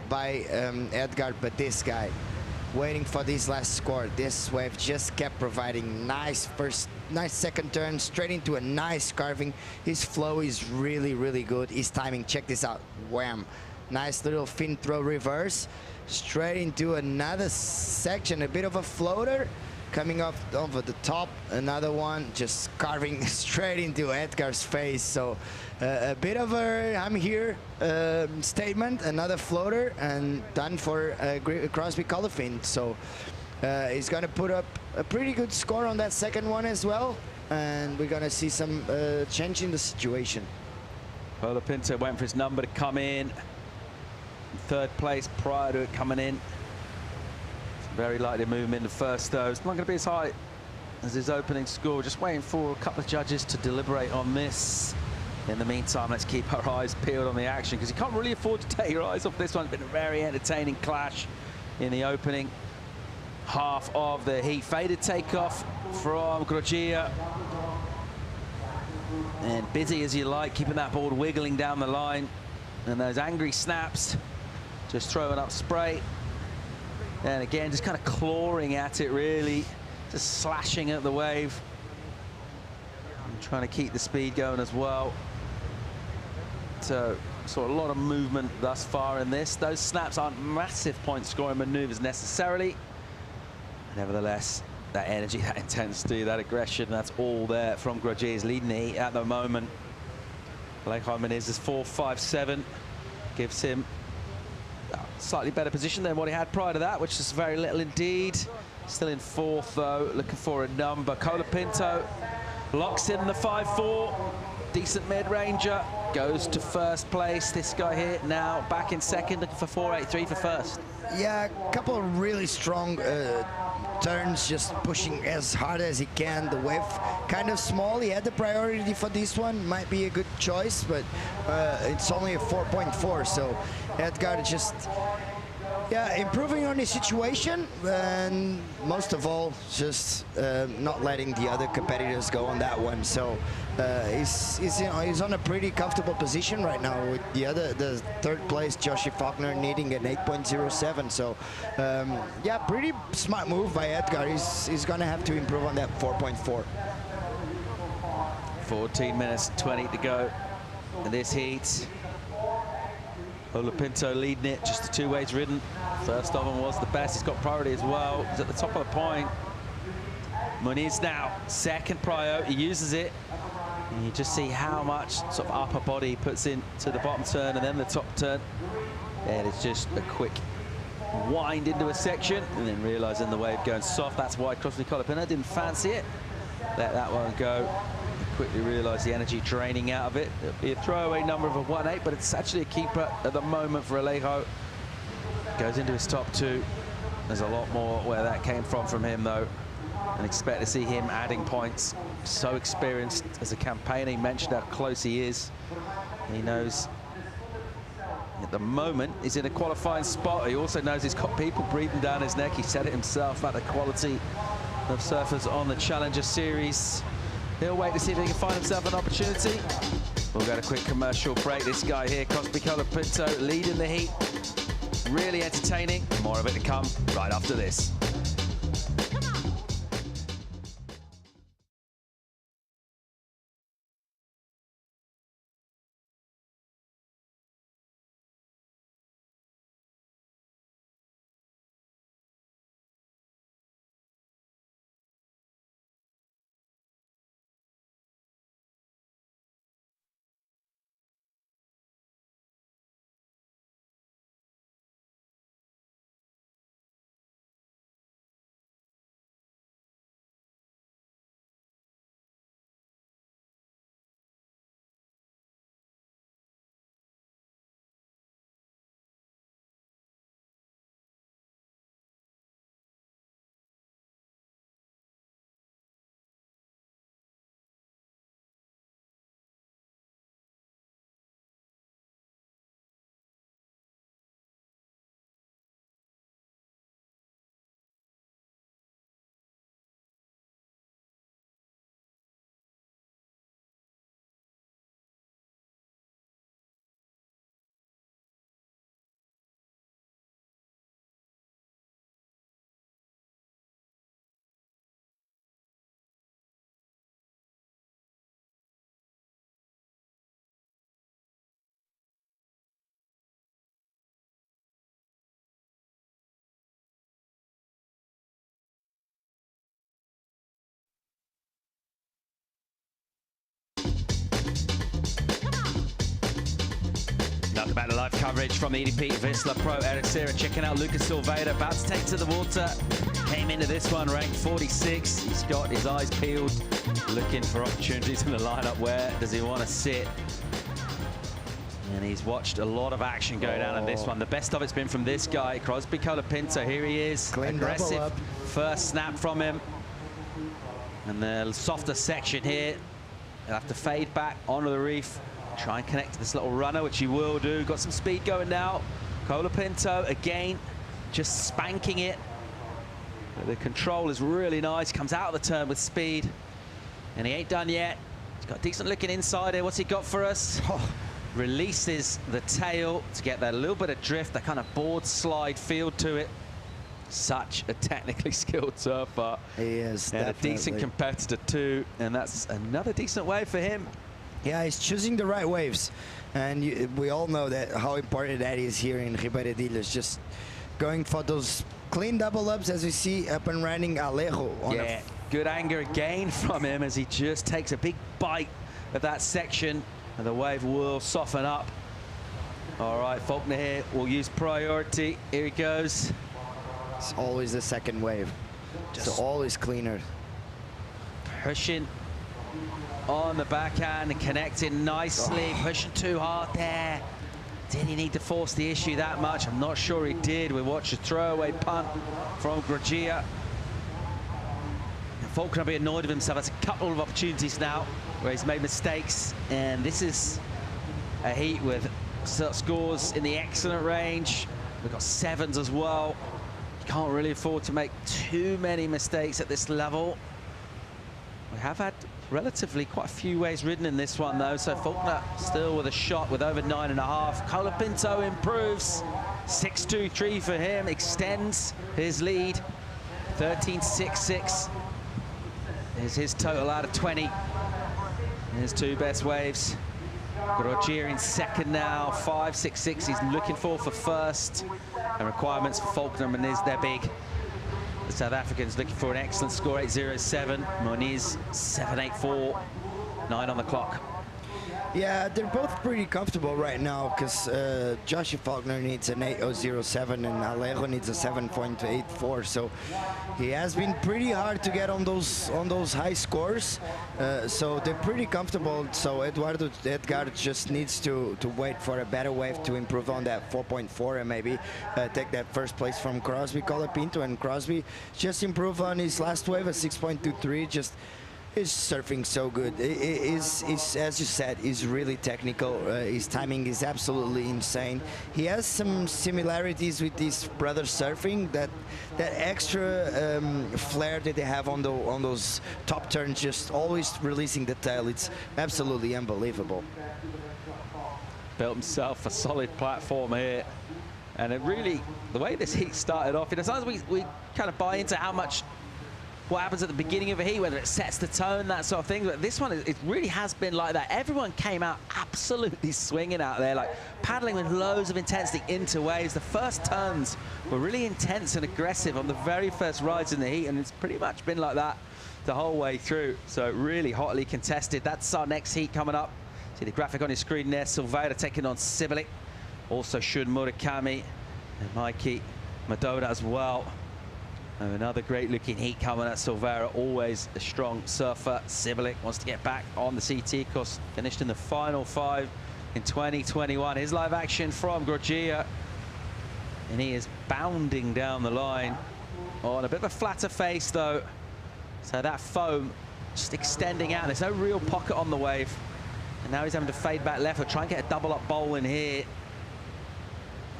by Edgar. But this guy, waiting for this last score. This wave just kept providing nice second turn, straight into a nice carving. His flow is really, really good. His timing, check this out. Wham. Nice little fin throw reverse, straight into another section, a bit of a floater, coming off over the top. Another one just carving straight into Edgar's face. So a bit of a I'm here statement. Another floater and done for Crosby Colifin. So he's going to put up a pretty good score on that second one as well. And we're going to see some change in the situation. Colapinto went for his number to come in. Third place prior to it coming in. Very likely to move him in the first, though. It's not going to be as high as his opening score. Just waiting for a couple of judges to deliberate on this. In the meantime, let's keep our eyes peeled on the action, because you can't really afford to take your eyes off this one. It's been a very entertaining clash in the opening half of the heat. Faded takeoff from Grosjean. And busy as you like, keeping that board wiggling down the line. And those angry snaps, just throwing up spray. And again, just kind of clawing at it, really. Just slashing at the wave. And trying to keep the speed going as well. So a lot of movement thus far in this. Those snaps aren't massive point scoring maneuvers necessarily. Nevertheless, that energy, that intensity, that aggression, that's all there from Grosjean. He's leading the heat at the moment. Alejo Menezes 4.57 gives him a slightly better position than what he had prior to that, which is very little indeed. Still in fourth, though, looking for a number. Colapinto locks in the 5.4. Decent mid-ranger, goes to first place. This guy here now back in second, looking for 4.83 for first. Yeah, a couple of really strong turns, just pushing as hard as he can. The wave kind of small. He had the priority for this one. Might be a good choice, but it's only a 4.4. So Edgar just, yeah, improving on his situation, and most of all, just not letting the other competitors go on that one. So he's on a pretty comfortable position right now, with the third place Joshi Faulkner needing an 8.07. So yeah, pretty smart move by Edgar. He's going to have to improve on that 4.4. 14 minutes 20 to go in this heat. Colapinto leading it, just the two ways ridden. First of them was the best. He's got priority as well. He's at the top of the point. Muniz now second prio. He uses it. And you just see how much sort of upper body he puts into the bottom turn and then the top turn. And it's just a quick wind into a section and then realizing the wave going soft. That's why Crosby Colapinto didn't fancy it. Let that one go. Quickly realize the energy draining out of it. It'll be a throwaway number of a 1.8, but it's actually a keeper at the moment for Alejo. Goes into his top two. There's a lot more where that came from him, though. And expect to see him adding points. So experienced as a campaigner. He mentioned how close he is. He knows at the moment he's in a qualifying spot. He also knows he's got people breathing down his neck. He said it himself about the quality of surfers on the Challenger Series. He'll wait to see if he can find himself an opportunity. We'll get a quick commercial break. This guy here, Crosby Colapinto, leading the heat. Really entertaining. More of it to come right after this. Back to live coverage from the EDP Vissla Pro Ericeira. Checking out Lucas Silveira, about to take to the water. Came into this one ranked 46. He's got his eyes peeled, looking for opportunities in the lineup. Where does he want to sit? And he's watched a lot of action go down in this one. The best of it's been from this guy, Crosby Colapinto. Here he is, Clean aggressive first snap from him. And the softer section here, he'll have to fade back onto the reef. Try and connect to this little runner, which he will do. Got some speed going now. Colapinto, again, just spanking it. But the control is really nice. Comes out of the turn with speed. And he ain't done yet. He's got a decent looking inside here. What's he got for us? Releases the tail to get that little bit of drift, that kind of board slide feel to it. Such a technically skilled surfer. He is, and definitely. a decent competitor too. And that's another decent wave for him. Yeah, he's choosing the right waves, and we all know that how important that is here in Ribeira de Ilhas. Just going for those clean double ups, as we see up and running Alejo. Yeah, good anger again from him as he just takes a big bite of that section, and the wave will soften up. All right, Faulkner here will use priority. Here he goes. It's always the second wave, so always cleaner. Pushing on the backhand and connecting nicely. Pushing too hard there. Did he need to force the issue that much? I'm not sure he did. We watched a throwaway punt from Grgia. And Faulkner will be annoyed with himself. That's a couple of opportunities now where he's made mistakes. And this is a heat with scores in the excellent range. We've got sevens as well. You can't really afford to make too many mistakes at this level. We have had relatively quite a few ways ridden in this one though, so Faulkner still with a shot with over 9.5. Colapinto improves. 6.23 for him, extends his lead. 13.66 is his total out of 20. His two best waves. Grgia in second now, 5.66 he's looking for first. And requirements for Faulkner and Moniz, they're big. The South Africans looking for an excellent score, 8.07. Moniz, 7.84. 9 on the clock. Yeah, they're both pretty comfortable right now because Joshua Faulkner needs an 8.07 and Alejo needs a 7.84. So he has been pretty hard to get on those high scores. So they're pretty comfortable. So Edgar just needs to wait for a better wave to improve on that 4.4 and maybe take that first place from Crosby Colapinto. And Crosby just improve on his last wave, a 6.23. Just his surfing so good. Is as you said, is really technical. His timing is absolutely insane. He has some similarities with his brother surfing. That extra flair that they have on those top turns, just always releasing the tail. It's absolutely unbelievable. Built himself a solid platform here. And it really, the way this heat started off, you know, sometimes we kind of buy into how much what happens at the beginning of a heat, whether it sets the tone, that sort of thing. But this one, it really has been like that. Everyone came out absolutely swinging out there, like paddling with loads of intensity into waves. The first turns were really intense and aggressive on the very first rides in the heat, and it's pretty much been like that the whole way through. So really hotly contested. That's our next heat coming up. See the graphic on your screen there. Silveira taking on Sibilik. Also Shun Murakami and Mikey Madoda as well. And another great looking heat coming at Silveira, always a strong surfer. Sibilik wants to get back on the CT course, finished in the final 5 in 2021. His live action from Grgia, and he is bounding down the line on a bit of a flatter face though. So that foam just extending out. There's no real pocket on the wave. And now he's having to fade back left or try and get a double up bowl in here.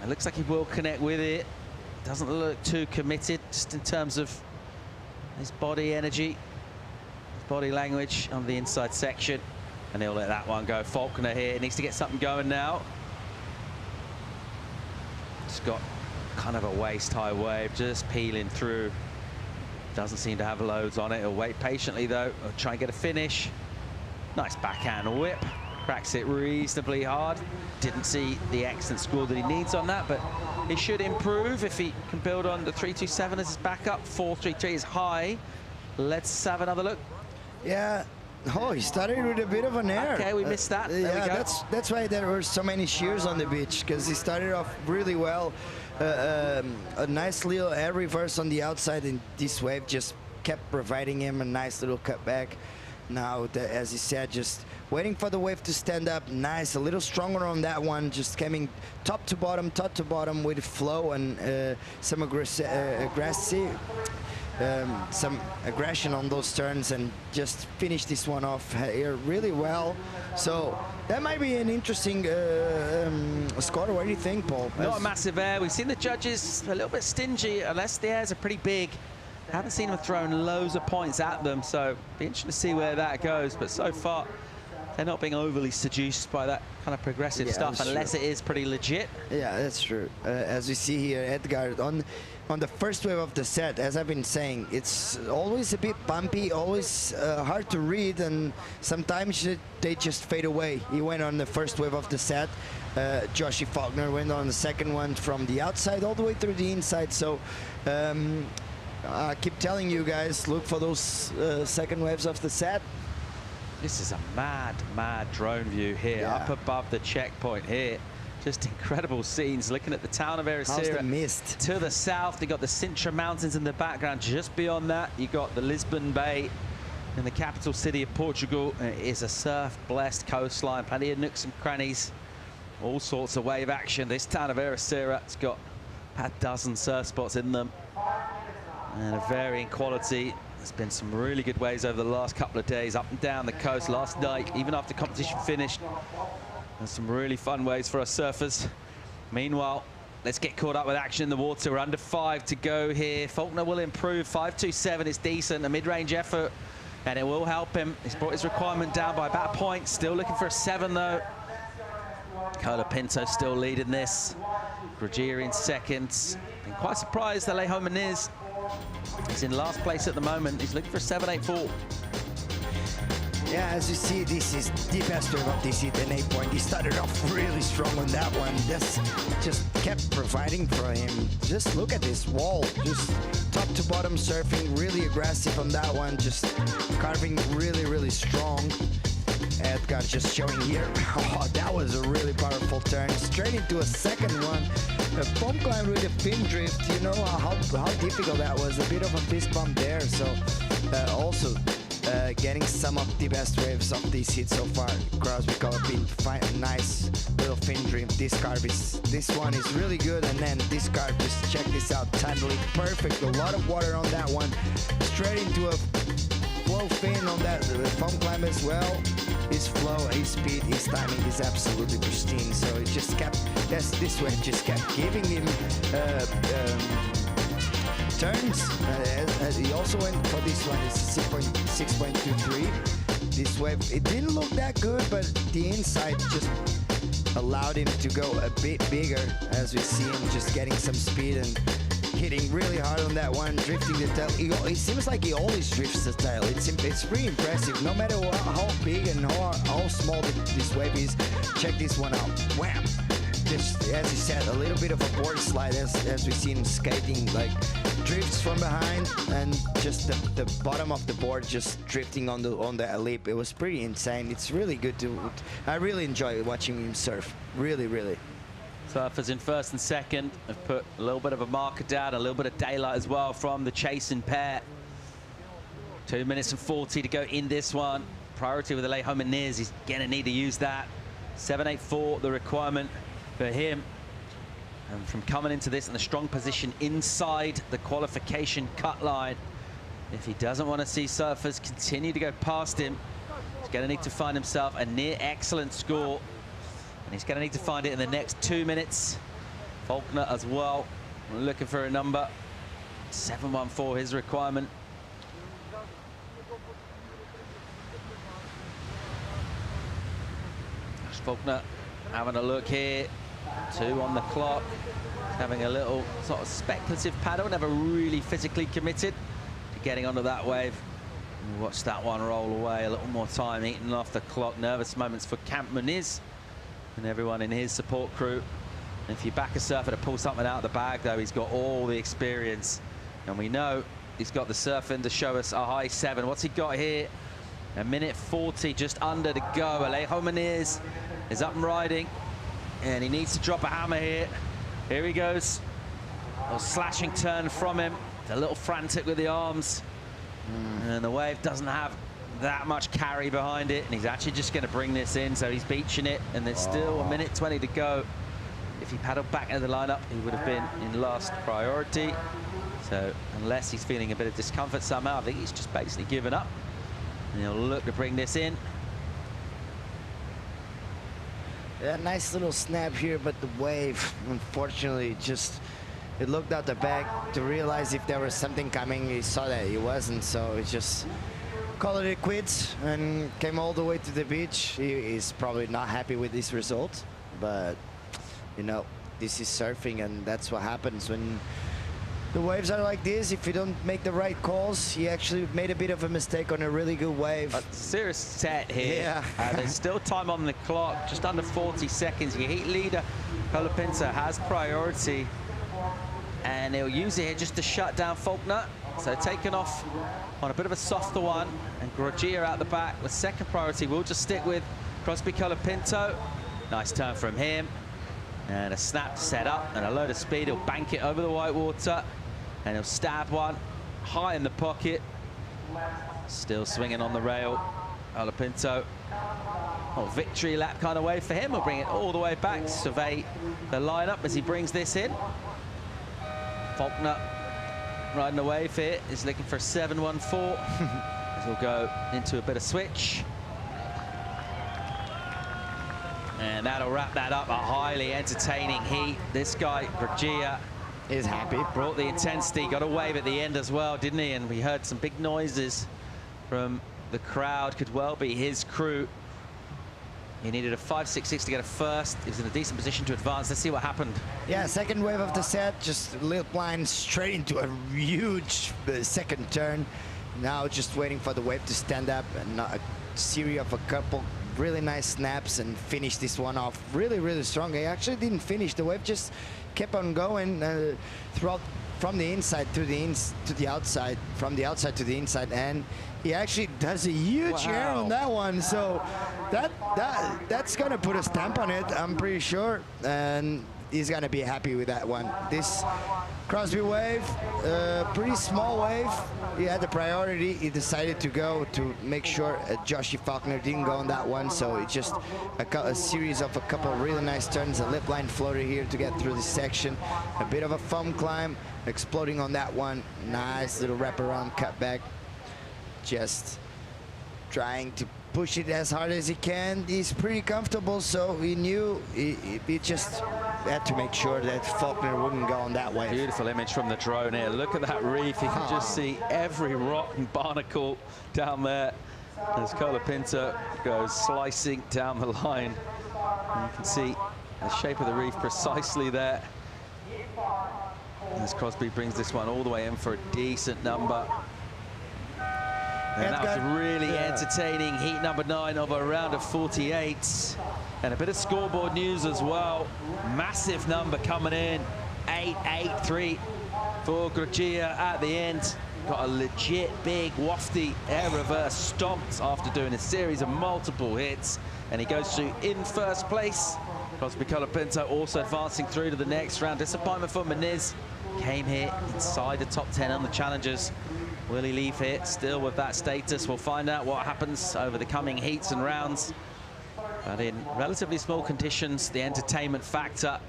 It looks like he will connect with it. Doesn't look too committed, just in terms of his body energy, his body language on the inside section. And he'll let that one go. Faulkner here needs to get something going now. Just got kind of a waist-high wave, just peeling through. Doesn't seem to have loads on it. He'll wait patiently, though. He'll try and get a finish. Nice backhand whip. Cracks it reasonably hard. Didn't see the excellent score that he needs on that, but he should improve if he can build on the 3.27 as his backup. 4.33 is high. Let's have another look. Yeah, Oh, he started with a bit of an air. Okay, we missed that. There Yeah, we go. that's why there were so many shears on the beach, because he started off really well. A nice little air reverse on the outside, and this wave just kept providing him a nice little cutback. Now, as he said, just waiting for the wave to stand up. Nice, a little stronger on that one, just coming top to bottom with flow and some some aggression on those turns, and just finish this one off here really well. So that might be an interesting score. What do you think, Paul? Not a massive air. We've seen the judges a little bit stingy, unless the airs are pretty big. Haven't seen them throwing loads of points at them, so be interesting to see where that goes. But so far, they're not being overly seduced by that kind of progressive stuff, unless it is pretty legit. Yeah, that's true. As we see here, Edgar, on the first wave of the set, as I've been saying, it's always a bit bumpy, always hard to read, and sometimes they just fade away. He went on the first wave of the set. Joshie Faulkner went on the second one from the outside all the way through the inside. So I keep telling you guys, look for those second waves of the set. This is a mad drone view here, up above the checkpoint here. Just incredible scenes, looking at the town of Ericeira. How's the mist? To the south, you got the Sintra Mountains in the background. Just beyond that, you got the Lisbon Bay in the capital city of Portugal. It is a surf-blessed coastline, plenty of nooks and crannies, all sorts of wave action. This town of Ericeira, it's got a dozen surf spots in them, and a varying quality. There's been some really good waves over the last couple of days, up and down the coast. Last night, even after competition finished, there's some really fun waves for us surfers. Meanwhile, let's get caught up with action in the water. We're under 5 to go here. Faulkner will improve. 5.27 is decent, a mid-range effort, and it will help him. He's brought his requirement down by about a point. Still looking for a 7, though. Colapinto still leading this. Grugier in second. Been quite surprised that Alejo Muniz is in last place at the moment. He's looking for a 7.84. Yeah, as you see, this is the best wave of this heat, an 8 point. He started off really strong on that one. This just kept providing for him. Just look at this wall, just top to bottom surfing, really aggressive on that one, just carving really strong. Edgar just showing here. Oh, that was a really powerful turn. Straight into a second one. A foam climb with a fin drift. You know how difficult that was. A bit of a fist bump there. So also getting some of the best waves of this hit so far. Crosby Colapin, nice little fin drift. This one is really good. And then this carve, just check this out. Timely, perfect. A lot of water on that one. Straight into a flow fin on that foam climb as well. His flow, his speed, his timing is absolutely pristine. So it just kept, this wave just kept giving him turns. He also went for this one, it's 6.23. This wave, it didn't look that good, but the inside just allowed him to go a bit bigger, as we see him just getting some speed and hitting really hard on that one, drifting the tail. It seems like he always drifts the tail. It's pretty impressive. No matter how big and how small this wave is, check this one out. Wham! Just, as you said, a little bit of a board slide as we see him skating, like drifts from behind, and just the bottom of the board just drifting on the lip. It was pretty insane. It's really good I really enjoy watching him surf. Really. Surfers in first and second have put a little bit of a marker down, a little bit of daylight as well from the chasing pair. 2 minutes and 40 to go in this one. Priority with Alejo Muniz. He's going to need to use that. 7.84 the requirement for him. And from coming into this in a strong position inside the qualification cut line, if he doesn't want to see surfers continue to go past him, he's going to need to find himself a near excellent score. And he's going to need to find it in the next 2 minutes. Faulkner as well, looking for a number. 7.14 his requirement. There's Faulkner having a look here. 2 on the clock. Having a little sort of speculative paddle, never really physically committed to getting onto that wave. And watch that one roll away. A little more time eating off the clock. Nervous moments for Camp Muniz and everyone in his support crew. And if you back a surfer to pull something out of the bag, though, he's got all the experience. And we know he's got the surfing to show us a high 7. What's he got here? A minute 40 just under to go. Alejo Moniz is up and riding, and he needs to drop a hammer here. Here he goes. A little slashing turn from him. A little frantic with the arms. And the wave doesn't have that much carry behind it, and he's actually just going to bring this in, so he's beaching it, and there's still a minute 20 to go. If he paddled back into the lineup, he would have been in last priority. So unless he's feeling a bit of discomfort somehow, I think he's just basically given up. And he'll look to bring this in. Yeah, nice little snap here, but the wave, unfortunately, just it looked out the back to realize if there was something coming. He saw that it wasn't, so it just called it quits and came all the way to the beach. He's probably not happy with this result, but you know, this is surfing, and that's what happens when the waves are like this. If you don't make the right calls, he actually made a bit of a mistake on a really good wave. A serious set here. Yeah. There's still time on the clock, just under 40 seconds. Your heat leader, Colapinto, has priority, and he'll use it here just to shut down Faulkner. So taken off on a bit of a softer one, and Groggia out the back with second priority. We'll just stick with Crosby Colapinto. Nice turn from him. And a snap set up and a load of speed. He'll bank it over the white water, and he'll stab one high in the pocket. Still swinging on the rail, Colapinto. Oh, victory lap kind of way for him. We'll bring it all the way back, survey the lineup as he brings this in. Faulkner riding the wave here, is looking for a 7-1-4. As we'll go into a bit of switch. And that'll wrap that up. A highly entertaining heat. This guy, Groggia, is happy. Brought the intensity, got a wave at the end as well, didn't he? And we heard some big noises from the crowd. Could well be his crew. He needed a 5.66 to get a first. He was in a decent position to advance. Let's see what happened. Yeah, second wave of the set, just lip line straight into a huge second turn. Now just waiting for the wave to stand up, and a series of a couple really nice snaps and finish this one off really, really strong. He actually didn't finish. The wave just kept on going throughout, from the inside to the outside, from the outside to the inside, and he actually does a huge air on that one. So that's gonna put a stamp on it, I'm pretty sure, and he's gonna be happy with that one. This Crosby wave, pretty small wave. He had the priority. He decided to go to make sure Joshy Faulkner didn't go on that one. So it's just a series of a couple of really nice turns. A lip line floater here to get through this section. A bit of a foam climb, exploding on that one. Nice little wraparound cutback. Just trying to push it as hard as he can. He's pretty comfortable, so he knew he just had to make sure that Faulkner wouldn't go on that way. Beautiful image from the drone here. Look at that reef. You can just see every rock and barnacle down there as Colapinto goes slicing down the line. And you can see the shape of the reef precisely there. As Crosby brings this one all the way in for a decent number. And that was really entertaining. Heat number 9 of a round of 48. And a bit of scoreboard news as well. Massive number coming in. 8.83 for Groggia at the end. Got a legit big wafty air reverse stomped after doing a series of multiple hits. And he goes to in first place. Crosby Colapinto also advancing through to the next round. Disappointment for Moniz. Came here inside the top 10 on the challengers. Will he leave here still with that status? We'll find out what happens over the coming heats and rounds. But in relatively small conditions, the entertainment factor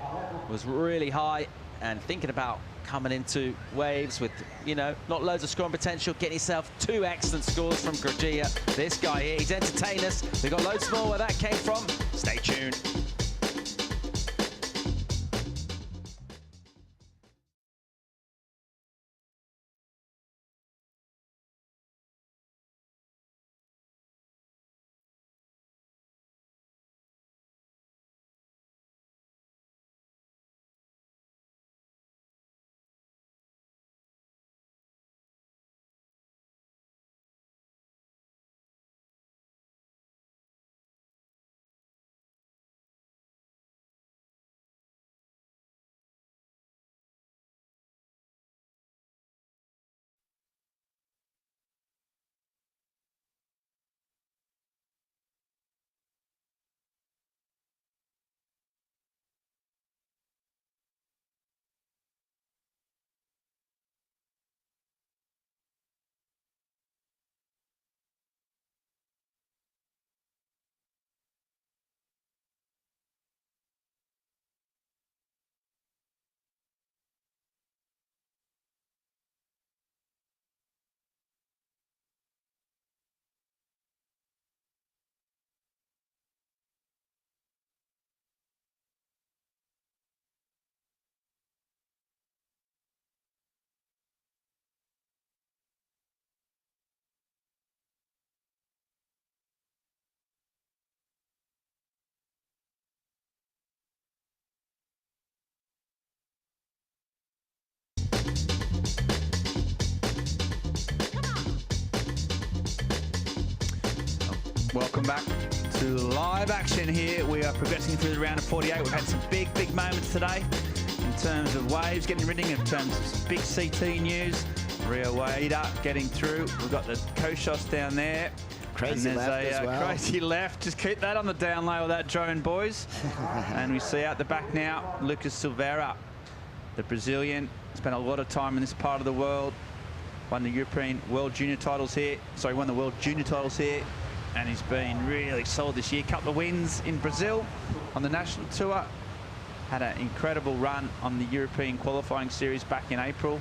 was really high. And thinking about coming into waves with, you know, not loads of scoring potential, getting yourself 2 excellent scores from Groggia. This guy here, he's entertained us. We've got loads more where that came from. Stay tuned. Welcome back to live action here. We are progressing through the round of 48. We've had some big moments today in terms of waves getting ridden, in terms of some big CT news. Rio Waida getting through. We've got the Koshos down there. Crazy and there's left as well. Crazy left. Just keep that on the down low of that drone, boys. And we see out the back now, Lucas Silveira, the Brazilian. Spent a lot of time in this part of the world. Won the European World Junior titles here. Sorry, won the World Junior titles here. And he's been really solid this year. Couple of wins in Brazil on the national tour. Had an incredible run on the European qualifying series back in April.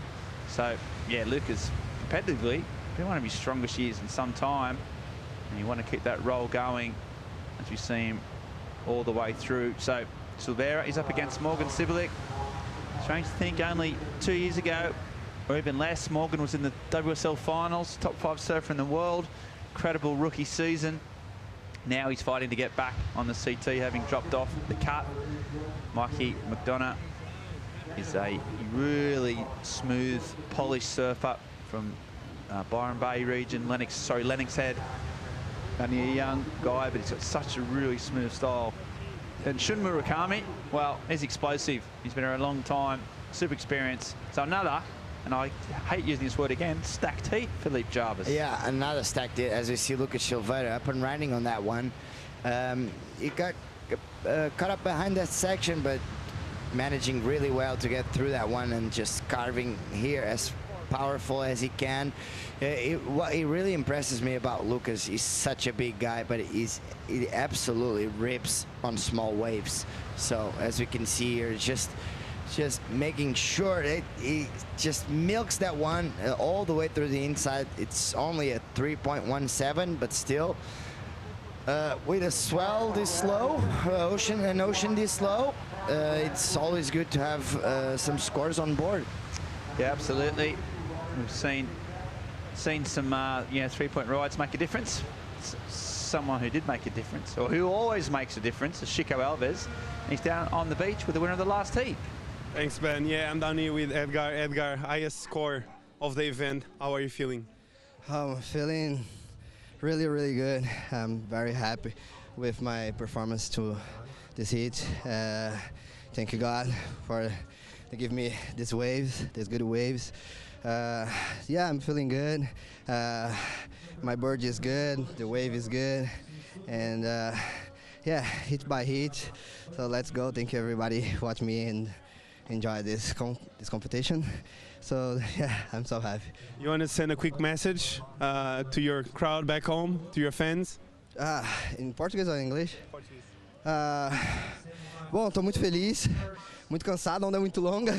So, yeah, Lucas, competitively, been one of his strongest years in some time. And you want to keep that roll going as we see him all the way through. So, Silveira is up against Morgan Sibilic. Strange to think only 2 years ago, or even less, Morgan was in the WSL finals, top 5 surfer in the world. Incredible rookie season. Now he's fighting to get back on the CT, having dropped off the cut. Mikey McDonough is a really smooth, polished surfer from Byron Bay region. Lennox Head. Only a young guy, but he's got such a really smooth style. And Shun Murakami, well, he's explosive. He's been here a long time, super experienced. So another, and I hate using this word again, stacked heat, Philippe Jarvis. Yeah, another stacked heat, as we see Lucas Silveira up and riding on that one. He got caught up behind that section, but managing really well to get through that one and just carving here as powerful as he can. What really impresses me about Lucas, he's such a big guy, but he absolutely rips on small waves. So as we can see here, just making sure that he just milks that one all the way through the inside. It's only a 3.17, but still with a swell this slow, ocean this slow, it's always good to have some scores on board. Yeah, absolutely. We've seen some 3-point rides make a difference. Someone who did make a difference, or who always makes a difference, is Chico Alves. He's down on the beach with the winner of the last heat. Thanks, Ben. Yeah, I'm down here with Edgar. Edgar, highest score of the event. How are you feeling? I'm feeling really, really good. I'm very happy with my performance to this heat. Thank you, God, for to give me these waves, these good waves. Yeah, I'm feeling good. My board is good, the wave is good, and yeah, heat by heat. So let's go. Thank you, everybody. Watch me and enjoy this competition. So yeah, I'm so happy. You want to send a quick message to your crowd back home, to your fans? In Portuguese or English? Portuguese. Bom, estou muito feliz. Muito cansado, a onda é muito longa.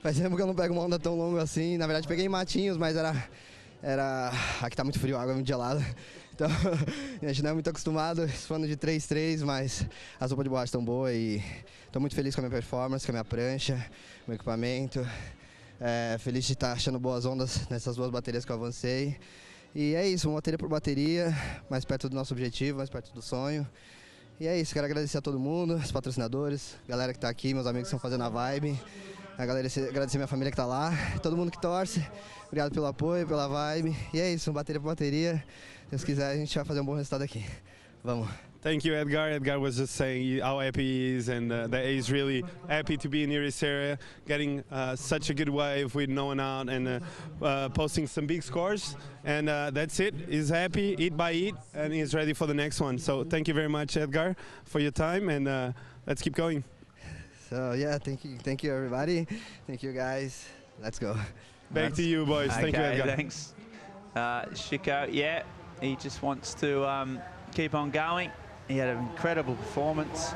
Faz tempo que eu não pego uma onda tão longa assim. Na verdade, peguei em Matinhos, mas era... Aqui tá muito frio, a água é muito gelada. Então, a gente não é muito acostumado. Esse ano de 3-3, mas as roupas de borracha estão boas e estou muito feliz com a minha performance, com a minha prancha, meu equipamento. Feliz de estar achando boas ondas nessas duas baterias que eu avancei. E é isso, uma bateria por bateria, mais perto do nosso objetivo, mais perto do sonho. E é isso, quero agradecer a todo mundo, os patrocinadores, galera que está aqui, meus amigos que estão fazendo a vibe, agradecer minha família que está lá, todo mundo que torce, obrigado pelo apoio, pela vibe. E é isso, bateria por bateria, se Deus quiser a gente vai fazer um bom resultado aqui. Vamos. Thank you, Edgar. Edgar was just saying how happy he is, and that he's really happy to be in Ericeira, getting such a good wave with no one out and posting some big scores. And that's it. He's happy, heat by heat, and he's ready for the next one. So thank you very much, Edgar, for your time, and let's keep going. So yeah, thank you everybody. Thank you guys. Let's go. Back to you, boys. Okay, thank you, Edgar. Thanks. Chico, yeah, he just wants to keep on going. He had an incredible performance,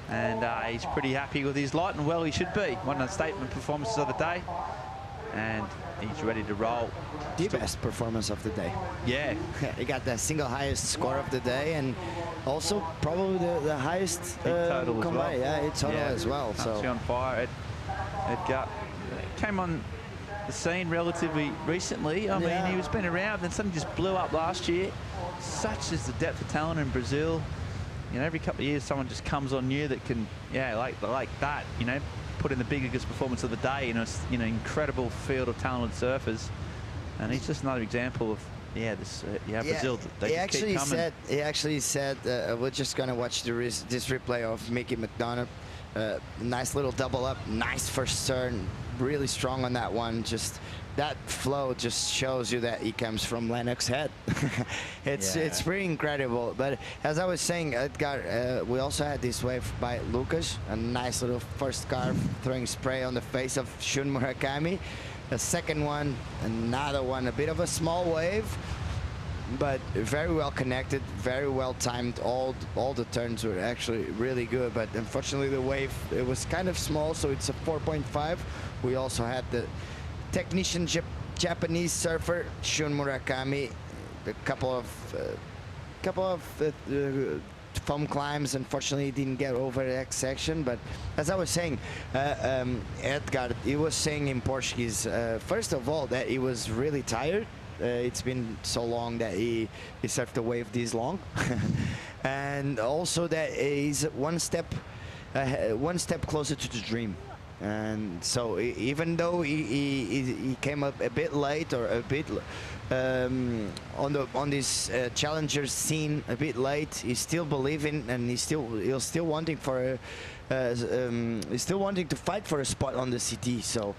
and he's pretty happy with his lot, and well, he should be. One of the statement performances of the day, and he's ready to roll. The best performance of the day. Yeah. He got the single highest score of the day, and also probably the highest total as well. Yeah, it's total as well. So on fire. Edgar came on the scene relatively recently. I mean, he was been around, then suddenly just blew up last year. Such is the depth of talent in Brazil. You know, every couple of years someone just comes on new that can, like that, you know, put in the biggest performance of the day in a incredible field of talented surfers. And he's just another example of Yeah, Brazil. They he just actually keep coming. said we're just gonna watch this replay of Mickey McDonough. Nice little double up, nice first turn, really strong on that one. Just that flow just shows you that he comes from Lennox Head. It's pretty incredible. But as I was saying, Edgar, we also had this wave by Lucas, a nice little first carve throwing spray on the face of Shun Murakami. The second one, another one, a bit of a small wave, but very well connected, very well timed. All the turns were actually really good, but unfortunately the wave, it was kind of small, so it's a 4.5. We also had the technician Japanese surfer Shun Murakami, a couple of foam climbs. Unfortunately, he didn't get over the X section. But as I was saying, Edgar, he was saying in Portuguese, first of all, that he was really tired. It's been so long that he surfed a wave this long, and also that he's one step closer to the dream. And so even though he came up a bit late, or a bit on this challenger scene a bit late, he's still believing, and he's still wanting for he's still wanting to fight for a spot on the CT. So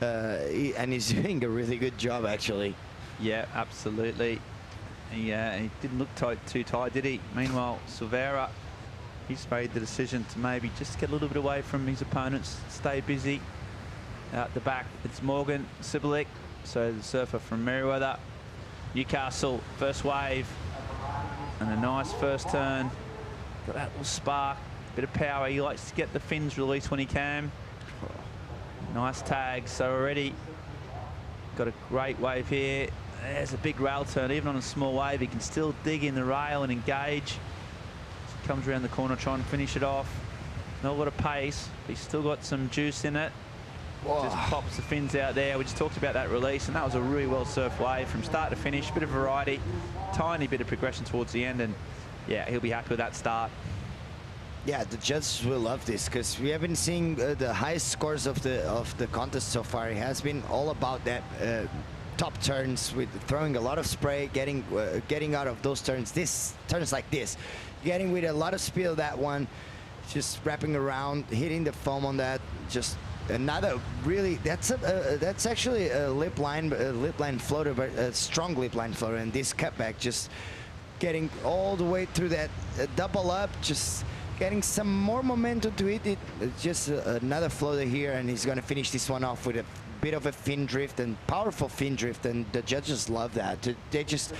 and he's doing a really good job actually. Yeah, absolutely. He didn't look too tired, did he? Meanwhile, Silveira, he's made the decision to maybe just get a little bit away from his opponents, stay busy. Out the back, it's Morgan Sibilic, so the surfer from Merriweather. Newcastle, first wave, and a nice first turn. Got that little spark, bit of power. He likes to get the fins released when he can. Nice tag, so already got a great wave here. There's a big rail turn. Even on a small wave, he can still dig in the rail and engage. Comes around the corner trying to finish it off. Not a lot of pace, but he's still got some juice in it. Whoa. Just pops the fins out there. We just talked about that release, and that was a really well surfed wave from start to finish. Bit of variety, tiny bit of progression towards the end, and yeah, he'll be happy with that start. Yeah, the judges will love this, because we have been seeing the highest scores of the contest so far. It has been all about that top turns, with throwing a lot of spray, getting out of those turns. Turns like this, getting with a lot of speed of that one, just wrapping around, hitting the foam on that. Just another really, that's actually a lip line floater, but a strong lip line floater. And this cutback, just getting all the way through that double up, just getting some more momentum to it. Just another floater here, and he's going to finish this one off with a bit of a fin drift, and powerful fin drift, and the judges love that. They just,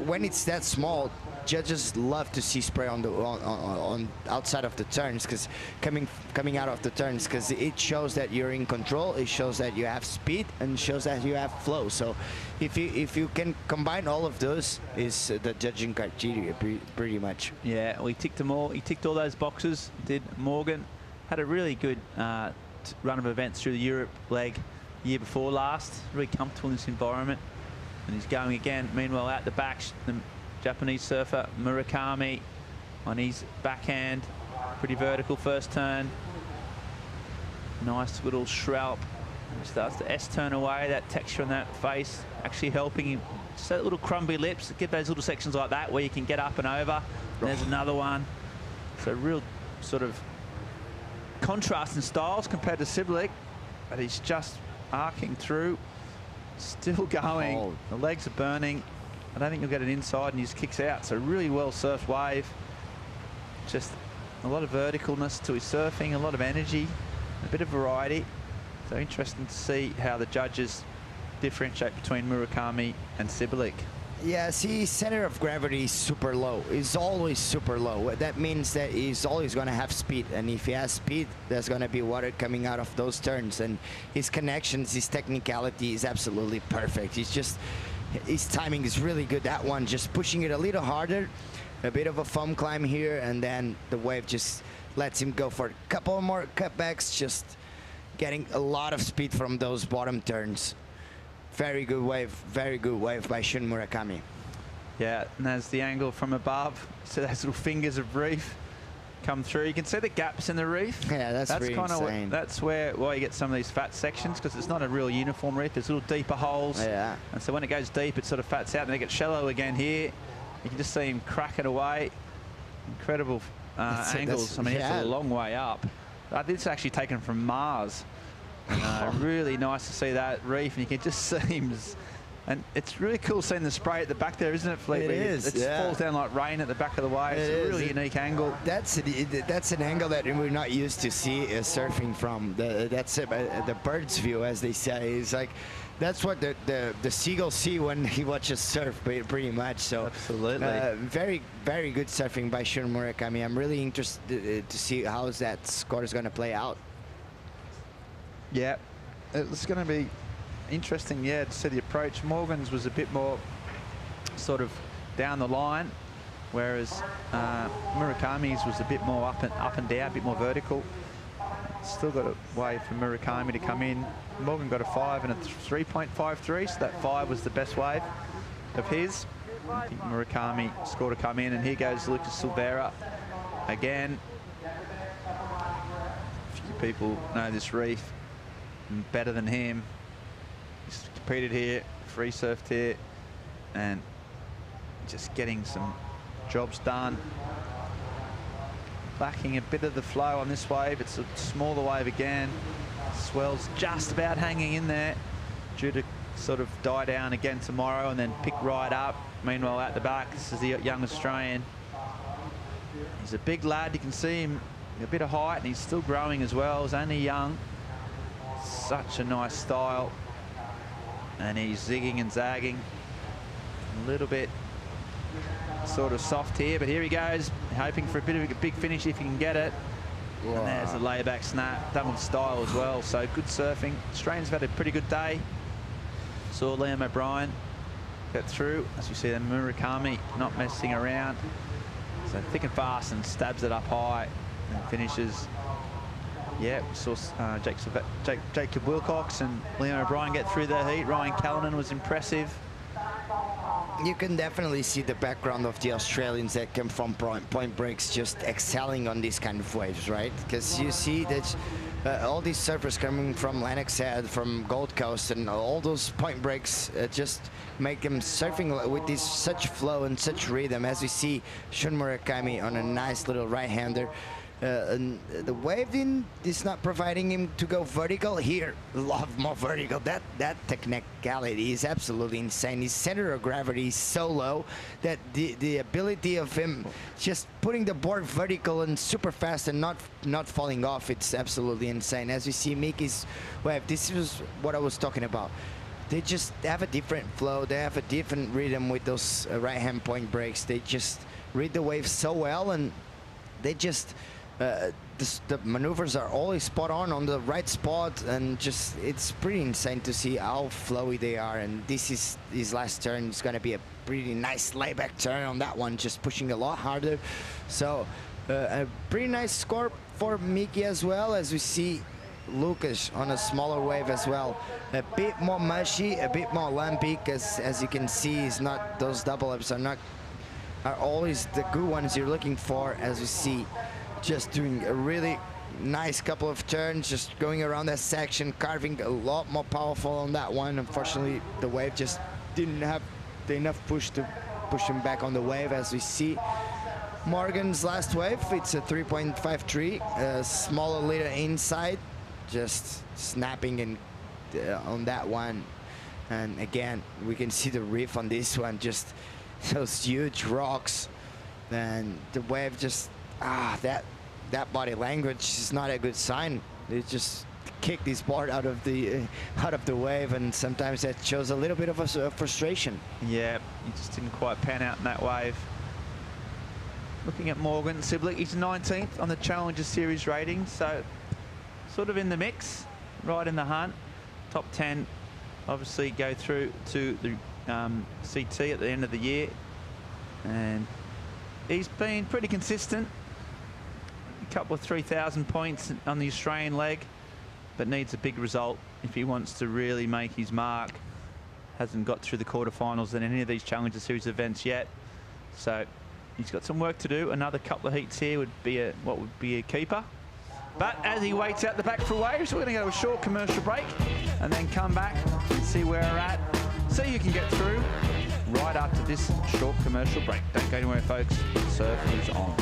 when it's that small, judges love to see spray on outside of the turns, because coming out of the turns, because it shows that you're in control, it shows that you have speed, and shows that you have flow. So if you can combine all of those, is the judging criteria pretty much. Yeah, we ticked them all. He ticked all those boxes. Did Morgan. Had a really good run of events through the Europe leg year before last. Really comfortable in this environment, and he's going again. Meanwhile, out the back, the Japanese surfer Murakami on his backhand, pretty vertical first turn. Nice little shroud. Starts to S-turn away. That texture on that face actually helping him. Just that little crumbly lips. Get those little sections like that where you can get up and over. And there's another one. So real sort of contrast in styles compared to Sibilic, but he's just arcing through, still going. Oh. The legs are burning. I don't think he'll get it inside, and he just kicks out. So really well surfed wave. Just a lot of verticalness to his surfing, a lot of energy, a bit of variety. So interesting to see how the judges differentiate between Murakami and Sibilic. Yeah, see, center of gravity is super low. It's always super low. That means that he's always going to have speed. And if he has speed, there's going to be water coming out of those turns. And his connections, his technicality is absolutely perfect. He's just, his timing is really good. That one, just pushing it a little harder, a bit of a foam climb here, and then the wave just lets him go for a couple more cutbacks, just getting a lot of speed from those bottom turns. Very good wave by Shun Murakami. Yeah, and there's the angle from above. So those little fingers of reef. come through. You can see the gaps in the reef. Yeah, that's really kind of insane. that's why you get some of these fat sections, because it's not a real uniform reef. There's little deeper holes. Yeah. And so when it goes deep, it sort of fats out, and then it gets shallow again here. You can just see him cracking away. Incredible angles. I mean, it's a long way up. This is actually taken from Mars. Really nice to see that reef, and you can just see him. And it's really cool seeing the spray at the back there, isn't it, Fleet? It is. It falls down like rain at the back of the wave. It's a really unique angle. That's an angle that we're not used to see surfing from. That's the bird's view, as they say. It's like that's what the seagull see when he watches surf, pretty much. So absolutely, very very good surfing by Shun Murakami. I'm really interested to see how that score is going to play out. Yeah, it's going to be interesting, to see the approach. Morgan's was a bit more sort of down the line, whereas Murakami's was a bit more up and down, a bit more vertical. Still got a way for Murakami to come in. Morgan got a 5 and a 3.53, so that 5 was the best wave of his. I think Murakami scored to come in, and here goes Lucas Silveira again. A few people know this reef better than him. He's competed here, free surfed here, and just getting some jobs done. Lacking a bit of the flow on this wave. It's a smaller wave again. Swell's just about hanging in there, due to sort of die down again tomorrow and then pick right up. Meanwhile, out the back, this is the young Australian. He's a big lad. You can see him a bit of height, and he's still growing as well. He's only young. Such a nice style. And he's zigging and zagging. A little bit sort of soft here, but here he goes, hoping for a bit of a big finish if he can get it. Wow. And there's a layback snap, done with style as well. So good surfing. Australians have had a pretty good day. Saw Liam O'Brien get through. As you see, the Murakami not messing around. So thick and fast, and stabs it up high and finishes. Yeah, we saw Jacob Wilcox and Liam O'Brien get through the heat. Ryan Callanan was impressive. You can definitely see the background of the Australians that come from point breaks just excelling on these kind of waves, right? Because you see that all these surfers coming from Lennox Head, from Gold Coast, and all those point breaks just make them surfing with this such flow and such rhythm. As we see Shun Murakami on a nice little right-hander. And the wave is not providing him to go vertical. Here, love more vertical. That technicality is absolutely insane. His center of gravity is so low that the ability of him just putting the board vertical and super fast and not falling off, it's absolutely insane. As we see Mickey's wave, this is what I was talking about. They just have a different flow. They have a different rhythm with those right-hand point breaks. They just read the wave so well, and they just the maneuvers are always spot on the right spot, and just it's pretty insane to see how flowy they are. And this is his last turn. It's going to be a pretty nice layback turn on that one, just pushing a lot harder. So a pretty nice score for Mickey as well. As we see Lucas on a smaller wave as well, a bit more mushy, a bit more lumpy, because as you can see, it's not, those double ups are always the good ones you're looking for. As we see, just doing a really nice couple of turns, just going around that section, carving a lot more powerful on that one. Unfortunately, the wave just didn't have enough push to push him back on the wave. As we see Morgan's last wave, it's a 3.53, a smaller little inside, just snapping and on that one. And again, we can see the reef on this one, just those huge rocks, and the wave just that body language is not a good sign. They just kick this board out of the wave, and sometimes that shows a little bit of a frustration. Yeah, he just didn't quite pan out in that wave. Looking at Morgan Sibley, he's 19th on the Challenger Series rating, so sort of in the mix, right in the hunt. Top 10 obviously go through to the CT at the end of the year, and he's been pretty consistent. A couple of 3,000 points on the Australian leg, but needs a big result if he wants to really make his mark. Hasn't got through the quarterfinals in any of these Challenger Series events yet, so He's got some work to do. Another couple of heats here would be what would be a keeper. But as he waits out the back for waves, we're going to go to a short commercial break and then come back and see where we're at. See who can get through right after this short commercial break. Don't go anywhere, folks. Surf is on.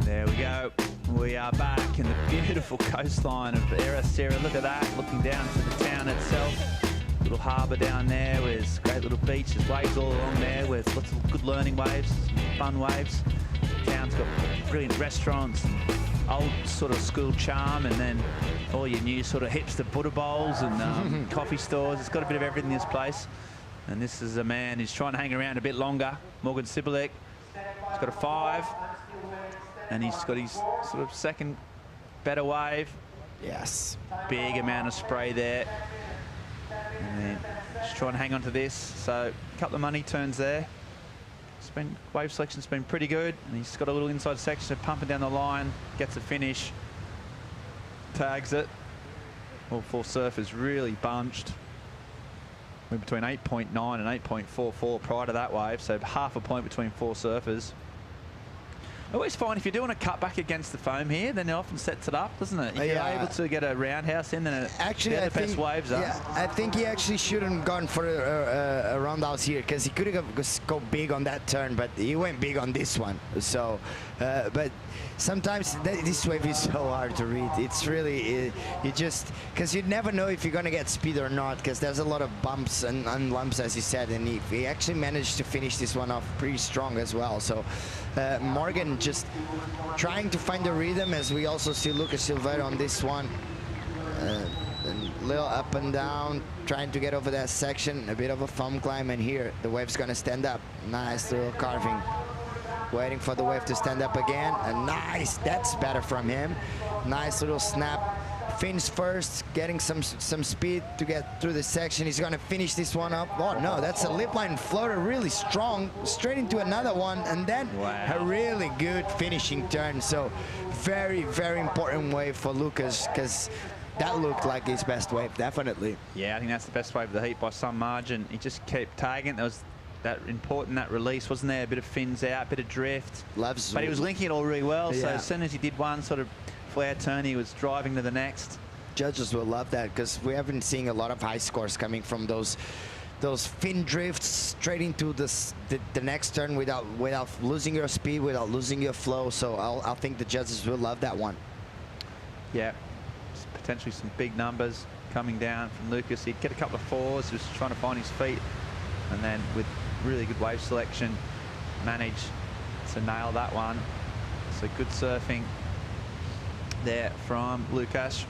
There we go. We are back in the beautiful coastline of Ericeira. Look at that, looking down to the town itself. Little harbour down there with great little beaches, waves all along there with lots of good learning waves, fun waves. The town's got brilliant restaurants, old sort of school charm, and then all your new sort of hipster Buddha bowls and coffee stores. It's got a bit of everything in this place. And this is a man who's trying to hang around a bit longer, Morgan Sibilek. He's got a 5. And he's got his sort of second better wave. Yes. Big amount of spray there. And then just trying to hang on to this. So a couple of money turns there. Wave selection's been pretty good. And he's got a little inside section of pumping down the line. Gets a finish. Tags it. All 4 surfers really bunched. We're between 8.9 and 8.44 prior to that wave. So half a point between 4 surfers. I always find if you're doing a cutback against the foam here, then it often sets it up, doesn't it? If you're able to get a roundhouse in, then actually, the best waves are. Yeah, I think he actually shouldn't have gone for a roundhouse here because he could have go big on that turn, but he went big on this one. So, but sometimes this wave is so hard to read. It's really, you just, because you never know if you're going to get speed or not because there's a lot of bumps and lumps, as you said, and he actually managed to finish this one off pretty strong as well. So, Morgan just trying to find the rhythm, as we also see Lucas Silveira on this one. A little up and down, trying to get over that section, a bit of a foam climb, and here the wave's gonna stand up. Nice little carving. Waiting for the wave to stand up again, and nice, that's better from him. Nice little snap. Fins first, getting some speed to get through the section. He's gonna finish this one up. Oh no, that's a lip line floater, really strong, straight into another one, and then a really good finishing turn. So very, very important wave for Lucas, because that looked like his best wave, definitely. Yeah, I think that's the best wave of the heat by some margin. He just kept tagging. There was that important, that release, wasn't there? A bit of fins out, a bit of drift. But he was linking it all really well, so as soon as he did one sort of flare turn, he was driving to the next. Judges will love that because we have been seeing a lot of high scores coming from those fin drifts straight into the next turn without losing your speed, without losing your flow. So I think the judges will love that one. Yeah, potentially some big numbers coming down from Lucas. He'd get a couple of 4s, just trying to find his feet, and then with really good wave selection, managed to nail that one. So good surfing there from Lucas.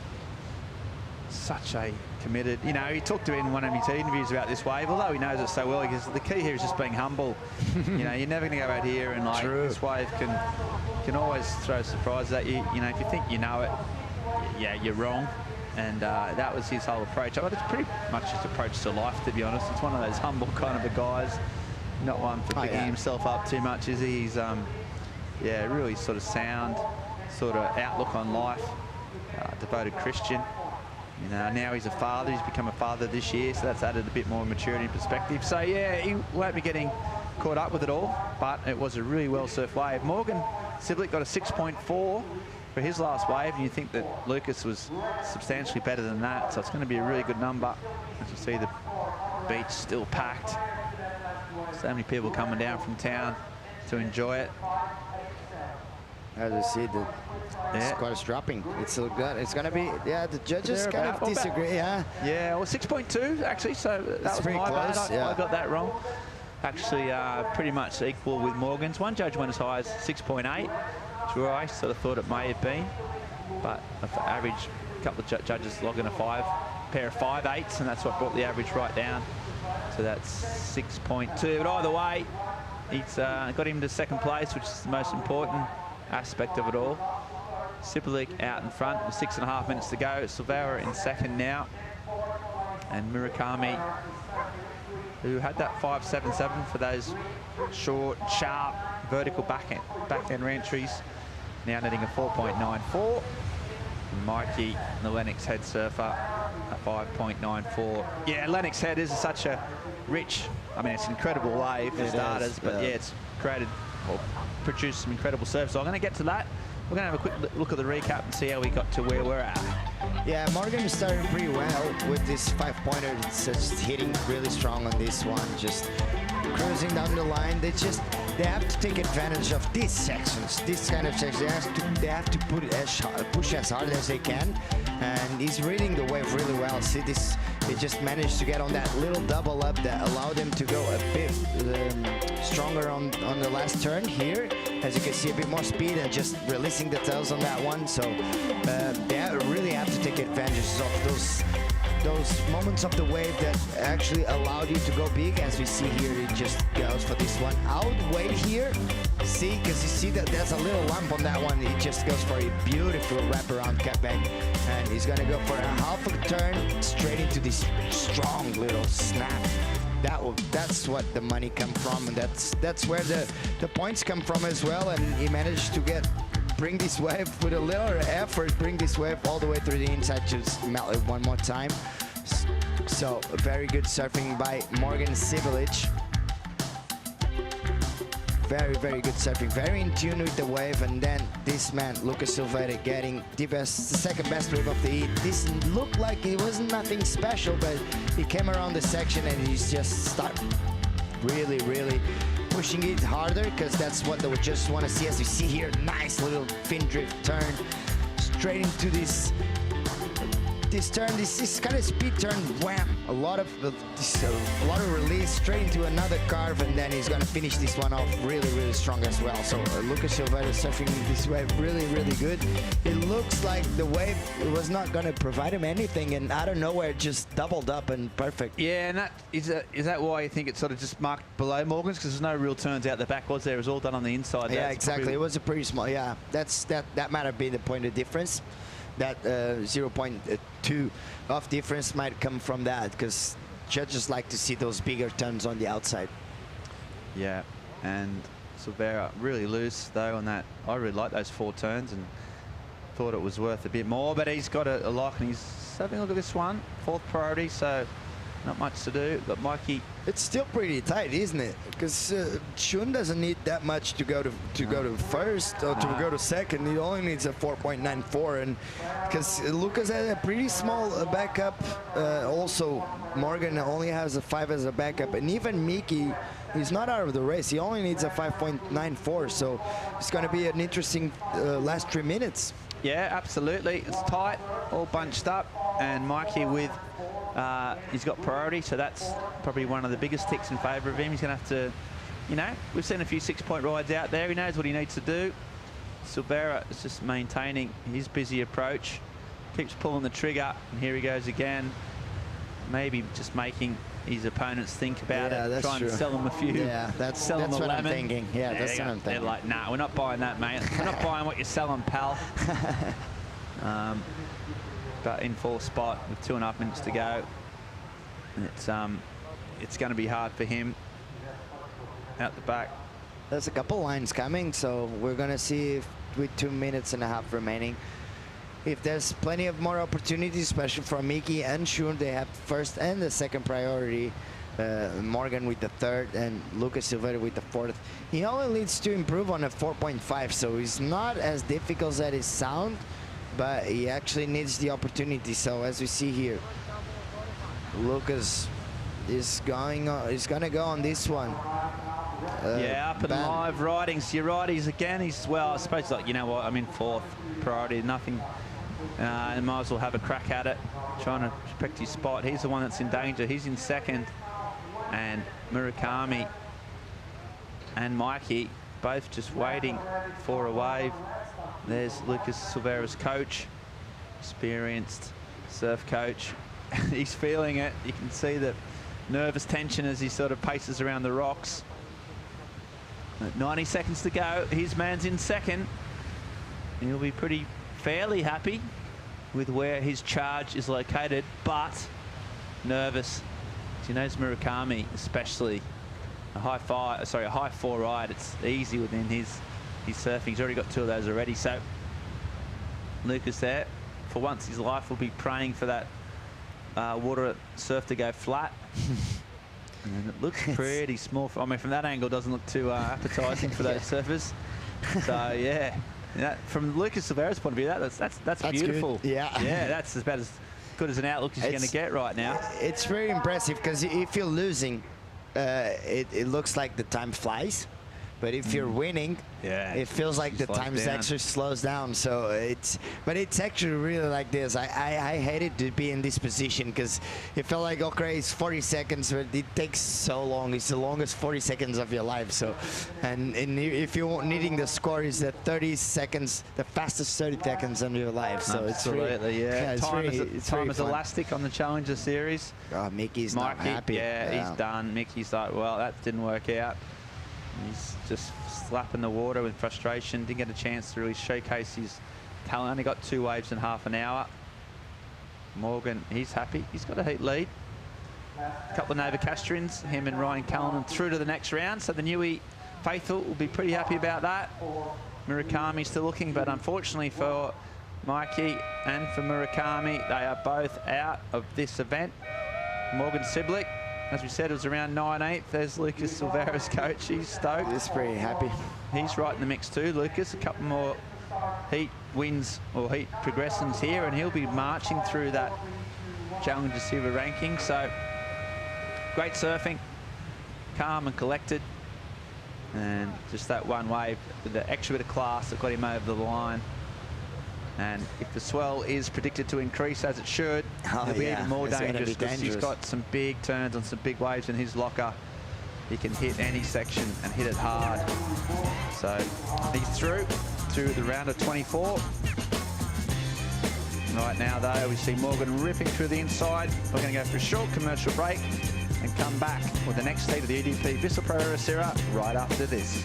Such a committed, you know, he talked to me in one of his interviews about this wave, although he knows it so well, because the key here is just being humble. You know, you're never going to go out here and like, this wave can always throw surprises at you. You know, if you think you know it, yeah, you're wrong. And that was his whole approach. It's pretty much his approach to life, to be honest. It's one of those humble kind of a guys. Not one for picking himself up too much, is he? He's, yeah, really sort of sound sort of outlook on life. Devoted Christian. You know, now he's a father. He's become a father this year, so that's added a bit more maturity and perspective. So, yeah, he won't be getting caught up with it all, but it was a really well-surfed wave. Morgan Siblick got a 6.4 for his last wave, and you think that Lucas was substantially better than that, so it's going to be a really good number. As you see, the beach still packed. So many people coming down from town to enjoy it. As you see, the score is dropping. It's so good. It's going to be, yeah, the judges kind of disagree, yeah. Yeah, well, 6.2, actually, so that was my bad. I got that wrong. Actually, pretty much equal with Morgan's. One judge went as high as 6.8, which where I sort of thought it may have been. But for average, a couple of judges logging a pair of 5.8s, and that's what brought the average right down. So that's 6.2. But either way, it's got him to second place, which is the most important aspect of it all. Siblick out in front with 6.5 minutes to go. Silveira in second now. And Murakami, who had that 5.77 for those short, sharp, vertical back-end re-entries, now netting a 4.94. Mikey, the Lennox Head surfer, a 5.94. Yeah, Lennox Head is such a rich, I mean, it's an incredible wave for starters, but yeah, it's created or produced some incredible surf. So I'm going to get to that. We're going to have a quick look at the recap and see how we got to where we're at. Yeah, Morgan started pretty well with this 5-pointer. It's just hitting really strong on this one, just cruising down the line. They have to take advantage of these sections, this kind of sections. They have to push as hard as they can, and he's reading the wave really well. See this, he just managed to get on that little double up that allowed him to go a bit stronger on the last turn here. As you can see, a bit more speed and just releasing the tails on that one. So they really have to take advantage of those moments of the wave that actually allowed you to go big. As we see here, it just goes for this one. I would wait here, see, because you see that there's a little lump on that one. It just goes for a beautiful wraparound cutback, and he's gonna go for a half a turn straight into this strong little snap. That's what the money come from, and that's where the points come from as well. And he managed to bring this wave with a little effort, bring this wave all the way through the inside to melt it one more time. So very good surfing by Morgan Siblick. Very, very good surfing, very in tune with the wave. And then this man, Lucas Silveira, getting the second best wave of the heat. This looked like it wasn't nothing special, but he came around the section and he's just started really, really pushing it harder, because that's what they would just want to see. As you see here, nice little fin drift turn straight into this turn. This is kind of speed turn, wham, a lot of release straight into another carve, and then he's gonna finish this one off really, really strong as well. So Lucas Silveira surfing this wave really, really good. It looks like the wave was not gonna provide him anything, and out of nowhere just doubled up and perfect. Yeah, and is that why you think it's sort of just marked below Morgan's, because there's no real turns out the back, was there? It was all done on the inside. Yeah, exactly. It was a pretty small. Yeah, that might have been the point of difference. That 0.2 of difference might come from that, because judges like to see those bigger turns on the outside. Yeah, and Silveira really loose though on that. I really like those 4 turns and thought it was worth a bit more, but he's got a lock and he's having a look at this one. 4th priority, so not much to do. But Mikey, it's still pretty tight, isn't it? Because Shun doesn't need that much to go to first or to go to second. He only needs a 4.94, and because Lucas had a pretty small backup. Also, Morgan only has a 5 as a backup, and even Mickey, he's not out of the race. He only needs a 5.94, so it's going to be an interesting last 3 minutes. Yeah, absolutely. It's tight, all bunched up, and Mikey with. He's got priority, so that's probably one of the biggest ticks in favour of him. He's going to have to, you know, we've seen a few 6-point rides out there. He knows what he needs to do. Silveira is just maintaining his busy approach, keeps pulling the trigger, and here he goes again. Maybe just making his opponents think about it, trying to sell them a few. Yeah, that's what I'm thinking. Yeah, that's what I'm thinking. They're like, nah, we're not buying that, mate. We're not buying what you're selling, pal. But in fourth spot with 2.5 minutes to go. It's going to be hard for him out the back. There's a couple lines coming, so we're going to see if with 2.5 minutes remaining. If there's plenty of more opportunities, especially for Mickey and Shun, they have first and the second priority. Morgan with the third and Lucas Silveira with the fourth. He only needs to improve on a 4.5, so it's not as difficult as it sounds, but he actually needs the opportunity. So as we see here, Lucas is going to go on this one. Yeah, up and live ridings. Your righties again. He's, well, I suppose, like, you know what, I'm in fourth priority, nothing. And might as well have a crack at it, trying to protect his spot. He's the one that's in danger. He's in second. And Murakami and Mikey both just waiting for a wave. There's Lucas Silveira's coach, experienced surf coach. He's feeling it. You can see the nervous tension as he sort of paces around the rocks. 90 seconds to go. His man's in second. And he'll be pretty fairly happy with where his charge is located, but nervous. He knows Murakami, especially a high four ride. It's easy within his surfing. He's already got 2 of those already. So Lucas there, for once his life, will be praying for that water surf to go flat. And it looks pretty small. I mean, from that angle, doesn't look too appetizing for those surfers. So yeah, from Lucas Silveira's point of view, that's beautiful. Good. Yeah, yeah, that's about as good as an outlook as you're going to get right now. It's very impressive because if you're losing, it looks like the time flies. But if you're winning, it feels like the time actually slows down. So but it's actually really like this. I hated to be in this position because it felt like, okay, it's 40 seconds, but it takes so long. It's the longest 40 seconds of your life. So, and if you're needing the score, is the 30 seconds, the fastest 30 seconds of your life. So absolutely, it's time is elastic on the Challenger Series. Oh, Mickey's not happy. Yeah, he's done. Mickey's like, well, that didn't work out. He's just slapping the water with frustration. Didn't get a chance to really showcase his talent. Only got 2 waves in half an hour. Morgan, he's happy. He's got a heat lead. A couple of Novocastrians, him and Ryan Callanan through to the next round. So the Niue faithful will be pretty happy about that. Murakami still looking, but unfortunately for Mikey and for Murakami, they are both out of this event. Morgan Siblick, as we said, it was around 9/8. There's Lucas Silveira's coach. He's stoked. He's pretty happy. He's right in the mix too, Lucas. A couple more heat wins or heat progressions here, and he'll be marching through that Challenger Silver ranking. So great surfing, calm and collected, and just that one wave with the extra bit of class that got him over the line. And if the swell is predicted to increase, as it should, he'll be even more dangerous because he's got some big turns on some big waves in his locker. He can hit any section and hit it hard. So he's through to the round of 24. Right now, though, we see Morgan ripping through the inside. We're going to go for a short commercial break and come back with the next heat of the EDP Vissla Pro Ericeira right after this.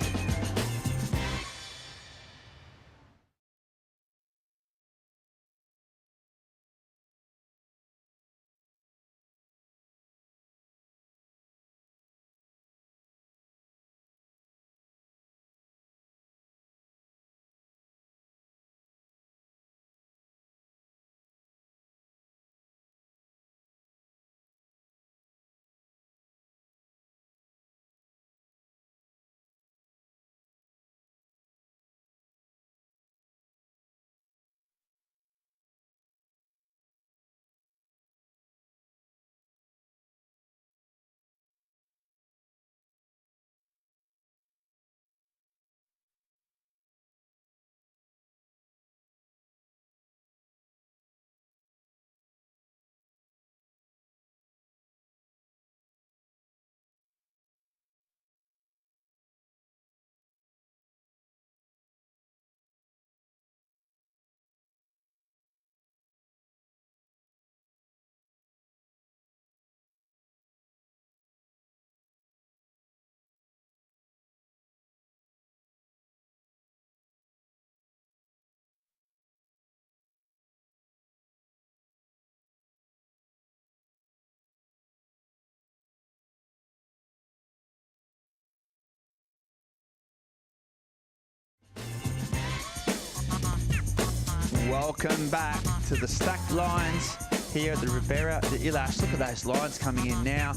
Welcome back to the stacked lines here at the Ribeira de Ilhas. Look at those lines coming in now,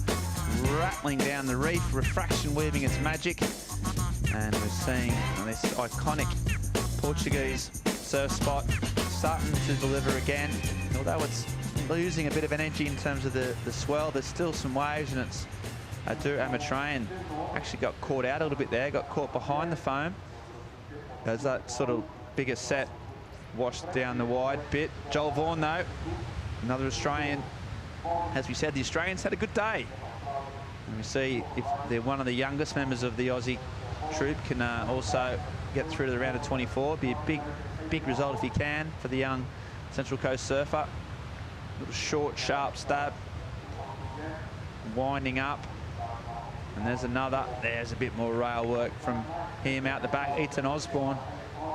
rattling down the reef, refraction weaving its magic. And we're seeing this iconic Portuguese surf spot starting to deliver again. Although it's losing a bit of energy in terms of the swell, there's still some waves, and it's Adu Amatreyan actually got caught out a little bit there, got caught behind the foam as that sort of bigger set washed down the wide bit. Joel Vaughan, though, another Australian. As we said, the Australians had a good day. And we see if they're one of the youngest members of the Aussie troop can also get through to the round of 24. Be a big result if he can for the young Central Coast surfer. Little short, sharp stab, winding up. And there's another. There's a bit more rail work from him out the back. Ethan Osborne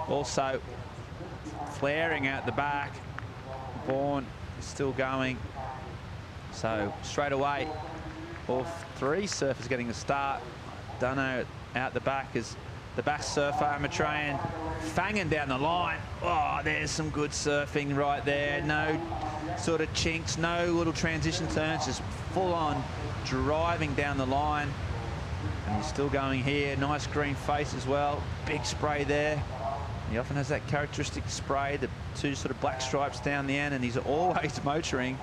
also flaring out the back. Vaughan is still going. So straight away, all three surfers getting a start. Dunno out the back is the back surfer, Amatreyan, fanging down the line. Oh, there's some good surfing right there. No sort of chinks, no little transition turns, just full on driving down the line. And he's still going here. Nice green face as well. Big spray there. He often has that characteristic spray, the two sort of black stripes down the end, and he's always motoring.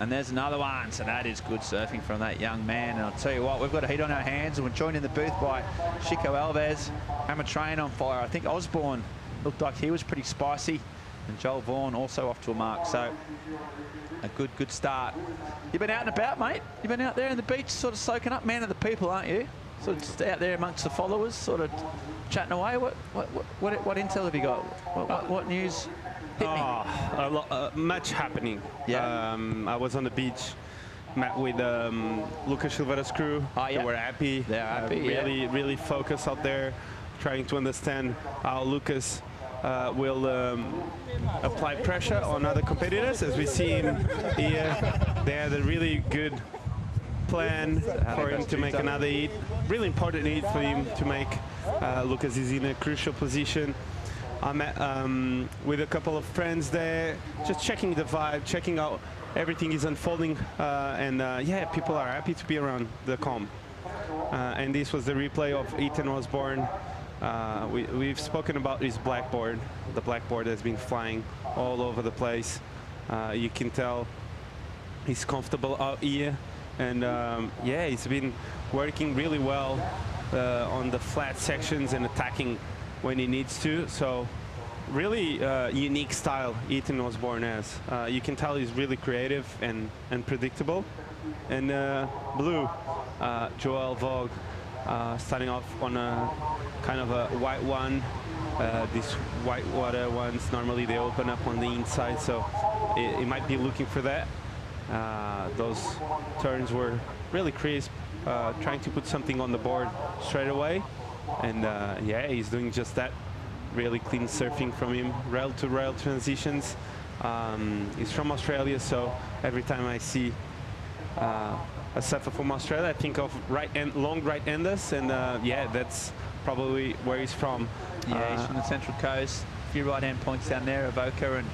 And there's another one. So that is good surfing from that young man. And I'll tell you what, we've got a heat on our hands, and we're joined in the booth by Chico Alves. Amatreyan on fire. I think Osborne looked like he was pretty spicy, and Joel Vaughan also off to a mark. So a good start. You've been out and about, mate. You've been out there in the beach, sort of soaking up, man of the people, aren't you? Sort of just out there amongst the followers, sort of chatting away. What intel have you got? What news? Hit me. Much happening. Yeah. I was on the beach, met with Lucas Silveira's crew. Yeah. They were happy. They're happy. Really focused out there, trying to understand how Lucas will apply pressure on other competitors. As we see him here, they had a really good plan for him to make another heat. Really important heat for him to make. Lucas is in a crucial position. I met with a couple of friends there, just checking the vibe, checking out everything is unfolding, and yeah, people are happy to be around the comp. And this was the replay of Ethan Osborne. We've spoken about his blackboard. The blackboard has been flying all over the place. You can tell he's comfortable out here, and yeah, he's been working really well on the flat sections and attacking when he needs to. So really unique style Ethan Osborne has. You can tell he's really creative and predictable. And blue, Joel Vogue, starting off on a kind of a white one. These white water ones, normally they open up on the inside, so he might be looking for that. Those turns were really crisp, trying to put something on the board straight away. And yeah, he's doing just that. Really clean surfing from him, rail to rail transitions. He's from Australia, so every time I see a surfer from Australia, I think of long right-handers, and yeah, that's probably where he's from. Yeah, he's from the Central Coast. A few right-hand points down there, Avoca, and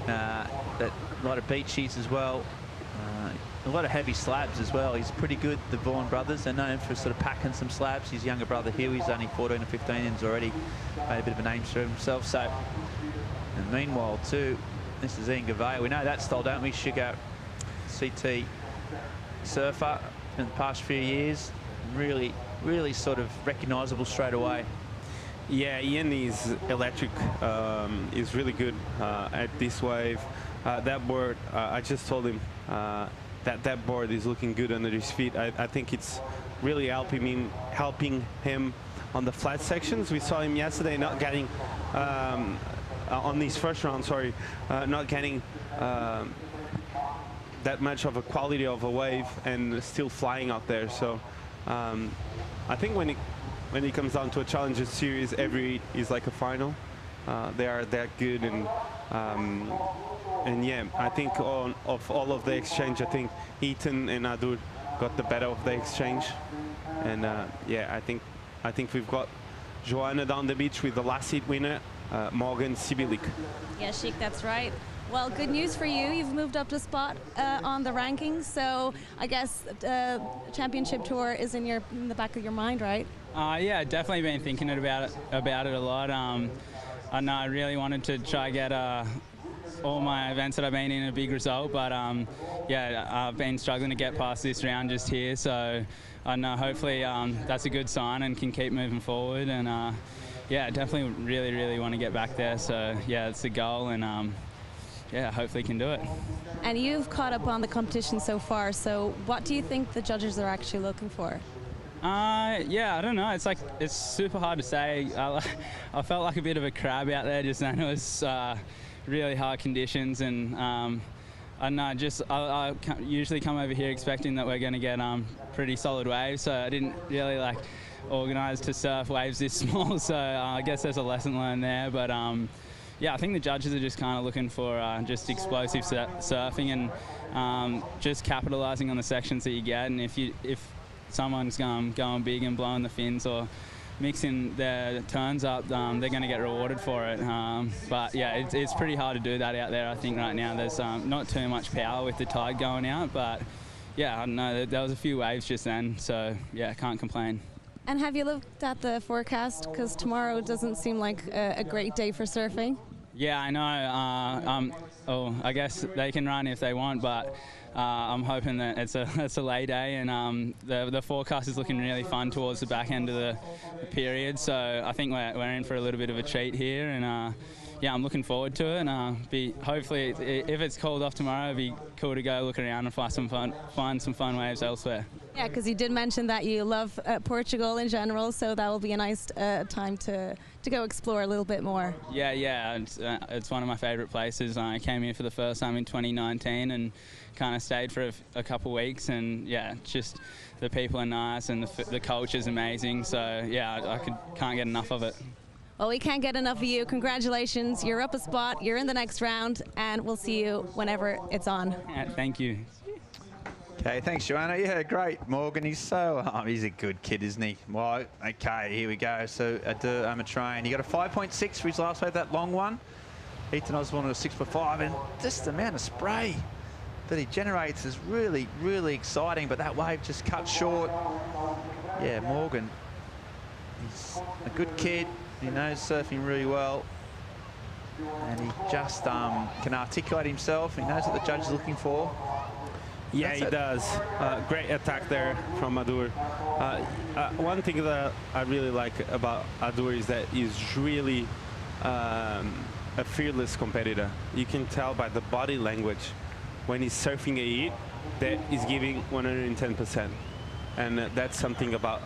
a lot of beachies as well. A lot of heavy slabs as well. He's pretty good, the Vaughan brothers. They're known for sort of packing some slabs. His younger brother Huey's only 14 or 15 and has already made a bit of a name for himself. So, and meanwhile too, this is Ian Gavea. We know that style, don't we? Shigo, CT surfer in the past few years. Really sort of recognisable straight away. Yeah, Ian is electric. Is really good at this wave. That board, I just told him that board is looking good under his feet. I think it's really helping him on the flat sections. We saw him yesterday not getting on these first round, sorry, not getting that much of a quality of a wave and still flying out there. So I think when it comes down to a Challenger series, every is like a final. They are that good, and yeah, I think of all of the exchange, I think Ethan and Adu got the better of the exchange, and yeah, I think we've got Joanna down the beach with the last heat winner, Morgan Sibilik. Yeah, Sheik, that's right. Well, good news for you. You've moved up to spot on the rankings, so I guess championship tour is in the back of your mind, right? Yeah, definitely been thinking about it a lot. I know I really wanted to try get all my events that I've been in a big result, but yeah, I've been struggling to get past this round just here, so I know hopefully that's a good sign and can keep moving forward, and yeah, definitely really want to get back there, so yeah, it's the goal, and yeah, hopefully can do it. And you've caught up on the competition so far, so what do you think the judges are actually looking for? Yeah, I don't know. It's super hard to say. I felt like a bit of a crab out there just then. It was really hard conditions, and I don't know. I usually come over here expecting that we're going to get pretty solid waves, so I didn't really organise to surf waves this small. So I guess there's a lesson learned there, but. Yeah, I think the judges are just kind of looking for just explosive surfing and just capitalising on the sections that you get. And if someone's going big and blowing the fins or mixing their turns up, they're going to get rewarded for it. But yeah, it's pretty hard to do that out there. I think right now there's not too much power with the tide going out, but yeah, I don't know. There was a few waves just then, so yeah, can't complain. And have you looked at the forecast? Because tomorrow doesn't seem like a great day for surfing. Yeah, I know. I guess they can run if they want, but I'm hoping that it's a lay day, and the forecast is looking really fun towards the back end of the period. So I think we're in for a little bit of a treat here, and yeah, I'm looking forward to it. And hopefully, if it's called off tomorrow, it'd be cool to go look around and find some fun waves elsewhere. Yeah, because you did mention that you love Portugal in general, so that will be a nice time to go explore a little bit more. Yeah, it's one of my favourite places. I came here for the first time in 2019 and kind of stayed for a couple of weeks, and yeah, just the people are nice and the culture's amazing. So yeah, I can't get enough of it. Well, we can't get enough of you. Congratulations, you're up a spot, you're in the next round, and we'll see you whenever it's on. Yeah, thank you. Okay, thanks, Joanna. Yeah, great. Morgan, he's a good kid, isn't he? Well, okay, here we go. So, a train. He got a 5.6 for his last wave, that long one. Ethan Osborne got a 6.5, and just the amount of spray that he generates is really, really exciting, but that wave just cut short. Yeah, Morgan, he's a good kid. He knows surfing really well, and he just can articulate himself. He knows what the judge is looking for. Yeah, he does. Great attack there from Adur. One thing that I really like about Adur is that he's really a fearless competitor. You can tell by the body language when he's surfing a heat that he's giving 110%. And that's something about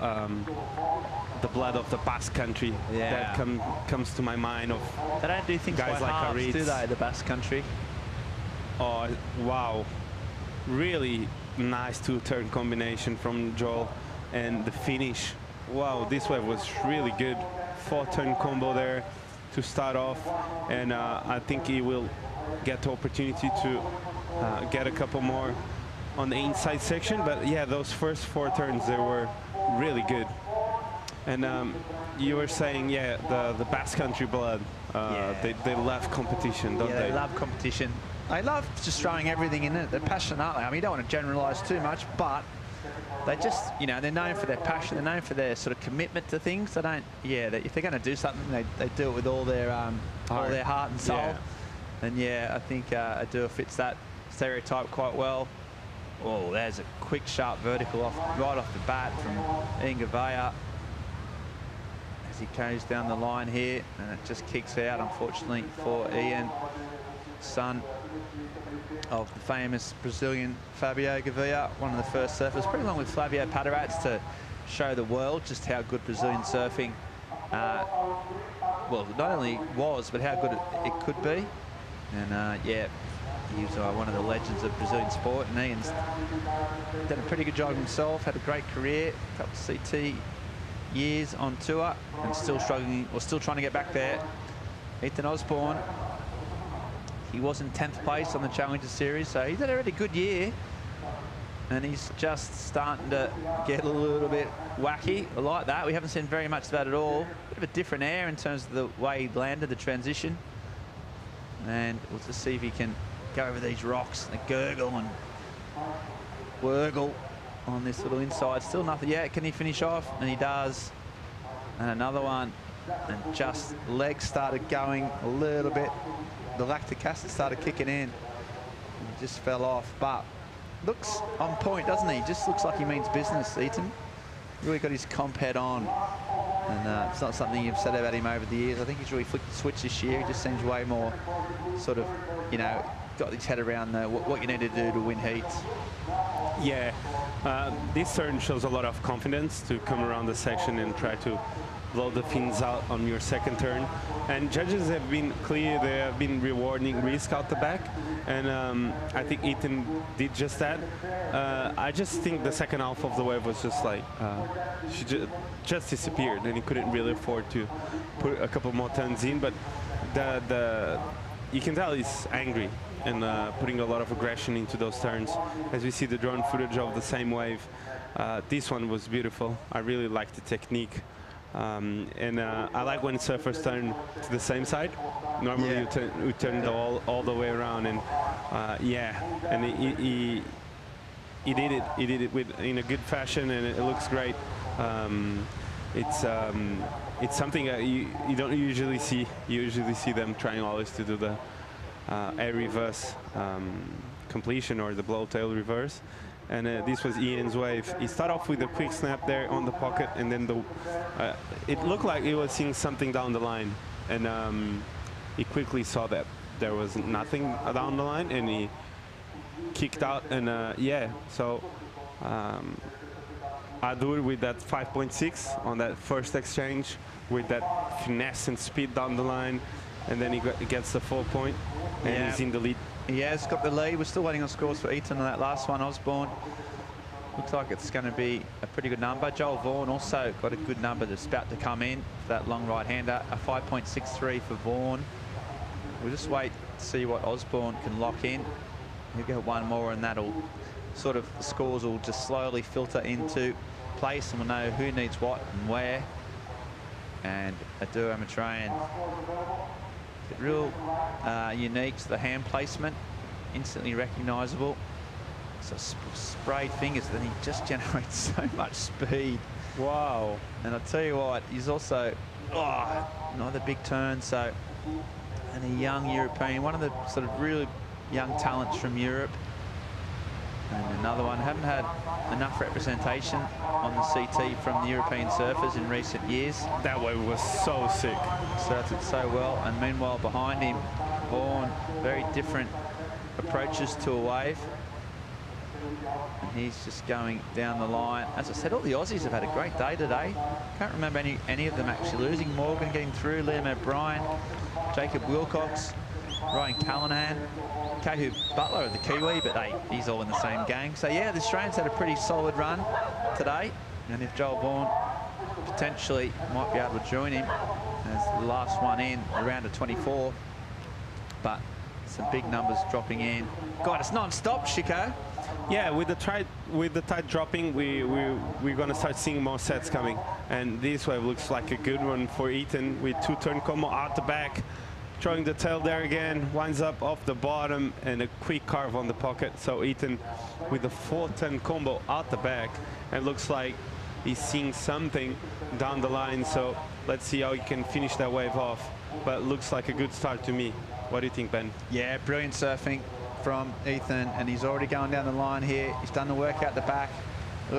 the blood of the Basque country that comes to my mind of they don't do things guys like halves, do they, the Basque country? Oh, wow. Really nice two-turn combination from Joel, and the finish. Wow, this wave was really good. 4-turn combo there to start off, and I think he will get the opportunity to get a couple more on the inside section. But yeah, those first 4 turns, they were really good. And you were saying, yeah, the Basque country blood, they love competition, don't they? They love competition. They love just throwing everything in it. They're passionate, aren't they? I mean, you don't want to generalise too much, but they just, you know, they're known for their passion. They're known for their sort of commitment to things. They don't, if they're going to do something, they do it with all their heart and soul. Yeah. And yeah, I think Adur fits that stereotype quite well. Oh, there's a quick, sharp vertical right off the bat from Ian Gavea as he goes down the line here, and it just kicks out, unfortunately, for Ian, son of the famous Brazilian Fabio Gavea, one of the first surfers, pretty along with Flavio Paterats, to show the world just how good Brazilian surfing, well, not only was, but how good it could be. And yeah, he was one of the legends of Brazilian sport, and Ian's done a pretty good job himself, had a great career, a couple of CT years on tour, and still struggling, or still trying to get back there. Ethan Osborne, he was in 10th place on the Challenger Series, so he's had a really good year. and he's just starting to get a little bit wacky. I like that. We haven't seen very much of that at all. Bit of a different air in terms of the way he landed the transition. And we'll just see if he can go over these rocks, the gurgle and wurgle on this little inside. Still nothing yet. Can he finish off? And he does. And another one. And just legs started going a little bit. The lactic acid started kicking in. And just fell off. But looks on point, doesn't he? Just looks like he means business, Ethan. Really got his comp head on. And it's not something you've said about him over the years. I think he's really flicked the switch this year. He just seems way more sort of, you know, got his head around what you need to do to win heats. Yeah, this turn shows a lot of confidence to come around the section and try to blow the fins out on your second turn. And judges have been clear, they have been rewarding risk out the back. And I think Ethan did just that. I just think the second half of the wave was just like, she just disappeared and he couldn't really afford to put a couple more turns in. But you can tell he's angry and putting a lot of aggression into those turns. As we see the drone footage of the same wave, this one was beautiful. I really liked the technique. And I like when surfers turn to the same side. Normally you turn all the way around, and yeah, and he did it. He did it in a good fashion, and it looks great. It's something that you don't usually see. You usually see them trying always to do the air reverse completion or the blow tail reverse. And this was Ian's wave. He started off with a quick snap there on the pocket, and then it looked like he was seeing something down the line. And he quickly saw that there was nothing down the line, and he kicked out. And yeah, so I do it with that 5.6 on that first exchange, with that finesse and speed down the line, and then he gets the 4 point, and he's in the lead. He has got the lead. We're still waiting on scores for Ethan on that last one, Osborne. Looks like it's going to be a pretty good number. Joel Vaughan also got a good number that's about to come in for that long right-hander, a 5.63 for Vaughan. We'll just wait to see what Osborne can lock in. He'll get one more, and that'll sort of, the scores will just slowly filter into place, and we'll know who needs what and where. And a duo Matrayan. Real unique to the hand placement, instantly recognisable. So sprayed fingers, then he just generates so much speed. Wow. And I'll tell you what, he's also another big turn. So, and a young European, one of the sort of really young talents from Europe. And another one, haven't had enough representation on the CT from the European surfers in recent years. That wave was so sick. Starts it so well, and meanwhile behind him, Vaughan, very different approaches to a wave. And he's just going down the line. As I said, all the Aussies have had a great day today. Can't remember any of them actually losing. Morgan getting through, Liam O'Brien, Jacob Wilcox, Ryan Callahan, Kahu Butler, the Kiwi, but he's all in the same gang. So yeah, the Australians had a pretty solid run today. And if Joel Vaughan potentially might be able to join him as the last one in, around a 24. But some big numbers dropping in. God, it's non-stop, Chico. Yeah, with the tide dropping, we're gonna start seeing more sets coming. And this wave looks like a good one for Ethan, with 2-turn combo out the back. Throwing the tail there again, winds up off the bottom, and a quick carve on the pocket. So Ethan with the 4-turn combo out the back, and looks like he's seeing something down the line. So let's see how he can finish that wave off. But looks like a good start to me. What do you think, Ben? Yeah, brilliant surfing from Ethan, and he's already going down the line here. He's done the work out the back. A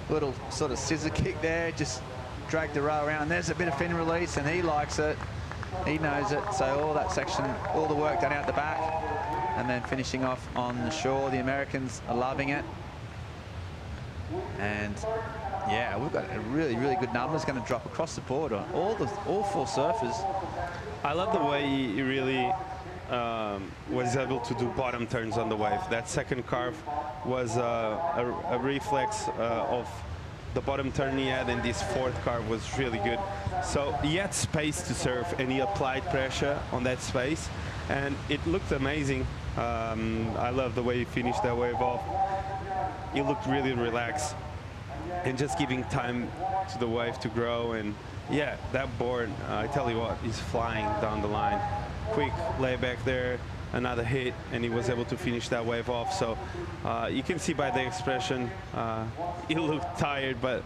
little sort of scissor kick there, just dragged the row around. There's a bit of fin release, and he likes it. He knows it. So all that section, all the work done out the back, and then finishing off on the shore. The Americans are loving it. And yeah, we've got a really, really good number. It's going to drop across the board on all four surfers. I love the way he really was able to do bottom turns on the wave. That second carve was a reflex of the bottom turn he had, and this fourth carve was really good. So he had space to surf, and he applied pressure on that space, and it looked amazing. I love the way he finished that wave off. he looked really relaxed and just giving time to the wave to grow. And yeah, that board, I tell you what, is flying down the line. Quick layback there, another hit, and he was able to finish that wave off. So you can see by the expression, he looked tired, but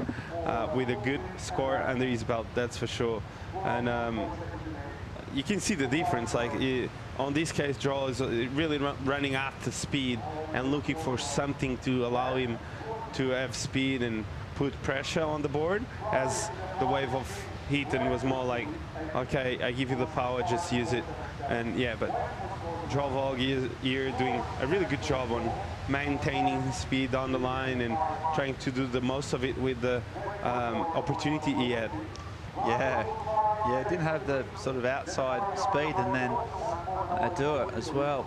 with a good score under his belt, that's for sure. And you can see the difference. Like on this case, Joel is really running after speed and looking for something to allow him to have speed and put pressure on the board, as the wave of Heaton was more like, okay, I give you the power, just use it. And yeah, but Joel Vogue here doing a really good job on maintaining his speed down the line and trying to do the most of it with the opportunity he had. Yeah, didn't have the sort of outside speed, and then do it as well.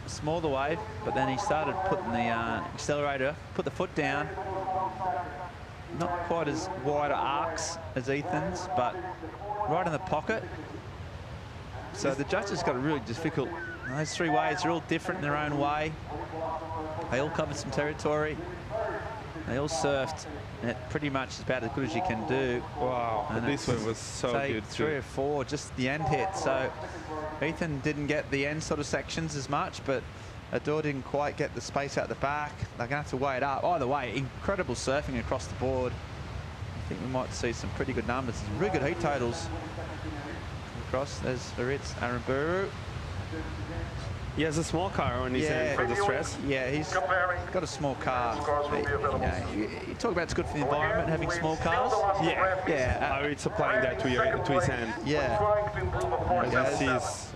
Small the wave, but then he started putting the accelerator, put the foot down. Not quite as wide arcs as Ethan's, but right in the pocket. So the judges got a really difficult. Those three waves are all different in their own way. They all covered some territory. They all surfed. And it pretty much is about as good as you can do. Wow, and this one was so good too. 3 or 4, just the end hit. So Ethan didn't get the end sort of sections as much, but Adore didn't quite get the space out the back. They're going to have to weigh it up. Either way, incredible surfing across the board. I think we might see some pretty good numbers. Some really good heat totals across. There's Aritz Aramburu. He has a small car on his end for the stress. Yeah, he's got a small car. You talk about it's good for the environment, having small cars. Yeah. Aritz applying that to his hand. Yeah. As he's,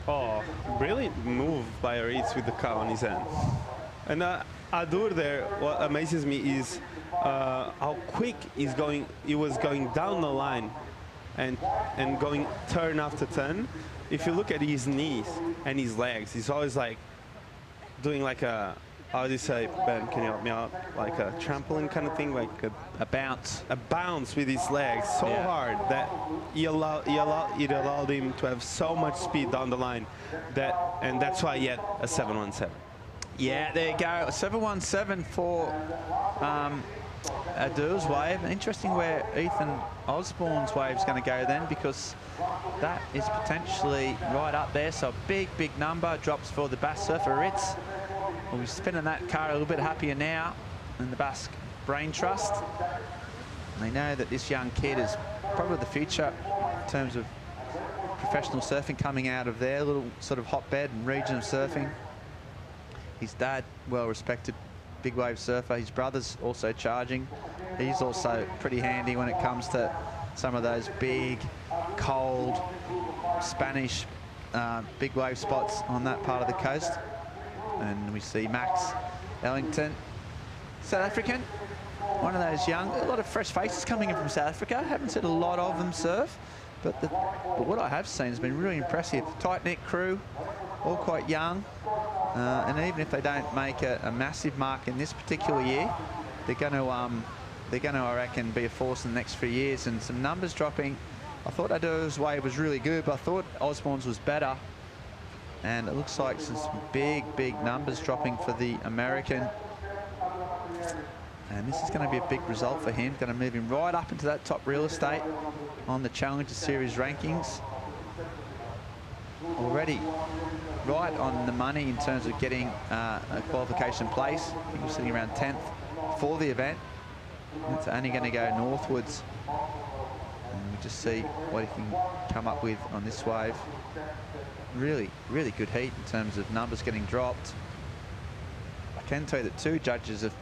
brilliant move by Aritz with the car on his hand. And Adur there, what amazes me is how quick he's going. He was going down the line and going turn after turn. If you look at his knees and his legs, he's always like doing like a, how do you say, Ben, can you help me out? Like a trampoline kind of thing, like a bounce. A bounce with his legs so hard that it allowed him to have so much speed down the line, and that's why he had a 717. Yeah, there you go. 717 for Adur's wave. Interesting where Ethan Osborne's wave is going to go then, because that is potentially right up there. So a big number drops for the Basque surfer Ritz. Well, we're spinning that car a little bit happier now in the Basque Brain Trust. And they know that this young kid is probably the future in terms of professional surfing coming out of their little sort of hotbed and region of surfing. His dad, well-respected big wave surfer. His brother's also charging. He's also pretty handy when it comes to some of those big, cold, Spanish big wave spots on that part of the coast. And we see Max Ellington, South African, one of those young, a lot of fresh faces coming in from South Africa. Haven't seen a lot of them surf, but what I have seen has been really impressive. Tight-knit crew, all quite young. And even if they don't make a massive mark in this particular year, they're going to, I reckon, be a force in the next few years. And some numbers dropping. I thought Adur's wave was really good, but I thought Osborne's was better. And it looks like some big numbers dropping for the American. And this is going to be a big result for him. Going to move him right up into that top real estate on the Challenger Series rankings. Already right on the money in terms of getting a qualification place. I think we're sitting around 10th for the event. It's only going to go northwards. And we just see what he can come up with on this wave. Really good heat in terms of numbers getting dropped. I can tell you that 2 judges have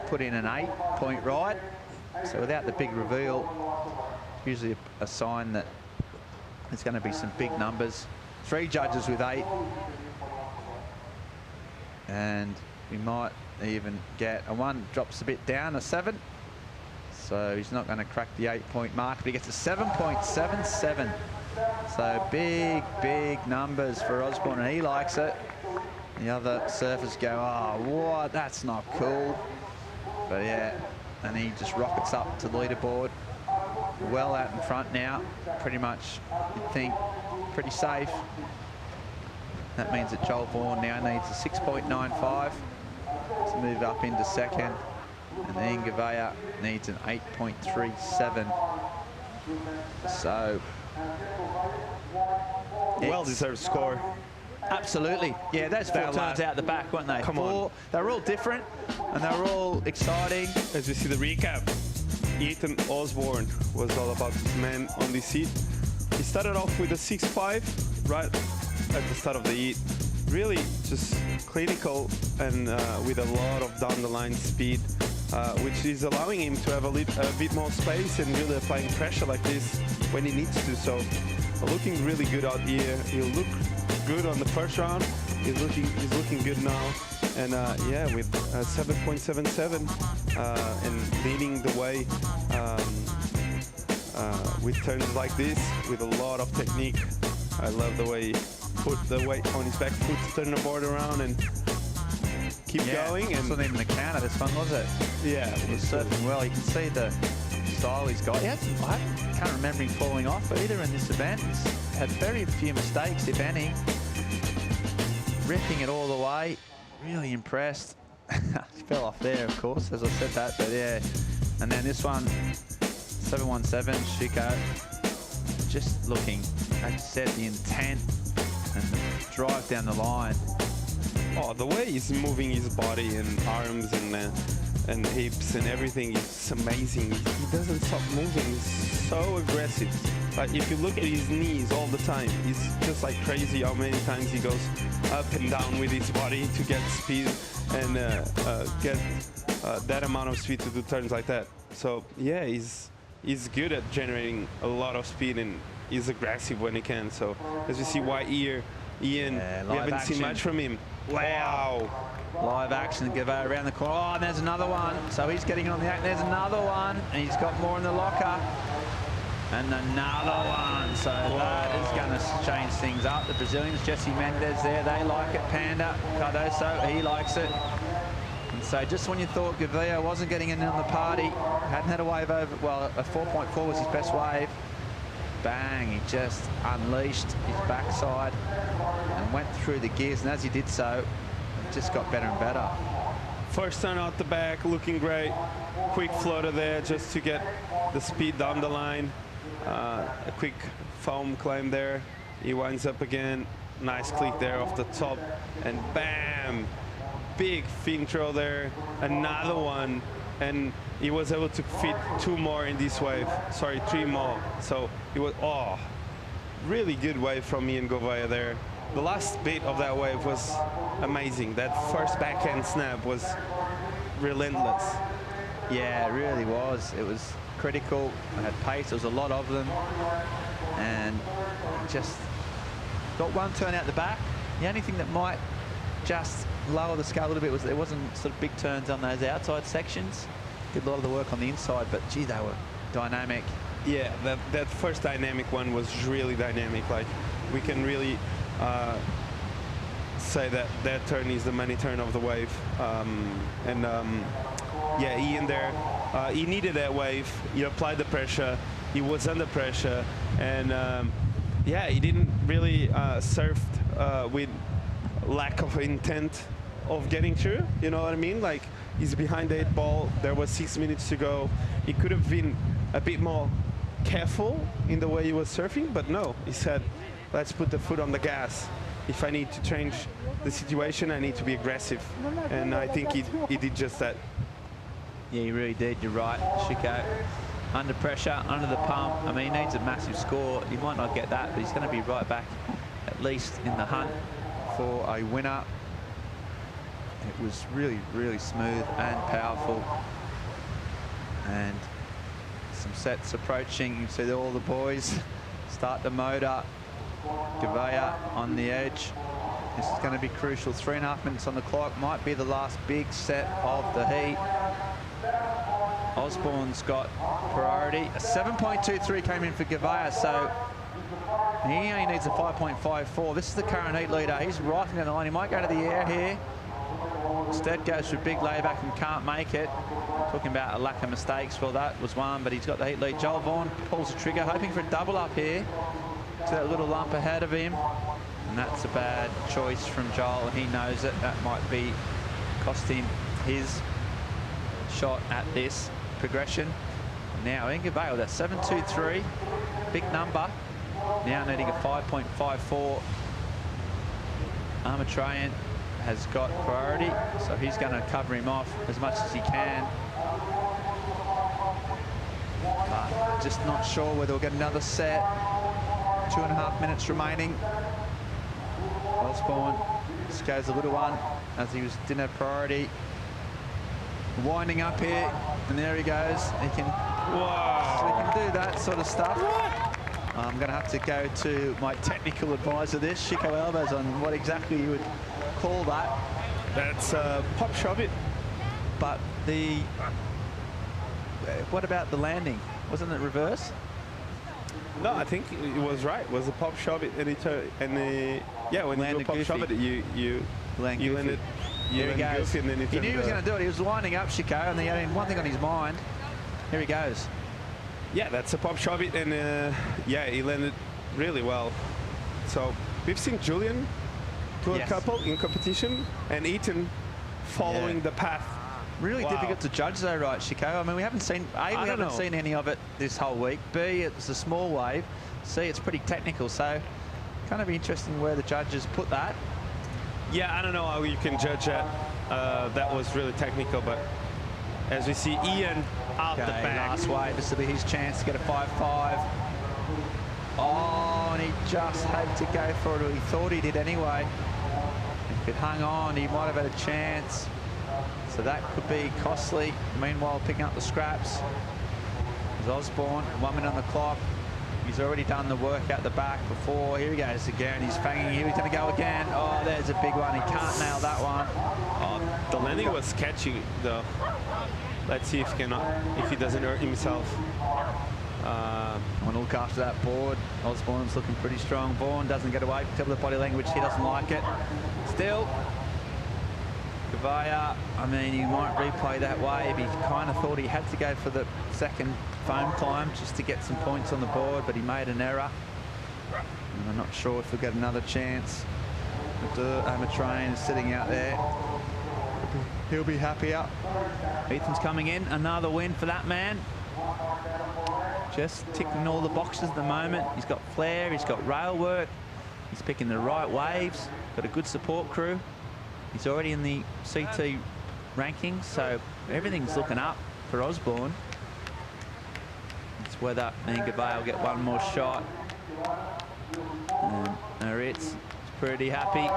put in an 8-point ride. So without the big reveal, usually a sign that there's going to be some big numbers. 3 judges with 8. And we might even get a 1 drops a bit down, a 7. So he's not going to crack the 8-point mark, but he gets a 7.77. So big numbers for Osborne, and he likes it. The other surfers go, oh, what? That's not cool. But yeah, and he just rockets up to the leaderboard. Well out in front now, pretty much, you'd think, pretty safe. That means that Joel Vaughan now needs a 6.95 to move up into second. And Ian Gouveia needs an 8.37. So well-deserved score. Absolutely. Yeah, those four turns out the back, weren't they? Come on. They were all different, and they were all exciting. As you see the recap, Ethan Osborne was all about this man on this heat. He started off with a 6.5 right at the start of the heat. Really just clinical and with a lot of down-the-line speed, which is allowing him to have a bit more space and really applying pressure like this when he needs to. So looking really good out here. He'll look good on the first round. He's looking good now. And yeah, with 7.77 and leading the way with turns like this, with a lot of technique. I love the way he put the weight on his back foot to turn the board around and keep going. And it wasn't even the counter this one, was it? Yeah. He was surfing well. You can see the style he's got. I can't remember him falling off either in this event. He's had very few mistakes, if any. Ripping it all the way. Really impressed. He fell off there, of course, as I said that, but yeah. And then this one, 717, Chico. Just looking, as you said, the intent and the drive down the line. Oh, the way he's moving his body and arms and hips and everything is amazing. He doesn't stop moving. He's so aggressive. Like if you look at his knees all the time, he's just like crazy how many times he goes up and down with his body to get speed and get that amount of speed to do turns like that. So yeah, he's good at generating a lot of speed and he's aggressive when he can. So as you see why here, Ian, we haven't seen much from him. Wow. Live action, Gouveia around the corner. Oh, and there's another one. So he's getting on the act. There's another one, and he's got more in the locker. And another one. So that is going to change things up. The Brazilians, Jesse Mendes there, they like it. Panda, Cardoso, he likes it. And so just when you thought Gouveia wasn't getting in on the party, hadn't had a wave over, well, a 4.4 was his best wave. Bang, he just unleashed his backside and went through the gears. And as he did so, it just got better and better. First turn out the back, looking great. Quick floater there just to get the speed down the line. A quick foam climb there. He winds up again. Nice click there off the top. And bam! Big fin throw there. Another one. And he was able to fit 2 more in this wave. Sorry, 3 more. So it was, oh, really good wave from Ian Gouveia there. The last bit of that wave was amazing. That first backhand snap was relentless. Yeah, it really was. It was critical. It had pace. There was a lot of them. And just got one turn out the back. The only thing that might just lower the scale a little bit was there wasn't sort of big turns on those outside sections. Did a lot of the work on the inside, but gee, they were dynamic. Yeah, that first dynamic one was really dynamic. Like we can really say that that turn is the money turn of the wave. Yeah, Ian there, he needed that wave. He applied the pressure. He was under pressure, and yeah, he didn't really surf with lack of intent of getting through. You know what I mean? Like he's behind the 8 ball. There was 6 minutes to go. He could have been a bit more careful in the way he was surfing, but no, he said, let's put the foot on the gas. If I need to change the situation, I need to be aggressive. And I think he did just that. Yeah, he really did. You're right, Chico. Under pressure, under the pump. I mean, he needs a massive score. He might not get that, but he's going to be right back, at least in the hunt for a winner. It was really, really smooth and powerful. And some sets approaching. You see all the boys start the motor. Gouveia on the edge. This is going to be crucial. 3.5 minutes on the clock. Might be the last big set of the heat. Osborne's got priority. A 7.23 came in for Gouveia, so he only needs a 5.54. This is the current heat leader. He's right down the line. He might go to the air here. Instead goes for a big layback and can't make it. Talking about a lack of mistakes. Well, that was one, but he's got the heat lead. Joel Vaughan pulls the trigger, hoping for a double up here to that little lump ahead of him. And that's a bad choice from Joel. He knows it. That might be cost him his shot at this progression. Now Ingabale, that 7.23, big number. Now needing a 5.54. Armatrayan has got priority, so he's going to cover him off as much as he can. But just not sure whether we'll get another set. 2.5 minutes remaining. Osborne just goes a little one as he didn't have priority. Winding up here, and there he goes. He can, so he can do that sort of stuff. I'm going to have to go to my technical advisor this, Chico Alves, on what exactly you would call that. That's pop shove it. But the, what about the landing? Wasn't it reverse? No, I think it was right. It was a pop shove it, and yeah, when you do pop shove it, you land it. Here he goes. And then He knew he was going to do it. He was winding up Chico, and he had one thing on his mind. Here he goes. Yeah, that's a pop shove it, and yeah, he landed really well. So we've seen Julian do a couple in competition, and Ethan following the path. Really difficult to judge though, right, Chico? I mean, we haven't seen, we haven't seen any of it this whole week. B, it's a small wave. C, it's pretty technical. So kind of interesting where the judges put that. Yeah, I don't know how you can judge that. That was really technical, but as we see Ian out the back. Last wave, this will be his chance to get a 5.5. Oh, and he just had to go for it, or he thought he did anyway. If it hung on, he might have had a chance. So that could be costly. Meanwhile, picking up the scraps is Osborne. 1 minute on the clock. He's already done the work at the back before. Here he goes again. He's fanging. Here he's going to go again. Oh, there's a big one. He can't nail that one. Oh, the landing was sketchy, though. Let's see if he doesn't hurt himself. I want to look after that board. Osborne's looking pretty strong. Vaughan doesn't get away. Tell the body language he doesn't like it. Still, Gavaya, I mean, he might replay that wave. He kind of thought he had to go for the second foam climb just to get some points on the board, but he made an error. And I'm not sure if he'll get another chance. Armatrayan is sitting out there. He'll be happier. Ethan's coming in. Another win for that man. Just ticking all the boxes at the moment. He's got flair. He's got rail work. He's picking the right waves. Got a good support crew. He's already in the CT rankings, so everything's looking up for Osborne. It's whether Ingabale will get one more shot. Aritz pretty happy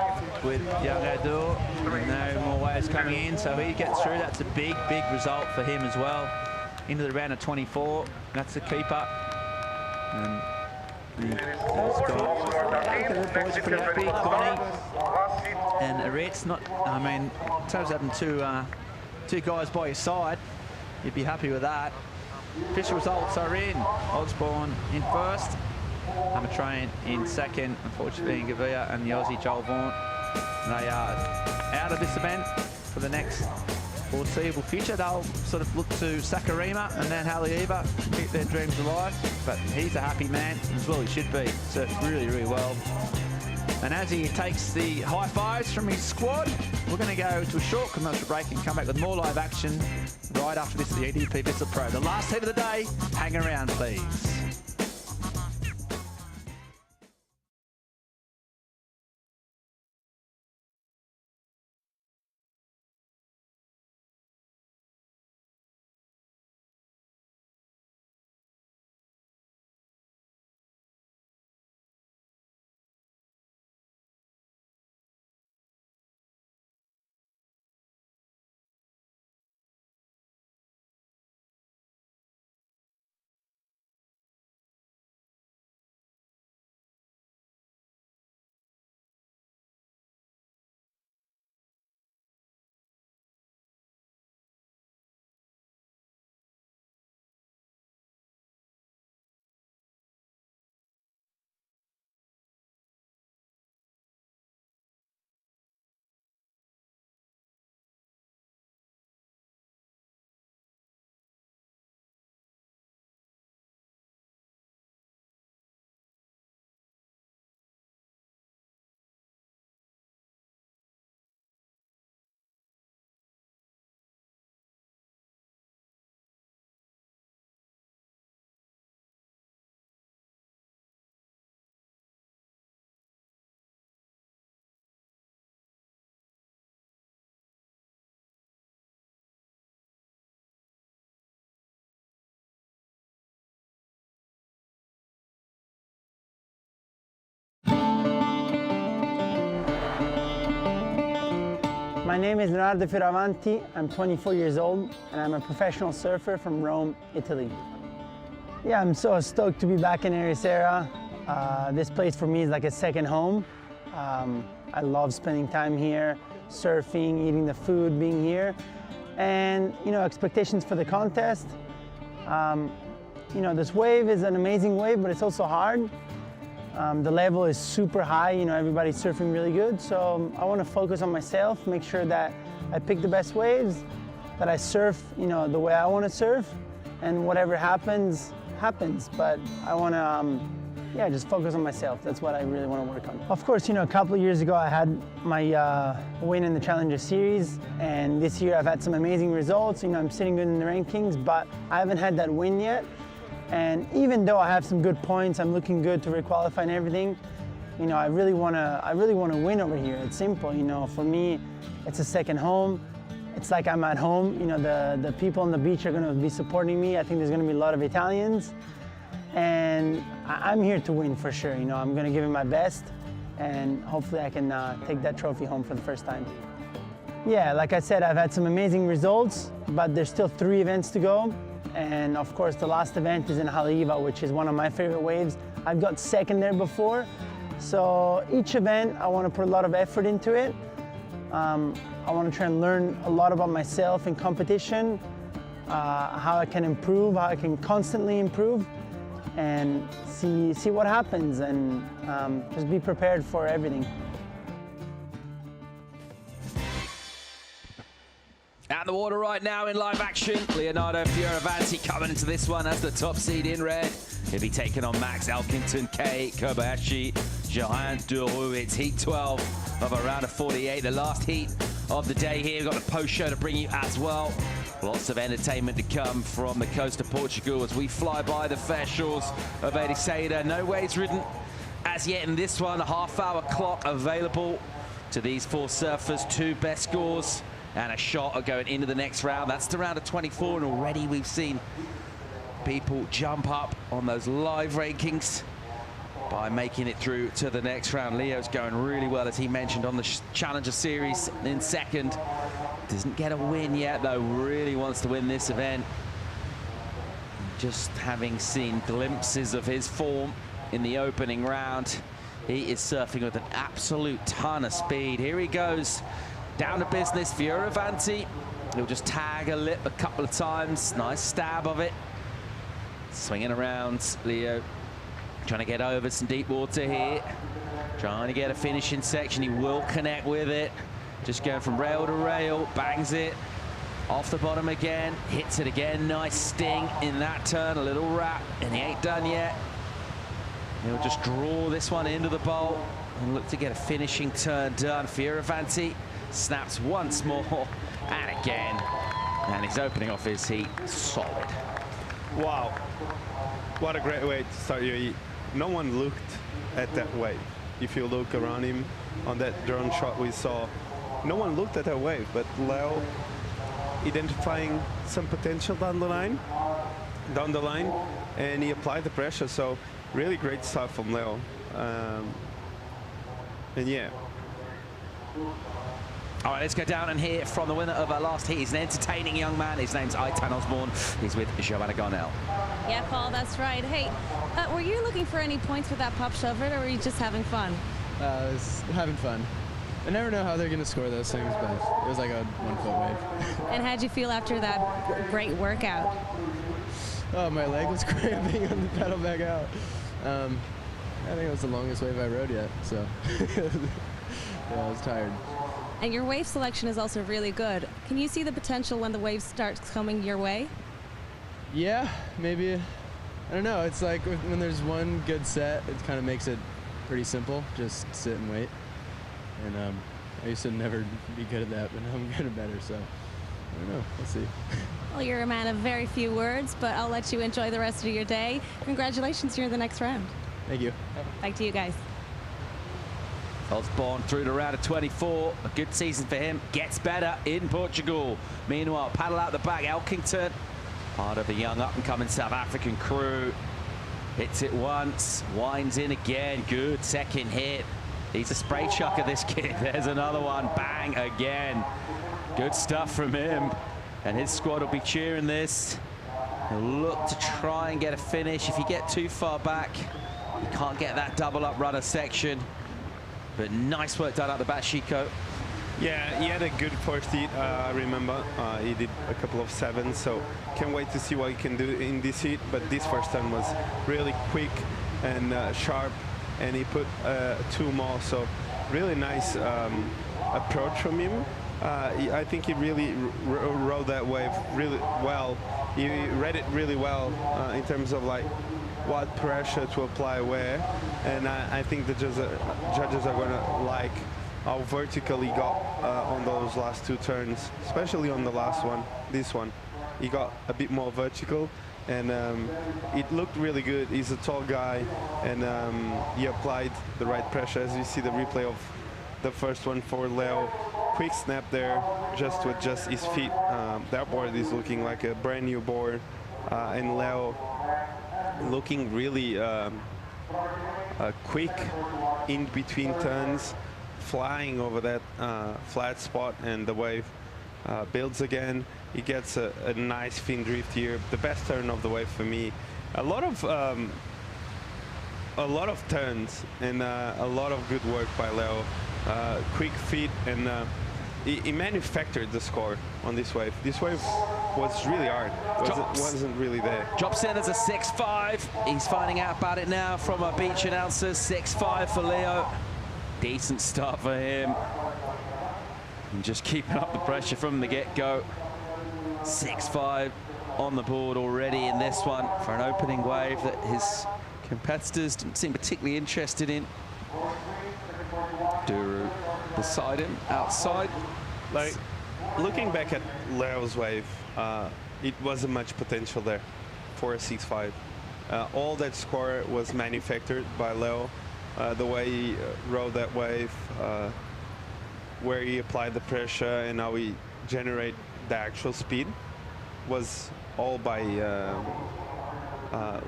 with young Ador. No more waves coming in, so he gets through. That's a big, big result for him as well. Into the round of 24. That's a keeper. And the boys are pretty happy. Connie and Aretz, not, I mean, in terms of having two guys by your side, you'd be happy with that. Official results are in. Osborne in first. Armatrayan in second. Unfortunately, Gavia and the Aussie Joel Vaughan. They are out of this event for the next foreseeable future. They'll sort of look to Sakurima and then Haleiwa to keep their dreams alive. But he's a happy man, as well he should be. Surfed really, really well. And as he takes the high fives from his squad, we're going to go to a short commercial break and come back with more live action right after this, the EDP Vissla Pro. The last heat of the day, hang around please. My name is Leonardo Fioravanti. I'm 24 years old and I'm a professional surfer from Rome, Italy. Yeah, I'm so stoked to be back in Ericeira. This place for me is like a second home. I love spending time here, surfing, eating the food, being here. And, you know, expectations for the contest. You know, this wave is an amazing wave, but it's also hard. The level is super high, you know, everybody's surfing really good. So I want to focus on myself, make sure that I pick the best waves, that I surf, you know, the way I want to surf, and whatever happens, happens. But I want to, yeah, just focus on myself. That's what I really want to work on. Of course, you know, a couple of years ago, I had my win in the Challenger Series, and this year I've had some amazing results. You know, I'm sitting good in the rankings, but I haven't had that win yet. And even though I have some good points, I'm looking good to requalify and everything, you know, I really want to win over here. It's simple, you know, for me, it's a second home. It's like I'm at home. You know, the people on the beach are going to be supporting me. I think there's going to be a lot of Italians. And I'm here to win for sure. You know, I'm going to give it my best, and hopefully I can take that trophy home for the first time. Yeah, like I said, I've had some amazing results, but there's still 3 events to go. And of course, the last event is in Haleiwa, which is one of my favorite waves. I've got second there before. So each event, I want to put a lot of effort into it. I want to try and learn a lot about myself in competition, how I can improve, how I can constantly improve, and see what happens, and just be prepared for everything. Out in the water right now in live action, Leonardo Fioravanti coming into this one as the top seed in red. He'll be taking on Max Elkington, Kei Kobayashi, Johan Duru. It's heat 12 of a round of 48, the last heat of the day here. We've got the post show to bring you as well. Lots of entertainment to come from the coast of Portugal as we fly by the fair shores of Ericeira. No waves ridden as yet in this one. A half-hour clock available to these 4 surfers. 2 best scores and a shot at going into the next round. That's the round of 24, and already we've seen people jump up on those live rankings by making it through to the next round. Leo's going really well, as he mentioned, on the Challenger Series in second. Doesn't get a win yet, though. Really wants to win this event. Just having seen glimpses of his form in the opening round, he is surfing with an absolute ton of speed. Here he goes. Down to business, Fioravanti. He'll just tag a lip a couple of times. Nice stab of it. Swinging around, Leo trying to get over some deep water here. Trying to get a finishing section. He will connect with it. Just going from rail to rail, bangs it. Off the bottom again, hits it again. Nice sting in that turn, a little wrap, and he ain't done yet. He'll just draw this one into the bowl and look to get a finishing turn done. Fioravanti snaps once more and again, and he's opening off his heat solid. Wow, what a great way to start your heat. No one looked at that wave. If you look around him on that drone shot we saw, no one looked at that wave, but Leo identifying some potential down the line, and he applied the pressure. So really great stuff from Leo. And yeah. All right, let's go down and hear from the winner of our last heat. He's an entertaining young man. His name's Aitan Osborne. He's with Joanna Garnell. Yeah, Paul, that's right. Hey, were you looking for any points with that pop shove it, or were you just having fun? I was having fun. I never know how they're going to score those things, but it was like a 1-foot wave. And how'd you feel after that great workout? Oh, my leg was cramping on the pedal back out. I think it was the longest wave I rode yet, so yeah, I was tired. And your wave selection is also really good. Can you see the potential when the wave starts coming your way? Yeah, maybe. I don't know. It's like when there's one good set, it kind of makes it pretty simple. Just sit and wait. And I used to never be good at that, but now I'm getting better, so I don't know. We'll see. Well, you're a man of very few words, but I'll let you enjoy the rest of your day. Congratulations, you're in the next round. Thank you. Back to you guys. Osborne through to round of 24. A good season for him. Gets better in Portugal. Meanwhile, paddle out the back, Elkington, part of the young up-and-coming South African crew. Hits it once, winds in again. Good second hit. He's a spray chucker, this kid. There's another one. Bang again. Good stuff from him. And his squad will be cheering this. He'll look to try and get a finish. If you get too far back, you can't get that double up runner section. But nice work done out the back, Chico. Yeah, he had a good first heat, I remember. He did a couple of 7s, so can't wait to see what he can do in this heat. But this first turn was really quick and sharp, and he put 2 more, so really nice approach from him. I think he really rode that wave really well. He read it really well in terms of like what pressure to apply where, and I think the judges are going to like how vertical he got on those last 2 turns, especially on the last one, this one. He got a bit more vertical, and it looked really good. He's a tall guy, and he applied the right pressure. As you see the replay of the first one for Leo, quick snap there just to adjust his feet. That board is looking like a brand new board, and Leo looking really quick in between turns, flying over that flat spot, and the wave builds again. He gets a nice fin drift here. The best turn of the wave for me. A lot of turns and a lot of good work by Leo. Quick feet, and he manufactured the score on this wave. This wave was really hard. Wasn't really there. Drops in as a 6-5. He's finding out about it now from our beach announcers. 6-5 for Leo. Decent start for him. And just keeping up the pressure from the get-go. 6-5 on the board already in this one for an opening wave that his competitors didn't seem particularly interested in. Duru beside him, outside. Like, looking back at Leo's wave, it wasn't much potential there for a 6-5. All that score was manufactured by Leo. The way he rode that wave, where he applied the pressure and how he generate the actual speed was all by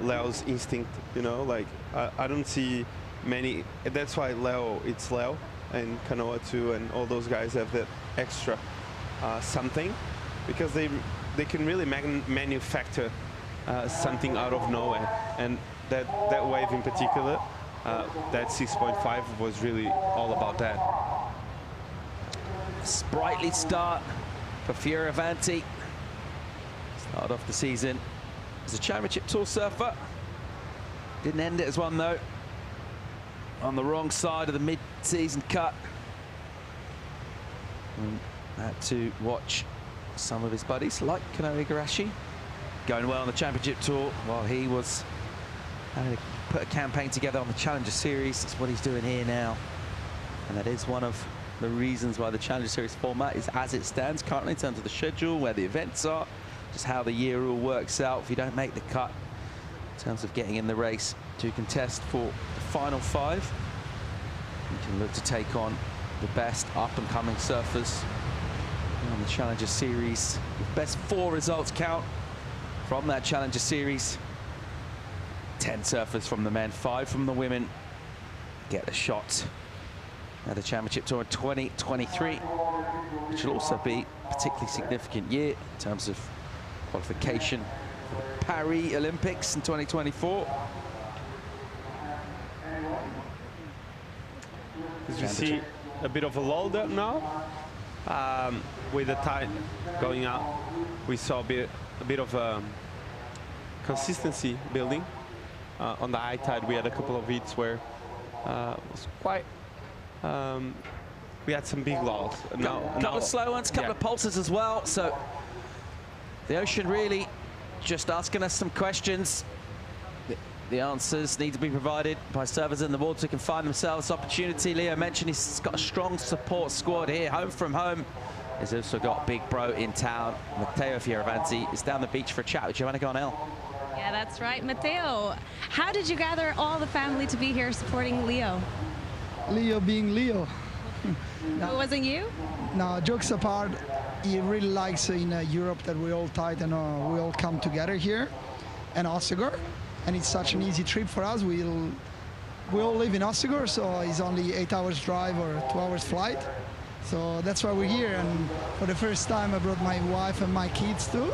Leo's instinct, you know, like I don't see many. That's why it's Leo and Kanoa too, and all those guys have that extra something, because they can really manufacture something out of nowhere. And that wave in particular, that 6.5 was really all about that. Sprightly start for Fioravanti. Start off the season as a championship tour surfer. Didn't end it as one though. On the wrong side of the mid-season cut. And had to watch some of his buddies like Kanoa Igarashi going well on the championship tour while he was having to put a campaign together on the Challenger Series. That's what he's doing here now. And that is one of the reasons why the Challenger Series format is as it stands currently in terms of the schedule, where the events are, just how the year all works out. If you don't make the cut in terms of getting in the race to contest for the final 5, you can look to take on the best up-and-coming surfers on the Challenger Series. The best 4 results count from that Challenger Series. 10 surfers from the men, 5 from the women get a shot at the Championship Tour in 2023, which will also be a particularly significant year in terms of qualification for the Paris Olympics in 2024. You see a bit of a lull there now. With the tide going out, we saw a bit of consistency building. On the high tide, we had a couple of heats where it was quite. We had some big lulls. Couple of slow ones, couple of pulses as well. So the ocean really just asking us some questions. The answers need to be provided by surfers in the water who can find themselves opportunity. Leo mentioned he's got a strong support squad here, home from home. He's also got Big Bro in town. Matteo Fioravanti is down the beach for a chat with Joanna Garnell. Yeah, that's right. Matteo, how did you gather all the family to be here supporting Leo? Leo being Leo. No, it wasn't you? No, jokes apart, he really likes in Europe that we all tight and we all come together here and Osegor. And it's such an easy trip for us. We'll we all live in Ostigor, so it's only 8 hours drive or 2 hours flight. So that's why we're here. And for the first time, I brought my wife and my kids too.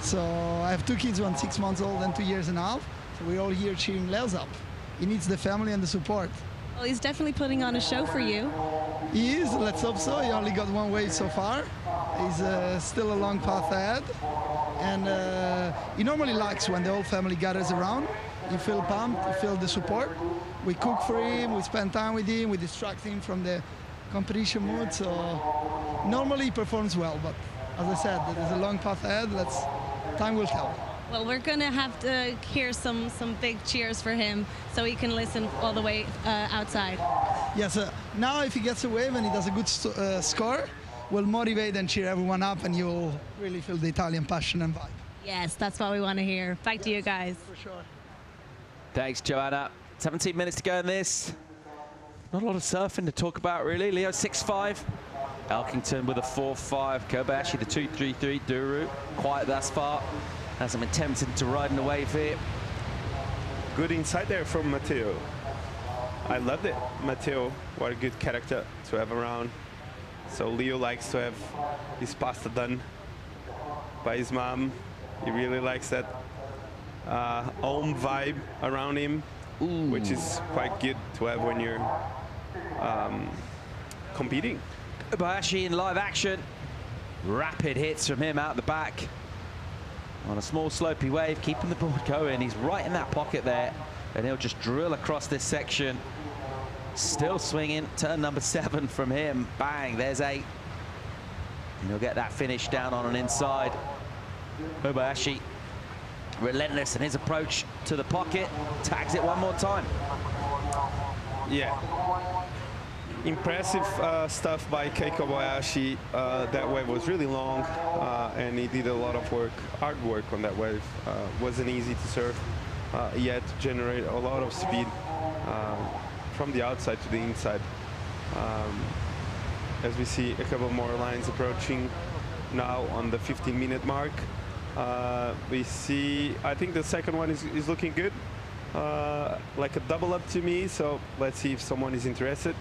So I have 2 kids, one 6 months old and 2 years and a half. So we're all here cheering Leo's up. He needs the family and the support. Well, he's definitely putting on a show for you. He is, let's hope so. He only got 1 wave so far. He's still a long path ahead. And he normally likes when the whole family gathers around. You feel pumped, you feel the support. We cook for him, we spend time with him, we distract him from the competition mood. So normally he performs well, but as I said, there's a long path ahead. Time will tell. Well, we're going to have to hear some big cheers for him so he can listen all the way outside. Yes, now if he gets a wave and he does a good score, we'll motivate and cheer everyone up, and you'll really feel the Italian passion and vibe. Yes, that's what we want to hear. Back to you guys. For sure. Thanks, Joanna. 17 minutes to go in this. Not a lot of surfing to talk about, really. Leo 6-5. Elkington with a 4-5. Kobayashi the 2-3-3. Duru quiet thus far. Hasn't been tempted to ride in the wave here. Good insight there from Matteo. I loved it. Matteo, what a good character to have around. So Leo likes to have his pasta done by his mom. He really likes that home vibe around him, which is quite good to have when you're competing. Kobayashi in live action. Rapid hits from him out the back. On a small slopey wave, keeping the board going. He's right in that pocket there, and he'll just drill across this section. Still swinging. Turn number 7 from him. Bang, there's 8. And he'll get that finish down on an inside. Kobayashi relentless in his approach to the pocket. Tags it one more time. Yeah. Impressive stuff by Kei Kobayashi. That wave was really long, and he did a lot of work, hard work on that wave. Wasn't easy to surf. He had to generate a lot of speed from the outside to the inside. As we see a couple more lines approaching now on the 15-minute mark. We see, I think the second one is looking good. Like a double up to me, so let's see if someone is interested.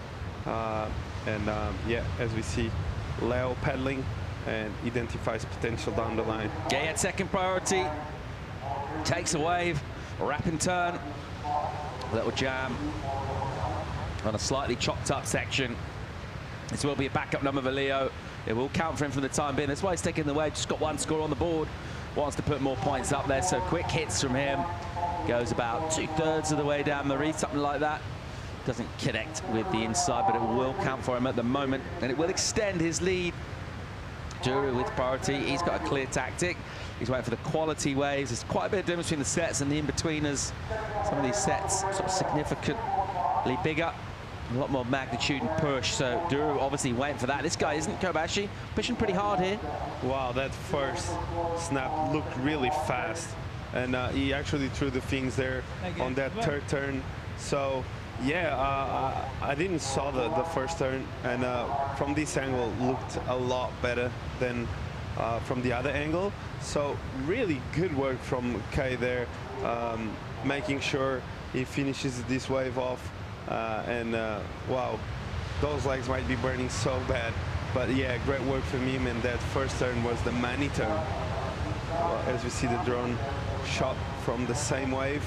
Yeah, as we see Leo paddling and identifies potential down the line. Yeah, he had second priority. Takes a wave, a wrap and turn. A little jam on a slightly chopped up section. This will be a backup number for Leo. It will count for him for the time being. That's why he's taking the wave. Just got 1 score on the board. Wants to put more points up there, so quick hits from him. Goes about 2/3 of the way down the reef, something like that. Doesn't connect with the inside, but it will count for him at the moment, and it will extend his lead. Duru with priority. He's got a clear tactic. He's waiting for the quality waves. There's quite a bit of difference between the sets and the in-betweeners. Some of these sets sort of significantly bigger. A lot more magnitude and push, so Duru obviously waiting for that. This guy isn't Kobayashi, pushing pretty hard here. Wow, that first snap looked really fast, and he actually threw the things there on that third turn. So yeah, I didn't saw the first turn, and from this angle looked a lot better than from the other angle. So really good work from Kei there, making sure he finishes this wave off. Wow, those legs might be burning so bad, but yeah, great work from him. And that first turn was the money turn. As we see the drone shot from the same wave.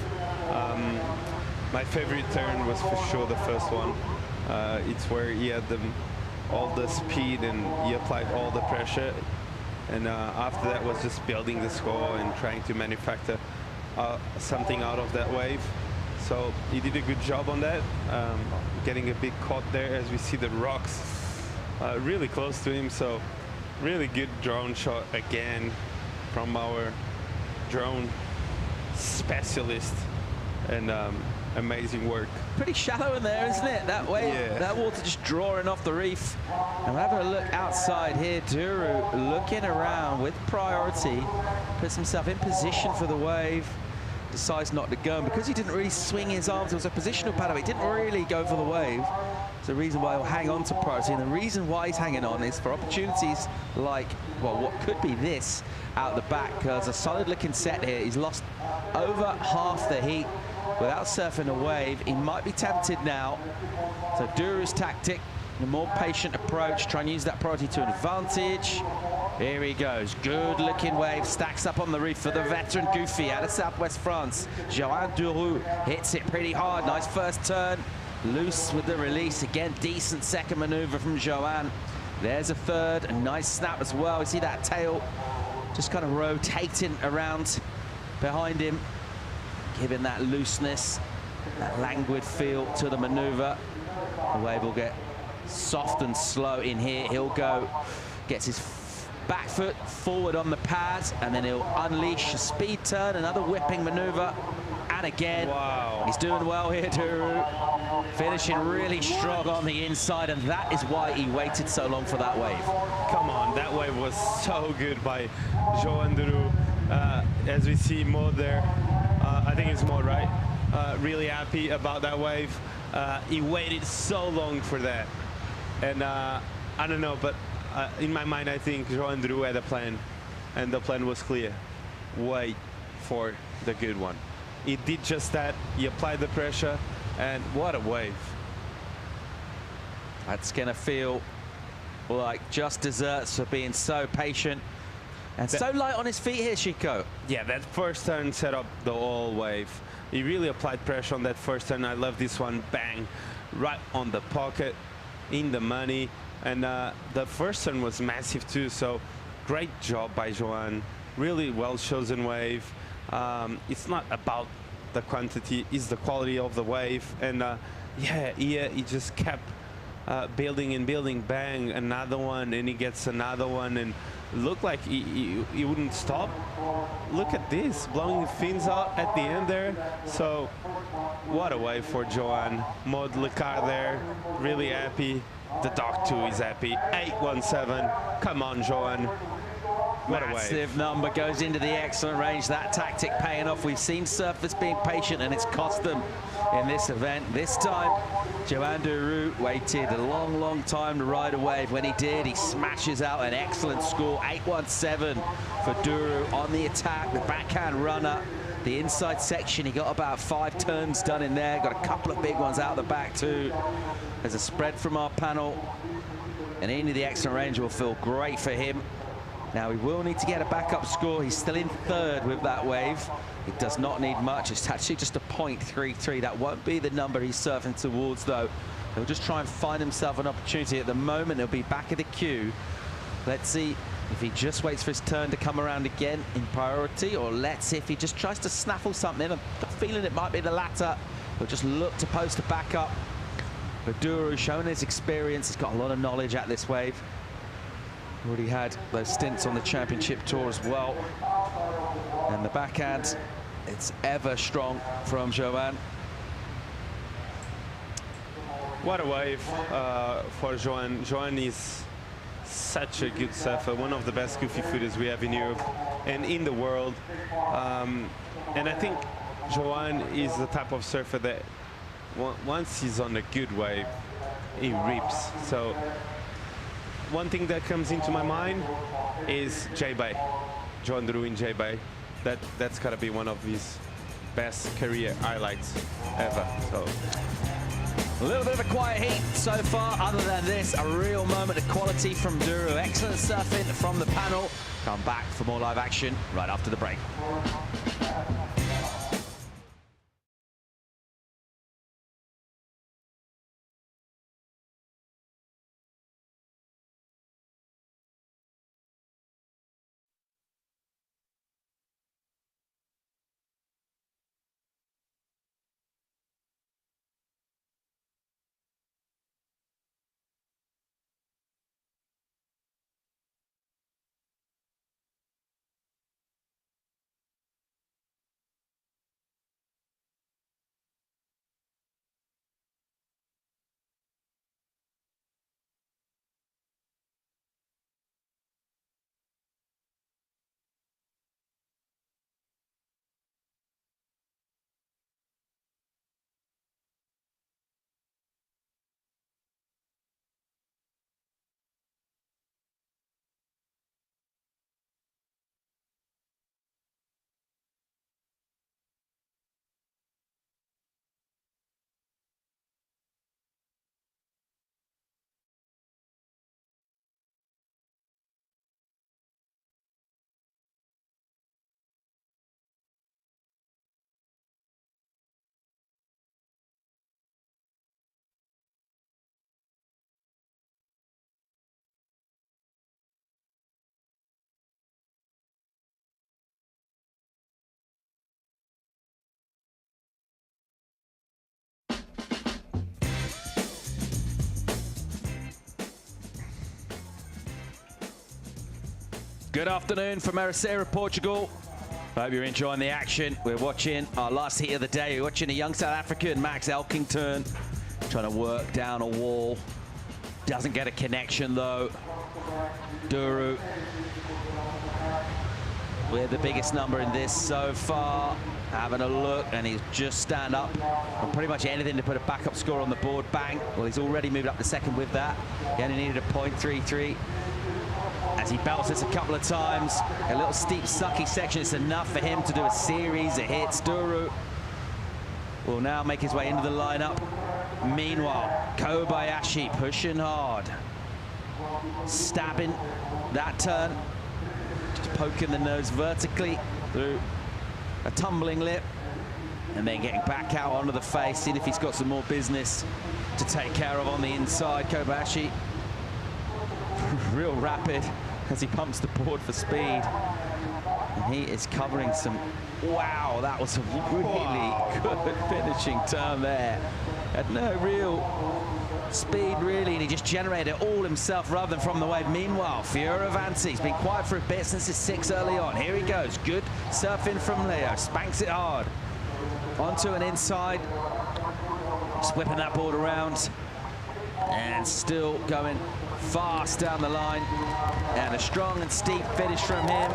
My favorite turn was for sure the first one. It's where he had all the speed and he applied all the pressure. And after that was just building the score and trying to manufacture something out of that wave. So he did a good job on that, getting a big cut there as we see the rocks really close to him. So really good drone shot again from our drone specialist, and amazing work. Pretty shallow in there, isn't it? That wave, yeah. That water just drawing off the reef. And we're having a look outside here. Duru looking around with priority, puts himself in position for the wave, decides not to go. And because he didn't really swing his arms, it was a positional paddle. He didn't really go for the wave. There's a reason why he'll hang on to priority, and the reason why he's hanging on is for opportunities like, well, what could be this out the back, because a solid-looking set here. He's lost over half the heat without surfing a wave. He might be tempted now. So Duru's tactic, a more patient approach, trying to use that priority to advantage. Here he goes, good looking wave, stacks up on the reef for the veteran Goofy out of Southwest France. Johan Duru hits it pretty hard, nice first turn. Loose with the release, again, decent second maneuver from Johan. There's a third, a nice snap as well. You see that tail just kind of rotating around behind him, giving that looseness, that languid feel to the maneuver. The wave will get soft and slow in here. He'll go, gets his back foot forward on the pad, and then he'll unleash a speed turn, another whipping maneuver, and again, wow. He's doing well here, Duru. Finishing really strong on the inside, and that is why he waited so long for that wave. Come on, that wave was so good by Johan Duru. As we see Maud there, I think it's Maud, right? Really happy about that wave. He waited so long for that. And I don't know, but in my mind, I think Johan Duru had a plan, and the plan was clear. Wait for the good one. He did just that. He applied the pressure, and what a wave. That's going to feel like just desserts for being so patient and so light on his feet here, Chico. Yeah, that first turn set up the whole wave. He really applied pressure on that first turn. I love this one. Bang, right on the pocket, in the money. And the first turn was massive too, so great job by Johan. Really well chosen wave. It's not about the quantity, it's the quality of the wave. And yeah, he just kept building and building. Bang, another one, and he gets another one, and looked like he wouldn't stop. Look at this, blowing the fins out at the end there. So what a wave for Johan. Maud Lecard there, really happy. The dog too is happy. 817. Come on, Johan. What a wave. Massive number goes into the excellent range. That tactic paying off. We've seen surfers being patient, and it's cost them in this event. This time, Johan Duru waited a long, long time to ride a wave. When he did, he smashes out an excellent score. 817 for Duru on the attack. The backhand runner. The inside section, he got about 5 turns done in there. Got a couple of big ones out the back too. There's a spread from our panel, and into the excellent range will feel great for him. Now he will need to get a backup score. He's still in third with that wave. It does not need much. It's actually just a .33. That won't be the number he's surfing towards though. He'll just try and find himself an opportunity. At the moment, he'll be back of the queue. Let's see if he just waits for his turn to come around again in priority, or let's see if he just tries to snaffle something. I'm feeling it might be the latter. He'll just look to post a backup. But Duru, showing his experience, he's got a lot of knowledge at this wave. Already had those stints on the championship tour as well. And the backhand, it's ever strong from Johan. What a wave for Johan. Johan is such a good surfer, one of the best goofy footers we have in Europe and in the world. And I think Johan is the type of surfer that once he's on a good wave, he rips. So one thing that comes into my mind is J-Bay, Johan Duru in J-Bay. That's gotta be one of his best career highlights ever. So a little bit of a quiet heat so far. Other than this, a real moment of quality from Duru. Excellent surfing from the panel. Come back for more live action right after the break. Good afternoon from Ericeira, Portugal. Hope you're enjoying the action. We're watching our last heat of the day. We're watching a young South African, Max Elkington, trying to work down a wall. Doesn't get a connection though. Duru with the biggest number in this so far. Having a look, and he's just stand up on pretty much anything to put a backup score on the board. Bang. Well, he's already moved up to second with that. He only needed a .33. As he belts this a couple of times, a little steep, sucky section. It's enough for him to do a series of hits. Duru will now make his way into the lineup. Meanwhile, Kobayashi pushing hard, stabbing that turn, just poking the nose vertically through a tumbling lip, and then getting back out onto the face, seeing if he's got some more business to take care of on the inside. Kobayashi, real rapid as he pumps the board for speed. And he is covering some, wow, that was a really good finishing turn there. Had no real speed really, and he just generated it all himself rather than from the wave. Meanwhile, Fioravanti's been quiet for a bit since his 6 early on. Here he goes, good surfing from Leo, spanks it hard. Onto an inside, just whipping that board around, and still going fast down the line. And a strong and steep finish from him.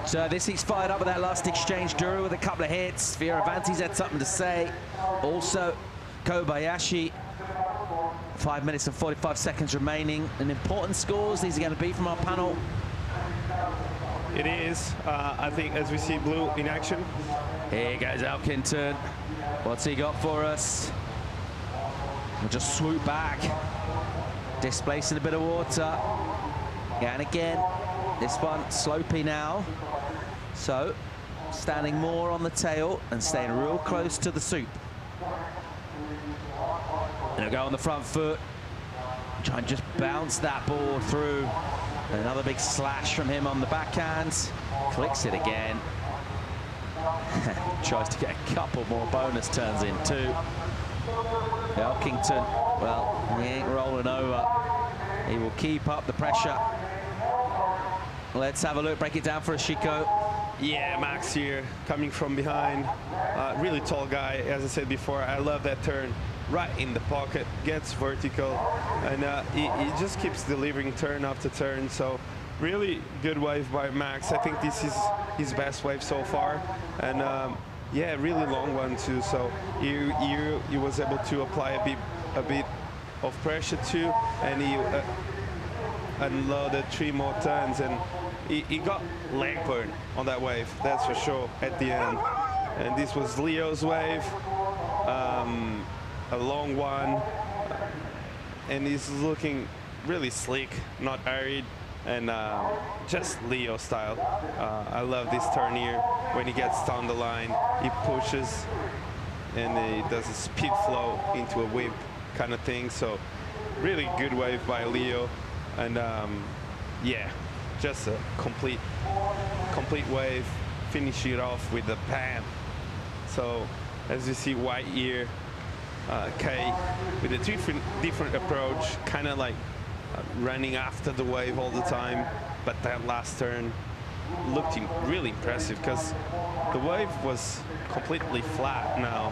So this he's fired up with that last exchange. Duru with a couple of hits. Fioravanti's had something to say. Also, Kobayashi. 5 minutes and 45 seconds remaining. And important scores these are going to be from our panel. It is. I think as we see Blue in action. Here goes Elkington. What's he got for us? We'll just swoop back. Displacing a bit of water. And again, this one slopey now. So, standing more on the tail and staying real close to the soup. And he'll go on the front foot. Try and just bounce that ball through. Another big slash from him on the backhand. Clicks it again. Tries to get a couple more bonus turns in too. Elkington, well, he ain't rolling over. He will keep up the pressure. Let's have a look, break it down for Ashiko. Yeah, Max here, coming from behind. Really tall guy, as I said before. I love that turn. Right in the pocket, gets vertical, and he just keeps delivering turn after turn. So really good wave by Max. I think this is his best wave so far. And yeah, really long one too. So he was able to apply a bit of pressure too, and he unloaded 3 more turns, and he got leg burn on that wave, that's for sure, at the end. And this was Leo's wave, a long one, and he's looking really slick, not arid, and just Leo style. I love this turn here. When he gets down the line, he pushes, and he does a speed flow into a whip kind of thing. So really good wave by Leo, and yeah, just a complete wave, finish it off with a bam. So as you see, white here, Kay with a different approach, kind of like running after the wave all the time, but that last turn looked really impressive because the wave was completely flat now,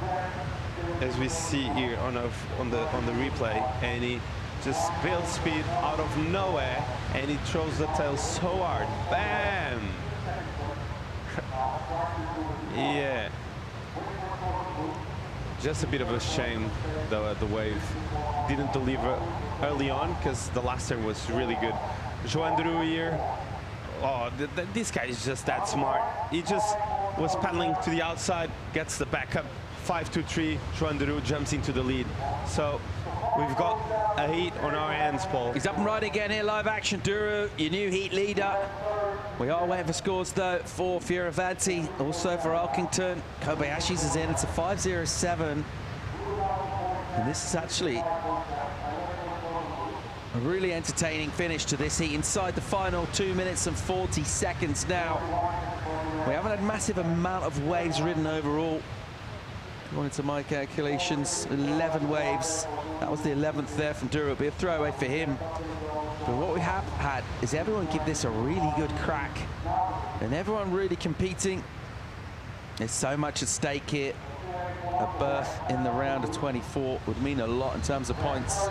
as we see here on the replay, and he just builds speed out of nowhere, and he throws the tail so hard, bam! Yeah. Just a bit of a shame though the wave didn't deliver early on, because the last turn was really good. Joan Duru here, oh, this guy is just that smart. He just was paddling to the outside, gets the backup, 5-2-3, Joan Duru jumps into the lead. So we've got a heat on our hands, Paul. He's up and riding again here, live action. Duru, your new heat leader. We are waiting for scores though for Fioravanti, also for Elkington. Kobayashi's is in, it's a 5-0-7. And this is actually a really entertaining finish to this heat inside the final 2 minutes and 40 seconds now. We haven't had a massive amount of waves ridden overall. According to my calculations, 11 waves. That was the 11th there from Duru. It'll be a throwaway for him. But what we have had is everyone give this a really good crack. And everyone really competing. There's so much at stake here. A berth in the round of 24 would mean a lot in terms of points.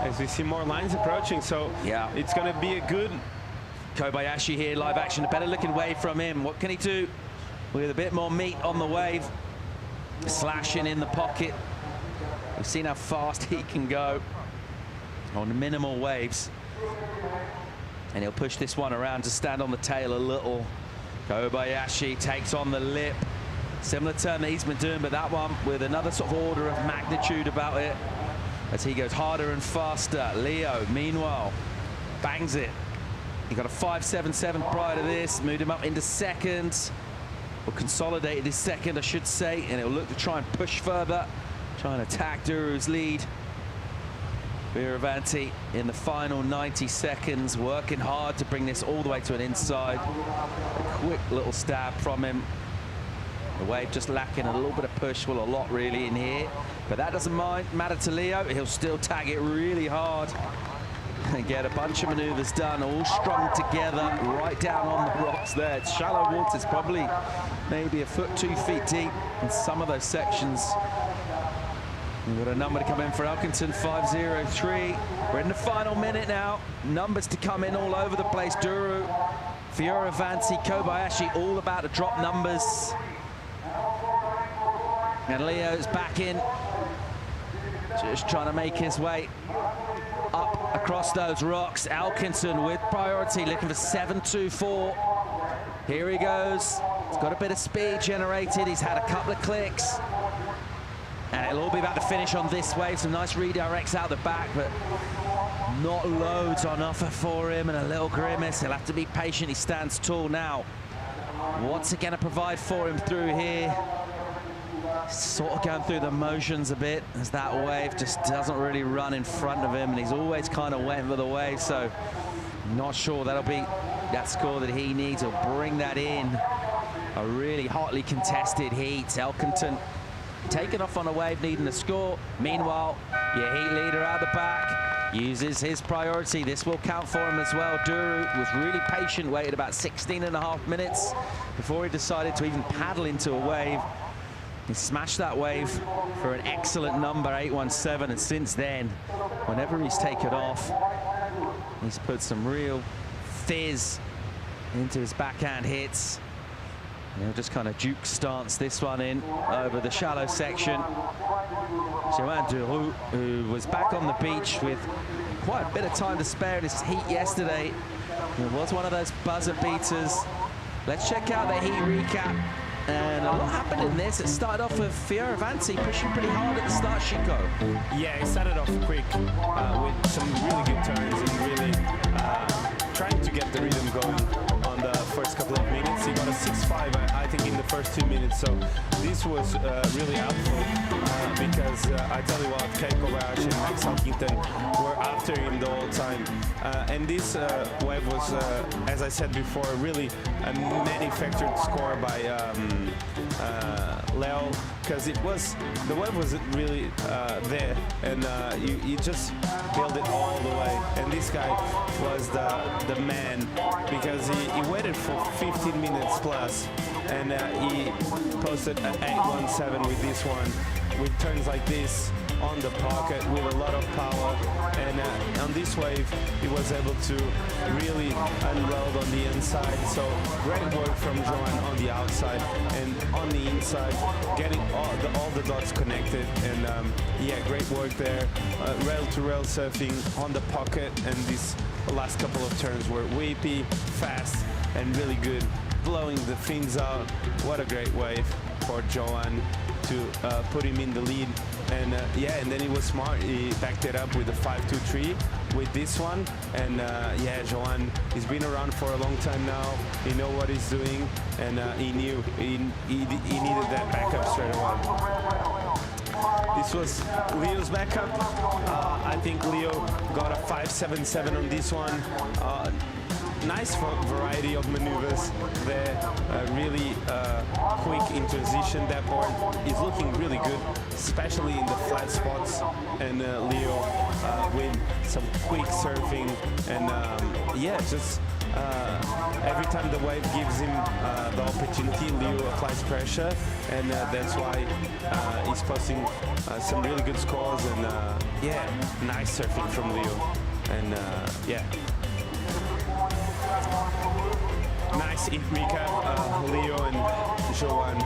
As we see more lines approaching, so yeah, it's going to be a good... Kobayashi here, live action, a better looking wave from him. What can he do with a bit more meat on the wave? Slashing in the pocket. We've seen how fast he can go on minimal waves. And he'll push this one around to stand on the tail a little. Kobayashi takes on the lip. Similar turn that he's been doing, but that one with another sort of order of magnitude about it as he goes harder and faster. Leo, meanwhile, bangs it. He got a 5.77 prior to this, moved him up into second. Or consolidated his second, I should say, and he'll look to try and push further, try and attack Duru's lead. Fioravanti in the final 90 seconds, working hard to bring this all the way to an inside. A quick little stab from him. The wave just lacking a little bit of push, well, a lot really in here. But that doesn't matter to Leo. He'll still tag it really hard and get a bunch of maneuvers done, all strung together, right down on the rocks there. It's shallow waters, probably maybe a foot, 2 feet deep in some of those sections. We've got a number to come in for Elkington, 5.03. We're in the final minute now. Numbers to come in all over the place. Duru, Fioravanti, Kobayashi, all about to drop numbers. And Leo's back in, just trying to make his way up across those rocks. Elkington with priority, looking for 7.24. Here he goes. He's got a bit of speed generated. He's had a couple of clicks. And it'll all be about to finish on this wave. Some nice redirects out the back, but not loads on offer for him, and a little grimace. He'll have to be patient. He stands tall now. What's it going to provide for him through here? Sort of going through the motions a bit as that wave just doesn't really run in front of him, and he's always kind of waiting for the wave, so not sure that'll be that score that he needs. He'll bring that in. A really hotly contested heat. Elkington taking off on a wave, needing a score. Meanwhile, your heat leader out the back uses his priority. This will count for him as well. Duru was really patient, waited about 16.5 minutes before he decided to even paddle into a wave. He smashed that wave for an excellent number, 8.17, and since then, whenever he's taken off, he's put some real fizz into his backhand hits. And he'll just kind of juke stance this one in over the shallow section. Johan Duru, who was back on the beach with quite a bit of time to spare in his heat yesterday. It was one of those buzzer beaters. Let's check out the heat recap. And a lot happened in this. It started off with Fioravanti pushing pretty hard at the start, Chico. Yeah, it started off quick with some really good turns and really trying to get the rhythm going on the first couple of minutes. He got a 6.5, I think, in the first 2 minutes. So this was really helpful because I tell you what, Kobayashi and Max Elkington were after him the whole time. And this wave was, as I said before, really a manufactured score by Leo, because the wave was really there, and you just build it all the way. And this guy was the man, because he waited for 15 minutes plus, and he posted an 8.17 with this one, with turns like this on the pocket with a lot of power. And on this wave, he was able to really unload on the inside. So great work from Johan on the outside and on the inside, getting all the dots connected. And yeah, great work there. Rail-to-rail surfing on the pocket, and these last couple of turns were whippy, fast, and really good. Blowing the fins out. What a great wave for Johan to put him in the lead. And yeah, and then he was smart. He backed it up with a 5.23 with this one. And yeah, Johan, he's been around for a long time now. He knows what he's doing, and he knew he needed that backup straight away. This was Leo's backup. I think Leo got a 5.77 on this one. nice variety of maneuvers there, really quick in transition. That board is looking really good, especially in the flat spots. And Leo with some quick surfing, and yeah, just every time the wave gives him the opportunity, Leo applies pressure, and that's why he's posting some really good scores. And yeah, nice surfing from Leo, and yeah. Nice recap, Leo and Joan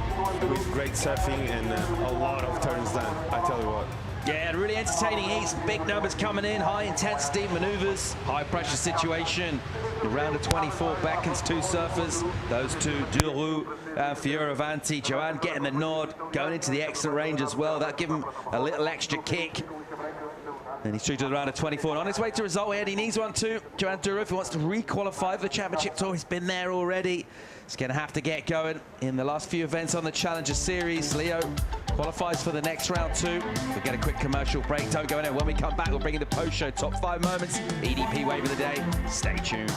with great surfing and a lot of turns done, I tell you what. Yeah, really entertaining heats, big numbers coming in, high intensity maneuvers, high pressure situation. The round of 24 beckons two surfers, those two, Duru and Fioravanti. Joan getting the nod, going into the excellent range as well. That'll give him a little extra kick. And he's through to the round of 24 and on his way to result here. He needs one too. Joan Duru, if he wants to re-qualify for the Championship Tour, he's been there already. He's going to have to get going in the last few events on the Challenger Series. Leo qualifies for the next round too. We'll get a quick commercial break. Don't go anywhere. When we come back, we'll bring in the post-show top 5 moments. EDP Wave of the Day. Stay tuned.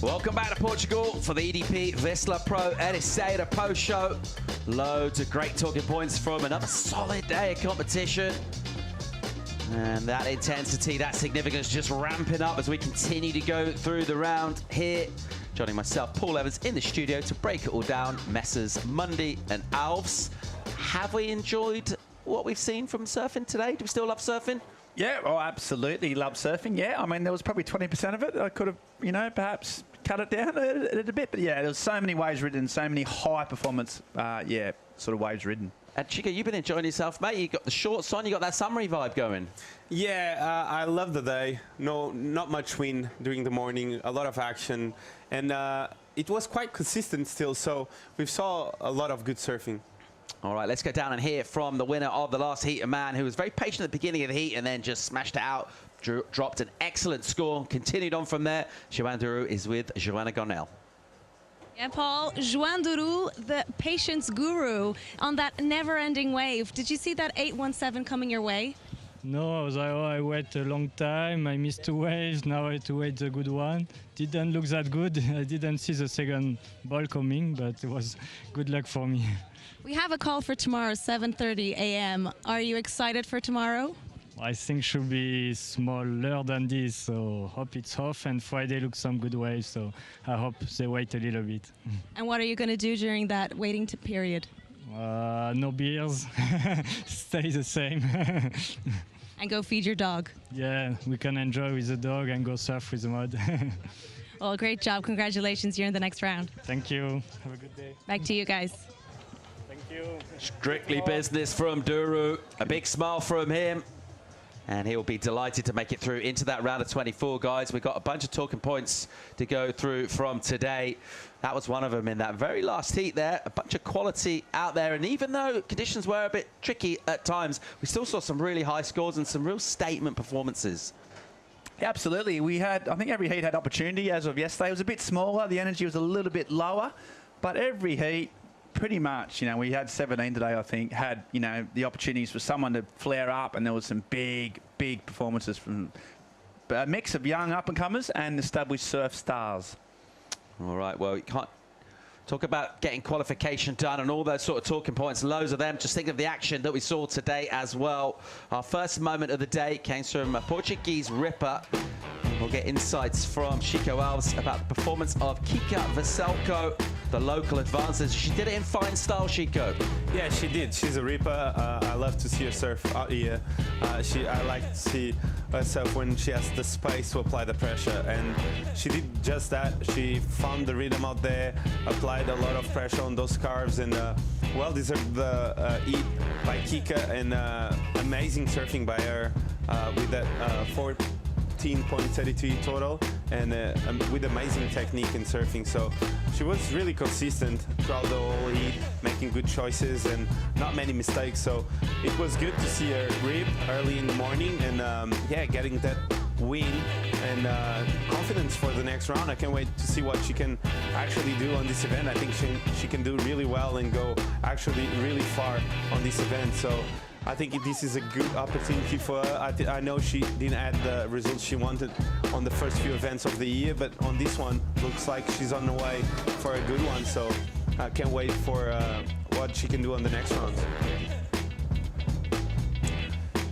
Welcome back to Portugal for the EDP Vissla Pro Ericeira post show. Loads of great talking points from another solid day of competition. And that intensity, that significance just ramping up as we continue to go through the round here. Joining myself, Paul Evans, in the studio to break it all down. Messrs Mundy and Alves. Have we enjoyed what we've seen from surfing today? Do we still love surfing? Yeah, oh, absolutely love surfing. Yeah, I mean, there was probably 20% of it. I could have, you know, perhaps cut it down a bit. But yeah, there was so many waves ridden, so many high performance, sort of waves ridden. And Chico, you've been enjoying yourself, mate. You got the shorts on, you got that summery vibe going. Yeah, I love the day. No, not much wind during the morning, a lot of action. And it was quite consistent still, so we saw a lot of good surfing. All right, let's go down and hear from the winner of the last heat, a man who was very patient at the beginning of the heat and then just smashed it out, dropped an excellent score, continued on from there. Joan Duru is with Joanna Gonell. Yeah, Paul, Joan Duru, the patience guru, on that never-ending wave. Did you see that 817 coming your way? No, I wait a long time. I missed 2 waves. Now I have to wait the good one. Didn't look that good. I didn't see the second ball coming, but it was good luck for me. We have a call for tomorrow, 7:30 a.m. Are you excited for tomorrow? I think should be smaller than this, so hope it's off. And Friday looks some good waves, so I hope they wait a little bit. And what are you going to do during that waiting period? No beers, stay the same. And go feed your dog. Yeah, we can enjoy with the dog and go surf with the mud. Well, great job. Congratulations. You're in the next round. Thank you. Have a good day. Back to you guys. Thank you. Strictly business from Duru. A big smile from him. And he'll be delighted to make it through into that round of 24, guys. We've got a bunch of talking points to go through from today. That was one of them in that very last heat there. A bunch of quality out there. And even though conditions were a bit tricky at times, we still saw some really high scores and some real statement performances. Yeah, absolutely. We had, I think every heat had opportunity as of yesterday. It was a bit smaller. The energy was a little bit lower. But every heat, pretty much, you know, we had 17 today, I think, had, you know, the opportunities for someone to flare up, and there was some big performances from a mix of young up-and-comers and established surf stars. All right, well, you can't talk about getting qualification done and all those sort of talking points, loads of them. Just think of the action that we saw today as well. Our first moment of the day came from a Portuguese ripper. We'll get insights from Chico Alves about the performance of Caity Simmers, the local advances. She did it in fine style, Chico. Yeah, she did. She's a ripper. I love to see her surf out here. I like to see her surf when she has the space to apply the pressure, and she did just that. She found the rhythm out there, applied a lot of pressure on those carves, and well deserved the eat by Kika, and amazing surfing by her with that 14.33 total, and with amazing technique in surfing. So she was really consistent throughout the whole heat, making good choices and not many mistakes. So it was good to see her rip early in the morning, and yeah, getting that win and confidence for the next round. I can't wait to see what she can actually do on this event. I think she can do really well and go actually really far on this event. So I think this is a good opportunity for her. I know she didn't add the results she wanted on the first few events of the year, but on this one, looks like she's on the way for a good one. So I can't wait for what she can do on the next round.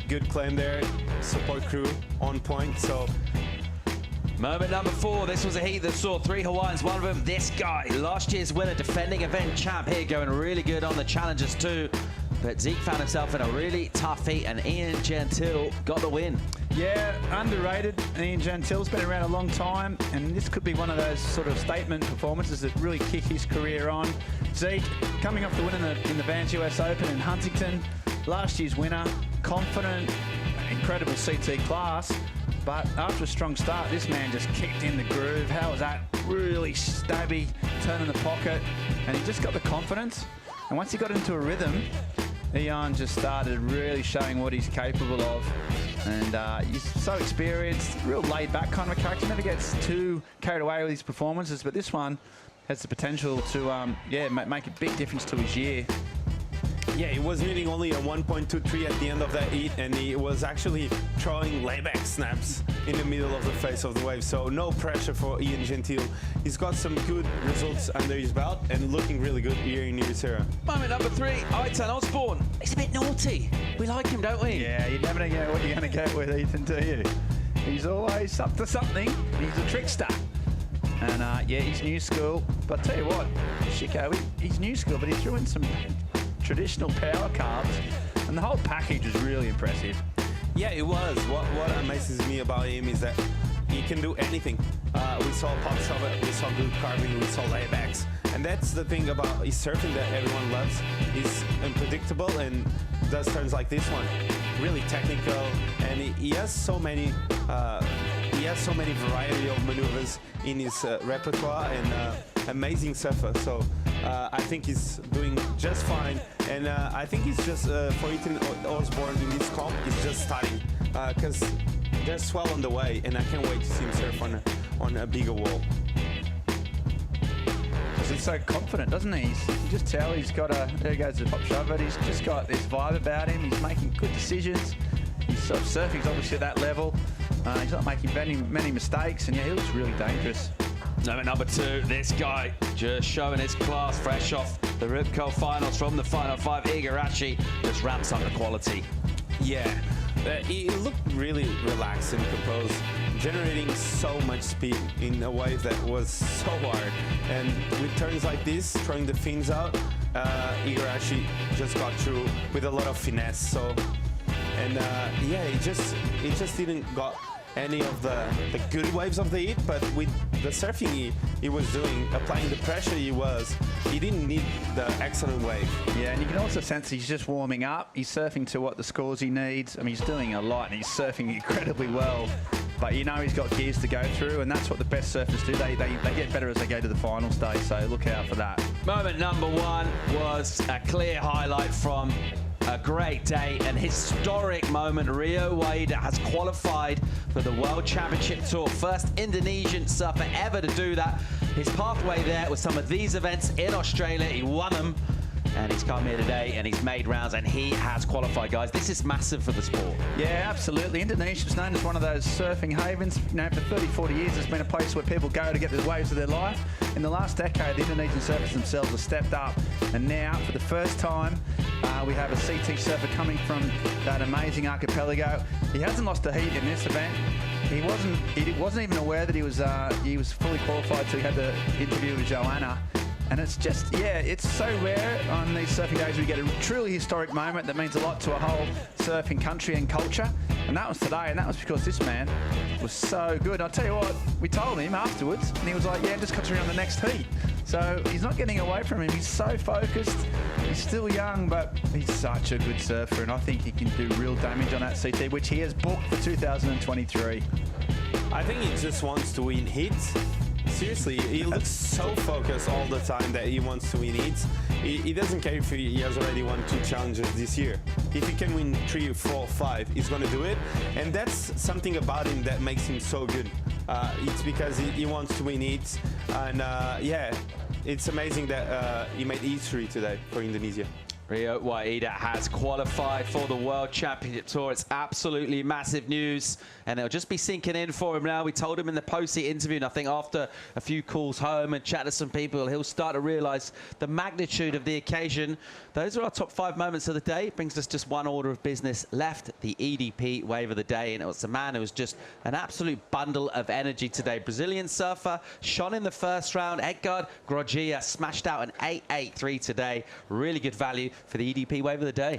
Good claim there, support crew on point. So moment number 4. This was a heat that saw 3 Hawaiians. One of them, this guy, last year's winner, defending event champ here, going really good on the challengers too. But Zeke found himself in a really tough heat, and Ian Gentile got the win. Yeah, underrated. Ian Gentile's been around a long time, and this could be one of those sort of statement performances that really kick his career on. Zeke, coming off the win in the Vans US Open in Huntington, last year's winner, confident, incredible CT class, but after a strong start, this man just kicked in the groove. How was that? Really stabby, turn in the pocket, and he just got the confidence. And once he got into a rhythm, Ian just started really showing what he's capable of. And he's so experienced, real laid-back kind of a character. Never gets too carried away with his performances, but this one has the potential to, yeah, make a big difference to his year. Yeah, he was needing only a 1.23 at the end of that heat, and he was actually throwing layback snaps in the middle of the face of the wave. So no pressure for Ian Gentile. He's got some good results under his belt and looking really good here in Ericeira. Moment number 3, Eitan Osborne. He's a bit naughty. We like him, don't we? Yeah, you never know what you're going to get with Ethan, do you? He's always up to something. He's a trickster. And yeah, he's new school. But I'll tell you what, Chico, he's new school, but he threw in some traditional power cards, and the whole package was really impressive. Yeah, it was. What amazes me about him is that he can do anything. We saw pop shove it, we saw good carving, we saw laybacks. And that's the thing about his surfing that everyone loves. He's unpredictable and does turns like this one. Really technical, and he has so many variety of maneuvers in his repertoire, and amazing surfer. So I think he's doing just fine, and I think it's just for Ethan Osborne in this comp, it's just starting because there's swell on the way, and I can't wait to see him surf on a bigger wall. He's so confident, doesn't he? You just tell he's got there he goes the pop shove it. He's just got this vibe about him. He's making good decisions. He's surfing's obviously at that level. He's not making many mistakes, and yeah, he looks really dangerous. Moment number 2, this guy just showing his class fresh off the Ripco finals from the Final 5. Igarashi just ramps up the quality. Yeah, he looked really relaxed and composed, generating so much speed in a wave that was so hard. And with turns like this, throwing the fins out, Igarashi just got through with a lot of finesse. So, and yeah, he just didn't got any of the good waves of the heat, but with the surfing he was doing, applying the pressure he didn't need the excellent wave. Yeah, and you can also sense he's just warming up. He's surfing to what the scores he needs. I mean, he's doing a lot, and he's surfing incredibly well. But you know he's got gears to go through, and that's what the best surfers do. They get better as they go to the final stage, so look out for that. Moment number 1 was a clear highlight from a great day, an historic moment. Rio Waida has qualified for the World Championship Tour. First Indonesian surfer ever to do that. His pathway there was some of these events in Australia. He won them, and he's come here today and he's made rounds, and he has qualified, guys. This is massive for the sport. Yeah, absolutely. Indonesia's known as one of those surfing havens. You know, for 30, 40 years, it's been a place where people go to get the waves of their life. In the last decade, the Indonesian surfers themselves have stepped up, and now, for the first time, we have a CT surfer coming from that amazing archipelago. He hasn't lost a heat in this event. He wasn't even aware that he was fully qualified till he had the interview with Joanna. And it's just, yeah, it's so rare on these surfing days we get a truly historic moment that means a lot to a whole surfing country and culture. And that was today, and that was because this man was so good. I'll tell you what, we told him afterwards, and he was like, yeah, just concentrate on the next heat. So he's not getting away from him. He's so focused. He's still young, but he's such a good surfer, and I think he can do real damage on that CT, which he has booked for 2023. I think he just wants to win heats. Seriously, he looks so focused all the time that he wants to win heats. He doesn't care if he has already won 2 challenges this year. If he can win 3, 4, 5, he's going to do it. And that's something about him that makes him so good. It's because he wants to win heats. And yeah, it's amazing that he made history today for Indonesia. Rio Waida has qualified for the World Championship Tour. It's absolutely massive news, and it'll just be sinking in for him now. We told him in the post-heat interview, and I think after a few calls home and chat to some people, he'll start to realise the magnitude of the occasion. Those are our top 5 moments of the day. It brings us just one order of business left, the EDP Wave of the Day, and it was a man who was just an absolute bundle of energy today. Brazilian surfer, shone in the first round. Edgar Grogia smashed out an 8.83 today. Really good value for the EDP Wave of the Day.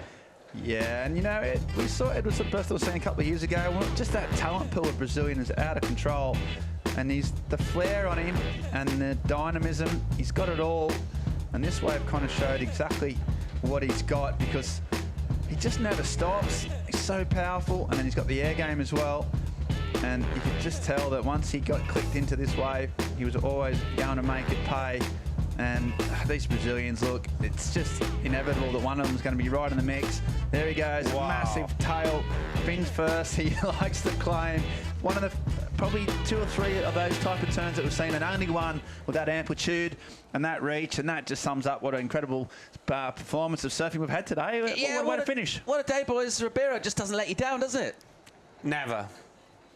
Yeah, and you know, we saw Edward Berthel saying a couple of years ago, well, just that talent pool of Brazilian is out of control. And he's the flair on him and the dynamism, he's got it all. And this wave kind of showed exactly what he's got, because he just never stops. He's so powerful, and then he's got the air game as well. And you could just tell that once he got clicked into this wave, he was always going to make it pay. And these Brazilians, look, it's just inevitable that one of them is going to be right in the mix. There he goes, wow. Massive tail, fins first. He likes to claim one of the probably 2 or 3 of those type of turns that we've seen, and only one with that amplitude and that reach, and that just sums up what an incredible performance of surfing we've had today. Yeah, what a way to finish. What a day, boys. Ribeiro just doesn't let you down, does it? Never.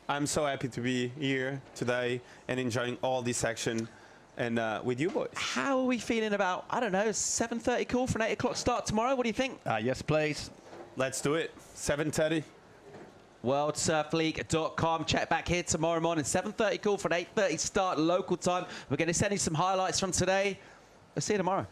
I'm so happy to be here today and enjoying all this action and with you boys. How are we feeling about, I don't know, 7:30 call for an 8 o'clock start tomorrow? What do you think? Yes, please. Let's do it. 7:30. WorldSurfLeague.com. Check back here tomorrow morning. 7:30 call for an 8:30 start local time. We're going to send you some highlights from today. We'll see you tomorrow.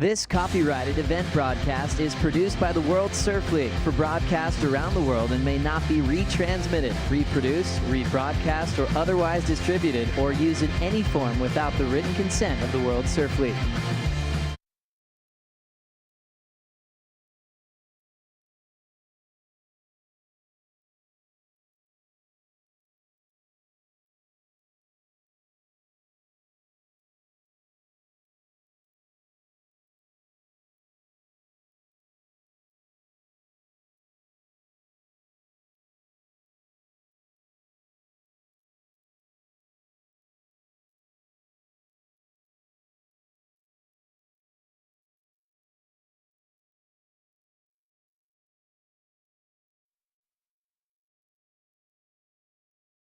This copyrighted event broadcast is produced by the World Surf League for broadcast around the world and may not be retransmitted, reproduced, rebroadcast, or otherwise distributed or used in any form without the written consent of the World Surf League.